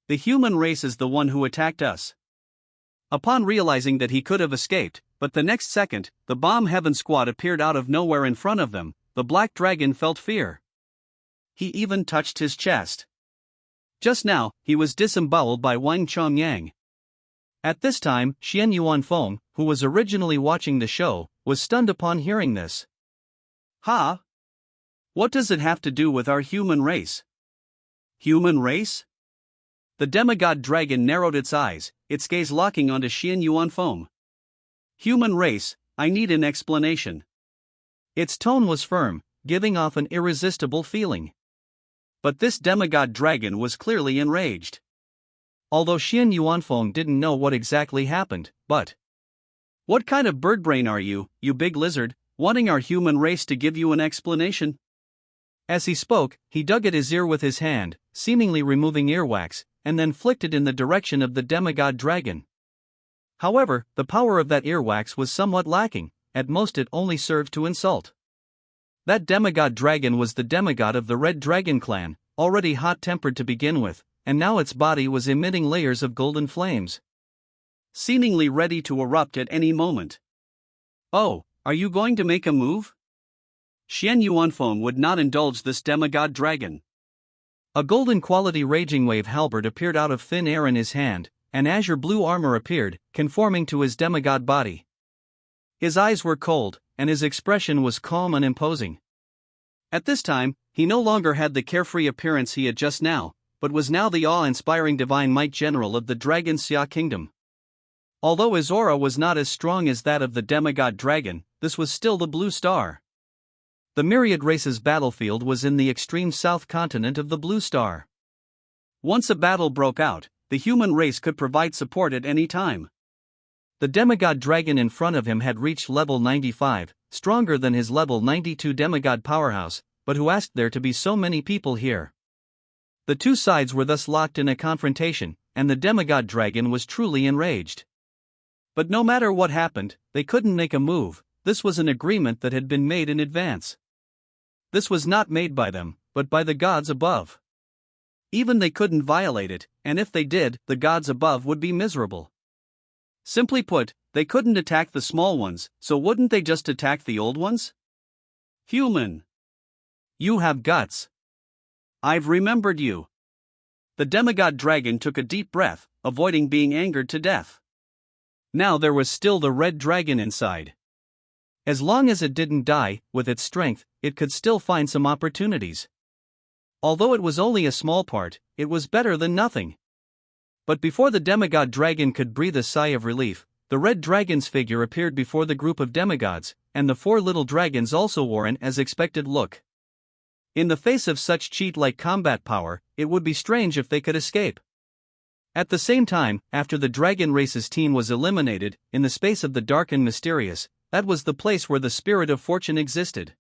The human race is the one who attacked us. Upon realizing that he could have escaped, but the next second, the Bomb Heaven Squad appeared out of nowhere in front of them, the black dragon felt fear. He even touched his chest. Just now, he was disemboweled by Wang Chongyang. At this time, Xian Yuanfeng, who was originally watching the show, was stunned upon hearing this. Ha! What does it have to do with our human race? Human race? The demigod dragon narrowed its eyes, its gaze locking onto Xian Yuanfeng. Human race, I need an explanation. Its tone was firm, giving off an irresistible feeling. But this demigod dragon was clearly enraged. Although Xian Yuanfeng didn't know what exactly happened, but... What kind of birdbrain are you, you big lizard, wanting our human race to give you an explanation? As he spoke, he dug at his ear with his hand, seemingly removing earwax, and then flicked it in the direction of the demigod dragon. However, the power of that earwax was somewhat lacking, at most it only served to insult. That demigod dragon was the demigod of the Red Dragon clan, already hot-tempered to begin with, and now its body was emitting layers of golden flames, seemingly ready to erupt at any moment. Oh, are you going to make a move? Xian Yuanfeng would not indulge this demigod dragon. A golden quality raging wave halberd appeared out of thin air in his hand, and azure blue armor appeared, conforming to his demigod body. His eyes were cold, and his expression was calm and imposing. At this time, he no longer had the carefree appearance he had just now, but was now the awe-inspiring divine might general of the Dragon Xia Kingdom. Although his aura was not as strong as that of the demigod dragon, this was still the Blue Star. The myriad races battlefield was in the extreme south continent of the Blue Star. Once a battle broke out, the human race could provide support at any time. The demigod dragon in front of him had reached level 95, stronger than his level 92 demigod powerhouse, but who asked there to be so many people here? The two sides were thus locked in a confrontation, and the demigod dragon was truly enraged. But no matter what happened, they couldn't make a move. This was an agreement that had been made in advance. This was not made by them, but by the gods above. Even they couldn't violate it, and if they did, the gods above would be miserable. Simply put, they couldn't attack the small ones, so wouldn't they just attack the old ones? Human. You have guts. I've remembered you. The demigod dragon took a deep breath, avoiding being angered to death. Now there was still the red dragon inside. As long as it didn't die, with its strength, it could still find some opportunities. Although it was only a small part, it was better than nothing. But before the demigod dragon could breathe a sigh of relief, the red dragon's figure appeared before the group of demigods, and the four little dragons also wore an as expected look. In the face of such cheat-like combat power, it would be strange if they could escape. At the same time, after the dragon race's team was eliminated, in the space of the dark and mysterious, that was the place where the spirit of fortune existed.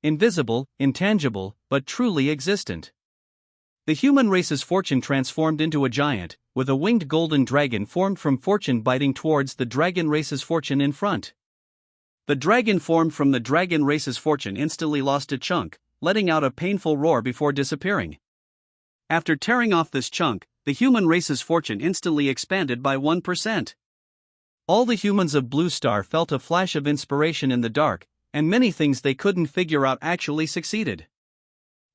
Invisible, intangible, but truly existent. The human race's fortune transformed into a giant, with a winged golden dragon formed from fortune biting towards the dragon race's fortune in front. The dragon formed from the dragon race's fortune instantly lost a chunk, letting out a painful roar before disappearing. After tearing off this chunk, the human race's fortune instantly expanded by 1%. All the humans of Blue Star felt a flash of inspiration in the dark, and many things they couldn't figure out actually succeeded.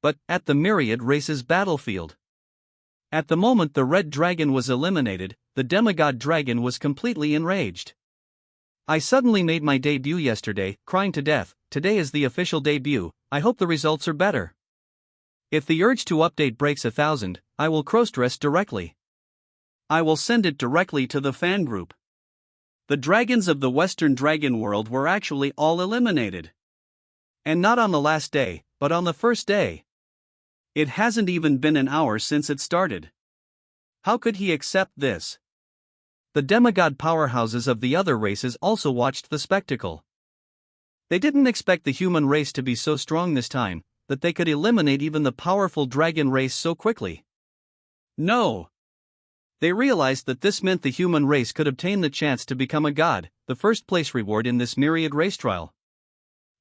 But, at the myriad race's battlefield. At the moment the red dragon was eliminated, the demigod dragon was completely enraged. I suddenly made my debut yesterday, crying to death. Today is the official debut. I hope the results are better. If the urge to update breaks 1,000, I will cross-dress directly. I will send it directly to the fan group. The dragons of the Western Dragon world were actually all eliminated. And not on the last day, but on the first day. It hasn't even been an hour since it started. How could he accept this? The demigod powerhouses of the other races also watched the spectacle. They didn't expect the human race to be so strong this time, that they could eliminate even the powerful dragon race so quickly. No. They realized that this meant the human race could obtain the chance to become a god, the first place reward in this myriad race trial.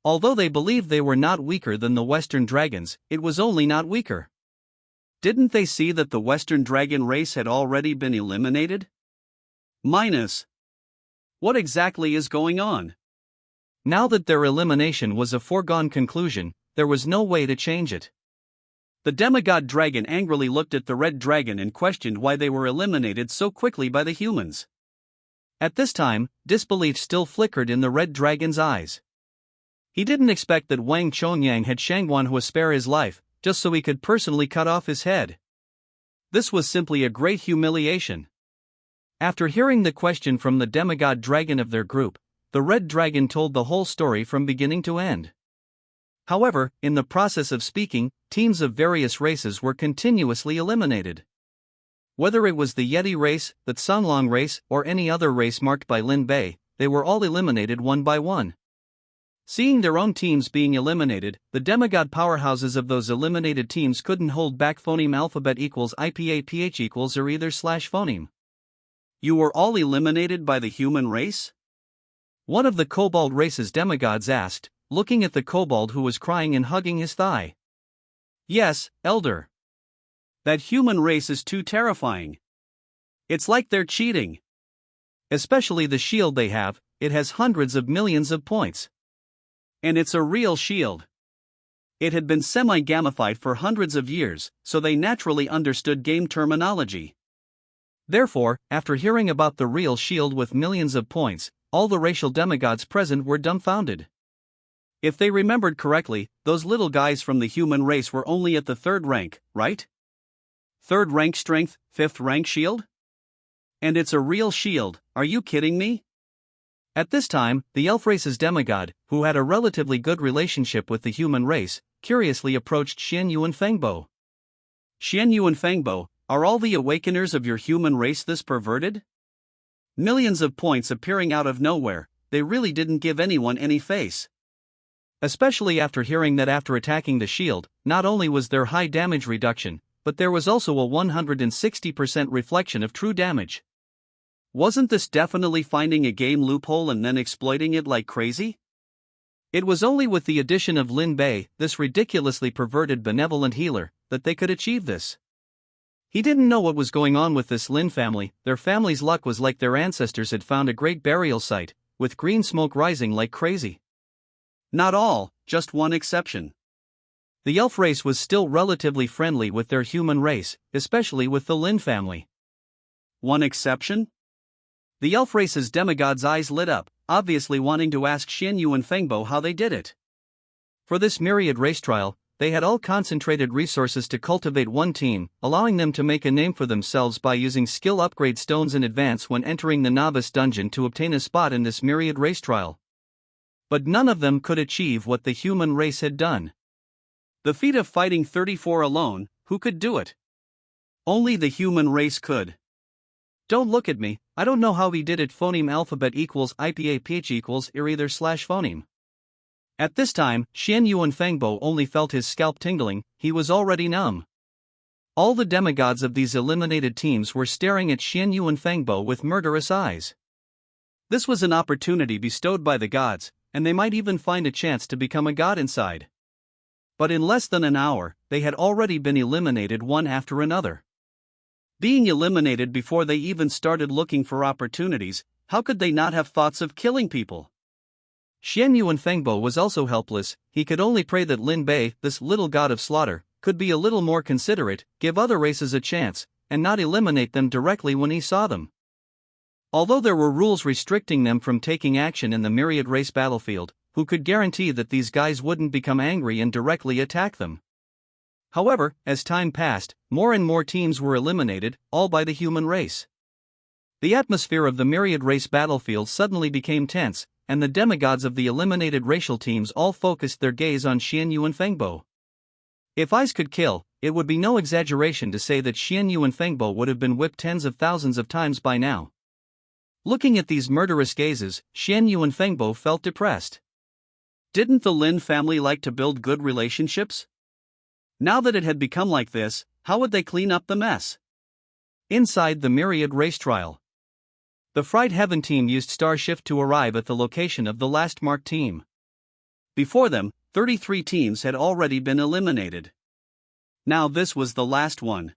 Although they believed they were not weaker than the Western dragons, it was only not weaker. Didn't they see that the Western dragon race had already been eliminated? Minus. What exactly is going on? Now that their elimination was a foregone conclusion, there was no way to change it. The demigod dragon angrily looked at the red dragon and questioned why they were eliminated so quickly by the humans. At this time, disbelief still flickered in the red dragon's eyes. He didn't expect that Wang Chongyang had Shangwanhua spare his life, just so he could personally cut off his head. This was simply a great humiliation. After hearing the question from the demigod dragon of their group, the red dragon told the whole story from beginning to end. However, in the process of speaking, teams of various races were continuously eliminated. Whether it was the Yeti race, the Tsunlong race, or any other race marked by Lin Bei, they were all eliminated one by one. Seeing their own teams being eliminated, the demigod powerhouses of those eliminated teams couldn't hold back. Phoneme alphabet equals IPAPH equals or either slash phoneme. You were all eliminated by the human race? One of the Kobold race's demigods asked, looking at the kobold who was crying and hugging his thigh. Yes, Elder. That human race is too terrifying. It's like they're cheating. Especially the shield they have, it has hundreds of millions of points. And it's a real shield. It had been semi-gamified for hundreds of years, so they naturally understood game terminology. Therefore, after hearing about the real shield with millions of points, all the racial demigods present were dumbfounded. If they remembered correctly, those little guys from the human race were only at the 3rd rank, right? 3rd rank strength, 5th rank shield? And it's a real shield, are you kidding me? At this time, the elf race's demigod, who had a relatively good relationship with the human race, curiously approached Xian Yu and Fangbo. Xian Yu and Fangbo, are all the awakeners of your human race this perverted? Millions of points appearing out of nowhere, they really didn't give anyone any face. Especially after hearing that after attacking the shield, not only was there high damage reduction, but there was also a 160% reflection of true damage. Wasn't this definitely finding a game loophole and then exploiting it like crazy? It was only with the addition of Lin Bei, this ridiculously perverted benevolent healer, that they could achieve this. He didn't know what was going on with this Lin family. Their family's luck was like their ancestors had found a great burial site, with green smoke rising like crazy. Not all, just one exception. The elf race was still relatively friendly with their human race, especially with the Lin family. One exception? The elf race's demigod's eyes lit up, obviously wanting to ask Xian Yu and Fengbo how they did it. For this myriad race trial, they had all concentrated resources to cultivate one team, allowing them to make a name for themselves by using skill upgrade stones in advance when entering the novice dungeon to obtain a spot in this myriad race trial. But none of them could achieve what the human race had done. The feat of fighting 34 alone, who could do it? Only the human race could. Don't look at me, I don't know how he did it. Phoneme alphabet equals IPAPH equals either/phoneme. At this time, Xian Yu and Fangbo only felt his scalp tingling, he was already numb. All the demigods of these eliminated teams were staring at Xian Yu and Fangbo with murderous eyes. This was an opportunity bestowed by the gods, and they might even find a chance to become a god inside. But in less than an hour, they had already been eliminated one after another. Being eliminated before they even started looking for opportunities, how could they not have thoughts of killing people? Xian Yu and Fengbo was also helpless. He could only pray that Lin Bei, this little god of slaughter, could be a little more considerate, give other races a chance, and not eliminate them directly when he saw them. Although there were rules restricting them from taking action in the myriad race battlefield, who could guarantee that these guys wouldn't become angry and directly attack them? However, as time passed, more and more teams were eliminated, all by the human race. The atmosphere of the myriad race battlefield suddenly became tense, and the demigods of the eliminated racial teams all focused their gaze on Xian Yu and Fengbo. If eyes could kill, it would be no exaggeration to say that Xian Yu and Fengbo would have been whipped tens of thousands of times by now. Looking at these murderous gazes, Xian Yu and Fengbo felt depressed. Didn't the Lin family like to build good relationships? Now that it had become like this, how would they clean up the mess? Inside the myriad race trial, the Fried Heaven team used Star Shift to arrive at the location of the last marked team. Before them, 33 teams had already been eliminated. Now this was the last one.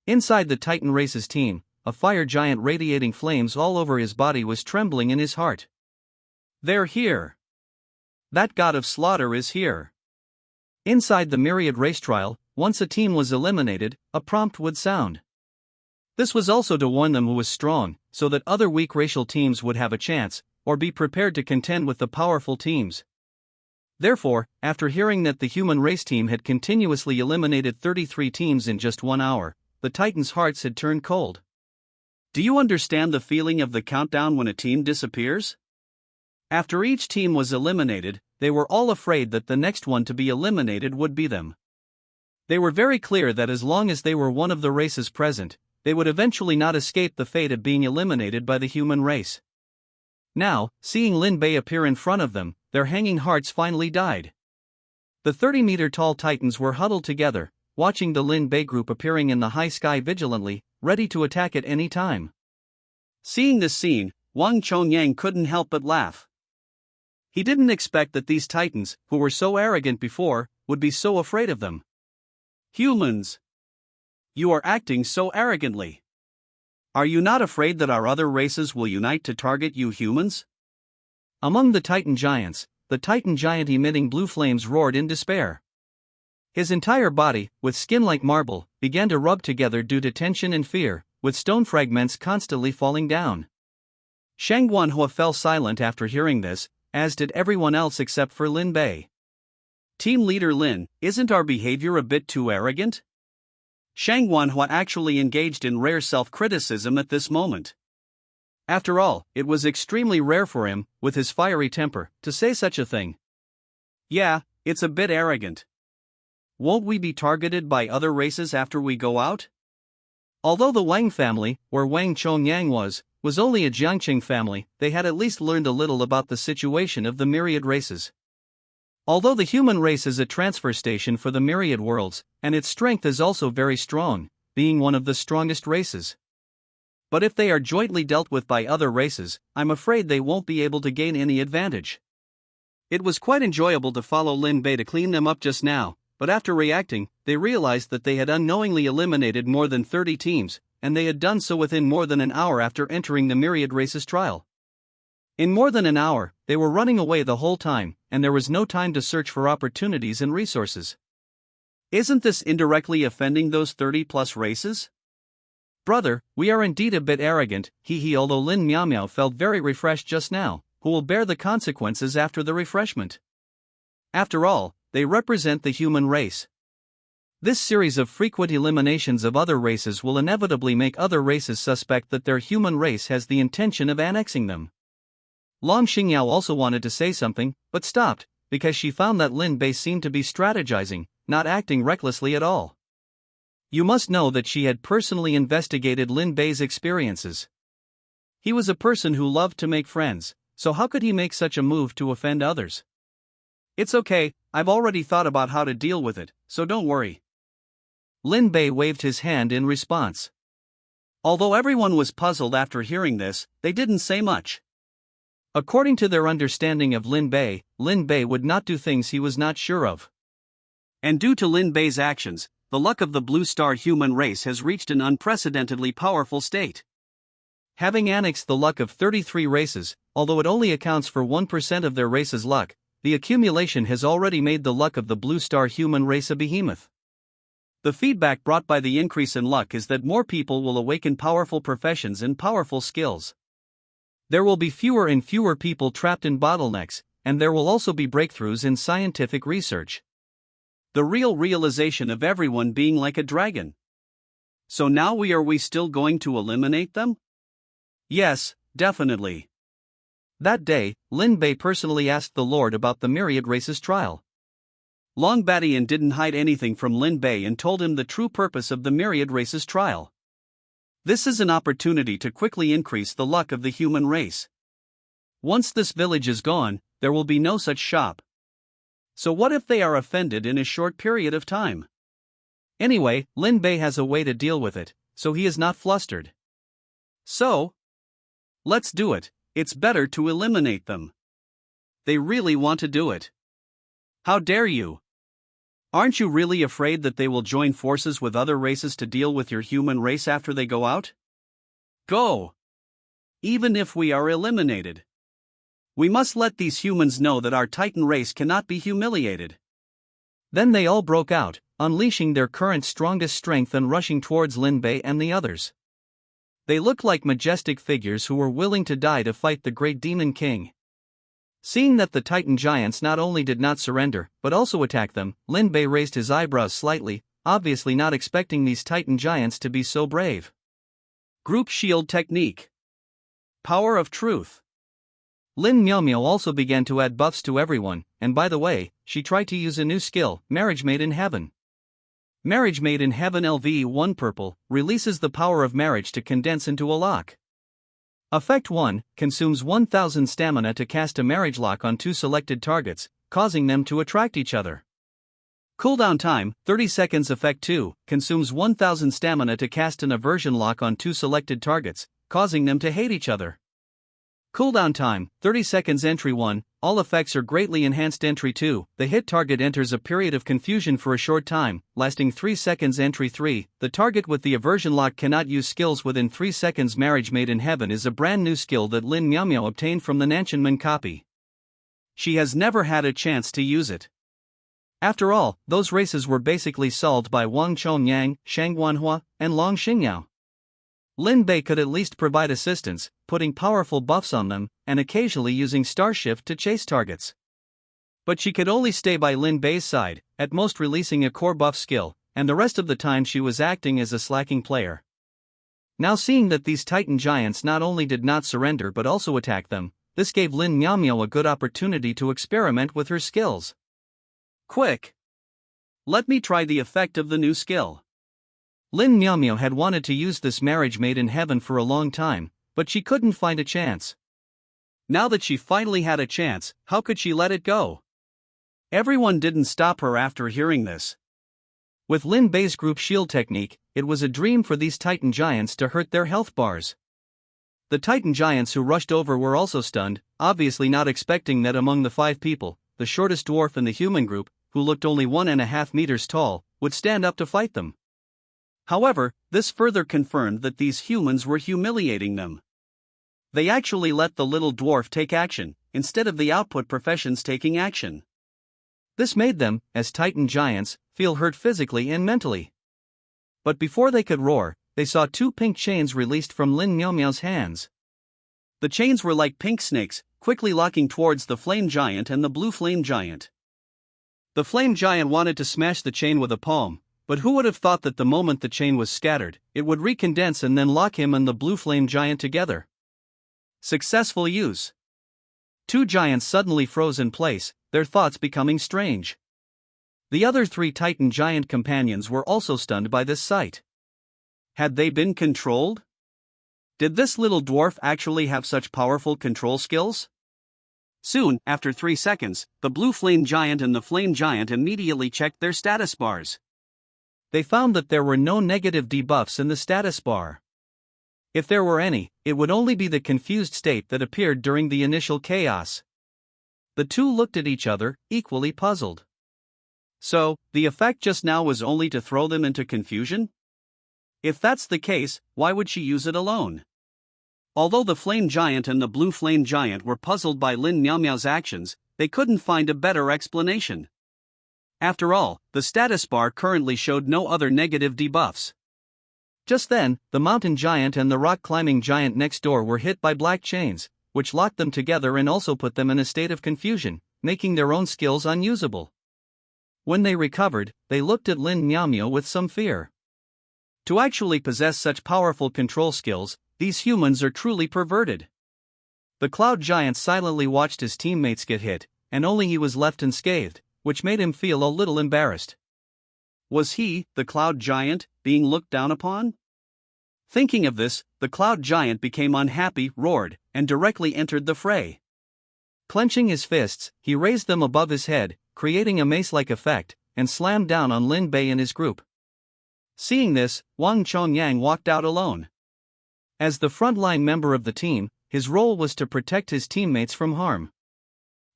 Inside the Titan race's team, a fire giant radiating flames all over his body was trembling in his heart. They're here. That god of slaughter is here. Inside the myriad race trial, once a team was eliminated, a prompt would sound. This was also to warn them who was strong, so that other weak racial teams would have a chance, or be prepared to contend with the powerful teams. Therefore, after hearing that the human race team had continuously eliminated 33 teams in just 1 hour, the Titans' hearts had turned cold. Do you understand the feeling of the countdown when a team disappears? After each team was eliminated, they were all afraid that the next one to be eliminated would be them. They were very clear that as long as they were one of the races present, they would eventually not escape the fate of being eliminated by the human race. Now, seeing Lin Bei appear in front of them, their hanging hearts finally died. The 30-meter-tall Titans were huddled together, watching the Lin Bei group appearing in the high sky vigilantly, ready to attack at any time. Seeing this scene, Wang Chongyang couldn't help but laugh. He didn't expect that these titans, who were so arrogant before, would be so afraid of them. Humans! You are acting so arrogantly. Are you not afraid that our other races will unite to target you humans? Among the Titan giants, the Titan giant emitting blue flames roared in despair. His entire body, with skin like marble, began to rub together due to tension and fear, with stone fragments constantly falling down. Shang Guanhua fell silent after hearing this, as did everyone else except for Lin Bei. Team leader Lin, isn't our behavior a bit too arrogant? Shang Guanhua actually engaged in rare self-criticism at this moment. After all, it was extremely rare for him, with his fiery temper, to say such a thing. Yeah, it's a bit arrogant. Won't we be targeted by other races after we go out? Although the Wang family, where Wang Chongyang was only a Jiangqing family, they had at least learned a little about the situation of the myriad races. Although the human race is a transfer station for the myriad worlds, and its strength is also very strong, being one of the strongest races. But if they are jointly dealt with by other races, I'm afraid they won't be able to gain any advantage. It was quite enjoyable to follow Lin Bei to clean them up just now, but after reacting, they realized that they had unknowingly eliminated more than 30 teams, and they had done so within more than an hour after entering the myriad races trial. In more than an hour, they were running away the whole time, and there was no time to search for opportunities and resources. Isn't this indirectly offending those 30-plus races? Brother, we are indeed a bit arrogant, although Lin Miao Miao felt very refreshed just now, who will bear the consequences after the refreshment. After all, they represent the human race. This series of frequent eliminations of other races will inevitably make other races suspect that their human race has the intention of annexing them. Long Xingyao also wanted to say something, but stopped, because she found that Lin Bei seemed to be strategizing, not acting recklessly at all. You must know that she had personally investigated Lin Bei's experiences. He was a person who loved to make friends, so how could he make such a move to offend others? It's okay, I've already thought about how to deal with it, so don't worry. Lin Bei waved his hand in response. Although everyone was puzzled after hearing this, they didn't say much. According to their understanding of Lin Bei would not do things he was not sure of. And due to Lin Bei's actions, the luck of the Blue Star human race has reached an unprecedentedly powerful state. Having annexed the luck of 33 races, although it only accounts for 1% of their race's luck, the accumulation has already made the luck of the Blue Star human race a behemoth. The feedback brought by the increase in luck is that more people will awaken powerful professions and powerful skills. There will be fewer and fewer people trapped in bottlenecks, and there will also be breakthroughs in scientific research. The real realization of everyone being like a dragon. So now are we still going to eliminate them? Yes, definitely. That day, Lin Bei personally asked the Lord about the myriad races trial. Long Badian didn't hide anything from Lin Bei and told him the true purpose of the myriad races trial. This is an opportunity to quickly increase the luck of the human race. Once this village is gone, there will be no such shop. So what if they are offended in a short period of time? Anyway, Lin Bei has a way to deal with it, so he is not flustered. So, let's do it, it's better to eliminate them. They really want to do it. How dare you? Aren't you really afraid that they will join forces with other races to deal with your human race after they go out? Go! Even if we are eliminated. We must let these humans know that our Titan race cannot be humiliated. Then they all broke out, unleashing their current strongest strength and rushing towards Lin Bei and the others. They looked like majestic figures who were willing to die to fight the great demon king. Seeing that the Titan giants not only did not surrender, but also attacked them, Lin Bei raised his eyebrows slightly, obviously not expecting these Titan giants to be so brave. Group Shield Technique. Power of Truth. Lin Miao Miao also began to add buffs to everyone, and by the way, she tried to use a new skill, Marriage Made in Heaven. Marriage Made in Heaven LV1 Purple, releases the power of marriage to condense into a lock. Effect 1, consumes 1000 stamina to cast a marriage lock on 2 selected targets, causing them to attract each other. Cooldown time, 30 seconds. Effect 2, consumes 1000 stamina to cast an aversion lock on 2 selected targets, causing them to hate each other. Cooldown time, 30 seconds. Entry 1, all effects are greatly enhanced. Entry 2, the hit target enters a period of confusion for a short time, lasting 3 seconds. Entry 3, the target with the aversion lock cannot use skills within 3 seconds. Marriage Made in Heaven is a brand new skill that Lin Miaomiao obtained from the Nanchanman copy. She has never had a chance to use it. After all, those races were basically solved by Wang Chongyang, Shang Wanhua, and Long Xingyao. Lin Bei could at least provide assistance, putting powerful buffs on them, and occasionally using Star Shift to chase targets. But she could only stay by Lin Bei's side, at most releasing a core buff skill, and the rest of the time she was acting as a slacking player. Now seeing that these Titan giants not only did not surrender but also attacked them, this gave Lin Miaomiao a good opportunity to experiment with her skills. Quick! Let me try the effect of the new skill. Lin Miaomiao had wanted to use this Marriage Made in Heaven for a long time, but she couldn't find a chance. Now that she finally had a chance, how could she let it go? Everyone didn't stop her after hearing this. With Lin Bei's group shield technique, it was a dream for these Titan giants to hurt their health bars. The Titan giants who rushed over were also stunned, obviously not expecting that among the 5 people, the shortest dwarf in the human group, who looked only 1.5 meters tall, would stand up to fight them. However, this further confirmed that these humans were humiliating them. They actually let the little dwarf take action, instead of the output professions taking action. This made them, as Titan giants, feel hurt physically and mentally. But before they could roar, they saw 2 pink chains released from Lin Miaomiao's hands. The chains were like pink snakes, quickly locking towards the flame giant and the blue flame giant. The flame giant wanted to smash the chain with a palm, but who would have thought that the moment the chain was scattered, it would recondense and then lock him and the blue flame giant together. Successful use. 2 giants suddenly froze in place, their thoughts becoming strange. The other 3 Titan giant companions were also stunned by this sight. Had they been controlled? Did this little dwarf actually have such powerful control skills? Soon, after 3 seconds, the blue flame giant and the flame giant immediately checked their status bars. They found that there were no negative debuffs in the status bar. If there were any, it would only be the confused state that appeared during the initial chaos. The 2 looked at each other, equally puzzled. So, the effect just now was only to throw them into confusion? If that's the case, why would she use it alone? Although the flame giant and the blue flame giant were puzzled by Lin Miaomiao's actions, they couldn't find a better explanation. After all, the status bar currently showed no other negative debuffs. Just then, the mountain giant and the rock climbing giant next door were hit by black chains, which locked them together and also put them in a state of confusion, making their own skills unusable. When they recovered, they looked at Lin Miaomiao with some fear. To actually possess such powerful control skills, these humans are truly perverted. The cloud giant silently watched his teammates get hit, and only he was left unscathed, which made him feel a little embarrassed. Was he, the cloud giant, being looked down upon? Thinking of this, the cloud giant became unhappy, roared, and directly entered the fray. Clenching his fists, he raised them above his head, creating a mace-like effect, and slammed down on Lin Bei and his group. Seeing this, Wang Chongyang walked out alone. As the frontline member of the team, his role was to protect his teammates from harm.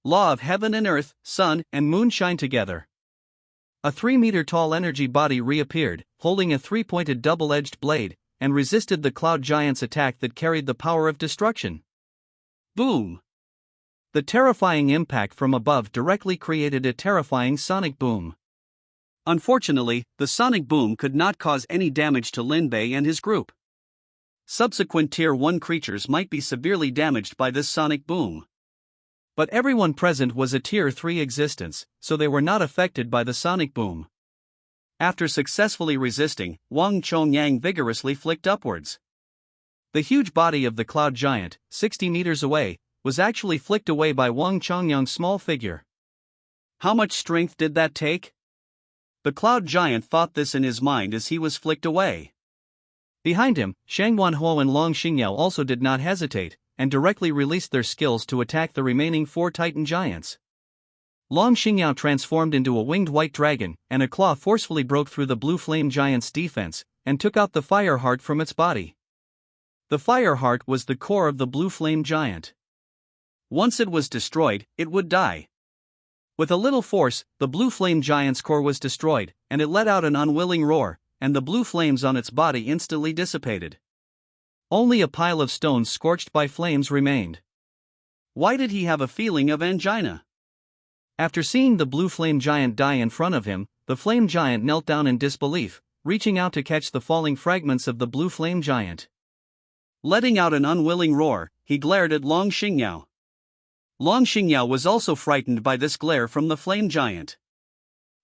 Law of heaven and earth, sun and moon shine together. A 3-meter-tall energy body reappeared, holding a 3-pointed double-edged blade, and resisted the cloud giant's attack that carried the power of destruction. Boom! The terrifying impact from above directly created a terrifying sonic boom. Unfortunately, the sonic boom could not cause any damage to Lin Bei and his group. Subsequent Tier 1 creatures might be severely damaged by this sonic boom. But everyone present was a Tier 3 existence, so they were not affected by the sonic boom. After successfully resisting, Wang Chongyang vigorously flicked upwards. The huge body of the cloud giant, 60 meters away, was actually flicked away by Wang Chongyang's small figure. How much strength did that take? The cloud giant thought this in his mind as he was flicked away. Behind him, Shang Wanhua and Long Xingyao also did not hesitate, and directly released their skills to attack the remaining 4 Titan giants. Long Xingyao transformed into a winged white dragon, and a claw forcefully broke through the blue flame giant's defense, and took out the fire heart from its body. The fire heart was the core of the blue flame giant. Once it was destroyed, it would die. With a little force, the blue flame giant's core was destroyed, and it let out an unwilling roar, and the blue flames on its body instantly dissipated. Only a pile of stones scorched by flames remained. Why did he have a feeling of angina? After seeing the blue flame giant die in front of him, the flame giant knelt down in disbelief, reaching out to catch the falling fragments of the blue flame giant. Letting out an unwilling roar, he glared at Long Xingyao. Long Xingyao was also frightened by this glare from the flame giant.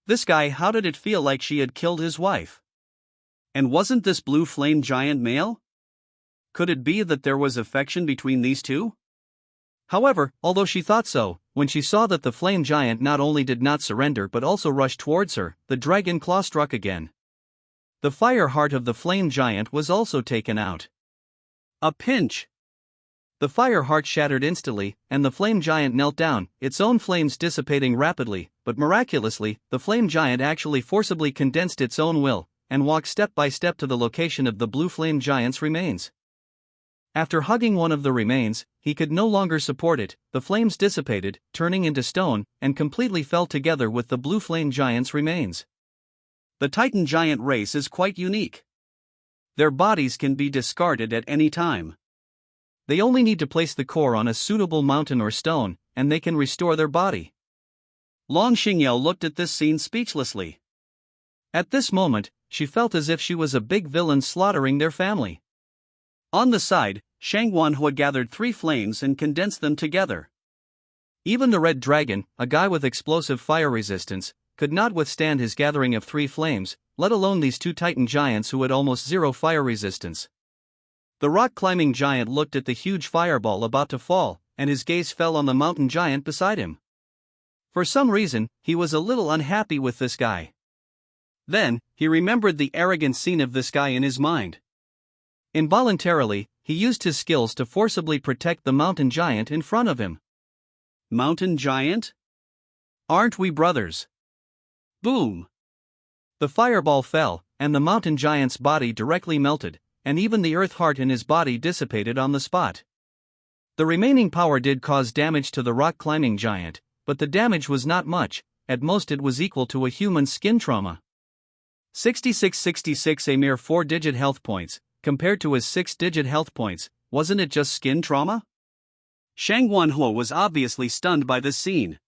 This guy, how did it feel like she had killed his wife? And wasn't this blue flame giant male? Could it be that there was affection between these two? However, although she thought so, when she saw that the flame giant not only did not surrender but also rushed towards her, the dragon claw struck again. The fire heart of the flame giant was also taken out. A pinch! The fire heart shattered instantly, and the flame giant knelt down, its own flames dissipating rapidly, but miraculously, the flame giant actually forcibly condensed its own will, and walked step by step to the location of the blue flame giant's remains. After hugging one of the remains, he could no longer support it, the flames dissipated, turning into stone, and completely fell together with the blue flame giant's remains. The Titan giant race is quite unique. Their bodies can be discarded at any time. They only need to place the core on a suitable mountain or stone, and they can restore their body. Long Xingyao looked at this scene speechlessly. At this moment, she felt as if she was a big villain slaughtering their family. On the side, Shang Wanhua gathered 3 flames and condensed them together. Even the red dragon, a guy with explosive fire resistance, could not withstand his gathering of 3 flames, let alone these 2 Titan giants who had almost zero fire resistance. The rock-climbing giant looked at the huge fireball about to fall, and his gaze fell on the mountain giant beside him. For some reason, he was a little unhappy with this guy. Then, he remembered the arrogant scene of this guy in his mind. Involuntarily, he used his skills to forcibly protect the mountain giant in front of him. Mountain giant? Aren't we brothers? Boom! The fireball fell, and the mountain giant's body directly melted, and even the earth heart in his body dissipated on the spot. The remaining power did cause damage to the rock-climbing giant, but the damage was not much, at most it was equal to a human's skin trauma. 6666, a mere 4-digit health points, compared to his 6-digit health points, wasn't it just skin trauma? Shang Wanhua was obviously stunned by this scene.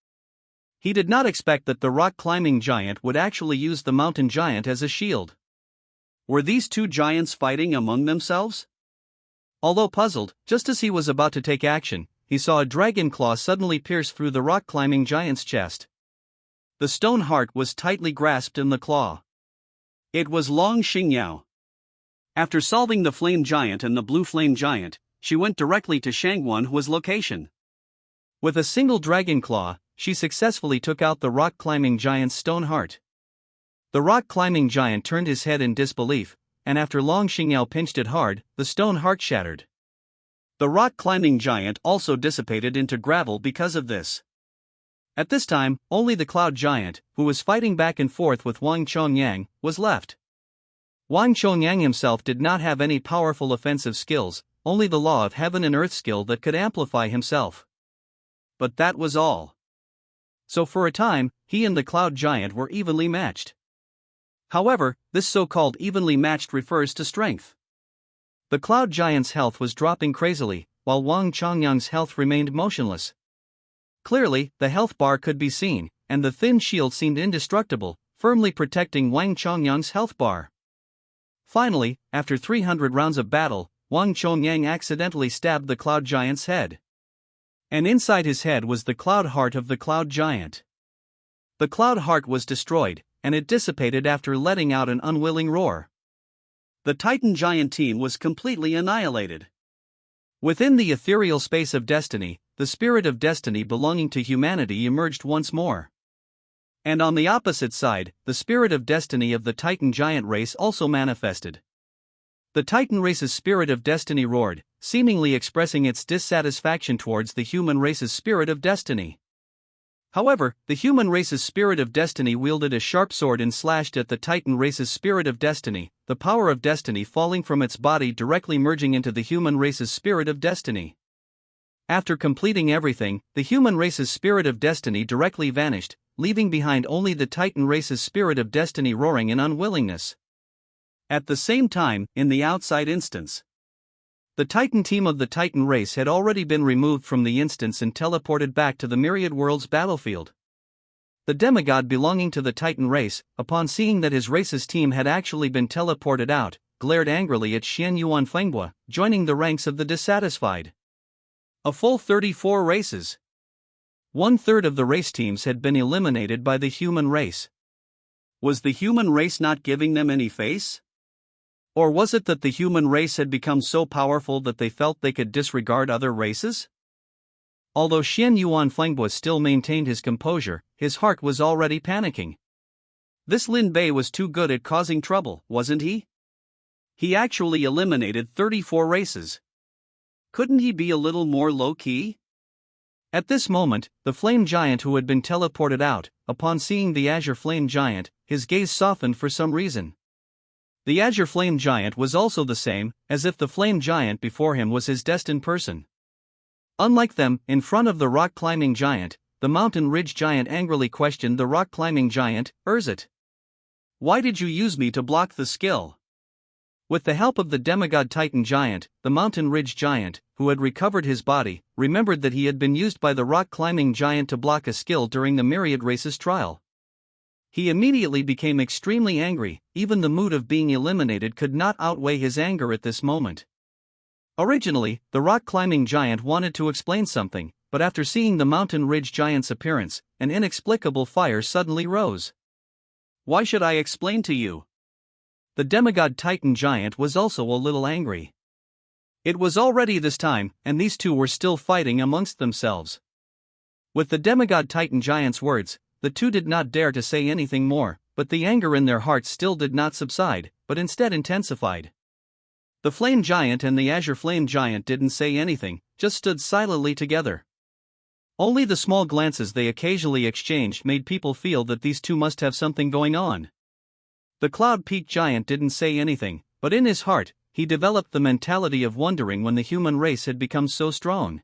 He did not expect that the rock-climbing giant would actually use the mountain giant as a shield. Were these 2 giants fighting among themselves? Although puzzled, just as he was about to take action, he saw a dragon claw suddenly pierce through the rock-climbing giant's chest. The stone heart was tightly grasped in the claw. It was Long Xingyao. After solving the flame giant and the blue flame giant, she went directly to Shang Wanhua's location. With a single dragon claw, she successfully took out the rock-climbing giant's stone heart. The rock-climbing giant turned his head in disbelief, and after Long Xingyao pinched it hard, the stone heart shattered. The rock-climbing giant also dissipated into gravel because of this. At this time, only the cloud giant, who was fighting back and forth with Wang Chongyang, was left. Wang Chongyang himself did not have any powerful offensive skills, only the law of heaven and earth skill that could amplify himself. But that was all. So for a time, he and the cloud giant were evenly matched. However, this so-called evenly matched refers to strength. The cloud giant's health was dropping crazily, while Wang Chongyang's health remained motionless. Clearly, the health bar could be seen, and the thin shield seemed indestructible, firmly protecting Wang Chongyang's health bar. Finally, after 300 rounds of battle, Wang Chongyang accidentally stabbed the cloud giant's head. And inside his head was the cloud heart of the cloud giant. The cloud heart was destroyed, and it dissipated after letting out an unwilling roar. The Titan giant team was completely annihilated. Within the ethereal space of destiny, the spirit of destiny belonging to humanity emerged once more. And on the opposite side, the spirit of destiny of the Titan giant race also manifested. The Titan race's spirit of destiny roared, seemingly expressing its dissatisfaction towards the human race's spirit of destiny. However, the human race's spirit of destiny wielded a sharp sword and slashed at the Titan race's spirit of destiny, the power of destiny falling from its body directly merging into the human race's spirit of destiny. After completing everything, the human race's spirit of destiny directly vanished, leaving behind only the Titan race's spirit of destiny roaring in unwillingness. At the same time, in the outside instance, the Titan team of the Titan race had already been removed from the instance and teleported back to the Myriad Worlds battlefield. The demigod belonging to the Titan race, upon seeing that his race's team had actually been teleported out, glared angrily at Xian Yuan Fenghua, joining the ranks of the dissatisfied. A full 34 races. 1/3 of the race teams had been eliminated by the human race. Was the human race not giving them any face? Or was it that the human race had become so powerful that they felt they could disregard other races? Although Xian Yuan Fenghua still maintained his composure, his heart was already panicking. This Lin Bei was too good at causing trouble, wasn't he? He actually eliminated 34 races. Couldn't he be a little more low-key? At this moment, the flame giant who had been teleported out, upon seeing the azure flame giant, his gaze softened for some reason. The azure flame giant was also the same, as if the flame giant before him was his destined person. Unlike them, in front of the rock-climbing giant, the mountain ridge giant angrily questioned the rock-climbing giant, Urzit. Why did you use me to block the skill? With the help of the demigod Titan giant, the mountain ridge giant, who had recovered his body, remembered that he had been used by the rock-climbing giant to block a skill during the Myriad Races trial. He immediately became extremely angry. Even the mood of being eliminated could not outweigh his anger at this moment. Originally, the rock-climbing giant wanted to explain something, but after seeing the mountain ridge giant's appearance, an inexplicable fire suddenly rose. Why should I explain to you? The demigod Titan giant was also a little angry. It was already this time, and these two were still fighting amongst themselves. With the demigod Titan giant's words, the two did not dare to say anything more, but the anger in their hearts still did not subside, but instead intensified. The flame giant and the azure flame giant didn't say anything, just stood silently together. Only the small glances they occasionally exchanged made people feel that these two must have something going on. The cloud peak giant didn't say anything, but in his heart, he developed the mentality of wondering when the human race had become so strong.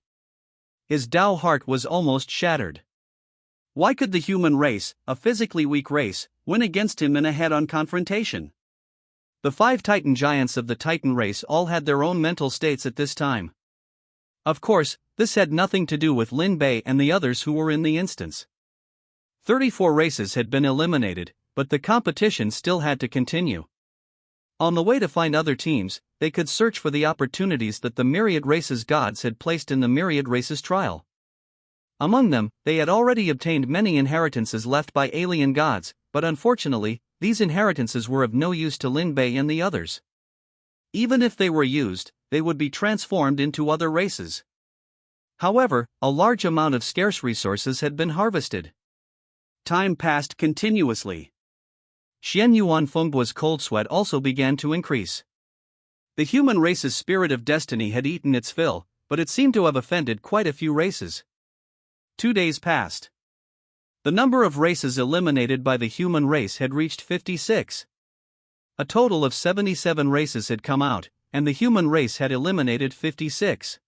His Tao heart was almost shattered. Why could the human race, a physically weak race, win against him in a head-on confrontation? The 5 Titan giants of the Titan race all had their own mental states at this time. Of course, this had nothing to do with Lin Bei and the others who were in the instance. 34 races had been eliminated, but the competition still had to continue. On the way to find other teams, they could search for the opportunities that the Myriad Races gods had placed in the Myriad Races trial. Among them, they had already obtained many inheritances left by alien gods, but unfortunately, these inheritances were of no use to Lin Bei and the others. Even if they were used, they would be transformed into other races. However, a large amount of scarce resources had been harvested. Time passed continuously. Xian Yuan Fenghua's cold sweat also began to increase. The human race's spirit of destiny had eaten its fill, but it seemed to have offended quite a few races. 2 days passed. The number of races eliminated by the human race had reached 56. A total of 77 races had come out, and the human race had eliminated 56.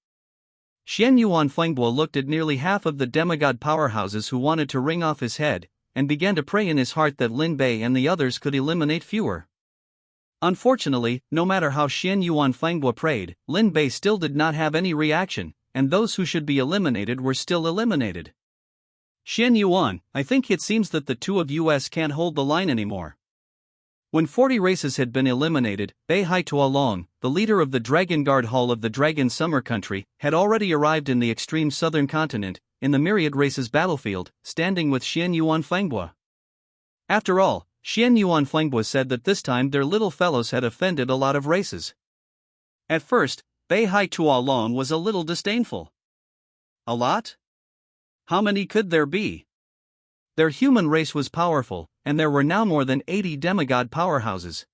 Xian Yuan Fenghua looked at nearly half of the demigod powerhouses who wanted to wring off his head, and began to pray in his heart that Lin Bei and the others could eliminate fewer. Unfortunately, no matter how Xian Yuan Fenghua prayed, Lin Bei still did not have any reaction, and those who should be eliminated were still eliminated. Xian Yuan, I think it seems that the two of us can't hold the line anymore. When 40 races had been eliminated, Bei Hai Tuolong, the leader of the Dragon Guard Hall of the Dragon Summer Country, had already arrived in the extreme southern continent, in the Myriad Races battlefield, standing with Xian Yuan Fenghua. After all, Xian Yuan Fenghua said that this time their little fellows had offended a lot of races. At first, Bei Hai Tuolong was a little disdainful. A lot? How many could there be? Their human race was powerful, and there were now more than 80 demigod powerhouses.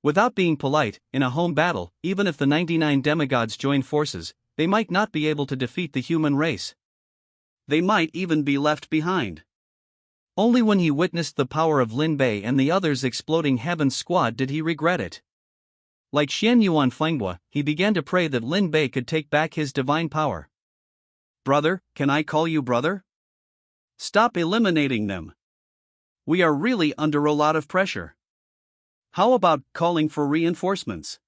Without being polite, in a home battle, even if the 99 demigods joined forces, they might not be able to defeat the human race. They might even be left behind. Only when he witnessed the power of Lin Bei and the others exploding Heaven's squad did he regret it. Like Xian Yuan Fenghua, he began to pray that Lin Bei could take back his divine power. Brother, can I call you brother? Stop eliminating them. We are really under a lot of pressure. How about calling for reinforcements?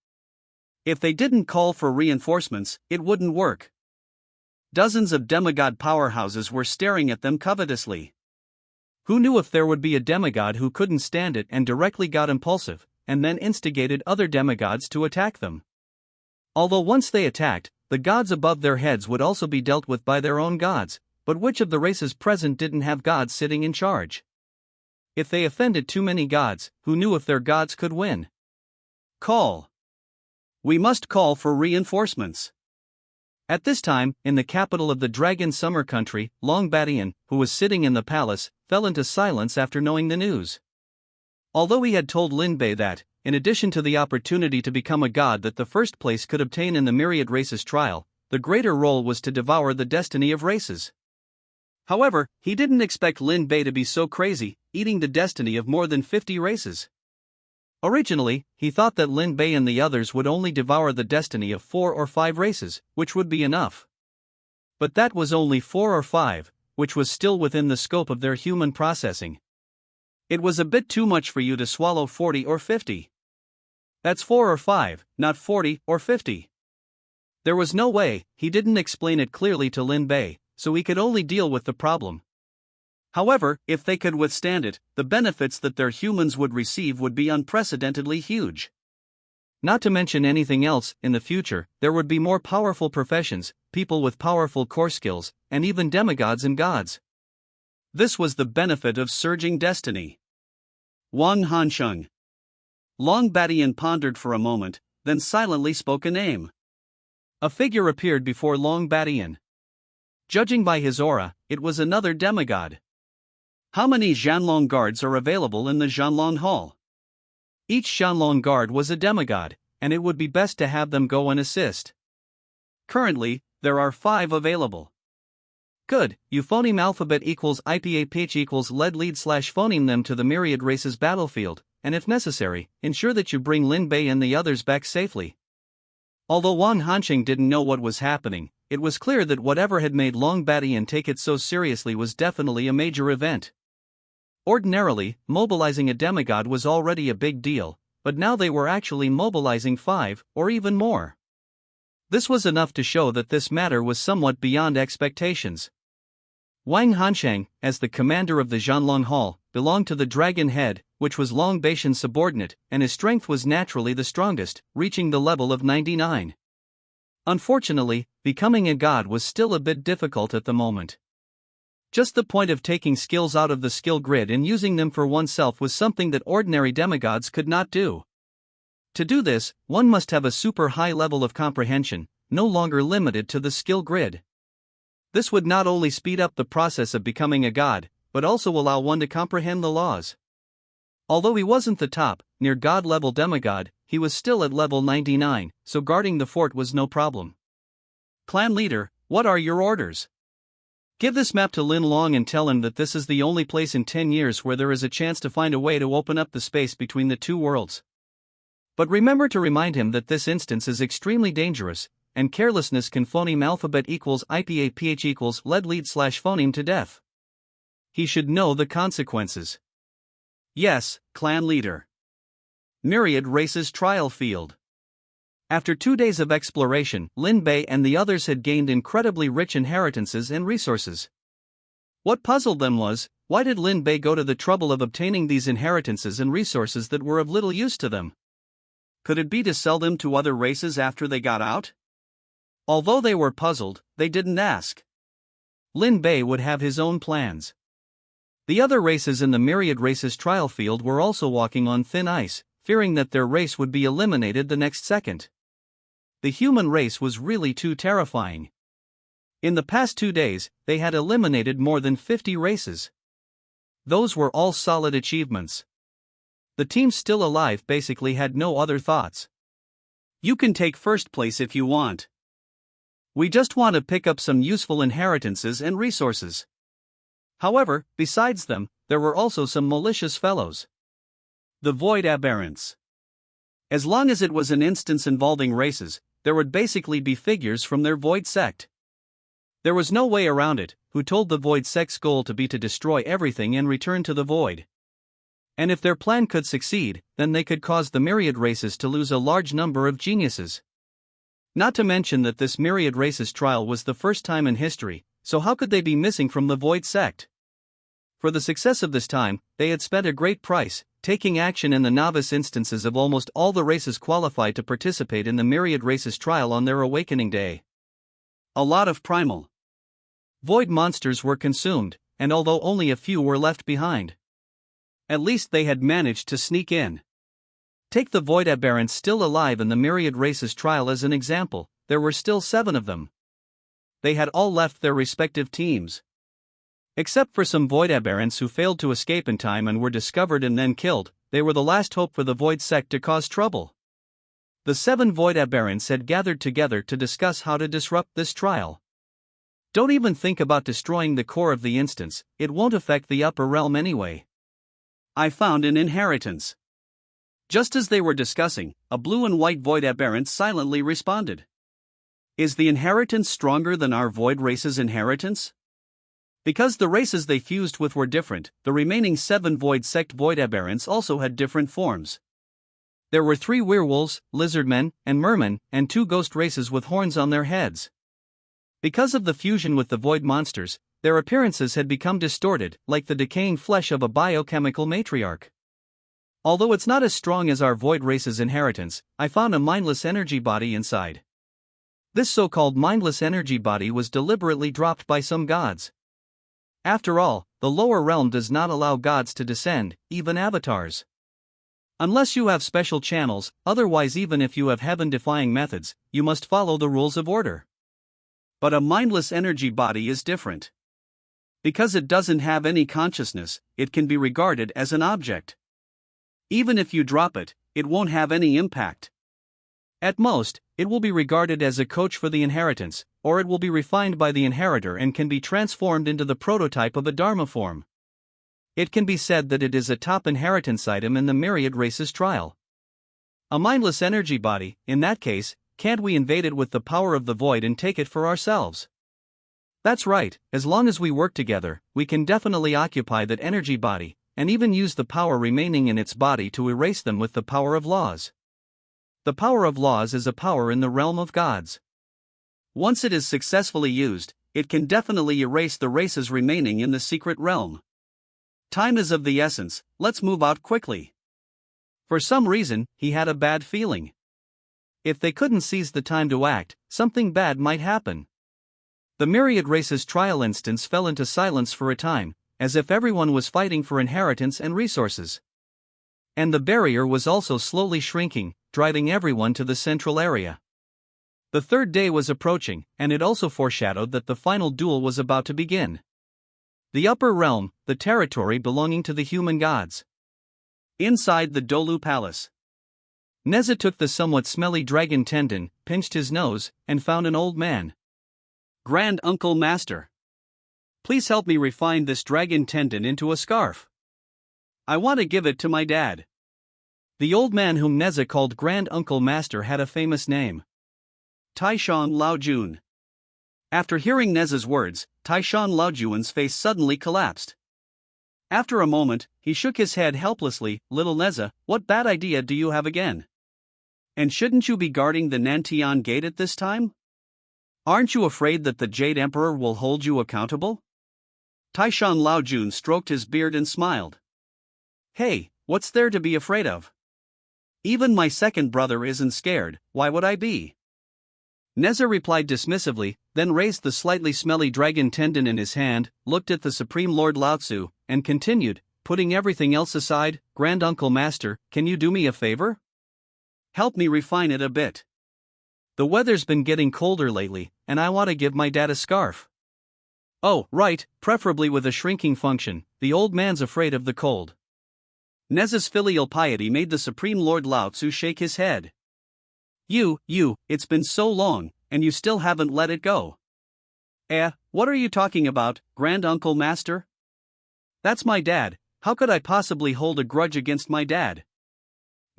If they didn't call for reinforcements, it wouldn't work. Dozens of demigod powerhouses were staring at them covetously. Who knew if there would be a demigod who couldn't stand it and directly got impulsive, and then instigated other demigods to attack them? Although once they attacked, the gods above their heads would also be dealt with by their own gods, but which of the races present didn't have gods sitting in charge? If they offended too many gods, who knew if their gods could win? Call. We must call for reinforcements. At this time, in the capital of the Dragon Summer Country, Long Badian, who was sitting in the palace, fell into silence after knowing the news. Although he had told Lin Bei that, in addition to the opportunity to become a god that the first place could obtain in the Myriad Races trial, the greater role was to devour the destiny of races. However, he didn't expect Lin Bei to be so crazy, eating the destiny of more than 50 races. Originally, he thought that Lin Bei and the others would only devour the destiny of 4 or 5 races, which would be enough. But that was only 4 or 5, which was still within the scope of their human processing. It was a bit too much for you to swallow 40 or 50. That's 4 or 5, not 40 or 50. There was no way. He didn't explain it clearly to Lin Bei, so he could only deal with the problem. However, if they could withstand it, the benefits that their humans would receive would be unprecedentedly huge. Not to mention anything else, in the future, there would be more powerful professions, people with powerful core skills, and even demigods and gods. This was the benefit of surging destiny. Wang Hansheng. Long Badian pondered for a moment, then silently spoke a name. A figure appeared before Long Badian. Judging by his aura, it was another demigod. How many Xianlong guards are available in the Xianlong Hall? Each Xianlong guard was a demigod, and it would be best to have them go and assist. Currently, there are 5 available. Good, euphoneme alphabet equals IPAPH equals lead slash phoneme them to the Myriad Races battlefield, and if necessary, ensure that you bring Lin Bei and the others back safely. Although Wang Hansheng didn't know what was happening, it was clear that whatever had made Long Badian take it so seriously was definitely a major event. Ordinarily, mobilizing a demigod was already a big deal, but now they were actually mobilizing 5, or even more. This was enough to show that this matter was somewhat beyond expectations. Wang Hansheng, as the commander of the Xianlong Hall, belonged to the Dragon Head, which was Long Baishan's subordinate, and his strength was naturally the strongest, reaching the level of 99. Unfortunately, becoming a god was still a bit difficult at the moment. Just the point of taking skills out of the skill grid and using them for oneself was something that ordinary demigods could not do. To do this, one must have a super high level of comprehension, no longer limited to the skill grid. This would not only speed up the process of becoming a god, but also allow one to comprehend the laws. Although he wasn't the top, near god-level demigod, he was still at level 99, so guarding the fort was no problem. Clan leader, what are your orders? Give this map to Lin Long and tell him that this is the only place in 10 years where there is a chance to find a way to open up the space between the two worlds. But remember to remind him that this instance is extremely dangerous, and carelessness can phoneme alphabet equals IPAPH equals lead slash phoneme to death. He should know the consequences. Yes, clan leader. Myriad Races trial field. After 2 days of exploration, Lin Bei and the others had gained incredibly rich inheritances and resources. What puzzled them was, why did Lin Bei go to the trouble of obtaining these inheritances and resources that were of little use to them? Could it be to sell them to other races after they got out? Although they were puzzled, they didn't ask. Lin Bei would have his own plans. The other races in the Myriad Races trial field were also walking on thin ice, fearing that their race would be eliminated the next second. The human race was really too terrifying. In the past 2 days, they had eliminated more than 50 races. Those were all solid achievements. The teams still alive basically had no other thoughts. You can take first place if you want. We just want to pick up some useful inheritances and resources. However, besides them, there were also some malicious fellows. The Void Aberrants. As long as it was an instance involving races, there would basically be figures from their Void sect. There was no way around it, who told the Void Sect's goal to be to destroy everything and return to the Void. And if their plan could succeed, then they could cause the myriad races to lose a large number of geniuses. Not to mention that this myriad races trial was the first time in history, so how could they be missing from the Void Sect? For the success of this time, they had spent a great price, taking action in the novice instances of almost all the races qualified to participate in the myriad races trial on their awakening day. A lot of primal Void monsters were consumed, and although only a few were left behind, at least they had managed to sneak in. Take the Void Aberrants still alive in the myriad races trial as an example. There were still 7 of them. They had all left their respective teams. Except for some Void Aberrants who failed to escape in time and were discovered and then killed, they were the last hope for the Void Sect to cause trouble. The 7 Void Aberrants had gathered together to discuss how to disrupt this trial. Don't even think about destroying the core of the instance, it won't affect the upper realm anyway. I found an inheritance. Just as they were discussing, a blue and white Void Aberrant silently responded. Is the inheritance stronger than our Void race's inheritance? Because the races they fused with were different, the remaining 7 Void Sect Void Aberrants also had different forms. There were 3 werewolves, lizardmen, and mermen, and 2 ghost races with horns on their heads. Because of the fusion with the Void monsters, their appearances had become distorted, like the decaying flesh of a biochemical matriarch. Although it's not as strong as our Void race's inheritance, I found a mindless energy body inside. This so-called mindless energy body was deliberately dropped by some gods. After all, the lower realm does not allow gods to descend, even avatars. Unless you have special channels, otherwise even if you have heaven-defying methods, you must follow the rules of order. But a mindless energy body is different. Because it doesn't have any consciousness, it can be regarded as an object. Even if you drop it, it won't have any impact. At most, it will be regarded as a coach for the inheritance, or it will be refined by the inheritor and can be transformed into the prototype of a Dharma form. It can be said that it is a top inheritance item in the myriad races trial. A mindless energy body, in that case, can't we invade it with the power of the Void and take it for ourselves? That's right, as long as we work together, we can definitely occupy that energy body, and even use the power remaining in its body to erase them with the power of laws. The power of laws is a power in the realm of gods. Once it is successfully used, it can definitely erase the races remaining in the secret realm. Time is of the essence, let's move out quickly. For some reason, he had a bad feeling. If they couldn't seize the time to act, something bad might happen. The myriad races trial instance fell into silence for a time, as if everyone was fighting for inheritance and resources. And the barrier was also slowly shrinking, driving everyone to the central area. The 3rd day was approaching, and it also foreshadowed that the final duel was about to begin. The upper realm, the territory belonging to the human gods. Inside the Dolu Palace, Neza took the somewhat smelly dragon tendon, pinched his nose, and found an old man. Grand Uncle Master, please help me refine this dragon tendon into a scarf. I want to give it to my dad. The old man whom Neza called Grand Uncle Master had a famous name. Taishan Laojun. After hearing Neza's words, Taishan Laojun's face suddenly collapsed. After a moment, he shook his head helplessly. Little Neza, what bad idea do you have again? And shouldn't you be guarding the Nantian gate at this time? Aren't you afraid that the Jade Emperor will hold you accountable? Taishan Laojun stroked his beard and smiled. Hey, what's there to be afraid of? Even my second brother isn't scared, why would I be? Neza replied dismissively, then raised the slightly smelly dragon tendon in his hand, looked at the Supreme Lord Laotsu, and continued, putting everything else aside, Grand Uncle Master, can you do me a favor? Help me refine it a bit. The weather's been getting colder lately, and I want to give my dad a scarf. Oh, right, preferably with a shrinking function, the old man's afraid of the cold. Neza's filial piety made the Supreme Lord Laotsu shake his head. It's been so long, and you still haven't let it go. What are you talking about, Grand Uncle Master? That's my dad, how could I possibly hold a grudge against my dad?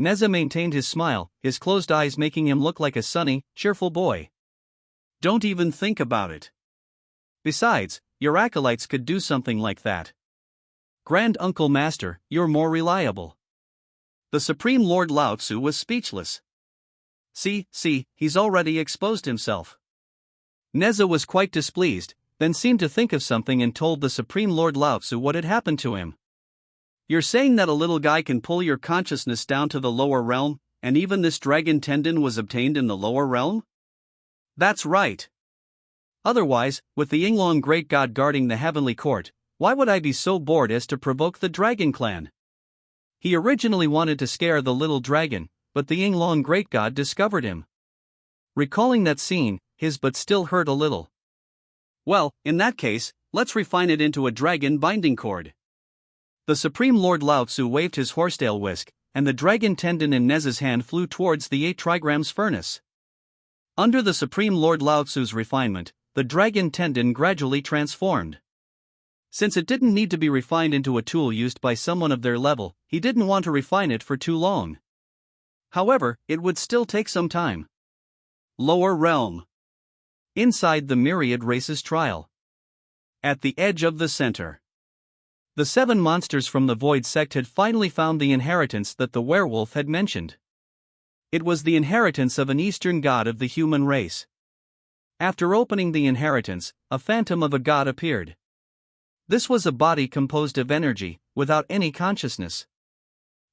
Neza maintained his smile, his closed eyes making him look like a sunny, cheerful boy. Don't even think about it. Besides, your acolytes could do something like that. Grand Uncle Master, you're more reliable. The Supreme Lord Lao Tzu was speechless. See, he's already exposed himself. Neza was quite displeased, then seemed to think of something and told the Supreme Lord Lao Tzu what had happened to him. You're saying that a little guy can pull your consciousness down to the lower realm, and even this dragon tendon was obtained in the lower realm? That's right. Otherwise, with the Yinglong great god guarding the heavenly court, why would I be so bored as to provoke the dragon clan? He originally wanted to scare the little dragon, but the Yinglong great god discovered him. Recalling that scene, his butt still hurt a little. Well, in that case, let's refine it into a dragon binding cord. The Supreme Lord Lao Tzu waved his horsetail whisk, and the dragon tendon in Neza's hand flew towards the 8 trigrams furnace. Under the Supreme Lord Lao Tzu's refinement, the dragon tendon gradually transformed. Since it didn't need to be refined into a tool used by someone of their level, he didn't want to refine it for too long. However, it would still take some time. Lower realm. Inside the myriad races trial. At the edge of the center. The 7 monsters from the Void sect had finally found the inheritance that the werewolf had mentioned. It was the inheritance of an Eastern god of the human race. After opening the inheritance, a phantom of a god appeared. This was a body composed of energy, without any consciousness.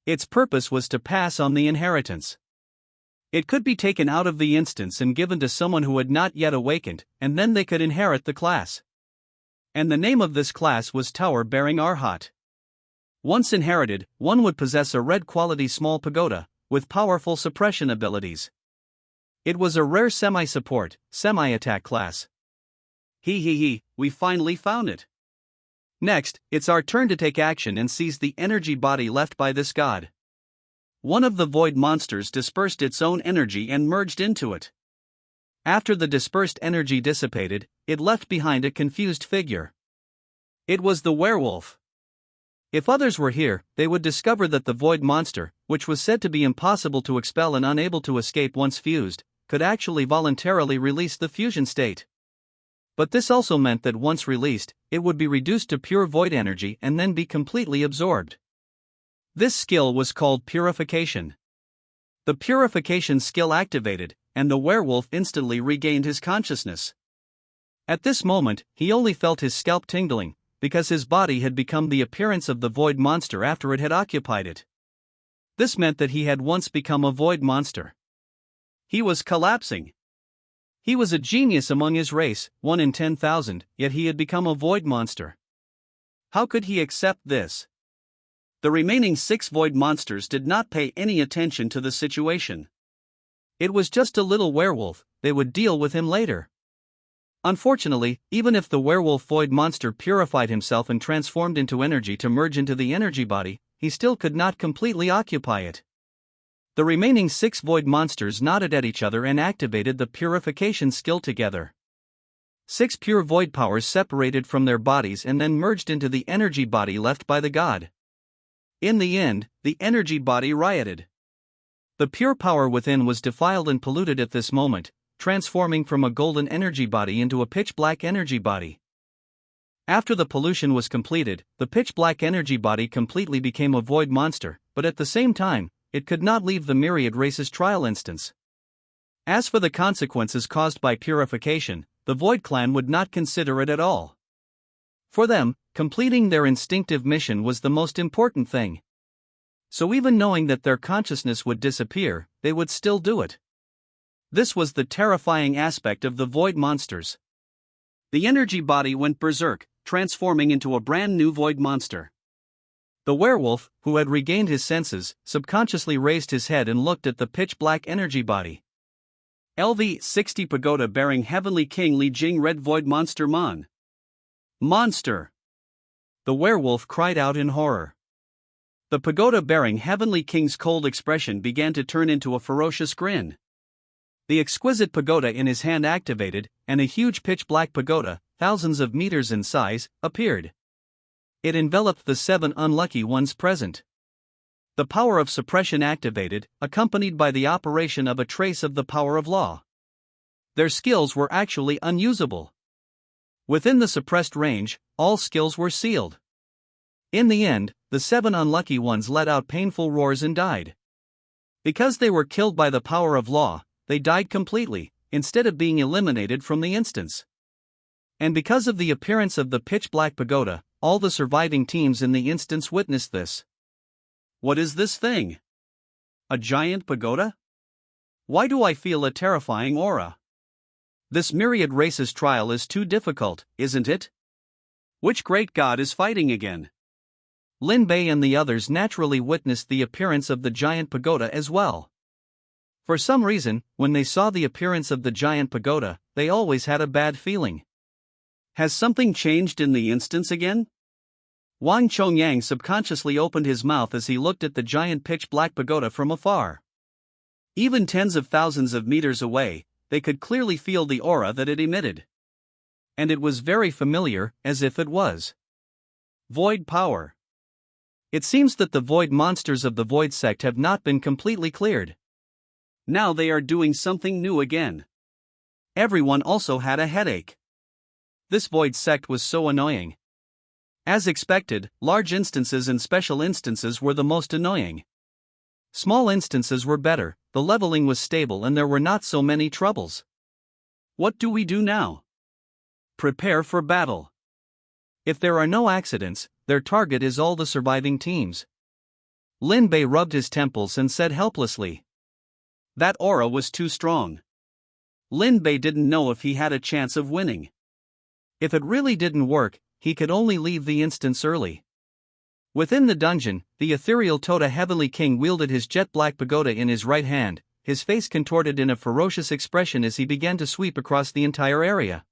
Its purpose was to pass on the inheritance. It could be taken out of the instance and given to someone who had not yet awakened, and then they could inherit the class. And the name of this class was Tower-Bearing Arhat. Once inherited, one would possess a red-quality small pagoda, with powerful suppression abilities. It was a rare semi-support, semi-attack class. We finally found it. Next, it's our turn to take action and seize the energy body left by this god. One of the void monsters dispersed its own energy and merged into it. After the dispersed energy dissipated, it left behind a confused figure. It was the werewolf. If others were here, they would discover that the void monster, which was said to be impossible to expel and unable to escape once fused, could actually voluntarily release the fusion state. But this also meant that once released, it would be reduced to pure void energy and then be completely absorbed. This skill was called purification. The purification skill activated, and the werewolf instantly regained his consciousness. At this moment, he only felt his scalp tingling, because his body had become the appearance of the void monster after it had occupied it. This meant that he had once become a void monster. He was collapsing. He was a genius among his race, 1 in 10,000, yet he had become a void monster. How could he accept this? The remaining 6 void monsters did not pay any attention to the situation. It was just a little werewolf, they would deal with him later. Unfortunately, even if the werewolf void monster purified himself and transformed into energy to merge into the energy body, he still could not completely occupy it. The remaining 6 void monsters nodded at each other and activated the purification skill together. 6 pure void powers separated from their bodies and then merged into the energy body left by the god. In the end, the energy body rioted. The pure power within was defiled and polluted at this moment, transforming from a golden energy body into a pitch-black energy body. After the pollution was completed, the pitch-black energy body completely became a void monster, but at the same time, it could not leave the myriad races trial instance. As for the consequences caused by purification, the Void Clan would not consider it at all. For them, completing their instinctive mission was the most important thing. So even knowing that their consciousness would disappear, they would still do it. This was the terrifying aspect of the Void monsters. The energy body went berserk, transforming into a brand new Void monster. The werewolf, who had regained his senses, subconsciously raised his head and looked at the pitch-black energy body. LV-60 Pagoda-bearing Heavenly King Li Jing Red Void Monster Mon. Monster! The werewolf cried out in horror. The pagoda-bearing Heavenly King's cold expression began to turn into a ferocious grin. The exquisite pagoda in his hand activated, and a huge pitch-black pagoda, thousands of meters in size, appeared. It enveloped the 7 unlucky ones present. The power of suppression activated, accompanied by the operation of a trace of the power of law. Their skills were actually unusable. Within the suppressed range, all skills were sealed. In the end, the 7 unlucky ones let out painful roars and died. Because they were killed by the power of law, they died completely, instead of being eliminated from the instance. And because of the appearance of the pitch-black pagoda, all the surviving teams in the instance witnessed this. What is this thing? A giant pagoda? Why do I feel a terrifying aura? This myriad races trial is too difficult, isn't it? Which great god is fighting again? Lin Bei and the others naturally witnessed the appearance of the giant pagoda as well. For some reason, when they saw the appearance of the giant pagoda, they always had a bad feeling. Has something changed in the instance again? Wang Chongyang subconsciously opened his mouth as he looked at the giant pitch-black pagoda from afar. Even tens of thousands of meters away, they could clearly feel the aura that it emitted. And it was very familiar, as if it was void power. It seems that the void monsters of the void sect have not been completely cleared. Now they are doing something new again. Everyone also had a headache. This void sect was so annoying. As expected, large instances and special instances were the most annoying. Small instances were better, the leveling was stable and there were not so many troubles. What do we do now? Prepare for battle. If there are no accidents, their target is all the surviving teams. Lin Bei rubbed his temples and said helplessly. That aura was too strong. Lin Bei didn't know if he had a chance of winning. If it really didn't work, he could only leave the instance early. Within the dungeon, the ethereal Toda Heavenly King wielded his jet-black pagoda in his right hand, his face contorted in a ferocious expression as he began to sweep across the entire area.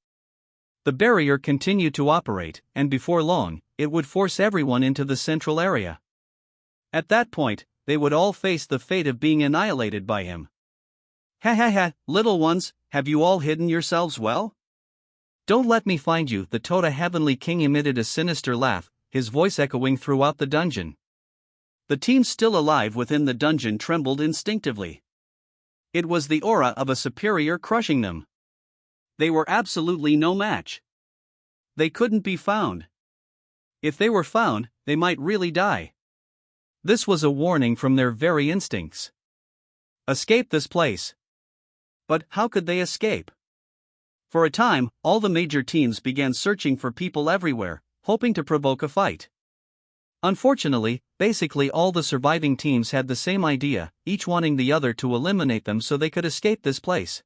The barrier continued to operate, and before long, it would force everyone into the central area. At that point, they would all face the fate of being annihilated by him. Ha ha ha, little ones, have you all hidden yourselves well? Don't let me find you. The Toda Heavenly King emitted a sinister laugh, his voice echoing throughout the dungeon. The teams still alive within the dungeon trembled instinctively. It was the aura of a superior crushing them. They were absolutely no match. They couldn't be found. If they were found, they might really die. This was a warning from their very instincts. Escape this place. But how could they escape? For a time, all the major teams began searching for people everywhere, hoping to provoke a fight. Unfortunately, basically all the surviving teams had the same idea, each wanting the other to eliminate them so they could escape this place.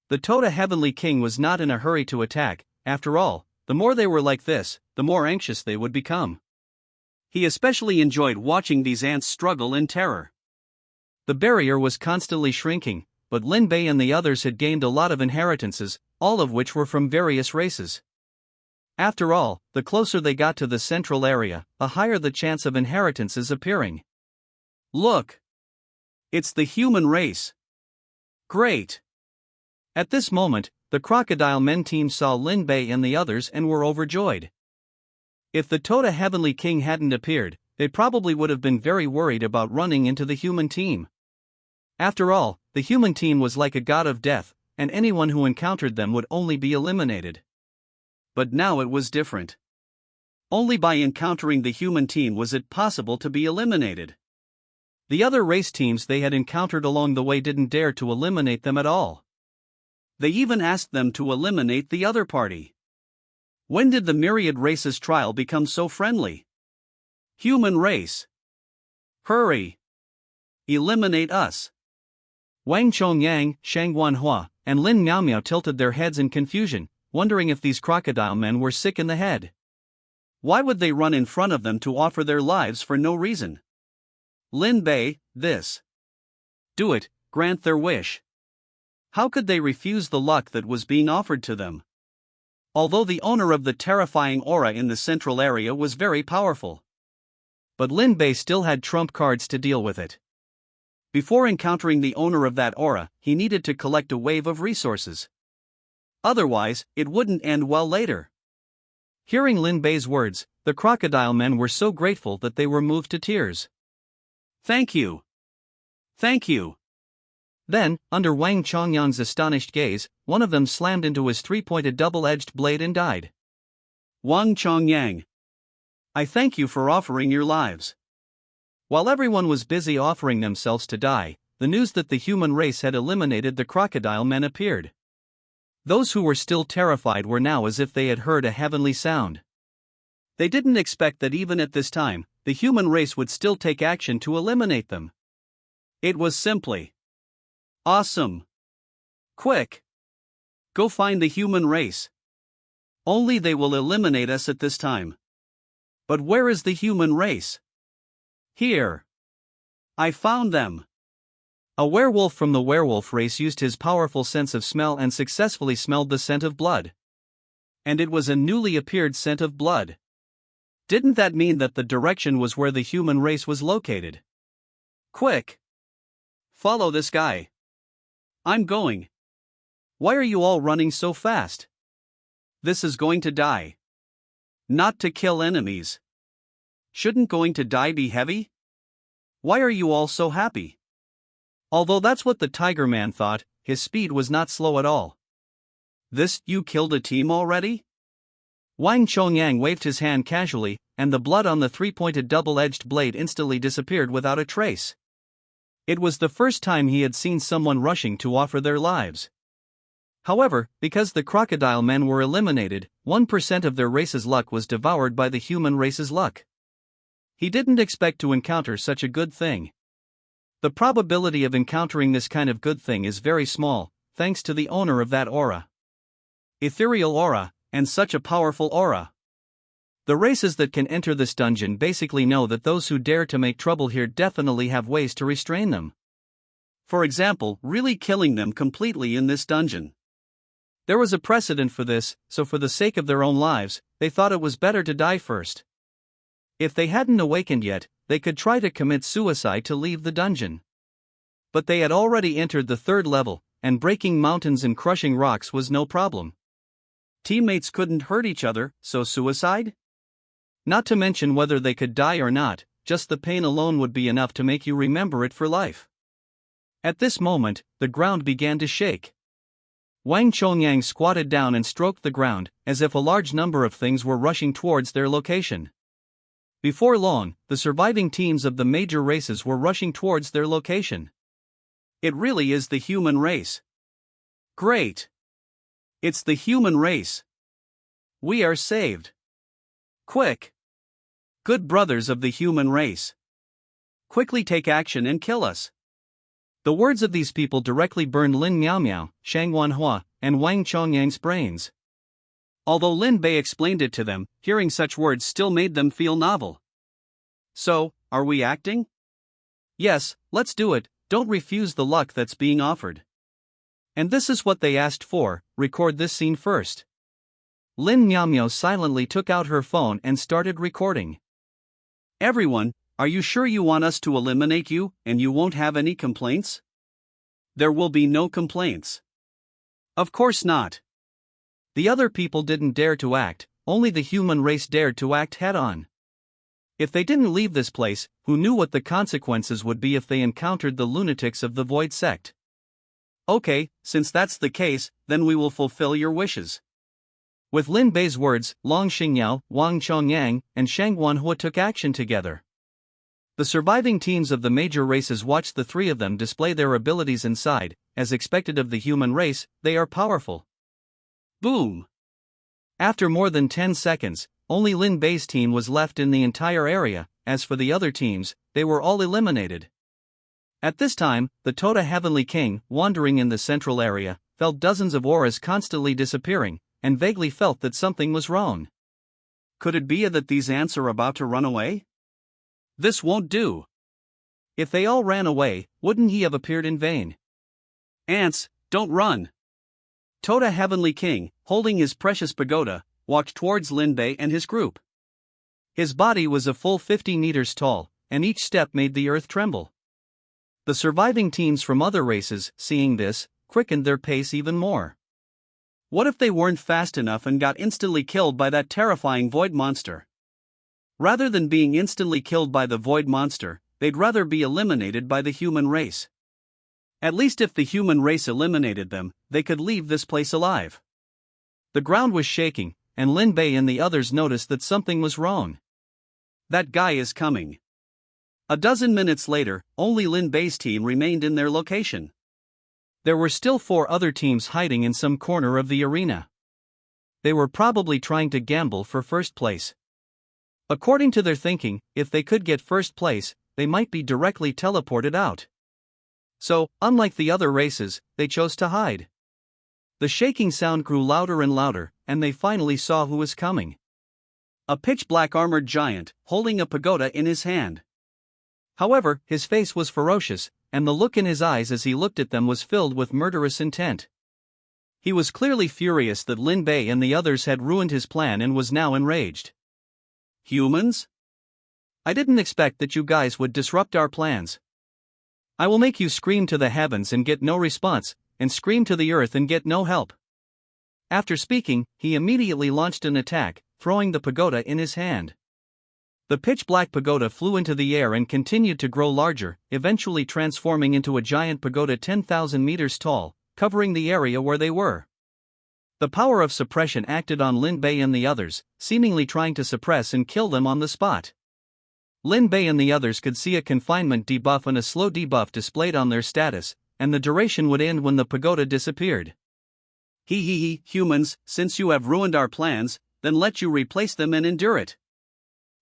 The Toda Heavenly King was not in a hurry to attack. After all, the more they were like this, the more anxious they would become. He especially enjoyed watching these ants struggle in terror. The barrier was constantly shrinking, but Lin Bei and the others had gained a lot of inheritances, all of which were from various races. After all, the closer they got to the central area, the higher the chance of inheritances appearing. Look! It's the human race! Great! At this moment, the Crocodile Men team saw Lin Bei and the others and were overjoyed. If the Toda Heavenly King hadn't appeared, they probably would have been very worried about running into the human team. After all, the human team was like a god of death, and anyone who encountered them would only be eliminated. But now it was different. Only by encountering the human team was it possible to be eliminated. The other race teams they had encountered along the way didn't dare to eliminate them at all. They even asked them to eliminate the other party. When did the myriad races trial become so friendly? Human race! Hurry! Eliminate us! Wang Chongyang, Shang Guanhua, and Lin Miaomiao tilted their heads in confusion, wondering if these crocodile men were sick in the head. Why would they run in front of them to offer their lives for no reason? Lin Bei, this. Do it, grant their wish. How could they refuse the luck that was being offered to them? Although the owner of the terrifying aura in the central area was very powerful. But Lin Bei still had trump cards to deal with it. Before encountering the owner of that aura, he needed to collect a wave of resources. Otherwise, it wouldn't end well later. Hearing Lin Bei's words, the crocodile men were so grateful that they were moved to tears. Thank you. Thank you. Then, under Wang Chongyang's astonished gaze, one of them slammed into his three-pointed double-edged blade and died. Wang Chongyang, I thank you for offering your lives. While everyone was busy offering themselves to die, the news that the human race had eliminated the crocodile men appeared. Those who were still terrified were now as if they had heard a heavenly sound. They didn't expect that even at this time, the human race would still take action to eliminate them. It was simply awesome. Quick! Go find the human race. Only they will eliminate us at this time. But where is the human race? Here. I found them. A werewolf from the werewolf race used his powerful sense of smell and successfully smelled the scent of blood. And it was a newly appeared scent of blood. Didn't that mean that the direction was where the human race was located? Quick! Follow this guy. I'm going. Why are you all running so fast? This is going to die. Not to kill enemies. Shouldn't going to die be heavy? Why are you all so happy? Although that's what the Tiger Man thought, his speed was not slow at all. You killed a team already? Wang Chongyang waved his hand casually, and the blood on the three-pointed double-edged blade instantly disappeared without a trace. It was the first time he had seen someone rushing to offer their lives. However, because the crocodile men were eliminated, 1% of their race's luck was devoured by the human race's luck. He didn't expect to encounter such a good thing. The probability of encountering this kind of good thing is very small, thanks to the owner of that aura. Ethereal aura, and such a powerful aura. The races that can enter this dungeon basically know that those who dare to make trouble here definitely have ways to restrain them. For example, really killing them completely in this dungeon. There was a precedent for this, so for the sake of their own lives, they thought it was better to die first. If they hadn't awakened yet, they could try to commit suicide to leave the dungeon. But they had already entered the third level, and breaking mountains and crushing rocks was no problem. Teammates couldn't hurt each other, so suicide? Not to mention whether they could die or not, just the pain alone would be enough to make you remember it for life. At this moment, the ground began to shake. Wang Chongyang squatted down and stroked the ground, as if a large number of things were rushing towards their location. Before long, the surviving teams of the major races were rushing towards their location. It really is the human race. Great! It's the human race. We are saved. Quick! Good brothers of the human race. Quickly take action and kill us. The words of these people directly burned Lin Miaomiao, Shang Wanhua, and Wang Chongyang's brains. Although Lin Bei explained it to them, hearing such words still made them feel novel. So, are we acting? Yes, let's do it, don't refuse the luck that's being offered. And this is what they asked for, record this scene first. Lin Miaomiao silently took out her phone and started recording. Everyone, are you sure you want us to eliminate you, and you won't have any complaints? There will be no complaints. Of course not. The other people didn't dare to act, only the human race dared to act head-on. If they didn't leave this place, who knew what the consequences would be if they encountered the lunatics of the Void Sect? Okay, since that's the case, then we will fulfill your wishes. With Lin Bei's words, Long Xingyao, Wang Chongyang, and Shang Wanhua took action together. The surviving teams of the major races watched the three of them display their abilities inside. As expected of the human race, they are powerful. Boom! After more than 10 seconds, only Lin Bei's team was left in the entire area. As for the other teams, they were all eliminated. At this time, the Tota Heavenly King, wandering in the central area, felt dozens of auras constantly disappearing, and vaguely felt that something was wrong. Could it be that these ants are about to run away? This won't do. If they all ran away, wouldn't he have appeared in vain? Ants, don't run! Tota Heavenly King, holding his precious pagoda, walked towards Lin Bei and his group. His body was a full 50 meters tall, and each step made the earth tremble. The surviving teams from other races, seeing this, quickened their pace even more. What if they weren't fast enough and got instantly killed by that terrifying void monster? Rather than being instantly killed by the void monster, they'd rather be eliminated by the human race. At least if the human race eliminated them, they could leave this place alive. The ground was shaking, and Lin Bei and the others noticed that something was wrong. That guy is coming. A dozen minutes later, only Lin Bei's team remained in their location. There were still 4 other teams hiding in some corner of the arena. They were probably trying to gamble for first place. According to their thinking, if they could get first place, they might be directly teleported out. So, unlike the other races, they chose to hide. The shaking sound grew louder and louder, and they finally saw who was coming. A pitch-black armored giant, holding a pagoda in his hand. However, his face was ferocious, and the look in his eyes as he looked at them was filled with murderous intent. He was clearly furious that Lin Bei and the others had ruined his plan and was now enraged. Humans? I didn't expect that you guys would disrupt our plans. I will make you scream to the heavens and get no response, and scream to the earth and get no help. After speaking, he immediately launched an attack, throwing the pagoda in his hand. The pitch-black pagoda flew into the air and continued to grow larger, eventually transforming into a giant pagoda 10,000 meters tall, covering the area where they were. The power of suppression acted on Lin Bei and the others, seemingly trying to suppress and kill them on the spot. Lin Bei and the others could see a confinement debuff and a slow debuff displayed on their status, and the duration would end when the pagoda disappeared. Humans, since you have ruined our plans, then let you replace them and endure it.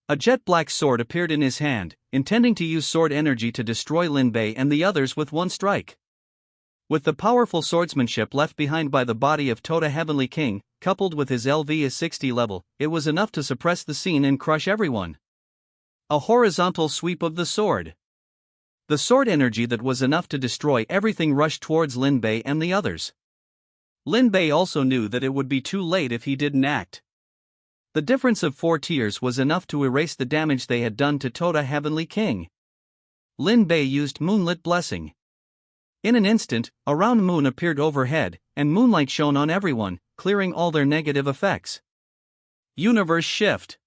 A jet-black sword appeared in his hand, intending to use sword energy to destroy Lin Bei and the others with one strike. With the powerful swordsmanship left behind by the body of Tota Heavenly King, coupled with his LV 60 level, it was enough to suppress the scene and crush everyone. A horizontal sweep of the sword. The sword energy that was enough to destroy everything rushed towards Lin Bei and the others. Lin Bei also knew that it would be too late if he didn't act. The difference of 4 tiers was enough to erase the damage they had done to Tota Heavenly King. Lin Bei used Moonlit Blessing. In an instant, a round moon appeared overhead, and moonlight shone on everyone, clearing all their negative effects. Universe shift.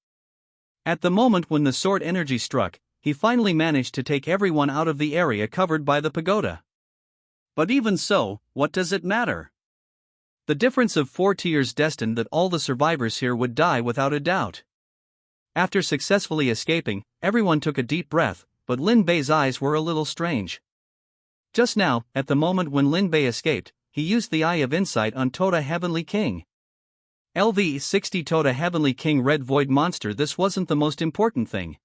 At the moment when the sword energy struck, he finally managed to take everyone out of the area covered by the pagoda. But even so, what does it matter? The difference of 4 tiers destined that all the survivors here would die without a doubt. After successfully escaping, everyone took a deep breath, but Lin Bei's eyes were a little strange. Just now, at the moment when Lin Bei escaped, he used the Eye of Insight on Tota Heavenly King. LV 60 Tota Heavenly King Red Void Monster. This wasn't the most important thing.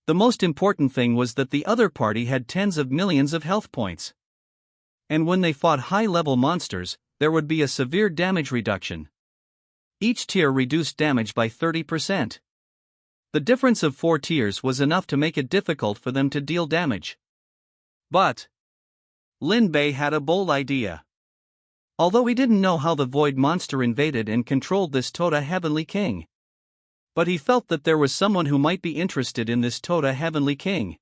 The most important thing was that the other party had tens of millions of health points. And when they fought high-level monsters, there would be a severe damage reduction. Each tier reduced damage by 30%. The difference of 4 tiers was enough to make it difficult for them to deal damage. But Lin Bei had a bold idea. Although he didn't know how the Void Monster invaded and controlled this Tota Heavenly King. But he felt that there was someone who might be interested in this Tota Heavenly King.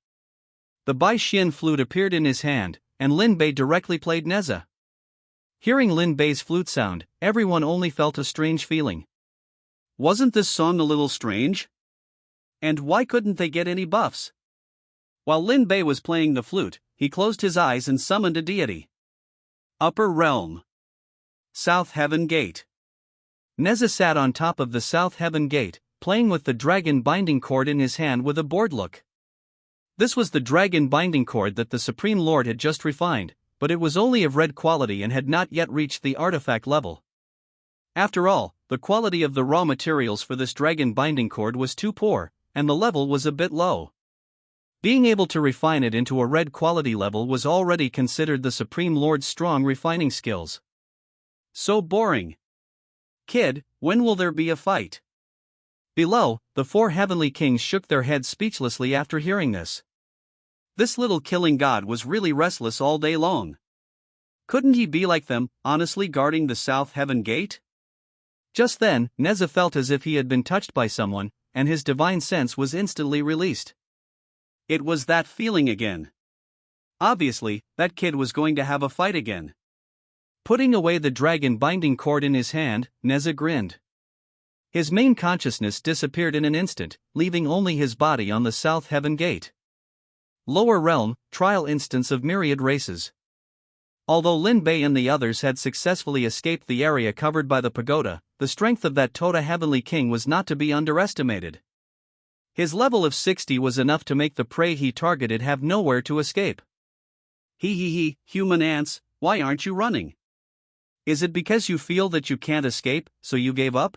The Bai Xian flute appeared in his hand, and Lin Bei directly played Neza. Hearing Lin Bei's flute sound, everyone only felt a strange feeling. Wasn't this song a little strange? And why couldn't they get any buffs? While Lin Bei was playing the flute, he closed his eyes and summoned a deity. Upper Realm. South Heaven Gate. Neza sat on top of the South Heaven Gate, playing with the dragon binding cord in his hand with a bored look. This was the dragon binding cord that the Supreme Lord had just refined, but it was only of red quality and had not yet reached the artifact level. After all, the quality of the raw materials for this dragon binding cord was too poor, and the level was a bit low. Being able to refine it into a red quality level was already considered the Supreme Lord's strong refining skills. So boring. Kid, when will there be a fight? Below, the 4 heavenly kings shook their heads speechlessly after hearing this. This little killing god was really restless all day long. Couldn't he be like them, honestly guarding the South Heaven Gate? Just then, Neza felt as if he had been touched by someone, and his divine sense was instantly released. It was that feeling again. Obviously, that kid was going to have a fight again. Putting away the dragon binding cord in his hand, Neza grinned. His main consciousness disappeared in an instant, leaving only his body on the South Heaven Gate. Lower Realm, trial instance of myriad races. Although Lin Bei and the others had successfully escaped the area covered by the pagoda, the strength of that Tota Heavenly King was not to be underestimated. His level of 60 was enough to make the prey he targeted have nowhere to escape. He, human ants, why aren't you running? Is it because you feel that you can't escape, so you gave up?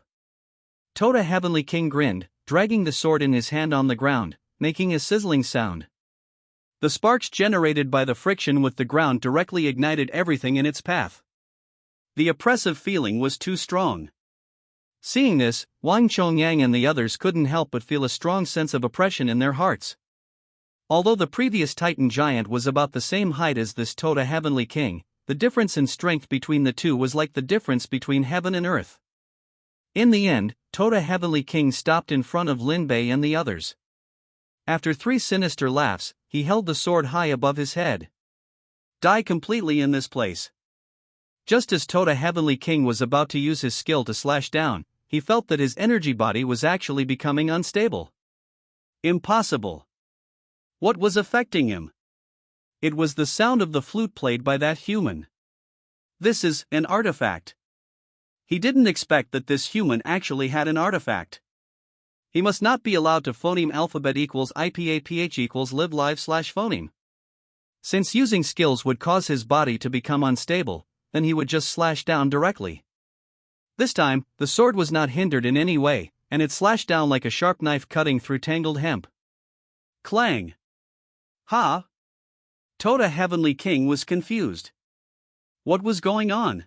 Tota Heavenly King grinned, dragging the sword in his hand on the ground, making a sizzling sound. The sparks generated by the friction with the ground directly ignited everything in its path. The oppressive feeling was too strong. Seeing this, Wang Chongyang and the others couldn't help but feel a strong sense of oppression in their hearts. Although the previous Titan giant was about the same height as this Tota Heavenly King, the difference in strength between the two was like the difference between heaven and earth. In the end, Tota Heavenly King stopped in front of Lin Bei and the others. After 3 sinister laughs, he held the sword high above his head. Die completely in this place. Just as Tota Heavenly King was about to use his skill to slash down, he felt that his energy body was actually becoming unstable. Impossible. What was affecting him? It was the sound of the flute played by that human. This is an artifact. He didn't expect that this human actually had an artifact. He must not be allowed to phoneme alphabet equals IPAPH equals live live slash phoneme. Since using skills would cause his body to become unstable, then he would just slash down directly. This time, the sword was not hindered in any way, and it slashed down like a sharp knife cutting through tangled hemp. Clang! Ha! Tota Heavenly King was confused. What was going on?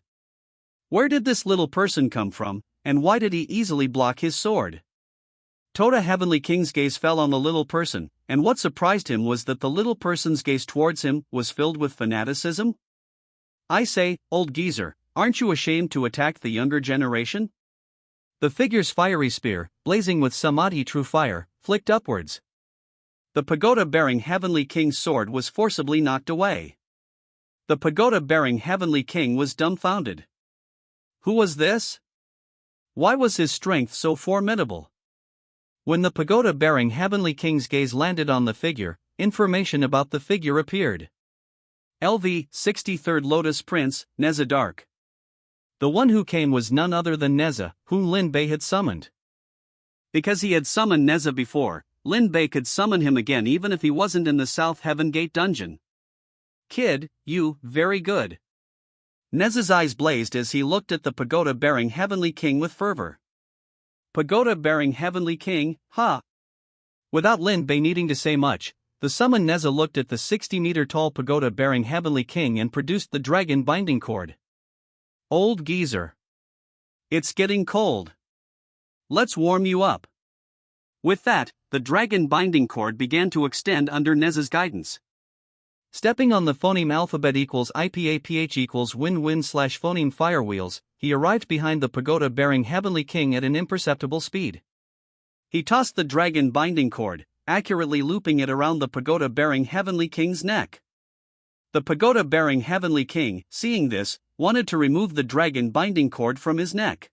Where did this little person come from, and why did he easily block his sword? Tota Heavenly King's gaze fell on the little person, and what surprised him was that the little person's gaze towards him was filled with fanaticism. I say, old geezer, aren't you ashamed to attack the younger generation? The figure's fiery spear, blazing with samadhi true fire, flicked upwards. The pagoda-bearing Heavenly King's sword was forcibly knocked away. The pagoda-bearing Heavenly King was dumbfounded. Who was this? Why was his strength so formidable? When the pagoda-bearing Heavenly King's gaze landed on the figure, information about the figure appeared. LV 63rd Lotus Prince, Neza Dark. The one who came was none other than Neza, whom Lin Bei had summoned. Because he had summoned Neza before, Lin Bei could summon him again even if he wasn't in the South Heaven Gate dungeon. Kid, you, very good. Neza's eyes blazed as he looked at the pagoda-bearing Heavenly King with fervor. Pagoda-bearing Heavenly King, ha! Without Lin Bei needing to say much, the summoned Neza looked at the 60-meter-tall pagoda-bearing Heavenly King and produced the dragon binding cord. Old geezer. It's getting cold. Let's warm you up. With that, the dragon binding cord began to extend under Neza's guidance. Stepping on the phoneme alphabet equals IPAPH equals win-win slash phoneme fire wheels, he arrived behind the pagoda-bearing Heavenly King at an imperceptible speed. He tossed the dragon binding cord, accurately looping it around the pagoda-bearing Heavenly King's neck. The pagoda-bearing Heavenly King, seeing this, wanted to remove the dragon binding cord from his neck.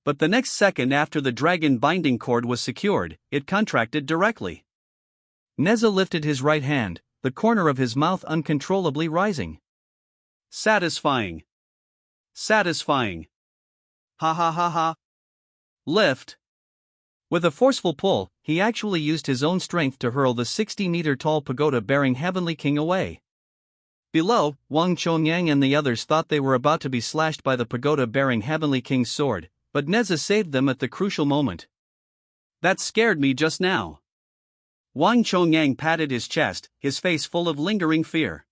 But the next second after the dragon binding cord was secured, it contracted directly. Neza lifted his right hand, the corner of his mouth uncontrollably rising. Satisfying. Satisfying. Ha ha ha ha. Lift. With a forceful pull, he actually used his own strength to hurl the 60-meter-tall pagoda-bearing Heavenly King away. Below, Wang Chongyang and the others thought they were about to be slashed by the pagoda-bearing Heavenly King's sword, but Neza saved them at the crucial moment. That scared me just now. Wang Chongyang patted his chest, his face full of lingering fear.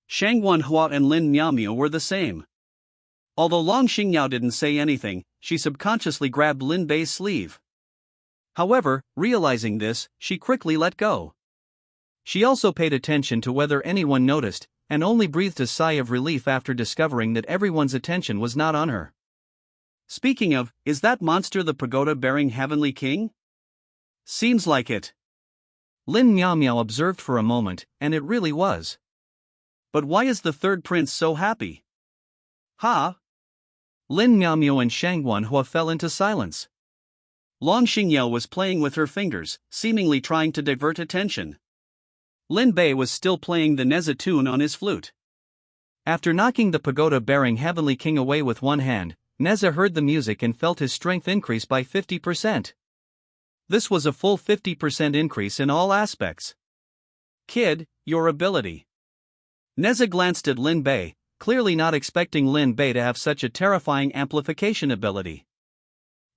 Shang Wenhua and Lin Miaomio were the same. Although Long Xingyao didn't say anything, she subconsciously grabbed Lin Bei's sleeve. However, realizing this, she quickly let go. She also paid attention to whether anyone noticed, and only breathed a sigh of relief after discovering that everyone's attention was not on her. Speaking of, is that monster the pagoda-bearing Heavenly King? Seems like it. Lin Miaomio observed for a moment, and it really was. But why is the third prince so happy? Ha! Lin Miaomio and Shang Wenhua fell into silence. Long Xingyao was playing with her fingers, seemingly trying to divert attention. Lin Bei was still playing the Neza tune on his flute. After knocking the pagoda-bearing Heavenly King away with one hand, Neza heard the music and felt his strength increase by 50%. This was a full 50% increase in all aspects. Kid, your ability. Neza glanced at Lin Bei, clearly not expecting Lin Bei to have such a terrifying amplification ability.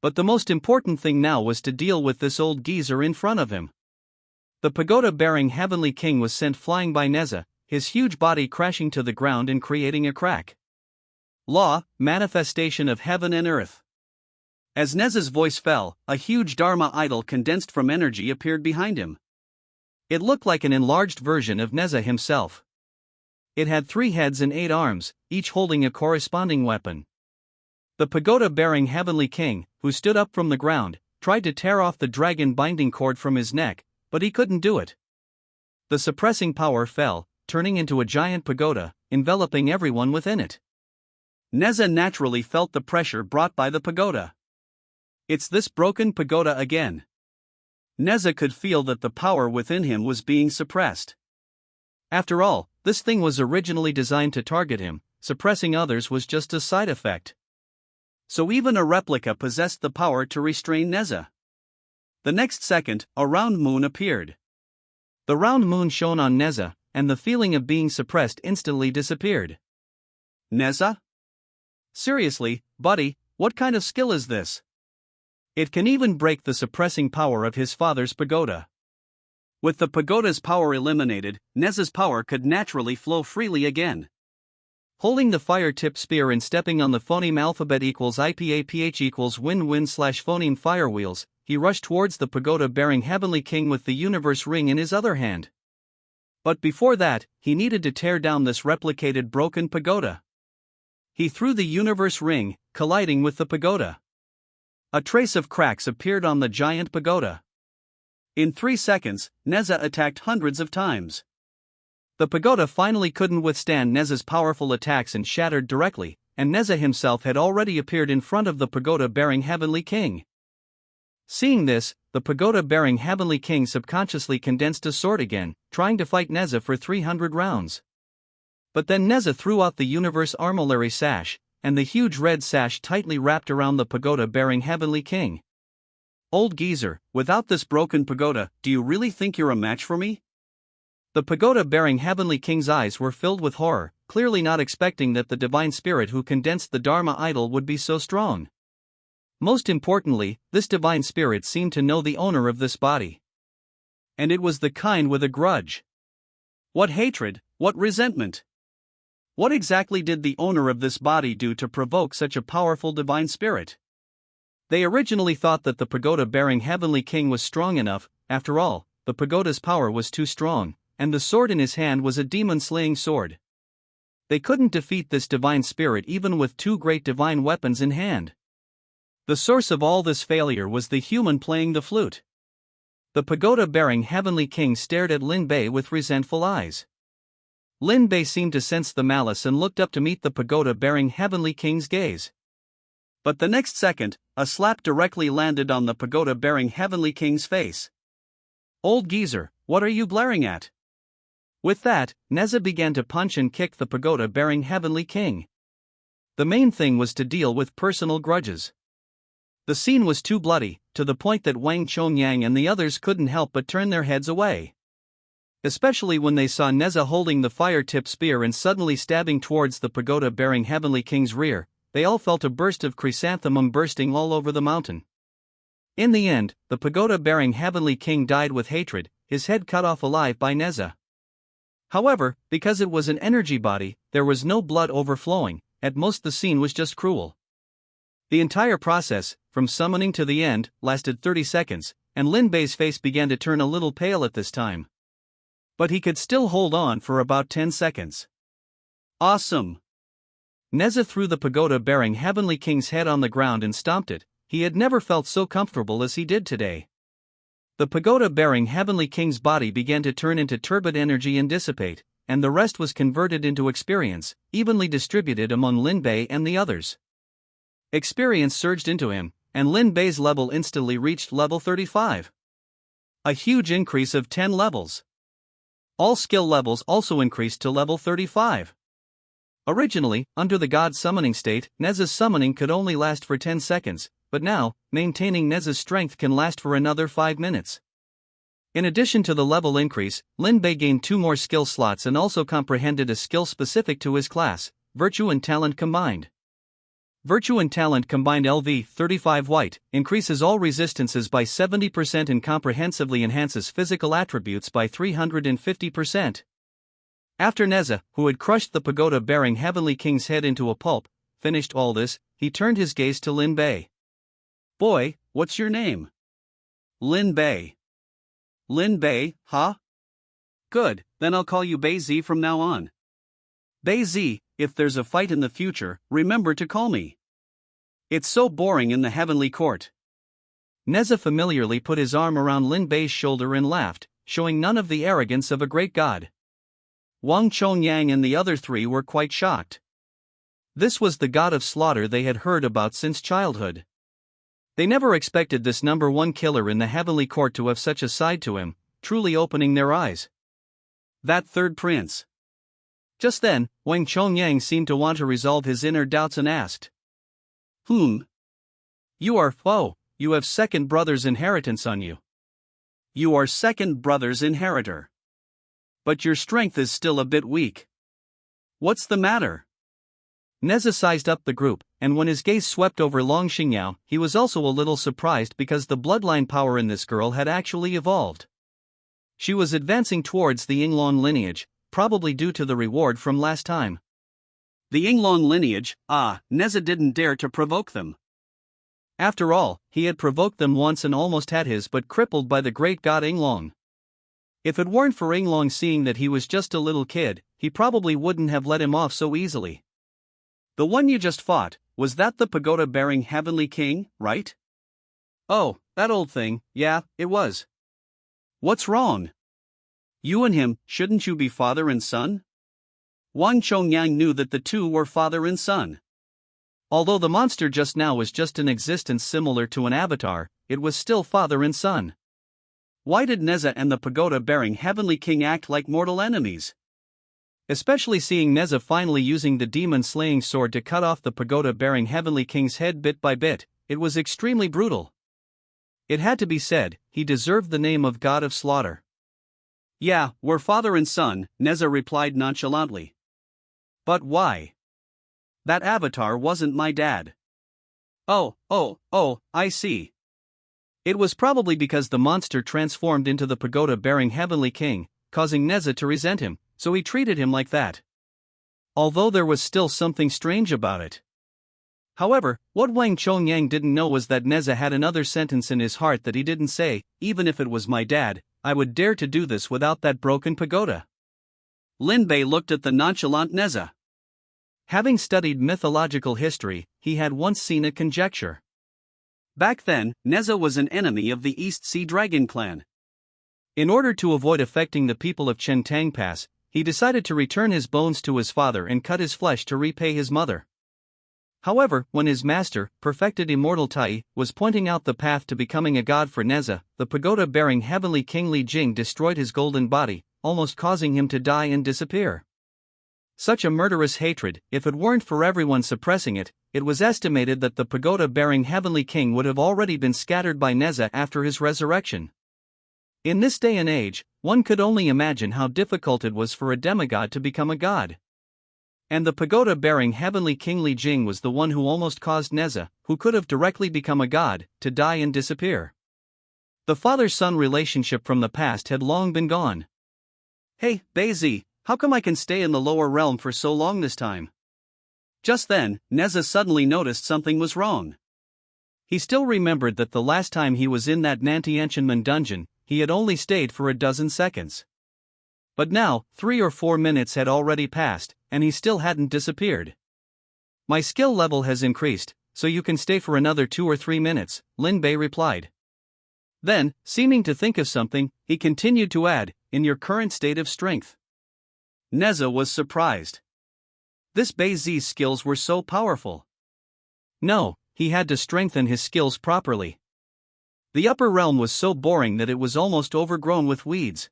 But the most important thing now was to deal with this old geezer in front of him. The pagoda-bearing Heavenly King was sent flying by Neza, his huge body crashing to the ground and creating a crack. Law, manifestation of heaven and earth. As Neza's voice fell, a huge Dharma idol condensed from energy appeared behind him. It looked like an enlarged version of Neza himself. It had 3 heads and 8 arms, each holding a corresponding weapon. The pagoda-bearing Heavenly King, who stood up from the ground, tried to tear off the dragon binding cord from his neck, but he couldn't do it. The suppressing power fell, turning into a giant pagoda, enveloping everyone within it. Neza naturally felt the pressure brought by the pagoda. It's this broken pagoda again. Neza could feel that the power within him was being suppressed. After all, this thing was originally designed to target him, suppressing others was just a side effect. So even a replica possessed the power to restrain Neza. The next second, a round moon appeared. The round moon shone on Neza, and the feeling of being suppressed instantly disappeared. Neza? Seriously, buddy, what kind of skill is this? It can even break the suppressing power of his father's pagoda. With the pagoda's power eliminated, Neza's power could naturally flow freely again. Holding the fire-tip spear and stepping on the phoneme alphabet equals IPAPH equals win-win/phoneme fire wheels, he rushed towards the pagoda-bearing Heavenly King with the universe ring in his other hand. But before that, he needed to tear down this replicated broken pagoda. He threw the universe ring, colliding with the pagoda. A trace of cracks appeared on the giant pagoda. In 3 seconds, Neza attacked hundreds of times. The pagoda finally couldn't withstand Neza's powerful attacks and shattered directly, and Neza himself had already appeared in front of the pagoda-bearing Heavenly King. Seeing this, the pagoda-bearing Heavenly King subconsciously condensed a sword again, trying to fight Neza for 300 rounds. But then Neza threw out the universe armillary sash, and the huge red sash tightly wrapped around the pagoda-bearing Heavenly King. Old geezer, without this broken pagoda, do you really think you're a match for me? The pagoda-bearing Heavenly King's eyes were filled with horror, clearly not expecting that the divine spirit who condensed the Dharma idol would be so strong. Most importantly, this divine spirit seemed to know the owner of this body. And it was the kind with a grudge. What hatred, what resentment! What exactly did the owner of this body do to provoke such a powerful divine spirit? They originally thought that the pagoda-bearing Heavenly King was strong enough. After all, the pagoda's power was too strong, and the sword in his hand was a demon-slaying sword. They couldn't defeat this divine spirit even with 2 great divine weapons in hand. The source of all this failure was the human playing the flute. The pagoda-bearing Heavenly King stared at Lin Bei with resentful eyes. Lin Bei seemed to sense the malice and looked up to meet the pagoda-bearing Heavenly King's gaze. But the next second, a slap directly landed on the pagoda-bearing Heavenly King's face. Old geezer, what are you glaring at? With that, Neza began to punch and kick the pagoda-bearing Heavenly King. The main thing was to deal with personal grudges. The scene was too bloody, to the point that Wang Chongyang and the others couldn't help but turn their heads away. Especially when they saw Neza holding the fire-tip spear and suddenly stabbing towards the pagoda-bearing Heavenly King's rear, they all felt a burst of chrysanthemum bursting all over the mountain. In the end, the pagoda-bearing Heavenly King died with hatred, his head cut off alive by Neza. However, because it was an energy body, there was no blood overflowing. At most the scene was just cruel. The entire process, from summoning to the end, lasted 30 seconds, and Lin Bei's face began to turn a little pale at this time. But he could still hold on for about 10 seconds. Awesome! Neza threw the pagoda-bearing Heavenly King's head on the ground and stomped it. He had never felt so comfortable as he did today. The pagoda-bearing Heavenly King's body began to turn into turbid energy and dissipate, and the rest was converted into experience, evenly distributed among Lin Bei and the others. Experience surged into him, and Lin Bei's level instantly reached level 35. A huge increase of 10 levels. All skill levels also increased to level 35. Originally, under the god summoning state, Neza's summoning could only last for 10 seconds, but now, maintaining Neza's strength can last for another 5 minutes. In addition to the level increase, Lin Bei gained 2 more skill slots and also comprehended a skill specific to his class, Virtue and Talent combined. Virtue and Talent combined LV 35 White increases all resistances by 70% and comprehensively enhances physical attributes by 350%. After Neza, who had crushed the pagoda-bearing Heavenly King's head into a pulp, finished all this, he turned his gaze to Lin Bei. "Boy, what's your name?" "Lin Bei." "Lin Bei, huh? Good, then I'll call you Bei Z from now on." "Bei Z, if there's a fight in the future, remember to call me. It's so boring in the heavenly court." Neza familiarly put his arm around Lin Bei's shoulder and laughed, showing none of the arrogance of a great god. Wang Chongyang and the other 3 were quite shocked. This was the god of slaughter they had heard about since childhood. They never expected this number 1 killer in the heavenly court to have such a side to him, truly opening their eyes. That third prince. Just then, Wang Chongyang seemed to want to resolve his inner doubts and asked, You have second brother's inheritance on you. You are second brother's inheritor. But your strength is still a bit weak. What's the matter?" Neza sized up the group, and when his gaze swept over Long Xingyao, he was also a little surprised because the bloodline power in this girl had actually evolved. She was advancing towards the Yinglong lineage, probably due to the reward from last time. The Yinglong lineage, Neza didn't dare to provoke them. After all, he had provoked them once and almost had his butt crippled by the great god Yinglong. If it weren't for Yinglong seeing that he was just a little kid, he probably wouldn't have let him off so easily. "The one you just fought, was that the pagoda-bearing Heavenly King, right?" "Oh, that old thing, yeah, it was." "What's wrong? You and him, shouldn't you be father and son?" Wang Chongyang knew that the 2 were father and son. Although the monster just now was just an existence similar to an avatar, it was still father and son. Why did Neza and the pagoda-bearing Heavenly King act like mortal enemies? Especially seeing Neza finally using the demon-slaying sword to cut off the pagoda-bearing Heavenly King's head bit by bit, it was extremely brutal. It had to be said, he deserved the name of God of Slaughter. "Yeah, we're father and son," Neza replied nonchalantly. "But why? That avatar wasn't my dad." Oh, I see. It was probably because the monster transformed into the pagoda-bearing Heavenly King, causing Neza to resent him, so he treated him like that. Although there was still something strange about it. However, what Wang Chongyang didn't know was that Neza had another sentence in his heart that he didn't say, "Even if it was my dad, I would dare to do this without that broken pagoda." Lin Bei looked at the nonchalant Neza. Having studied mythological history, he had once seen a conjecture. Back then, Neza was an enemy of the East Sea Dragon clan. In order to avoid affecting the people of Chentang Pass, he decided to return his bones to his father and cut his flesh to repay his mother. However, when his master, perfected immortal Tai, was pointing out the path to becoming a god for Neza, the pagoda-bearing Heavenly King Li Jing destroyed his golden body, almost causing him to die and disappear. Such a murderous hatred, if it weren't for everyone suppressing it, it was estimated that the pagoda-bearing Heavenly King would have already been scattered by Neza after his resurrection. In this day and age, one could only imagine how difficult it was for a demigod to become a god. And the pagoda-bearing Heavenly King Li Jing was the one who almost caused Neza, who could have directly become a god, to die and disappear. The father-son relationship from the past had long been gone. "Hey, Bei Z, how come I can stay in the lower realm for so long this time?" Just then, Neza suddenly noticed something was wrong. He still remembered that the last time he was in that Nantianchenman dungeon, he had only stayed for a dozen seconds. But now, 3 or 4 minutes had already passed, and he still hadn't disappeared. "My skill level has increased, so you can stay for another 2 or 3 minutes, Lin Bei replied. Then, seeming to think of something, he continued to add, "in your current state of strength." Neza was surprised. This Bei Z's skills were so powerful. No, he had to strengthen his skills properly. The upper realm was so boring that it was almost overgrown with weeds.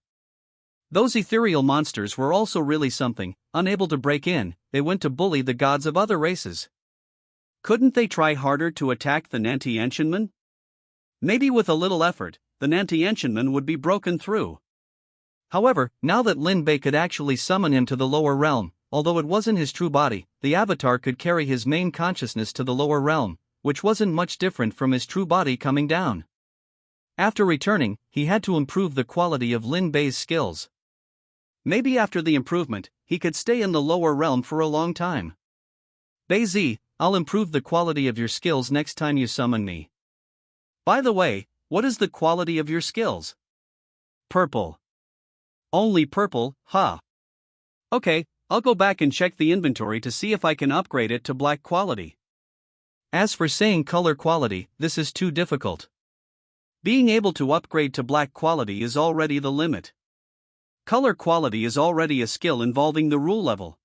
Those ethereal monsters were also really something. Unable to break in, they went to bully the gods of other races. Couldn't they try harder to attack the Nantianshinmen? Maybe with a little effort, the Nantianshinmen would be broken through. However, now that Lin Bei could actually summon him to the lower realm, although it wasn't his true body, the avatar could carry his main consciousness to the lower realm, which wasn't much different from his true body coming down. After returning, he had to improve the quality of Lin Bei's skills. Maybe after the improvement, he could stay in the lower realm for a long time. Bei Zi, I'll improve the quality of your skills next time you summon me. By the way, what is the quality of your skills? Purple. Only purple, huh? Okay, I'll go back and check the inventory to see if I can upgrade it to black quality. As for saying color quality, this is too difficult. Being able to upgrade to black quality is already the limit. Color quality is already a skill involving the rule level.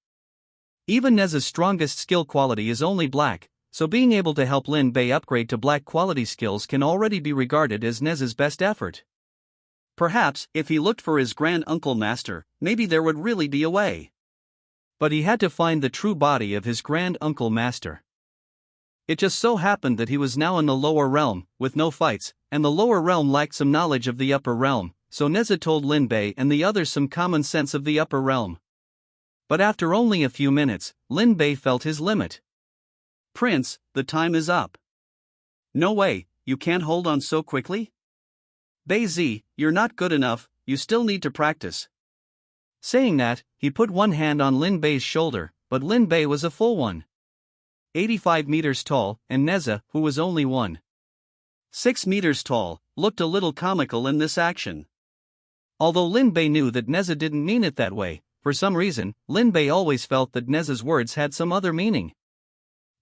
Even Neza's strongest skill quality is only black, so being able to help Lin Bei upgrade to black quality skills can already be regarded as Neza's best effort. Perhaps, if he looked for his grand-uncle master, maybe there would really be a way. But he had to find the true body of his grand-uncle master. It just so happened that he was now in the lower realm, with no fights, and the lower realm lacked some knowledge of the upper realm, so Neza told Lin Bei and the others some common sense of the upper realm. But after only a few minutes, Lin Bei felt his limit. Prince, the time is up. No way, you can't hold on so quickly? Bei Zi, you're not good enough, you still need to practice. Saying that, he put one hand on Lin Bei's shoulder, but Lin Bei was a full 1.85 meters tall, and Neza, who was only 1.6 meters tall, looked a little comical in this action. Although Lin Bei knew that Neza didn't mean it that way, for some reason, Lin Bei always felt that Neza's words had some other meaning.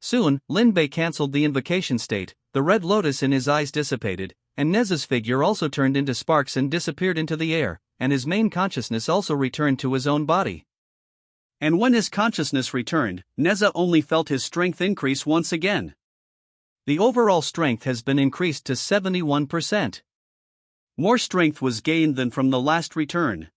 Soon, Lin Bei cancelled the invocation state, the red lotus in his eyes dissipated, and Neza's figure also turned into sparks and disappeared into the air, and his main consciousness also returned to his own body. And when his consciousness returned, Neza only felt his strength increase once again. The overall strength has been increased to 71%. More strength was gained than from the last return.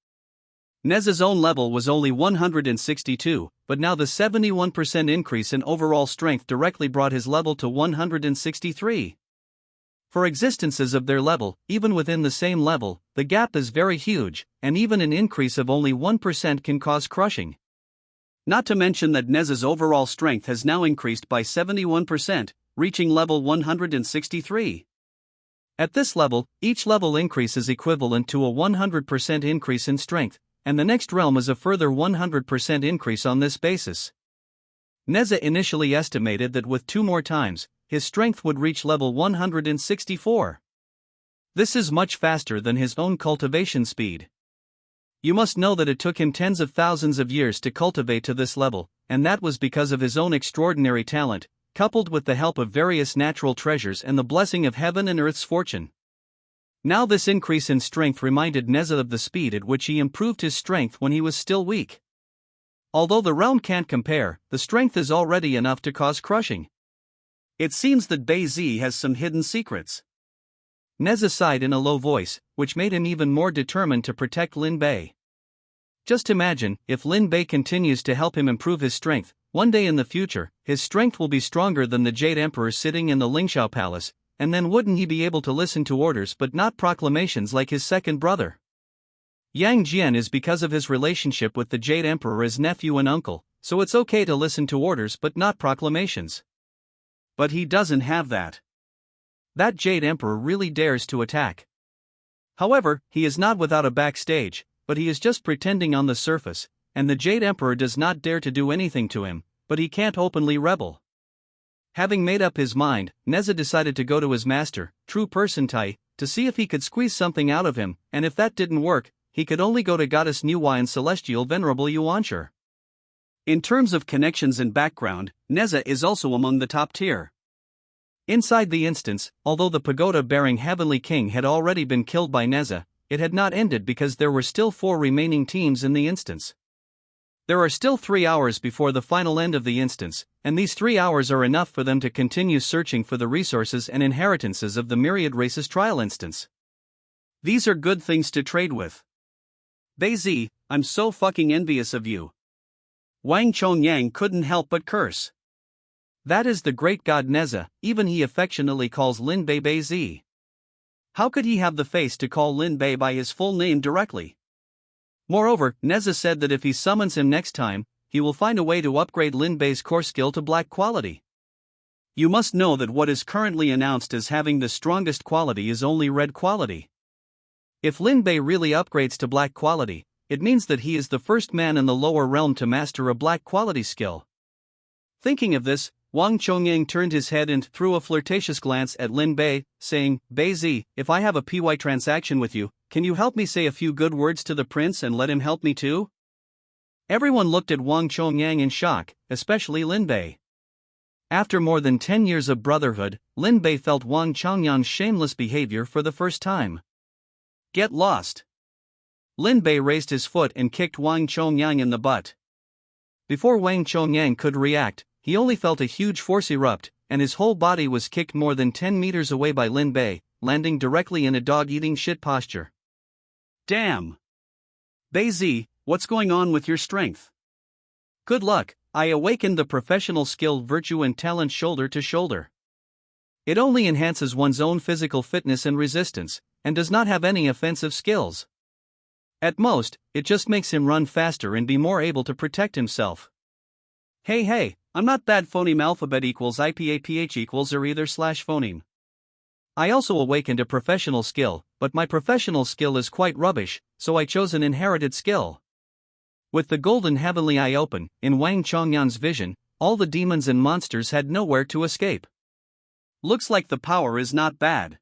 Neza's own level was only 162, but now the 71% increase in overall strength directly brought his level to 163. For existences of their level, even within the same level, the gap is very huge, and even an increase of only 1% can cause crushing. Not to mention that Neza's overall strength has now increased by 71%, reaching level 163. At this level, each level increase is equivalent to a 100% increase in strength, and the next realm is a further 100% increase on this basis. Neza initially estimated that with 2 more times, his strength would reach level 164. This is much faster than his own cultivation speed. You must know that it took him tens of thousands of years to cultivate to this level, and that was because of his own extraordinary talent, coupled with the help of various natural treasures and the blessing of heaven and earth's fortune. Now this increase in strength reminded Neza of the speed at which he improved his strength when he was still weak. Although the realm can't compare, the strength is already enough to cause crushing. It seems that Bei Zi has some hidden secrets. Neza sighed in a low voice, which made him even more determined to protect Lin Bei. Just imagine, if Lin Bei continues to help him improve his strength, one day in the future, his strength will be stronger than the Jade Emperor sitting in the Lingxiao Palace, and then wouldn't he be able to listen to orders but not proclamations like his second brother? Yang Jian is because of his relationship with the Jade Emperor as nephew and uncle, so it's okay to listen to orders but not proclamations. But he doesn't have that. That Jade Emperor really dares to attack. However, he is not without a backstage, but he is just pretending on the surface, and the Jade Emperor does not dare to do anything to him, but he can't openly rebel. Having made up his mind, Neza decided to go to his master, True Person Tai, to see if he could squeeze something out of him, and if that didn't work, he could only go to Goddess Nuwa and Celestial Venerable Yuanshur. In terms of connections and background, Neza is also among the top tier. Inside the instance, although the pagoda-bearing Heavenly King had already been killed by Neza, it had not ended because there were still 4 remaining teams in the instance. There are still 3 hours before the final end of the instance, and these 3 hours are enough for them to continue searching for the resources and inheritances of the Myriad Races trial instance. These are good things to trade with. Beizi, I'm so fucking envious of you. Wang Chongyang couldn't help but curse. That is the great god Neza, even he affectionately calls Lin Bei Beizi. How could he have the face to call Lin Bei by his full name directly? Moreover, Neza said that if he summons him next time, he will find a way to upgrade Lin Bei's core skill to black quality. You must know that what is currently announced as having the strongest quality is only red quality. If Lin Bei really upgrades to black quality, it means that he is the first man in the lower realm to master a black quality skill. Thinking of this, Wang Chongyang turned his head and threw a flirtatious glance at Lin Bei, saying, Beizi, if I have a PY transaction with you, can you help me say a few good words to the prince and let him help me too? Everyone looked at Wang Chongyang in shock, especially Lin Bei. After more than 10 years of brotherhood, Lin Bei felt Wang Chongyang's shameless behavior for the first time. Get lost. Lin Bei raised his foot and kicked Wang Chongyang in the butt. Before Wang Chongyang could react, he only felt a huge force erupt, and his whole body was kicked more than 10 meters away by Lin Bei, landing directly in a dog-eating shit posture. Damn! Beizi, what's going on with your strength? Good luck, I awakened the professional skill virtue and talent shoulder to shoulder. It only enhances one's own physical fitness and resistance, and does not have any offensive skills. At most, it just makes him run faster and be more able to protect himself. Hey, I'm not that phoneme alphabet equals IPAPH equals or either slash phoneme. I also awakened a professional skill, but my professional skill is quite rubbish, so I chose an inherited skill. With the golden heavenly eye open, in Wang Chongyang's vision, all the demons and monsters had nowhere to escape. Looks like the power is not bad.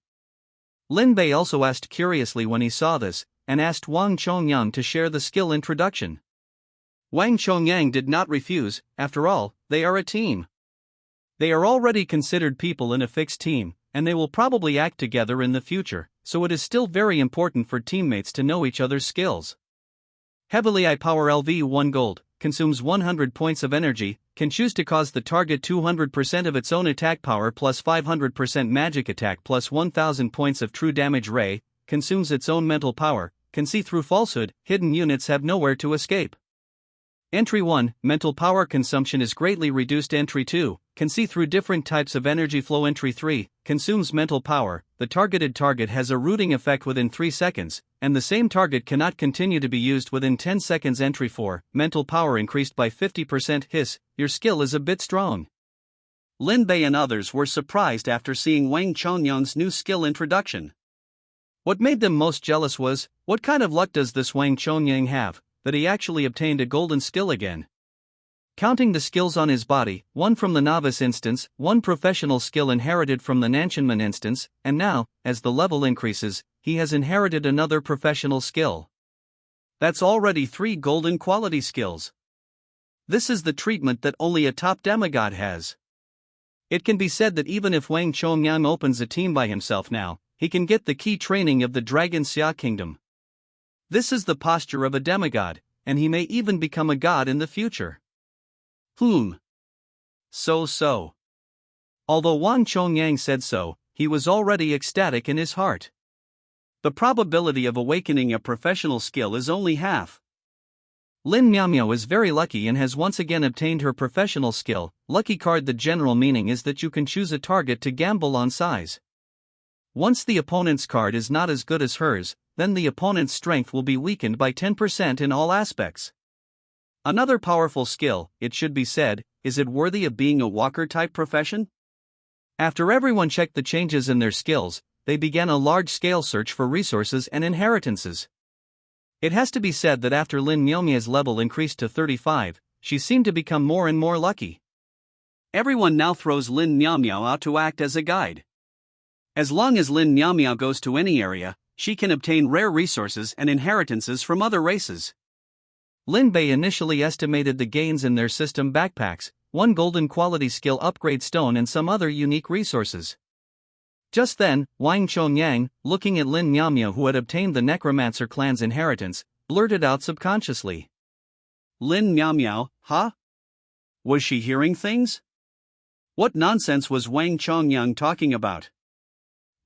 Lin Bei also asked curiously when he saw this, and asked Wang Chongyang to share the skill introduction. Wang Chongyang did not refuse, after all, they are a team. They are already considered people in a fixed team, and they will probably act together in the future, so it is still very important for teammates to know each other's skills. Heavily I Power LV 1 Gold, consumes 100 points of energy, can choose to cause the target 200% of its own attack power plus 500% magic attack plus 1000 points of true damage ray, consumes its own mental power, can see through falsehood, hidden units have nowhere to escape. Entry 1, mental power consumption is greatly reduced. Entry 2, can see through different types of energy flow. Entry 3, consumes mental power, the targeted target has a rooting effect within 3 seconds, and the same target cannot continue to be used within 10 seconds. Entry 4, mental power increased by 50%. Hiss, your skill is a bit strong. Lin Bei and others were surprised after seeing Wang Chongyang's new skill introduction. What made them most jealous was, what kind of luck does this Wang Chongyang have, that he actually obtained a golden skill again? Counting the skills on his body, 1 from the novice instance, 1 professional skill inherited from the Nanshanman instance, and now, as the level increases, he has inherited another professional skill. That's already 3 golden quality skills. This is the treatment that only a top demigod has. It can be said that even if Wang Chongyang opens a team by himself now, he can get the key training of the Dragon Xia Kingdom. This is the posture of a demigod, and he may even become a god in the future. So. Although Wang Chongyang said so, he was already ecstatic in his heart. The probability of awakening a professional skill is only half. Lin Miaomiao is very lucky and has once again obtained her professional skill. Lucky card. The general meaning is that you can choose a target to gamble on size. Once the opponent's card is not as good as hers, then the opponent's strength will be weakened by 10% in all aspects. Another powerful skill, it should be said, is it worthy of being a walker-type profession? After everyone checked the changes in their skills, they began a large-scale search for resources and inheritances. It has to be said that after Lin Miaomiao's level increased to 35, she seemed to become more and more lucky. Everyone now throws Lin Miaomiao out to act as a guide. As long as Lin Miaomiao goes to any area, she can obtain rare resources and inheritances from other races. Lin Bei initially estimated the gains in their system backpacks, 1 golden quality skill upgrade stone and some other unique resources. Just then, Wang Chongyang, looking at Lin Miaomiao who had obtained the Necromancer clan's inheritance, blurted out subconsciously. Lin Miaomiao, huh? Was she hearing things? What nonsense was Wang Chongyang talking about?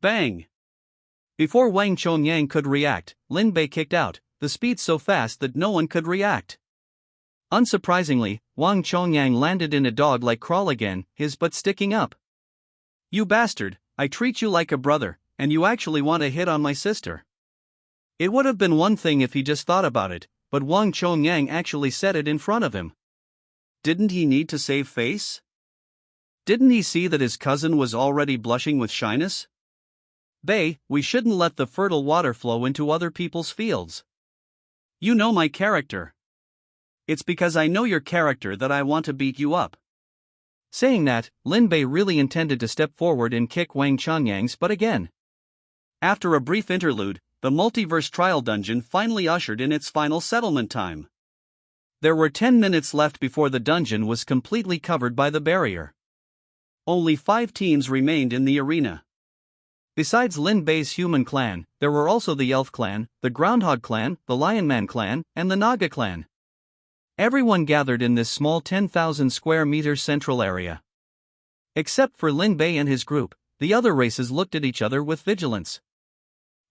Bang! Before Wang Chongyang could react, Lin Bei kicked out, the speed so fast that no one could react. Unsurprisingly, Wang Chongyang landed in a dog-like crawl again, his butt sticking up. "You bastard, I treat you like a brother, and you actually want to hit on my sister." It would have been one thing if he just thought about it, but Wang Chongyang actually said it in front of him. Didn't he need to save face? Didn't he see that his cousin was already blushing with shyness? "Bae, we shouldn't let the fertile water flow into other people's fields. You know my character. It's because I know your character that I want to beat you up." Saying that, Lin Bei really intended to step forward and kick Wang Chongyang's butt again. After a brief interlude, the multiverse trial dungeon finally ushered in its final settlement time. There were 10 minutes left before the dungeon was completely covered by the barrier. Only 5 teams remained in the arena. Besides Lin Bei's human clan, there were also the Elf clan, the Groundhog clan, the Lionman clan, and the Naga clan. Everyone gathered in this small 10,000 square meter central area. Except for Lin Bei and his group, the other races looked at each other with vigilance.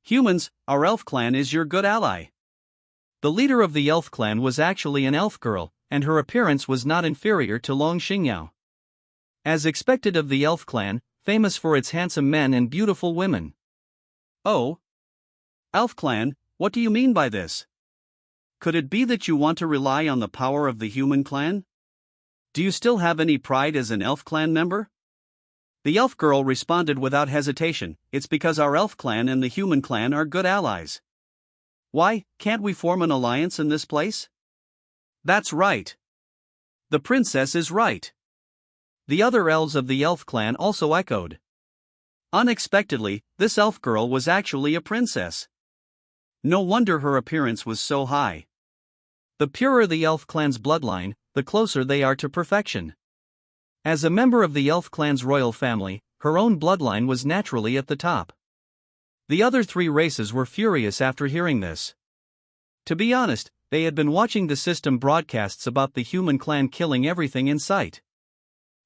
"Humans, our elf clan is your good ally." The leader of the elf clan was actually an elf girl, and her appearance was not inferior to Long Xingyao. As expected of the elf clan, famous for its handsome men and beautiful women. "Oh? Elf clan, what do you mean by this? Could it be that you want to rely on the power of the human clan? Do you still have any pride as an elf clan member?" The elf girl responded without hesitation, "It's because our elf clan and the human clan are good allies." "Why, can't we form an alliance in this place?" "That's right. The princess is right." The other elves of the elf clan also echoed. Unexpectedly, this elf girl was actually a princess. No wonder her appearance was so high. The purer the elf clan's bloodline, the closer they are to perfection. As a member of the elf clan's royal family, her own bloodline was naturally at the top. The other 3 races were furious after hearing this. To be honest, they had been watching the system broadcasts about the human clan killing everything in sight.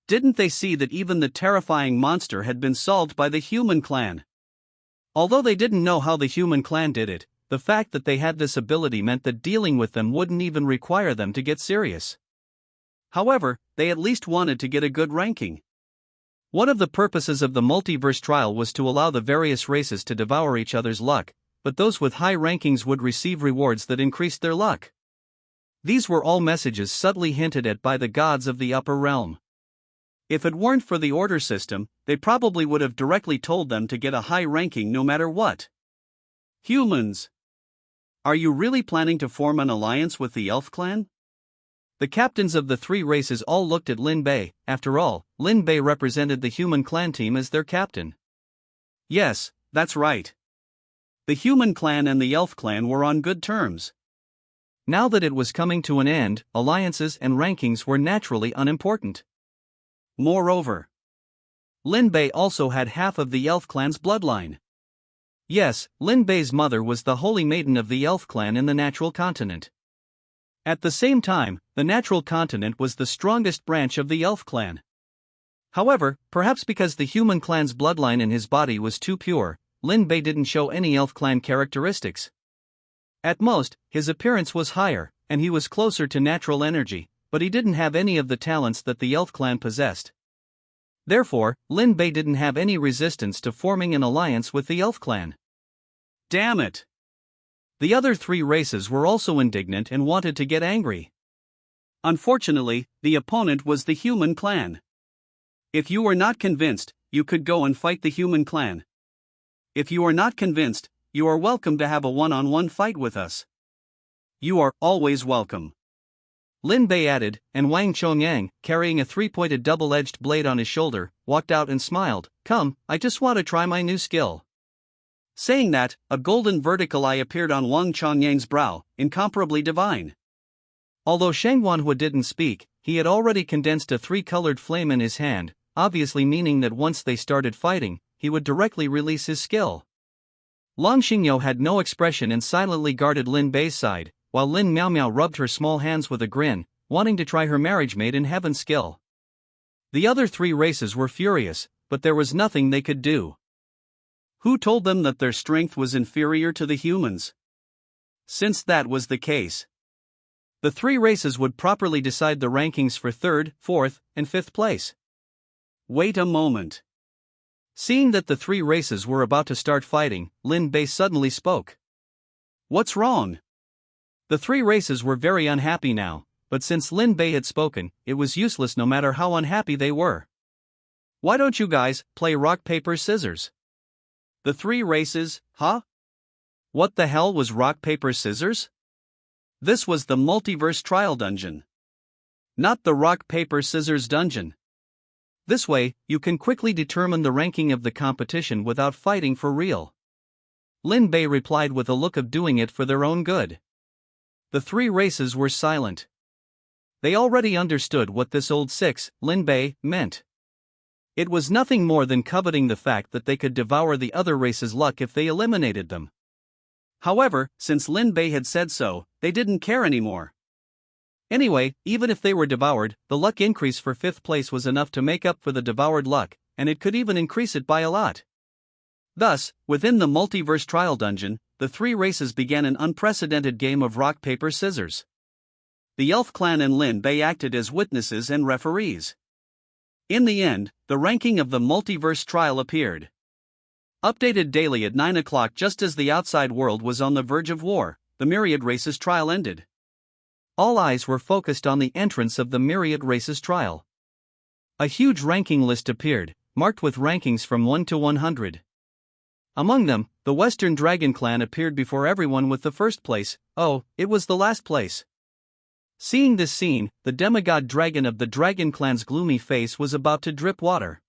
Didn't they see that even the terrifying monster had been solved by the human clan? Although they didn't know how the human clan did it, the fact that they had this ability meant that dealing with them wouldn't even require them to get serious. However, they at least wanted to get a good ranking. One of the purposes of the multiverse trial was to allow the various races to devour each other's luck, but those with high rankings would receive rewards that increased their luck. These were all messages subtly hinted at by the gods of the upper realm. If it weren't for the order system, they probably would have directly told them to get a high ranking no matter what. "Humans, are you really planning to form an alliance with the elf clan?" The captains of the 3 races all looked at Lin Bei. After all, Lin Bei represented the human clan team as their captain. Yes, that's right. The human clan and the elf clan were on good terms. Now that it was coming to an end, alliances and rankings were naturally unimportant. Moreover, Lin Bei also had half of the elf clan's bloodline. Yes, Lin Bei's mother was the holy maiden of the elf clan in the natural continent. At the same time, the natural continent was the strongest branch of the elf clan. However, perhaps because the human clan's bloodline in his body was too pure, Lin Bei didn't show any elf clan characteristics. At most, his appearance was higher, and he was closer to natural energy, but he didn't have any of the talents that the elf clan possessed. Therefore, Lin Bei didn't have any resistance to forming an alliance with the elf clan. Damn it! The other 3 races were also indignant and wanted to get angry. Unfortunately, the opponent was the human clan. If you are not convinced, you could go and fight the human clan. If you are not convinced, you are welcome to have a one-on-one fight with us. You are always welcome. Lin Bei added, and Wang Chongyang, carrying a 3-pointed double-edged blade on his shoulder, walked out and smiled. "Come, I just want to try my new skill." Saying that, a golden vertical eye appeared on Wang Chongyang's brow, incomparably divine. Although Shang Wanhua didn't speak, he had already condensed a 3-colored flame in his hand, obviously meaning that once they started fighting, he would directly release his skill. Long Xingyao had no expression and silently guarded Lin Bei's side, while Lin Miaomiao rubbed her small hands with a grin, wanting to try her marriage made in heaven skill. The other 3 races were furious, but there was nothing they could do. Who told them that their strength was inferior to the humans? Since that was the case, the 3 races would properly decide the rankings for 3rd, 4th, and 5th place. Wait a moment. Seeing that the 3 races were about to start fighting, Lin Bei suddenly spoke. What's wrong? The 3 races were very unhappy now, but since Lin Bei had spoken, it was useless no matter how unhappy they were. Why don't you guys play rock, paper, scissors? The 3 races, huh? What the hell was rock, paper, scissors? This was the multiverse trial dungeon. Not the rock, paper, scissors dungeon. This way, you can quickly determine the ranking of the competition without fighting for real. Lin Bei replied with a look of doing it for their own good. The 3 races were silent. They already understood what this old 6, Lin Bei, meant. It was nothing more than coveting the fact that they could devour the other races' luck if they eliminated them. However, since Lin Bei had said so, they didn't care anymore. Anyway, even if they were devoured, the luck increase for 5th place was enough to make up for the devoured luck, and it could even increase it by a lot. Thus, within the multiverse trial dungeon, the 3 races began an unprecedented game of rock, paper, scissors. The Elf Clan and Lin Bei acted as witnesses and referees. In the end, the ranking of the multiverse trial appeared. Updated daily at 9 o'clock just as the outside world was on the verge of war, the Myriad Races trial ended. All eyes were focused on the entrance of the Myriad Races trial. A huge ranking list appeared, marked with rankings from 1 to 100. Among them, the Western Dragon Clan appeared before everyone with the 1st place. Oh, it was the last place. Seeing this scene, the demigod dragon of the Dragon Clan's gloomy face was about to drip water.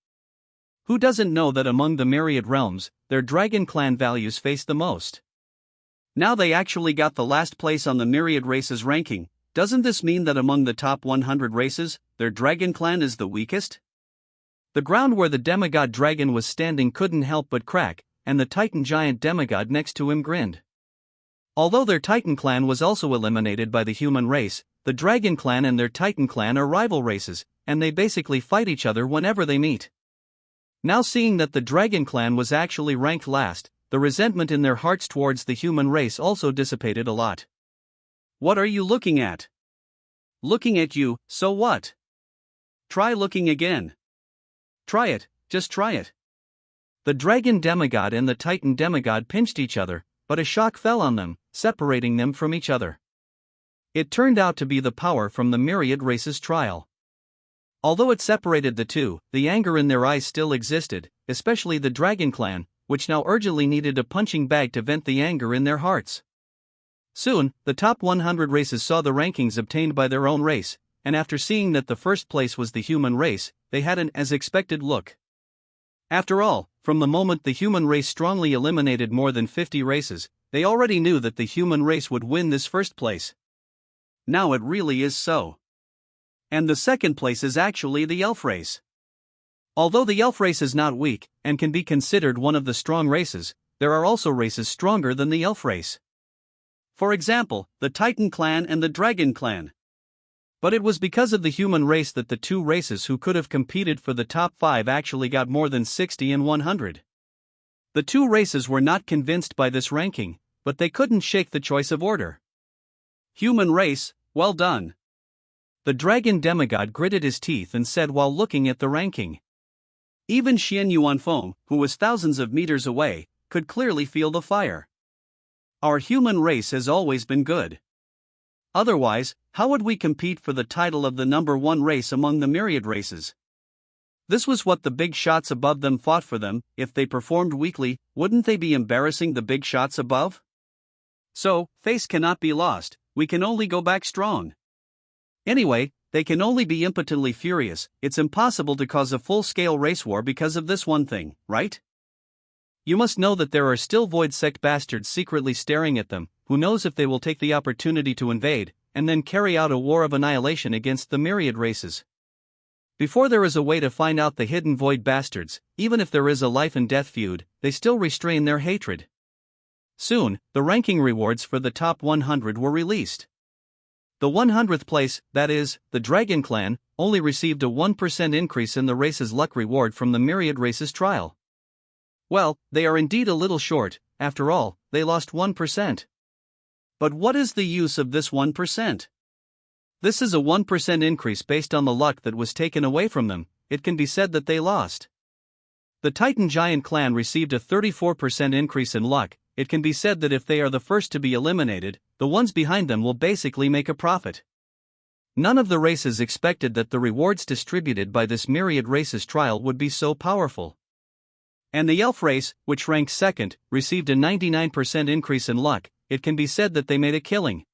Who doesn't know that among the Myriad realms, their Dragon Clan values face the most? Now they actually got the last place on the Myriad Races ranking. Doesn't this mean that among the top 100 races, their Dragon Clan is the weakest? The ground where the demigod dragon was standing couldn't help but crack, and the Titan giant demigod next to him grinned. Although their Titan clan was also eliminated by the human race, the Dragon Clan and their Titan clan are rival races, and they basically fight each other whenever they meet. Now seeing that the Dragon Clan was actually ranked last, the resentment in their hearts towards the human race also dissipated a lot. What are you looking at? Looking at you, so what? Try looking again. Try it, just try it. The Dragon Demigod and the Titan Demigod pinched each other, but a shock fell on them, separating them from each other. It turned out to be the power from the Myriad Races trial. Although it separated the two, the anger in their eyes still existed, especially the Dragon Clan, which now urgently needed a punching bag to vent the anger in their hearts. Soon, the top 100 races saw the rankings obtained by their own race, and after seeing that the 1st place was the human race, they had an as-expected look. After all, from the moment the human race strongly eliminated more than 50 races, they already knew that the human race would win this 1st place. Now it really is so. And the 2nd place is actually the elf race. Although the elf race is not weak, and can be considered one of the strong races, there are also races stronger than the elf race. For example, the Titan clan and the Dragon clan. But it was because of the human race that the 2 races who could have competed for the top 5 actually got more than 60 and 100. The 2 races were not convinced by this ranking, but they couldn't shake the choice of order. Human race, well done. The Dragon Demigod gritted his teeth and said while looking at the ranking. Even Xian Yuanfeng, who was thousands of meters away, could clearly feel the fire. Our human race has always been good. Otherwise, how would we compete for the title of the number 1 race among the myriad races? This was what the big shots above them fought for them. If they performed weakly, wouldn't they be embarrassing the big shots above? So, face cannot be lost, we can only go back strong. Anyway, they can only be impotently furious. It's impossible to cause a full-scale race war because of this one thing, right? You must know that there are still Void Sect bastards secretly staring at them. Who knows if they will take the opportunity to invade, and then carry out a war of annihilation against the myriad races. Before there is a way to find out the hidden Void bastards, even if there is a life-and-death feud, they still restrain their hatred. Soon, the ranking rewards for the top 100 were released. The 100th place, that is, the Dragon Clan, only received a 1% increase in the race's luck reward from the Myriad Races trial. Well, they are indeed a little short. After all, they lost 1%. But what is the use of this 1%? This is a 1% increase based on the luck that was taken away from them. It can be said that they lost. The Titan Giant clan received a 34% increase in luck. It can be said that if they are the first to be eliminated, the ones behind them will basically make a profit. None of the races expected that the rewards distributed by this myriad races trial would be so powerful. And the elf race, which ranked second, received a 99% increase in luck. It can be said that they made a killing.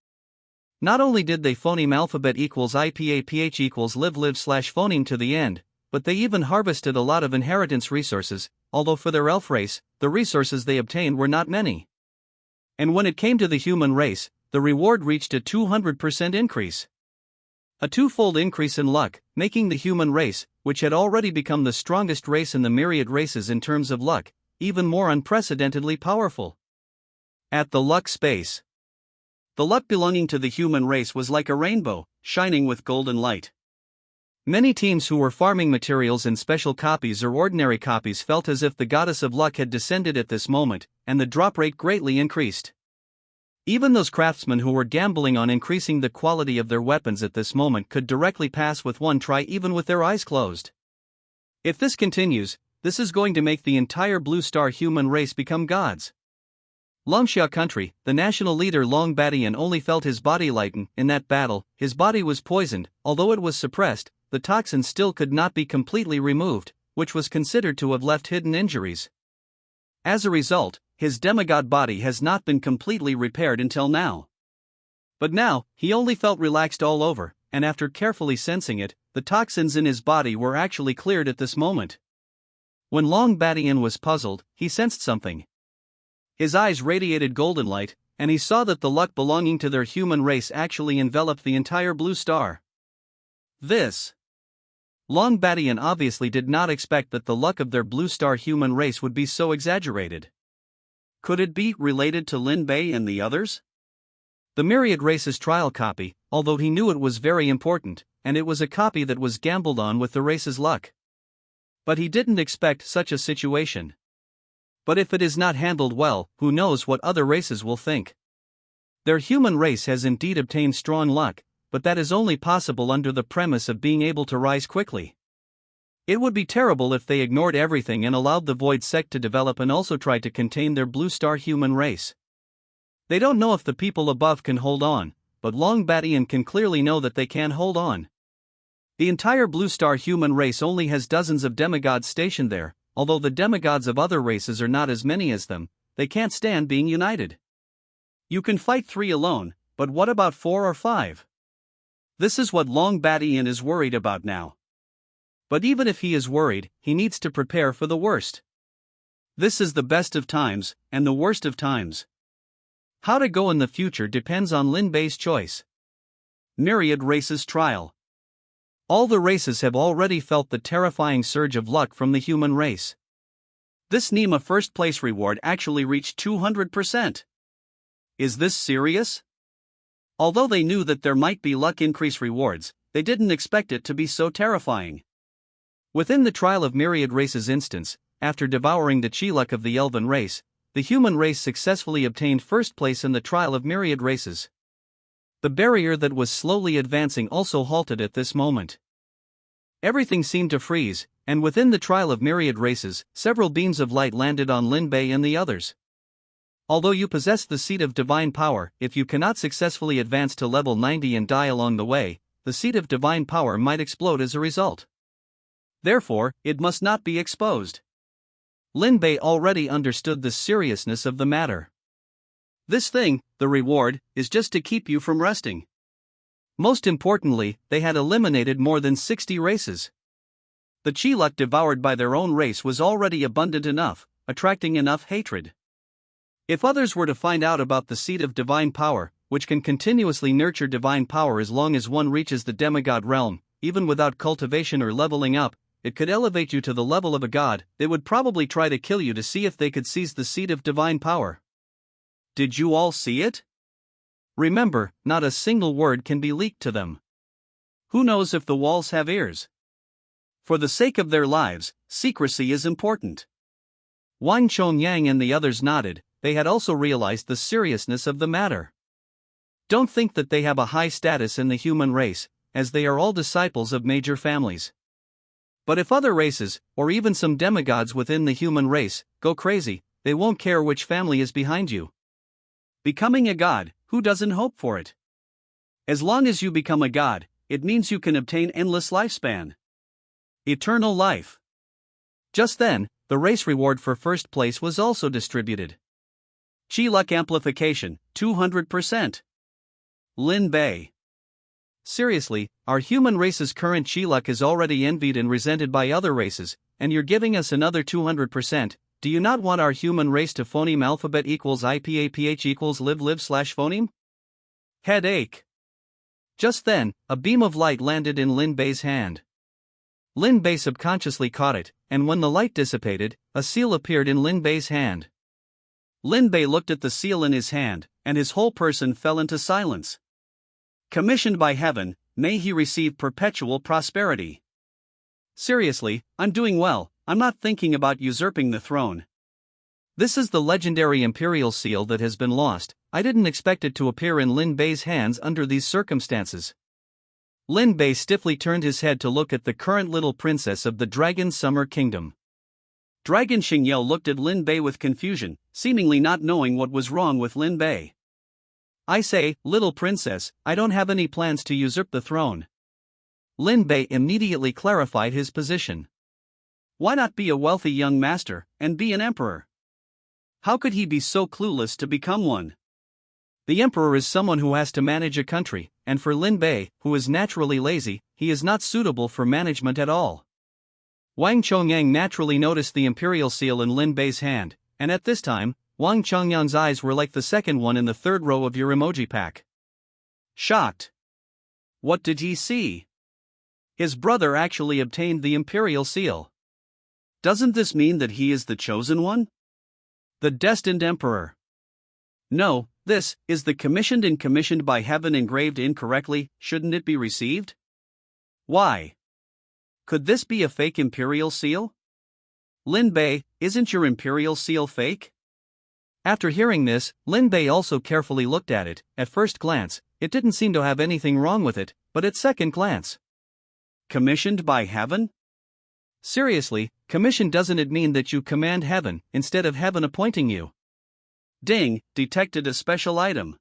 Not only did they phoneme alphabet equals IPAPH equals live/phoneme to the end, but they even harvested a lot of inheritance resources, although for their elf race, the resources they obtained were not many. And when it came to the human race, the reward reached a 200% increase. A twofold increase in luck, making the human race, which had already become the strongest race in the myriad races in terms of luck, even more unprecedentedly powerful. At the luck space. The luck belonging to the human race was like a rainbow, shining with golden light. Many teams who were farming materials in special copies or ordinary copies felt as if the goddess of luck had descended at this moment, and the drop rate greatly increased. Even those craftsmen who were gambling on increasing the quality of their weapons at this moment could directly pass with one try even with their eyes closed. If this continues, this is going to make the entire Blue Star human race become gods. Longxia country, the national leader Long Badian only felt his body lighten. In that battle, his body was poisoned. Although it was suppressed, the toxin still could not be completely removed, which was considered to have left hidden injuries. As a result, his demigod body has not been completely repaired until now. But now, he only felt relaxed all over, and after carefully sensing it, the toxins in his body were actually cleared at this moment. When Long Badian was puzzled, he sensed something. His eyes radiated golden light, and he saw that the luck belonging to their human race actually enveloped the entire Blue Star. Long Badian obviously did not expect that the luck of their Blue Star human race would be so exaggerated. Could it be related to Lin Bei and the others? The Myriad Races trial copy, although he knew it was very important, and it was a copy that was gambled on with the race's luck. But he didn't expect such a situation. But if it is not handled well, who knows what other races will think. Their human race has indeed obtained strong luck, but that is only possible under the premise of being able to rise quickly. It would be terrible if they ignored everything and allowed the Void sect to develop and also tried to contain their Blue Star human race. They don't know if the people above can hold on, but Long Badian can clearly know that they can hold on. The entire Blue Star human race only has dozens of demigods stationed there. Although the demigods of other races are not as many as them, they can't stand being united. You can fight 3 alone, but what about 4 or 5? This is what Long Badian is worried about now. But even if he is worried, he needs to prepare for the worst. This is the best of times, and the worst of times. How to go in the future depends on Lin Bei's choice. Myriad Races Trial. All the races have already felt the terrifying surge of luck from the human race. This Nima first place reward actually reached 200%. Is this serious? Although they knew that there might be luck increase rewards, they didn't expect it to be so terrifying. Within the trial of Myriad Races instance, after devouring the chi luck of the elven race, the human race successfully obtained first place in the trial of Myriad Races. The barrier that was slowly advancing also halted at this moment. Everything seemed to freeze, and within the trial of Myriad Races, several beams of light landed on Lin Bei and the others. Although you possess the seed of divine power, if you cannot successfully advance to level 90 and die along the way, the seed of divine power might explode as a result. Therefore, it must not be exposed. Lin Bei already understood the seriousness of the matter. This thing, the reward, is just to keep you from resting. Most importantly, they had eliminated more than 60 races. The chi luck devoured by their own race was already abundant enough, attracting enough hatred. If others were to find out about the seed of divine power, which can continuously nurture divine power as long as one reaches the demigod realm, even without cultivation or leveling up, it could elevate you to the level of a god. They would probably try to kill you to see if they could seize the seed of divine power. Did you all see it? Remember, not a single word can be leaked to them. Who knows if the walls have ears? For the sake of their lives, secrecy is important. Wang Chongyang and the others nodded. They had also realized the seriousness of the matter. Don't think that they have a high status in the human race, as they are all disciples of major families. But if other races, or even some demigods within the human race, go crazy, they won't care which family is behind you. Becoming a god, who doesn't hope for it? As long as you become a god, it means you can obtain endless lifespan. Eternal life. Just then, the race reward for first place was also distributed. Chi Luck Amplification, 200%. Lin Bei. Seriously, our human race's current Chi Luck is already envied and resented by other races, and you're giving us another 200%. Do you not want our human race to phoneme alphabet equals IPAPH equals live/phoneme? Headache. Just then, a beam of light landed in Lin Bei's hand. Lin Bei subconsciously caught it, and when the light dissipated, a seal appeared in Lin Bei's hand. Lin Bei looked at the seal in his hand, and his whole person fell into silence. Commissioned by heaven, may he receive perpetual prosperity. Seriously, I'm doing well, I'm not thinking about usurping the throne. This is the legendary imperial seal that has been lost. I didn't expect it to appear in Lin Bei's hands under these circumstances. Lin Bei stiffly turned his head to look at the current little princess of the Dragon Summer Kingdom. Dragon Xingyao looked at Lin Bei with confusion, seemingly not knowing what was wrong with Lin Bei. I say, little princess, I don't have any plans to usurp the throne. Lin Bei immediately clarified his position. Why not be a wealthy young master, and be an emperor? How could he be so clueless to become one? The emperor is someone who has to manage a country, and for Lin Bei, who is naturally lazy, he is not suitable for management at all. Wang Chongyang naturally noticed the imperial seal in Lin Bei's hand, and at this time, Wang Chongyang's eyes were like the second one in the third row of your emoji pack. Shocked. What did he see? His brother actually obtained the imperial seal. Doesn't this mean that he is the chosen one? The destined emperor? No, this is the commissioned and commissioned by heaven engraved incorrectly. Shouldn't it be received? Why? Could this be a fake imperial seal? Lin Bei, isn't your imperial seal fake? After hearing this, Lin Bei also carefully looked at it. At first glance, it didn't seem to have anything wrong with it, but at second glance. Commissioned by heaven? Seriously, commission doesn't it mean that you command heaven, instead of heaven appointing you? Ding, detected a special item.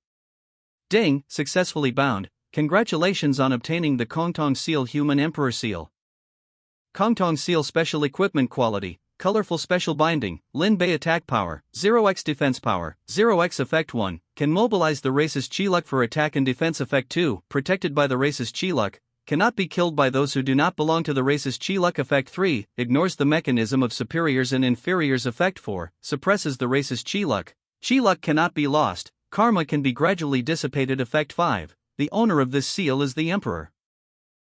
Ding, successfully bound. Congratulations on obtaining the Kongtong Seal Human Emperor Seal. Kongtong Seal Special Equipment Quality, Colorful Special Binding, Lin Bei Attack Power, 0x Defense Power, 0x Effect 1, can mobilize the race's Chi Luck for attack and defense. Effect 2, protected by the race's Chi Luck, cannot be killed by those who do not belong to the race's Chi Luck. Effect 3, ignores the mechanism of superiors and inferiors. Effect 4, suppresses the race's Chi Luck. Chi Luck cannot be lost, karma can be gradually dissipated. Effect 5, the owner of this seal is the emperor.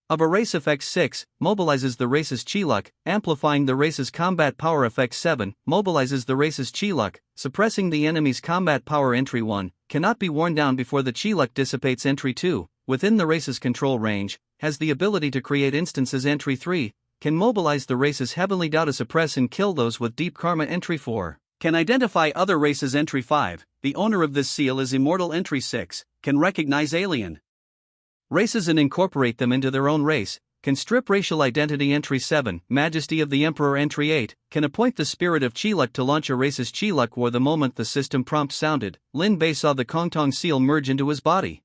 Of a race. Effect 6, mobilizes the race's Chi Luck, amplifying the race's combat power. Effect 7, mobilizes the race's Chi Luck, suppressing the enemy's combat power. Entry 1, cannot be worn down before the Chi Luck dissipates. Entry 2, within the race's control range, has the ability to create instances. Entry 3, can mobilize the race's heavenly Tao to suppress and kill those with deep karma. Entry 4, can identify other races. Entry 5, the owner of this seal is immortal. Entry 6, can recognize alien races and incorporate them into their own race, can strip racial identity. Entry 7, Majesty of the Emperor. Entry 8, can appoint the spirit of Chi Luck to launch a race's Chi Luck war. The moment the system prompt sounded, Lin Bei saw the Kongtong seal merge into his body.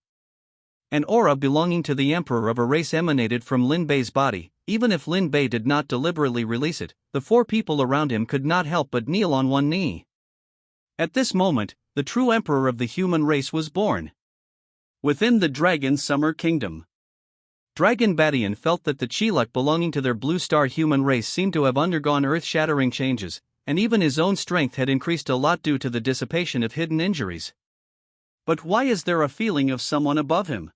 An aura belonging to the emperor of a race emanated from Lin Bei's body. Even if Lin Bei did not deliberately release it, the four people around him could not help but kneel on one knee. At this moment, the true emperor of the human race was born. Within the Dragon Summer Kingdom, Dragon Badian felt that the Chi Luck belonging to their blue star human race seemed to have undergone earth-shattering changes, and even his own strength had increased a lot due to the dissipation of hidden injuries. But why is there a feeling of someone above him?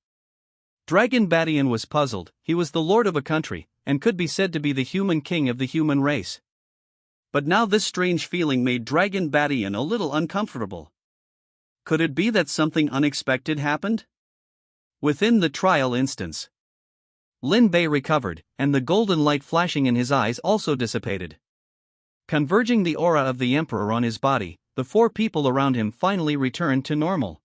Dragon Badian was puzzled. He was the lord of a country, and could be said to be the human king of the human race. But now this strange feeling made Dragon Badian a little uncomfortable. Could it be that something unexpected happened? Within the trial instance, Lin Bei recovered, and the golden light flashing in his eyes also dissipated. Converging the aura of the emperor on his body, the four people around him finally returned to normal.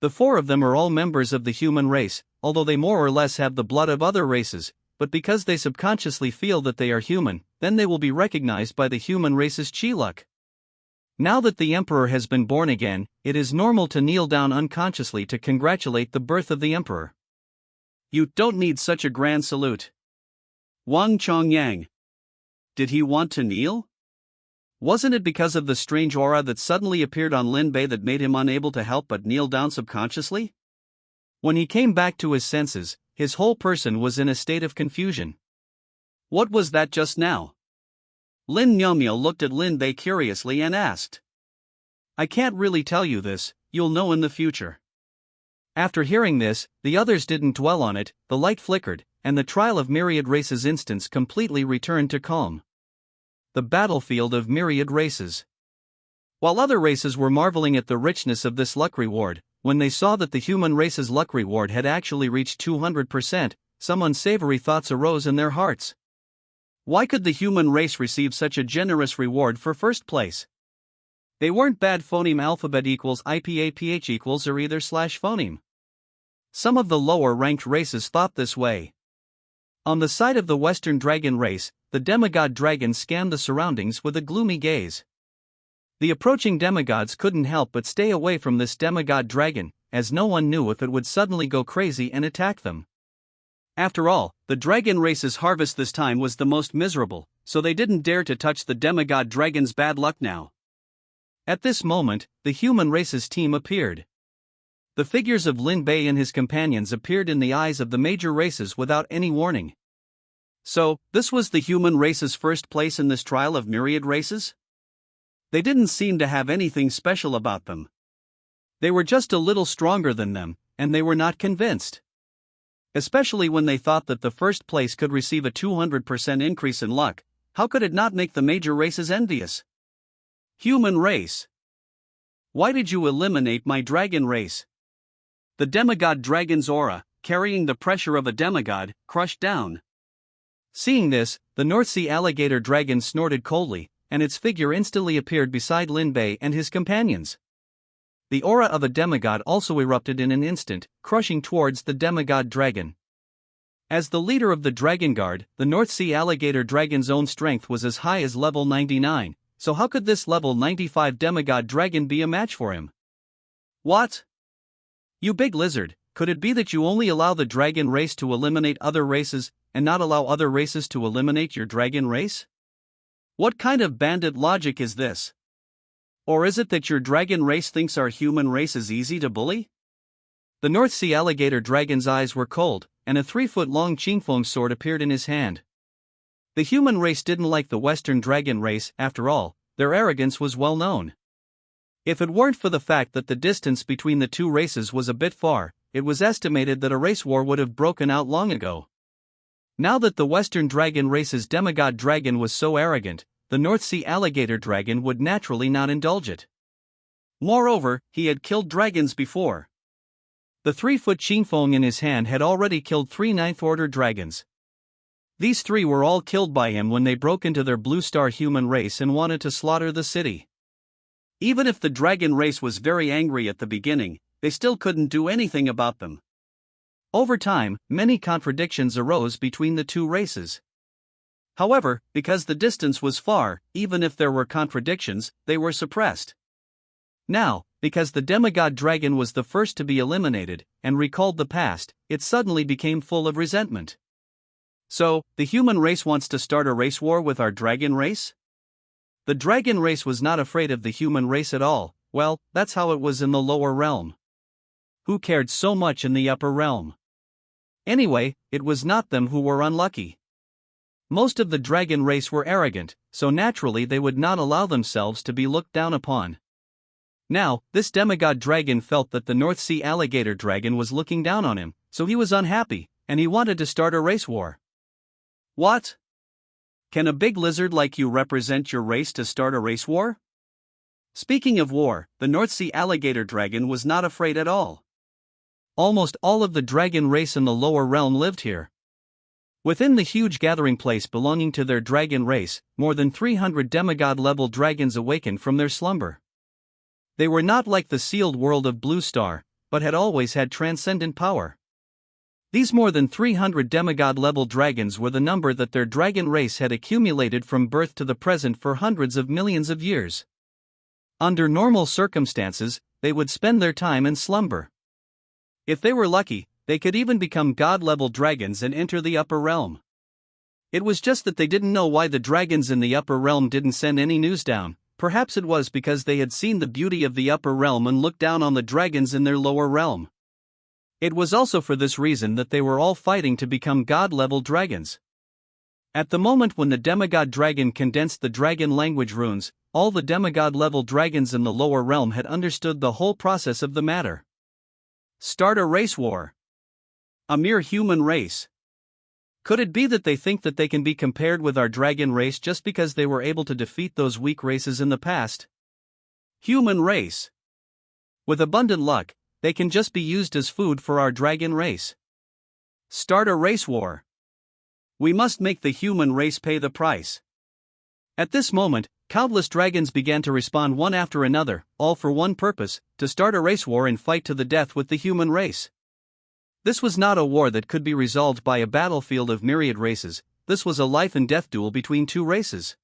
The four of them are all members of the human race, although they more or less have the blood of other races, but because they subconsciously feel that they are human, then they will be recognized by the human race's chi luck. Now that the emperor has been born again, it is normal to kneel down unconsciously to congratulate the birth of the emperor. You don't need such a grand salute. Wang Chongyang. Did he want to kneel? Wasn't it because of the strange aura that suddenly appeared on Lin Bei that made him unable to help but kneel down subconsciously? When he came back to his senses, his whole person was in a state of confusion. What was that just now? Lin Miaomio looked at Lin Bei curiously and asked. I can't really tell you this, you'll know in the future. After hearing this, the others didn't dwell on it, the light flickered, and the trial of myriad races instance completely returned to calm. The battlefield of myriad races. While other races were marveling at the richness of this luck reward, when they saw that the human race's luck reward had actually reached 200%, some unsavory thoughts arose in their hearts. Why could the human race receive such a generous reward for first place? They weren't bad. Phoneme alphabet equals IPAPH equals or either slash phoneme. Some of the lower ranked races thought this way. On the side of the Western dragon race, the demigod dragon scanned the surroundings with a gloomy gaze. The approaching demigods couldn't help but stay away from this demigod dragon, as no one knew if it would suddenly go crazy and attack them. After all, the dragon race's harvest this time was the most miserable, so they didn't dare to touch the demigod dragon's bad luck now. At this moment, the human race's team appeared. The figures of Lin Bei and his companions appeared in the eyes of the major races without any warning. So, this was the human race's first place in this trial of myriad races? They didn't seem to have anything special about them. They were just a little stronger than them, and they were not convinced. Especially when they thought that the first place could receive a 200% increase in luck, how could it not make the major races envious? Human race. Why did you eliminate my dragon race? The demigod dragon's aura, carrying the pressure of a demigod, crushed down. Seeing this, the North Sea alligator dragon snorted coldly, and its figure instantly appeared beside Lin Bei and his companions. The aura of a demigod also erupted in an instant, crushing towards the demigod dragon. As the leader of the Dragon Guard, the North Sea alligator dragon's own strength was as high as level 99, so how could this level 95 demigod dragon be a match for him? What? You big lizard, could it be that you only allow the dragon race to eliminate other races, and not allow other races to eliminate your dragon race? What kind of bandit logic is this? Or is it that your dragon race thinks our human race is easy to bully? The North Sea alligator dragon's eyes were cold, and a 3-foot-long Qingfeng sword appeared in his hand. The human race didn't like the Western dragon race. After all, their arrogance was well known. If it weren't for the fact that the distance between the two races was a bit far, it was estimated that a race war would have broken out long ago. Now that the Western dragon race's demigod dragon was so arrogant, the North Sea alligator dragon would naturally not indulge it. Moreover, he had killed dragons before. The 3-foot Qingfeng in his hand had already killed 3 ninth-order dragons. These 3 were all killed by him when they broke into their blue star human race and wanted to slaughter the city. Even if the dragon race was very angry at the beginning, they still couldn't do anything about them. Over time, many contradictions arose between the two races. However, because the distance was far, even if there were contradictions, they were suppressed. Now, because the demigod dragon was the first to be eliminated, and recalled the past, it suddenly became full of resentment. So, the human race wants to start a race war with our dragon race? The dragon race was not afraid of the human race at all. Well, that's how it was in the lower realm. Who cared so much in the upper realm? Anyway, it was not them who were unlucky. Most of the dragon race were arrogant, so naturally they would not allow themselves to be looked down upon. Now, this demigod dragon felt that the North Sea alligator dragon was looking down on him, so he was unhappy, and he wanted to start a race war. What? Can a big lizard like you represent your race to start a race war? Speaking of war, the North Sea alligator dragon was not afraid at all. Almost all of the dragon race in the lower realm lived here. Within the huge gathering place belonging to their dragon race, more than 300 demigod-level dragons awakened from their slumber. They were not like the sealed world of Blue Star, but had always had transcendent power. These more than 300 demigod-level dragons were the number that their dragon race had accumulated from birth to the present for hundreds of millions of years. Under normal circumstances, they would spend their time in slumber. If they were lucky, they could even become god-level dragons and enter the upper realm. It was just that they didn't know why the dragons in the upper realm didn't send any news down. Perhaps it was because they had seen the beauty of the upper realm and looked down on the dragons in their lower realm. It was also for this reason that they were all fighting to become god-level dragons. At the moment when the demigod dragon condensed the dragon language runes, all the demigod-level dragons in the lower realm had understood the whole process of the matter. Start a race war. A mere human race. Could it be that they think that they can be compared with our dragon race just because they were able to defeat those weak races in the past? Human race. With abundant luck, they can just be used as food for our dragon race. Start a race war. We must make the human race pay the price. At this moment, countless dragons began to respond one after another, all for one purpose: to start a race war and fight to the death with the human race. This was not a war that could be resolved by a battlefield of myriad races. This was a life and death duel between two races.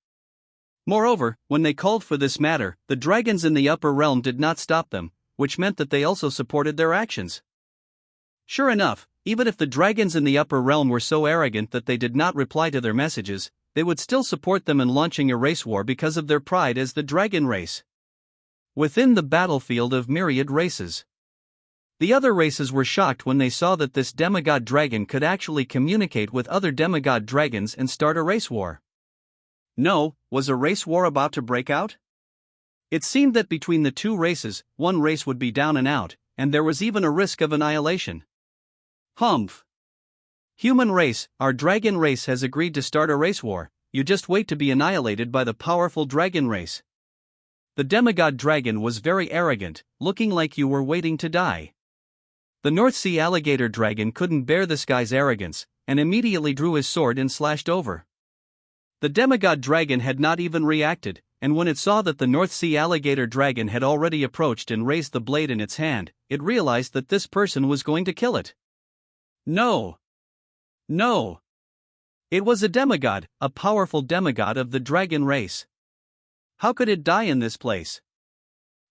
Moreover, when they called for this matter, the dragons in the upper realm did not stop them, which meant that they also supported their actions. Sure enough, even if the dragons in the upper realm were so arrogant that they did not reply to their messages, they would still support them in launching a race war because of their pride as the dragon race. Within the battlefield of myriad races, the other races were shocked when they saw that this demigod dragon could actually communicate with other demigod dragons and start a race war. No, was a race war about to break out? It seemed that between the two races, one race would be down and out, and there was even a risk of annihilation. Humph. Human race, our dragon race has agreed to start a race war. You just wait to be annihilated by the powerful dragon race. The demigod dragon was very arrogant, looking like you were waiting to die. The North Sea alligator dragon couldn't bear this guy's arrogance, and immediately drew his sword and slashed over. The demigod dragon had not even reacted, and when it saw that the North Sea alligator dragon had already approached and raised the blade in its hand, it realized that this person was going to kill it. No! No! It was a demigod, a powerful demigod of the dragon race. How could it die in this place?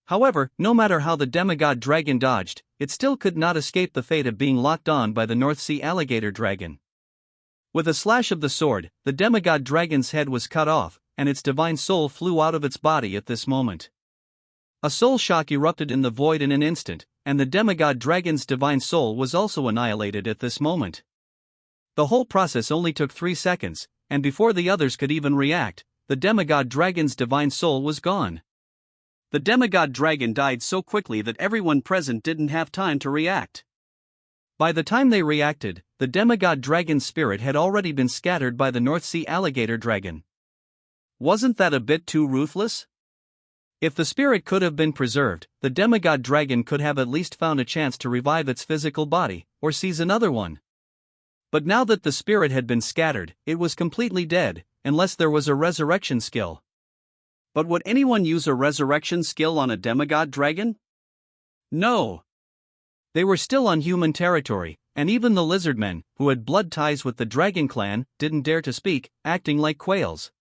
However, no matter how the demigod dragon dodged, it still could not escape the fate of being locked on by the North Sea alligator dragon. With a slash of the sword, the demigod dragon's head was cut off, and its divine soul flew out of its body at this moment. A soul shock erupted in the void in an instant, and the demigod dragon's divine soul was also annihilated at this moment. The whole process only took 3 seconds, and before the others could even react, the demigod dragon's divine soul was gone. The demigod dragon died so quickly that everyone present didn't have time to react. By the time they reacted, the demigod dragon's spirit had already been scattered by the North Sea alligator dragon. Wasn't that a bit too ruthless? If the spirit could have been preserved, the demigod dragon could have at least found a chance to revive its physical body, or seize another one. But now that the spirit had been scattered, it was completely dead, unless there was a resurrection skill. But would anyone use a resurrection skill on a demigod dragon? No. They were still on human territory, and even the lizardmen, who had blood ties with the dragon clan, didn't dare to speak, acting like quails.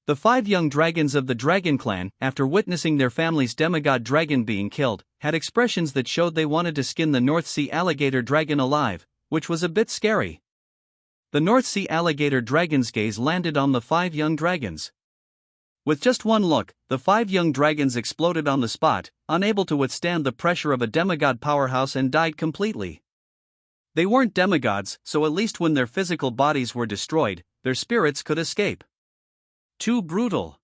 The 5 young dragons of the dragon clan, after witnessing their family's demigod dragon being killed, had expressions that showed they wanted to skin the North Sea alligator dragon alive, which was a bit scary. The North Sea alligator dragon's gaze landed on the 5 young dragons. With just one look, the 5 young dragons exploded on the spot, unable to withstand the pressure of a demigod powerhouse, and died completely. They weren't demigods, so at least when their physical bodies were destroyed, their spirits could escape. Too brutal.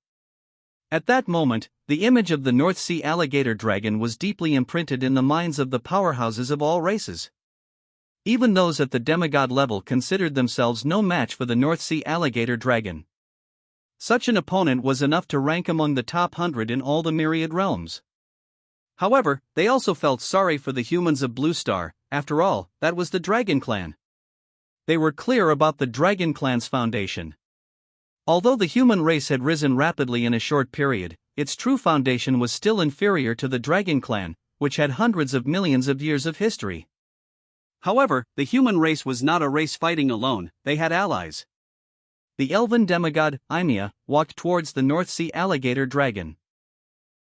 At that moment, the image of the North Sea alligator dragon was deeply imprinted in the minds of the powerhouses of all races. Even those at the demigod level considered themselves no match for the North Sea alligator dragon. Such an opponent was enough to rank among the top 100 in all the myriad realms. However, they also felt sorry for the humans of Blue Star. After all, that was the Dragon Clan. They were clear about the Dragon Clan's foundation. Although the human race had risen rapidly in a short period, its true foundation was still inferior to the Dragon Clan, which had hundreds of millions of years of history. However, the human race was not a race fighting alone, they had allies. The elven demigod, Ymia, walked towards the North Sea alligator dragon.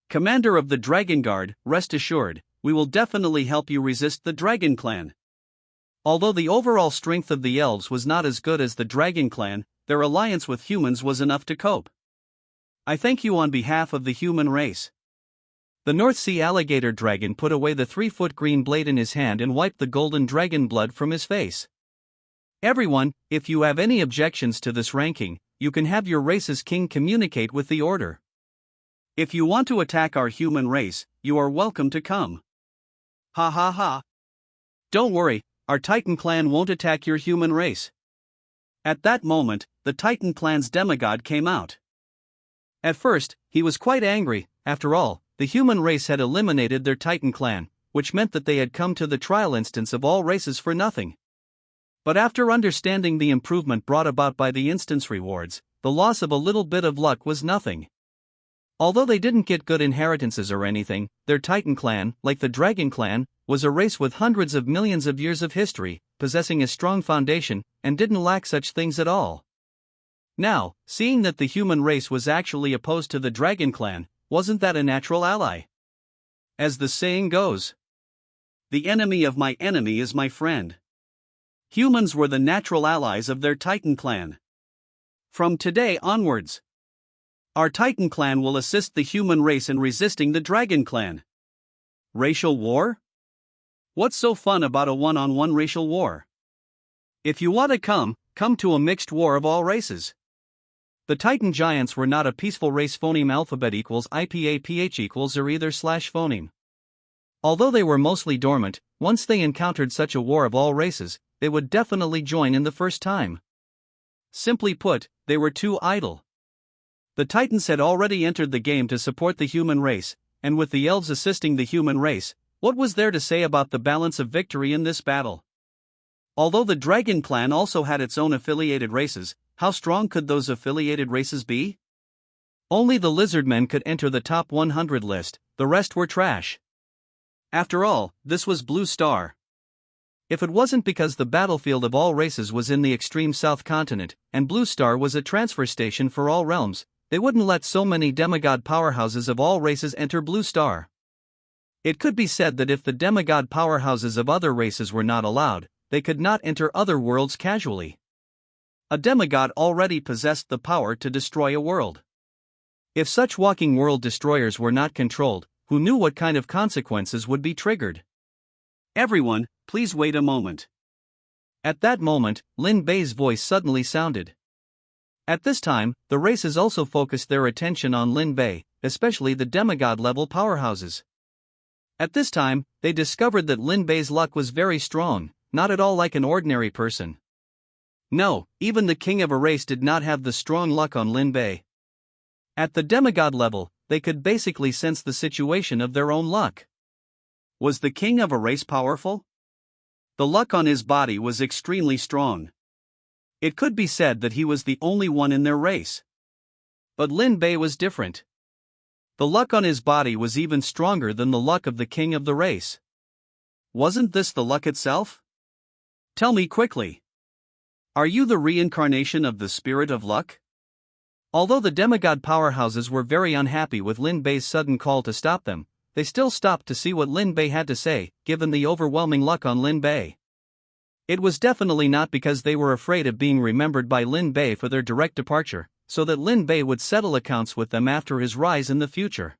Commander of the Dragon Guard, rest assured, we will definitely help you resist the Dragon Clan. Although the overall strength of the elves was not as good as the Dragon Clan, their alliance with humans was enough to cope. I thank you on behalf of the human race. The North Sea alligator dragon put away the 3-foot green blade in his hand and wiped the golden dragon blood from his face. Everyone, if you have any objections to this ranking, you can have your race's king communicate with the order. If you want to attack our human race, you are welcome to come. Ha ha ha. Don't worry, our Titan clan won't attack your human race. At that moment, the Titan clan's demigod came out. At first, he was quite angry. After all, the human race had eliminated their Titan clan, which meant that they had come to the trial instance of all races for nothing. But after understanding the improvement brought about by the instance rewards, the loss of a little bit of luck was nothing. Although they didn't get good inheritances or anything, their Titan clan, like the Dragon clan, was a race with hundreds of millions of years of history, possessing a strong foundation, and didn't lack such things at all. Now, seeing that the human race was actually opposed to the Dragon clan, wasn't that a natural ally? As the saying goes, the enemy of my enemy is my friend. Humans were the natural allies of their Titan clan. From today onwards, our Titan clan will assist the human race in resisting the Dragon clan. Racial war? What's so fun about a one-on-one racial war? If you want to come to a mixed war of all races. The Titan giants were not a peaceful race. Phoneme alphabet equals IPA PH equals or either slash phoneme. Although they were mostly dormant, once they encountered such a war of all races, they would definitely join in the first time. Simply put, they were too idle. The Titans had already entered the game to support the human race, and with the elves assisting the human race, what was there to say about the balance of victory in this battle? Although the Dragon clan also had its own affiliated races, how strong could those affiliated races be? Only the lizardmen could enter the top 100 list, the rest were trash. After all, this was Blue Star. If it wasn't because the battlefield of all races was in the extreme south continent, and Blue Star was a transfer station for all realms, they wouldn't let so many demigod powerhouses of all races enter Blue Star. It could be said that if the demigod powerhouses of other races were not allowed, they could not enter other worlds casually. A demigod already possessed the power to destroy a world. If such walking world destroyers were not controlled, who knew what kind of consequences would be triggered? Everyone, please wait a moment. At that moment, Lin Bei's voice suddenly sounded. At this time, the races also focused their attention on Lin Bei, especially the demigod-level powerhouses. At this time, they discovered that Lin Bei's luck was very strong, not at all like an ordinary person. No, even the king of a race did not have the strong luck on Lin Bei. At the demigod level, they could basically sense the situation of their own luck. Was the king of a race powerful? The luck on his body was extremely strong. It could be said that he was the only one in their race. But Lin Bei was different. The luck on his body was even stronger than the luck of the king of the race. Wasn't this the luck itself? Tell me quickly. Are you the reincarnation of the spirit of luck? Although the demigod powerhouses were very unhappy with Lin Bei's sudden call to stop them, they still stopped to see what Lin Bei had to say, given the overwhelming luck on Lin Bei. It was definitely not because they were afraid of being remembered by Lin Bei for their direct departure, so that Lin Bei would settle accounts with them after his rise in the future.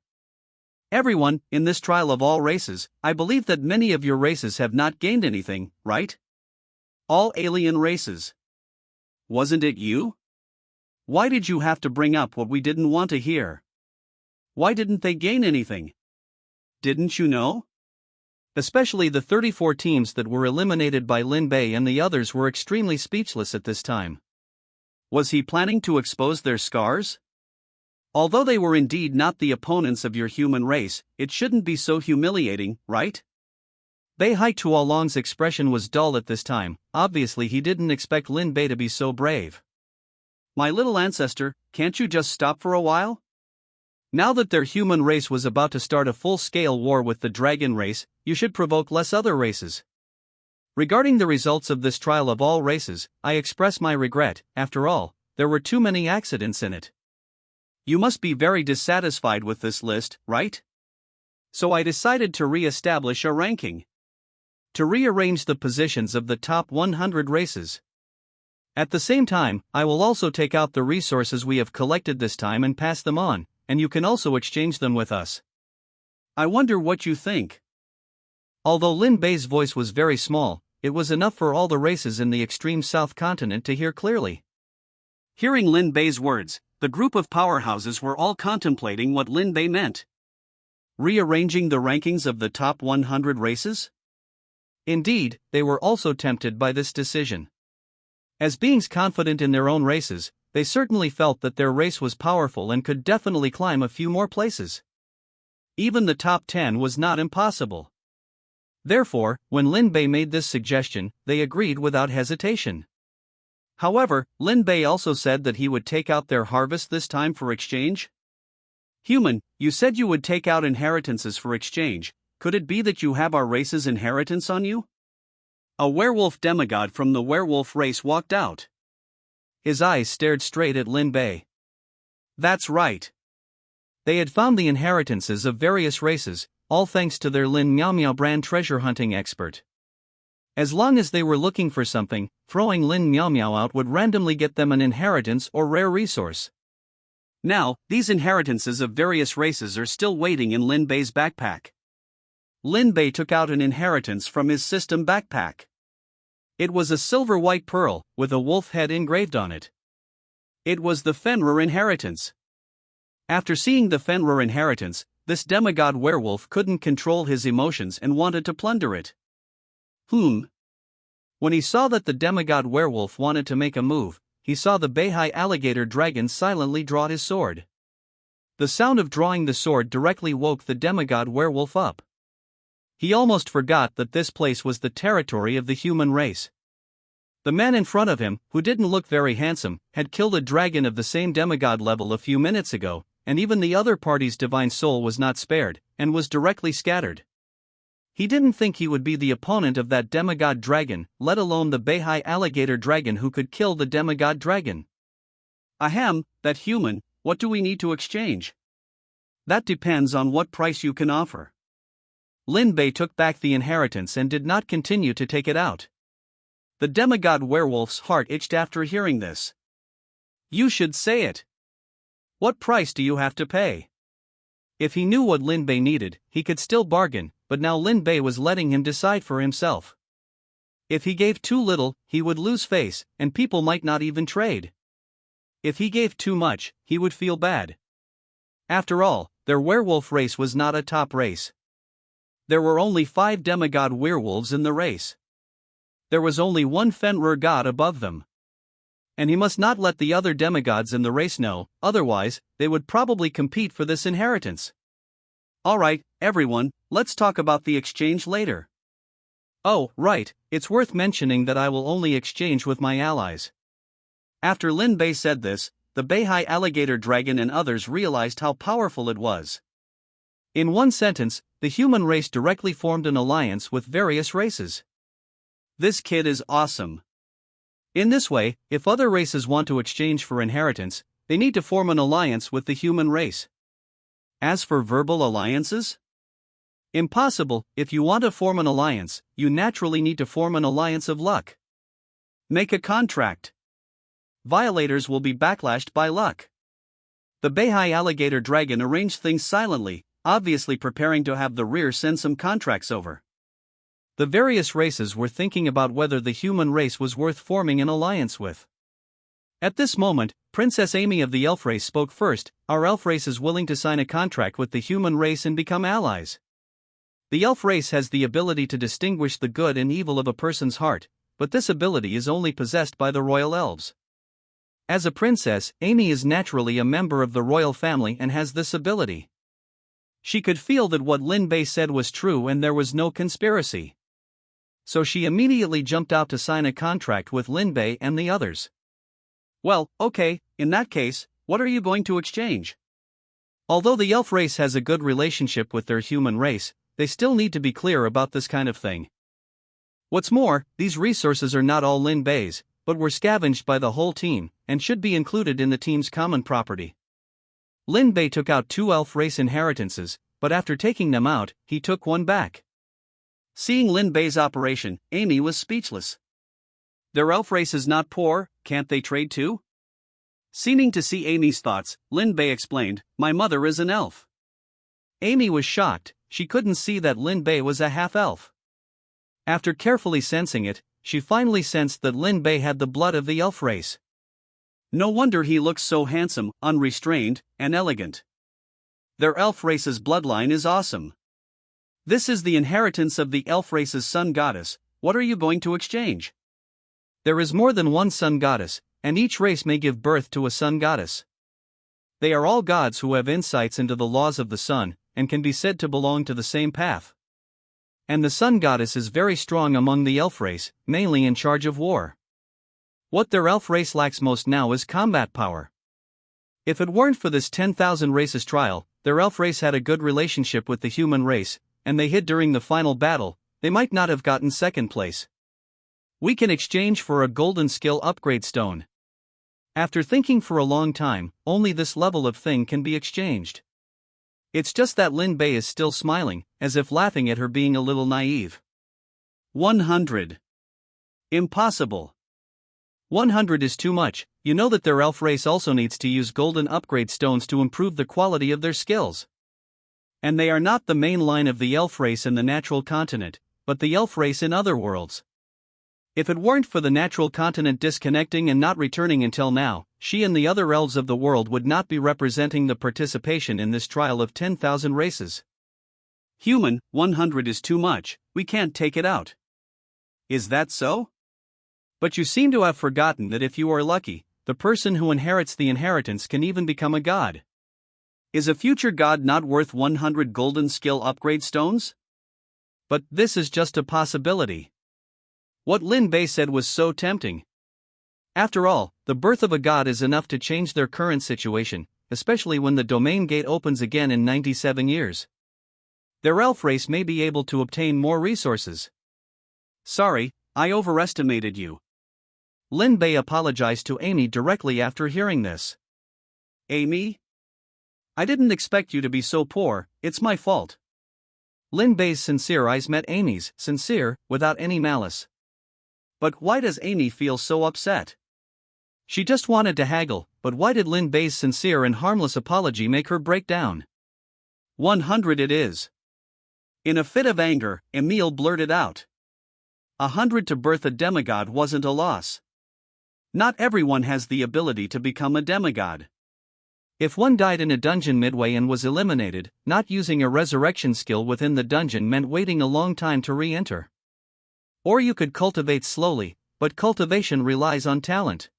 Everyone, in this trial of all races, I believe that many of your races have not gained anything, right? All alien races. Wasn't it you? Why did you have to bring up what we didn't want to hear? Why didn't they gain anything? Didn't you know? Especially the 34 teams that were eliminated by Lin Bei and the others were extremely speechless at this time. Was he planning to expose their scars? Although they were indeed not the opponents of your human race, it shouldn't be so humiliating, right? Bei Hai Tuolong's expression was dull at this time. Obviously he didn't expect Lin Bei to be so brave. My little ancestor, can't you just stop for a while? Now that their human race was about to start a full-scale war with the dragon race, you should provoke less other races. Regarding the results of this trial of all races, I express my regret. After all, there were too many accidents in it. You must be very dissatisfied with this list, right? So I decided to re-establish a ranking. To rearrange the positions of the top 100 races. At the same time, I will also take out the resources we have collected this time and pass them on, and you can also exchange them with us. I wonder what you think. Although Lin Bei's voice was very small, it was enough for all the races in the extreme south continent to hear clearly. Hearing Lin Bei's words, the group of powerhouses were all contemplating what Lin Bei meant. Rearranging the rankings of the top 100 races? Indeed, they were also tempted by this decision. As beings confident in their own races, they certainly felt that their race was powerful and could definitely climb a few more places. Even the top 10 was not impossible. Therefore, when Lin Bei made this suggestion, they agreed without hesitation. However, Lin Bei also said that he would take out their harvest this time for exchange. Human, you said you would take out inheritances for exchange. Could it be that you have our race's inheritance on you? A werewolf demigod from the werewolf race walked out. His eyes stared straight at Lin Bei. That's right. They had found the inheritances of various races, all thanks to their Lin Miao Miao brand treasure hunting expert. As long as they were looking for something, throwing Lin Miao Miao out would randomly get them an inheritance or rare resource. Now, these inheritances of various races are still waiting in Lin Bei's backpack. Lin Bei took out an inheritance from his system backpack. It was a silver white pearl, with a wolf head engraved on it. It was the Fenrir inheritance. After seeing the Fenrir inheritance, this demigod werewolf couldn't control his emotions and wanted to plunder it. When he saw that the demigod werewolf wanted to make a move, he saw the Beihai alligator dragon silently draw his sword. The sound of drawing the sword directly woke the demigod werewolf up. He almost forgot that this place was the territory of the human race. The man in front of him, who didn't look very handsome, had killed a dragon of the same demigod level a few minutes ago, and even the other party's divine soul was not spared, and was directly scattered. He didn't think he would be the opponent of that demigod dragon, let alone the Beihai alligator dragon who could kill the demigod dragon. Ahem, that human, what do we need to exchange? That depends on what price you can offer. Lin Bei took back the inheritance and did not continue to take it out. The demigod werewolf's heart itched after hearing this. You should say it. What price do you have to pay? If he knew what Lin Bei needed, he could still bargain, but now Lin Bei was letting him decide for himself. If he gave too little, he would lose face, and people might not even trade. If he gave too much, he would feel bad. After all, their werewolf race was not a top race. There were only 5 demigod werewolves in the race. There was only one Fenrir god above them. And he must not let the other demigods in the race know, otherwise, they would probably compete for this inheritance. Alright, everyone, let's talk about the exchange later. Oh, right, it's worth mentioning that I will only exchange with my allies. After Lin Bei said this, the Beihai alligator dragon and others realized how powerful it was. In one sentence, the human race directly formed an alliance with various races. This kid is awesome. In this way, if other races want to exchange for inheritance, they need to form an alliance with the human race. As for verbal alliances? Impossible. If you want to form an alliance, you naturally need to form an alliance of luck. Make a contract. Violators will be backlashed by luck. The Beihai alligator dragon arranged things silently, obviously preparing to have the rear send some contracts over. The various races were thinking about whether the human race was worth forming an alliance with. At this moment, Princess Amy of the elf race spoke first. Our elf race is willing to sign a contract with the human race and become allies. The elf race has the ability to distinguish the good and evil of a person's heart, but this ability is only possessed by the royal elves. As a princess, Amy is naturally a member of the royal family and has this ability. She could feel that what Lin Bei said was true and there was no conspiracy. So she immediately jumped out to sign a contract with Lin Bei and the others. Well, okay, in that case, what are you going to exchange? Although the elf race has a good relationship with their human race, they still need to be clear about this kind of thing. What's more, these resources are not all Lin Bei's, but were scavenged by the whole team, and should be included in the team's common property. Lin Bei took out 2 elf race inheritances, but after taking them out, he took one back. Seeing Lin Bei's operation, Amy was speechless. Their elf race is not poor, can't they trade too? Seeming to see Amy's thoughts, Lin Bei explained, my mother is an elf. Amy was shocked, she couldn't see that Lin Bei was a half-elf. After carefully sensing it, she finally sensed that Lin Bei had the blood of the elf race. No wonder he looks so handsome, unrestrained, and elegant. Their elf race's bloodline is awesome. This is the inheritance of the elf race's sun goddess, what are you going to exchange? There is more than one sun goddess, and each race may give birth to a sun goddess. They are all gods who have insights into the laws of the sun, and can be said to belong to the same path. And the sun goddess is very strong among the elf race, mainly in charge of war. What their elf race lacks most now is combat power. If it weren't for this 10,000 races trial, their elf race had a good relationship with the human race, and they hid during the final battle, they might not have gotten second place. We can exchange for a golden skill upgrade stone. After thinking for a long time, only this level of thing can be exchanged. It's just that Lin Bei is still smiling, as if laughing at her being a little naive. 100. Impossible. 100 is too much, you know that their elf race also needs to use golden upgrade stones to improve the quality of their skills. And they are not the main line of the elf race in the natural continent, but the elf race in other worlds. If it weren't for the natural continent disconnecting and not returning until now, she and the other elves of the world would not be representing the participation in this trial of 10,000 races. Human, 100 is too much, we can't take it out. Is that so? But you seem to have forgotten that if you are lucky, the person who inherits the inheritance can even become a god. Is a future god not worth 100 golden skill upgrade stones? But this is just a possibility. What Lin Bei said was so tempting. After all, the birth of a god is enough to change their current situation, especially when the domain gate opens again in 97 years. Their elf race may be able to obtain more resources. Sorry, I overestimated you. Lin Bei apologized to Amy directly after hearing this. Amy? I didn't expect you to be so poor, it's my fault. Lin Bei's sincere eyes met Amy's, sincere, without any malice. But why does Amy feel so upset? She just wanted to haggle, but why did Lin Bei's sincere and harmless apology make her break down? 100 it is. In a fit of anger, Emile blurted out. 100 to birth a demigod wasn't a loss. Not everyone has the ability to become a demigod. If one died in a dungeon midway and was eliminated, not using a resurrection skill within the dungeon meant waiting a long time to re-enter. Or you could cultivate slowly, but cultivation relies on talent.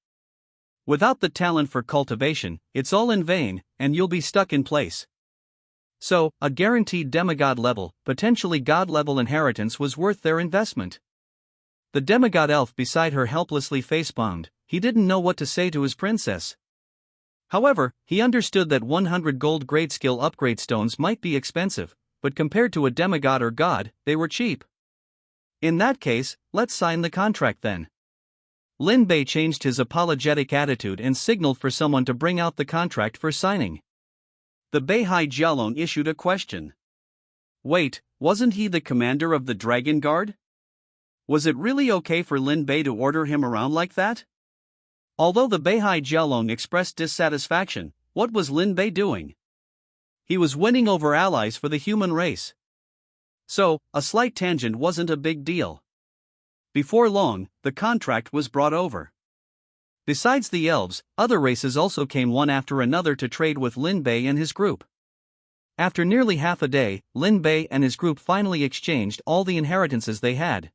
Without the talent for cultivation, it's all in vain, and you'll be stuck in place. So, a guaranteed demigod level, potentially god level inheritance was worth their investment. The demigod elf beside her helplessly facepalmed. He didn't know what to say to his princess. However, he understood that 100 gold grade skill upgrade stones might be expensive, but compared to a demigod or god, they were cheap. In that case, let's sign the contract then. Lin Bei changed his apologetic attitude and signaled for someone to bring out the contract for signing. The Beihai Jialong issued a question. Wait, wasn't he the commander of the Dragon Guard? Was it really okay for Lin Bei to order him around like that? Although the Beihai Jialong expressed dissatisfaction, what was Lin Bei doing? He was winning over allies for the human race. So, a slight tangent wasn't a big deal. Before long, the contract was brought over. Besides the elves, other races also came one after another to trade with Lin Bei and his group. After nearly half a day, Lin Bei and his group finally exchanged all the inheritances they had.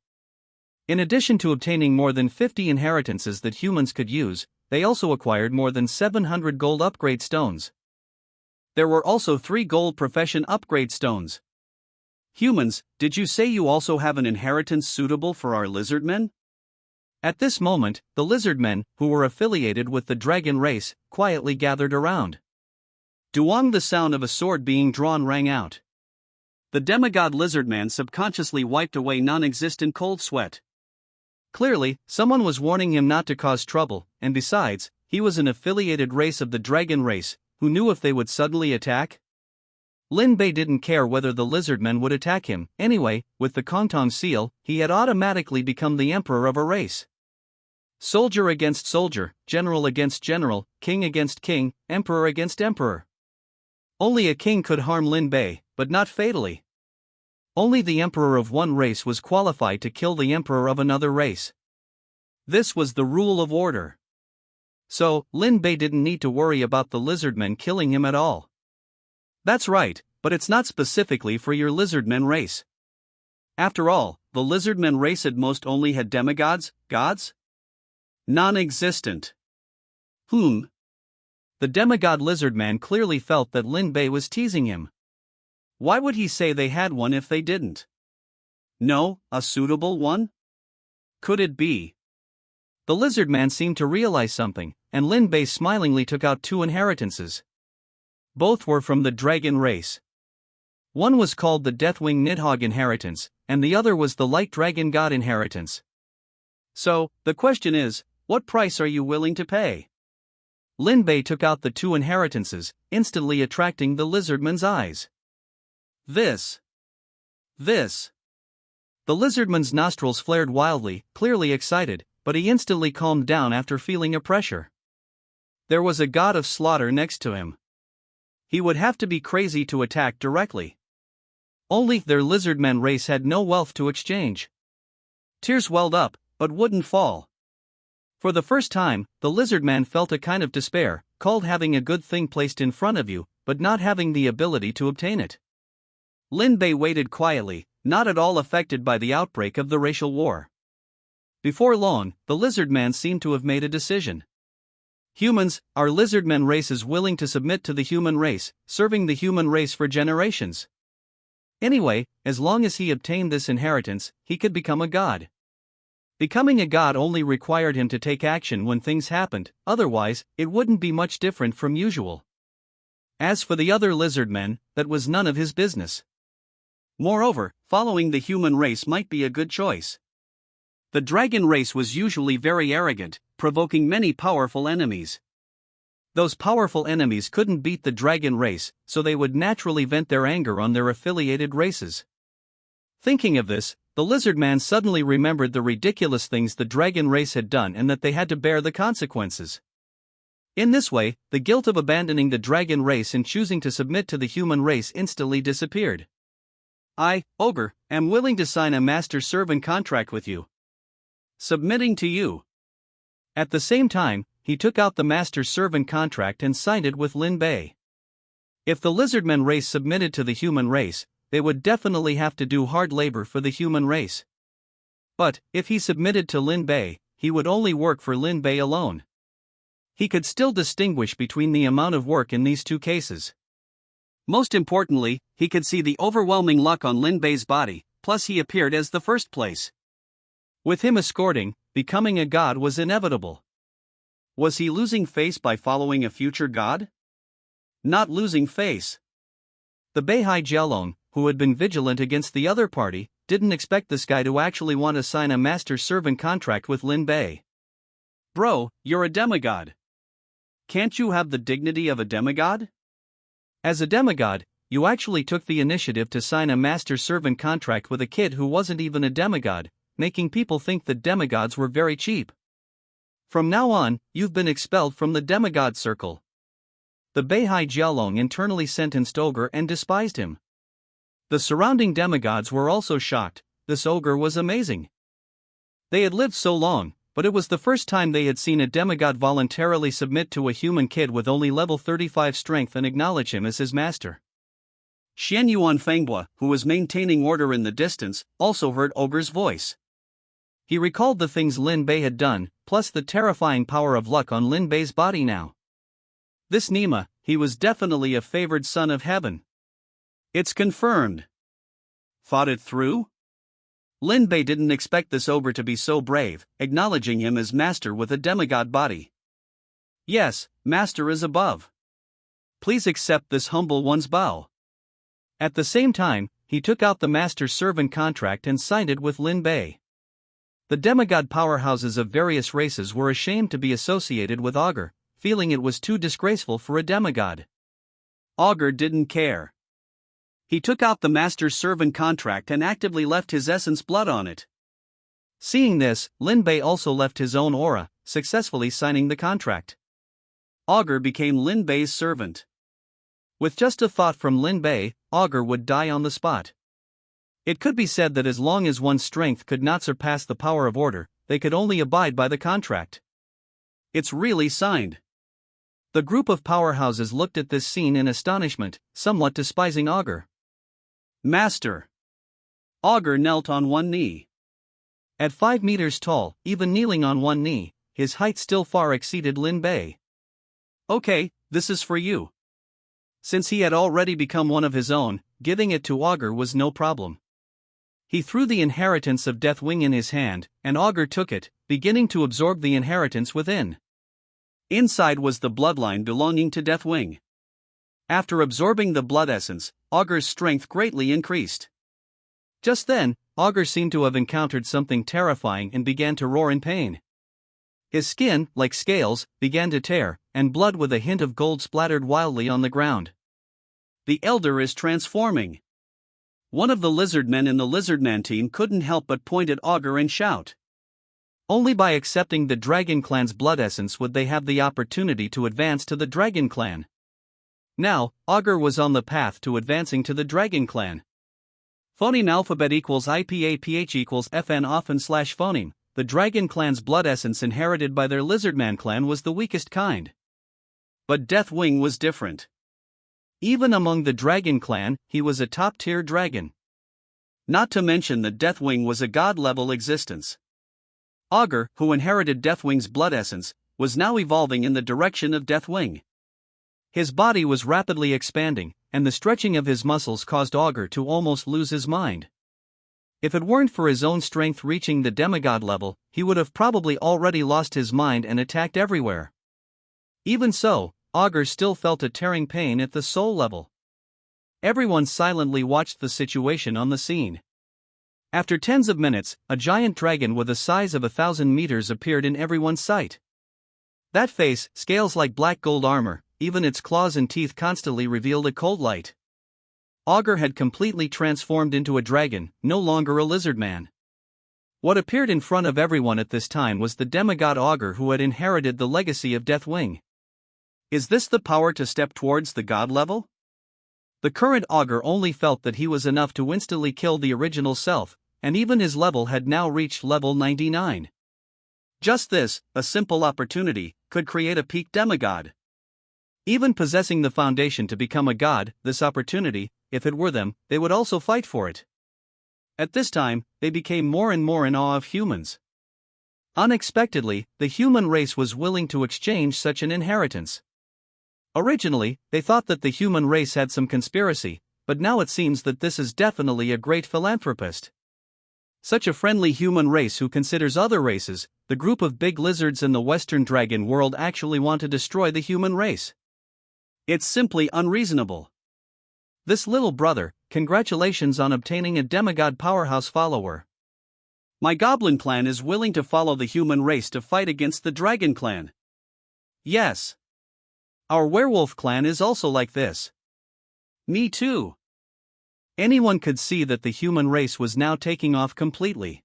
In addition to obtaining more than 50 inheritances that humans could use, they also acquired more than 700 gold upgrade stones. There were also 3 gold profession upgrade stones. Humans, did you say you also have an inheritance suitable for our lizardmen? At this moment, the lizardmen, who were affiliated with the dragon race, quietly gathered around. Duong, the sound of a sword being drawn rang out. The demigod lizardman subconsciously wiped away non-existent cold sweat. Clearly, someone was warning him not to cause trouble, and besides, he was an affiliated race of the dragon race, who knew if they would suddenly attack. Lin Bei didn't care whether the lizardmen would attack him. Anyway, with the Kongtong seal, he had automatically become the emperor of a race. Soldier against soldier, general against general, king against king, emperor against emperor. Only a king could harm Lin Bei, but not fatally. Only the emperor of one race was qualified to kill the emperor of another race. This was the rule of order. So, Lin Bei didn't need to worry about the lizardmen killing him at all. That's right, but it's not specifically for your lizardmen race. After all, the lizardmen race at most only had demigods, gods? Non-existent. The demigod lizardman clearly felt that Lin Bei was teasing him. Why would he say they had one if they didn't? No, a suitable one? Could it be? The lizardman seemed to realize something, and Lin Bei smilingly took out 2 inheritances. Both were from the dragon race. One was called the Deathwing Nidhogg inheritance, and the other was the Light Dragon God inheritance. So, the question is, what price are you willing to pay? Lin Bei took out the 2 inheritances, instantly attracting the lizardman's eyes. This. The lizardman's nostrils flared wildly, clearly excited, but he instantly calmed down after feeling a pressure. There was a god of slaughter next to him. He would have to be crazy to attack directly. Only their lizardman race had no wealth to exchange. Tears welled up, but wouldn't fall. For the first time, the lizardman felt a kind of despair, called having a good thing placed in front of you, but not having the ability to obtain it. Lin Bei waited quietly, not at all affected by the outbreak of the racial war. Before long, the lizardman seemed to have made a decision. Humans, our lizardmen race is willing to submit to the human race, serving the human race for generations. Anyway, as long as he obtained this inheritance, he could become a god. Becoming a god only required him to take action when things happened, otherwise, it wouldn't be much different from usual. As for the other lizardmen, that was none of his business. Moreover, following the human race might be a good choice. The dragon race was usually very arrogant, provoking many powerful enemies. Those powerful enemies couldn't beat the dragon race, so they would naturally vent their anger on their affiliated races. Thinking of this, the lizardman suddenly remembered the ridiculous things the dragon race had done and that they had to bear the consequences. In this way, the guilt of abandoning the dragon race and choosing to submit to the human race instantly disappeared. I, Ogre, am willing to sign a master-servant contract with you. Submitting to you. At the same time, he took out the master-servant contract and signed it with Lin Bei. If the lizardmen race submitted to the human race, they would definitely have to do hard labor for the human race. But, if he submitted to Lin Bei, he would only work for Lin Bei alone. He could still distinguish between the amount of work in these 2 cases. Most importantly, he could see the overwhelming luck on Lin Bei's body, plus he appeared as the first place. With him escorting, becoming a god was inevitable. Was he losing face by following a future god? Not losing face. The Beihai Jialong, who had been vigilant against the other party, didn't expect this guy to actually want to sign a master-servant contract with Lin Bei. Bro, you're a demigod. Can't you have the dignity of a demigod? As a demigod, you actually took the initiative to sign a master-servant contract with a kid who wasn't even a demigod, making people think that demigods were very cheap. From now on, you've been expelled from the demigod circle. The Beihai Jialong internally sentenced Ogre and despised him. The surrounding demigods were also shocked. This ogre was amazing. They had lived so long, but it was the first time they had seen a demigod voluntarily submit to a human kid with only level 35 strength and acknowledge him as his master. Xian Yuan Fengbua, who was maintaining order in the distance, also heard Ogre's voice. He recalled the things Lin Bei had done, plus the terrifying power of luck on Lin Bei's body now. This Nima, he was definitely a favored son of heaven. It's confirmed. Fought it through? Lin Bei didn't expect this ogre to be so brave, acknowledging him as master with a demigod body. Yes, master is above. Please accept this humble one's bow. At the same time, he took out the master-servant contract and signed it with Lin Bei. The demigod powerhouses of various races were ashamed to be associated with Augur, feeling it was too disgraceful for a demigod. Augur didn't care. He took out the master-servant contract and actively left his essence blood on it. Seeing this, Lin Bei also left his own aura, successfully signing the contract. Augur became Lin Bei's servant. With just a thought from Lin Bei, Augur would die on the spot. It could be said that as long as one's strength could not surpass the power of order, they could only abide by the contract. It's really signed. The group of powerhouses looked at this scene in astonishment, somewhat despising Augur. Master. Augur knelt on one knee. At 5 meters tall, even kneeling on one knee, his height still far exceeded Lin Bei. Okay, this is for you. Since he had already become one of his own, giving it to Augur was no problem. He threw the inheritance of Deathwing in his hand, and Augur took it, beginning to absorb the inheritance within. Inside was the bloodline belonging to Deathwing. After absorbing the blood essence, Augur's strength greatly increased. Just then, Augur seemed to have encountered something terrifying and began to roar in pain. His skin, like scales, began to tear, and blood with a hint of gold splattered wildly on the ground. The Elder is transforming. One of the lizardmen in the Lizardman team couldn't help but point at Augur and shout. Only by accepting the Dragon Clan's blood essence would they have the opportunity to advance to the Dragon Clan. Now, Augur was on the path to advancing to the Dragon Clan. Phoneme alphabet equals IPAPH equals FN often slash phoneme. The Dragon Clan's blood essence inherited by their Lizardman clan was the weakest kind. But Deathwing was different. Even among the Dragon Clan, he was a top-tier dragon. Not to mention that Deathwing was a god-level existence. Augur, who inherited Deathwing's blood essence, was now evolving in the direction of Deathwing. His body was rapidly expanding, and the stretching of his muscles caused Augur to almost lose his mind. If it weren't for his own strength reaching the demigod level, he would have probably already lost his mind and attacked everywhere. Even so, Augur still felt a tearing pain at the soul level. Everyone silently watched the situation on the scene. After tens of minutes, a giant dragon with a size of 1,000 meters appeared in everyone's sight. That face, scales like black gold armor, even its claws and teeth constantly revealed a cold light. Augur had completely transformed into a dragon, no longer a lizard man. What appeared in front of everyone at this time was the demigod Augur who had inherited the legacy of Deathwing. Is this the power to step towards the god level? The current Augur only felt that he was enough to instantly kill the original self, and even his level had now reached level 99. Just this, a simple opportunity, could create a peak demigod. Even possessing the foundation to become a god, this opportunity, if it were them, they would also fight for it. At this time, they became more and more in awe of humans. Unexpectedly, the human race was willing to exchange such an inheritance. Originally, they thought that the human race had some conspiracy, but now it seems that this is definitely a great philanthropist. Such a friendly human race who considers other races, the group of big lizards in the Western Dragon world actually want to destroy the human race. It's simply unreasonable. This little brother, congratulations on obtaining a demigod powerhouse follower. My Goblin clan is willing to follow the human race to fight against the Dragon clan. Yes. Our Werewolf clan is also like this. Me too. Anyone could see that the human race was now taking off completely.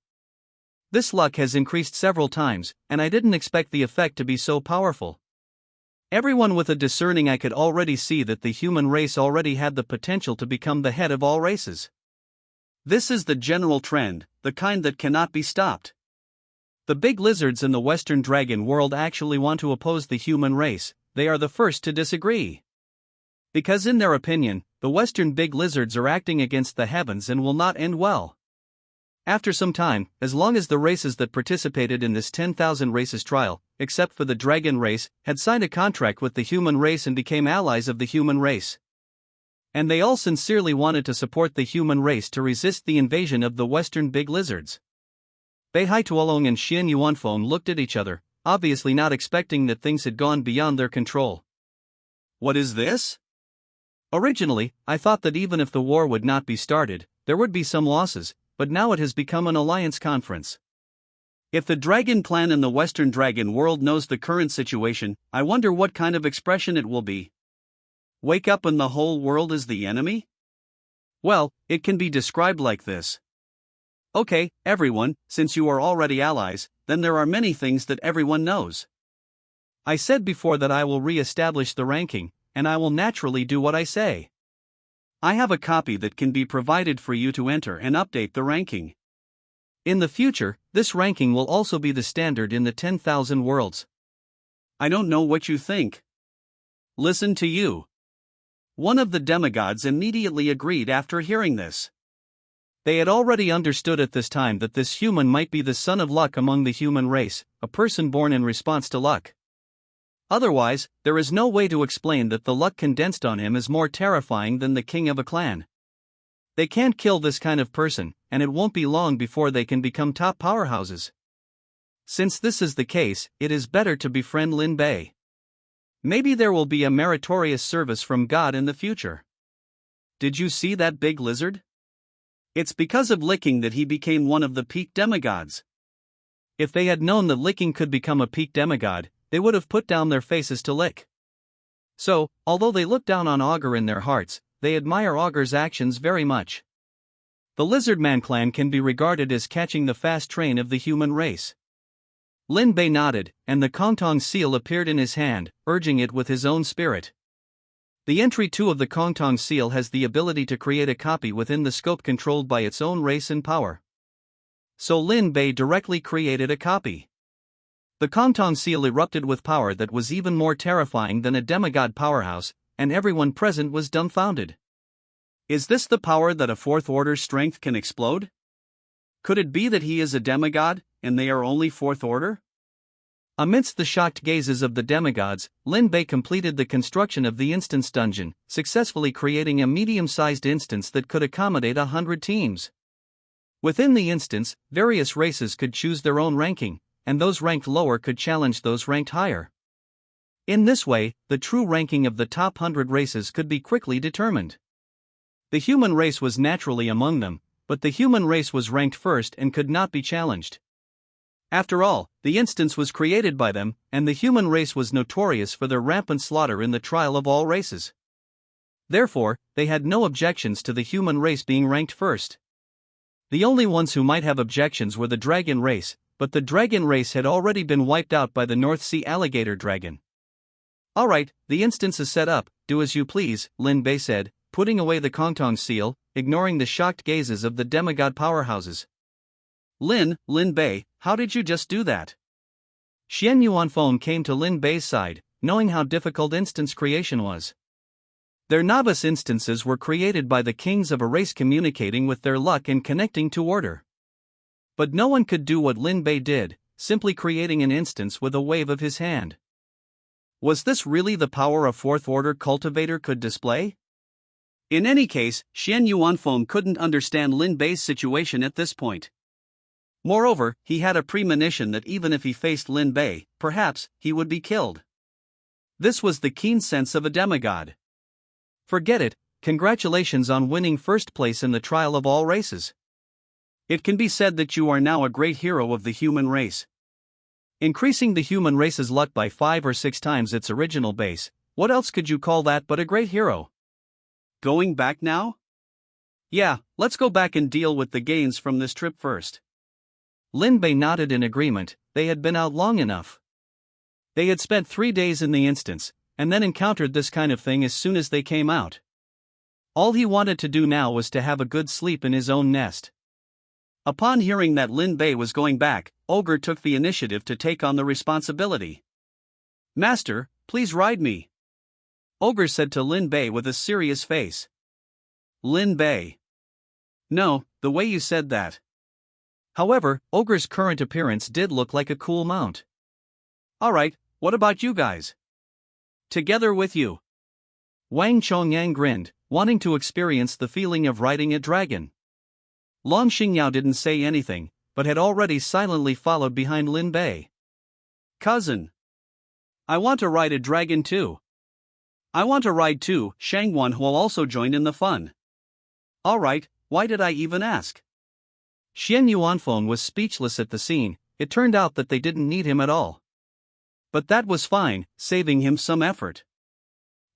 This luck has increased several times, and I didn't expect the effect to be so powerful. Everyone with a discerning eye could already see that the human race already had the potential to become the head of all races. This is the general trend, the kind that cannot be stopped. The big lizards in the Western Dragon world actually want to oppose the human race. They are the first to disagree. Because in their opinion, the Western big lizards are acting against the heavens and will not end well. After some time, as long as the races that participated in this 10,000 races trial, except for the dragon race, had signed a contract with the human race and became allies of the human race. And they all sincerely wanted to support the human race to resist the invasion of the Western big lizards. Bei Hai Tuolong and Xian Yuanfeng looked at each other, obviously not expecting that things had gone beyond their control. What is this? Originally, I thought that even if the war would not be started, there would be some losses, but now it has become an alliance conference. If the Dragon Clan in the Western Dragon world knows the current situation, I wonder what kind of expression it will be. Wake up and the whole world is the enemy? Well, it can be described like this. Okay, everyone, since you are already allies, then there are many things that everyone knows. I said before that I will re-establish the ranking, and I will naturally do what I say. I have a copy that can be provided for you to enter and update the ranking. In the future, this ranking will also be the standard in the 10,000 worlds. I don't know what you think. Listen to you. One of the demigods immediately agreed after hearing this. They had already understood at this time that this human might be the son of luck among the human race, a person born in response to luck. Otherwise, there is no way to explain that the luck condensed on him is more terrifying than the king of a clan. They can't kill this kind of person, and it won't be long before they can become top powerhouses. Since this is the case, it is better to befriend Lin Bei. Maybe there will be a meritorious service from God in the future. Did you see that big lizard? It's because of licking that he became one of the peak demigods. If they had known that licking could become a peak demigod, they would have put down their faces to lick. So, although they look down on Augur in their hearts, they admire Augur's actions very much. The Lizardman clan can be regarded as catching the fast train of the human race. Lin Bei nodded, and the Kongtong seal appeared in his hand, urging it with his own spirit. The entry 2 of the Kongtong seal has the ability to create a copy within the scope controlled by its own race and power. So Lin Bei directly created a copy. The Kongtong seal erupted with power that was even more terrifying than a demigod powerhouse, and everyone present was dumbfounded. Is this the power that a fourth order strength can explode? Could it be that he is a demigod, and they are only fourth order? Amidst the shocked gazes of the demigods, Lin Bei completed the construction of the instance dungeon, successfully creating a medium-sized instance that could accommodate 100 teams. Within the instance, various races could choose their own ranking, and those ranked lower could challenge those ranked higher. In this way, the true ranking of the top 100 races could be quickly determined. The human race was naturally among them, but the human race was ranked first and could not be challenged. After all, the instance was created by them, and the human race was notorious for their rampant slaughter in the trial of all races. Therefore, they had no objections to the human race being ranked first. The only ones who might have objections were the dragon race, but the dragon race had already been wiped out by the North Sea alligator dragon. Alright, the instance is set up, do as you please, Lin Bei said, putting away the Kongtong seal, ignoring the shocked gazes of the demigod powerhouses. Lin Bei, how did you just do that? Xian Yuanfeng came to Lin Bei's side, knowing how difficult instance creation was. Their novice instances were created by the kings of a race communicating with their luck and connecting to order. But no one could do what Lin Bei did, simply creating an instance with a wave of his hand. Was this really the power a fourth order cultivator could display? In any case, Xian Yuanfeng couldn't understand Lin Bei's situation at this point. Moreover, he had a premonition that even if he faced Lin Bei, perhaps, he would be killed. This was the keen sense of a demigod. Forget it, congratulations on winning first place in the trial of all races. It can be said that you are now a great hero of the human race. Increasing the human race's luck by 5 or 6 times its original base, what else could you call that but a great hero? Going back now? Yeah, let's go back and deal with the gains from this trip first. Lin Bei nodded in agreement. They had been out long enough. They had spent 3 days in the instance, and then encountered this kind of thing as soon as they came out. All he wanted to do now was to have a good sleep in his own nest. Upon hearing that Lin Bei was going back, Ogre took the initiative to take on the responsibility. Master, please ride me. Ogre said to Lin Bei with a serious face. Lin Bei. No, the way you said that. However, Ogre's current appearance did look like a cool mount. Alright, what about you guys? Together with you. Wang Chongyang grinned, wanting to experience the feeling of riding a dragon. Long Xingyao didn't say anything, but had already silently followed behind Lin Bei. Cousin. I want to ride a dragon too. I want a ride too, Shang Wanhuo also joined in the fun. Alright, why did I even ask? Xian Yuanfeng was speechless at the scene. It turned out that they didn't need him at all. But that was fine, saving him some effort.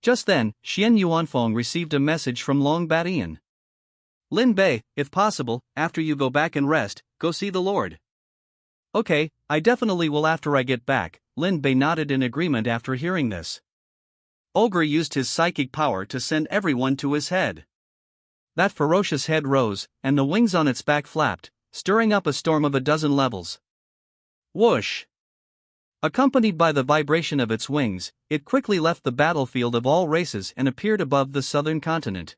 Just then, Xian Yuanfeng received a message from Long Batian. Lin Bei, if possible, after you go back and rest, go see the Lord. Okay, I definitely will after I get back, Lin Bei nodded in agreement after hearing this. Ogre used his psychic power to send everyone to his head. That ferocious head rose, and the wings on its back flapped, stirring up a storm of a dozen levels. Whoosh! Accompanied by the vibration of its wings, it quickly left the battlefield of all races and appeared above the southern continent.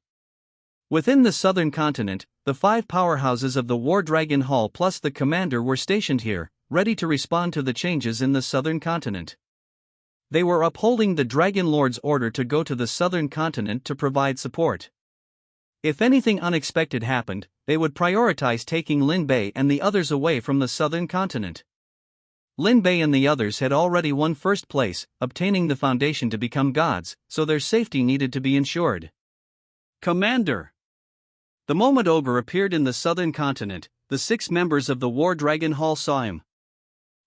Within the southern continent, the 5 powerhouses of the War Dragon Hall plus the commander were stationed here, ready to respond to the changes in the southern continent. They were upholding the Dragon Lord's order to go to the southern continent to provide support. If anything unexpected happened, they would prioritize taking Lin Bei and the others away from the southern continent. Lin Bei and the others had already won first place, obtaining the foundation to become gods, so their safety needed to be ensured. Commander! The moment Ogre appeared in the southern continent, the 6 members of the War Dragon Hall saw him.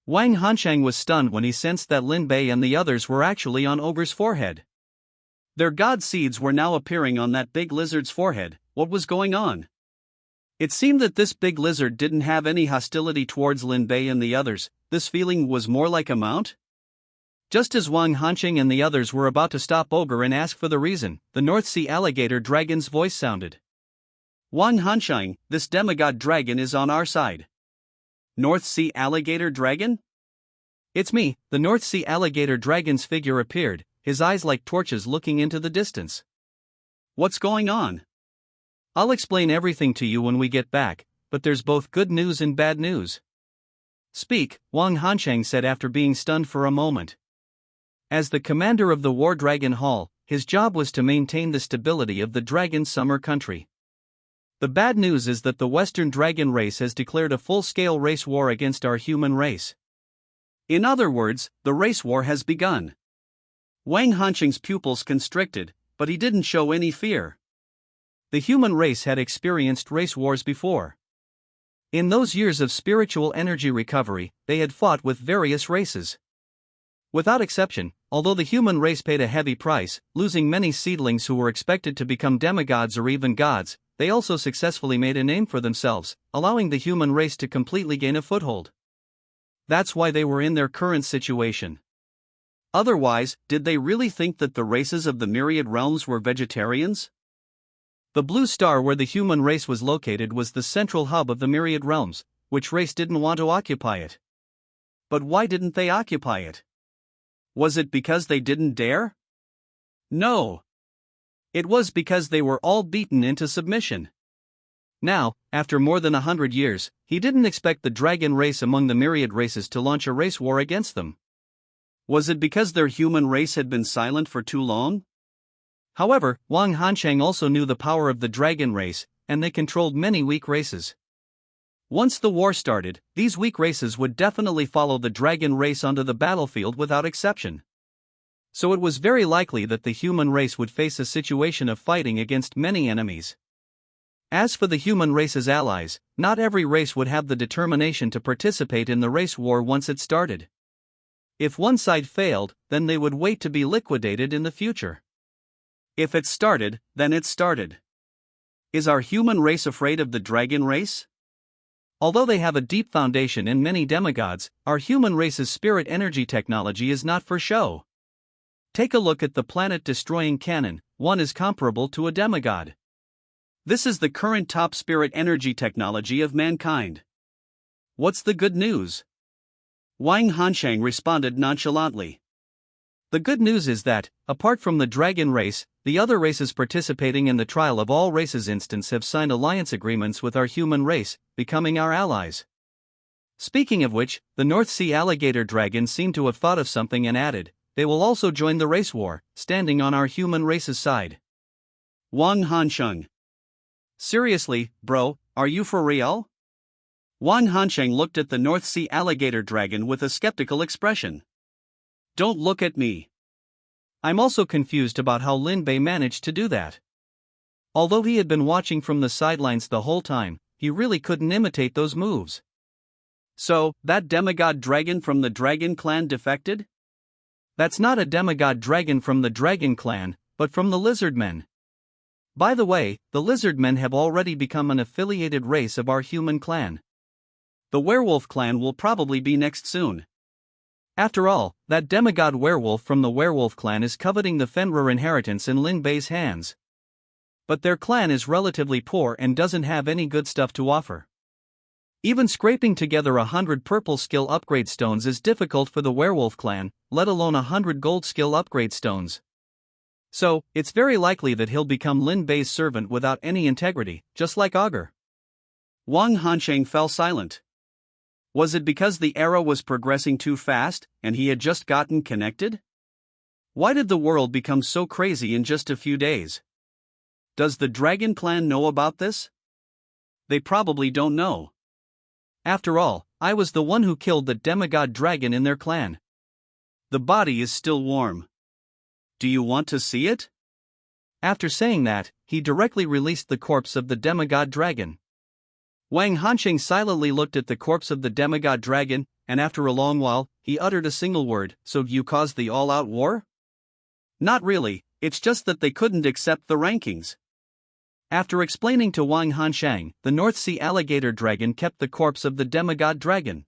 Wang Hanshang was stunned when he sensed that Lin Bei and the others were actually on Ogre's forehead. Their god seeds were now appearing on that big lizard's forehead. What was going on? It seemed that this big lizard didn't have any hostility towards Lin Bei and the others. This feeling was more like a mount? Just as Wang Hansheng and the others were about to stop Ogre and ask for the reason, the North Sea Alligator Dragon's voice sounded. Wang Hansheng, this demigod dragon is on our side. North Sea Alligator Dragon? It's me, the North Sea Alligator Dragon's figure appeared, his eyes like torches looking into the distance. What's going on? I'll explain everything to you when we get back, but there's both good news and bad news. Speak, Wang Hansheng said after being stunned for a moment. As the commander of the War Dragon Hall, his job was to maintain the stability of the Dragon Summer country. The bad news is that the Western Dragon race has declared a full-scale race war against our human race. In other words, the race war has begun. Wang Hansheng's pupils constricted, but he didn't show any fear. The human race had experienced race wars before. In those years of spiritual energy recovery, they had fought with various races. Without exception, although the human race paid a heavy price, losing many seedlings who were expected to become demigods or even gods, they also successfully made a name for themselves, allowing the human race to completely gain a foothold. That's why they were in their current situation. Otherwise, did they really think that the races of the myriad realms were vegetarians? The blue star where the human race was located was the central hub of the myriad realms. Which race didn't want to occupy it? But why didn't they occupy it? Was it because they didn't dare? No. It was because they were all beaten into submission. Now, after more than 100 years, he didn't expect the dragon race among the myriad races to launch a race war against them. Was it because their human race had been silent for too long? However, Wang Hansheng also knew the power of the dragon race, and they controlled many weak races. Once the war started, these weak races would definitely follow the dragon race onto the battlefield without exception. So it was very likely that the human race would face a situation of fighting against many enemies. As for the human race's allies, not every race would have the determination to participate in the race war once it started. If one side failed, then they would wait to be liquidated in the future. If it started, then it started. Is our human race afraid of the dragon race? Although they have a deep foundation in many demigods, our human race's spirit energy technology is not for show. Take a look at the planet-destroying cannon. One is comparable to a demigod. This is the current top spirit energy technology of mankind. What's the good news? Wang Hansheng responded nonchalantly. The good news is that, apart from the dragon race, the other races participating in the Trial of All Races instance have signed alliance agreements with our human race, becoming our allies. Speaking of which, the North Sea Alligator Dragon seemed to have thought of something and added, they will also join the race war, standing on our human race's side. Wang Hansheng. Seriously, bro, are you for real? Wang Hansheng looked at the North Sea Alligator Dragon with a skeptical expression. Don't look at me. I'm also confused about how Lin Bei managed to do that. Although he had been watching from the sidelines the whole time, he really couldn't imitate those moves. So, that demigod dragon from the Dragon Clan defected? That's not a demigod dragon from the Dragon Clan, but from the Lizardmen. By the way, the Lizardmen have already become an affiliated race of our human clan. The Werewolf Clan will probably be next soon. After all, that demigod werewolf from the Werewolf Clan is coveting the Fenrir inheritance in Lin Bei's hands. But their clan is relatively poor and doesn't have any good stuff to offer. Even scraping together 100 purple skill upgrade stones is difficult for the Werewolf Clan, let alone 100 gold skill upgrade stones. So, it's very likely that he'll become Lin Bei's servant without any integrity, just like Augur. Wang Hansheng fell silent. Was it because the era was progressing too fast, and he had just gotten connected? Why did the world become so crazy in just a few days? Does the Dragon Clan know about this? They probably don't know. After all, I was the one who killed the demigod dragon in their clan. The body is still warm. Do you want to see it? After saying that, he directly released the corpse of the demigod dragon. Wang Hansheng silently looked at the corpse of the demigod dragon, and after a long while, he uttered a single word, "So you caused the all-out war?" Not really, it's just that they couldn't accept the rankings. After explaining to Wang Hansheng, the North Sea alligator dragon kept the corpse of the demigod dragon.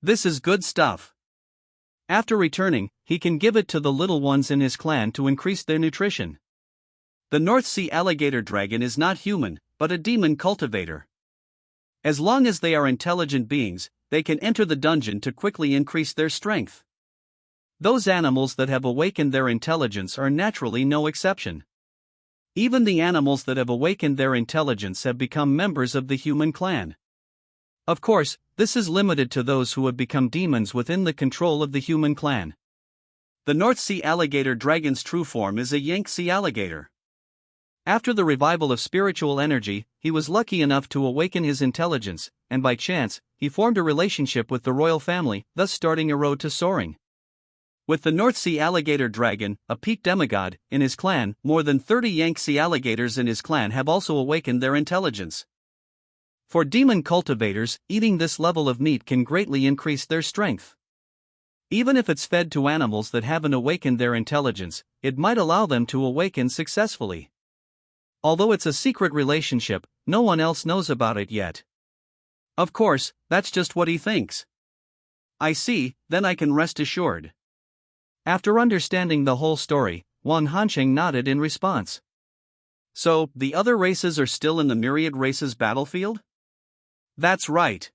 This is good stuff. After returning, he can give it to the little ones in his clan to increase their nutrition. The North Sea alligator dragon is not human, but a demon cultivator. As long as they are intelligent beings, they can enter the dungeon to quickly increase their strength. Those animals that have awakened their intelligence are naturally no exception. Even the animals that have awakened their intelligence have become members of the human clan. Of course, this is limited to those who have become demons within the control of the human clan. The North Sea alligator dragon's true form is a Yangtze alligator. After the revival of spiritual energy, he was lucky enough to awaken his intelligence, and by chance, he formed a relationship with the royal family, thus starting a road to soaring. With the North Sea alligator dragon, a peak demigod, in his clan, more than 30 Yangtze alligators in his clan have also awakened their intelligence. For demon cultivators, eating this level of meat can greatly increase their strength. Even if it's fed to animals that haven't awakened their intelligence, it might allow them to awaken successfully. Although it's a secret relationship, no one else knows about it yet. Of course, that's just what he thinks. I see, then I can rest assured. After understanding the whole story, Wang Hansheng nodded in response. So, the other races are still in the myriad races battlefield? That's right.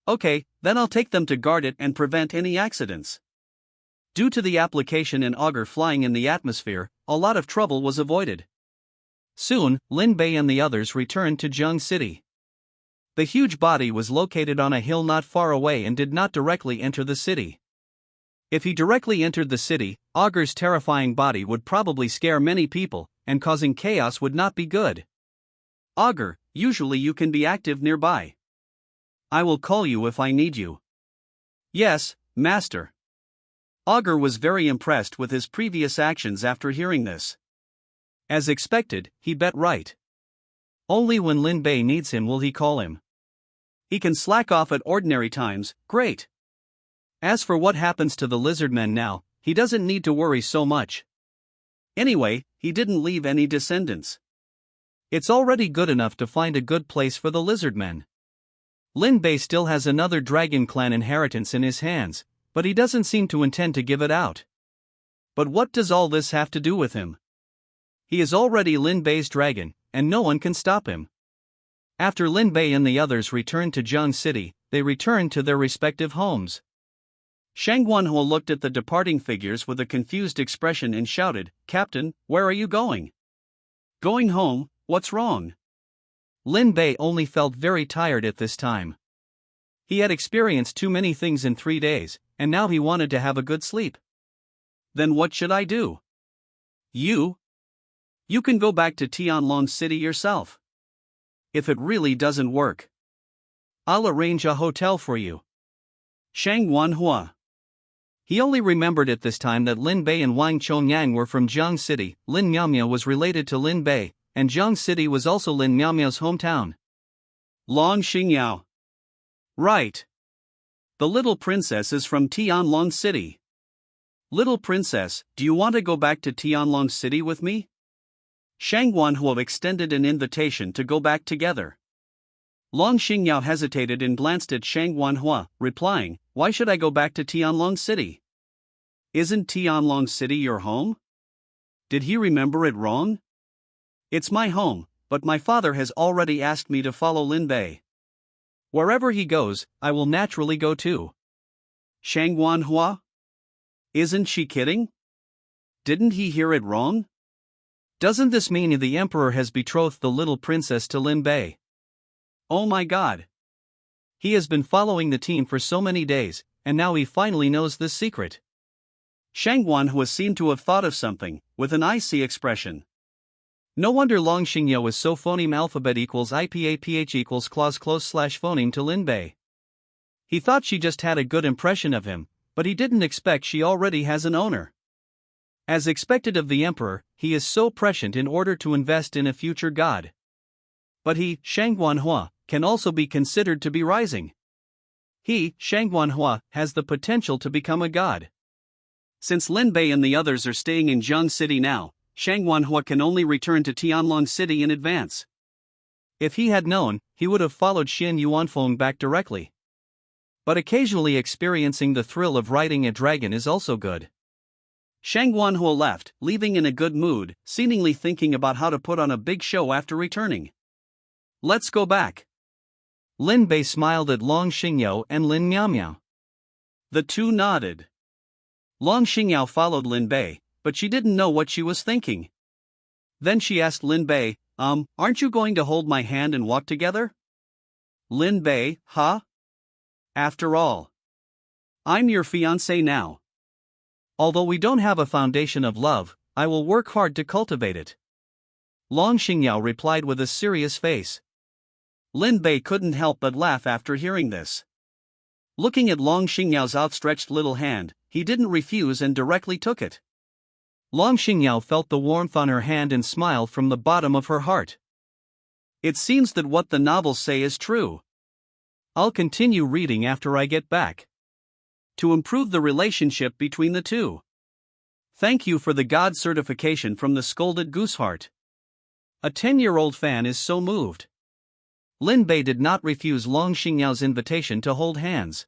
Okay, then I'll take them to guard it and prevent any accidents. Due to the application in Augur flying in the atmosphere, a lot of trouble was avoided. Soon, Lin Bei and the others returned to Zheng City. The huge body was located on a hill not far away and did not directly enter the city. If he directly entered the city, Augur's terrifying body would probably scare many people, and causing chaos would not be good. Augur, usually you can be active nearby. I will call you if I need you. Yes, Master. Augur was very impressed with his previous actions after hearing this. As expected, he bet right. Only when Lin Bei needs him will he call him. He can slack off at ordinary times, great. As for what happens to the Lizardmen now, he doesn't need to worry so much. Anyway, he didn't leave any descendants. It's already good enough to find a good place for the Lizardmen. Lin Bei still has another Dragon Clan inheritance in his hands, but he doesn't seem to intend to give it out. But what does all this have to do with him? He is already Lin Bei's dragon, and no one can stop him. After Lin Bei and the others returned to Zheng City, they returned to their respective homes. Shang Guanhua looked at the departing figures with a confused expression and shouted, "Captain, where are you going?" "Going home, what's wrong?" Lin Bei only felt very tired at this time. He had experienced too many things in 3 days, and now he wanted to have a good sleep. Then what should I do? You can go back to Tianlong City yourself. If it really doesn't work, I'll arrange a hotel for you. Shang Guanhua. He only remembered at this time that Lin Bei and Wang Chongyang were from Jiang City. Lin Miaomia was related to Lin Bei, and Jiang City was also Lin Miaomia's hometown. Long Xingyao. Right. The little princess is from Tianlong City. Little princess, do you want to go back to Tianlong City with me? Shang Guanhua extended an invitation to go back together. Long Xingyao hesitated and glanced at Shang Guanhua, replying, "Why should I go back to Tianlong City? Isn't Tianlong City your home? Did he remember it wrong? It's my home, but my father has already asked me to follow Lin Bei. Wherever he goes, I will naturally go too." Shang Guanhua? Isn't she kidding? Didn't he hear it wrong? Doesn't this mean the emperor has betrothed the little princess to Lin Bei? Oh my god. He has been following the team for so many days, and now he finally knows this secret. Shang Guanhua seemed to have thought of something, with an icy expression. No wonder Long Xingyao is so phoneme alphabet equals IPAPH equals clause close / phoneme to Lin Bei. He thought she just had a good impression of him, but he didn't expect she already has an owner. As expected of the emperor, he is so prescient in order to invest in a future god. But he, Shang Guanhua, can also be considered to be rising. He, Shang Guanhua, has the potential to become a god. Since Lin Bei and the others are staying in Jiang City now, Shang Guanhua can only return to Tianlong City in advance. If he had known, he would have followed Xian Yuanfeng back directly. But occasionally experiencing the thrill of riding a dragon is also good. Shang Guanhua left, leaving in a good mood, seemingly thinking about how to put on a big show after returning. Let's go back. Lin Bei smiled at Long Xingyao and Lin Miaomiao. The two nodded. Long Xingyao followed Lin Bei, but she didn't know what she was thinking. Then she asked Lin Bei, aren't you going to hold my hand and walk together? Lin Bei, huh? After all, I'm your fiancé now. Although we don't have a foundation of love, I will work hard to cultivate it. Long Xingyao replied with a serious face. Lin Bei couldn't help but laugh after hearing this. Looking at Long Xingyao's outstretched little hand, he didn't refuse and directly took it. Long Xingyao felt the warmth on her hand and smiled from the bottom of her heart. It seems that what the novels say is true. I'll continue reading after I get back. To improve the relationship between the two. Thank you for the God certification from the scolded gooseheart. A 10-year-old fan is so moved. Lin Bei did not refuse Long Xingyao's invitation to hold hands.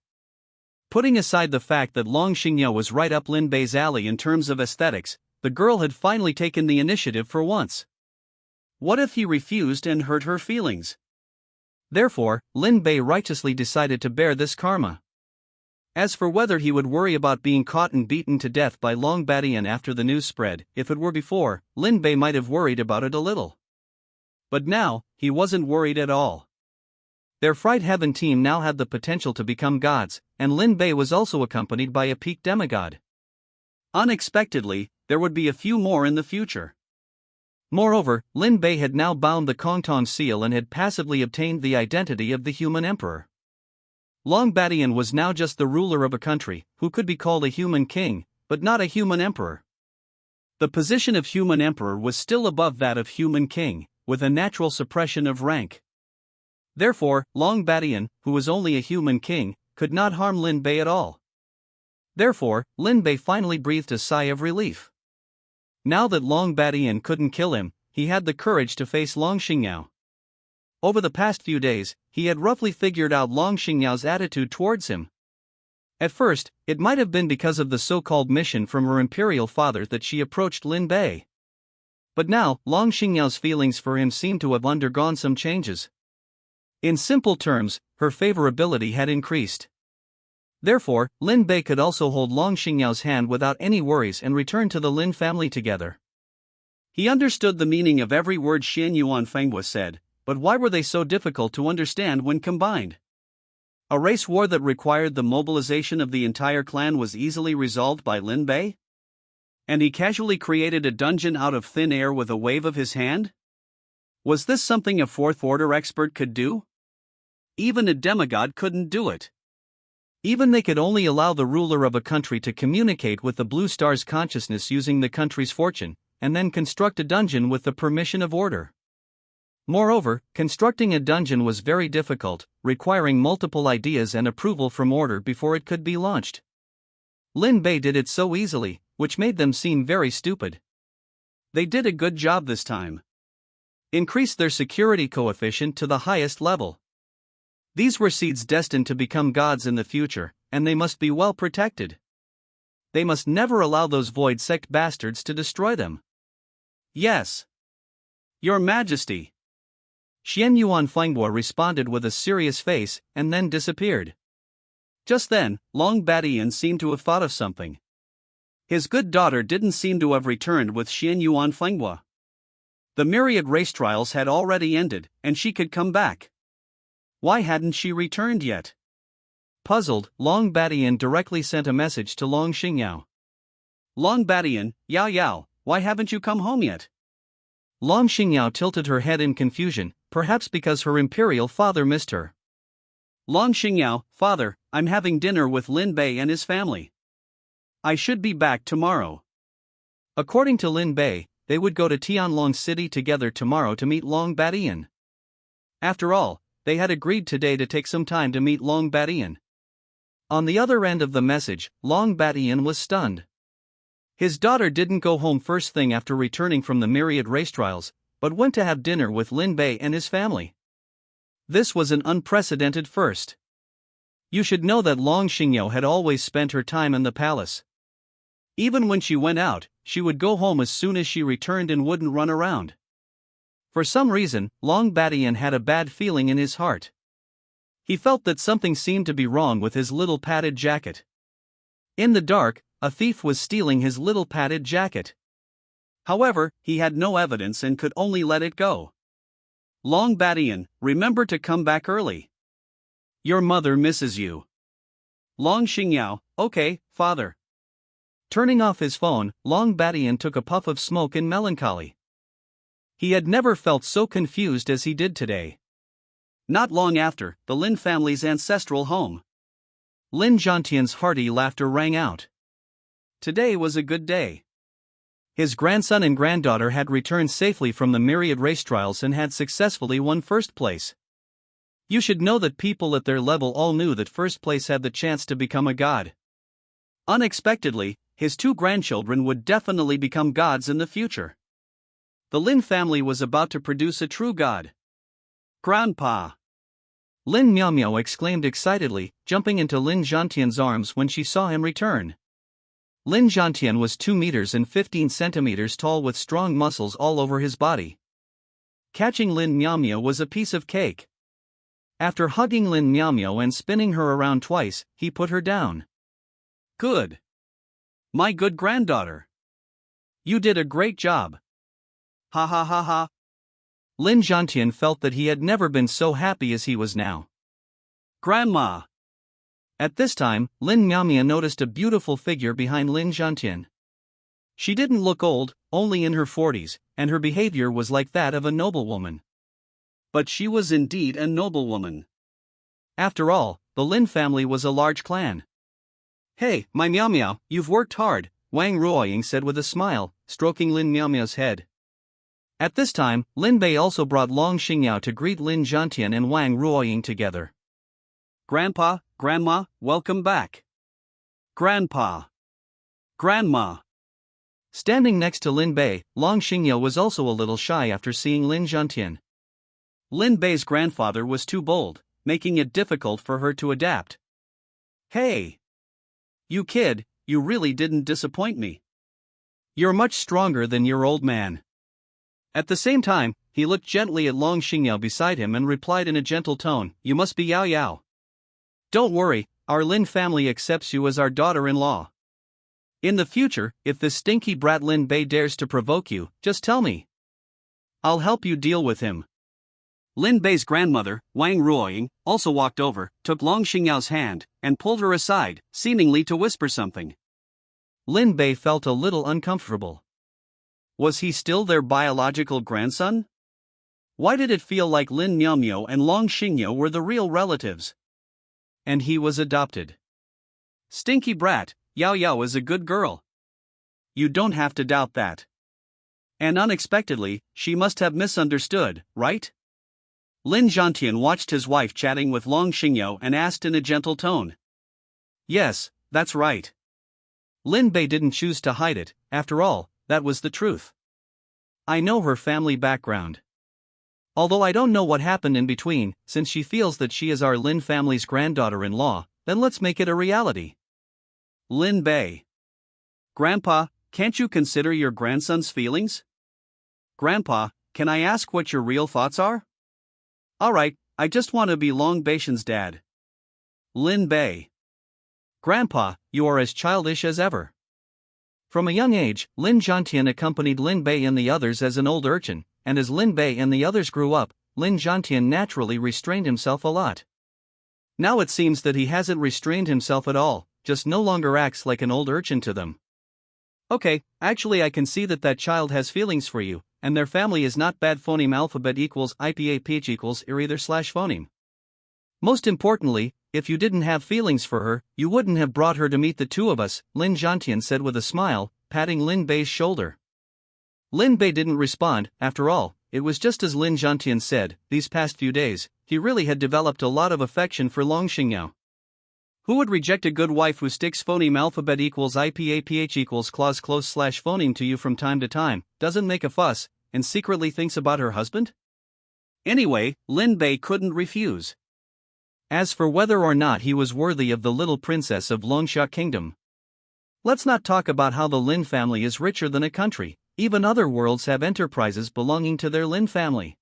Putting aside the fact that Long Xingyao was right up Lin Bei's alley in terms of aesthetics, the girl had finally taken the initiative for once. What if he refused and hurt her feelings? Therefore, Lin Bei righteously decided to bear this karma. As for whether he would worry about being caught and beaten to death by Long Badian after the news spread, if it were before, Lin Bei might have worried about it a little. But now, he wasn't worried at all. Their Fright Heaven team now had the potential to become gods, and Lin Bei was also accompanied by a peak demigod. Unexpectedly, there would be a few more in the future. Moreover, Lin Bei had now bound the Kongtong seal and had passively obtained the identity of the human emperor. Long Badian was now just the ruler of a country, who could be called a human king, but not a human emperor. The position of human emperor was still above that of human king, with a natural suppression of rank. Therefore, Long Badian, who was only a human king, could not harm Lin Bei at all. Therefore, Lin Bei finally breathed a sigh of relief. Now that Long Badian couldn't kill him, he had the courage to face Long Xingyao. Over the past few days, he had roughly figured out Long Xingyao's attitude towards him. At first, it might have been because of the so-called mission from her imperial father that she approached Lin Bei. But now, Long Xingyao's feelings for him seemed to have undergone some changes. In simple terms, her favorability had increased. Therefore, Lin Bei could also hold Long Xingyao's hand without any worries and return to the Lin family together. He understood the meaning of every word Xian Yuanfeng was said, but why were they so difficult to understand when combined? A race war that required the mobilization of the entire clan was easily resolved by Lin Bei? And he casually created a dungeon out of thin air with a wave of his hand? Was this something a fourth-order expert could do? Even a demigod couldn't do it. Even they could only allow the ruler of a country to communicate with the Blue Star's consciousness using the country's fortune, and then construct a dungeon with the permission of order. Moreover, constructing a dungeon was very difficult, requiring multiple ideas and approval from order before it could be launched. Lin Bei did it so easily, which made them seem very stupid. They did a good job this time. Increased their security coefficient to the highest level. These were seeds destined to become gods in the future, and they must be well protected. They must never allow those void sect bastards to destroy them. Yes. Your Majesty. Xian Yuan Fenghua responded with a serious face and then disappeared. Just then, Long Badian seemed to have thought of something. His good daughter didn't seem to have returned with Xian Yuan Fenghua. The myriad race trials had already ended, and she could come back. Why hadn't she returned yet? Puzzled, Long Badian directly sent a message to Long Xingyao. Long Badian, Yao Yao, why haven't you come home yet? Long Xingyao tilted her head in confusion, perhaps because her imperial father missed her. Long Xingyao, father, I'm having dinner with Lin Bei and his family. I should be back tomorrow. According to Lin Bei, they would go to Tianlong City together tomorrow to meet Long Badian. After all, they had agreed today to take some time to meet Long Badian. On the other end of the message, Long Badian was stunned. His daughter didn't go home first thing after returning from the myriad race trials, but went to have dinner with Lin Bei and his family. This was an unprecedented first. You should know that Long Xingyao had always spent her time in the palace. Even when she went out, she would go home as soon as she returned and wouldn't run around. For some reason, Long Badian had a bad feeling in his heart. He felt that something seemed to be wrong with his little padded jacket. In the dark, a thief was stealing his little padded jacket. However, he had no evidence and could only let it go. Long Badian, remember to come back early. Your mother misses you. Long Xingyao, okay, father. Turning off his phone, Long Badian took a puff of smoke in melancholy. He had never felt so confused as he did today. Not long after, the Lin family's ancestral home. Lin Zhantian's hearty laughter rang out. Today was a good day. His grandson and granddaughter had returned safely from the myriad race trials and had successfully won first place. You should know that people at their level all knew that first place had the chance to become a god. Unexpectedly, his two grandchildren would definitely become gods in the future. The Lin family was about to produce a true god. Grandpa! Lin Miao Miao exclaimed excitedly, jumping into Lin Zhantian's arms when she saw him return. Lin Zhantian was 2 meters and 15 centimeters tall with strong muscles all over his body. Catching Lin Miao Miao was a piece of cake. After hugging Lin Miao Miao and spinning her around twice, he put her down. Good. My good granddaughter. You did a great job. Ha ha ha ha. Lin Zhantian felt that he had never been so happy as he was now. Grandma. At this time, Lin Miao Miao noticed a beautiful figure behind Lin Zhantian. She didn't look old, only in her 40s, and her behavior was like that of a noblewoman. But she was indeed a noblewoman. After all, the Lin family was a large clan. Hey, my Miao Miao, you've worked hard, Wang Ruoying said with a smile, stroking Lin Miao Miao's head. At this time, Lin Bei also brought Long Xingyao to greet Lin Zhantian and Wang Ruoying together. Grandpa, Grandma, welcome back. Grandpa. Grandma. Standing next to Lin Bei, Long Xingyao was also a little shy after seeing Lin Zhantian. Lin Bei's grandfather was too bold, making it difficult for her to adapt. Hey! You kid, you really didn't disappoint me. You're much stronger than your old man. At the same time, he looked gently at Long Xingyao beside him and replied in a gentle tone, You must be Yao Yao. Don't worry, our Lin family accepts you as our daughter-in-law. In the future, if this stinky brat Lin Bei dares to provoke you, just tell me. I'll help you deal with him. Lin Bei's grandmother, Wang Ruoying, also walked over, took Long Xingyao's hand, and pulled her aside, seemingly to whisper something. Lin Bei felt a little uncomfortable. Was he still their biological grandson? Why did it feel like Lin Miao Miao and Long Xingyao were the real relatives? And he was adopted. Stinky brat, Yao Yao is a good girl. You don't have to doubt that. And unexpectedly, she must have misunderstood, right? Lin Zhantian watched his wife chatting with Long Xingyao and asked in a gentle tone. Yes, that's right. Lin Bei didn't choose to hide it, after all, that was the truth. I know her family background. Although I don't know what happened in between, since she feels that she is our Lin family's granddaughter-in-law, then let's make it a reality. Lin Bei. Grandpa, can't you consider your grandson's feelings? Grandpa, can I ask what your real thoughts are? Alright, I just want to be Long Beishan's dad. Lin Bei. Grandpa, you are as childish as ever. From a young age, Lin Zhantian accompanied Lin Bei and the others as an old urchin, and as Lin Bei and the others grew up, Lin Zhantian naturally restrained himself a lot. Now it seems that he hasn't restrained himself at all, just no longer acts like an old urchin to them. Okay, actually I can see that child has feelings for you, and their family is not bad. Phoneme alphabet equals IPA equals either slash phoneme. Most importantly, if you didn't have feelings for her, you wouldn't have brought her to meet the two of us, Lin Zhantian said with a smile, patting Lin Bei's shoulder. Lin Bei didn't respond. After all, it was just as Lin Zhantian said, these past few days, he really had developed a lot of affection for Long Xingyao. Who would reject a good wife who sticks phoneme alphabet equals IPA equals clause close slash phoneme to you from time to time, doesn't make a fuss, and secretly thinks about her husband? Anyway, Lin Bei couldn't refuse. As for whether or not he was worthy of the little princess of Longsha Kingdom, let's not talk about how the Lin family is richer than a country. Even other worlds have enterprises belonging to their Lin family.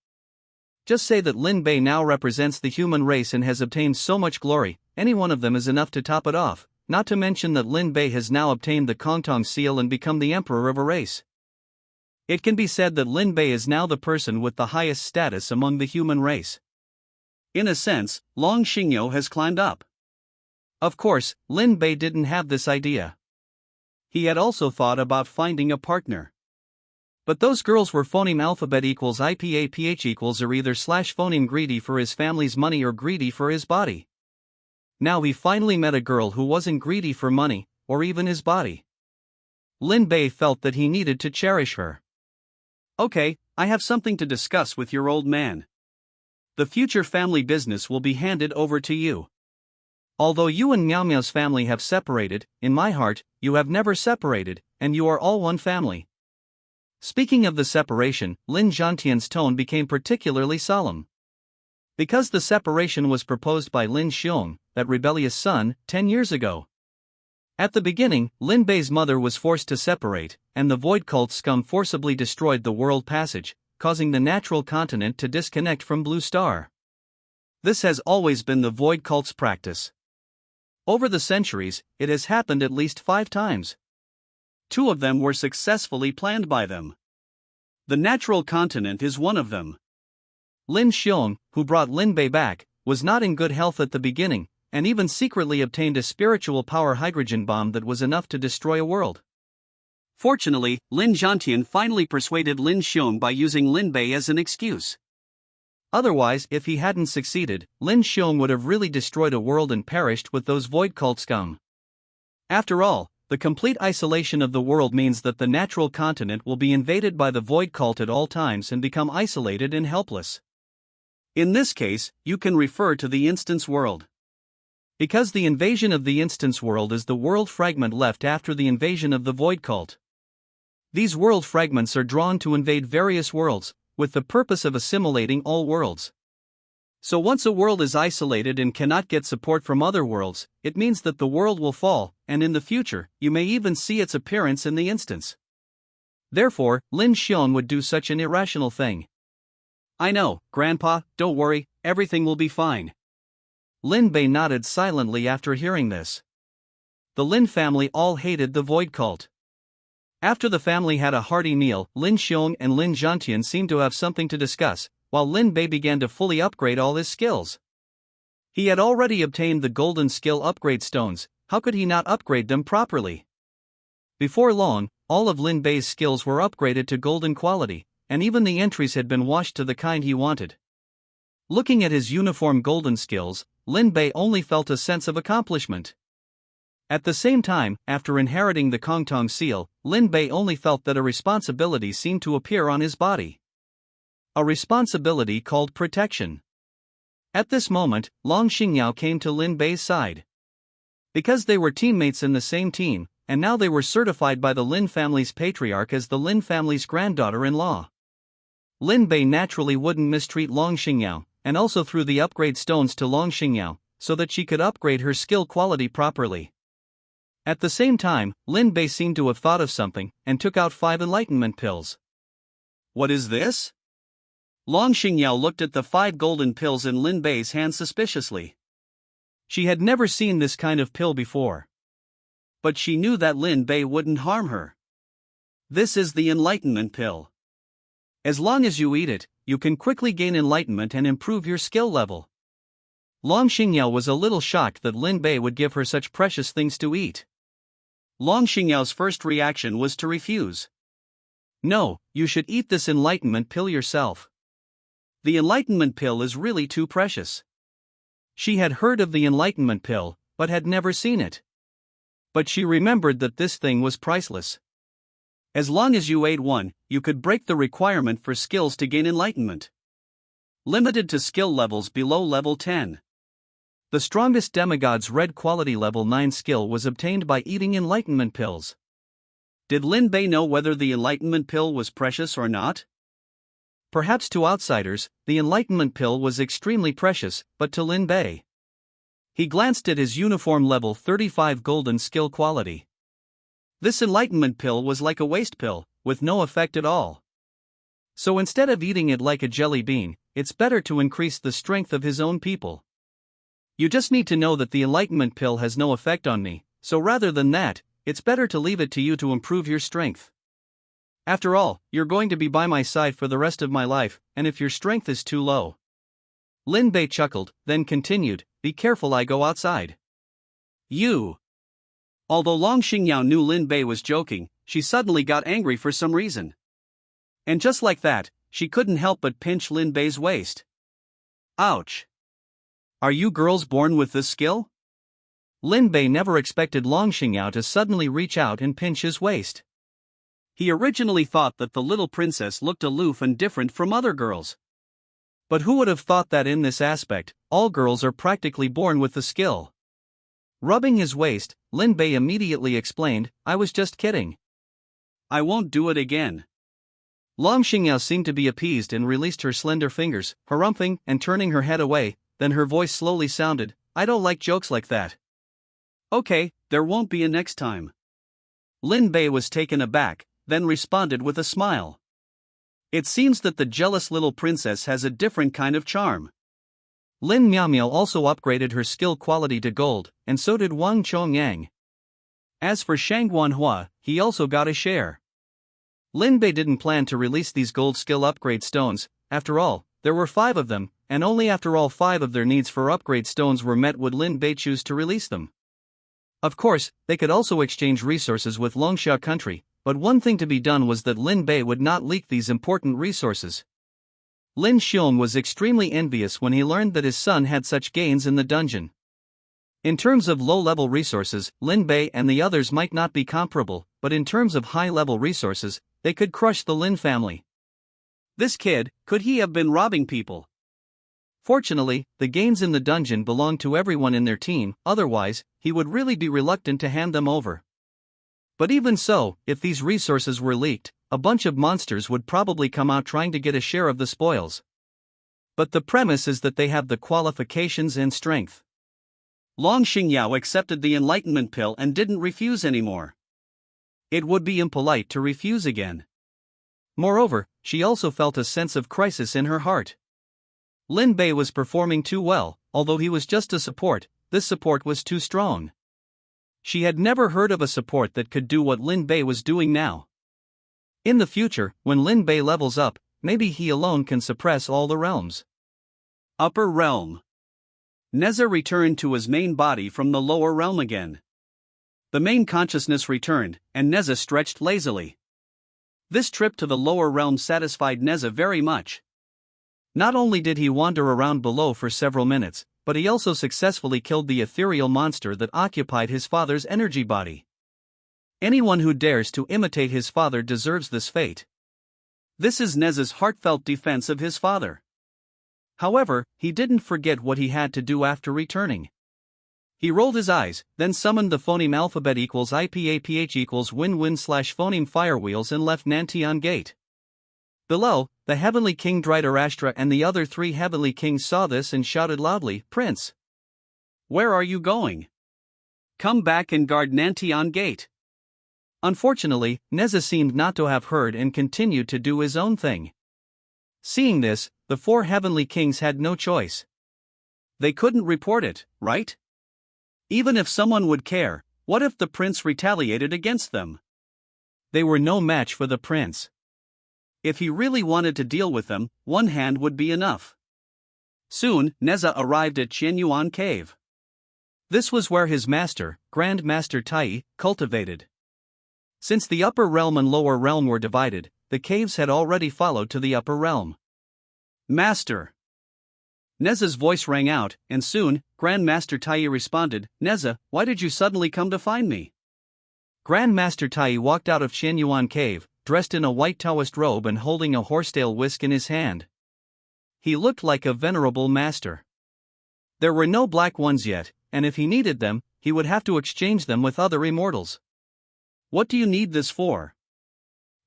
Just say that Lin Bei now represents the human race and has obtained so much glory, any one of them is enough to top it off, not to mention that Lin Bei has now obtained the Kongtong seal and become the emperor of a race. It can be said that Lin Bei is now the person with the highest status among the human race. In a sense, Long Xingyao has climbed up. Of course, Lin Bei didn't have this idea. He had also thought about finding a partner. But those girls were phoneme alphabet equals IPA equals or either slash phoneme greedy for his family's money or greedy for his body. Now he finally met a girl who wasn't greedy for money, or even his body. Lin Bei felt that he needed to cherish her. Okay, I have something to discuss with your old man. The future family business will be handed over to you. Although you and Miao Miao's family have separated, in my heart, you have never separated, and you are all one family. Speaking of the separation, Lin Zhantian's tone became particularly solemn. Because the separation was proposed by Lin Xiong, that rebellious son, 10 years ago. At the beginning, Lin Bei's mother was forced to separate, and the Void Cult scum forcibly destroyed the World Passage, causing the natural continent to disconnect from Blue Star. This has always been the Void Cult's practice. Over the centuries, it has happened at least 5 times. 2 of them were successfully planned by them. The natural continent is one of them. Lin Xiong, who brought Lin Bei back, was not in good health at the beginning, and even secretly obtained a spiritual power hydrogen bomb that was enough to destroy a world. Fortunately, Lin Zhantian finally persuaded Lin Xiong by using Lin Bei as an excuse. Otherwise, if he hadn't succeeded, Lin Xiong would have really destroyed a world and perished with those Void Cult scum. After all, the complete isolation of the world means that the natural continent will be invaded by the Void Cult at all times and become isolated and helpless. In this case, you can refer to the instance world. Because the invasion of the instance world is the world fragment left after the invasion of the Void Cult. These world fragments are drawn to invade various worlds, with the purpose of assimilating all worlds. So once a world is isolated and cannot get support from other worlds, it means that the world will fall, and in the future, you may even see its appearance in the instance. Therefore, Lin Xiong would do such an irrational thing. I know, Grandpa, don't worry, everything will be fine. Lin Bei nodded silently after hearing this. The Lin family all hated the Void Cult. After the family had a hearty meal, Lin Xiong and Lin Zhantian seemed to have something to discuss, while Lin Bei began to fully upgrade all his skills. He had already obtained the golden skill upgrade stones, how could he not upgrade them properly? Before long, all of Lin Bei's skills were upgraded to golden quality, and even the entries had been washed to the kind he wanted. Looking at his uniform golden skills, Lin Bei only felt a sense of accomplishment. At the same time, after inheriting the Kongtong seal, Lin Bei only felt that a responsibility seemed to appear on his body. A responsibility called protection. At this moment, Long Xingyao came to Lin Bei's side. Because they were teammates in the same team, and now they were certified by the Lin family's patriarch as the Lin family's granddaughter-in-law. Lin Bei naturally wouldn't mistreat Long Xingyao, and also threw the upgrade stones to Long Xingyao, so that she could upgrade her skill quality properly. At the same time, Lin Bei seemed to have thought of something, and took out 5 enlightenment pills. What is this? Long Xingyao looked at the 5 golden pills in Lin Bei's hand suspiciously. She had never seen this kind of pill before. But she knew that Lin Bei wouldn't harm her. This is the enlightenment pill. As long as you eat it, you can quickly gain enlightenment and improve your skill level. Long Xingyao was a little shocked that Lin Bei would give her such precious things to eat. Long Xingyao's first reaction was to refuse. No, you should eat this enlightenment pill yourself. The enlightenment pill is really too precious. She had heard of the enlightenment pill, but had never seen it. But she remembered that this thing was priceless. As long as you ate one, you could break the requirement for skills to gain enlightenment. Limited to skill levels below level 10. The strongest demigod's red quality level 9 skill was obtained by eating enlightenment pills. Did Lin Bei know whether the enlightenment pill was precious or not? Perhaps to outsiders, the enlightenment pill was extremely precious, but to Lin Bei. He glanced at his uniform level 35 golden skill quality. This enlightenment pill was like a waste pill, with no effect at all. So instead of eating it like a jelly bean, it's better to increase the strength of his own people. You just need to know that the enlightenment pill has no effect on me, so rather than that, it's better to leave it to you to improve your strength. After all, you're going to be by my side for the rest of my life, and if your strength is too low. Lin Bei chuckled, then continued, be careful I go outside. You. Although Long Xingyao knew Lin Bei was joking, she suddenly got angry for some reason. And just like that, she couldn't help but pinch Lin Bei's waist. Ouch. Are you girls born with this skill? Lin Bei never expected Long Xingyao to suddenly reach out and pinch his waist. He originally thought that the little princess looked aloof and different from other girls. But who would have thought that in this aspect, all girls are practically born with the skill? Rubbing his waist, Lin Bei immediately explained, I was just kidding. I won't do it again. Long Xingyao seemed to be appeased and released her slender fingers, harumphing and turning her head away, then her voice slowly sounded, I don't like jokes like that. Okay, there won't be a next time. Lin Bei was taken aback, then responded with a smile. It seems that the jealous little princess has a different kind of charm. Lin Miaomiao also upgraded her skill quality to gold, and so did Wang Chongyang. As for Shang Guanhua, he also got a share. Lin Bei didn't plan to release these gold skill upgrade stones, after all, there were 5 of them, and only after all 5 of their needs for upgrade stones were met would Lin Bei choose to release them. Of course, they could also exchange resources with Longxia country, but one thing to be done was that Lin Bei would not leak these important resources. Lin Xiong was extremely envious when he learned that his son had such gains in the dungeon. In terms of low-level resources, Lin Bei and the others might not be comparable, but in terms of high-level resources, they could crush the Lin family. This kid, could he have been robbing people? Fortunately, the gains in the dungeon belonged to everyone in their team, otherwise, he would really be reluctant to hand them over. But even so, if these resources were leaked, a bunch of monsters would probably come out trying to get a share of the spoils. But the premise is that they have the qualifications and strength. Long Xingyao accepted the enlightenment pill and didn't refuse anymore. It would be impolite to refuse again. Moreover, she also felt a sense of crisis in her heart. Lin Bei was performing too well, although he was just a support, this support was too strong. She had never heard of a support that could do what Lin Bei was doing now. In the future, when Lin Bei levels up, maybe he alone can suppress all the realms. Upper Realm. Neza returned to his main body from the lower realm again. The main consciousness returned, and Neza stretched lazily. This trip to the lower realm satisfied Neza very much. Not only did he wander around below for several minutes, but he also successfully killed the ethereal monster that occupied his father's energy body. Anyone who dares to imitate his father deserves this fate. This is Neza's heartfelt defense of his father. However, he didn't forget what he had to do after returning. He rolled his eyes, then summoned the phoneme alphabet equals IPAPH equals win-win / phoneme firewheels and left Nantion Gate. Below, the Heavenly King Dhritarashtra and the other 3 Heavenly Kings saw this and shouted loudly, "Prince! Where are you going? Come back and guard Nantion Gate." Unfortunately, Neza seemed not to have heard and continued to do his own thing. Seeing this, the 4 Heavenly Kings had no choice. They couldn't report it, right? Even if someone would care, what if the prince retaliated against them? They were no match for the prince. If he really wanted to deal with them, one hand would be enough. Soon, Neza arrived at Qianyuan Cave. This was where his master, Grand Master Tai, cultivated. Since the upper realm and lower realm were divided, the caves had already followed to the upper realm. "Master!" Neza's voice rang out, and soon, Grand Master Tai responded, "Neza, why did you suddenly come to find me?" Grand Master Tai walked out of Qianyuan Cave, dressed in a white Taoist robe and holding a horsetail whisk in his hand. He looked like a venerable master. There were no black ones yet, and if he needed them, he would have to exchange them with other immortals. "What do you need this for?"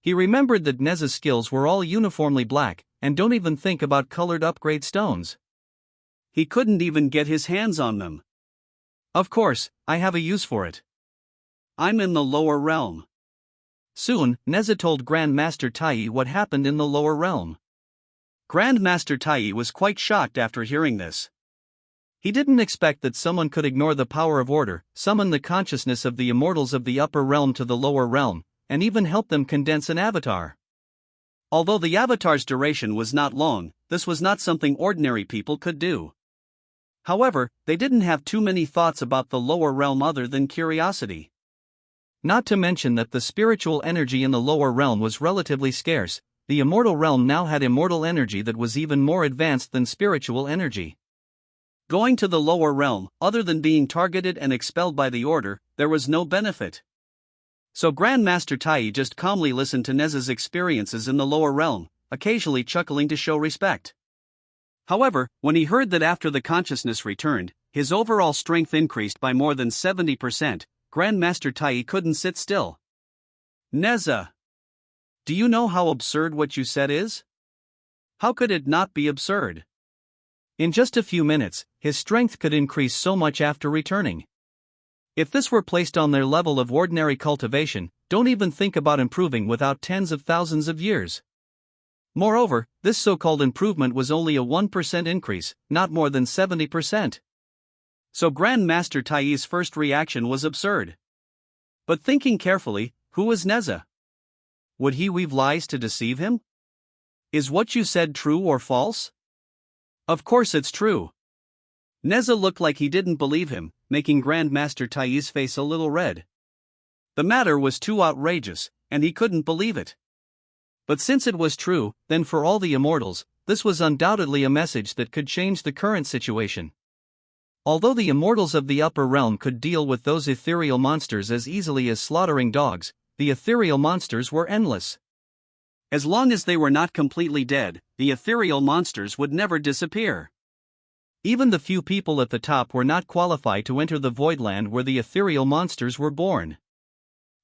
He remembered that Neza's skills were all uniformly black, and don't even think about colored upgrade stones. He couldn't even get his hands on them. "Of course, I have a use for it. I'm in the lower realm." Soon, Neza told Grand Master Tai what happened in the lower realm. Grand Master Tai was quite shocked after hearing this. He didn't expect that someone could ignore the power of order, summon the consciousness of the immortals of the upper realm to the lower realm, and even help them condense an avatar. Although the avatar's duration was not long, this was not something ordinary people could do. However, they didn't have too many thoughts about the lower realm other than curiosity. Not to mention that the spiritual energy in the lower realm was relatively scarce. The immortal realm now had immortal energy that was even more advanced than spiritual energy. Going to the lower realm, other than being targeted and expelled by the order, there was no benefit. So Grand Master Tai just calmly listened to Neza's experiences in the lower realm, occasionally chuckling to show respect. However, when he heard that after the consciousness returned, his overall strength increased by more than 70%, Grand Master Tai couldn't sit still. "Neza! Do you know how absurd what you said is? How could it not be absurd?" In just a few minutes, his strength could increase so much after returning. If this were placed on their level of ordinary cultivation, don't even think about improving without tens of thousands of years. Moreover, this so-called improvement was only a 1% increase, not more than 70%. So Grand Master Tai's first reaction was absurd. But thinking carefully, who was Neza? Would he weave lies to deceive him? Is what you said true or false? Of course it's true. Neza looked like he didn't believe him, making Grand Master Tai's face a little red. The matter was too outrageous, and he couldn't believe it. But since it was true, then for all the immortals, this was undoubtedly a message that could change the current situation. Although the immortals of the upper realm could deal with those ethereal monsters as easily as slaughtering dogs, the ethereal monsters were endless. As long as they were not completely dead, the ethereal monsters would never disappear. Even the few people at the top were not qualified to enter the voidland where the ethereal monsters were born.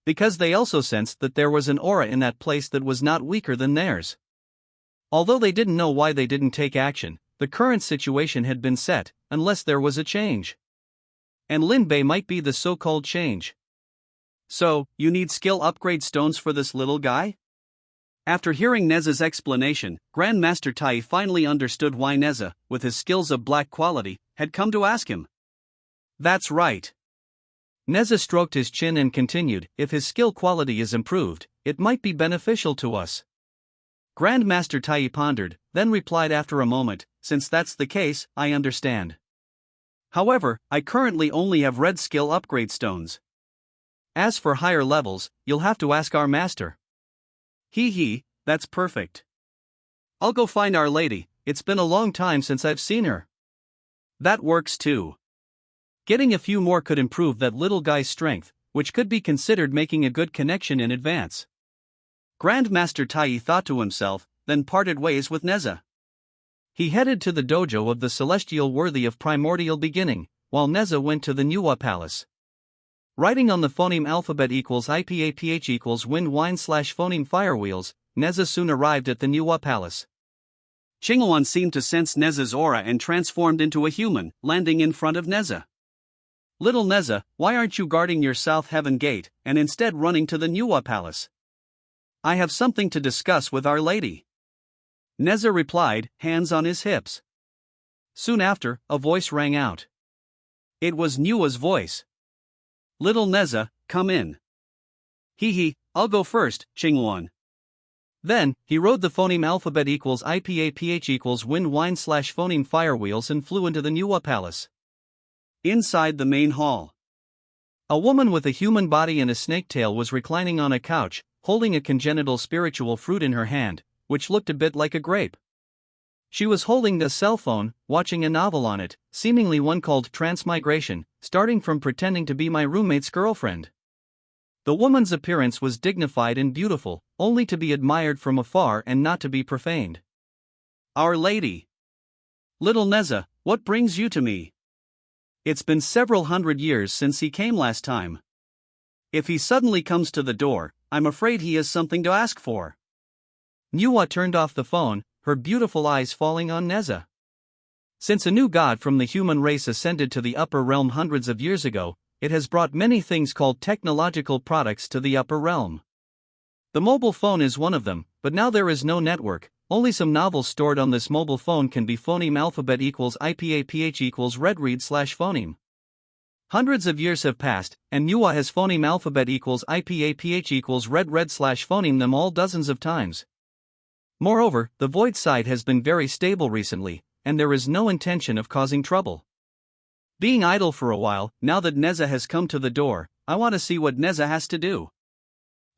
Because they also sensed that there was an aura in that place that was not weaker than theirs. Although they didn't know why they didn't take action, the current situation had been set, unless there was a change. And Linbei might be the so-called change. "So, you need skill upgrade stones for this little guy?" After hearing Neza's explanation, Grand Master Tai finally understood why Neza, with his skills of black quality, had come to ask him. "That's right." Neza stroked his chin and continued, "If his skill quality is improved, it might be beneficial to us." Grand Master Tai pondered, then replied after a moment, "Since that's the case, I understand. However, I currently only have red skill upgrade stones. As for higher levels, you'll have to ask our master." Hee, that's perfect. I'll go find Our Lady, it's been a long time since I've seen her." That works too. Getting a few more could improve that little guy's strength, which could be considered making a good connection in advance. Grandmaster Tai thought to himself, then parted ways with Neza. He headed to the dojo of the celestial worthy of primordial beginning, while Neza went to the Nuwa Palace. Writing on the phoneme alphabet equals IPAPH equals wind wine / phoneme firewheels, Neza soon arrived at the Nuwa Palace. Qingluan seemed to sense Neza's aura and transformed into a human, landing in front of Neza. Little Neza, why aren't you guarding your South Heaven Gate, and instead running to the Nuwa Palace? I have something to discuss with Our Lady. Neza replied, hands on his hips. Soon after, a voice rang out. It was Nuwa's voice. Little Neza, come in. Hee, I'll go first, Qingluan. Then, he rode the phoneme alphabet equals IPAPH equals wind wine / phoneme firewheels and flew into the Nuwa Palace. Inside the main hall, a woman with a human body and a snake tail was reclining on a couch, holding a congenital spiritual fruit in her hand, which looked a bit like a grape. She was holding a cell phone, watching a novel on it, seemingly one called Transmigration, starting from pretending to be my roommate's girlfriend. The woman's appearance was dignified and beautiful, only to be admired from afar and not to be profaned. Our Lady. Little Neza, what brings you to me? It's been several hundred years since he came last time. If he suddenly comes to the door, I'm afraid he has something to ask for. Nuwa turned off the phone, her beautiful eyes falling on Neza. Since a new god from the human race ascended to the upper realm hundreds of years ago, it has brought many things called technological products to the upper realm. The mobile phone is one of them, but now there is no network, only some novels stored on this mobile phone can be phoneme alphabet equals IPAPH equals redread / phoneme. Hundreds of years have passed, and Nuwa has phoneme alphabet equals IPAPH equals redread / phoneme them all dozens of times. Moreover, the void side has been very stable recently, and there is no intention of causing trouble. Being idle for a while, now that Neza has come to the door, I want to see what Neza has to do.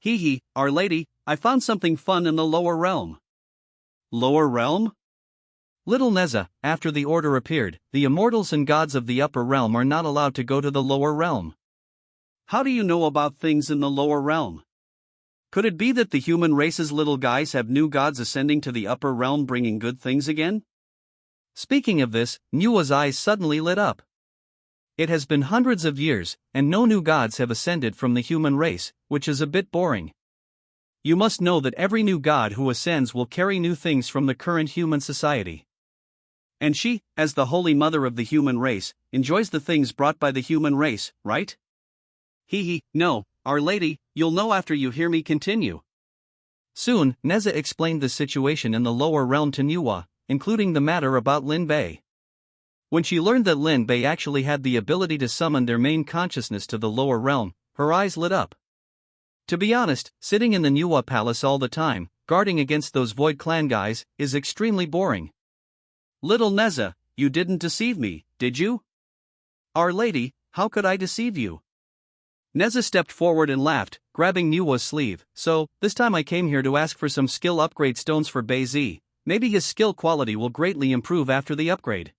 Hee, Our Lady, I found something fun in the lower realm. Lower realm? Little Neza, after the order appeared, the immortals and gods of the upper realm are not allowed to go to the lower realm. How do you know about things in the lower realm? Could it be that the human race's little guys have new gods ascending to the upper realm bringing good things again? Speaking of this, Nuwa's eyes suddenly lit up. It has been hundreds of years, and no new gods have ascended from the human race, which is a bit boring. You must know that every new god who ascends will carry new things from the current human society. And she, as the holy mother of the human race, enjoys the things brought by the human race, right? Hee, no, Our Lady, you'll know after you hear me continue. Soon, Neza explained the situation in the lower realm to Nuwa, including the matter about Lin Bei. When she learned that Lin Bei actually had the ability to summon their main consciousness to the lower realm, her eyes lit up. To be honest, sitting in the Nuwa Palace all the time, guarding against those Void Clan guys, is extremely boring. Little Neza, you didn't deceive me, did you? Our Lady, how could I deceive you? Neza stepped forward and laughed, grabbing Nuwa's sleeve. So, this time I came here to ask for some skill upgrade stones for Bei Zi. Maybe his skill quality will greatly improve after the upgrade.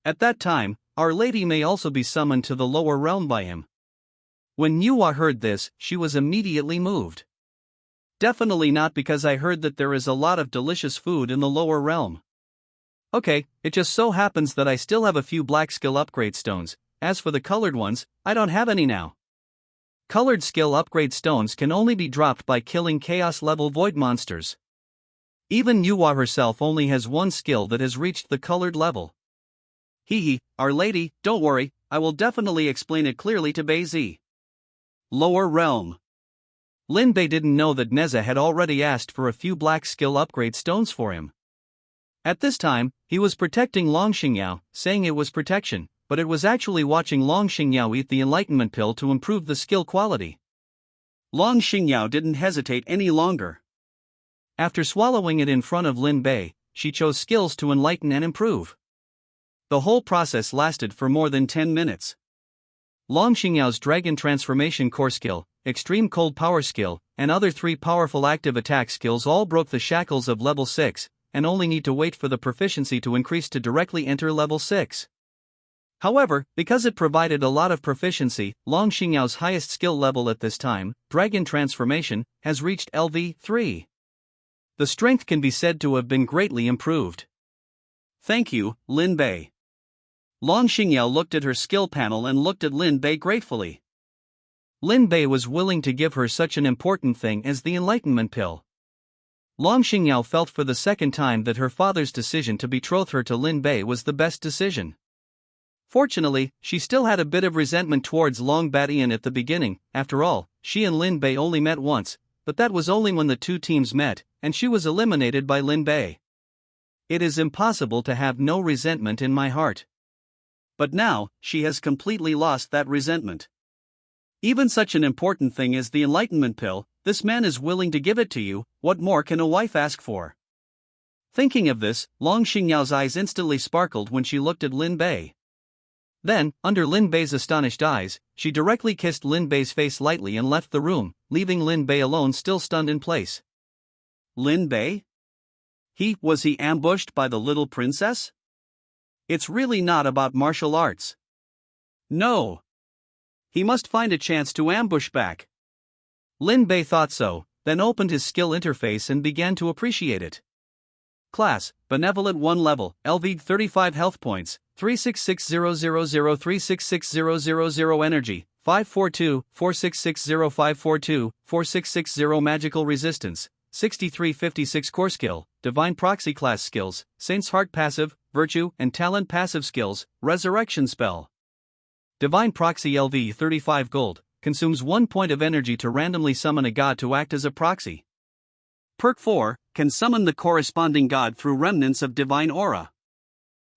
At that time, Our Lady may also be summoned to the lower realm by him. When Nuwa heard this, she was immediately moved. Definitely not because I heard that there is a lot of delicious food in the lower realm. Okay, it just so happens that I still have a few black skill upgrade stones. As for the colored ones, I don't have any now. Colored skill upgrade stones can only be dropped by killing chaos level void monsters. Even Nuwa herself only has one skill that has reached the colored level. Hee, Our Lady, don't worry, I will definitely explain it clearly to Bei Zi. Lower realm. Lin Bei didn't know that Neza had already asked for a few black skill upgrade stones for him. At this time, he was protecting Long Xingyao, saying it was protection, but it was actually watching Long Xingyao eat the enlightenment pill to improve the skill quality. Long Xingyao didn't hesitate any longer. After swallowing it in front of Lin Bei, she chose skills to enlighten and improve. The whole process lasted for more than 10 minutes. Long Xingyao's Dragon Transformation Core skill, Extreme Cold Power skill, and other 3 powerful active attack skills all broke the shackles of level 6, and only need to wait for the proficiency to increase to directly enter level 6. However, because it provided a lot of proficiency, Long Xingyao's highest skill level at this time, Dragon Transformation, has reached LV3. The strength can be said to have been greatly improved. Thank you, Lin Bei. Long Xingyao looked at her skill panel and looked at Lin Bei gratefully. Lin Bei was willing to give her such an important thing as the enlightenment pill. Long Xingyao felt for the second time that her father's decision to betroth her to Lin Bei was the best decision. Fortunately, she still had a bit of resentment towards Long Batian at the beginning. After all, she and Lin Bei only met once, but that was only when the two teams met, and she was eliminated by Lin Bei. It is impossible to have no resentment in my heart. But now, she has completely lost that resentment. Even such an important thing as the enlightenment pill, this man is willing to give it to you. What more can a wife ask for? Thinking of this, Long Xingyao's eyes instantly sparkled when she looked at Lin Bei. Then, under Lin Bei's astonished eyes, she directly kissed Lin Bei's face lightly and left the room, leaving Lin Bei alone still stunned in place. Lin Bei? Was he ambushed by the little princess? It's really not about martial arts. No. He must find a chance to ambush back. Lin Bei thought so, then opened his skill interface and began to appreciate it. Class, Benevolent 1 level, LV 35 health points, 3660003660000 energy, 542-4660-542-4660 magical resistance, 6356 core skill, Divine Proxy class skills, Saint's Heart passive, Virtue and Talent passive skills, Resurrection spell. Divine Proxy LV 35 gold, consumes 1 point of energy to randomly summon a god to act as a proxy. Perk 4, can summon the corresponding god through remnants of divine aura.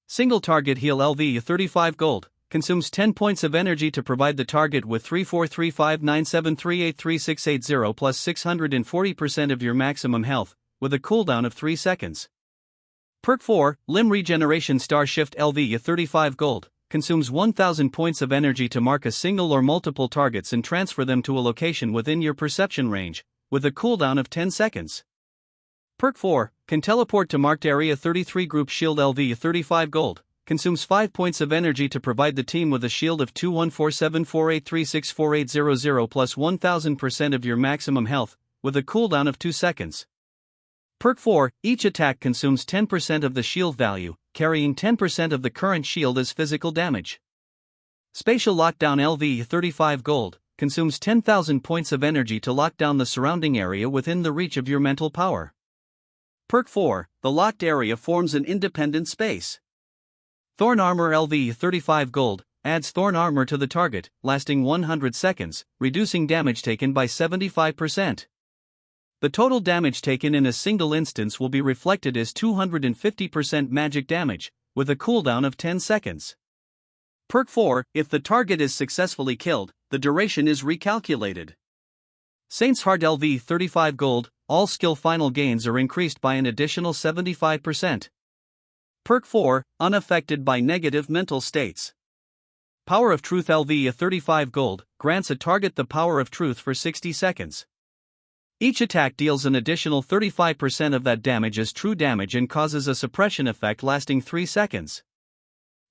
Single target heal LV 35 gold, consumes 10 points of energy to provide the target with 343597383680 plus 640% of your maximum health, with a cooldown of 3 seconds. Perk 4, Limb Regeneration Star Shift LV 35 gold, consumes 1000 points of energy to mark a single or multiple targets and transfer them to a location within your perception range, with a cooldown of 10 seconds. Perk 4, can teleport to marked area 33 group shield LV 35 gold, consumes 5 points of energy to provide the team with a shield of 214748364800 plus 1000% of your maximum health, with a cooldown of 2 seconds. Perk 4, each attack consumes 10% of the shield value, carrying 10% of the current shield as physical damage. Spatial Lockdown LV 35 gold, consumes 10,000 points of energy to lock down the surrounding area within the reach of your mental power. Perk 4, the locked area forms an independent space. Thorn Armor LV 35 gold, adds Thorn Armor to the target, lasting 100 seconds, reducing damage taken by 75%. The total damage taken in a single instance will be reflected as 250% magic damage, with a cooldown of 10 seconds. Perk 4, if the target is successfully killed, the duration is recalculated. Saint's Heart LV 35 gold, all skill final gains are increased by an additional 75%. Perk 4, unaffected by negative mental states. Power of Truth LV 35 gold, grants a target the power of truth for 60 seconds. Each attack deals an additional 35% of that damage as true damage and causes a suppression effect lasting 3 seconds.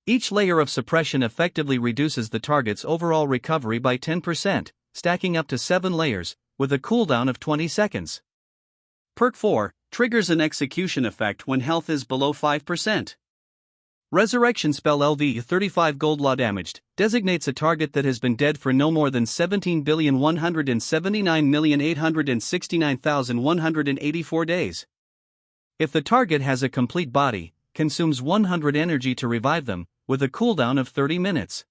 Each layer of suppression effectively reduces the target's overall recovery by 10%, stacking up to 7 layers, with a cooldown of 20 seconds. Perk 4, triggers an execution effect when health is below 5%. Resurrection spell LV 35 gold law damaged, designates a target that has been dead for no more than 17,179,869,184 days. If the target has a complete body, consumes 100 energy to revive them, with a cooldown of 30 minutes.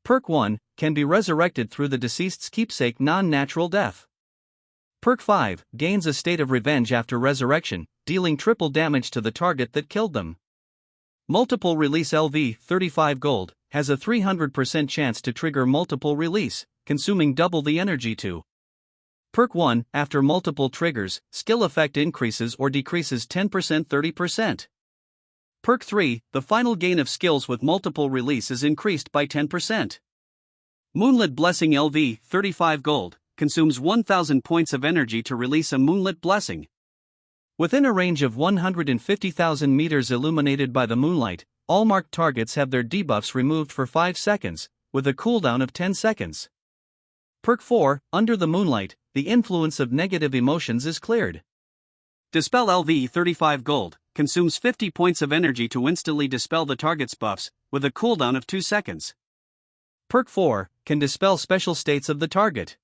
Perk 1, can be resurrected through the deceased's keepsake non-natural death. Perk 5, gains a state of revenge after resurrection, dealing triple damage to the target that killed them. Multiple Release LV 35 gold, has a 300% chance to trigger multiple release, consuming double the energy to. Perk 1, after multiple triggers, skill effect increases or decreases 10% 30%. Perk 3, the final gain of skills with multiple release is increased by 10%. Moonlit Blessing LV 35 gold, consumes 1000 points of energy to release a Moonlit Blessing. Within a range of 150,000 meters illuminated by the moonlight, all marked targets have their debuffs removed for 5 seconds, with a cooldown of 10 seconds. Perk 4, Under the Moonlight, the influence of negative emotions is cleared. Dispel LV 35 Gold, consumes 50 points of energy to instantly dispel the target's buffs, with a cooldown of 2 seconds. Perk 4, can dispel special states of the target.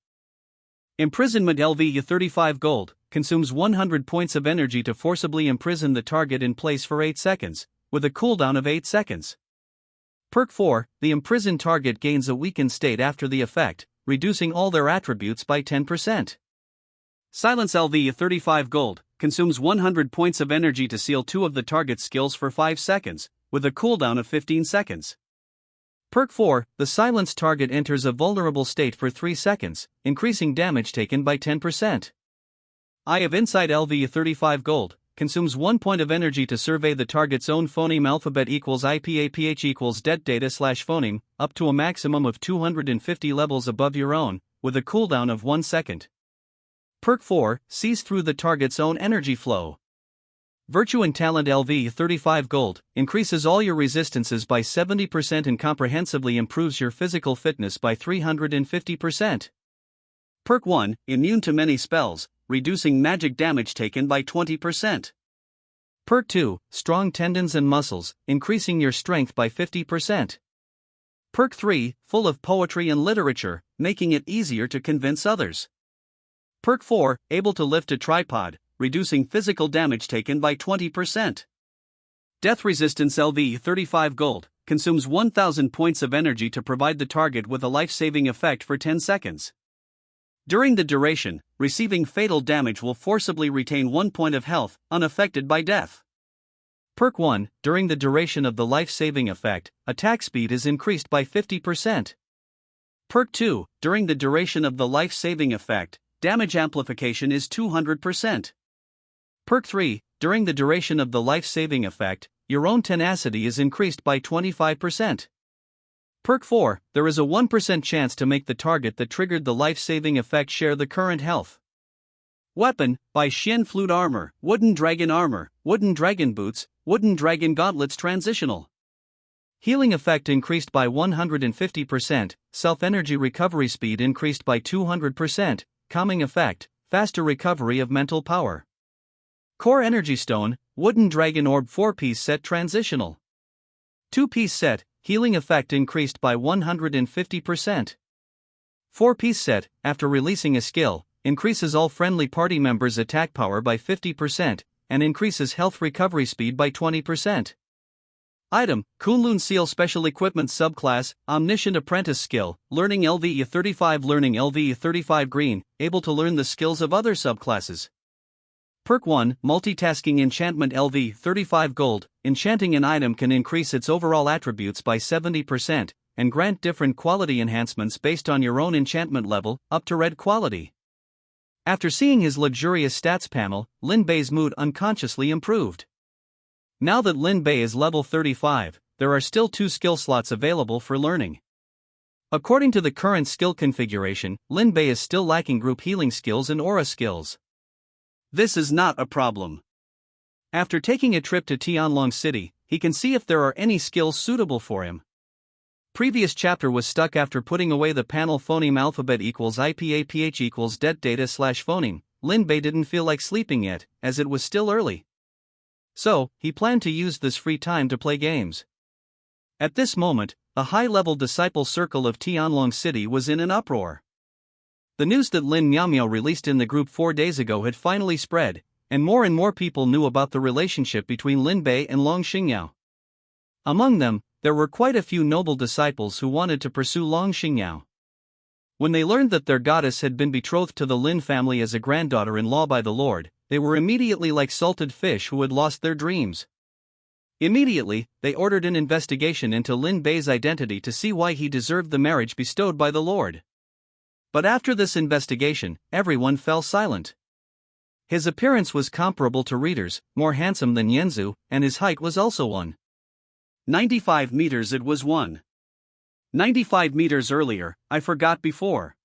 Imprisonment LV 35 Gold, consumes 100 points of energy to forcibly imprison the target in place for 8 seconds, with a cooldown of 8 seconds. Perk 4, the imprisoned target gains a weakened state after the effect, reducing all their attributes by 10%. Silence LV 35 Gold, consumes 100 points of energy to seal 2 of the target's skills for 5 seconds, with a cooldown of 15 seconds. Perk 4, the silenced target enters a vulnerable state for 3 seconds, increasing damage taken by 10%. Eye of Insight LV 35 Gold, consumes 1 point of energy to survey the target's own phoneme alphabet equals IPAPH equals det data / phoneme, up to a maximum of 250 levels above your own, with a cooldown of 1 second. Perk 4, sees through the target's own energy flow. Virtue and Talent LV 35 Gold, increases all your resistances by 70% and comprehensively improves your physical fitness by 350%. Perk 1, Immune to many spells, reducing magic damage taken by 20%. Perk 2, Strong tendons and muscles, increasing your strength by 50%. Perk 3, Full of poetry and literature, making it easier to convince others. Perk 4, Able to lift a tripod, reducing physical damage taken by 20%. Death Resistance LV 35 Gold, consumes 1000 points of energy to provide the target with a life-saving effect for 10 seconds. During the duration, receiving fatal damage will forcibly retain 1 point of health, unaffected by death. Perk 1, during the duration of the life-saving effect, attack speed is increased by 50%. Perk 2, during the duration of the life-saving effect, damage amplification is 200%. Perk 3, during the duration of the life-saving effect, your own tenacity is increased by 25%. Perk 4, there is a 1% chance to make the target that triggered the life-saving effect share the current health. Weapon, by Shen Flute Armor, Wooden Dragon Boots, Wooden Dragon Gauntlets Transitional. Healing effect increased by 150%, self-energy recovery speed increased by 200%, calming effect, faster recovery of mental power. Core Energy Stone, Wooden Dragon Orb 4-piece set transitional. 2-piece set, healing effect increased by 150%. 4-piece set, after releasing a skill, increases all friendly party members' attack power by 50%, and increases health recovery speed by 20%. Item, Kunlun Seal Special Equipment Subclass, Omniscient Apprentice Skill, Learning LV 35 Learning LV 35 Green, able to learn the skills of other subclasses. Perk 1, Multitasking Enchantment LV 35 Gold, enchanting an item can increase its overall attributes by 70%, and grant different quality enhancements based on your own enchantment level, up to red quality. After seeing his luxurious stats panel, Lin Bei's mood unconsciously improved. Now that Lin Bei is level 35, there are still 2 skill slots available for learning. According to the current skill configuration, Lin Bei is still lacking group healing skills and aura skills. This is not a problem. After taking a trip to Tianlong City, he can see if there are any skills suitable for him. Previous chapter was stuck after putting away the panel phoneme alphabet equals IPAPH equals det data / phoneme. Lin Bei didn't feel like sleeping yet, as it was still early. So, he planned to use this free time to play games. At this moment, a high-level disciple circle of Tianlong City was in an uproar. The news that Lin Miaomiao released in the group 4 days ago had finally spread, and more people knew about the relationship between Lin Bei and Long Xingyao. Among them, there were quite a few noble disciples who wanted to pursue Long Xingyao. When they learned that their goddess had been betrothed to the Lin family as a granddaughter-in-law by the Lord, they were immediately like salted fish who had lost their dreams. Immediately, they ordered an investigation into Lin Bei's identity to see why he deserved the marriage bestowed by the Lord. But after this investigation, everyone fell silent. His appearance was comparable to Reader's, more handsome than Yanzu, and his height was also 1.95 meters. It was 1.95 meters earlier, I forgot before.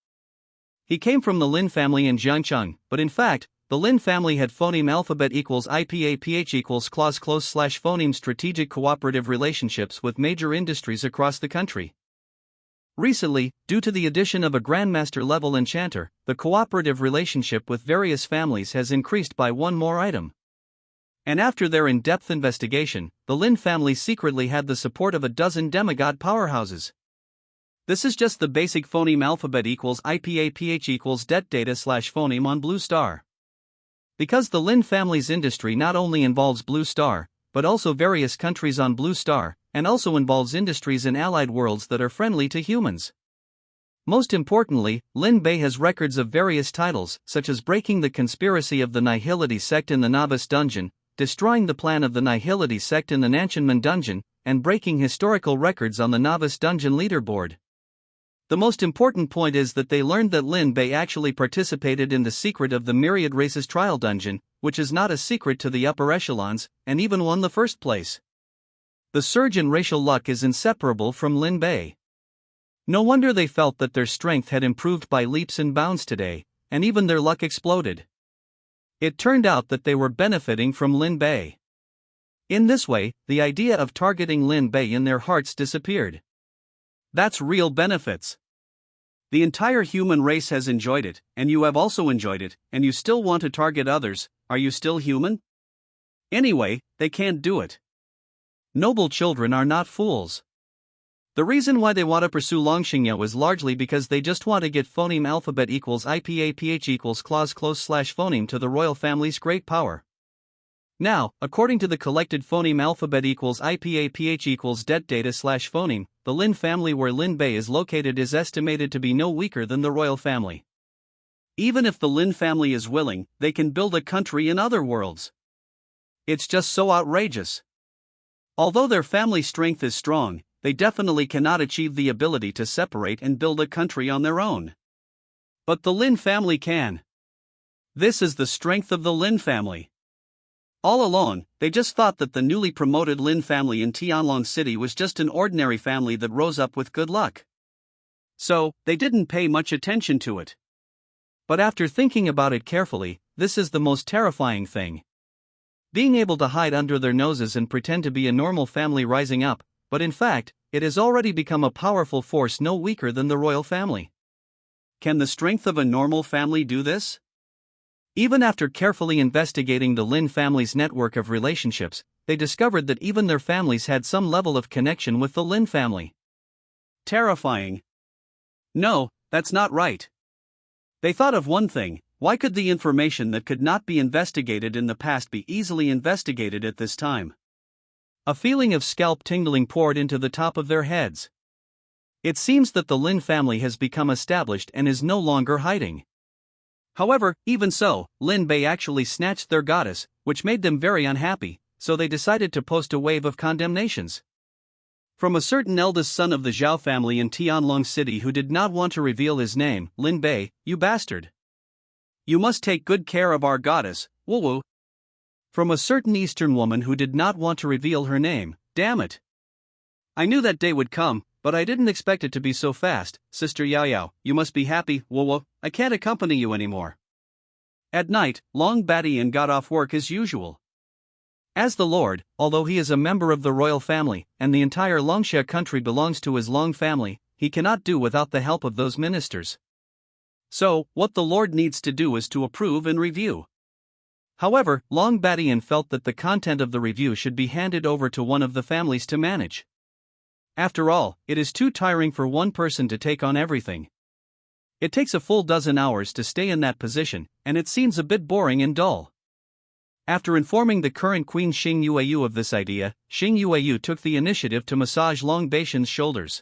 He came from the Lin family in Jiangcheng, but in fact, the Lin family had phoneme alphabet equals IPAPH equals clause close slash phoneme strategic cooperative relationships with major industries across the country. Recently, due to the addition of a Grandmaster level enchanter, the cooperative relationship with various families has increased by one more item. And after their in-depth investigation, the Lin family secretly had the support of a dozen demigod powerhouses. This is just the basic phoneme alphabet equals IPAPH equals det data slash phoneme on Blue Star. Because the Lin family's industry not only involves Blue Star, but also various countries on Blue Star, and also involves industries in allied worlds that are friendly to humans. Most importantly, Lin Bei has records of various titles, such as breaking the conspiracy of the Nihility sect in the Novice Dungeon, destroying the plan of the Nihility sect in the Nanchenman Dungeon, and breaking historical records on the Novice Dungeon leaderboard. The most important point is that they learned that Lin Bei actually participated in the secret of the Myriad Races Trial Dungeon, which is not a secret to the upper echelons, and even won the first place. The surge in racial luck is inseparable from Lin Bei. No wonder they felt that their strength had improved by leaps and bounds today, and even their luck exploded. It turned out that they were benefiting from Lin Bei. In this way, the idea of targeting Lin Bei in their hearts disappeared. That's real benefits. The entire human race has enjoyed it, and you have also enjoyed it, and you still want to target others. Are you still human? Anyway, they can't do it. Noble children are not fools. The reason why they want to pursue Longxingyao is largely because they just want to get phoneme alphabet equals IPAPH equals clause close slash phoneme to the royal family's great power. Now, according to the collected phoneme alphabet equals IPAPH equals det data slash phoneme, the Lin family where Lin Bei is located is estimated to be no weaker than the royal family. Even if the Lin family is willing, they can build a country in other worlds. It's just so outrageous. Although their family strength is strong, they definitely cannot achieve the ability to separate and build a country on their own. But the Lin family can. This is the strength of the Lin family. All along, they just thought that the newly promoted Lin family in Tianlong City was just an ordinary family that rose up with good luck. So, they didn't pay much attention to it. But after thinking about it carefully, this is the most terrifying thing. Being able to hide under their noses and pretend to be a normal family rising up, but in fact, it has already become a powerful force no weaker than the royal family. Can the strength of a normal family do this? Even after carefully investigating the Lin family's network of relationships, they discovered that even their families had some level of connection with the Lin family. Terrifying. No, that's not right. They thought of one thing: why could the information that could not be investigated in the past be easily investigated at this time? A feeling of scalp tingling poured into the top of their heads. It seems that the Lin family has become established and is no longer hiding. However, even so, Lin Bei actually snatched their goddess, which made them very unhappy, so they decided to post a wave of condemnations. From a certain eldest son of the Zhao family in Tianlong City who did not want to reveal his name: Lin Bei, you bastard. You must take good care of our goddess, woo woo. From a certain Eastern woman who did not want to reveal her name: damn it. I knew that day would come, but I didn't expect it to be so fast. Sister Yao Yao, you must be happy, woo woo, I can't accompany you anymore. At night, Long Badian got off work as usual. As the Lord, although he is a member of the royal family, and the entire Longxia country belongs to his Long family, he cannot do without the help of those ministers. So, what the Lord needs to do is to approve and review. However, Long Badian felt that the content of the review should be handed over to one of the families to manage. After all, it is too tiring for one person to take on everything. It takes a full dozen hours to stay in that position, and it seems a bit boring and dull. After informing the current Queen Xing Yueyu of this idea, Xing Yueyu took the initiative to massage Long Badian's shoulders.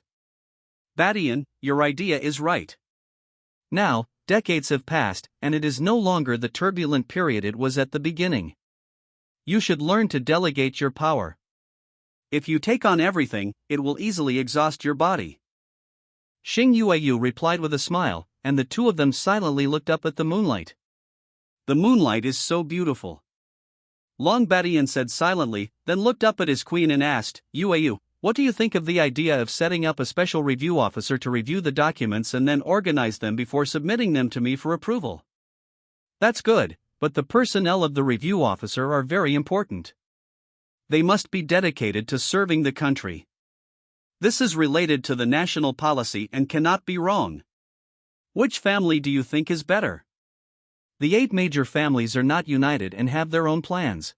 Badian, your idea is right. Now, decades have passed, and it is no longer the turbulent period it was at the beginning. You should learn to delegate your power. If you take on everything, it will easily exhaust your body. Xing Yueyu replied with a smile, and the two of them silently looked up at the moonlight. The moonlight is so beautiful. Long Badian said silently, then looked up at his queen and asked, Yueyu, what do you think of the idea of setting up a special review officer to review the documents and then organize them before submitting them to me for approval? That's good, but the personnel of the review officer are very important. They must be dedicated to serving the country. This is related to the national policy and cannot be wrong. Which family do you think is better? The 8 major families are not united and have their own plans.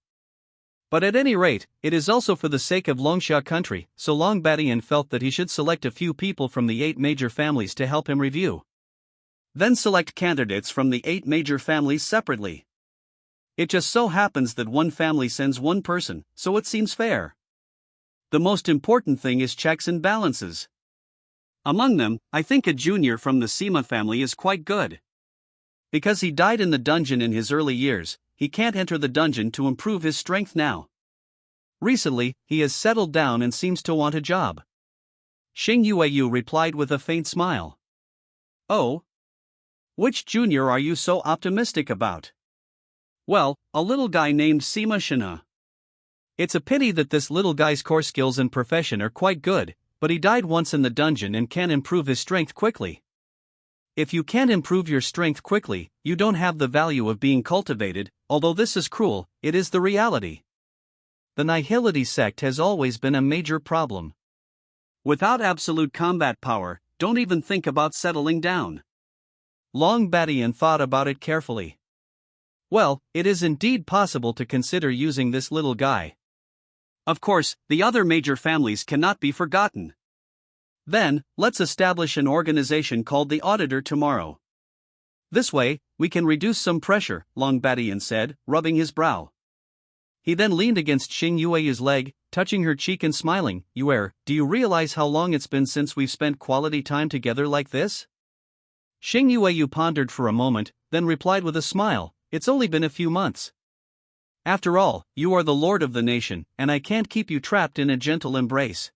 But at any rate, it is also for the sake of Longsha country, so Long Badian felt that he should select a few people from the 8 major families to help him review. Then select candidates from the 8 major families separately. It just so happens that one family sends one person, so it seems fair. The most important thing is checks and balances. Among them, I think a junior from the Sima family is quite good. Because he died in the dungeon in his early years, he can't enter the dungeon to improve his strength now. Recently, he has settled down and seems to want a job. Xing Yueyu replied with a faint smile. Oh? Which junior are you so optimistic about? Well, a little guy named Sima Shina. It's a pity that this little guy's core skills and profession are quite good, but he died once in the dungeon and can improve his strength quickly. If you can't improve your strength quickly, you don't have the value of being cultivated. Although this is cruel, it is the reality. The Nihility sect has always been a major problem. Without absolute combat power, don't even think about settling down. Long Badian thought about it carefully. Well, it is indeed possible to consider using this little guy. Of course, the other major families cannot be forgotten. Then, let's establish an organization called the Auditor tomorrow. This way, we can reduce some pressure, Long Badian said, rubbing his brow. He then leaned against Xing Yueyu's leg, touching her cheek and smiling. Yue, do you realize how long it's been since we've spent quality time together like this? Xing Yueyu pondered for a moment, then replied with a smile, it's only been a few months. After all, you are the lord of the nation, and I can't keep you trapped in a gentle embrace.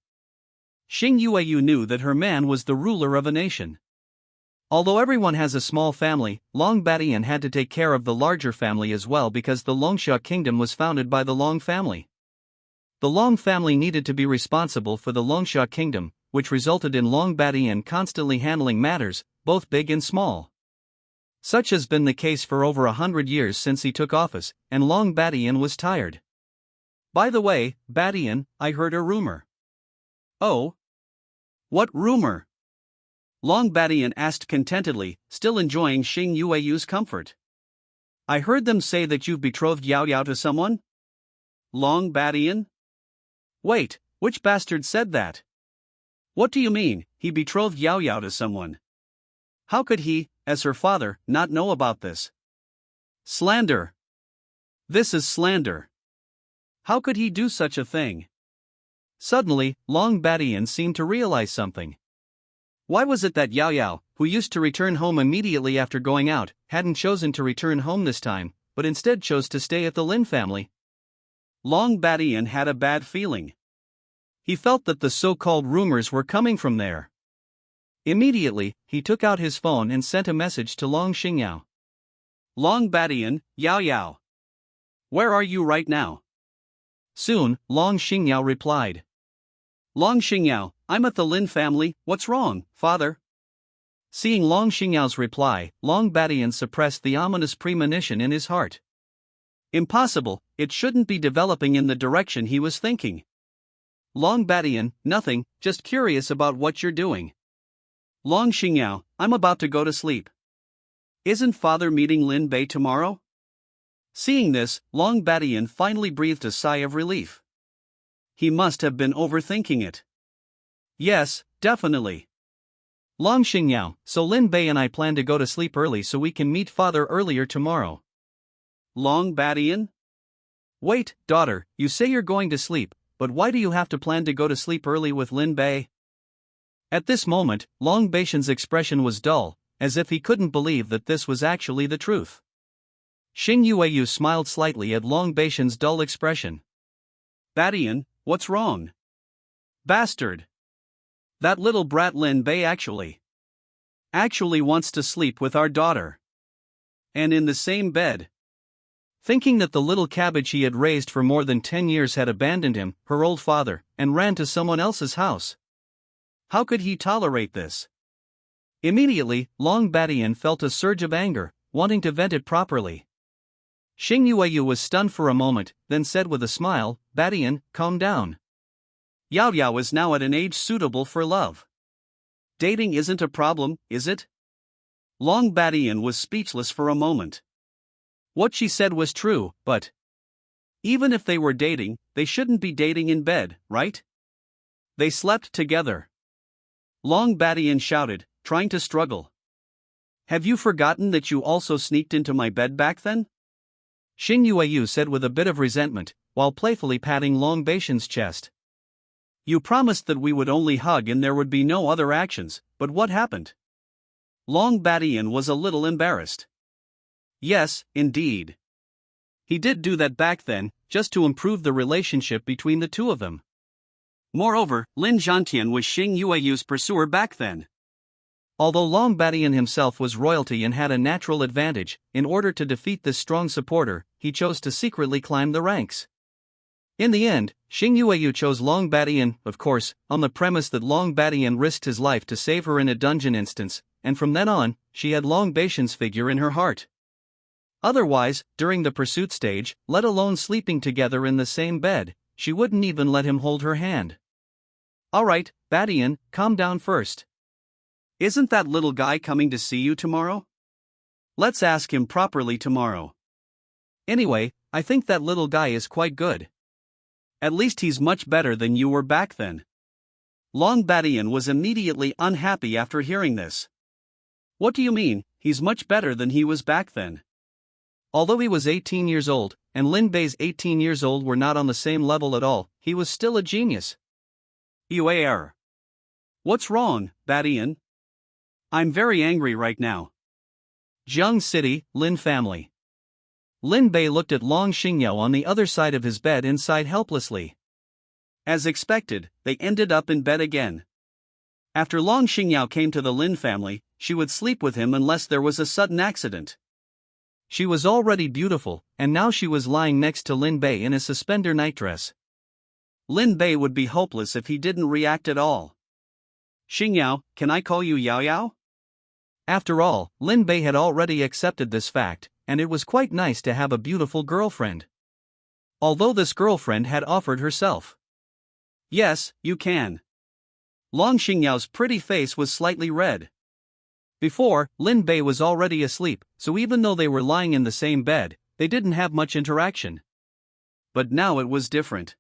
Xing Yueyu knew that her man was the ruler of a nation. Although everyone has a small family, Long Badian had to take care of the larger family as well because the Longsha kingdom was founded by the Long family. The Long family needed to be responsible for the Longsha kingdom, which resulted in Long Badian constantly handling matters, both big and small. Such has been the case for over 100 years since he took office, and Long Badian was tired. By the way, Badian, I heard a rumor. Oh? What rumor? Long Badian asked contentedly, still enjoying Xing Yueyu's comfort. I heard them say that you've betrothed Yao Yao to someone? Long Badian? Wait, which bastard said that? What do you mean, he betrothed Yao Yao to someone? How could he, as her father, not know about this? Slander. This is slander. How could he do such a thing? Suddenly, Long Badian seemed to realize something. Why was it that Yao Yao, who used to return home immediately after going out, hadn't chosen to return home this time, but instead chose to stay at the Lin family? Long Badian had a bad feeling. He felt that the so-called rumors were coming from there. Immediately, he took out his phone and sent a message to Long Xingyao. Long Badian, Yao Yao. Where are you right now? Soon, Long Xingyao replied. Long Xingyao, I'm at the Lin family, what's wrong, father? Seeing Long Xingyao's reply, Long Badian suppressed the ominous premonition in his heart. Impossible, it shouldn't be developing in the direction he was thinking. Long Badian, nothing, just curious about what you're doing. Long Xingyao, I'm about to go to sleep. Isn't father meeting Lin Bei tomorrow? Seeing this, Long Badian finally breathed a sigh of relief. He must have been overthinking it. Yes, definitely. Long Xingyao, so Lin Bei and I plan to go to sleep early so we can meet father earlier tomorrow. Long Badian? Wait, daughter, you say you're going to sleep, but why do you have to plan to go to sleep early with Lin Bei? At this moment, Long Beishan's expression was dull, as if he couldn't believe that this was actually the truth. Xing Yueyu smiled slightly at Long Beishan's dull expression. Badian, what's wrong? Bastard! That little brat Lin Bei actually wants to sleep with our daughter. And in the same bed. Thinking that the little cabbage he had raised for more than 10 years had abandoned him, her old father, and ran to someone else's house. How could he tolerate this? Immediately, Long Badian felt a surge of anger, wanting to vent it properly. Xing Yueyu was stunned for a moment, then said with a smile, Badian, calm down. Yao Yao is now at an age suitable for love. Dating isn't a problem, is it? Long Badian was speechless for a moment. What she said was true, but even if they were dating, they shouldn't be dating in bed, right? They slept together. Long Badian shouted, trying to struggle. Have you forgotten that you also sneaked into my bed back then? Xing Yueyu said with a bit of resentment, while playfully patting Long Badian's chest. You promised that we would only hug and there would be no other actions, but what happened? Long Badian was a little embarrassed. Yes, indeed. He did do that back then, just to improve the relationship between the two of them. Moreover, Lin Zhantian was Xing Yueyu's pursuer back then. Although Long Badian himself was royalty and had a natural advantage, in order to defeat this strong supporter, he chose to secretly climb the ranks. In the end, Xing Yueyu chose Long Badian, of course, on the premise that Long Badian risked his life to save her in a dungeon instance, and from then on, she had Long Badian's figure in her heart. Otherwise, during the pursuit stage, let alone sleeping together in the same bed, she wouldn't even let him hold her hand. Alright, Badian, calm down first. Isn't that little guy coming to see you tomorrow? Let's ask him properly tomorrow. Anyway, I think that little guy is quite good. At least he's much better than you were back then. Long Badian was immediately unhappy after hearing this. What do you mean, he's much better than he was back then? Although he was 18 years old, and Lin Bei's 18 years old were not on the same level at all, he was still a genius. Yuer. What's wrong, Badian? I'm very angry right now. Jiang City, Lin family. Lin Bei looked at Long Xingyao on the other side of his bed and sighed helplessly. As expected, they ended up in bed again. After Long Xingyao came to the Lin family, she would sleep with him unless there was a sudden accident. She was already beautiful, and now she was lying next to Lin Bei in a suspender nightdress. Lin Bei would be hopeless if he didn't react at all. Xingyao, can I call you Yao Yao? After all, Lin Bei had already accepted this fact, and it was quite nice to have a beautiful girlfriend. Although this girlfriend had offered herself. Yes, you can. Long Xingyao's pretty face was slightly red. Before, Lin Bei was already asleep, so even though they were lying in the same bed, they didn't have much interaction. But now it was different.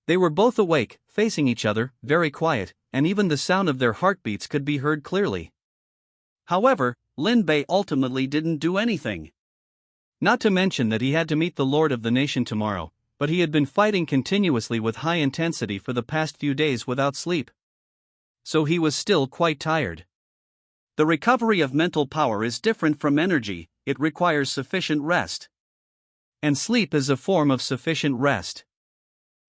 They were both awake, facing each other, very quiet, and even the sound of their heartbeats could be heard clearly. However, Lin Bei ultimately didn't do anything. Not to mention that he had to meet the Lord of the Nation tomorrow, but he had been fighting continuously with high intensity for the past few days without sleep. So he was still quite tired. The recovery of mental power is different from energy, it requires sufficient rest. And sleep is a form of sufficient rest.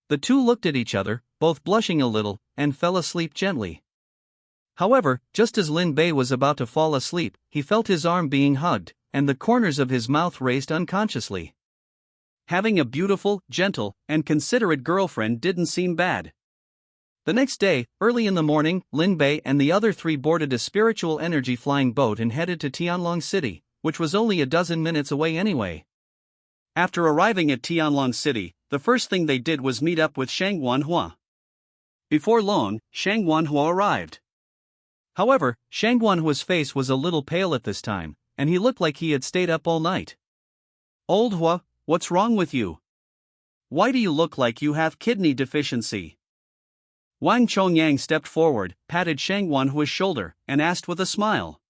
The two looked at each other, both blushing a little, and fell asleep gently. However, just as Lin Bei was about to fall asleep, he felt his arm being hugged, and the corners of his mouth raised unconsciously. Having a beautiful, gentle, and considerate girlfriend didn't seem bad. The next day, early in the morning, Lin Bei and the other three boarded a spiritual energy flying boat and headed to Tianlong City, which was only a dozen minutes away anyway. After arriving at Tianlong City, the first thing they did was meet up with Shang Guanhua. Before long, Shang Guanhua arrived. However, Shang Guanhua's face was a little pale at this time, and he looked like he had stayed up all night. Old Hua, what's wrong with you? Why do you look like you have kidney deficiency? Wang Chongyang stepped forward, patted Shang Guanhua's shoulder, and asked with a smile.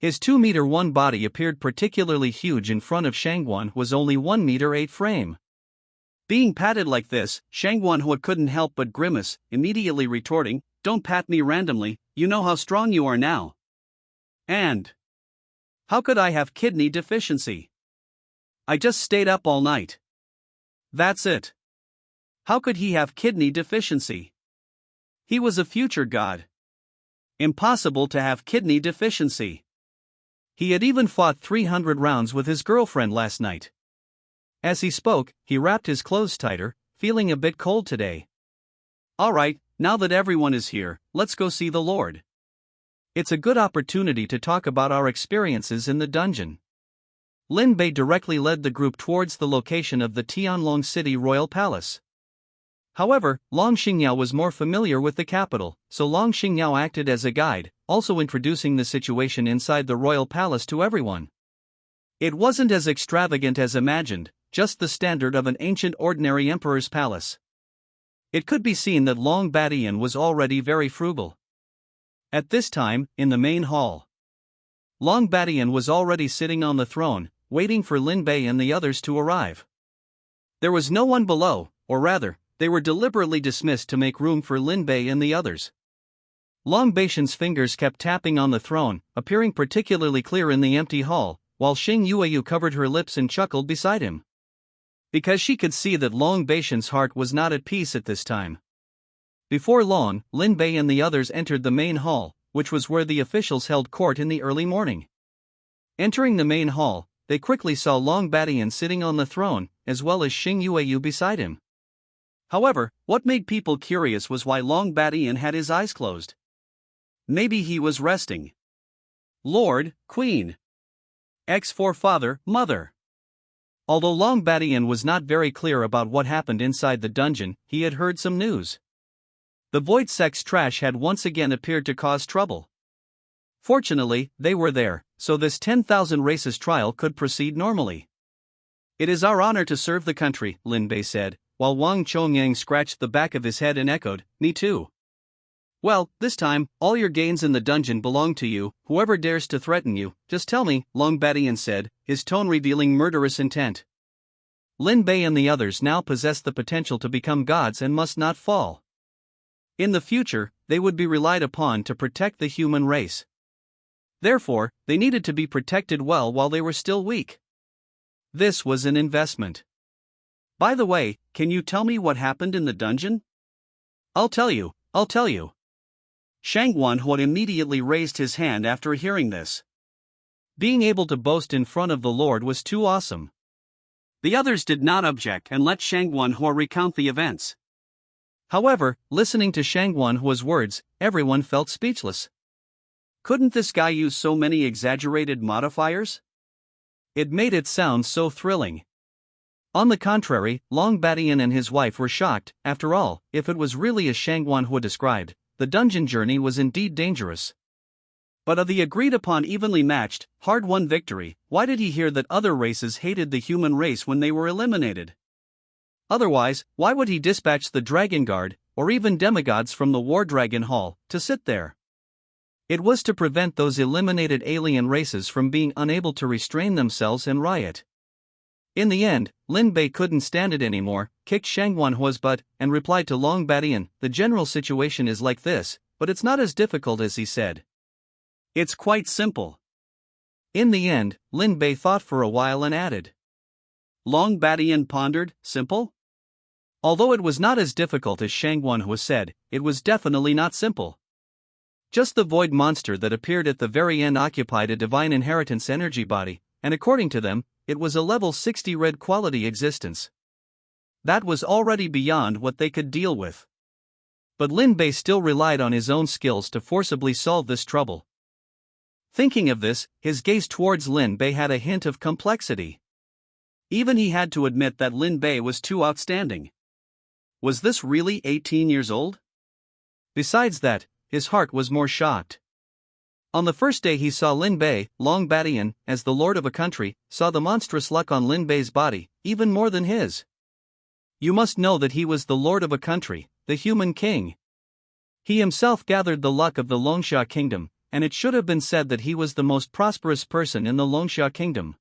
His 2-meter-1 body appeared particularly huge in front of Shang Guanhua's only 1-meter-8 frame. Being patted like this, Shang Guanhua couldn't help but grimace, immediately retorting, "Don't pat me randomly, you know how strong you are now. And how could I have kidney deficiency? I just stayed up all night. That's it. How could he have kidney deficiency? He was a future god. Impossible to have kidney deficiency. He had even fought 300 rounds with his girlfriend last night." As he spoke, he wrapped his clothes tighter, feeling a bit cold today. "Alright, now that everyone is here, let's go see the Lord. It's a good opportunity to talk about our experiences in the dungeon." Lin Bei directly led the group towards the location of the Tianlong City Royal Palace. However, Long Xingyao was more familiar with the capital, so Long Xingyao acted as a guide, also introducing the situation inside the royal palace to everyone. It wasn't as extravagant as imagined, just the standard of an ancient ordinary emperor's palace. It could be seen that Long Badian was already very frugal. At this time, in the main hall, Long Badian was already sitting on the throne, waiting for Lin Bei and the others to arrive. There was no one below, or rather, they were deliberately dismissed to make room for Lin Bei and the others. Long Beixian's fingers kept tapping on the throne, appearing particularly clear in the empty hall, while Xing Yueyu covered her lips and chuckled beside him. Because she could see that Long Beixian's heart was not at peace at this time. Before long, Lin Bei and the others entered the main hall, which was where the officials held court in the early morning. Entering the main hall, they quickly saw Long Badian sitting on the throne, as well as Xing Yueyu beside him. However, what made people curious was why Long Badian had his eyes closed. Maybe he was resting. Lord, Queen. X for father, mother. Although Long Badian was not very clear about what happened inside the dungeon, he had heard some news. The void sex trash had once again appeared to cause trouble. Fortunately, they were there, so this 10,000 races trial could proceed normally. It is our honor to serve the country, Lin Bei said, while Wang Chongyang scratched the back of his head and echoed, me too. Well, this time, all your gains in the dungeon belong to you, whoever dares to threaten you, just tell me, Long Badian said, his tone revealing murderous intent. Lin Bei and the others now possessed the potential to become gods and must not fall. In the future, they would be relied upon to protect the human race. Therefore, they needed to be protected well while they were still weak. This was an investment. By the way, can you tell me what happened in the dungeon? I'll tell you. Shang Wanhuo immediately raised his hand after hearing this. Being able to boast in front of the Lord was too awesome. The others did not object and let Shang Wanhuo recount the events. However, listening to Shang Wanhuo's words, everyone felt speechless. Couldn't this guy use so many exaggerated modifiers? It made it sound so thrilling. On the contrary, Long Badian and his wife were shocked. After all, if it was really as Shang Wanhuo described, the dungeon journey was indeed dangerous. But of the agreed-upon evenly matched, hard-won victory, why did he hear that other races hated the human race when they were eliminated? Otherwise, why would he dispatch the Dragon Guard, or even demigods from the War Dragon Hall, to sit there? It was to prevent those eliminated alien races from being unable to restrain themselves and riot. In the end, Lin Bei couldn't stand it anymore, kicked Shang Wanhuo's butt, and replied to Long Badian, the general situation is like this, but it's not as difficult as he said. It's quite simple. In the end, Lin Bei thought for a while and added. Long Badian pondered, simple? Although it was not as difficult as Shang Wanhuo said, it was definitely not simple. Just the void monster that appeared at the very end occupied a divine inheritance energy body, and according to them, it was a level 60 red quality existence. That was already beyond what they could deal with. But Lin Bei still relied on his own skills to forcibly solve this trouble. Thinking of this, his gaze towards Lin Bei had a hint of complexity. Even he had to admit that Lin Bei was too outstanding. Was this really 18 years old? Besides that, his heart was more shocked. On the first day he saw Lin Bei, Long Badian, as the lord of a country, saw the monstrous luck on Lin Bei's body, even more than his. You must know that he was the lord of a country, the human king. He himself gathered the luck of the Longsha kingdom, and it should have been said that he was the most prosperous person in the Longsha kingdom.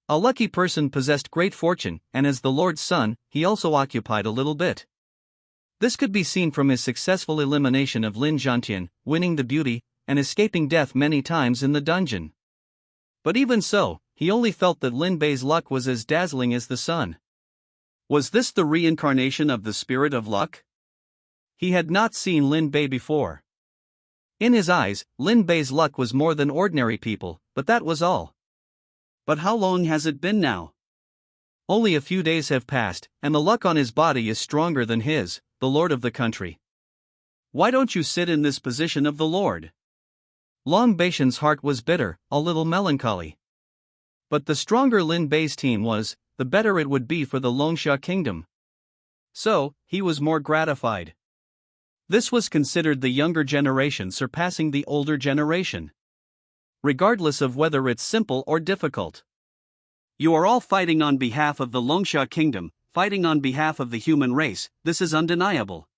A lucky person possessed great fortune, and as the lord's son, he also occupied a little bit. This could be seen from his successful elimination of Lin Zhantian, winning the beauty, and escaping death many times in the dungeon. But even so, he only felt that Lin Bei's luck was as dazzling as the sun. Was this the reincarnation of the spirit of luck? He had not seen Lin Bei before. In his eyes, Lin Bei's luck was more than ordinary people, but that was all. But how long has it been now? Only a few days have passed, and the luck on his body is stronger than his, the lord of the country. Why don't you sit in this position of the lord? Long Beixian's heart was bitter, a little melancholy. But the stronger Lin Bei's team was, the better it would be for the Longsha kingdom. So, he was more gratified. This was considered the younger generation surpassing the older generation, regardless of whether it's simple or difficult. You are all fighting on behalf of the Longsha kingdom, fighting on behalf of the human race, this is undeniable.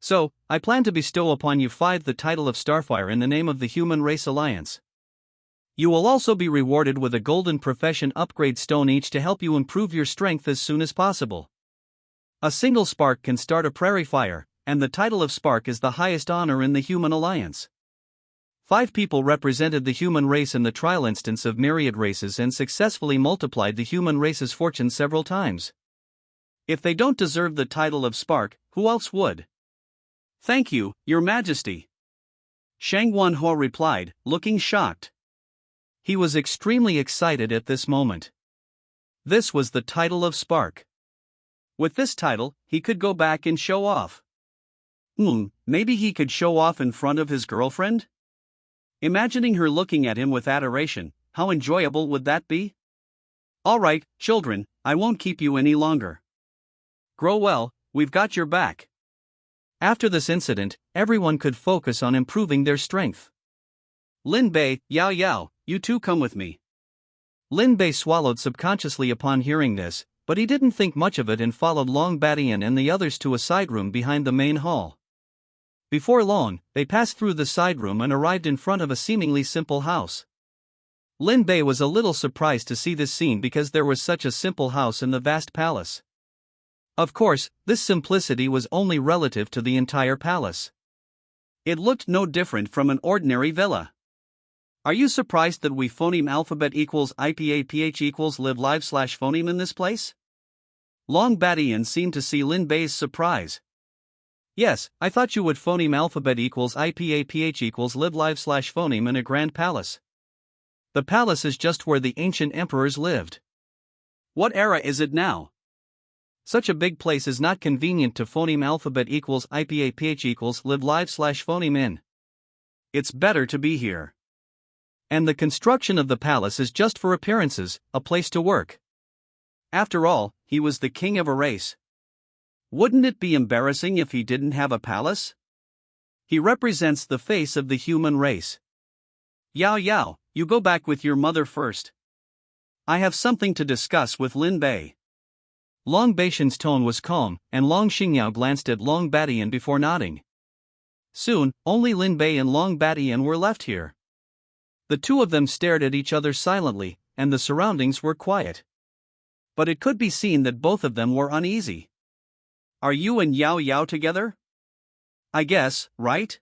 So, I plan to bestow upon you 5 the title of Starfire in the name of the Human Race Alliance. You will also be rewarded with a golden profession upgrade stone each to help you improve your strength as soon as possible. A single spark can start a prairie fire, and the title of Spark is the highest honor in the Human Alliance. 5 people represented the human race in the trial instance of myriad races and successfully multiplied the human race's fortune several times. If they don't deserve the title of Spark, who else would? Thank you, Your Majesty. Shang Wanhua replied, looking shocked. He was extremely excited at this moment. This was the title of Spark. With this title, he could go back and show off. Maybe he could show off in front of his girlfriend? Imagining her looking at him with adoration, how enjoyable would that be? Alright, children, I won't keep you any longer. Grow well, we've got your back. After this incident, everyone could focus on improving their strength. Lin Bei, Yao Yao, you two come with me. Lin Bei swallowed subconsciously upon hearing this, but he didn't think much of it and followed Long Badian and the others to a side room behind the main hall. Before long, they passed through the side room and arrived in front of a seemingly simple house. Lin Bei was a little surprised to see this scene because there was such a simple house in the vast palace. Of course, this simplicity was only relative to the entire palace. It looked no different from an ordinary villa. Are you surprised that we phoneme alphabet equals IPAPH equals live live slash phoneme in this place? Long Badian seemed to see Lin Bei's surprise. Yes, I thought you would phoneme alphabet equals IPAPH equals live live slash phoneme in a grand palace. The palace is just where the ancient emperors lived. What era is it now? Such a big place is not convenient to phoneme alphabet equals IPAPH equals live live slash phoneme in. It's better to be here. And the construction of the palace is just for appearances, a place to work. After all, he was the king of a race. Wouldn't it be embarrassing if he didn't have a palace? He represents the face of the human race. Yao Yao, you go back with your mother first. I have something to discuss with Lin Bei. Long Baishan's tone was calm, and Long Xingyao glanced at Long Badian before nodding. Soon, only Lin Bei and Long Badian were left here. The two of them stared at each other silently, and the surroundings were quiet. But it could be seen that both of them were uneasy. Are you and Yao Yao together? I guess, right?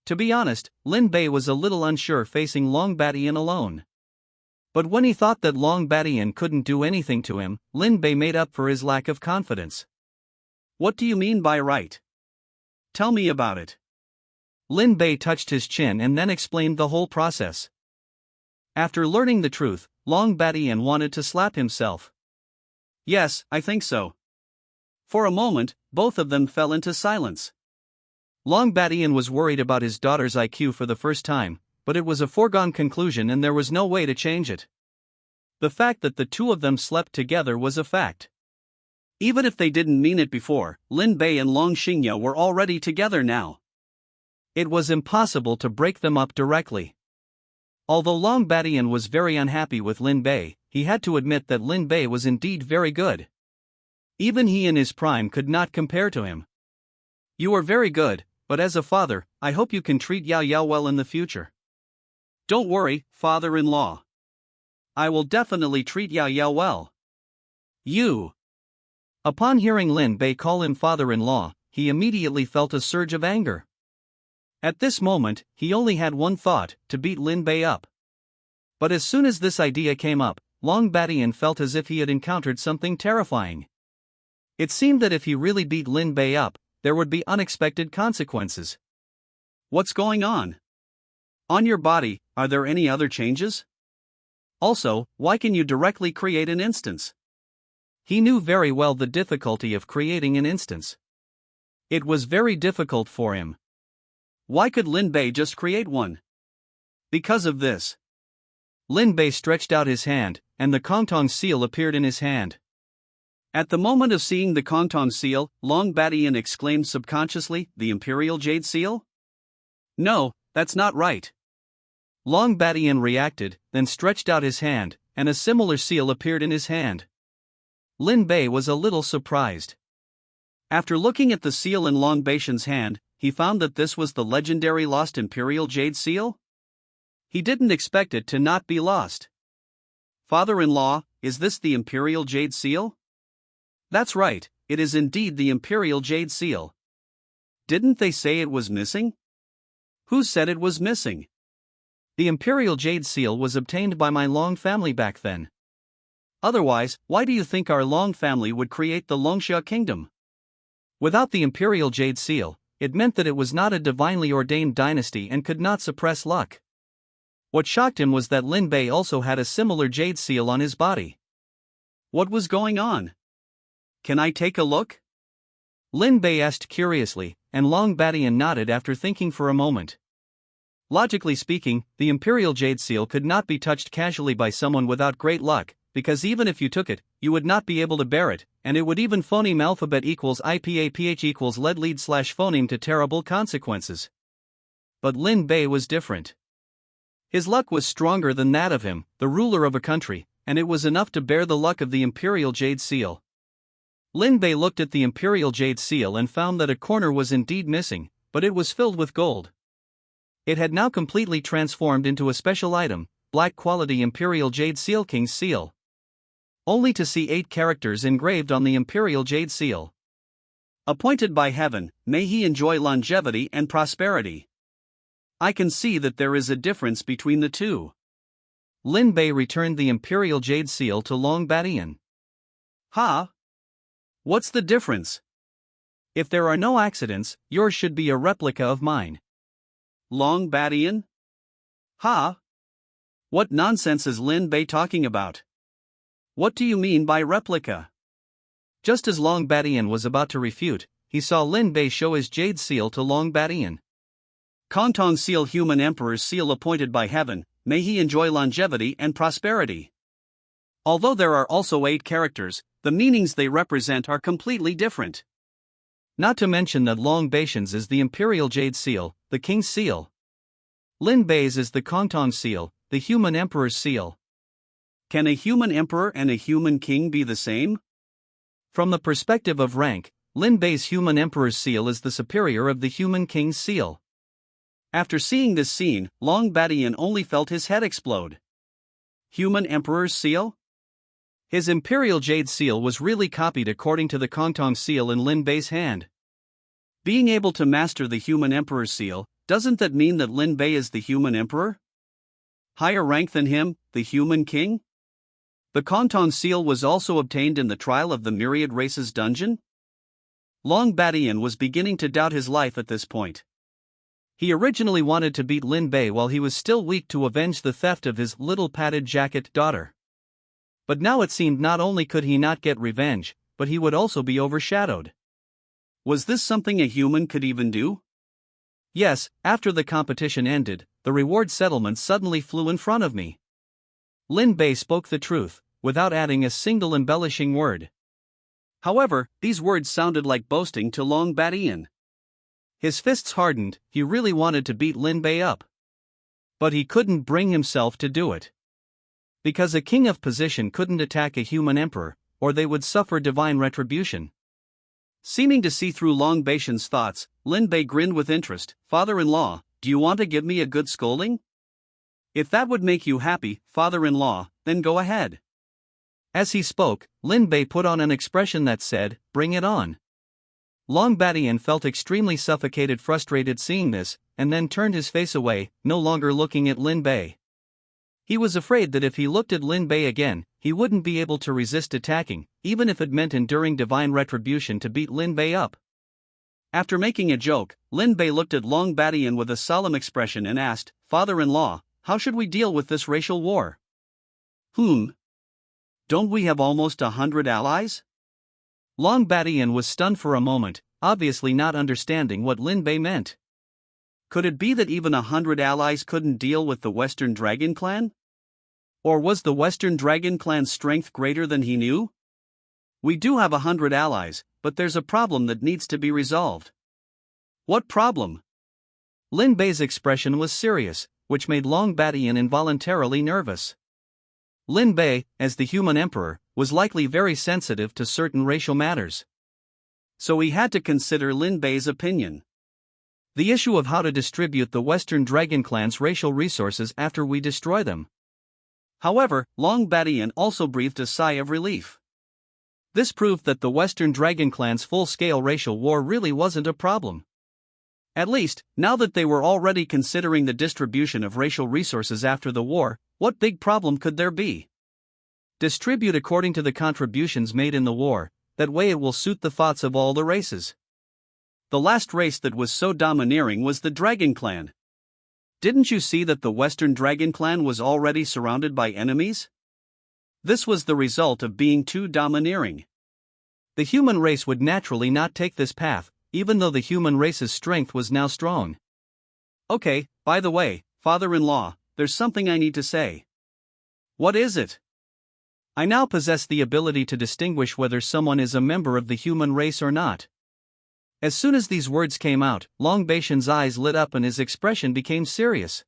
To be honest, Lin Bei was a little unsure facing Long Badian alone. But when he thought that Long Badian couldn't do anything to him, Lin Bei made up for his lack of confidence. What do you mean by right? Tell me about it. Lin Bei touched his chin and then explained the whole process. After learning the truth, Long Badian wanted to slap himself. Yes, I think so. For a moment, both of them fell into silence. Long Badian was worried about his daughter's IQ for the first time, but it was a foregone conclusion and there was no way to change it. The fact that the two of them slept together was a fact. Even if they didn't mean it before, Lin Bei and Long Xingyao were already together now. It was impossible to break them up directly. Although Long Badian was very unhappy with Lin Bei, he had to admit that Lin Bei was indeed very good. Even he in his prime could not compare to him. You are very good, but as a father, I hope you can treat Yao Yao well in the future. Don't worry, father-in-law. I will definitely treat Yao Yao well. You. Upon hearing Lin Bei call him father-in-law, he immediately felt a surge of anger. At this moment, he only had one thought, to beat Lin Bei up. But as soon as this idea came up, Long Badian felt as if he had encountered something terrifying. It seemed that if he really beat Lin Bei up, there would be unexpected consequences. What's going on? On your body, are there any other changes? Also, why can you directly create an instance? He knew very well the difficulty of creating an instance. It was very difficult for him. Why could Lin Bei just create one? Because of this. Lin Bei stretched out his hand, and the Kongtong seal appeared in his hand. At the moment of seeing the Kongtong seal, Long Badian exclaimed subconsciously, "The Imperial Jade Seal?" "No, that's not right." Long Badian reacted, then stretched out his hand, and a similar seal appeared in his hand. Lin Bei was a little surprised. After looking at the seal in Long Badian's hand, he found that this was the legendary lost Imperial Jade Seal. He didn't expect it to not be lost. "Father-in-law, is this the Imperial Jade Seal?" "That's right, it is indeed the Imperial Jade Seal." "Didn't they say it was missing?" "Who said it was missing?" "The Imperial Jade Seal was obtained by my Long family back then. Otherwise, why do you think our Long family would create the Longxia Kingdom? Without the Imperial Jade Seal, it meant that it was not a divinely ordained dynasty and could not suppress luck." What shocked him was that Lin Bei also had a similar jade seal on his body. What was going on? "Can I take a look?" Lin Bei asked curiously, and Long Badian nodded after thinking for a moment. Logically speaking, the Imperial Jade Seal could not be touched casually by someone without great luck, because even if you took it, you would not be able to bear it, and it would even phoneme alphabet equals IPAPH equals lead lead slash phoneme to terrible consequences. But Lin Bei was different. His luck was stronger than that of him, the ruler of a country, and it was enough to bear the luck of the Imperial Jade Seal. Lin Bei looked at the Imperial Jade Seal and found that a corner was indeed missing, but it was filled with gold. It had now completely transformed into a special item, black quality Imperial Jade Seal King's Seal. Only to see 8 characters engraved on the Imperial Jade Seal. "Appointed by heaven, may he enjoy longevity and prosperity." I can see that there is a difference between the two. Lin Bei returned the Imperial Jade Seal to Long Badian. "Huh? What's the difference?" "If there are no accidents, yours should be a replica of mine." "Long Badian? Huh? What nonsense is Lin Bei talking about? What do you mean by replica?" Just as Long Badian was about to refute, he saw Lin Bei show his jade seal to Long Badian. "Kongtong Seal, Human Emperor's Seal, appointed by heaven, may he enjoy longevity and prosperity." Although there are also 8 characters, the meanings they represent are completely different. Not to mention that Long Badian's is the Imperial Jade Seal, the King's Seal. Lin Bei's is the Kongtong Seal, the Human Emperor's Seal. Can a human emperor and a human king be the same? From the perspective of rank, Lin Bei's Human Emperor's Seal is the superior of the Human King's Seal. After seeing this scene, Long Badian only felt his head explode. Human Emperor's Seal? His Imperial Jade Seal was really copied according to the Kongtong Seal in Lin Bei's hand. Being able to master the Human Emperor's Seal, doesn't that mean that Lin Bei is the Human Emperor? Higher rank than him, the Human King? The Kongtong Seal was also obtained in the Trial of the Myriad Races dungeon? Long Badian was beginning to doubt his life at this point. He originally wanted to beat Lin Bei while he was still weak to avenge the theft of his little padded jacket daughter. But now it seemed not only could he not get revenge, but he would also be overshadowed. Was this something a human could even do? Yes, after the competition ended, the reward settlement suddenly flew in front of me. Lin Bei spoke the truth, without adding a single embellishing word. However, these words sounded like boasting to Long Badian. His fists hardened, he really wanted to beat Lin Bei up. But he couldn't bring himself to do it. Because a king of position couldn't attack a human emperor, or they would suffer divine retribution. Seeming to see through Long Badian's thoughts, Lin Bei grinned with interest. "Father-in-law, do you want to give me a good scolding? If that would make you happy, father-in-law, then go ahead." As he spoke, Lin Bei put on an expression that said, "Bring it on." Long Badian felt extremely frustrated seeing this, and then turned his face away, no longer looking at Lin Bei. He was afraid that if he looked at Lin Bei again, he wouldn't be able to resist attacking, even if it meant enduring divine retribution to beat Lin Bei up. After making a joke, Lin Bei looked at Long Badian with a solemn expression and asked, "Father-in-law, how should we deal with this racial war?" Don't we have almost 100 allies?" Long Badian was stunned for a moment, obviously not understanding what Lin Bei meant. Could it be that even 100 allies couldn't deal with the Western Dragon Clan? Or was the Western Dragon Clan's strength greater than he knew? We do have 100 allies, but there's a problem that needs to be resolved. What problem? Lin Bei's expression was serious, which made Long Batian involuntarily nervous. Lin Bei, as the human emperor, was likely very sensitive to certain racial matters. So he had to consider Lin Bei's opinion. The issue of how to distribute the Western Dragon Clan's racial resources after we destroy them. However, Long Batian also breathed a sigh of relief. This proved that the Western Dragon Clan's full-scale racial war really wasn't a problem. At least, now that they were already considering the distribution of racial resources after the war, what big problem could there be? Distribute according to the contributions made in the war, that way it will suit the thoughts of all the races. The last race that was so domineering was the Dragon Clan. Didn't you see that the Western Dragon Clan was already surrounded by enemies? This was the result of being too domineering. The human race would naturally not take this path, even though the human race's strength was now strong. Okay, by the way, father-in-law, there's something I need to say. What is it? I now possess the ability to distinguish whether someone is a member of the human race or not. As soon as these words came out, Long Batian's eyes lit up and his expression became serious.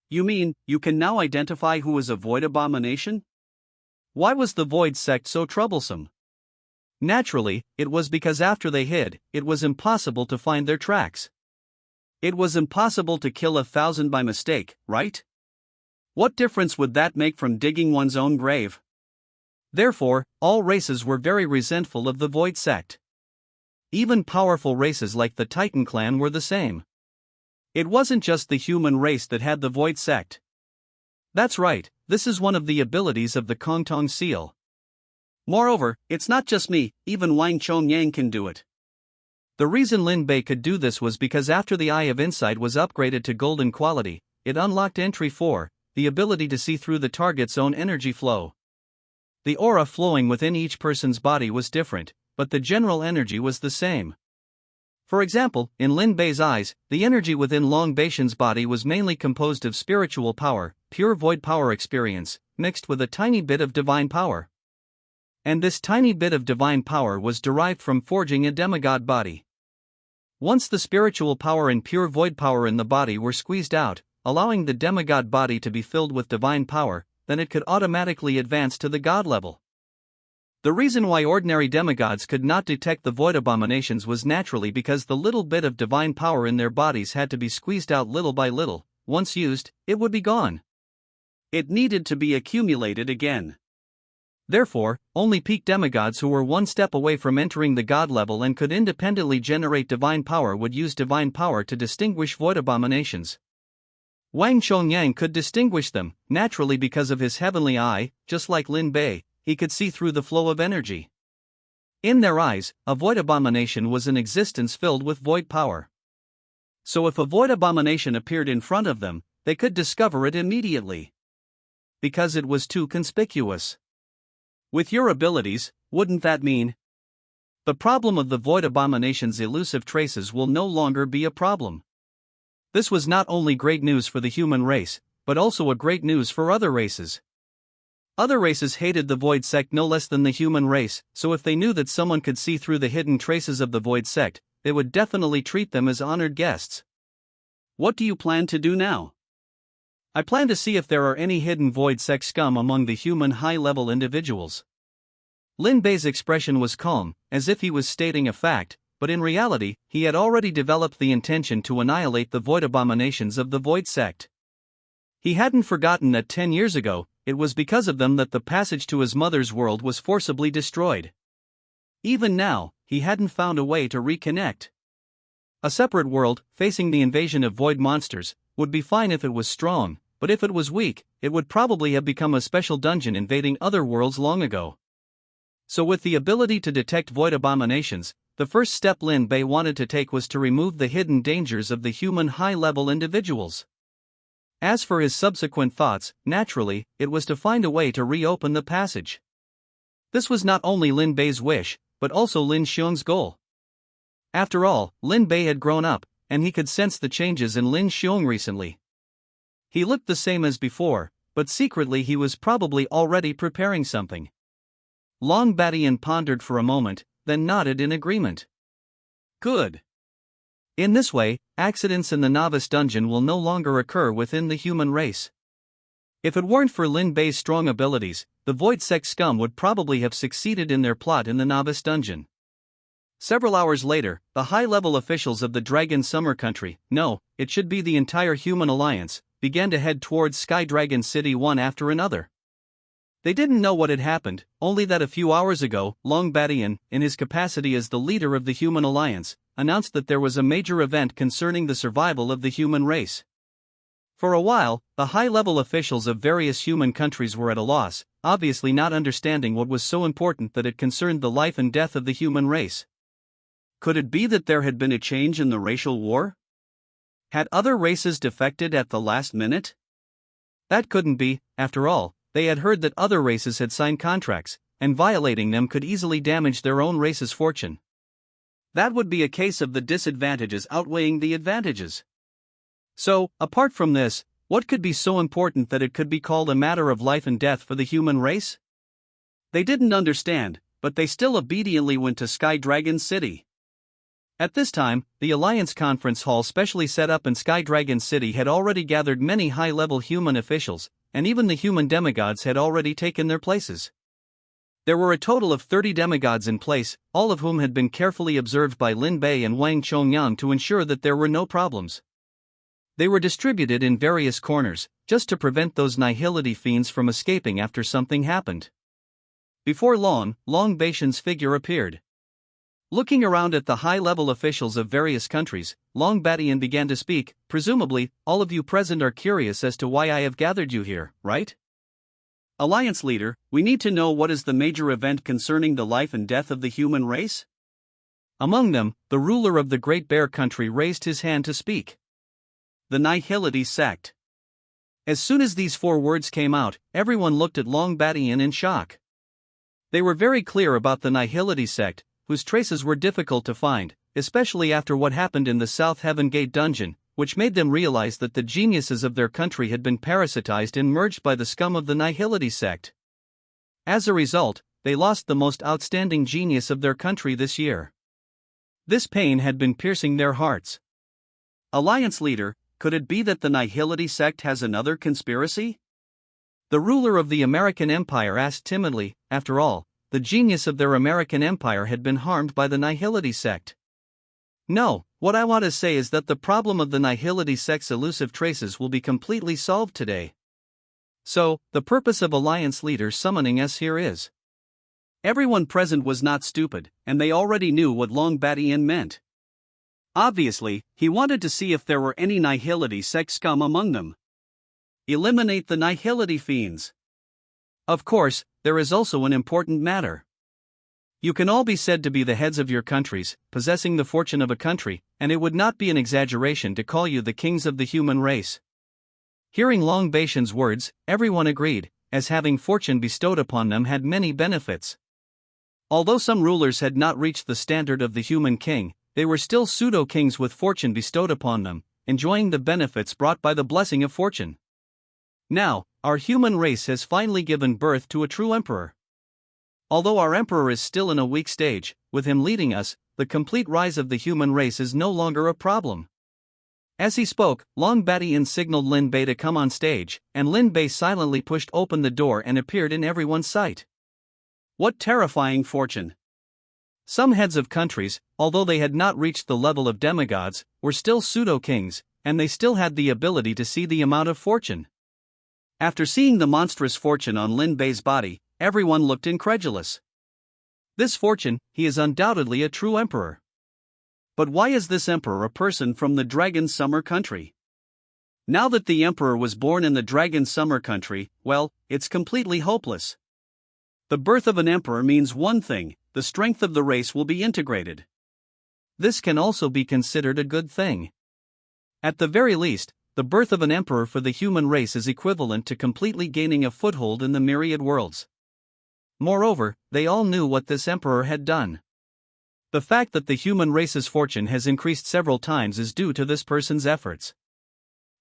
You mean, you can now identify who is a void abomination? Why was the void sect so troublesome? Naturally, it was because after they hid, it was impossible to find their tracks. It was impossible to kill 1,000 by mistake, right? What difference would that make from digging one's own grave? Therefore, all races were very resentful of the void sect. Even powerful races like the Titan clan were the same. It wasn't just the human race that had the void sect. That's right, this is one of the abilities of the Kongtong seal. Moreover, it's not just me, even Wang Chongyang can do it. The reason Lin Bei could do this was because after the Eye of Insight was upgraded to golden quality, it unlocked entry 4, the ability to see through the target's own energy flow. The aura flowing within each person's body was different, but the general energy was the same. For example, in Lin Bei's eyes, the energy within Long Batian's body was mainly composed of spiritual power, pure void power experience, mixed with a tiny bit of divine power. And this tiny bit of divine power was derived from forging a demigod body. Once the spiritual power and pure void power in the body were squeezed out, allowing the demigod body to be filled with divine power, then it could automatically advance to the god level. The reason why ordinary demigods could not detect the void abominations was naturally because the little bit of divine power in their bodies had to be squeezed out little by little. Once used, it would be gone. It needed to be accumulated again. Therefore, only peak demigods who were one step away from entering the god level and could independently generate divine power would use divine power to distinguish void abominations. Wang Chongyang could distinguish them, naturally because of his heavenly eye, just like Lin Bei. He could see through the flow of energy. In their eyes, a void abomination was an existence filled with void power. So if a void abomination appeared in front of them, they could discover it immediately. Because it was too conspicuous. With your abilities, wouldn't that mean? The problem of the void abomination's elusive traces will no longer be a problem. This was not only great news for the human race, but also a great news for other races. Other races hated the void sect no less than the human race, so if they knew that someone could see through the hidden traces of the void sect, they would definitely treat them as honored guests. What do you plan to do now? I plan to see if there are any hidden void sect scum among the human high-level individuals. Lin Bei's expression was calm, as if he was stating a fact, but in reality, he had already developed the intention to annihilate the void abominations of the void sect. He hadn't forgotten that 10 years ago, it was because of them that the passage to his mother's world was forcibly destroyed. Even now, he hadn't found a way to reconnect. A separate world, facing the invasion of void monsters, would be fine if it was strong, but if it was weak, it would probably have become a special dungeon invading other worlds long ago. So with the ability to detect void abominations, the first step Lin Bei wanted to take was to remove the hidden dangers of the human high-level individuals. As for his subsequent thoughts, naturally, it was to find a way to reopen the passage. This was not only Lin Bei's wish, but also Lin Xiong's goal. After all, Lin Bei had grown up, and he could sense the changes in Lin Xiong recently. He looked the same as before, but secretly he was probably already preparing something. Long Badian pondered for a moment, then nodded in agreement. Good. In this way, accidents in the novice dungeon will no longer occur within the human race. If it weren't for Lin Bei's strong abilities, the Void Sect scum would probably have succeeded in their plot in the novice dungeon. Several hours later, the high-level officials of the Dragon Summer Country, no, it should be the entire human alliance, began to head towards Sky Dragon City one after another. They didn't know what had happened, only that a few hours ago, Long Badian, in his capacity as the leader of the human alliance, announced that there was a major event concerning the survival of the human race. For a while, the high-level officials of various human countries were at a loss, obviously not understanding what was so important that it concerned the life and death of the human race. Could it be that there had been a change in the racial war? Had other races defected at the last minute? That couldn't be, after all, they had heard that other races had signed contracts, and violating them could easily damage their own race's fortune. That would be a case of the disadvantages outweighing the advantages. So, apart from this, what could be so important that it could be called a matter of life and death for the human race? They didn't understand, but they still obediently went to Sky Dragon City. At this time, the Alliance Conference Hall specially set up in Sky Dragon City had already gathered many high-level human officials, and even the human demigods had already taken their places. There were a total of 30 demigods in place, all of whom had been carefully observed by Lin Bei and Wang Chongyang to ensure that there were no problems. They were distributed in various corners, just to prevent those nihility fiends from escaping after something happened. Before long, Long Baishan's figure appeared. Looking around at the high-level officials of various countries, Long Badian began to speak. Presumably, all of you present are curious as to why I have gathered you here, right? Alliance leader, we need to know what is the major event concerning the life and death of the human race? Among them, the ruler of the Great Bear Country raised his hand to speak. The Nihility Sect. As soon as these 4 words came out, everyone looked at Long Badian in shock. They were very clear about the Nihility Sect, whose traces were difficult to find, especially after what happened in the South Heaven Gate dungeon, which made them realize that the geniuses of their country had been parasitized and merged by the scum of the Nihility Sect. As a result, they lost the most outstanding genius of their country this year. This pain had been piercing their hearts. Alliance leader, could it be that the Nihility Sect has another conspiracy? The ruler of the American Empire asked timidly. After all, the genius of their American empire had been harmed by the Nihility Sect. No, what I want to say is that the problem of the Nihility Sect's elusive traces will be completely solved today. So, the purpose of Alliance leader summoning us here is. Everyone present was not stupid, and they already knew what Long Badian meant. Obviously, he wanted to see if there were any Nihility Sect scum among them. Eliminate the Nihility fiends. Of course, there is also an important matter. You can all be said to be the heads of your countries, possessing the fortune of a country, and it would not be an exaggeration to call you the kings of the human race. Hearing Long Baishan's words, everyone agreed, as having fortune bestowed upon them had many benefits. Although some rulers had not reached the standard of the human king, they were still pseudo-kings with fortune bestowed upon them, enjoying the benefits brought by the blessing of fortune. Now, our human race has finally given birth to a true emperor. Although our emperor is still in a weak stage, with him leading us, the complete rise of the human race is no longer a problem. As he spoke, Long Badian signaled Lin Bei to come on stage, and Lin Bei silently pushed open the door and appeared in everyone's sight. What terrifying fortune! Some heads of countries, although they had not reached the level of demigods, were still pseudo-kings, and they still had the ability to see the amount of fortune. After seeing the monstrous fortune on Lin Bei's body, everyone looked incredulous. This fortune, he is undoubtedly a true emperor. But why is this emperor a person from the Dragon Summer Country? Now that the emperor was born in the Dragon Summer Country, well, it's completely hopeless. The birth of an emperor means one thing: the strength of the race will be integrated. This can also be considered a good thing. At the very least, the birth of an emperor for the human race is equivalent to completely gaining a foothold in the myriad worlds. Moreover, they all knew what this emperor had done. The fact that the human race's fortune has increased several times is due to this person's efforts.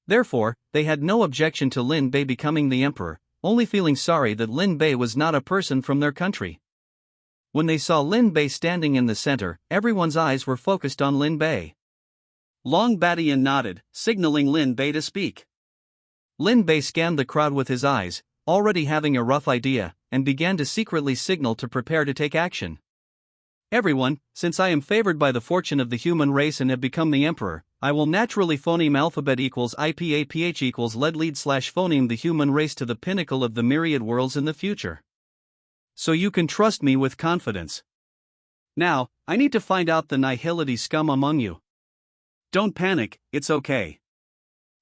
Therefore, they had no objection to Lin Bei becoming the emperor, only feeling sorry that Lin Bei was not a person from their country. When they saw Lin Bei standing in the center, everyone's eyes were focused on Lin Bei. Long Badian nodded, signaling Lin Bei to speak. Lin Bei scanned the crowd with his eyes, already having a rough idea, and began to secretly signal to prepare to take action. Everyone, since I am favored by the fortune of the human race and have become the emperor, I will naturally phoneme alphabet equals IPAPH equals lead slash phoneme the human race to the pinnacle of the myriad worlds in the future. So you can trust me with confidence. Now, I need to find out the nihility scum among you. Don't panic, it's okay.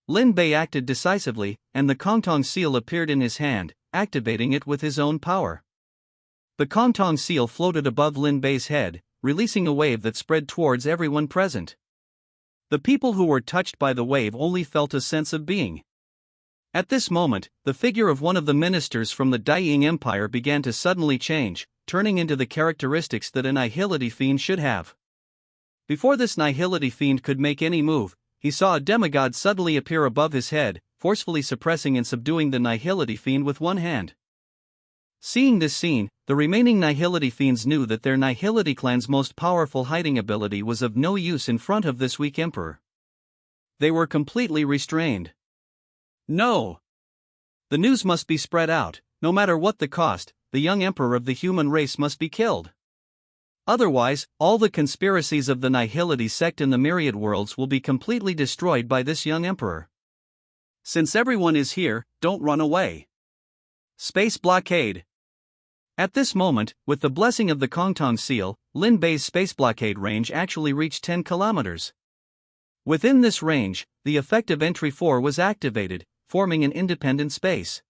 Lin Bei acted decisively, and the Kongtong seal appeared in his hand, activating it with his own power. The Kongtong seal floated above Lin Bei's head, releasing a wave that spread towards everyone present. The people who were touched by the wave only felt a sense of being. At this moment, the figure of one of the ministers from the Daiying Empire began to suddenly change, turning into the characteristics that a nihility fiend should have. Before this nihility fiend could make any move, he saw a demigod suddenly appear above his head, forcefully suppressing and subduing the nihility fiend with one hand. Seeing this scene, the remaining nihility fiends knew that their nihility clan's most powerful hiding ability was of no use in front of this weak emperor. They were completely restrained. No! The news must be spread out, no matter what the cost, the young emperor of the human race must be killed. Otherwise, all the conspiracies of the nihility sect in the myriad worlds will be completely destroyed by this young emperor. Since everyone is here, don't run away. Space blockade. At this moment, with the blessing of the Kongtong seal, Lin Bei's space blockade range actually reached 10 kilometers. Within this range, the effective entry 4 was activated, forming an independent space.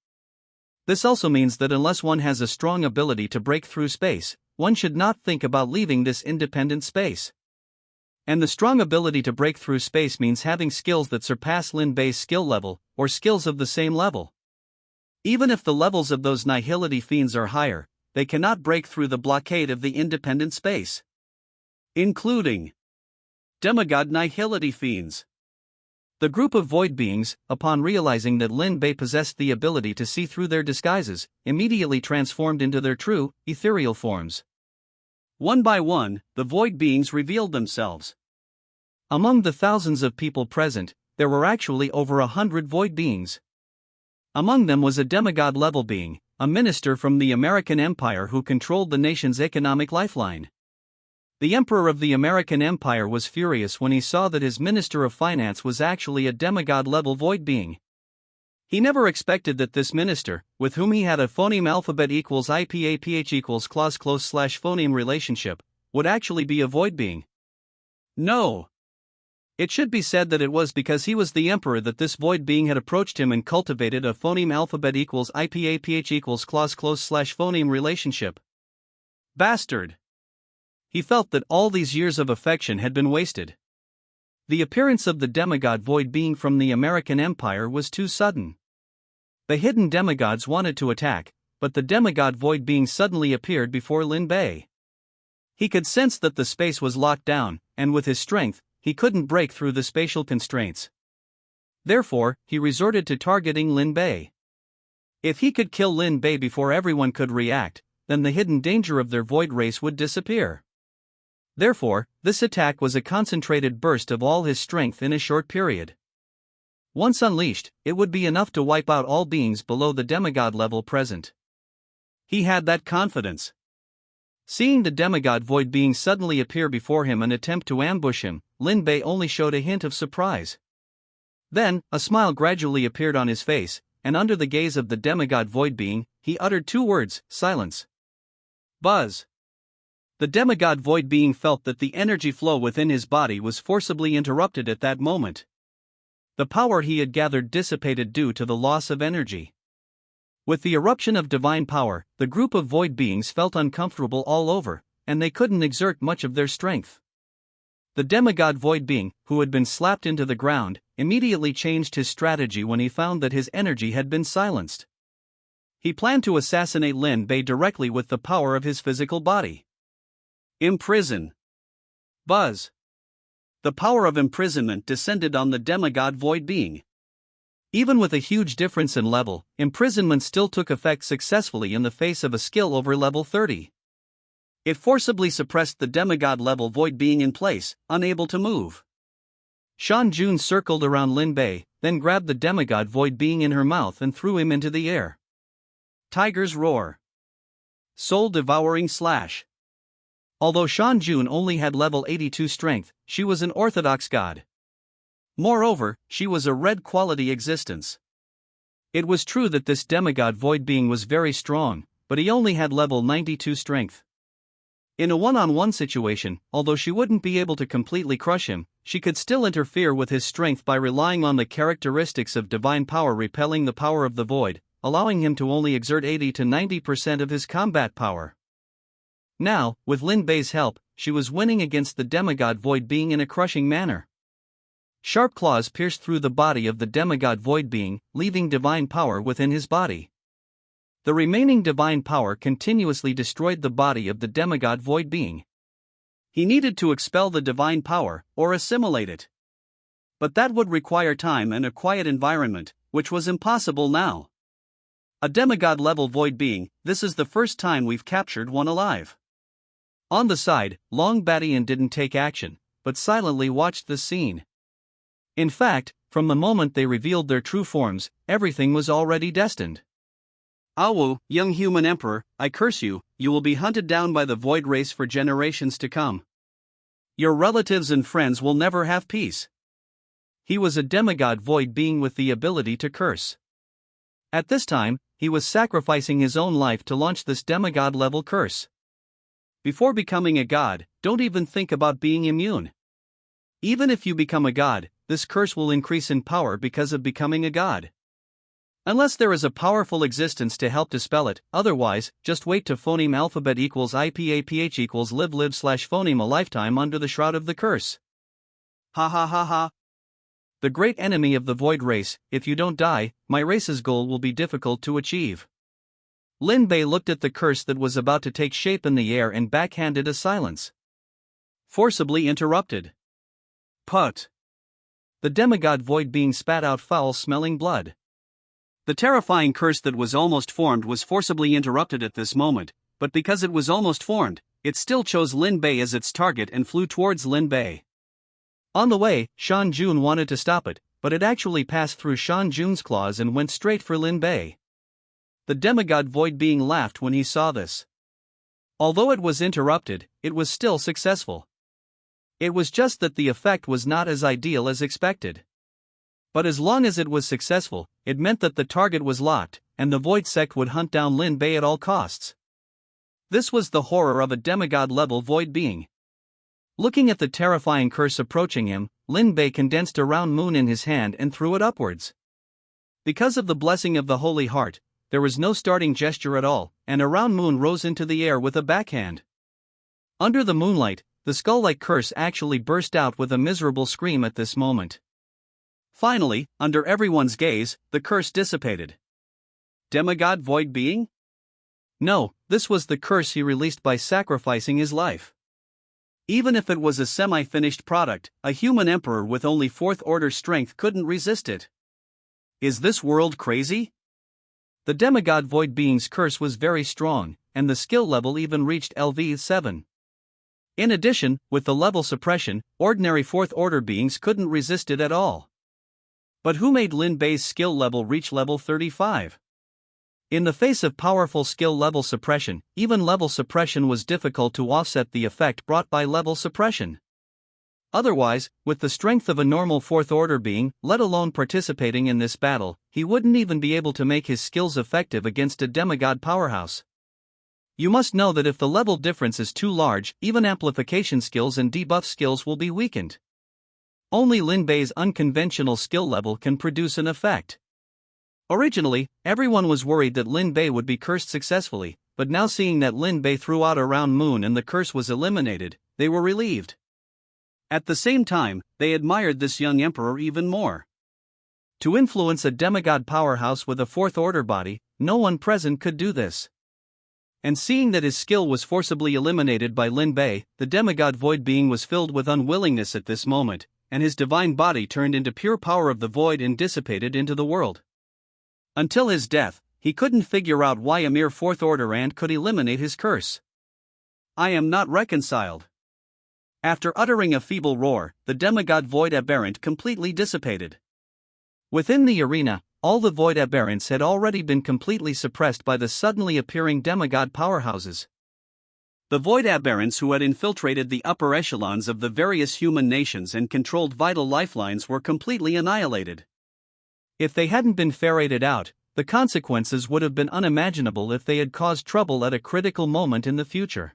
This also means that unless one has a strong ability to break through space, one should not think about leaving this independent space. And the strong ability to break through space means having skills that surpass Lin Bei's skill level, or skills of the same level. Even if the levels of those nihility fiends are higher, they cannot break through the blockade of the independent space. Including demigod nihility fiends. The group of void beings, upon realizing that Lin Bei possessed the ability to see through their disguises, immediately transformed into their true, ethereal forms. One by one, the void beings revealed themselves. Among the thousands of people present, there were actually over 100 void beings. Among them was a demigod-level being, a minister from the American Empire who controlled the nation's economic lifeline. The Emperor of the American Empire was furious when he saw that his Minister of Finance was actually a demigod-level void being. He never expected that this minister, with whom he had a phoneme alphabet equals IPAPH equals clause close slash phoneme relationship, would actually be a void being. No! It should be said that it was because he was the emperor that this void being had approached him and cultivated a phoneme alphabet equals IPAPH equals clause close slash phoneme relationship. Bastard! He felt that all these years of affection had been wasted. The appearance of the demigod void being from the American Empire was too sudden. The hidden demigods wanted to attack, but the demigod void being suddenly appeared before Lin Bei. He could sense that the space was locked down, and with his strength, he couldn't break through the spatial constraints. Therefore, he resorted to targeting Lin Bei. If he could kill Lin Bei before everyone could react, then the hidden danger of their void race would disappear. Therefore, this attack was a concentrated burst of all his strength in a short period. Once unleashed, it would be enough to wipe out all beings below the demigod level present. He had that confidence. Seeing the demigod void being suddenly appear before him and attempt to ambush him, Lin Bei only showed a hint of surprise. Then, a smile gradually appeared on his face, and under the gaze of the demigod void being, he uttered two words: silence. Buzz. The demigod void being felt that the energy flow within his body was forcibly interrupted at that moment. The power he had gathered dissipated due to the loss of energy. With the eruption of divine power, the group of void beings felt uncomfortable all over, and they couldn't exert much of their strength. The demigod void being, who had been slapped into the ground, immediately changed his strategy when he found that his energy had been silenced. He planned to assassinate Lin Bei directly with the power of his physical body. Imprison. Buzz. The power of imprisonment descended on the demigod void being. Even with a huge difference in level, imprisonment still took effect successfully in the face of a skill over level 30. It forcibly suppressed the demigod-level void being in place, unable to move. Shan Jun circled around Lin Bei, then grabbed the demigod void being in her mouth and threw him into the air. Tiger's Roar. Soul-devouring slash. Although Shan Jun only had level 82 strength, she was an orthodox god. Moreover, she was a red-quality existence. It was true that this demigod void being was very strong, but he only had level 92 strength. In a one-on-one situation, although she wouldn't be able to completely crush him, she could still interfere with his strength by relying on the characteristics of divine power repelling the power of the void, allowing him to only exert 80 to 90% of his combat power. Now, with Lin Bei's help, she was winning against the demigod void being in a crushing manner. Sharp claws pierced through the body of the demigod void being, leaving divine power within his body. The remaining divine power continuously destroyed the body of the demigod void being. He needed to expel the divine power, or assimilate it. But that would require time and a quiet environment, which was impossible now. A demigod-level void being, this is the first time we've captured one alive. On the side, Long Badian didn't take action, but silently watched the scene. In fact, from the moment they revealed their true forms, everything was already destined. Awu, young human emperor, I curse you, you will be hunted down by the void race for generations to come. Your relatives and friends will never have peace. He was a demigod void being with the ability to curse. At this time, he was sacrificing his own life to launch this demigod-level curse. Before becoming a god, don't even think about being immune. Even if you become a god, this curse will increase in power because of becoming a god. Unless there is a powerful existence to help dispel it, otherwise, just wait to phoneme alphabet equals IPAPH equals live/phoneme a lifetime under the shroud of the curse. Ha ha ha ha. The great enemy of the void race, if you don't die, my race's goal will be difficult to achieve. Lin Bei looked at the curse that was about to take shape in the air and backhanded a silence. Forcibly interrupted. Put. The demigod void being spat out foul-smelling blood. The terrifying curse that was almost formed was forcibly interrupted at this moment, but because it was almost formed, it still chose Lin Bei as its target and flew towards Lin Bei. On the way, Shan Jun wanted to stop it, but it actually passed through Shan Jun's claws and went straight for Lin Bei. The demigod void being laughed when he saw this. Although it was interrupted, it was still successful. It was just that the effect was not as ideal as expected. But as long as it was successful, it meant that the target was locked, and the void sect would hunt down Lin Bei at all costs. This was the horror of a demigod-level void being. Looking at the terrifying curse approaching him, Lin Bei condensed a round moon in his hand and threw it upwards. Because of the blessing of the Holy Heart, there was no starting gesture at all, and a round moon rose into the air with a backhand. Under the moonlight, the skull-like curse actually burst out with a miserable scream at this moment. Finally, under everyone's gaze, the curse dissipated. Demigod void being? No, this was the curse he released by sacrificing his life. Even if it was a semi-finished product, a human emperor with only 4th order strength couldn't resist it. Is this world crazy? The demigod void being's curse was very strong, and the skill level even reached LV7. In addition, with the level suppression, ordinary 4th order beings couldn't resist it at all. But who made Lin Bei's skill level reach level 35? In the face of powerful skill level suppression, even level suppression was difficult to offset the effect brought by level suppression. Otherwise, with the strength of a normal 4th order being, let alone participating in this battle, he wouldn't even be able to make his skills effective against a demigod powerhouse. You must know that if the level difference is too large, even amplification skills and debuff skills will be weakened. Only Lin Bei's unconventional skill level can produce an effect. Originally, everyone was worried that Lin Bei would be cursed successfully, but now seeing that Lin Bei threw out a round moon and the curse was eliminated, they were relieved. At the same time, they admired this young emperor even more. To influence a demigod powerhouse with a 4th order body, no one present could do this. And seeing that his skill was forcibly eliminated by Lin Bei, the demigod void being was filled with unwillingness at this moment, and his divine body turned into pure power of the void and dissipated into the world. Until his death, he couldn't figure out why a mere fourth order ant could eliminate his curse. I am not reconciled. After uttering a feeble roar, the demigod void aberrant completely dissipated. Within the arena, all the void aberrants had already been completely suppressed by the suddenly appearing demigod powerhouses. The void aberrants who had infiltrated the upper echelons of the various human nations and controlled vital lifelines were completely annihilated. If they hadn't been ferreted out, the consequences would have been unimaginable if they had caused trouble at a critical moment in the future.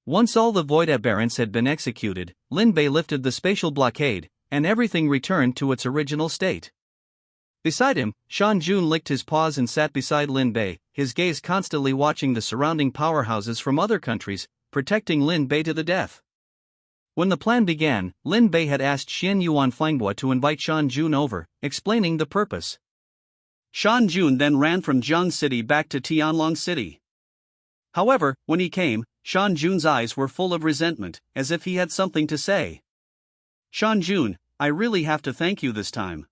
Once all the void aberrants had been executed, Lin Bei lifted the spatial blockade, and everything returned to its original state. Beside him, Shan Jun licked his paws and sat beside Lin Bei, his gaze constantly watching the surrounding powerhouses from other countries, protecting Lin Bei to the death. When the plan began, Lin Bei had asked Xian Yuan Fenghua to invite Shan Jun over, explaining the purpose. Shan Jun then ran from Jiang City back to Tianlong City. However, when he came, Shan Jun's eyes were full of resentment, as if he had something to say. Shan Jun, I really have to thank you this time.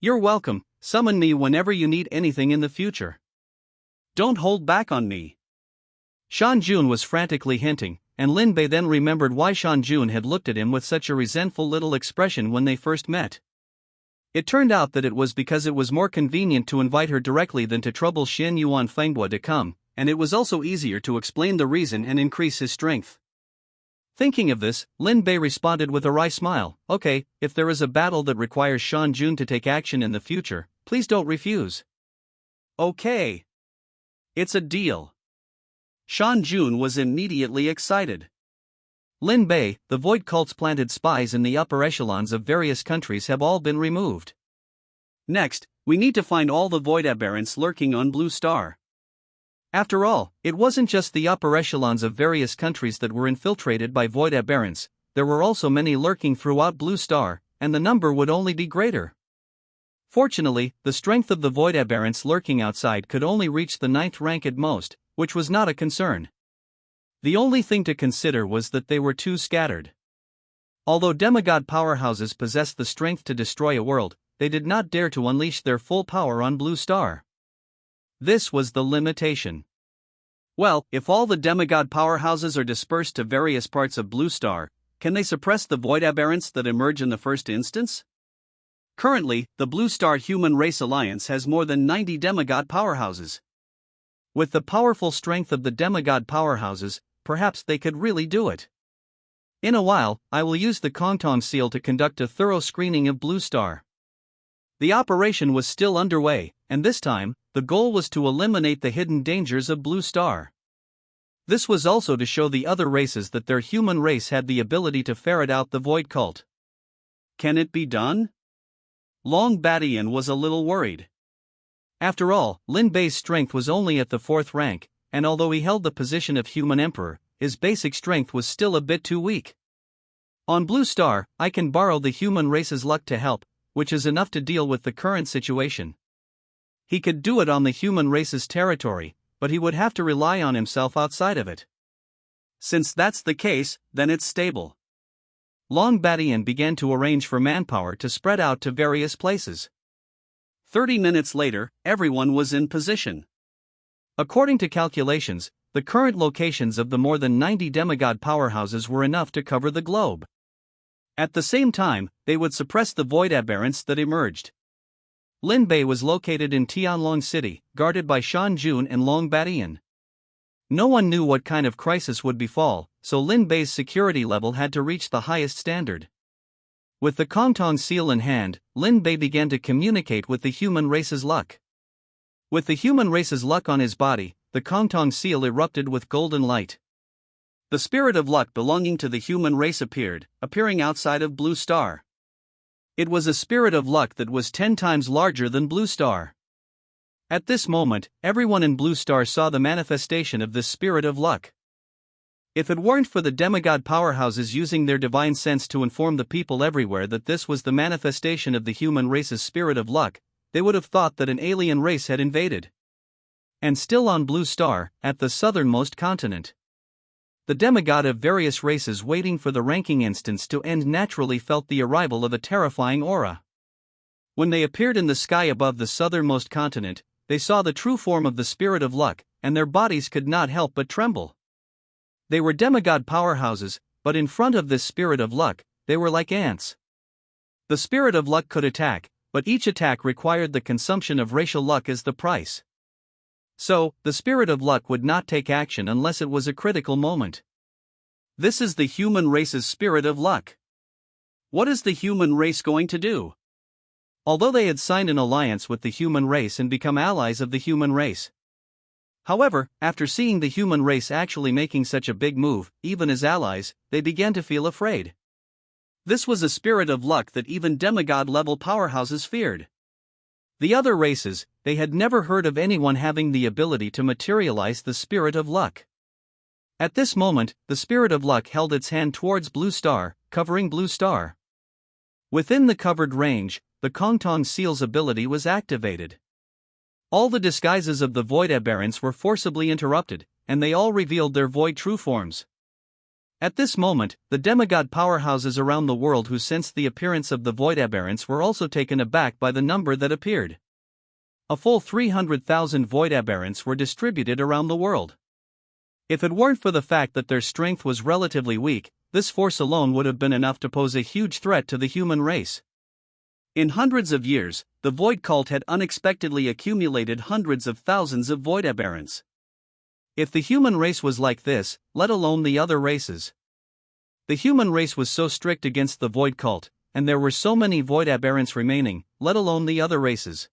You're welcome, summon me whenever you need anything in the future. Don't hold back on me. Shan Jun was frantically hinting, and Lin Bei then remembered why Shan Jun had looked at him with such a resentful little expression when they first met. It turned out that it was because it was more convenient to invite her directly than to trouble Xian Yuan Fenghua to come, and it was also easier to explain the reason and increase his strength. Thinking of this, Lin Bei responded with a wry smile, okay, if there is a battle that requires Shan Jun to take action in the future, please don't refuse. Okay. It's a deal. Shan Jun was immediately excited. Lin Bei, the void cult's planted spies in the upper echelons of various countries have all been removed. Next, we need to find all the void aberrants lurking on Blue Star. After all, it wasn't just the upper echelons of various countries that were infiltrated by void aberrants, there were also many lurking throughout Blue Star, and the number would only be greater. Fortunately, the strength of the void aberrants lurking outside could only reach the 9th rank at most, which was not a concern. The only thing to consider was that they were too scattered. Although demigod powerhouses possessed the strength to destroy a world, they did not dare to unleash their full power on Blue Star. This was the limitation. Well, if all the demigod powerhouses are dispersed to various parts of Blue Star, can they suppress the void aberrants that emerge in the first instance? Currently, the Blue Star Human Race Alliance has more than 90 demigod powerhouses. With the powerful strength of the demigod powerhouses, perhaps they could really do it. In a while, I will use the Kongtong seal to conduct a thorough screening of Blue Star. The operation was still underway, and this time, the goal was to eliminate the hidden dangers of Blue Star. This was also to show the other races that their human race had the ability to ferret out the void cult. Can it be done? Long Badian was a little worried. After all, Lin Bei's strength was only at the 4th rank, and although he held the position of human emperor, his basic strength was still a bit too weak. On Blue Star, I can borrow the human race's luck to help, which is enough to deal with the current situation. He could do it on the human race's territory, but he would have to rely on himself outside of it. Since that's the case, then it's stable. Long Badian began to arrange for manpower to spread out to various places. 30 minutes later, everyone was in position. According to calculations, the current locations of the more than 90 demigod powerhouses were enough to cover the globe. At the same time, they would suppress the void aberrants that emerged. Lin Bei was located in Tianlong City, guarded by Shan Jun and Long Badian. No one knew what kind of crisis would befall, so Lin Bei's security level had to reach the highest standard. With the Kongtong seal in hand, Lin Bei began to communicate with the human race's luck. With the human race's luck on his body, the Kongtong seal erupted with golden light. The spirit of luck belonging to the human race appearing outside of Blue Star. It was a spirit of luck that was 10 times larger than Blue Star. At this moment, everyone in Blue Star saw the manifestation of this spirit of luck. If it weren't for the demigod powerhouses using their divine sense to inform the people everywhere that this was the manifestation of the human race's spirit of luck, they would have thought that an alien race had invaded. And still on Blue Star, at the southernmost continent. The demigod of various races waiting for the ranking instance to end naturally felt the arrival of a terrifying aura. When they appeared in the sky above the southernmost continent, they saw the true form of the spirit of luck, and their bodies could not help but tremble. They were demigod powerhouses, but in front of this spirit of luck, they were like ants. The spirit of luck could attack, but each attack required the consumption of racial luck as the price. So, the spirit of luck would not take action unless it was a critical moment. This is the human race's spirit of luck. What is the human race going to do? Although they had signed an alliance with the human race and become allies of the human race. However, after seeing the human race actually making such a big move, even as allies, they began to feel afraid. This was a spirit of luck that even demigod-level powerhouses feared. The other races, they had never heard of anyone having the ability to materialize the spirit of luck. At this moment, the spirit of luck held its hand towards Blue Star, covering Blue Star. Within the covered range, the Kongtong Seal's ability was activated. All the disguises of the Void Aberrants were forcibly interrupted, and they all revealed their void true forms. At this moment, the demigod powerhouses around the world who sensed the appearance of the Void Aberrants were also taken aback by the number that appeared. A full 300,000 Void Aberrants were distributed around the world. If it weren't for the fact that their strength was relatively weak, this force alone would have been enough to pose a huge threat to the human race. In hundreds of years, the Void Cult had unexpectedly accumulated hundreds of thousands of Void Aberrants. If the human race was like this, let alone the other races. The human race was so strict against the Void Cult, and there were so many Void Aberrants remaining, let alone the other races.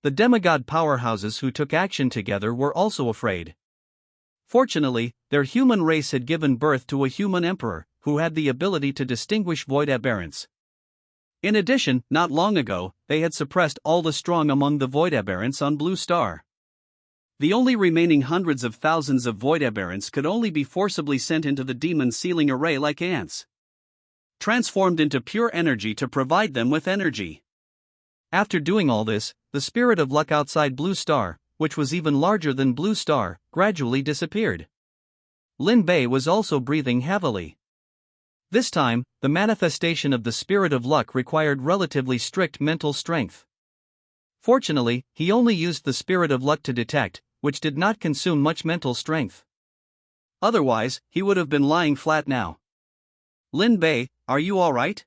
The demigod powerhouses who took action together were also afraid. Fortunately, their human race had given birth to a human emperor, who had the ability to distinguish Void Aberrants. In addition, not long ago, they had suppressed all the strong among the Void Aberrants on Blue Star. The only remaining hundreds of thousands of Void Aberrants could only be forcibly sent into the demon sealing array like ants, transformed into pure energy to provide them with energy. After doing all this, the spirit of luck outside Blue Star, which was even larger than Blue Star, gradually disappeared. Lin Bei was also breathing heavily. This time, the manifestation of the spirit of luck required relatively strict mental strength. Fortunately, he only used the spirit of luck to detect, which did not consume much mental strength. Otherwise, he would have been lying flat now. Lin Bei, are you alright?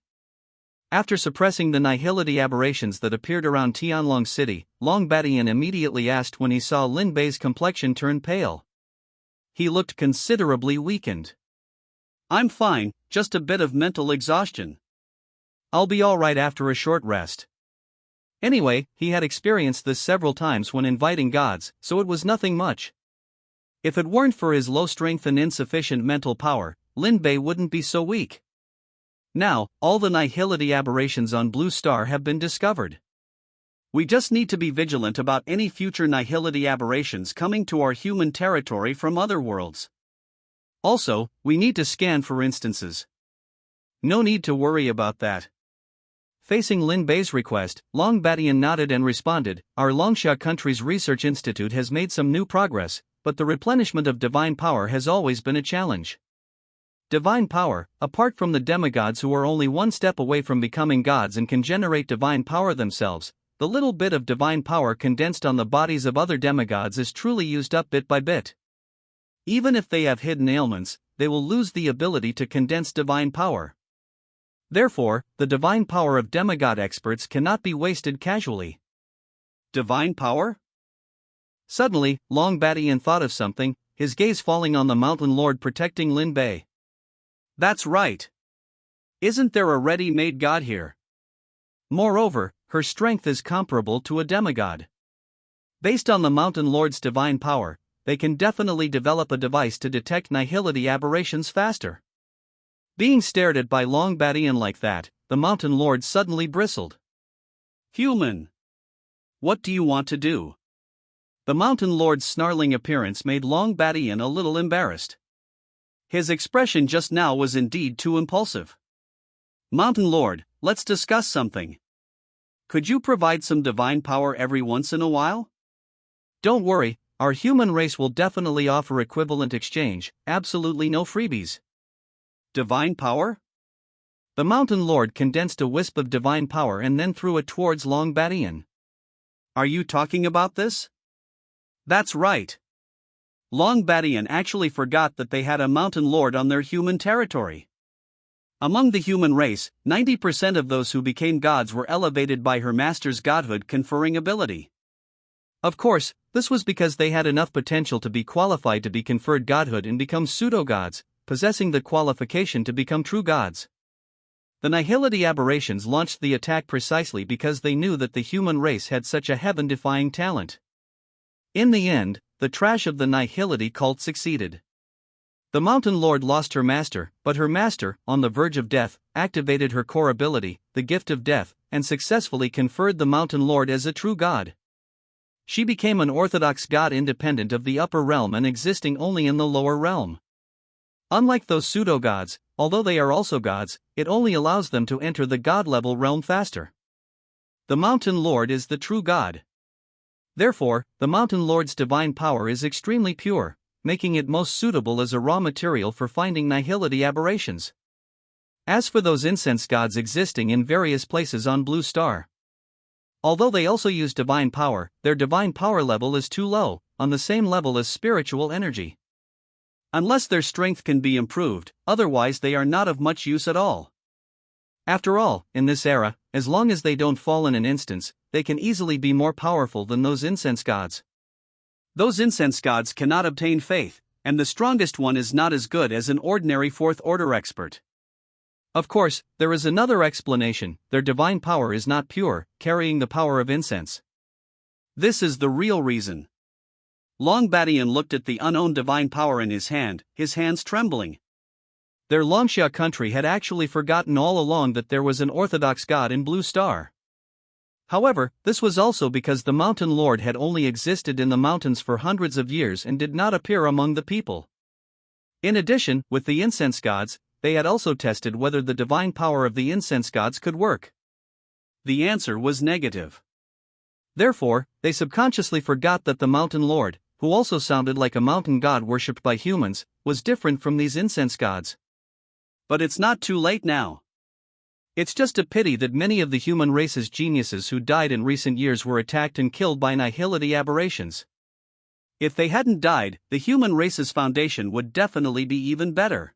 After suppressing the nihility aberrations that appeared around Tianlong City, Long Badian immediately asked when he saw Lin Bei's complexion turn pale. He looked considerably weakened. I'm fine, just a bit of mental exhaustion. I'll be alright after a short rest. Anyway, he had experienced this several times when inviting gods, so it was nothing much. If it weren't for his low strength and insufficient mental power, Lin Bei wouldn't be so weak. Now, all the nihility aberrations on Blue Star have been discovered. We just need to be vigilant about any future nihility aberrations coming to our human territory from other worlds. Also, we need to scan for instances. No need to worry about that. Facing Lin Bei's request, Long Badian nodded and responded, Our Longsha country's research institute has made some new progress, but the replenishment of divine power has always been a challenge. Divine power, apart from the demigods who are only one step away from becoming gods and can generate divine power themselves, the little bit of divine power condensed on the bodies of other demigods is truly used up bit by bit. Even if they have hidden ailments, they will lose the ability to condense divine power. Therefore, the divine power of demigod experts cannot be wasted casually. Divine power? Suddenly, Long Badian thought of something, his gaze falling on the mountain lord protecting Lin Bei. That's right. Isn't there a ready-made god here? Moreover, her strength is comparable to a demigod. Based on the mountain lord's divine power, they can definitely develop a device to detect nihility aberrations faster. Being stared at by Long Badian like that, the mountain lord suddenly bristled. Human! What do you want to do? The mountain lord's snarling appearance made Long Badian a little embarrassed. His expression just now was indeed too impulsive. Mountain Lord, let's discuss something. Could you provide some divine power every once in a while? Don't worry, our human race will definitely offer equivalent exchange, absolutely no freebies. Divine power? The Mountain Lord condensed a wisp of divine power and then threw it towards Long Badian. Are you talking about this? That's right. Long Badian actually forgot that they had a Mountain Lord on their human territory. Among the human race, 90% of those who became gods were elevated by her master's godhood conferring ability. Of course, this was because they had enough potential to be qualified to be conferred godhood and become pseudo-gods, possessing the qualification to become true gods. The Nihility aberrations launched the attack precisely because they knew that the human race had such a heaven-defying talent. In the end, the trash of the Nihility cult succeeded. The Mountain Lord lost her master, but her master, on the verge of death, activated her core ability, the Gift of Death, and successfully conferred the Mountain Lord as a true god. She became an orthodox god independent of the upper realm and existing only in the lower realm. Unlike those pseudo-gods, although they are also gods, it only allows them to enter the god-level realm faster. The Mountain Lord is the true god. Therefore, the Mountain Lord's divine power is extremely pure, making it most suitable as a raw material for finding Nihility aberrations. As for those incense gods existing in various places on Blue Star, although they also use divine power, their divine power level is too low, on the same level as spiritual energy. Unless their strength can be improved, otherwise they are not of much use at all. After all, in this era, as long as they don't fall in an instance, they can easily be more powerful than those incense gods. Those incense gods cannot obtain faith, and the strongest one is not as good as an ordinary fourth-order expert. Of course, there is another explanation: their divine power is not pure, carrying the power of incense. This is the real reason. Long Badian looked at the unowned divine power in his hands trembling. Their Longxia country had actually forgotten all along that there was an orthodox god in Blue Star. However, this was also because the Mountain Lord had only existed in the mountains for hundreds of years and did not appear among the people. In addition, with the incense gods, they had also tested whether the divine power of the incense gods could work. The answer was negative. Therefore, they subconsciously forgot that the Mountain Lord, who also sounded like a mountain god worshipped by humans, was different from these incense gods. But it's not too late now. It's just a pity that many of the human race's geniuses who died in recent years were attacked and killed by Nihility aberrations. If they hadn't died, the human race's foundation would definitely be even better.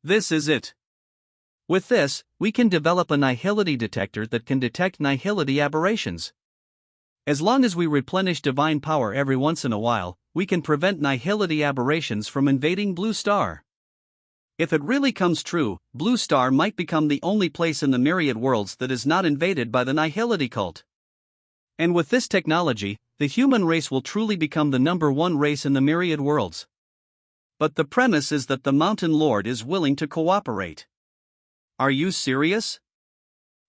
This is it. With this, we can develop a Nihility detector that can detect Nihility aberrations. As long as we replenish divine power every once in a while, we can prevent Nihility aberrations from invading Blue Star. If it really comes true, Blue Star might become the only place in the myriad worlds that is not invaded by the Nihility cult. And with this technology, the human race will truly become the #1 race in the myriad worlds. But the premise is that the Mountain Lord is willing to cooperate. Are you serious?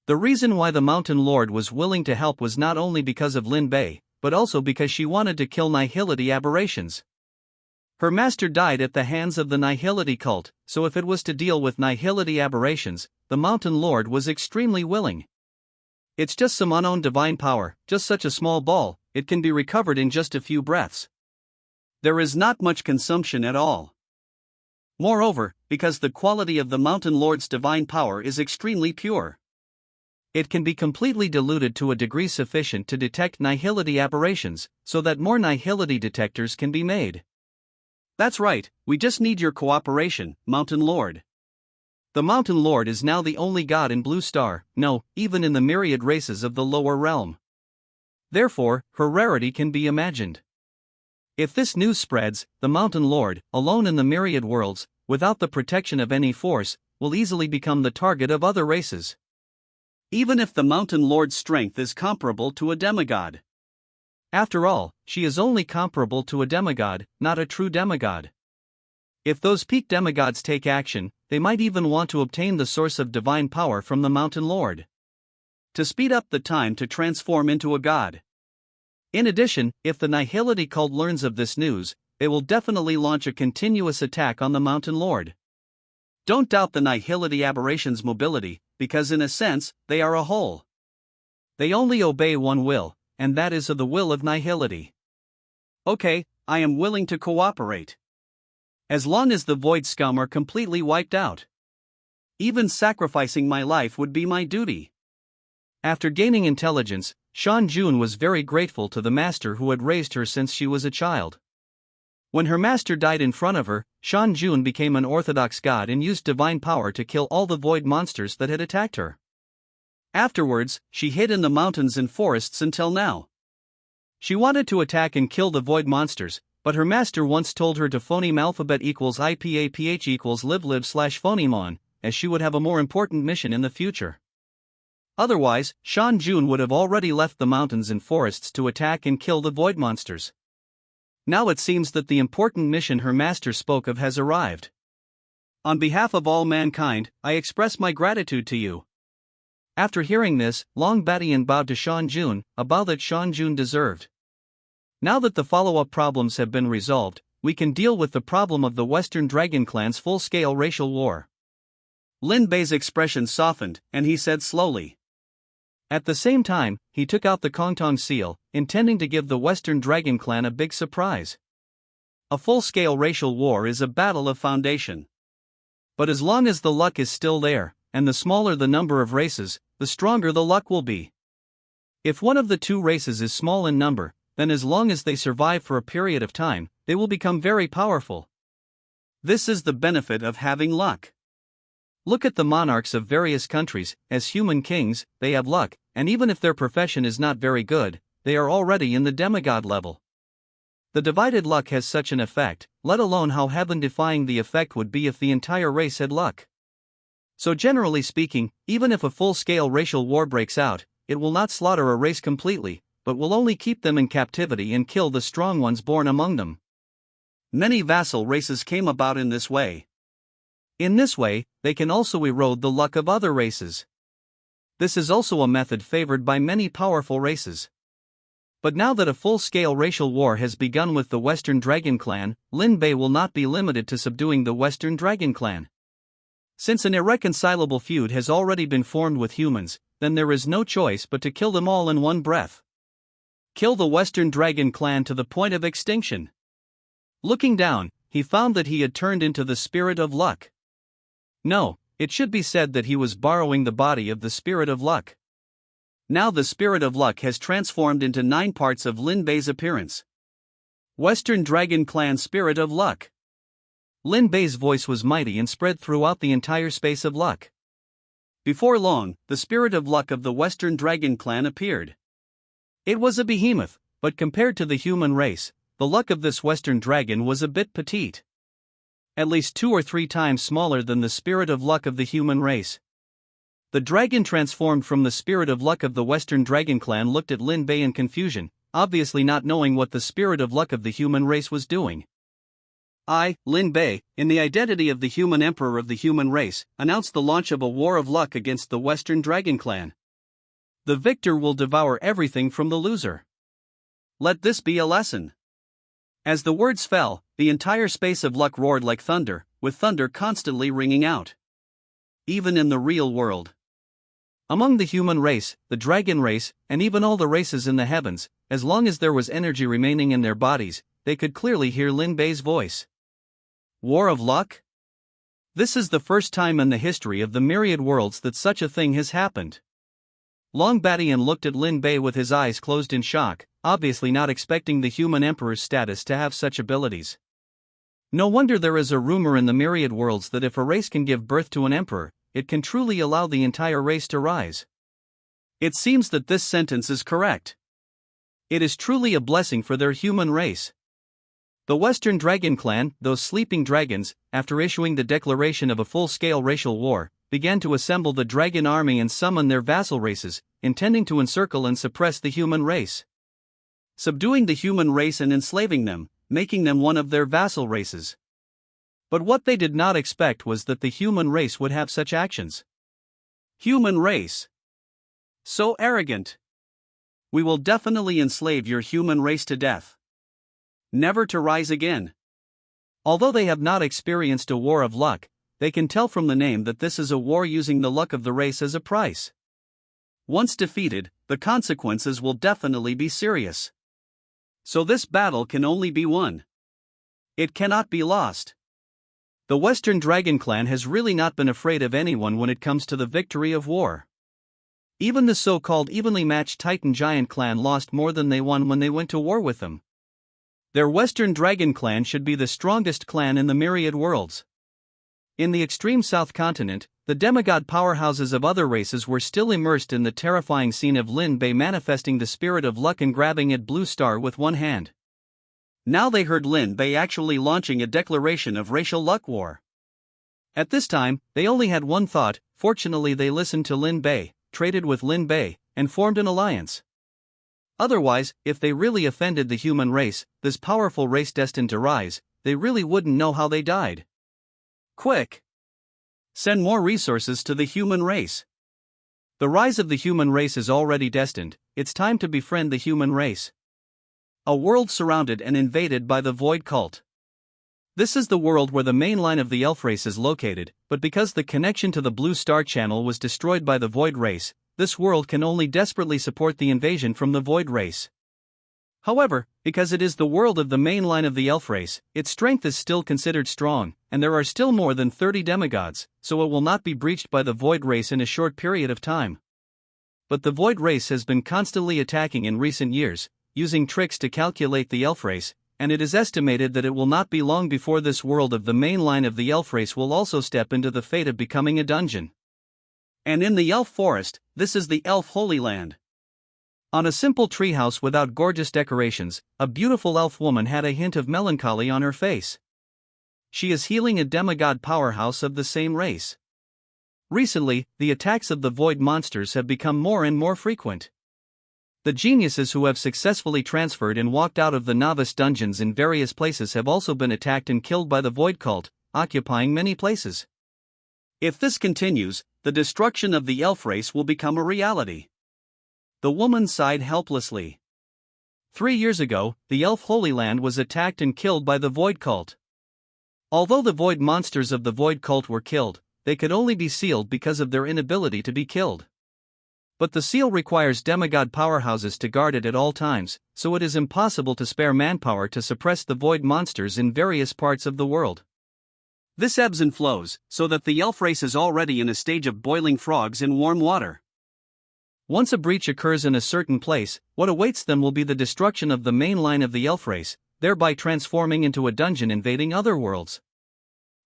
The reason why the Mountain Lord was willing to help was not only because of Lin Bei, but also because she wanted to kill Nihility aberrations. Her master died at the hands of the Nihility cult, so if it was to deal with Nihility aberrations, the Mountain Lord was extremely willing. It's just some unknown divine power, just such a small ball, it can be recovered in just a few breaths. There is not much consumption at all. Moreover, because the quality of the Mountain Lord's divine power is extremely pure, it can be completely diluted to a degree sufficient to detect Nihility aberrations, so that more Nihility detectors can be made. That's right, we just need your cooperation, Mountain Lord. The Mountain Lord is now the only god in Blue Star, no, even in the myriad races of the lower realm. Therefore, her rarity can be imagined. If this news spreads, the Mountain Lord, alone in the myriad worlds, without the protection of any force, will easily become the target of other races. Even if the Mountain Lord's strength is comparable to a demigod. After all, she is only comparable to a demigod, not a true demigod. If those peak demigods take action, they might even want to obtain the source of divine power from the Mountain Lord, to speed up the time to transform into a god. In addition, if the Nihility cult learns of this news, it will definitely launch a continuous attack on the Mountain Lord. Don't doubt the Nihility aberrations' mobility, because in a sense, they are a whole. They only obey one will, and that is of the will of Nihility. Okay, I am willing to cooperate. As long as the Void scum are completely wiped out. Even sacrificing my life would be my duty. After gaining intelligence, Shan Jun was very grateful to the master who had raised her since she was a child. When her master died in front of her, Shan Jun became an orthodox god and used divine power to kill all the void monsters that had attacked her. Afterwards, she hid in the mountains and forests until now. She wanted to attack and kill the void monsters, but her master once told her to phoneme alphabet equals IPAPH equals live/phoneme, as she would have a more important mission in the future. Otherwise, Shan Jun would have already left the mountains and forests to attack and kill the void monsters. Now it seems that the important mission her master spoke of has arrived. On behalf of all mankind, I express my gratitude to you. After hearing this, Long Badian bowed to Shan Jun, a bow that Shan Jun deserved. Now that the follow-up problems have been resolved, we can deal with the problem of the Western Dragon Clan's full-scale racial war. Lin Bei's expression softened, and he said slowly. At the same time, he took out the Kongtong seal, intending to give the Western Dragon Clan a big surprise. A full-scale racial war is a battle of foundation. But as long as the luck is still there, and the smaller the number of races, the stronger the luck will be. If one of the two races is small in number, then as long as they survive for a period of time, they will become very powerful. This is the benefit of having luck. Look at the monarchs of various countries. As human kings, they have luck, and even if their profession is not very good, they are already in the demigod level. The divided luck has such an effect, let alone how heaven-defying the effect would be if the entire race had luck. So generally speaking, even if a full-scale racial war breaks out, it will not slaughter a race completely, but will only keep them in captivity and kill the strong ones born among them. Many vassal races came about in this way. In this way, they can also erode the luck of other races. This is also a method favored by many powerful races. But now that a full-scale racial war has begun with the Western Dragon Clan, Lin Bei will not be limited to subduing the Western Dragon Clan. Since an irreconcilable feud has already been formed with humans, then there is no choice but to kill them all in one breath. Kill the Western Dragon Clan to the point of extinction. Looking down, he found that he had turned into the Spirit of Luck. No, it should be said that he was borrowing the body of the Spirit of Luck. Now the Spirit of Luck has transformed into 9 parts of Lin Bei's appearance. Western Dragon Clan Spirit of Luck. Lin Bei's voice was mighty and spread throughout the entire space of luck. Before long, the Spirit of Luck of the Western Dragon Clan appeared. It was a behemoth, but compared to the human race, the luck of this Western Dragon was a bit petite. At least 2 or 3 times smaller than the Spirit of Luck of the human race. The dragon transformed from the Spirit of Luck of the Western Dragon Clan looked at Lin Bei in confusion, obviously not knowing what the Spirit of Luck of the human race was doing. I, Lin Bei, in the identity of the human emperor of the human race, announce the launch of a war of luck against the Western Dragon Clan. The victor will devour everything from the loser. Let this be a lesson. As the words fell, the entire space of luck roared like thunder, with thunder constantly ringing out. Even in the real world. Among the human race, the dragon race, and even all the races in the heavens, as long as there was energy remaining in their bodies, they could clearly hear Lin Bei's voice. War of luck? This is the first time in the history of the myriad worlds that such a thing has happened. Long Badian looked at Lin Bei with his eyes closed in shock, obviously not expecting the human emperor's status to have such abilities. No wonder there is a rumor in the myriad worlds that if a race can give birth to an emperor, it can truly allow the entire race to rise. It seems that this sentence is correct. It is truly a blessing for their human race. The Western Dragon Clan, those sleeping dragons, after issuing the declaration of a full-scale racial war, began to assemble the dragon army and summon their vassal races, intending to encircle and suppress the human race. Subduing the human race and enslaving them, making them one of their vassal races. But what they did not expect was that the human race would have such actions. Human race. So arrogant. We will definitely enslave your human race to death. Never to rise again. Although they have not experienced a war of luck, they can tell from the name that this is a war using the luck of the race as a price. Once defeated, the consequences will definitely be serious. So this battle can only be won. It cannot be lost. The Western Dragon Clan has really not been afraid of anyone when it comes to the victory of war. Even the so-called evenly matched Titan Giant Clan lost more than they won when they went to war with them. Their Western Dragon Clan should be the strongest clan in the myriad worlds. In the extreme South Continent, the demigod powerhouses of other races were still immersed in the terrifying scene of Lin Bei manifesting the spirit of luck and grabbing at Blue Star with one hand. Now they heard Lin Bei actually launching a declaration of racial luck war. At this time, they only had one thought. Fortunately they listened to Lin Bei, traded with Lin Bei, and formed an alliance. Otherwise, if they really offended the human race, this powerful race destined to rise, they really wouldn't know how they died. Quick! Send more resources to the human race. The rise of the human race is already destined. It's time to befriend the human race. A world surrounded and invaded by the Void Cult. This is the world where the main line of the elf race is located, but because the connection to the Blue Star Channel was destroyed by the Void race, this world can only desperately support the invasion from the Void race. However, because it is the world of the main line of the elf race, its strength is still considered strong, and there are still more than 30 demigods, so it will not be breached by the Void race in a short period of time. But the Void race has been constantly attacking in recent years, using tricks to calculate the elf race, and it is estimated that it will not be long before this world of the main line of the elf race will also step into the fate of becoming a dungeon. And in the elf forest, this is the elf Holy Land. On a simple treehouse without gorgeous decorations, a beautiful elf woman had a hint of melancholy on her face. She is healing a demigod powerhouse of the same race. Recently, the attacks of the void monsters have become more and more frequent. The geniuses who have successfully transferred and walked out of the novice dungeons in various places have also been attacked and killed by the Void Cult, occupying many places. If this continues, the destruction of the elf race will become a reality. The woman sighed helplessly. 3 years ago, the elf Holy Land was attacked and killed by the Void Cult. Although the void monsters of the Void Cult were killed, they could only be sealed because of their inability to be killed. But the seal requires demigod powerhouses to guard it at all times, so it is impossible to spare manpower to suppress the void monsters in various parts of the world. This ebbs and flows, so that the elf race is already in a stage of boiling frogs in warm water. Once a breach occurs in a certain place, what awaits them will be the destruction of the main line of the elf race, thereby transforming into a dungeon invading other worlds.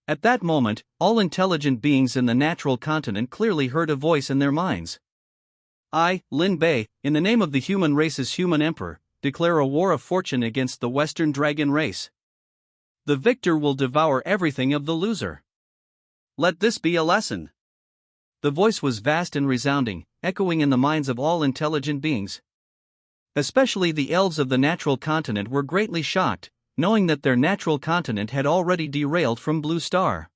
At that moment, all intelligent beings in the natural continent clearly heard a voice in their minds. I, Lin Bei, in the name of the human race's human emperor, declare a war of fortune against the Western dragon race. The victor will devour everything of the loser. Let this be a lesson. The voice was vast and resounding, echoing in the minds of all intelligent beings. Especially the elves of the natural continent were greatly shocked, knowing that their natural continent had already derailed from Blue Star.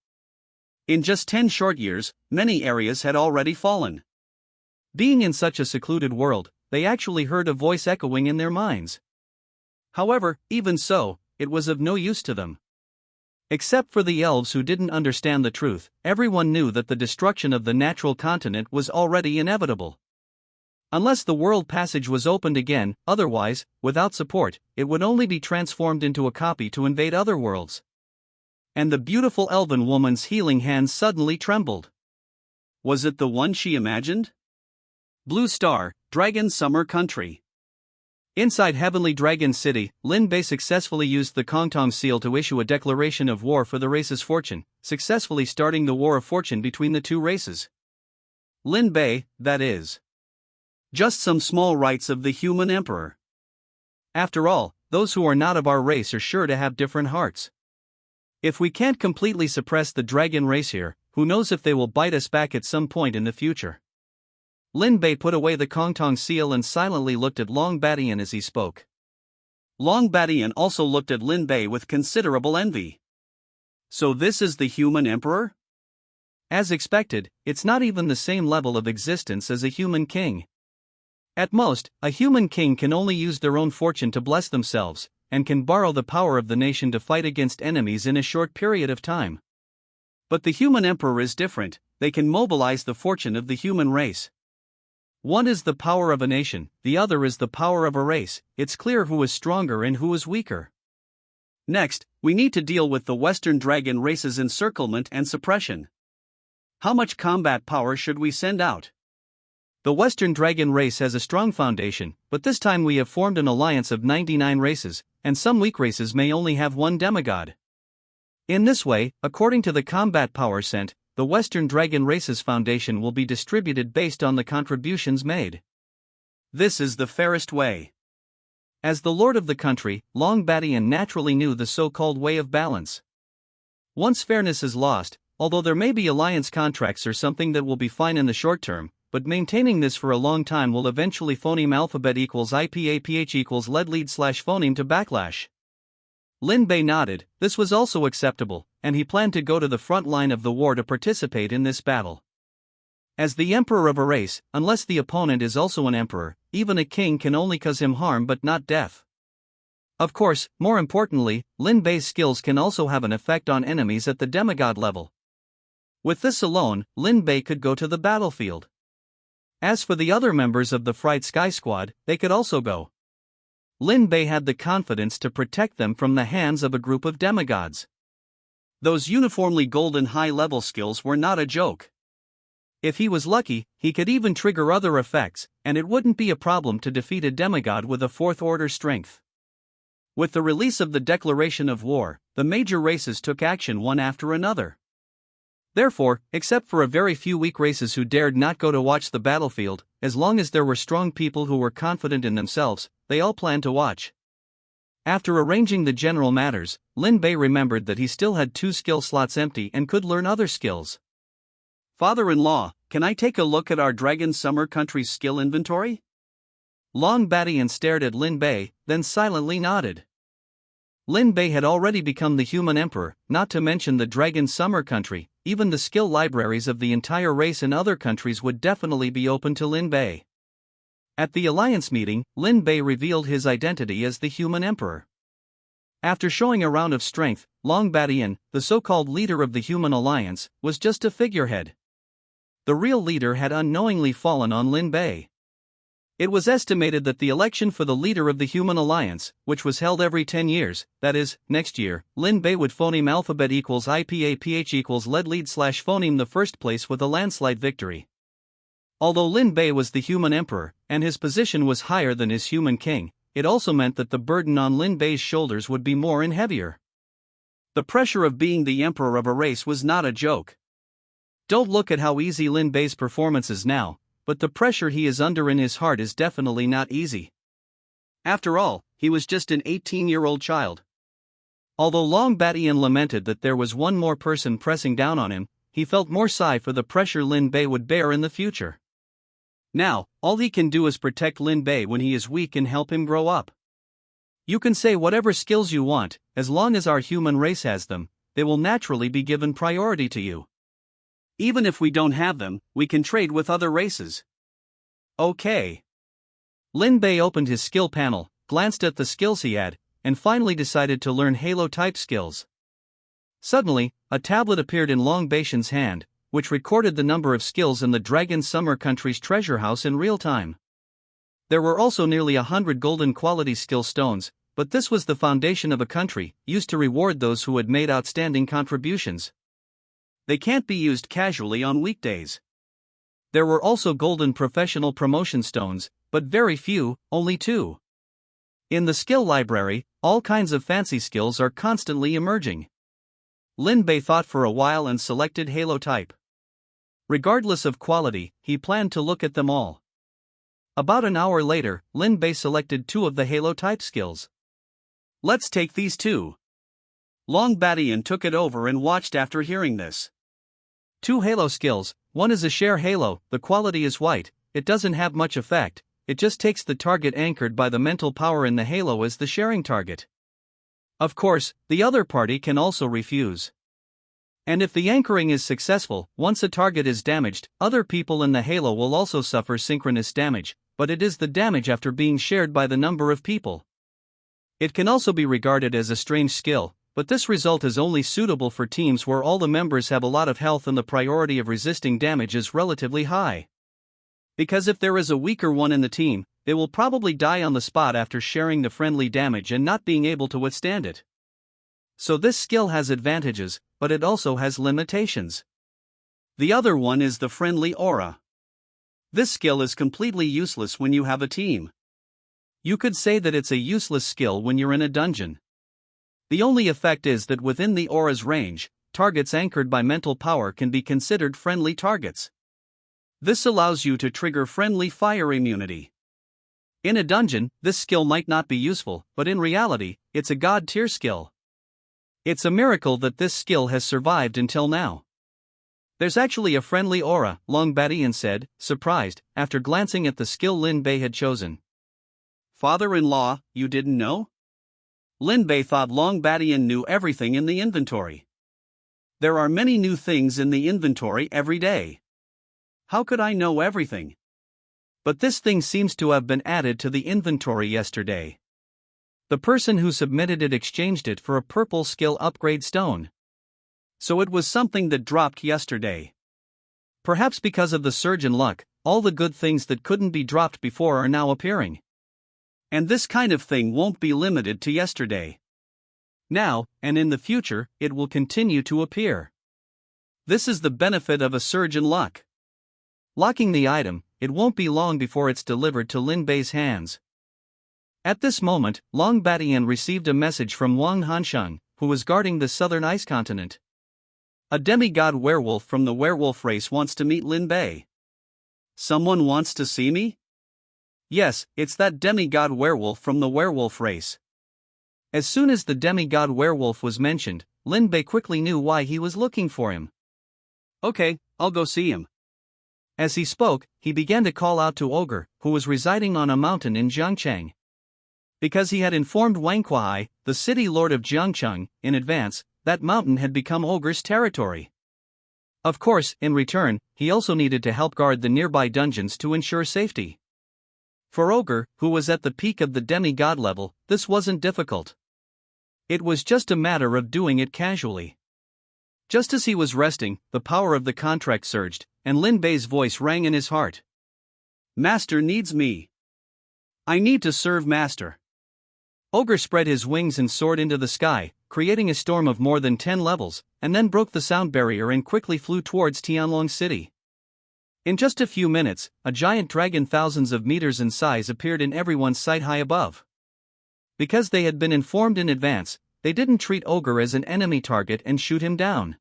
In just 10 short years, many areas had already fallen. Being in such a secluded world, they actually heard a voice echoing in their minds. However, even so, it was of no use to them. Except for the elves who didn't understand the truth, everyone knew that the destruction of the natural continent was already inevitable. Unless the world passage was opened again, otherwise, without support, it would only be transformed into a copy to invade other worlds. And the beautiful elven woman's healing hands suddenly trembled. Was it the one she imagined? Blue Star, Dragon Summer Country. Inside Heavenly Dragon City, Lin Bei successfully used the Kongtong seal to issue a declaration of war for the race's fortune, successfully starting the war of fortune between the two races. Lin Bei, that is. Just some small rights of the human emperor. After all, those who are not of our race are sure to have different hearts. If we can't completely suppress the dragon race here, who knows if they will bite us back at some point in the future. Lin Bei put away the Kongtong seal and silently looked at Long Badian as he spoke. Long Badian also looked at Lin Bei with considerable envy. So this is the human emperor? As expected, it's not even the same level of existence as a human king. At most, a human king can only use their own fortune to bless themselves, and can borrow the power of the nation to fight against enemies in a short period of time. But the human emperor is different, they can mobilize the fortune of the human race. One is the power of a nation, the other is the power of a race. It's clear who is stronger and who is weaker. Next, we need to deal with the Western Dragon race's encirclement and suppression. How much combat power should we send out? The Western Dragon race has a strong foundation, but this time we have formed an alliance of 99 races, and some weak races may only have one demigod. In this way, according to the combat power sent, the Western Dragon race's foundation will be distributed based on the contributions made. This is the fairest way. As the lord of the country, Long Badian naturally knew the so-called way of balance. Once fairness is lost, although there may be alliance contracts or something that will be fine in the short term, but maintaining this for a long time will eventually phoneme alphabet equals IPAPH equals lead lead slash phoneme to backlash. Lin Bei nodded. This was also acceptable, and he planned to go to the front line of the war to participate in this battle. As the emperor of a race, unless the opponent is also an emperor, even a king can only cause him harm but not death. Of course, more importantly, Lin Bei's skills can also have an effect on enemies at the demigod level. With this alone, Lin Bei could go to the battlefield. As for the other members of the Fright Sky Squad, they could also go. Lin Bei had the confidence to protect them from the hands of a group of demigods. Those uniformly golden high-level skills were not a joke. If he was lucky, he could even trigger other effects, and it wouldn't be a problem to defeat a demigod with a fourth-order strength. With the release of the declaration of war, the major races took action one after another. Therefore, except for a very few weak races who dared not go to watch the battlefield, as long as there were strong people who were confident in themselves, they all planned to watch. After arranging the general matters, Lin Bei remembered that he still had 2 skill slots empty and could learn other skills. Father-in-law, can I take a look at our Dragon Summer Country's skill inventory? Long Badian stared at Lin Bei, then silently nodded. Lin Bei had already become the human emperor, not to mention the Dragon Summer Country. Even the skill libraries of the entire race in other countries would definitely be open to Lin Bei. At the alliance meeting, Lin Bei revealed his identity as the human emperor. After showing a round of strength, Long Badian, the so-called leader of the human alliance, was just a figurehead. The real leader had unknowingly fallen on Lin Bei. It was estimated that the election for the leader of the human alliance, which was held every 10 years, that is, next year, Lin Bei would phoneme alphabet equals IPAPH equals lead lead slash phoneme the first place with a landslide victory. Although Lin Bei was the human emperor, and his position was higher than his human king, it also meant that the burden on Lin Bei's shoulders would be more and heavier. The pressure of being the emperor of a race was not a joke. Don't look at how easy Lin Bei's performance is now, but the pressure he is under in his heart is definitely not easy. After all, he was just an 18-year-old child. Although Long Badian lamented that there was one more person pressing down on him, he felt more sigh for the pressure Lin Bei would bear in the future. Now, all he can do is protect Lin Bei when he is weak and help him grow up. You can say whatever skills you want, as long as our human race has them, they will naturally be given priority to you. Even if we don't have them, we can trade with other races. Okay. Lin Bei opened his skill panel, glanced at the skills he had, and finally decided to learn Halo-type skills. Suddenly, a tablet appeared in Long Badian's hand, which recorded the number of skills in the Dragon Summer Country's treasure house in real time. There were also nearly 100 golden quality skill stones, but this was the foundation of a country, used to reward those who had made outstanding contributions. They can't be used casually on weekdays. There were also golden professional promotion stones, but very few, only 2. In the skill library, all kinds of fancy skills are constantly emerging. Lin Bei thought for a while and selected Halo type. Regardless of quality, he planned to look at them all. About an hour later, Lin Bei selected 2 of the Halo type skills. Let's take these 2. Long Badian took it over and watched after hearing this. 2 Halo skills, one is a share Halo, the quality is white, it doesn't have much effect, it just takes the target anchored by the mental power in the Halo as the sharing target. Of course, the other party can also refuse. And if the anchoring is successful, once a target is damaged, other people in the Halo will also suffer synchronous damage, but it is the damage after being shared by the number of people. It can also be regarded as a strange skill, but this result is only suitable for teams where all the members have a lot of health and the priority of resisting damage is relatively high. Because if there is a weaker one in the team, they will probably die on the spot after sharing the friendly damage and not being able to withstand it. So this skill has advantages, but it also has limitations. The other one is the friendly aura. This skill is completely useless when you have a team. You could say that it's a useless skill when you're in a dungeon. The only effect is that within the aura's range, targets anchored by mental power can be considered friendly targets. This allows you to trigger friendly fire immunity. In a dungeon, this skill might not be useful, but in reality, it's a god-tier skill. It's a miracle that this skill has survived until now. There's actually a friendly aura, Long Badian said, surprised, after glancing at the skill Lin Bei had chosen. Father-in-law, you didn't know? Lin Bei thought Long Badian knew everything in the inventory. There are many new things in the inventory every day. How could I know everything? But this thing seems to have been added to the inventory yesterday. The person who submitted it exchanged it for a purple skill upgrade stone. So it was something that dropped yesterday. Perhaps because of the surge in luck, all the good things that couldn't be dropped before are now appearing. And this kind of thing won't be limited to yesterday. Now, and in the future, it will continue to appear. This is the benefit of a surge in luck. Locking the item, it won't be long before it's delivered to Lin Bei's hands. At this moment, Long Badian received a message from Wang Hansheng, who was guarding the southern ice continent. A demigod werewolf from the werewolf race wants to meet Lin Bei. Someone wants to see me? Yes, it's that demigod werewolf from the werewolf race. As soon as the demigod werewolf was mentioned, Lin Bei quickly knew why he was looking for him. Okay, I'll go see him. As he spoke, he began to call out to Ogre, who was residing on a mountain in Jiangcheng. Because he had informed Wang Kuai, the city lord of Jiangcheng, in advance, that mountain had become Ogre's territory. Of course, in return, he also needed to help guard the nearby dungeons to ensure safety. For Ogre, who was at the peak of the demigod level, this wasn't difficult. It was just a matter of doing it casually. Just as he was resting, the power of the contract surged, and Lin Bei's voice rang in his heart. Master needs me. I need to serve Master. Ogre spread his wings and soared into the sky, creating a storm of more than 10 levels, and then broke the sound barrier and quickly flew towards Tianlong City. In just a few minutes, a giant dragon thousands of meters in size appeared in everyone's sight high above. Because they had been informed in advance, they didn't treat Ogre as an enemy target and shoot him down.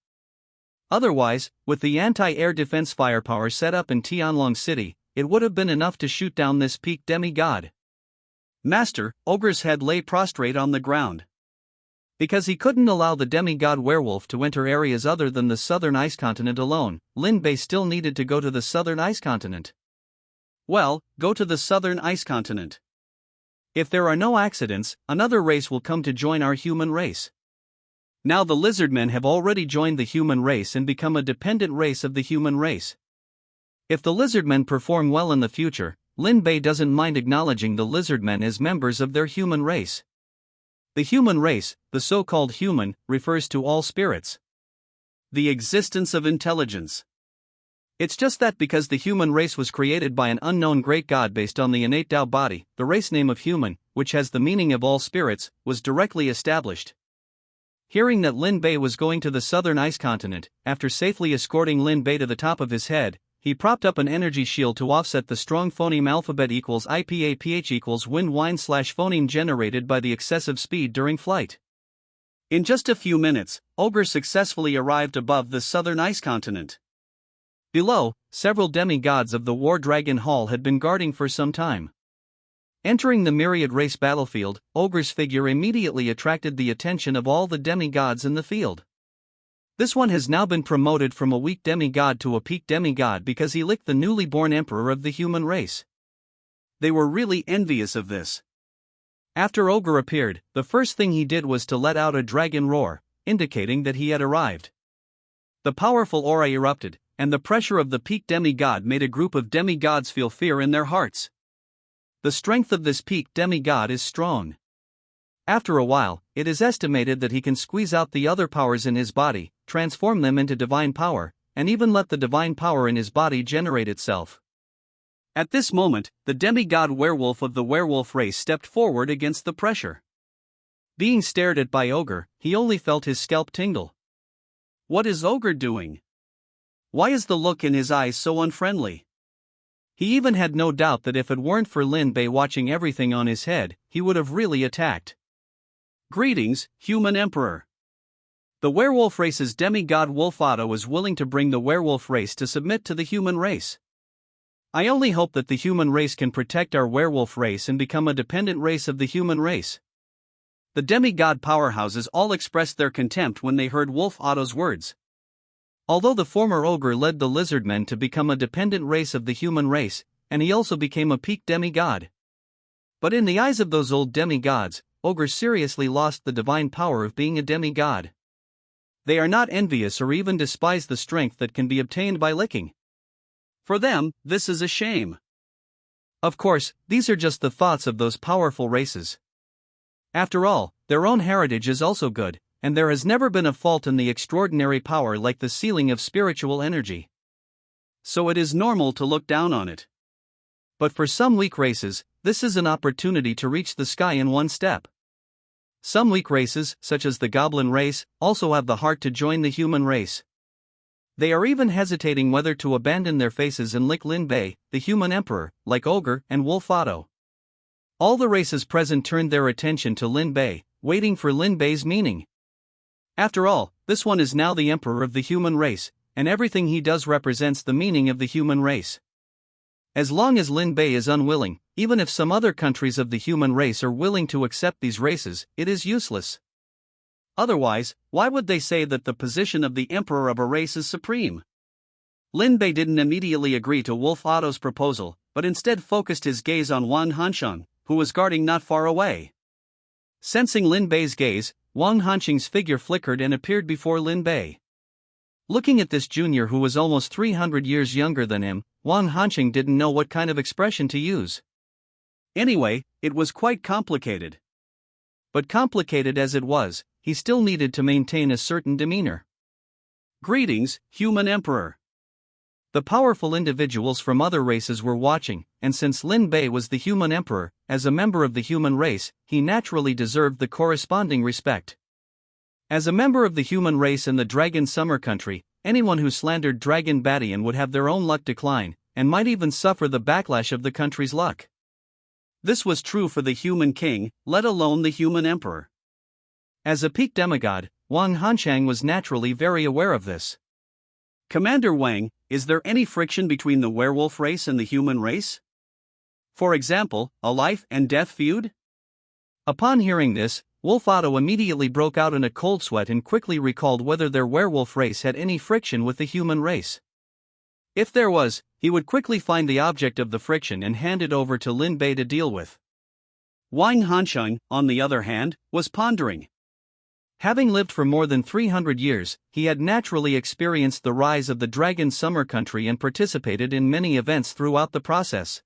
Otherwise, with the anti-air defense firepower set up in Tianlong City, it would have been enough to shoot down this peak demigod. Master, Ogre's head lay prostrate on the ground. Because he couldn't allow the demigod werewolf to enter areas other than the southern ice continent alone, Lin Bei still needed to go to the southern ice continent. Well, go to the southern ice continent. If there are no accidents, another race will come to join our human race. Now the lizardmen have already joined the human race and become a dependent race of the human race. If the lizardmen perform well in the future, Lin Bei doesn't mind acknowledging the lizardmen as members of their human race. The human race, the so-called human, refers to all spirits. The existence of intelligence. It's just that because the human race was created by an unknown great god based on the innate Tao body, the race name of human, which has the meaning of all spirits, was directly established. Hearing that Lin Bei was going to the southern ice continent, after safely escorting Lin Bei to the top of his head, he propped up an energy shield to offset the strong phoneme alphabet equals IPA-PH equals wind whine / phoneme generated by the excessive speed during flight. In just a few minutes, Ogre successfully arrived above the southern ice continent. Below, several demigods of the War Dragon Hall had been guarding for some time. Entering the myriad race battlefield, Ogre's figure immediately attracted the attention of all the demigods in the field. This one has now been promoted from a weak demigod to a peak demigod because he licked the newly born emperor of the human race. They were really envious of this. After Ogre appeared, the first thing he did was to let out a dragon roar, indicating that he had arrived. The powerful aura erupted, and the pressure of the peak demigod made a group of demigods feel fear in their hearts. The strength of this peak demigod is strong. After a while, it is estimated that he can squeeze out the other powers in his body, transform them into divine power, and even let the divine power in his body generate itself. At this moment, the demigod werewolf of the werewolf race stepped forward against the pressure. Being stared at by Ogre, he only felt his scalp tingle. What is Ogre doing? Why is the look in his eyes so unfriendly? He even had no doubt that if it weren't for Lin Bei watching everything on his head, he would have really attacked. Greetings, human emperor. The werewolf race's demigod Wolfado is willing to bring the werewolf race to submit to the human race. I only hope that the human race can protect our werewolf race and become a dependent race of the human race. The demigod powerhouses all expressed their contempt when they heard Wolfado's words. Although the former ogre led the lizardmen to become a dependent race of the human race, and he also became a peak demigod. But in the eyes of those old demigods, Ogre seriously lost the divine power of being a demigod. They are not envious or even despise the strength that can be obtained by licking. For them, this is a shame. Of course, these are just the thoughts of those powerful races. After all, their own heritage is also good, and there has never been a fault in the extraordinary power like the sealing of spiritual energy. So it is normal to look down on it. But for some weak races, this is an opportunity to reach the sky in one step. Some weak races, such as the goblin race, also have the heart to join the human race. They are even hesitating whether to abandon their faces and lick Lin Bei, the human emperor, like Ogre and Wolfado. All the races present turned their attention to Lin Bei, waiting for Lin Bei's meaning. After all, this one is now the emperor of the human race, and everything he does represents the meaning of the human race. As long as Lin Bei is unwilling, even if some other countries of the human race are willing to accept these races, it is useless. Otherwise, why would they say that the position of the emperor of a race is supreme? Lin Bei didn't immediately agree to Wolfado's proposal, but instead focused his gaze on Wang Hansheng, who was guarding not far away. Sensing Lin Bei's gaze, Wang Hansheng's figure flickered and appeared before Lin Bei. Looking at this junior who was almost 300 years younger than him, Wang Hansheng didn't know what kind of expression to use. Anyway, it was quite complicated. But complicated as it was, he still needed to maintain a certain demeanor. Greetings, human emperor. The powerful individuals from other races were watching, and since Lin Bei was the human emperor, as a member of the human race, he naturally deserved the corresponding respect. As a member of the human race in the Dragon Summer Country, anyone who slandered Dragon Badian would have their own luck decline, and might even suffer the backlash of the country's luck. This was true for the human king, let alone the human emperor. As a peak demigod, Wang Hansheng was naturally very aware of this. Commander Wang, is there any friction between the werewolf race and the human race? For example, a life and death feud? Upon hearing this, Wolfado immediately broke out in a cold sweat and quickly recalled whether their werewolf race had any friction with the human race. If there was, he would quickly find the object of the friction and hand it over to Lin Bei to deal with. Wang Hansheng, on the other hand, was pondering. Having lived for more than 300 years, he had naturally experienced the rise of the Dragon Summer Country and participated in many events throughout the process.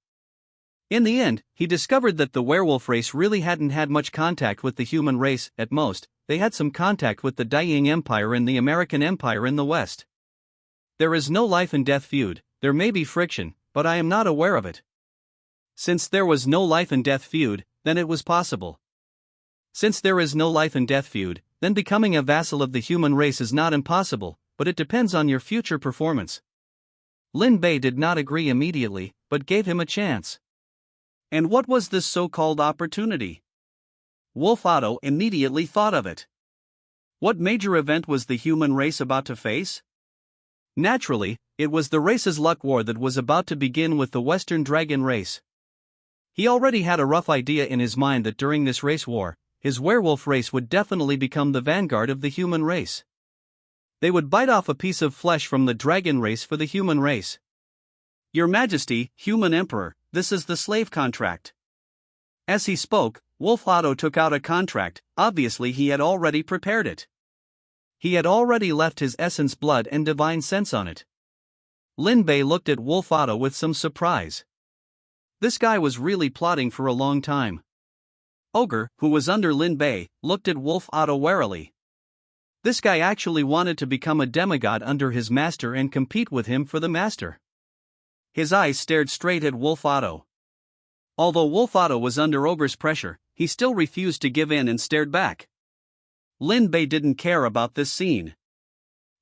In the end, he discovered that the werewolf race really hadn't had much contact with the human race. At most, they had some contact with the Daiying Empire and the American Empire in the West. There is no life and death feud, there may be friction, but I am not aware of it. Since there was no life and death feud, then it was possible. Since there is no life and death feud, then becoming a vassal of the human race is not impossible, but it depends on your future performance. Lin Bei did not agree immediately, but gave him a chance. And what was this so-called opportunity? Wolfado immediately thought of it. What major event was the human race about to face? Naturally, it was the race's luck war that was about to begin with the Western Dragon race. He already had a rough idea in his mind that during this race war, his werewolf race would definitely become the vanguard of the human race. They would bite off a piece of flesh from the dragon race for the human race. Your Majesty, human emperor, this is the slave contract. As he spoke, Wolfado took out a contract. Obviously he had already prepared it. He had already left his essence blood and divine sense on it. Lin Bei looked at Wolfado with some surprise. This guy was really plotting for a long time. Ogre, who was under Lin Bei, looked at Wolfado warily. This guy actually wanted to become a demigod under his master and compete with him for the master. His eyes stared straight at Wolf Otto. Although Wolf Otto was under Ogre's pressure, he still refused to give in and stared back. Lin Bei didn't care about this scene.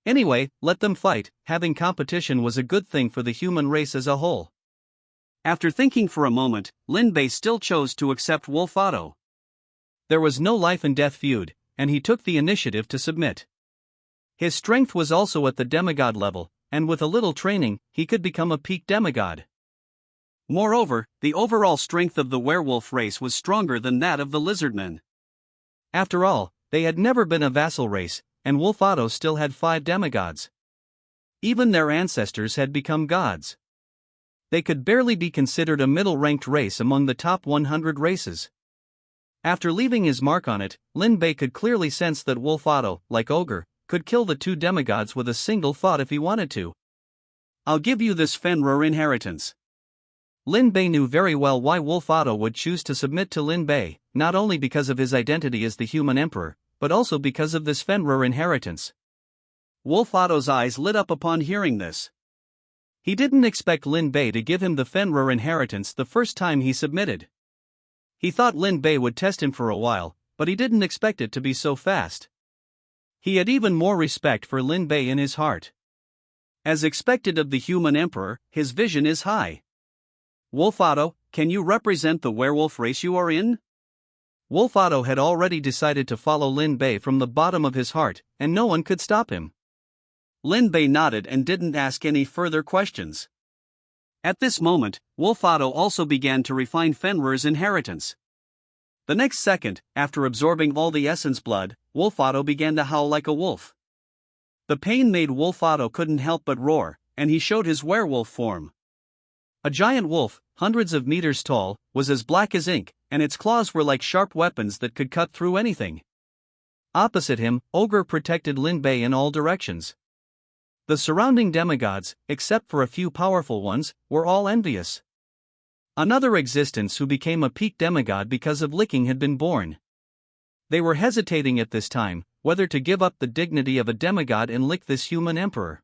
Anyway, let them fight. Having competition was a good thing for the human race as a whole. After thinking for a moment, Lin Bei still chose to accept Wolf Otto. There was no life and death feud, and he took the initiative to submit. His strength was also at the demigod level, and with a little training, he could become a peak demigod. Moreover, the overall strength of the werewolf race was stronger than that of the lizardmen. After all, they had never been a vassal race, and Wolf Otto still had 5 demigods. Even their ancestors had become gods. They could barely be considered a middle-ranked race among the top 100 races. After leaving his mark on it, Lin Bei could clearly sense that Wolf Otto, like Ogre, could kill the 2 demigods with a single thought if he wanted to. I'll give you this Fenrir inheritance. Lin Bei knew very well why Wolf Otto would choose to submit to Lin Bei, not only because of his identity as the human emperor, but also because of this Fenrir inheritance. Wolf Otto's eyes lit up upon hearing this. He didn't expect Lin Bei to give him the Fenrir inheritance the first time he submitted. He thought Lin Bei would test him for a while, but he didn't expect it to be so fast. He had even more respect for Lin Bei in his heart. As expected of the human emperor, his vision is high. Wolf Otto, can you represent the werewolf race you are in? Wolf Otto had already decided to follow Lin Bei from the bottom of his heart, and no one could stop him. Lin Bei nodded and didn't ask any further questions. At this moment, Wolf Otto also began to refine Fenrir's inheritance. The next second, after absorbing all the essence blood, Wolf Otto began to howl like a wolf. The pain made Wolf Otto couldn't help but roar, and he showed his werewolf form. A giant wolf, hundreds of meters tall, was as black as ink, and its claws were like sharp weapons that could cut through anything. Opposite him, Ogre protected Lin Bei in all directions. The surrounding demigods, except for a few powerful ones, were all envious. Another existence who became a peak demigod because of licking had been born. They were hesitating at this time, whether to give up the dignity of a demigod and lick this human emperor.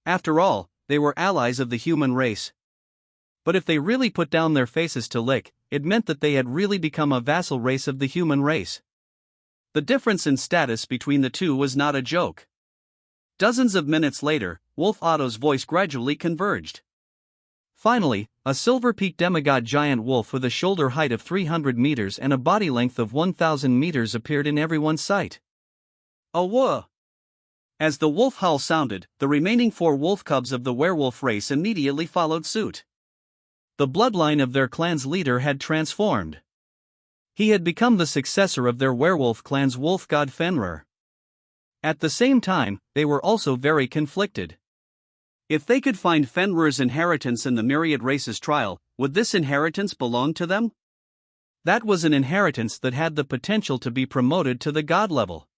After all, they were allies of the human race. But if they really put down their faces to lick, it meant that they had really become a vassal race of the human race. The difference in status between the two was not a joke. Dozens of minutes later, Wolf Otto's voice gradually converged. Finally, a silver-peaked demigod giant wolf with a shoulder height of 300 meters and a body length of 1,000 meters appeared in everyone's sight. A whoa! As the wolf howl sounded, the remaining 4 wolf cubs of the werewolf race immediately followed suit. The bloodline of their clan's leader had transformed. He had become the successor of their werewolf clan's wolf god Fenrir. At the same time, they were also very conflicted. If they could find Fenrir's inheritance in the myriad races trial, would this inheritance belong to them? That was an inheritance that had the potential to be promoted to the god level.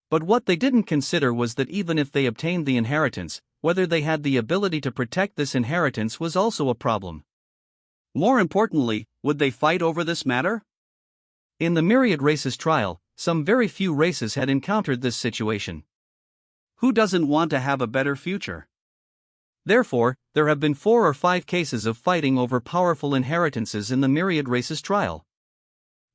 But what they didn't consider was that even if they obtained the inheritance, whether they had the ability to protect this inheritance was also a problem. More importantly, would they fight over this matter? In the myriad races trial, some very few races had encountered this situation. Who doesn't want to have a better future? Therefore, there have been 4 or 5 cases of fighting over powerful inheritances in the myriad races trial.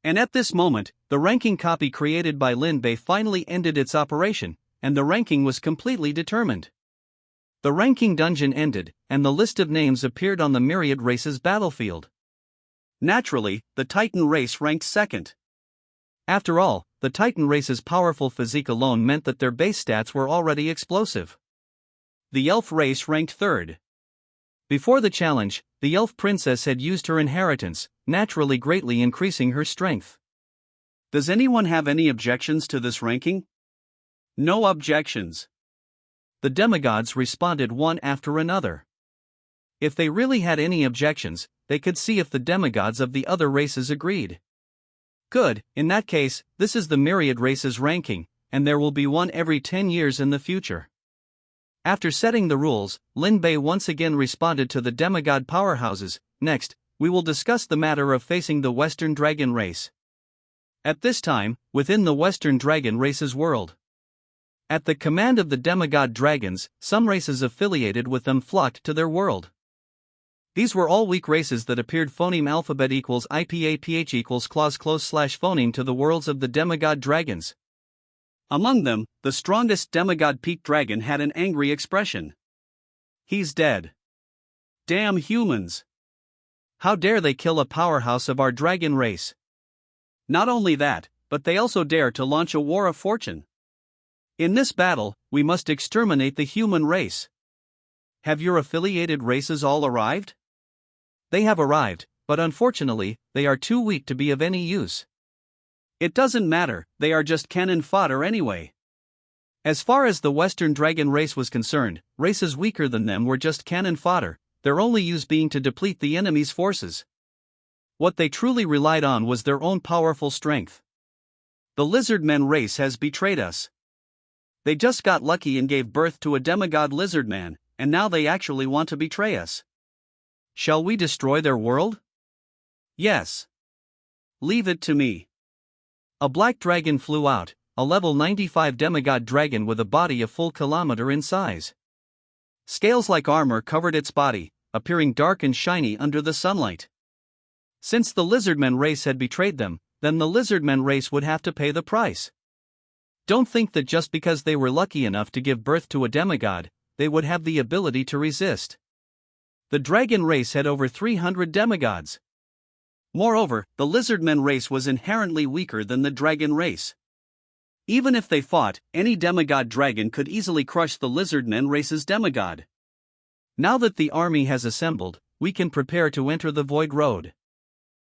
And at this moment, the ranking copy created by Lin Bei finally ended its operation, and the ranking was completely determined. The ranking dungeon ended, and the list of names appeared on the myriad races battlefield. Naturally, the Titan race ranked second. After all, the Titan race's powerful physique alone meant that their base stats were already explosive. The elf race ranked third. Before the challenge, the elf princess had used her inheritance, naturally greatly increasing her strength. Does anyone have any objections to this ranking? No objections. The demigods responded one after another. If they really had any objections, they could see if the demigods of the other races agreed. Good, in that case, this is the myriad races ranking, and there will be one every 10 years in the future. After setting the rules, Lin Bei once again responded to the demigod powerhouses. Next, we will discuss the matter of facing the Western Dragon race. At this time, within the Western Dragon race's world. At the command of the demigod dragons, some races affiliated with them flocked to their world. These were all weak races that appeared phoneme alphabet equals IPAPH equals clause close slash phoneme to the worlds of the demigod dragons. Among them, the strongest demigod peak dragon had an angry expression. He's dead. Damn humans. How dare they kill a powerhouse of our dragon race? Not only that, but they also dare to launch a war of fortune. In this battle, we must exterminate the human race. Have your affiliated races all arrived? They have arrived, but unfortunately, they are too weak to be of any use. It doesn't matter, they are just cannon fodder anyway. As far as the Western dragon race was concerned, races weaker than them were just cannon fodder, their only use being to deplete the enemy's forces. What they truly relied on was their own powerful strength. The lizardmen race has betrayed us. They just got lucky and gave birth to a demigod lizardman, and now they actually want to betray us. Shall we destroy their world? Yes. Leave it to me. A black dragon flew out, a level 95 demigod dragon with a body a full kilometer in size. Scales like armor covered its body, appearing dark and shiny under the sunlight. Since the lizardmen race had betrayed them, then the lizardmen race would have to pay the price. Don't think that just because they were lucky enough to give birth to a demigod, they would have the ability to resist. The dragon race had over 300 demigods. Moreover, the lizardmen race was inherently weaker than the dragon race. Even if they fought, any demigod dragon could easily crush the lizardmen race's demigod. Now that the army has assembled, we can prepare to enter the Void Road.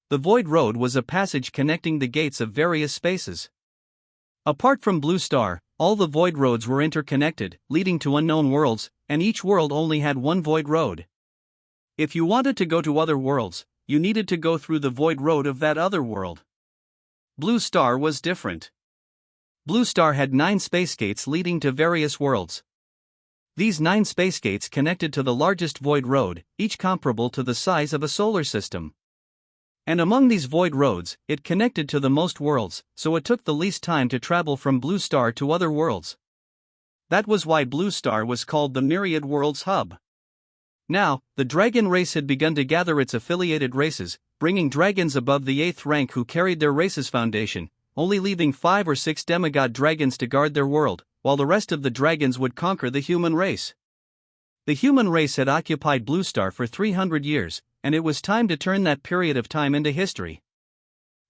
The Void Road was a passage connecting the gates of various spaces. Apart from Blue Star, all the Void Roads were interconnected, leading to unknown worlds, and each world only had one Void Road. If you wanted to go to other worlds, you needed to go through the Void Road of that other world. Blue Star was different. Blue Star had 9 space gates leading to various worlds. These 9 space gates connected to the largest Void Road, each comparable to the size of a solar system. And among these Void Roads, it connected to the most worlds, so it took the least time to travel from Blue Star to other worlds. That was why Blue Star was called the Myriad Worlds Hub. Now, the dragon race had begun to gather its affiliated races, bringing dragons above the 8th rank who carried their race's foundation, only leaving 5 or 6 demigod dragons to guard their world, while the rest of the dragons would conquer the human race. The human race had occupied Blue Star for 300 years, and it was time to turn that period of time into history.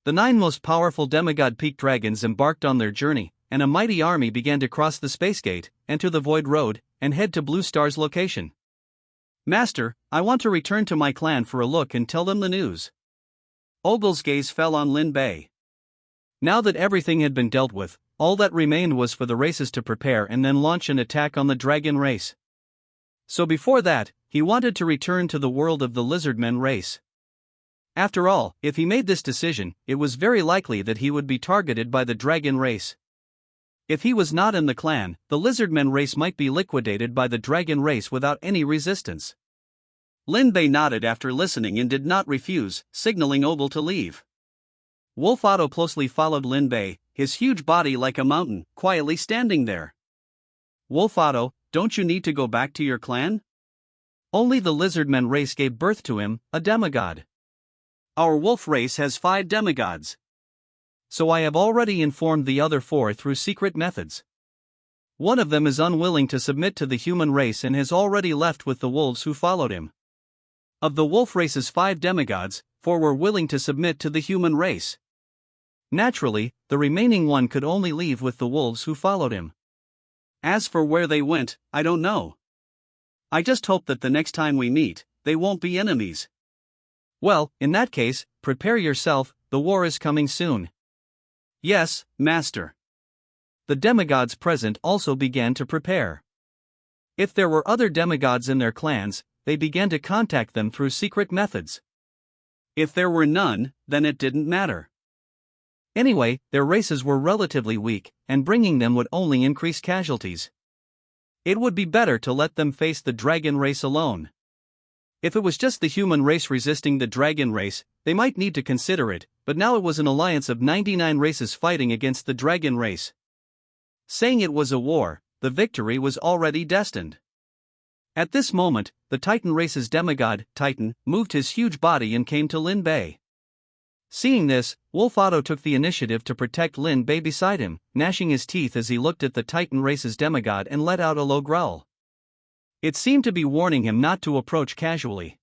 The 9 most powerful demigod peak dragons embarked on their journey, and a mighty army began to cross the space gate, enter the Void Road, and head to Blue Star's location. Master, I want to return to my clan for a look and tell them the news. Ogle's gaze fell on Lin Bei. Now that everything had been dealt with, all that remained was for the races to prepare and then launch an attack on the dragon race. So before that, he wanted to return to the world of the lizardmen race. After all, if he made this decision, it was very likely that he would be targeted by the dragon race. If he was not in the clan, the lizardmen race might be liquidated by the dragon race without any resistance. Lin Bei nodded after listening and did not refuse, signaling Ogle to leave. Wolf Otto closely followed Lin Bei, his huge body like a mountain, quietly standing there. Wolf Otto, don't you need to go back to your clan? Only the lizardmen race gave birth to him, a demigod. Our wolf race has 5 demigods. So I have already informed the other 4 through secret methods. One of them is unwilling to submit to the human race and has already left with the wolves who followed him. Of the wolf race's 5 demigods, 4 were willing to submit to the human race. Naturally, the remaining 1 could only leave with the wolves who followed him. As for where they went, I don't know. I just hope that the next time we meet, they won't be enemies. Well, in that case, prepare yourself, the war is coming soon. Yes, Master. The demigods present also began to prepare. If there were other demigods in their clans, they began to contact them through secret methods. If there were none, then it didn't matter. Anyway, their races were relatively weak, and bringing them would only increase casualties. It would be better to let them face the dragon race alone. If it was just the human race resisting the dragon race, they might need to consider it, but now it was an alliance of 99 races fighting against the dragon race. Saying it was a war, the victory was already destined. At this moment, the Titan race's demigod, Titan, moved his huge body and came to Lin Bei. Seeing this, Wolf Otto took the initiative to protect Lin Bei beside him, gnashing his teeth as he looked at the Titan race's demigod and let out a low growl. It seemed to be warning him not to approach casually.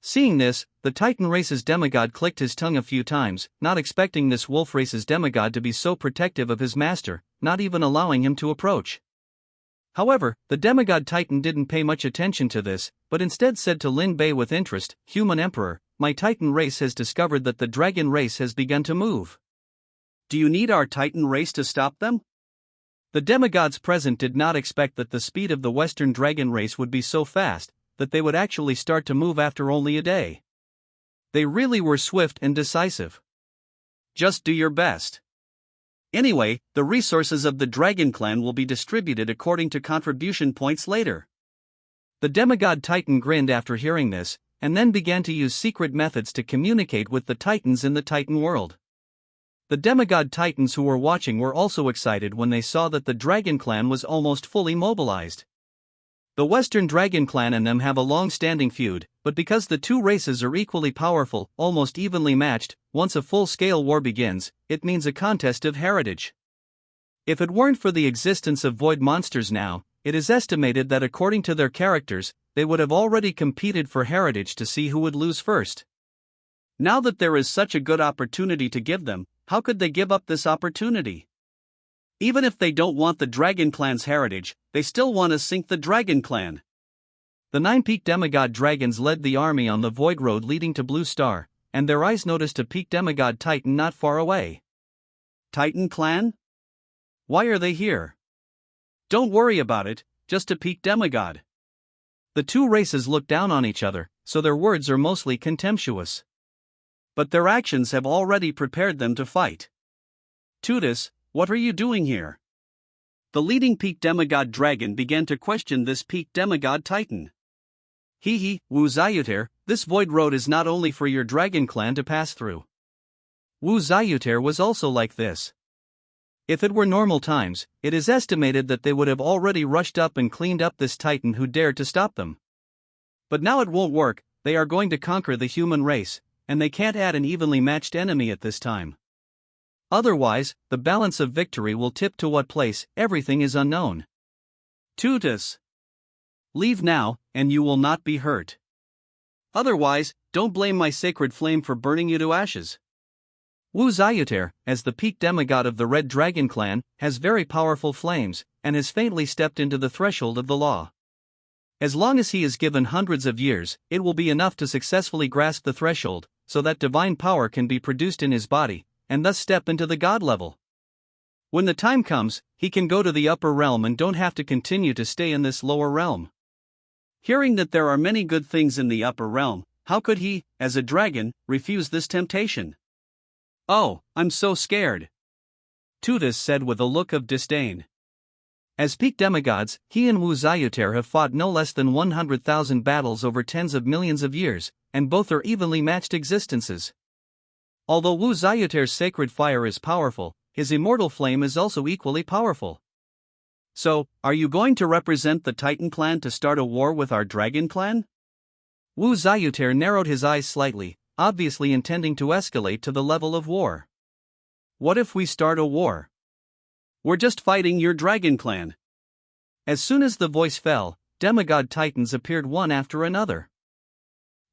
Seeing this, the Titan race's demigod clicked his tongue a few times, not expecting this wolf race's demigod to be so protective of his master, not even allowing him to approach. However, the demigod Titan didn't pay much attention to this, but instead said to Lin Bei with interest, "Human Emperor, my Titan race has discovered that the dragon race has begun to move. Do you need our Titan race to stop them?" The demigods present did not expect that the speed of the Western dragon race would be so fast, that they would actually start to move after only a day. They really were swift and decisive. Just do your best. Anyway, the resources of the Dragon Clan will be distributed according to contribution points later. The demigod Titan grinned after hearing this, and then began to use secret methods to communicate with the Titans in the Titan world. The demigod Titans who were watching were also excited when they saw that the Dragon Clan was almost fully mobilized. The Western Dragon Clan and them have a long-standing feud, but because the two races are equally powerful, almost evenly matched, once a full-scale war begins, it means a contest of heritage. If it weren't for the existence of void monsters now, it is estimated that according to their characters, they would have already competed for heritage to see who would lose first. Now that there is such a good opportunity to give them, how could they give up this opportunity? Even if they don't want the Dragon Clan's heritage, they still want to sink the Dragon Clan. The 9-peak demigod dragons led the army on the void road leading to Blue Star, and their eyes noticed a peak demigod Titan not far away. Titan Clan? Why are they here? Don't worry about it, just a peak demigod. The two races look down on each other, so their words are mostly contemptuous. But their actions have already prepared them to fight. Tutus, what are you doing here? The leading peak demigod dragon began to question this peak demigod Titan. Wu Zayuter, this void road is not only for your dragon clan to pass through. Wu Zayuter was also like this. If it were normal times, it is estimated that they would have already rushed up and cleaned up this Titan who dared to stop them. But now it won't work, they are going to conquer the human race, and they can't add an evenly matched enemy at this time. Otherwise, the balance of victory will tip to what place, everything is unknown. Tutus. Leave now, and you will not be hurt. Otherwise, don't blame my sacred flame for burning you to ashes. Wu Zayuter, as the peak demigod of the Red Dragon Clan, has very powerful flames, and has faintly stepped into the threshold of the law. As long as he is given hundreds of years, it will be enough to successfully grasp the threshold, so that divine power can be produced in his body, and thus step into the god level. When the time comes, he can go to the upper realm and don't have to continue to stay in this lower realm. Hearing that there are many good things in the upper realm, how could he, as a dragon, refuse this temptation? Oh, I'm so scared. Tutus said with a look of disdain. As peak demigods, he and Wu Zayuter have fought no less than 100,000 battles over tens of millions of years, and both are evenly matched existences. Although Wu Zayuter's sacred fire is powerful, his immortal flame is also equally powerful. So, are you going to represent the Titan clan to start a war with our Dragon clan? Wu Zayuter narrowed his eyes slightly, obviously intending to escalate to the level of war. What if we start a war? We're just fighting your Dragon clan. As soon as the voice fell, demigod titans appeared one after another.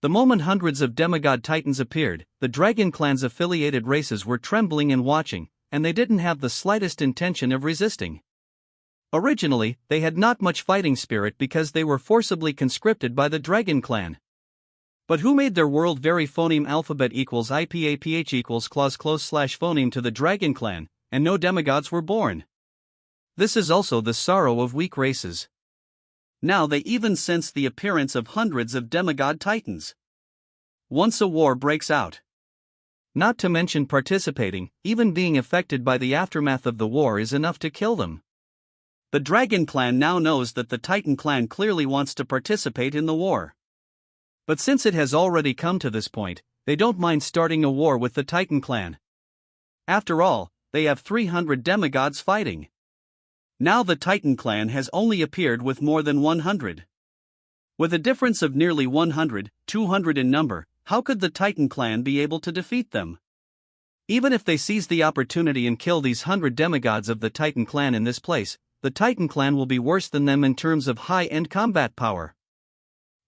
The moment hundreds of demigod titans appeared, the Dragon clan's affiliated races were trembling and watching, and they didn't have the slightest intention of resisting. Originally, they had not much fighting spirit because they were forcibly conscripted by the Dragon clan. But who made their world very phoneme alphabet equals IPAPH equals clause close slash phoneme to the Dragon clan, and no demigods were born. This is also the sorrow of weak races. Now they even sense the appearance of hundreds of demigod titans. Once a war breaks out. Not to mention participating, even being affected by the aftermath of the war is enough to kill them. The Dragon clan now knows that the Titan clan clearly wants to participate in the war. But since it has already come to this point, they don't mind starting a war with the Titan clan. After all, they have 300 demigods fighting. Now the Titan clan has only appeared with more than 100. With a difference of nearly 100, 200 in number, how could the Titan clan be able to defeat them? Even if they seize the opportunity and kill these 100 demigods of the Titan clan in this place, the Titan clan will be worse than them in terms of high-end combat power.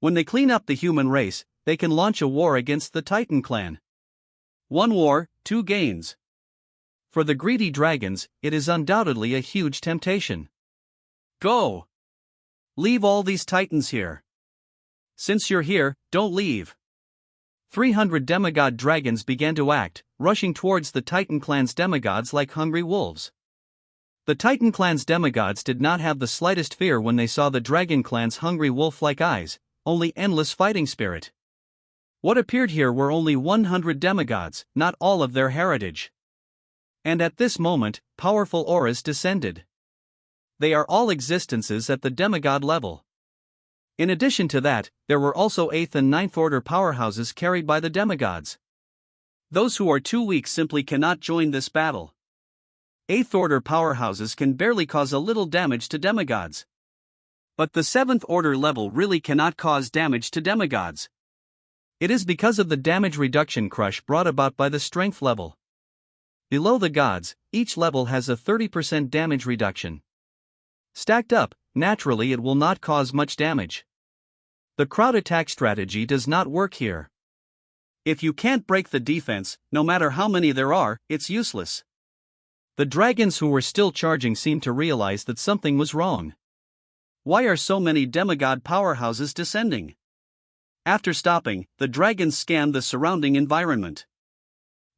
When they clean up the human race, they can launch a war against the Titan clan. One war, two gains. For the greedy dragons, it is undoubtedly a huge temptation. Go! Leave all these titans here. Since you're here, don't leave. 300 demigod dragons began to act, rushing towards the Titan clan's demigods like hungry wolves. The Titan clan's demigods did not have the slightest fear when they saw the dragon clan's hungry wolf-like eyes, only endless fighting spirit. What appeared here were only 100 demigods, not all of their heritage. And at this moment, powerful auras descended. They are all existences at the demigod level. In addition to that, there were also 8th and 9th order powerhouses carried by the demigods. Those who are too weak simply cannot join this battle. 8th order powerhouses can barely cause a little damage to demigods. But the 7th order level really cannot cause damage to demigods. It is because of the damage reduction crush brought about by the strength level. Below the gods, each level has a 30% damage reduction. Stacked up, naturally it will not cause much damage. The crowd attack strategy does not work here. If you can't break the defense, no matter how many there are, it's useless. The dragons who were still charging seemed to realize that something was wrong. Why are so many demigod powerhouses descending? After stopping, the dragons scanned the surrounding environment.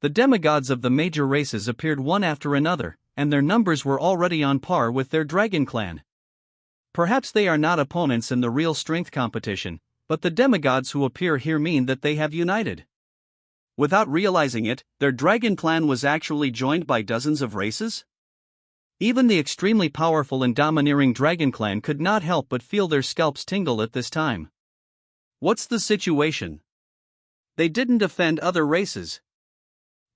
The demigods of the major races appeared one after another, and their numbers were already on par with their dragon clan. Perhaps they are not opponents in the real strength competition, but the demigods who appear here mean that they have united. Without realizing it, their dragon clan was actually joined by dozens of races? Even the extremely powerful and domineering dragon clan could not help but feel their scalps tingle at this time. What's the situation? They didn't offend other races.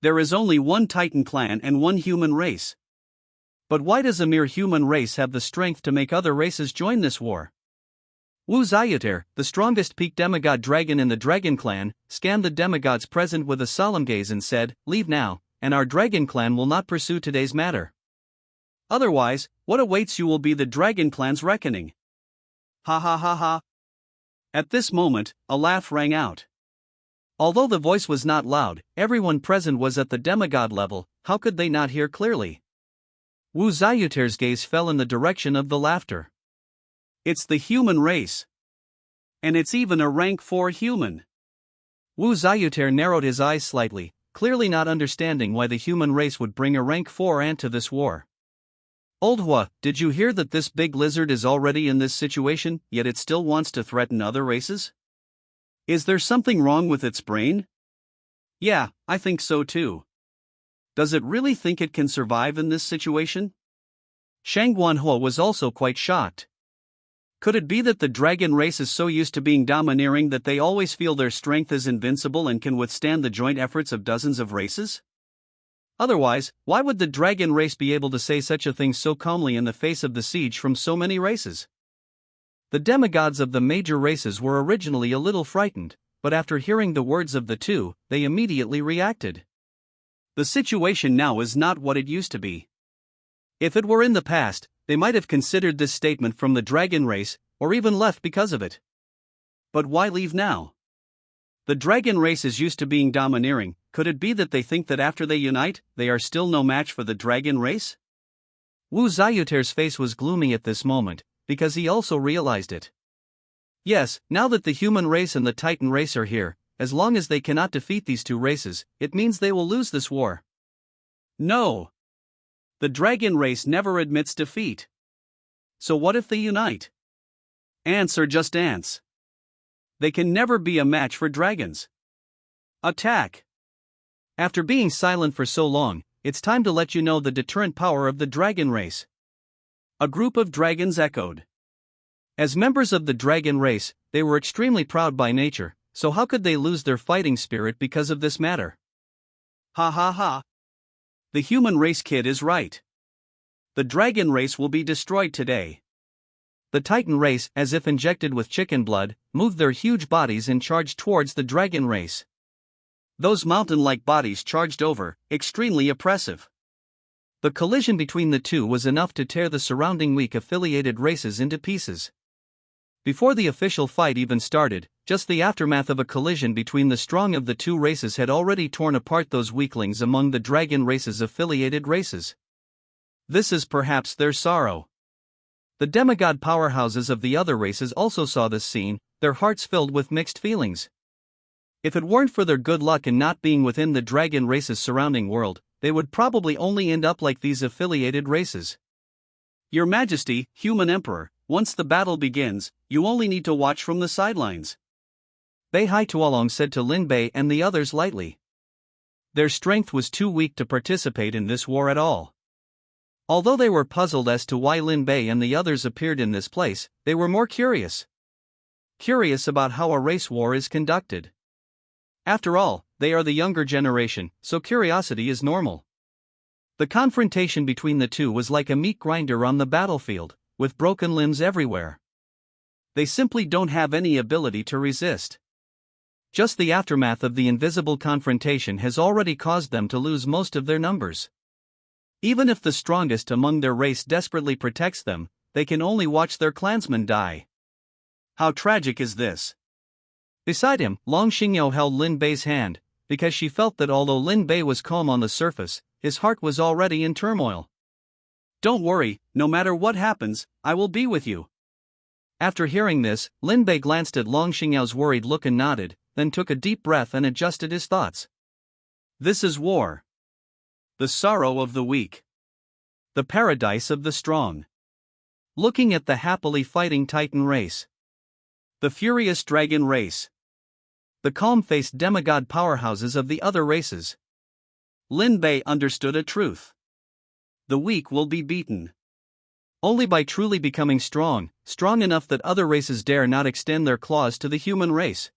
There is only one Titan clan and one human race. But why does a mere human race have the strength to make other races join this war? Wu Zayuter, the strongest peak demigod dragon in the dragon clan, scanned the demigods present with a solemn gaze and said, "Leave now, and our dragon clan will not pursue today's matter. Otherwise, what awaits you will be the dragon clan's reckoning." Ha ha ha ha. At this moment, a laugh rang out. Although the voice was not loud, everyone present was at the demigod level. How could they not hear clearly? Wu Zayuter's gaze fell in the direction of the laughter. It's the human race. And it's even a rank 4 human. Wu Zayuter narrowed his eyes slightly, clearly not understanding why the human race would bring a rank 4 ant to this war. Old Hua, did you hear that this big lizard is already in this situation, yet it still wants to threaten other races? Is there something wrong with its brain? Yeah, I think so too. Does it really think it can survive in this situation? Shang Guanhua was also quite shocked. Could it be that the dragon race is so used to being domineering that they always feel their strength is invincible and can withstand the joint efforts of dozens of races? Otherwise, why would the dragon race be able to say such a thing so calmly in the face of the siege from so many races? The demigods of the major races were originally a little frightened, but after hearing the words of the two, they immediately reacted. The situation now is not what it used to be. If it were in the past, they might have considered this statement from the dragon race, or even left because of it. But why leave now? The dragon race is used to being domineering. Could it be that they think that after they unite, they are still no match for the dragon race? Wu Zayuter's face was gloomy at this moment, because he also realized it. Yes, now that the human race and the Titan race are here, as long as they cannot defeat these two races, it means they will lose this war. No! The dragon race never admits defeat. So what if they unite? Ants are just ants. They can never be a match for dragons. Attack! After being silent for so long, it's time to let you know the deterrent power of the dragon race. A group of dragons echoed. As members of the dragon race, they were extremely proud by nature, so how could they lose their fighting spirit because of this matter? Ha ha ha. The human race kid is right. The dragon race will be destroyed today. The Titan race, as if injected with chicken blood, moved their huge bodies and charged towards the dragon race. Those mountain-like bodies charged over, extremely oppressive. The collision between the two was enough to tear the surrounding weak affiliated races into pieces. Before the official fight even started, just the aftermath of a collision between the strong of the two races had already torn apart those weaklings among the dragon race's affiliated races. This is perhaps their sorrow. The demigod powerhouses of the other races also saw this scene, their hearts filled with mixed feelings. If it weren't for their good luck in not being within the dragon race's surrounding world, they would probably only end up like these affiliated races. Your Majesty, Human Emperor, once the battle begins, you only need to watch from the sidelines. Bei Hai Tuolong said to Lin Bei and the others lightly. Their strength was too weak to participate in this war at all. Although they were puzzled as to why Lin Bei and the others appeared in this place, they were more curious. Curious about how a race war is conducted. After all, they are the younger generation, so curiosity is normal. The confrontation between the two was like a meat grinder on the battlefield, with broken limbs everywhere. They simply don't have any ability to resist. Just the aftermath of the invisible confrontation has already caused them to lose most of their numbers. Even if the strongest among their race desperately protects them, they can only watch their clansmen die. How tragic is this? Beside him, Long Xingyou held Lin Bei's hand, because she felt that although Lin Bei was calm on the surface, his heart was already in turmoil. Don't worry, no matter what happens, I will be with you. After hearing this, Lin Bei glanced at Long Xingyou's worried look and nodded, then took a deep breath and adjusted his thoughts. This is war. The sorrow of the weak. The paradise of the strong. Looking at the happily fighting Titan race. The furious dragon race. The calm-faced demigod powerhouses of the other races. Lin Bei understood a truth. The weak will be beaten. Only by truly becoming strong enough that other races dare not extend their claws to the human race.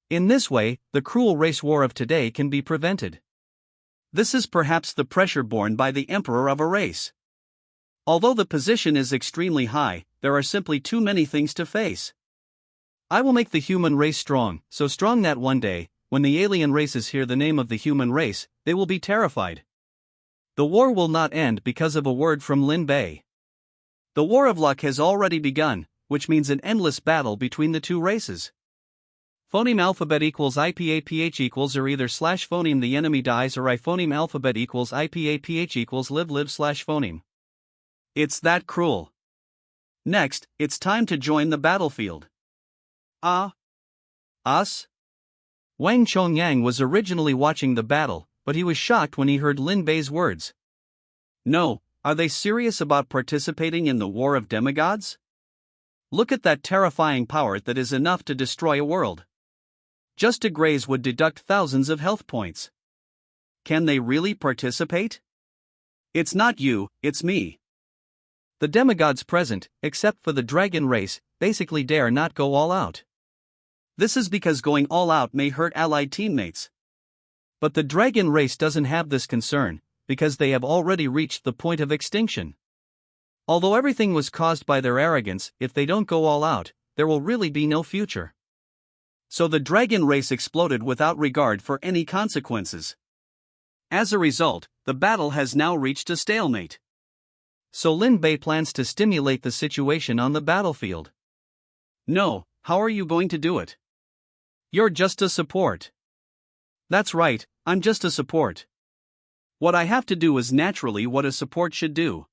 In this way, the cruel race war of today can be prevented. This is perhaps the pressure borne by the emperor of a race. Although the position is extremely high, there are simply too many things to face. I will make the human race strong, so strong that one day, when the alien races hear the name of the human race, they will be terrified. The war will not end because of a word from Lin Bei. The war of luck has already begun, which means an endless battle between the two races. Phoneme alphabet equals IPAPH equals or either slash phoneme the enemy dies or iPhoneme alphabet equals IPAPH equals live slash phoneme. It's that cruel. Next, it's time to join the battlefield. Us? Wang Chongyang was originally watching the battle, but he was shocked when he heard Lin Bei's words. No, are they serious about participating in the war of demigods? Look at that terrifying power that is enough to destroy a world. Just to graze would deduct thousands of health points. Can they really participate? It's not you, it's me. The demigods present, except for the dragon race, basically dare not go all out. This is because going all out may hurt allied teammates. But the dragon race doesn't have this concern, because they have already reached the point of extinction. Although everything was caused by their arrogance, if they don't go all out, there will really be no future. So the dragon race exploded without regard for any consequences. As a result, the battle has now reached a stalemate. So Lin Bei plans to stimulate the situation on the battlefield. No, how are you going to do it? You're just a support. That's right, I'm just a support. What I have to do is naturally what a support should do.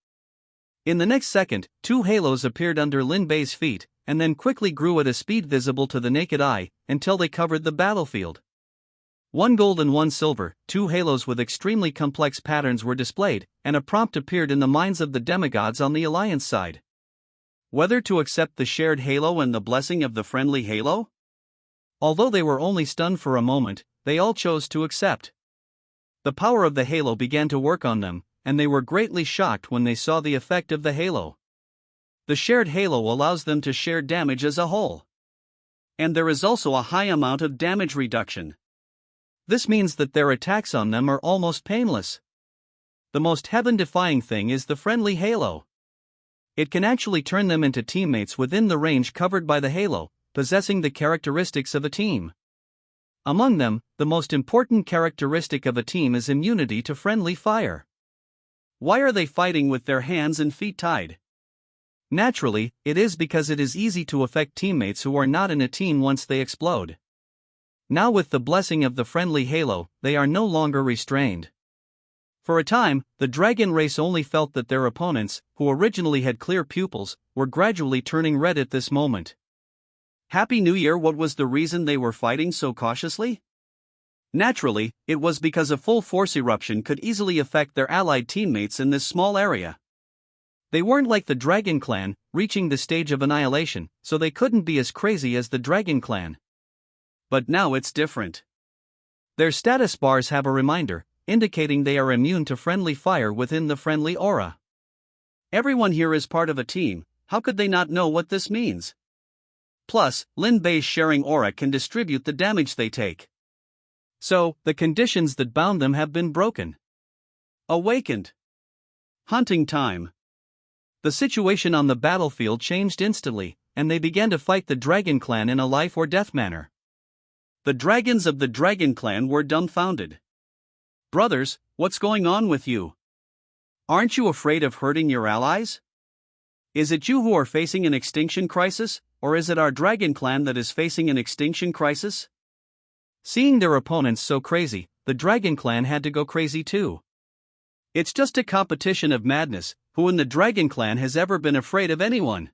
In the next second, two halos appeared under Lin Bei's feet, and then quickly grew at a speed visible to the naked eye, until they covered the battlefield. One gold and one silver, two halos with extremely complex patterns were displayed, and a prompt appeared in the minds of the demigods on the alliance side. Whether to accept the shared halo and the blessing of the friendly halo? Although they were only stunned for a moment, they all chose to accept. The power of the halo began to work on them, and they were greatly shocked when they saw the effect of the halo. The shared halo allows them to share damage as a whole. And there is also a high amount of damage reduction. This means that their attacks on them are almost painless. The most heaven-defying thing is the friendly halo. It can actually turn them into teammates within the range covered by the halo, possessing the characteristics of a team. Among them, the most important characteristic of a team is immunity to friendly fire. Why are they fighting with their hands and feet tied? Naturally, it is because it is easy to affect teammates who are not in a team once they explode. Now, with the blessing of the friendly halo, they are no longer restrained. For a time, the dragon race only felt that their opponents, who originally had clear pupils, were gradually turning red at this moment. Happy New Year! What was the reason they were fighting so cautiously? Naturally, it was because a full force eruption could easily affect their allied teammates in this small area. They weren't like the Dragon Clan, reaching the stage of annihilation, so they couldn't be as crazy as the Dragon Clan. But now it's different. Their status bars have a reminder, indicating they are immune to friendly fire within the friendly aura. Everyone here is part of a team, how could they not know what this means? Plus, Lin Bei's sharing aura can distribute the damage they take. So, the conditions that bound them have been broken. Awakened. Hunting time. The situation on the battlefield changed instantly, and they began to fight the Dragon Clan in a life or death manner. The dragons of the Dragon Clan were dumbfounded. Brothers, what's going on with you? Aren't you afraid of hurting your allies? Is it you who are facing an extinction crisis, or is it our Dragon Clan that is facing an extinction crisis? Seeing their opponents so crazy, the Dragon Clan had to go crazy too. It's just a competition of madness. Who in the Dragon Clan has ever been afraid of anyone?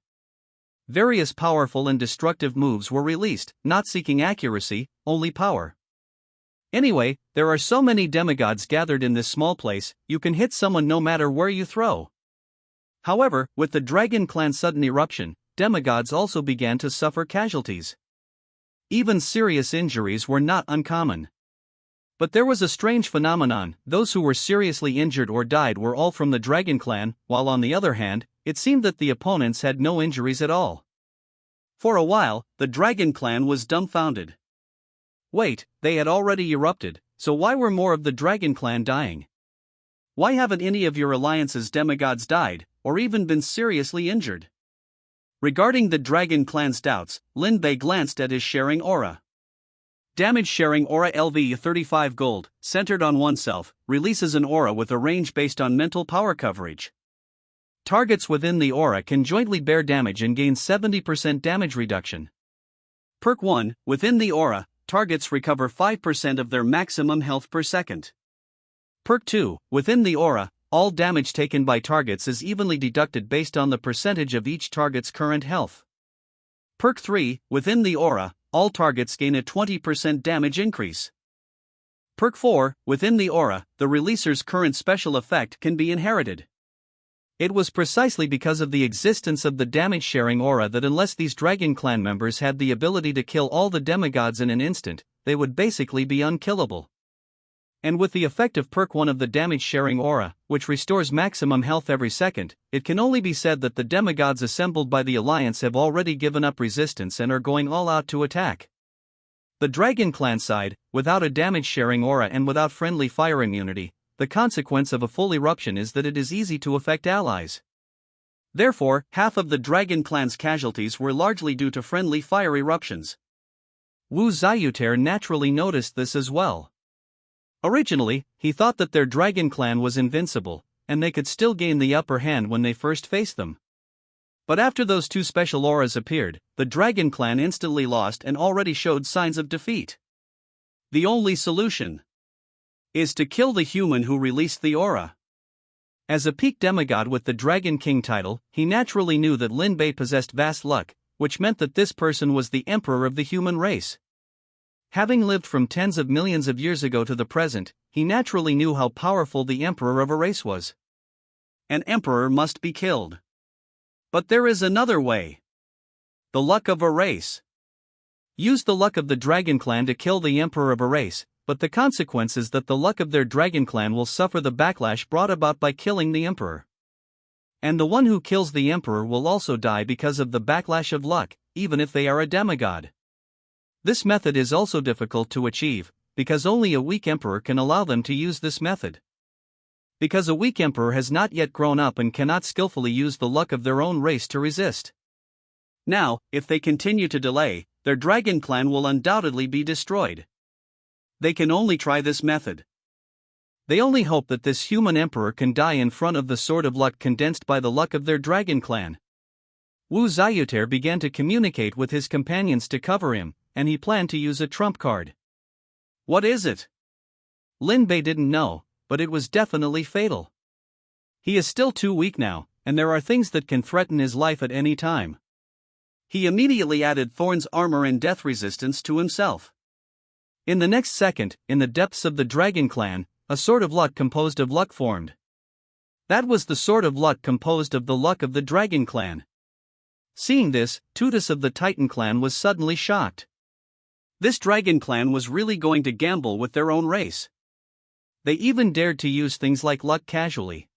Various powerful and destructive moves were released, not seeking accuracy, only power. Anyway, there are so many demigods gathered in this small place, you can hit someone no matter where you throw. However, with the Dragon Clan's sudden eruption, demigods also began to suffer casualties. Even serious injuries were not uncommon. But there was a strange phenomenon: those who were seriously injured or died were all from the Dragon Clan, while on the other hand, it seemed that the opponents had no injuries at all. For a while, the Dragon Clan was dumbfounded. Wait, they had already erupted, so why were more of the Dragon Clan dying? Why haven't any of your alliance's demigods died, or even been seriously injured? Regarding the Dragon Clan's doubts, Lin Bei glanced at his sharing aura. Damage sharing aura LV 35 gold, centered on oneself, releases an aura with a range based on mental power coverage. Targets within the aura can jointly bear damage and gain 70% damage reduction. Perk 1, within the aura, targets recover 5% of their maximum health per second. Perk 2, within the aura, all damage taken by targets is evenly deducted based on the percentage of each target's current health. Perk 3, within the aura, all targets gain a 20% damage increase. Perk 4, within the aura, the releaser's current special effect can be inherited. It was precisely because of the existence of the damage-sharing aura that unless these Dragon Clan members had the ability to kill all the demigods in an instant, they would basically be unkillable. And with the effect of Perk 1 of the damage-sharing aura, which restores maximum health every second, it can only be said that the demigods assembled by the Alliance have already given up resistance and are going all out to attack. The Dragon Clan side, without a damage-sharing aura and without friendly fire immunity, the consequence of a full eruption is that it is easy to affect allies. Therefore, half of the Dragon Clan's casualties were largely due to friendly fire eruptions. Wu Ziyuter naturally noticed this as well. Originally, he thought that their Dragon Clan was invincible, and they could still gain the upper hand when they first faced them. But after those two special auras appeared, the Dragon Clan instantly lost and already showed signs of defeat. The only solution is to kill the human who released the aura. As a peak demigod with the Dragon King title, he naturally knew that Lin Bei possessed vast luck, which meant that this person was the emperor of the human race. Having lived from tens of millions of years ago to the present, he naturally knew how powerful the emperor of a race was. An emperor must be killed. But there is another way. The luck of a race. Use the luck of the Dragon Clan to kill the emperor of a race, but the consequence is that the luck of their Dragon Clan will suffer the backlash brought about by killing the emperor. And the one who kills the emperor will also die because of the backlash of luck, even if they are a demigod. This method is also difficult to achieve, because only a weak emperor can allow them to use this method. Because a weak emperor has not yet grown up and cannot skillfully use the luck of their own race to resist. Now, if they continue to delay, their dragon clan will undoubtedly be destroyed. They can only try this method. They only hope that this human emperor can die in front of the sword of luck condensed by the luck of their dragon clan. Wu Zayuter began to communicate with his companions to cover him, and he planned to use a trump card. What is it? Lin Bei didn't know, but it was definitely fatal. He is still too weak now, and there are things that can threaten his life at any time. He immediately added Thorn's armor and death resistance to himself. In the next second, in the depths of the dragon clan, a sword of luck composed of luck formed. That was the sword of luck composed of the luck of the dragon clan. Seeing this, Tutus of the Titan clan was suddenly shocked. This dragon clan was really going to gamble with their own race. They even dared to use things like luck casually.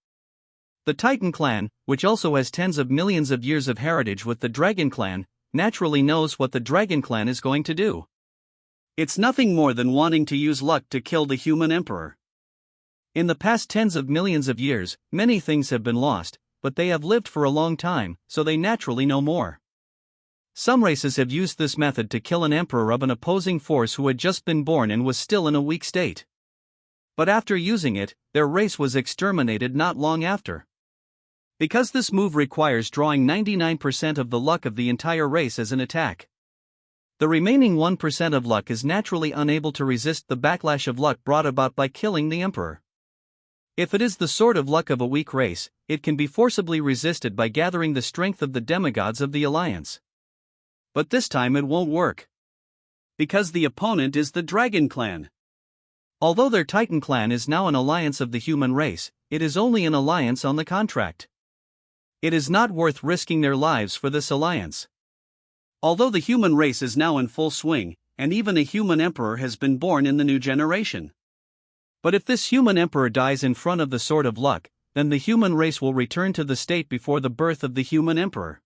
The Titan clan, which also has tens of millions of years of heritage with the dragon clan, naturally knows what the dragon clan is going to do. It's nothing more than wanting to use luck to kill the human emperor. In the past tens of millions of years, many things have been lost, but they have lived for a long time, so they naturally know more. Some races have used this method to kill an emperor of an opposing force who had just been born and was still in a weak state. But after using it, their race was exterminated not long after. Because this move requires drawing 99% of the luck of the entire race as an attack. The remaining 1% of luck is naturally unable to resist the backlash of luck brought about by killing the emperor. If it is the sword of luck of a weak race, it can be forcibly resisted by gathering the strength of the demigods of the alliance. But this time it won't work. Because the opponent is the dragon clan. Although their Titan clan is now an alliance of the human race, it is only an alliance on the contract. It is not worth risking their lives for this alliance. Although the human race is now in full swing, and even a human emperor has been born in the new generation. But if this human emperor dies in front of the sword of luck, then the human race will return to the state before the birth of the human emperor.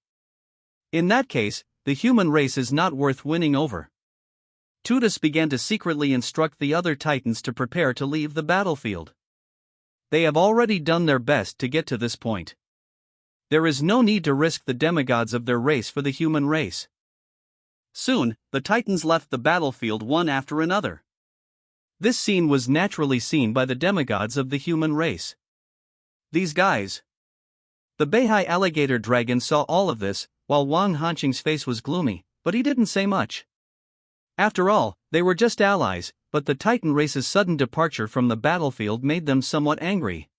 In that case, the human race is not worth winning over. Tutus began to secretly instruct the other titans to prepare to leave the battlefield. They have already done their best to get to this point. There is no need to risk the demigods of their race for the human race. Soon, the titans left the battlefield one after another. This scene was naturally seen by the demigods of the human race. These guys. The Beihai alligator dragon saw all of this, while Wang Hanqing's face was gloomy, but he didn't say much. After all, they were just allies, but the Titan race's sudden departure from the battlefield made them somewhat angry.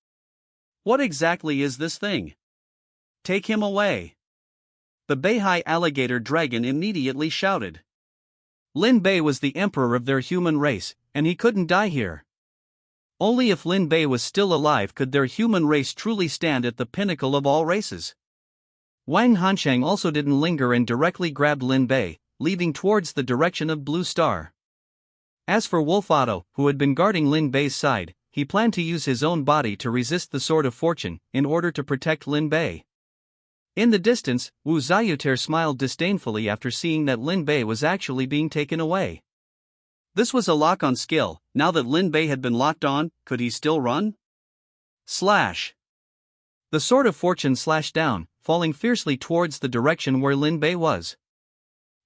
What exactly is this thing? Take him away. The Beihai alligator dragon immediately shouted. Lin Bei was the emperor of their human race, and he couldn't die here. Only if Lin Bei was still alive could their human race truly stand at the pinnacle of all races. Wang Hansheng also didn't linger and directly grabbed Lin Bei, leading towards the direction of Blue Star. As for Wolf Otto, who had been guarding Lin Bei's side, he planned to use his own body to resist the Sword of Fortune, in order to protect Lin Bei. In the distance, Wu Zayuter smiled disdainfully after seeing that Lin Bei was actually being taken away. This was a lock on skill. Now that Lin Bei had been locked on, could he still run? Slash! The Sword of Fortune slashed down, falling fiercely towards the direction where Lin Bei was.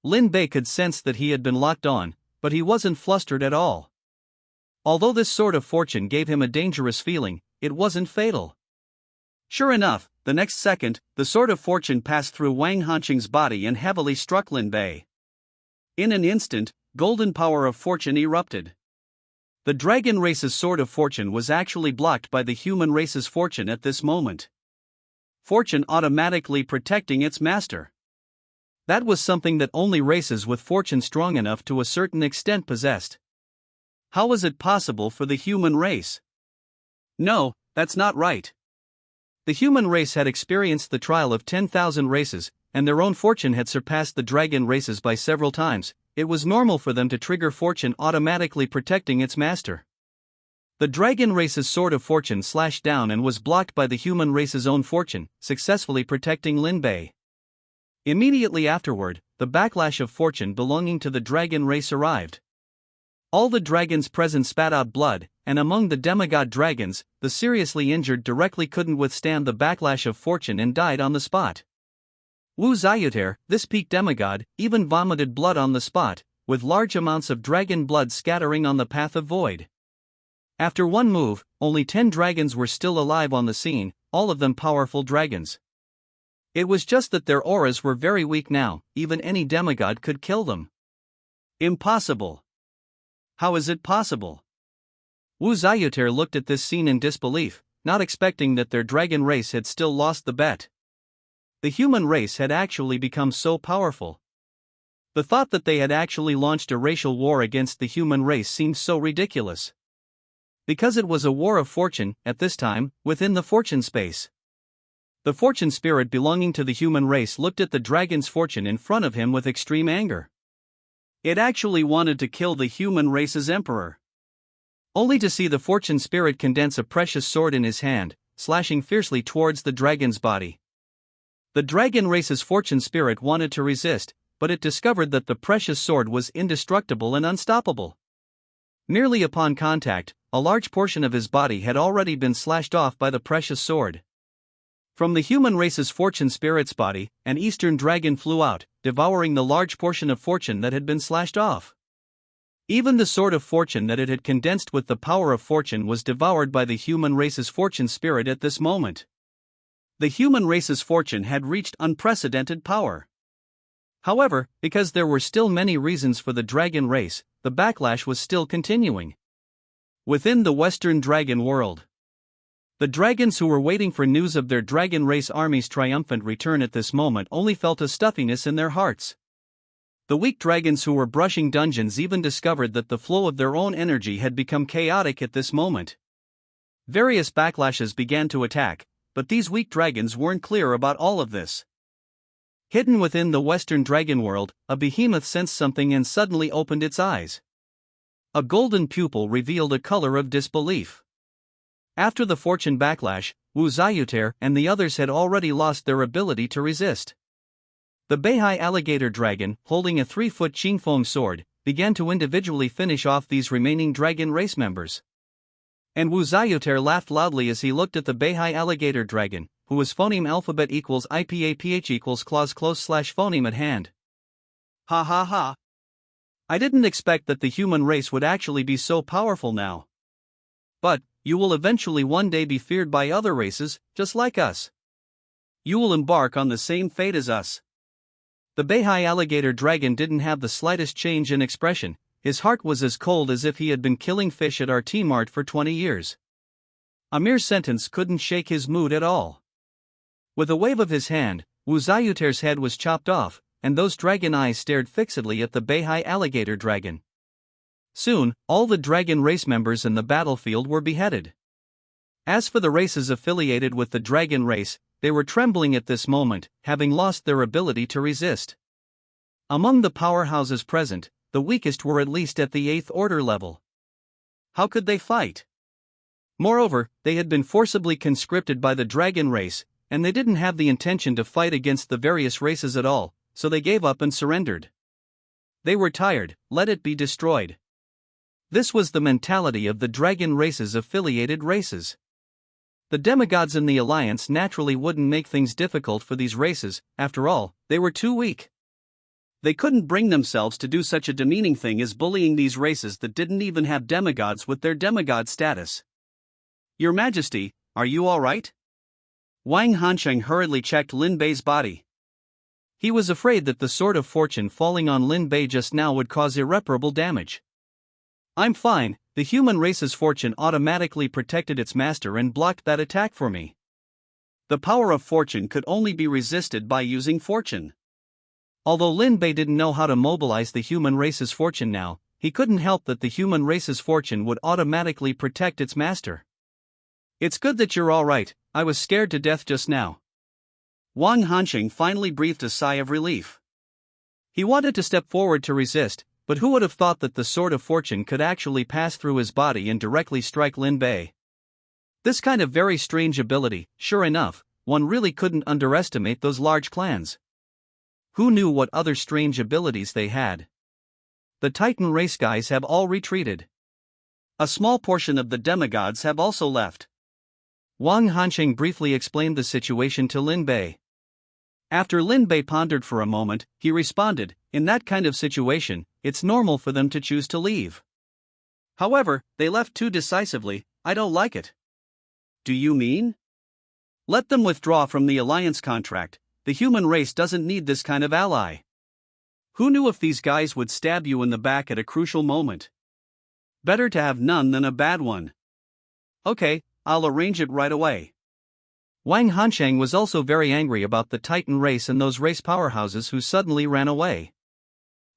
Lin Bei could sense that he had been locked on, but he wasn't flustered at all. Although this Sword of Fortune gave him a dangerous feeling, it wasn't fatal. Sure enough, the next second, the Sword of Fortune passed through Wang Hanqing's body and heavily struck Lin Bei. In an instant, golden power of fortune erupted. The dragon race's Sword of Fortune was actually blocked by the human race's fortune at this moment. Fortune automatically protecting its master. That was something that only races with fortune strong enough to a certain extent possessed. How was it possible for the human race? No, that's not right. The human race had experienced the trial of 10,000 races, and their own fortune had surpassed the dragon races by several times. It was normal for them to trigger fortune automatically protecting its master. The dragon race's Sword of Fortune slashed down and was blocked by the human race's own fortune, successfully protecting Lin Bei. Immediately afterward, the backlash of fortune belonging to the dragon race arrived. All the dragons present spat out blood, and among the demigod dragons, the seriously injured directly couldn't withstand the backlash of fortune and died on the spot. Wu Zayuter, this peak demigod, even vomited blood on the spot, with large amounts of dragon blood scattering on the path of void. After one move, only 10 dragons were still alive on the scene, all of them powerful dragons. It was just that their auras were very weak now, even any demigod could kill them. Impossible. How is it possible? Wu Zayuter looked at this scene in disbelief, not expecting that their dragon race had still lost the bet. The human race had actually become so powerful. The thought that they had actually launched a racial war against the human race seemed so ridiculous. Because it was a war of fortune, at this time, within the fortune space. The fortune spirit belonging to the human race looked at the dragon's fortune in front of him with extreme anger. It actually wanted to kill the human race's emperor. Only to see the fortune spirit condense a precious sword in his hand, slashing fiercely towards the dragon's body. The dragon race's fortune spirit wanted to resist, but it discovered that the precious sword was indestructible and unstoppable. Merely upon contact, a large portion of his body had already been slashed off by the precious sword. From the human race's fortune spirit's body, an eastern dragon flew out, devouring the large portion of fortune that had been slashed off. Even the sword of fortune that it had condensed with the power of fortune was devoured by the human race's fortune spirit at this moment. The human race's fortune had reached unprecedented power. However, because there were still many reasons for the dragon race, the backlash was still continuing. Within the Western dragon world, the dragons who were waiting for news of their dragon race army's triumphant return at this moment only felt a stuffiness in their hearts. The weak dragons who were brushing dungeons even discovered that the flow of their own energy had become chaotic at this moment. Various backlashes began to attack, but these weak dragons weren't clear about all of this. Hidden within the Western dragon world, a behemoth sensed something and suddenly opened its eyes. A golden pupil revealed a color of disbelief. After the fortune backlash, Wu Zayuter and the others had already lost their ability to resist. The Beihai alligator dragon, holding a 3-foot Qingfeng sword, began to individually finish off these remaining dragon race members. And Wu Zayuter laughed loudly as he looked at the Beihai alligator dragon, who was phoneme alphabet equals IPAPH equals clause close slash phoneme at hand. Ha ha ha. I didn't expect that the human race would actually be so powerful now. But, you will eventually one day be feared by other races, just like us. You will embark on the same fate as us. The Beihai alligator dragon didn't have the slightest change in expression, his heart was as cold as if he had been killing fish at our T-Mart for 20 years. A mere sentence couldn't shake his mood at all. With a wave of his hand, Wu Zayuter's head was chopped off, and those dragon eyes stared fixedly at the Beihai alligator dragon. Soon, all the dragon race members in the battlefield were beheaded. As for the races affiliated with the dragon race, they were trembling at this moment, having lost their ability to resist. Among the powerhouses present, the weakest were at least at the 8th order level. How could they fight? Moreover, they had been forcibly conscripted by the dragon race, and they didn't have the intention to fight against the various races at all, so they gave up and surrendered. They were tired, let it be destroyed. This was the mentality of the dragon race's affiliated races. The demigods in the alliance naturally wouldn't make things difficult for these races, after all, they were too weak. They couldn't bring themselves to do such a demeaning thing as bullying these races that didn't even have demigods with their demigod status. Your Majesty, are you alright? Wang Hansheng hurriedly checked Lin Bei's body. He was afraid that the sword of fortune falling on Lin Bei just now would cause irreparable damage. I'm fine, the human race's fortune automatically protected its master and blocked that attack for me. The power of fortune could only be resisted by using fortune. Although Lin Bei didn't know how to mobilize the human race's fortune now, he couldn't help that the human race's fortune would automatically protect its master. It's good that you're alright, I was scared to death just now. Wang Hansheng finally breathed a sigh of relief. He wanted to step forward to resist, but who would have thought that the sword of fortune could actually pass through his body and directly strike Lin Bei? This kind of very strange ability, sure enough, one really couldn't underestimate those large clans. Who knew what other strange abilities they had? The Titan race guys have all retreated. A small portion of the demigods have also left. Wang Hansheng briefly explained the situation to Lin Bei. After Lin Bei pondered for a moment, he responded, "In that kind of situation, it's normal for them to choose to leave. However, they left too decisively. I don't like it." "Do you mean?" "Let them withdraw from the alliance contract. The human race doesn't need this kind of ally. Who knew if these guys would stab you in the back at a crucial moment? Better to have none than a bad one." "Okay, I'll arrange it right away." Wang Hansheng was also very angry about the Titan race and those race powerhouses who suddenly ran away.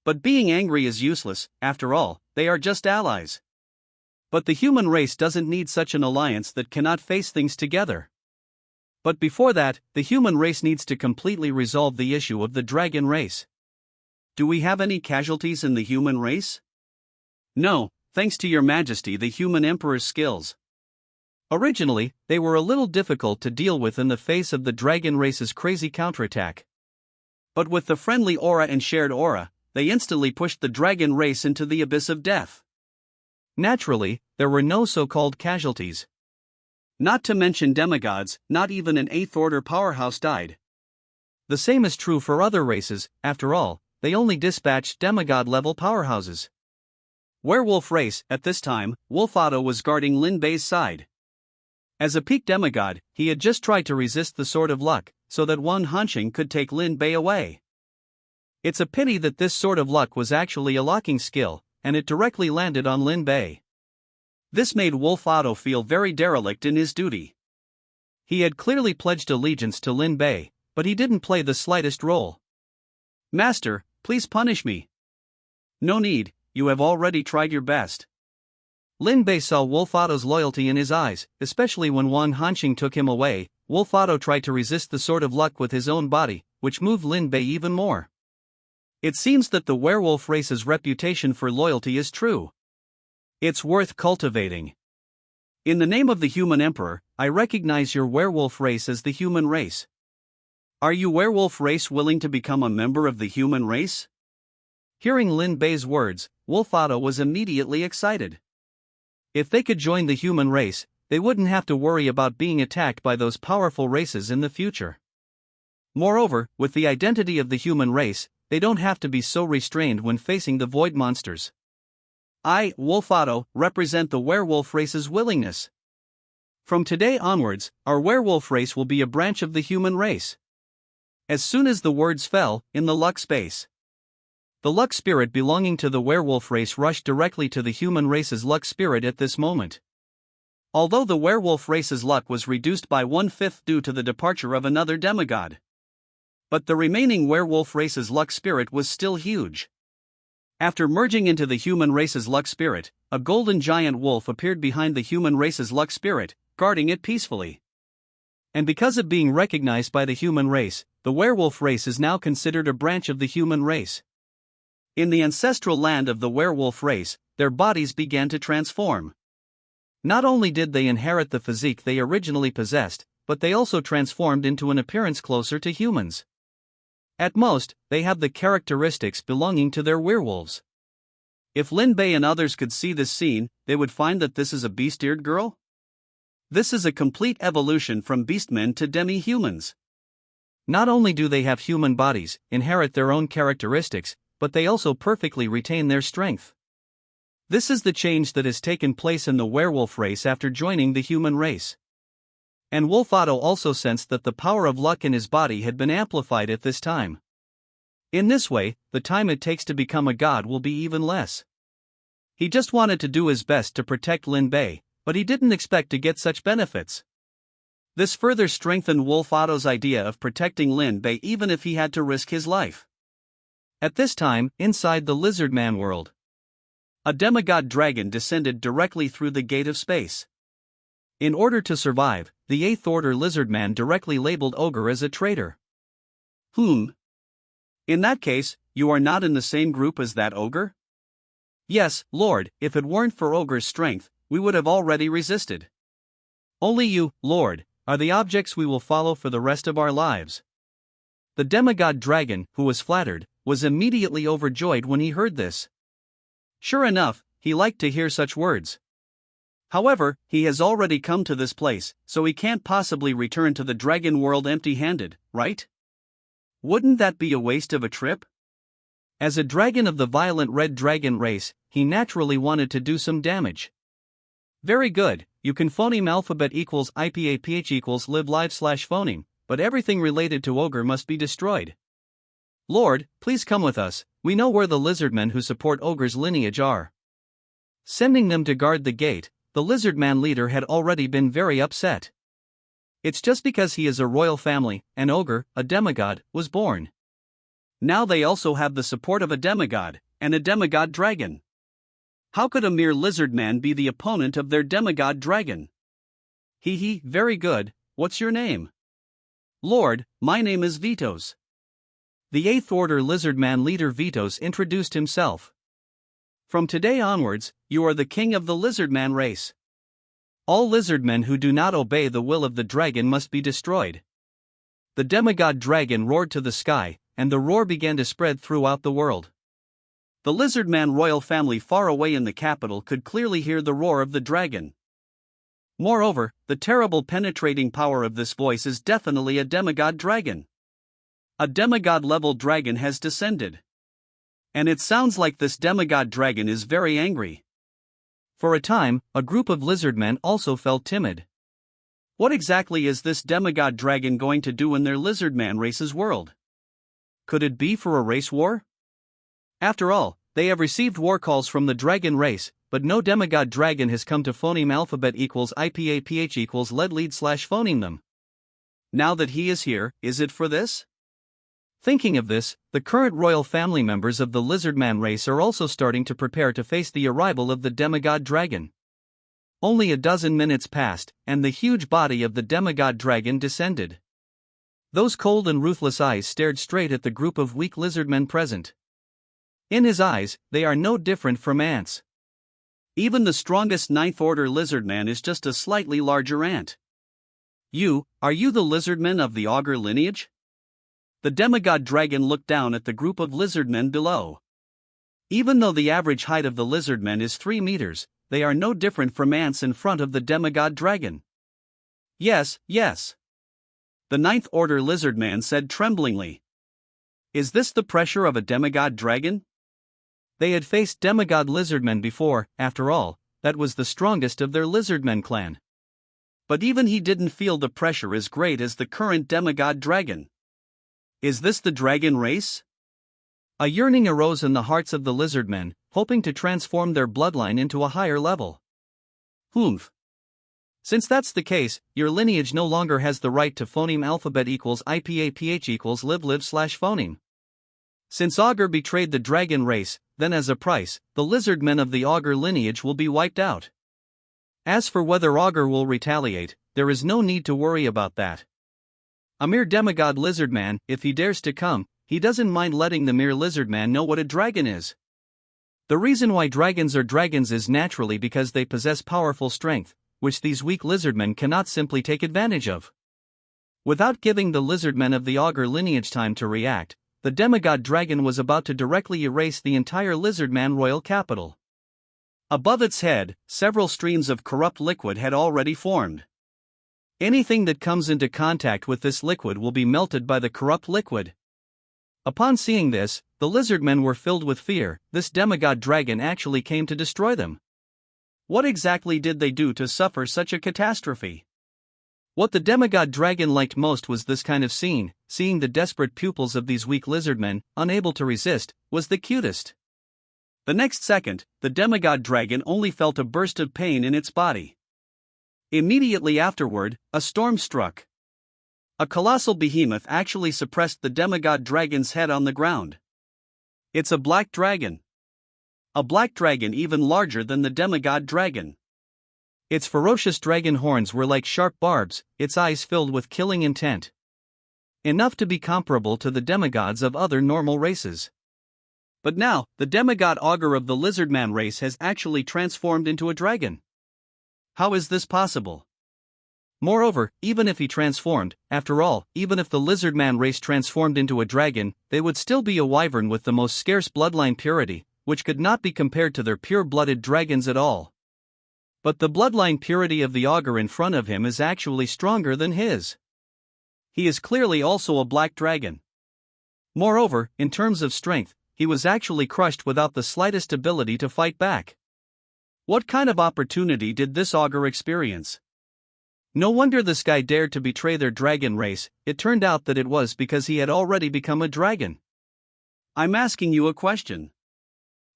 But being angry is useless, after all, they are just allies. But the human race doesn't need such an alliance that cannot face things together. But before that, the human race needs to completely resolve the issue of the dragon race. "Do we have any casualties in the human race?" "No, thanks to your majesty, the human emperor's skills. Originally, they were a little difficult to deal with in the face of the dragon race's crazy counterattack. But with the friendly aura and shared aura, they instantly pushed the dragon race into the abyss of death. Naturally, there were no so-called casualties. Not to mention demigods, not even an 8th order powerhouse died. The same is true for other races. After all, they only dispatched demigod-level powerhouses. Werewolf race. At this time, Wolfado was guarding Lin Bei's side. As a peak demigod, he had just tried to resist the Sword of Luck, so that Wang Hansheng could take Lin Bei away. It's a pity that this Sword of Luck was actually a locking skill, and it directly landed on Lin Bei. This made Wolfado feel very derelict in his duty. He had clearly pledged allegiance to Lin Bei, but he didn't play the slightest role. "Master, please punish me." "No need, you have already tried your best." Lin Bei saw Wolfado's loyalty in his eyes, especially when Wang Hansheng took him away. Wolfado tried to resist the Sword of Luck with his own body, which moved Lin Bei even more. It seems that the werewolf race's reputation for loyalty is true. It's worth cultivating. In the name of the human emperor, I recognize your werewolf race as the human race. Are you werewolf race willing to become a member of the human race? Hearing Lin Bei's words, Wolfado was immediately excited. If they could join the human race, they wouldn't have to worry about being attacked by those powerful races in the future. Moreover, with the identity of the human race, they don't have to be so restrained when facing the void monsters. I, Wolfado, represent the werewolf race's willingness. From today onwards, our werewolf race will be a branch of the human race. As soon as the words fell, in the luck space, the luck spirit belonging to the werewolf race rushed directly to the human race's luck spirit at this moment. Although the werewolf race's luck was reduced by 1/5 due to the departure of another demigod, but the remaining werewolf race's luck spirit was still huge. After merging into the human race's luck spirit, a golden giant wolf appeared behind the human race's luck spirit, guarding it peacefully. And because of being recognized by the human race, the werewolf race is now considered a branch of the human race. In the ancestral land of the werewolf race, their bodies began to transform. Not only did they inherit the physique they originally possessed, but they also transformed into an appearance closer to humans. At most, they have the characteristics belonging to their werewolves. If Lin Bei and others could see this scene, they would find that this is a beast-eared girl? This is a complete evolution from beastmen to demi-humans. Not only do they have human bodies, inherit their own characteristics, but they also perfectly retain their strength. This is the change that has taken place in the werewolf race after joining the human race. And Wolfado also sensed that the power of luck in his body had been amplified at this time. In this way, the time it takes to become a god will be even less. He just wanted to do his best to protect Lin Bei, but he didn't expect to get such benefits. This further strengthened Wolfado's idea of protecting Lin Bei even if he had to risk his life. At this time, inside the lizard man world, a demigod dragon descended directly through the gate of space. In order to survive, the 8th order lizard man directly labeled Ogre as a traitor. In that case, you are not in the same group as that ogre? Yes, Lord, if it weren't for Ogre's strength, we would have already resisted. Only you, Lord, are the objects we will follow for the rest of our lives. The demigod dragon, who was flattered, was immediately overjoyed when he heard this. Sure enough, he liked to hear such words. However, he has already come to this place, so he can't possibly return to the dragon world empty-handed, right? Wouldn't that be a waste of a trip? As a dragon of the violent red dragon race, he naturally wanted to do some damage. Very good, you can phoneme alphabet equals IPAPH equals live live slash phoneme, but everything related to ogre must be destroyed. Lord, please come with us, we know where the lizardmen who support ogre's lineage are. Sending them to guard the gate, the lizardman leader had already been very upset. It's just because he is a royal family, an ogre, a demigod, was born. Now they also have the support of a demigod, and a demigod dragon. How could a mere lizardman be the opponent of their demigod dragon? Hee, very good, what's your name? Lord, my name is Vitos. The 8th Order Lizardman leader Vitos introduced himself. From today onwards, you are the king of the lizardman race. All lizardmen who do not obey the will of the dragon must be destroyed. The demigod dragon roared to the sky, and the roar began to spread throughout the world. The lizardman royal family far away in the capital could clearly hear the roar of the dragon. Moreover, the terrible penetrating power of this voice is definitely a demigod dragon. A demigod-level dragon has descended. And it sounds like this demigod dragon is very angry. For a time, a group of lizardmen also felt timid. What exactly is this demigod dragon going to do in their lizardman race's world? Could it be for a race war? After all, they have received war calls from the dragon race, but no demigod dragon has come to phoneme alphabet equals IPAPH equals lead slash phoneme them. Now that he is here, is it for this? Thinking of this, the current royal family members of the lizardman race are also starting to prepare to face the arrival of the demigod dragon. Only a dozen minutes passed, and the huge body of the demigod dragon descended. Those cold and ruthless eyes stared straight at the group of weak lizardmen present. In his eyes, they are no different from ants. Even the strongest 9th Order lizardman is just a slightly larger ant. Are you the lizardmen of the augur lineage? The demigod dragon looked down at the group of lizardmen below. Even though the average height of the lizardmen is 3 meters, they are no different from ants in front of the demigod dragon. Yes. The 9th Order lizardman said tremblingly. Is this the pressure of a demigod dragon? They had faced demigod lizardmen before, after all, that was the strongest of their lizardmen clan. But even he didn't feel the pressure as great as the current demigod dragon. Is this the dragon race? A yearning arose in the hearts of the lizardmen, hoping to transform their bloodline into a higher level. Humph. Since that's the case, your lineage no longer has the right to phoneme alphabet equals IPAPH equals live slash phoneme. Since augur betrayed the dragon race, then as a price, the lizardmen of the augur lineage will be wiped out. As for whether augur will retaliate, there is no need to worry about that. A mere demigod lizardman, if he dares to come, he doesn't mind letting the mere lizardman know what a dragon is. The reason why dragons are dragons is naturally because they possess powerful strength, which these weak lizardmen cannot simply take advantage of. Without giving the lizardmen of the augur lineage time to react, the demigod dragon was about to directly erase the entire lizardman royal capital. Above its head, several streams of corrupt liquid had already formed. Anything that comes into contact with this liquid will be melted by the corrupt liquid. Upon seeing this, the lizardmen were filled with fear. This demigod dragon actually came to destroy them. What exactly did they do to suffer such a catastrophe? What the demigod dragon liked most was this kind of scene. Seeing the desperate pupils of these weak lizardmen, unable to resist, was the cutest. The next second, the demigod dragon only felt a burst of pain in its body. Immediately afterward, a storm struck. A colossal behemoth actually suppressed the demigod dragon's head on the ground. It's a black dragon. A black dragon even larger than the demigod dragon. Its ferocious dragon horns were like sharp barbs, its eyes filled with killing intent. Enough to be comparable to the demigods of other normal races. But now, the demigod augur of the lizardman race has actually transformed into a dragon. How is this possible? Moreover, even if he transformed, after all, even if the lizardman race transformed into a dragon, they would still be a wyvern with the most scarce bloodline purity, which could not be compared to their pure-blooded dragons at all. But the bloodline purity of the augur in front of him is actually stronger than his. He is clearly also a black dragon. Moreover, in terms of strength, he was actually crushed without the slightest ability to fight back. What kind of opportunity did this augur experience? No wonder this guy dared to betray their dragon race. It turned out that it was because he had already become a dragon. I'm asking you a question.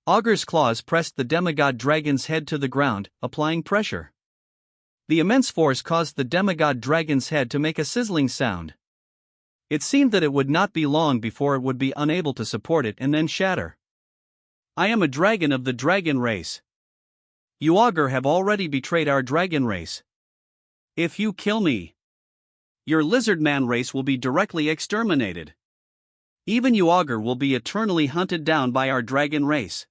Augur's claws pressed the demigod dragon's head to the ground, applying pressure. The immense force caused the demigod dragon's head to make a sizzling sound. It seemed that it would not be long before it would be unable to support it and then shatter. I am a dragon of the dragon race. You augur have already betrayed our dragon race. If you kill me, your lizard man race will be directly exterminated. Even you augur will be eternally hunted down by our dragon race.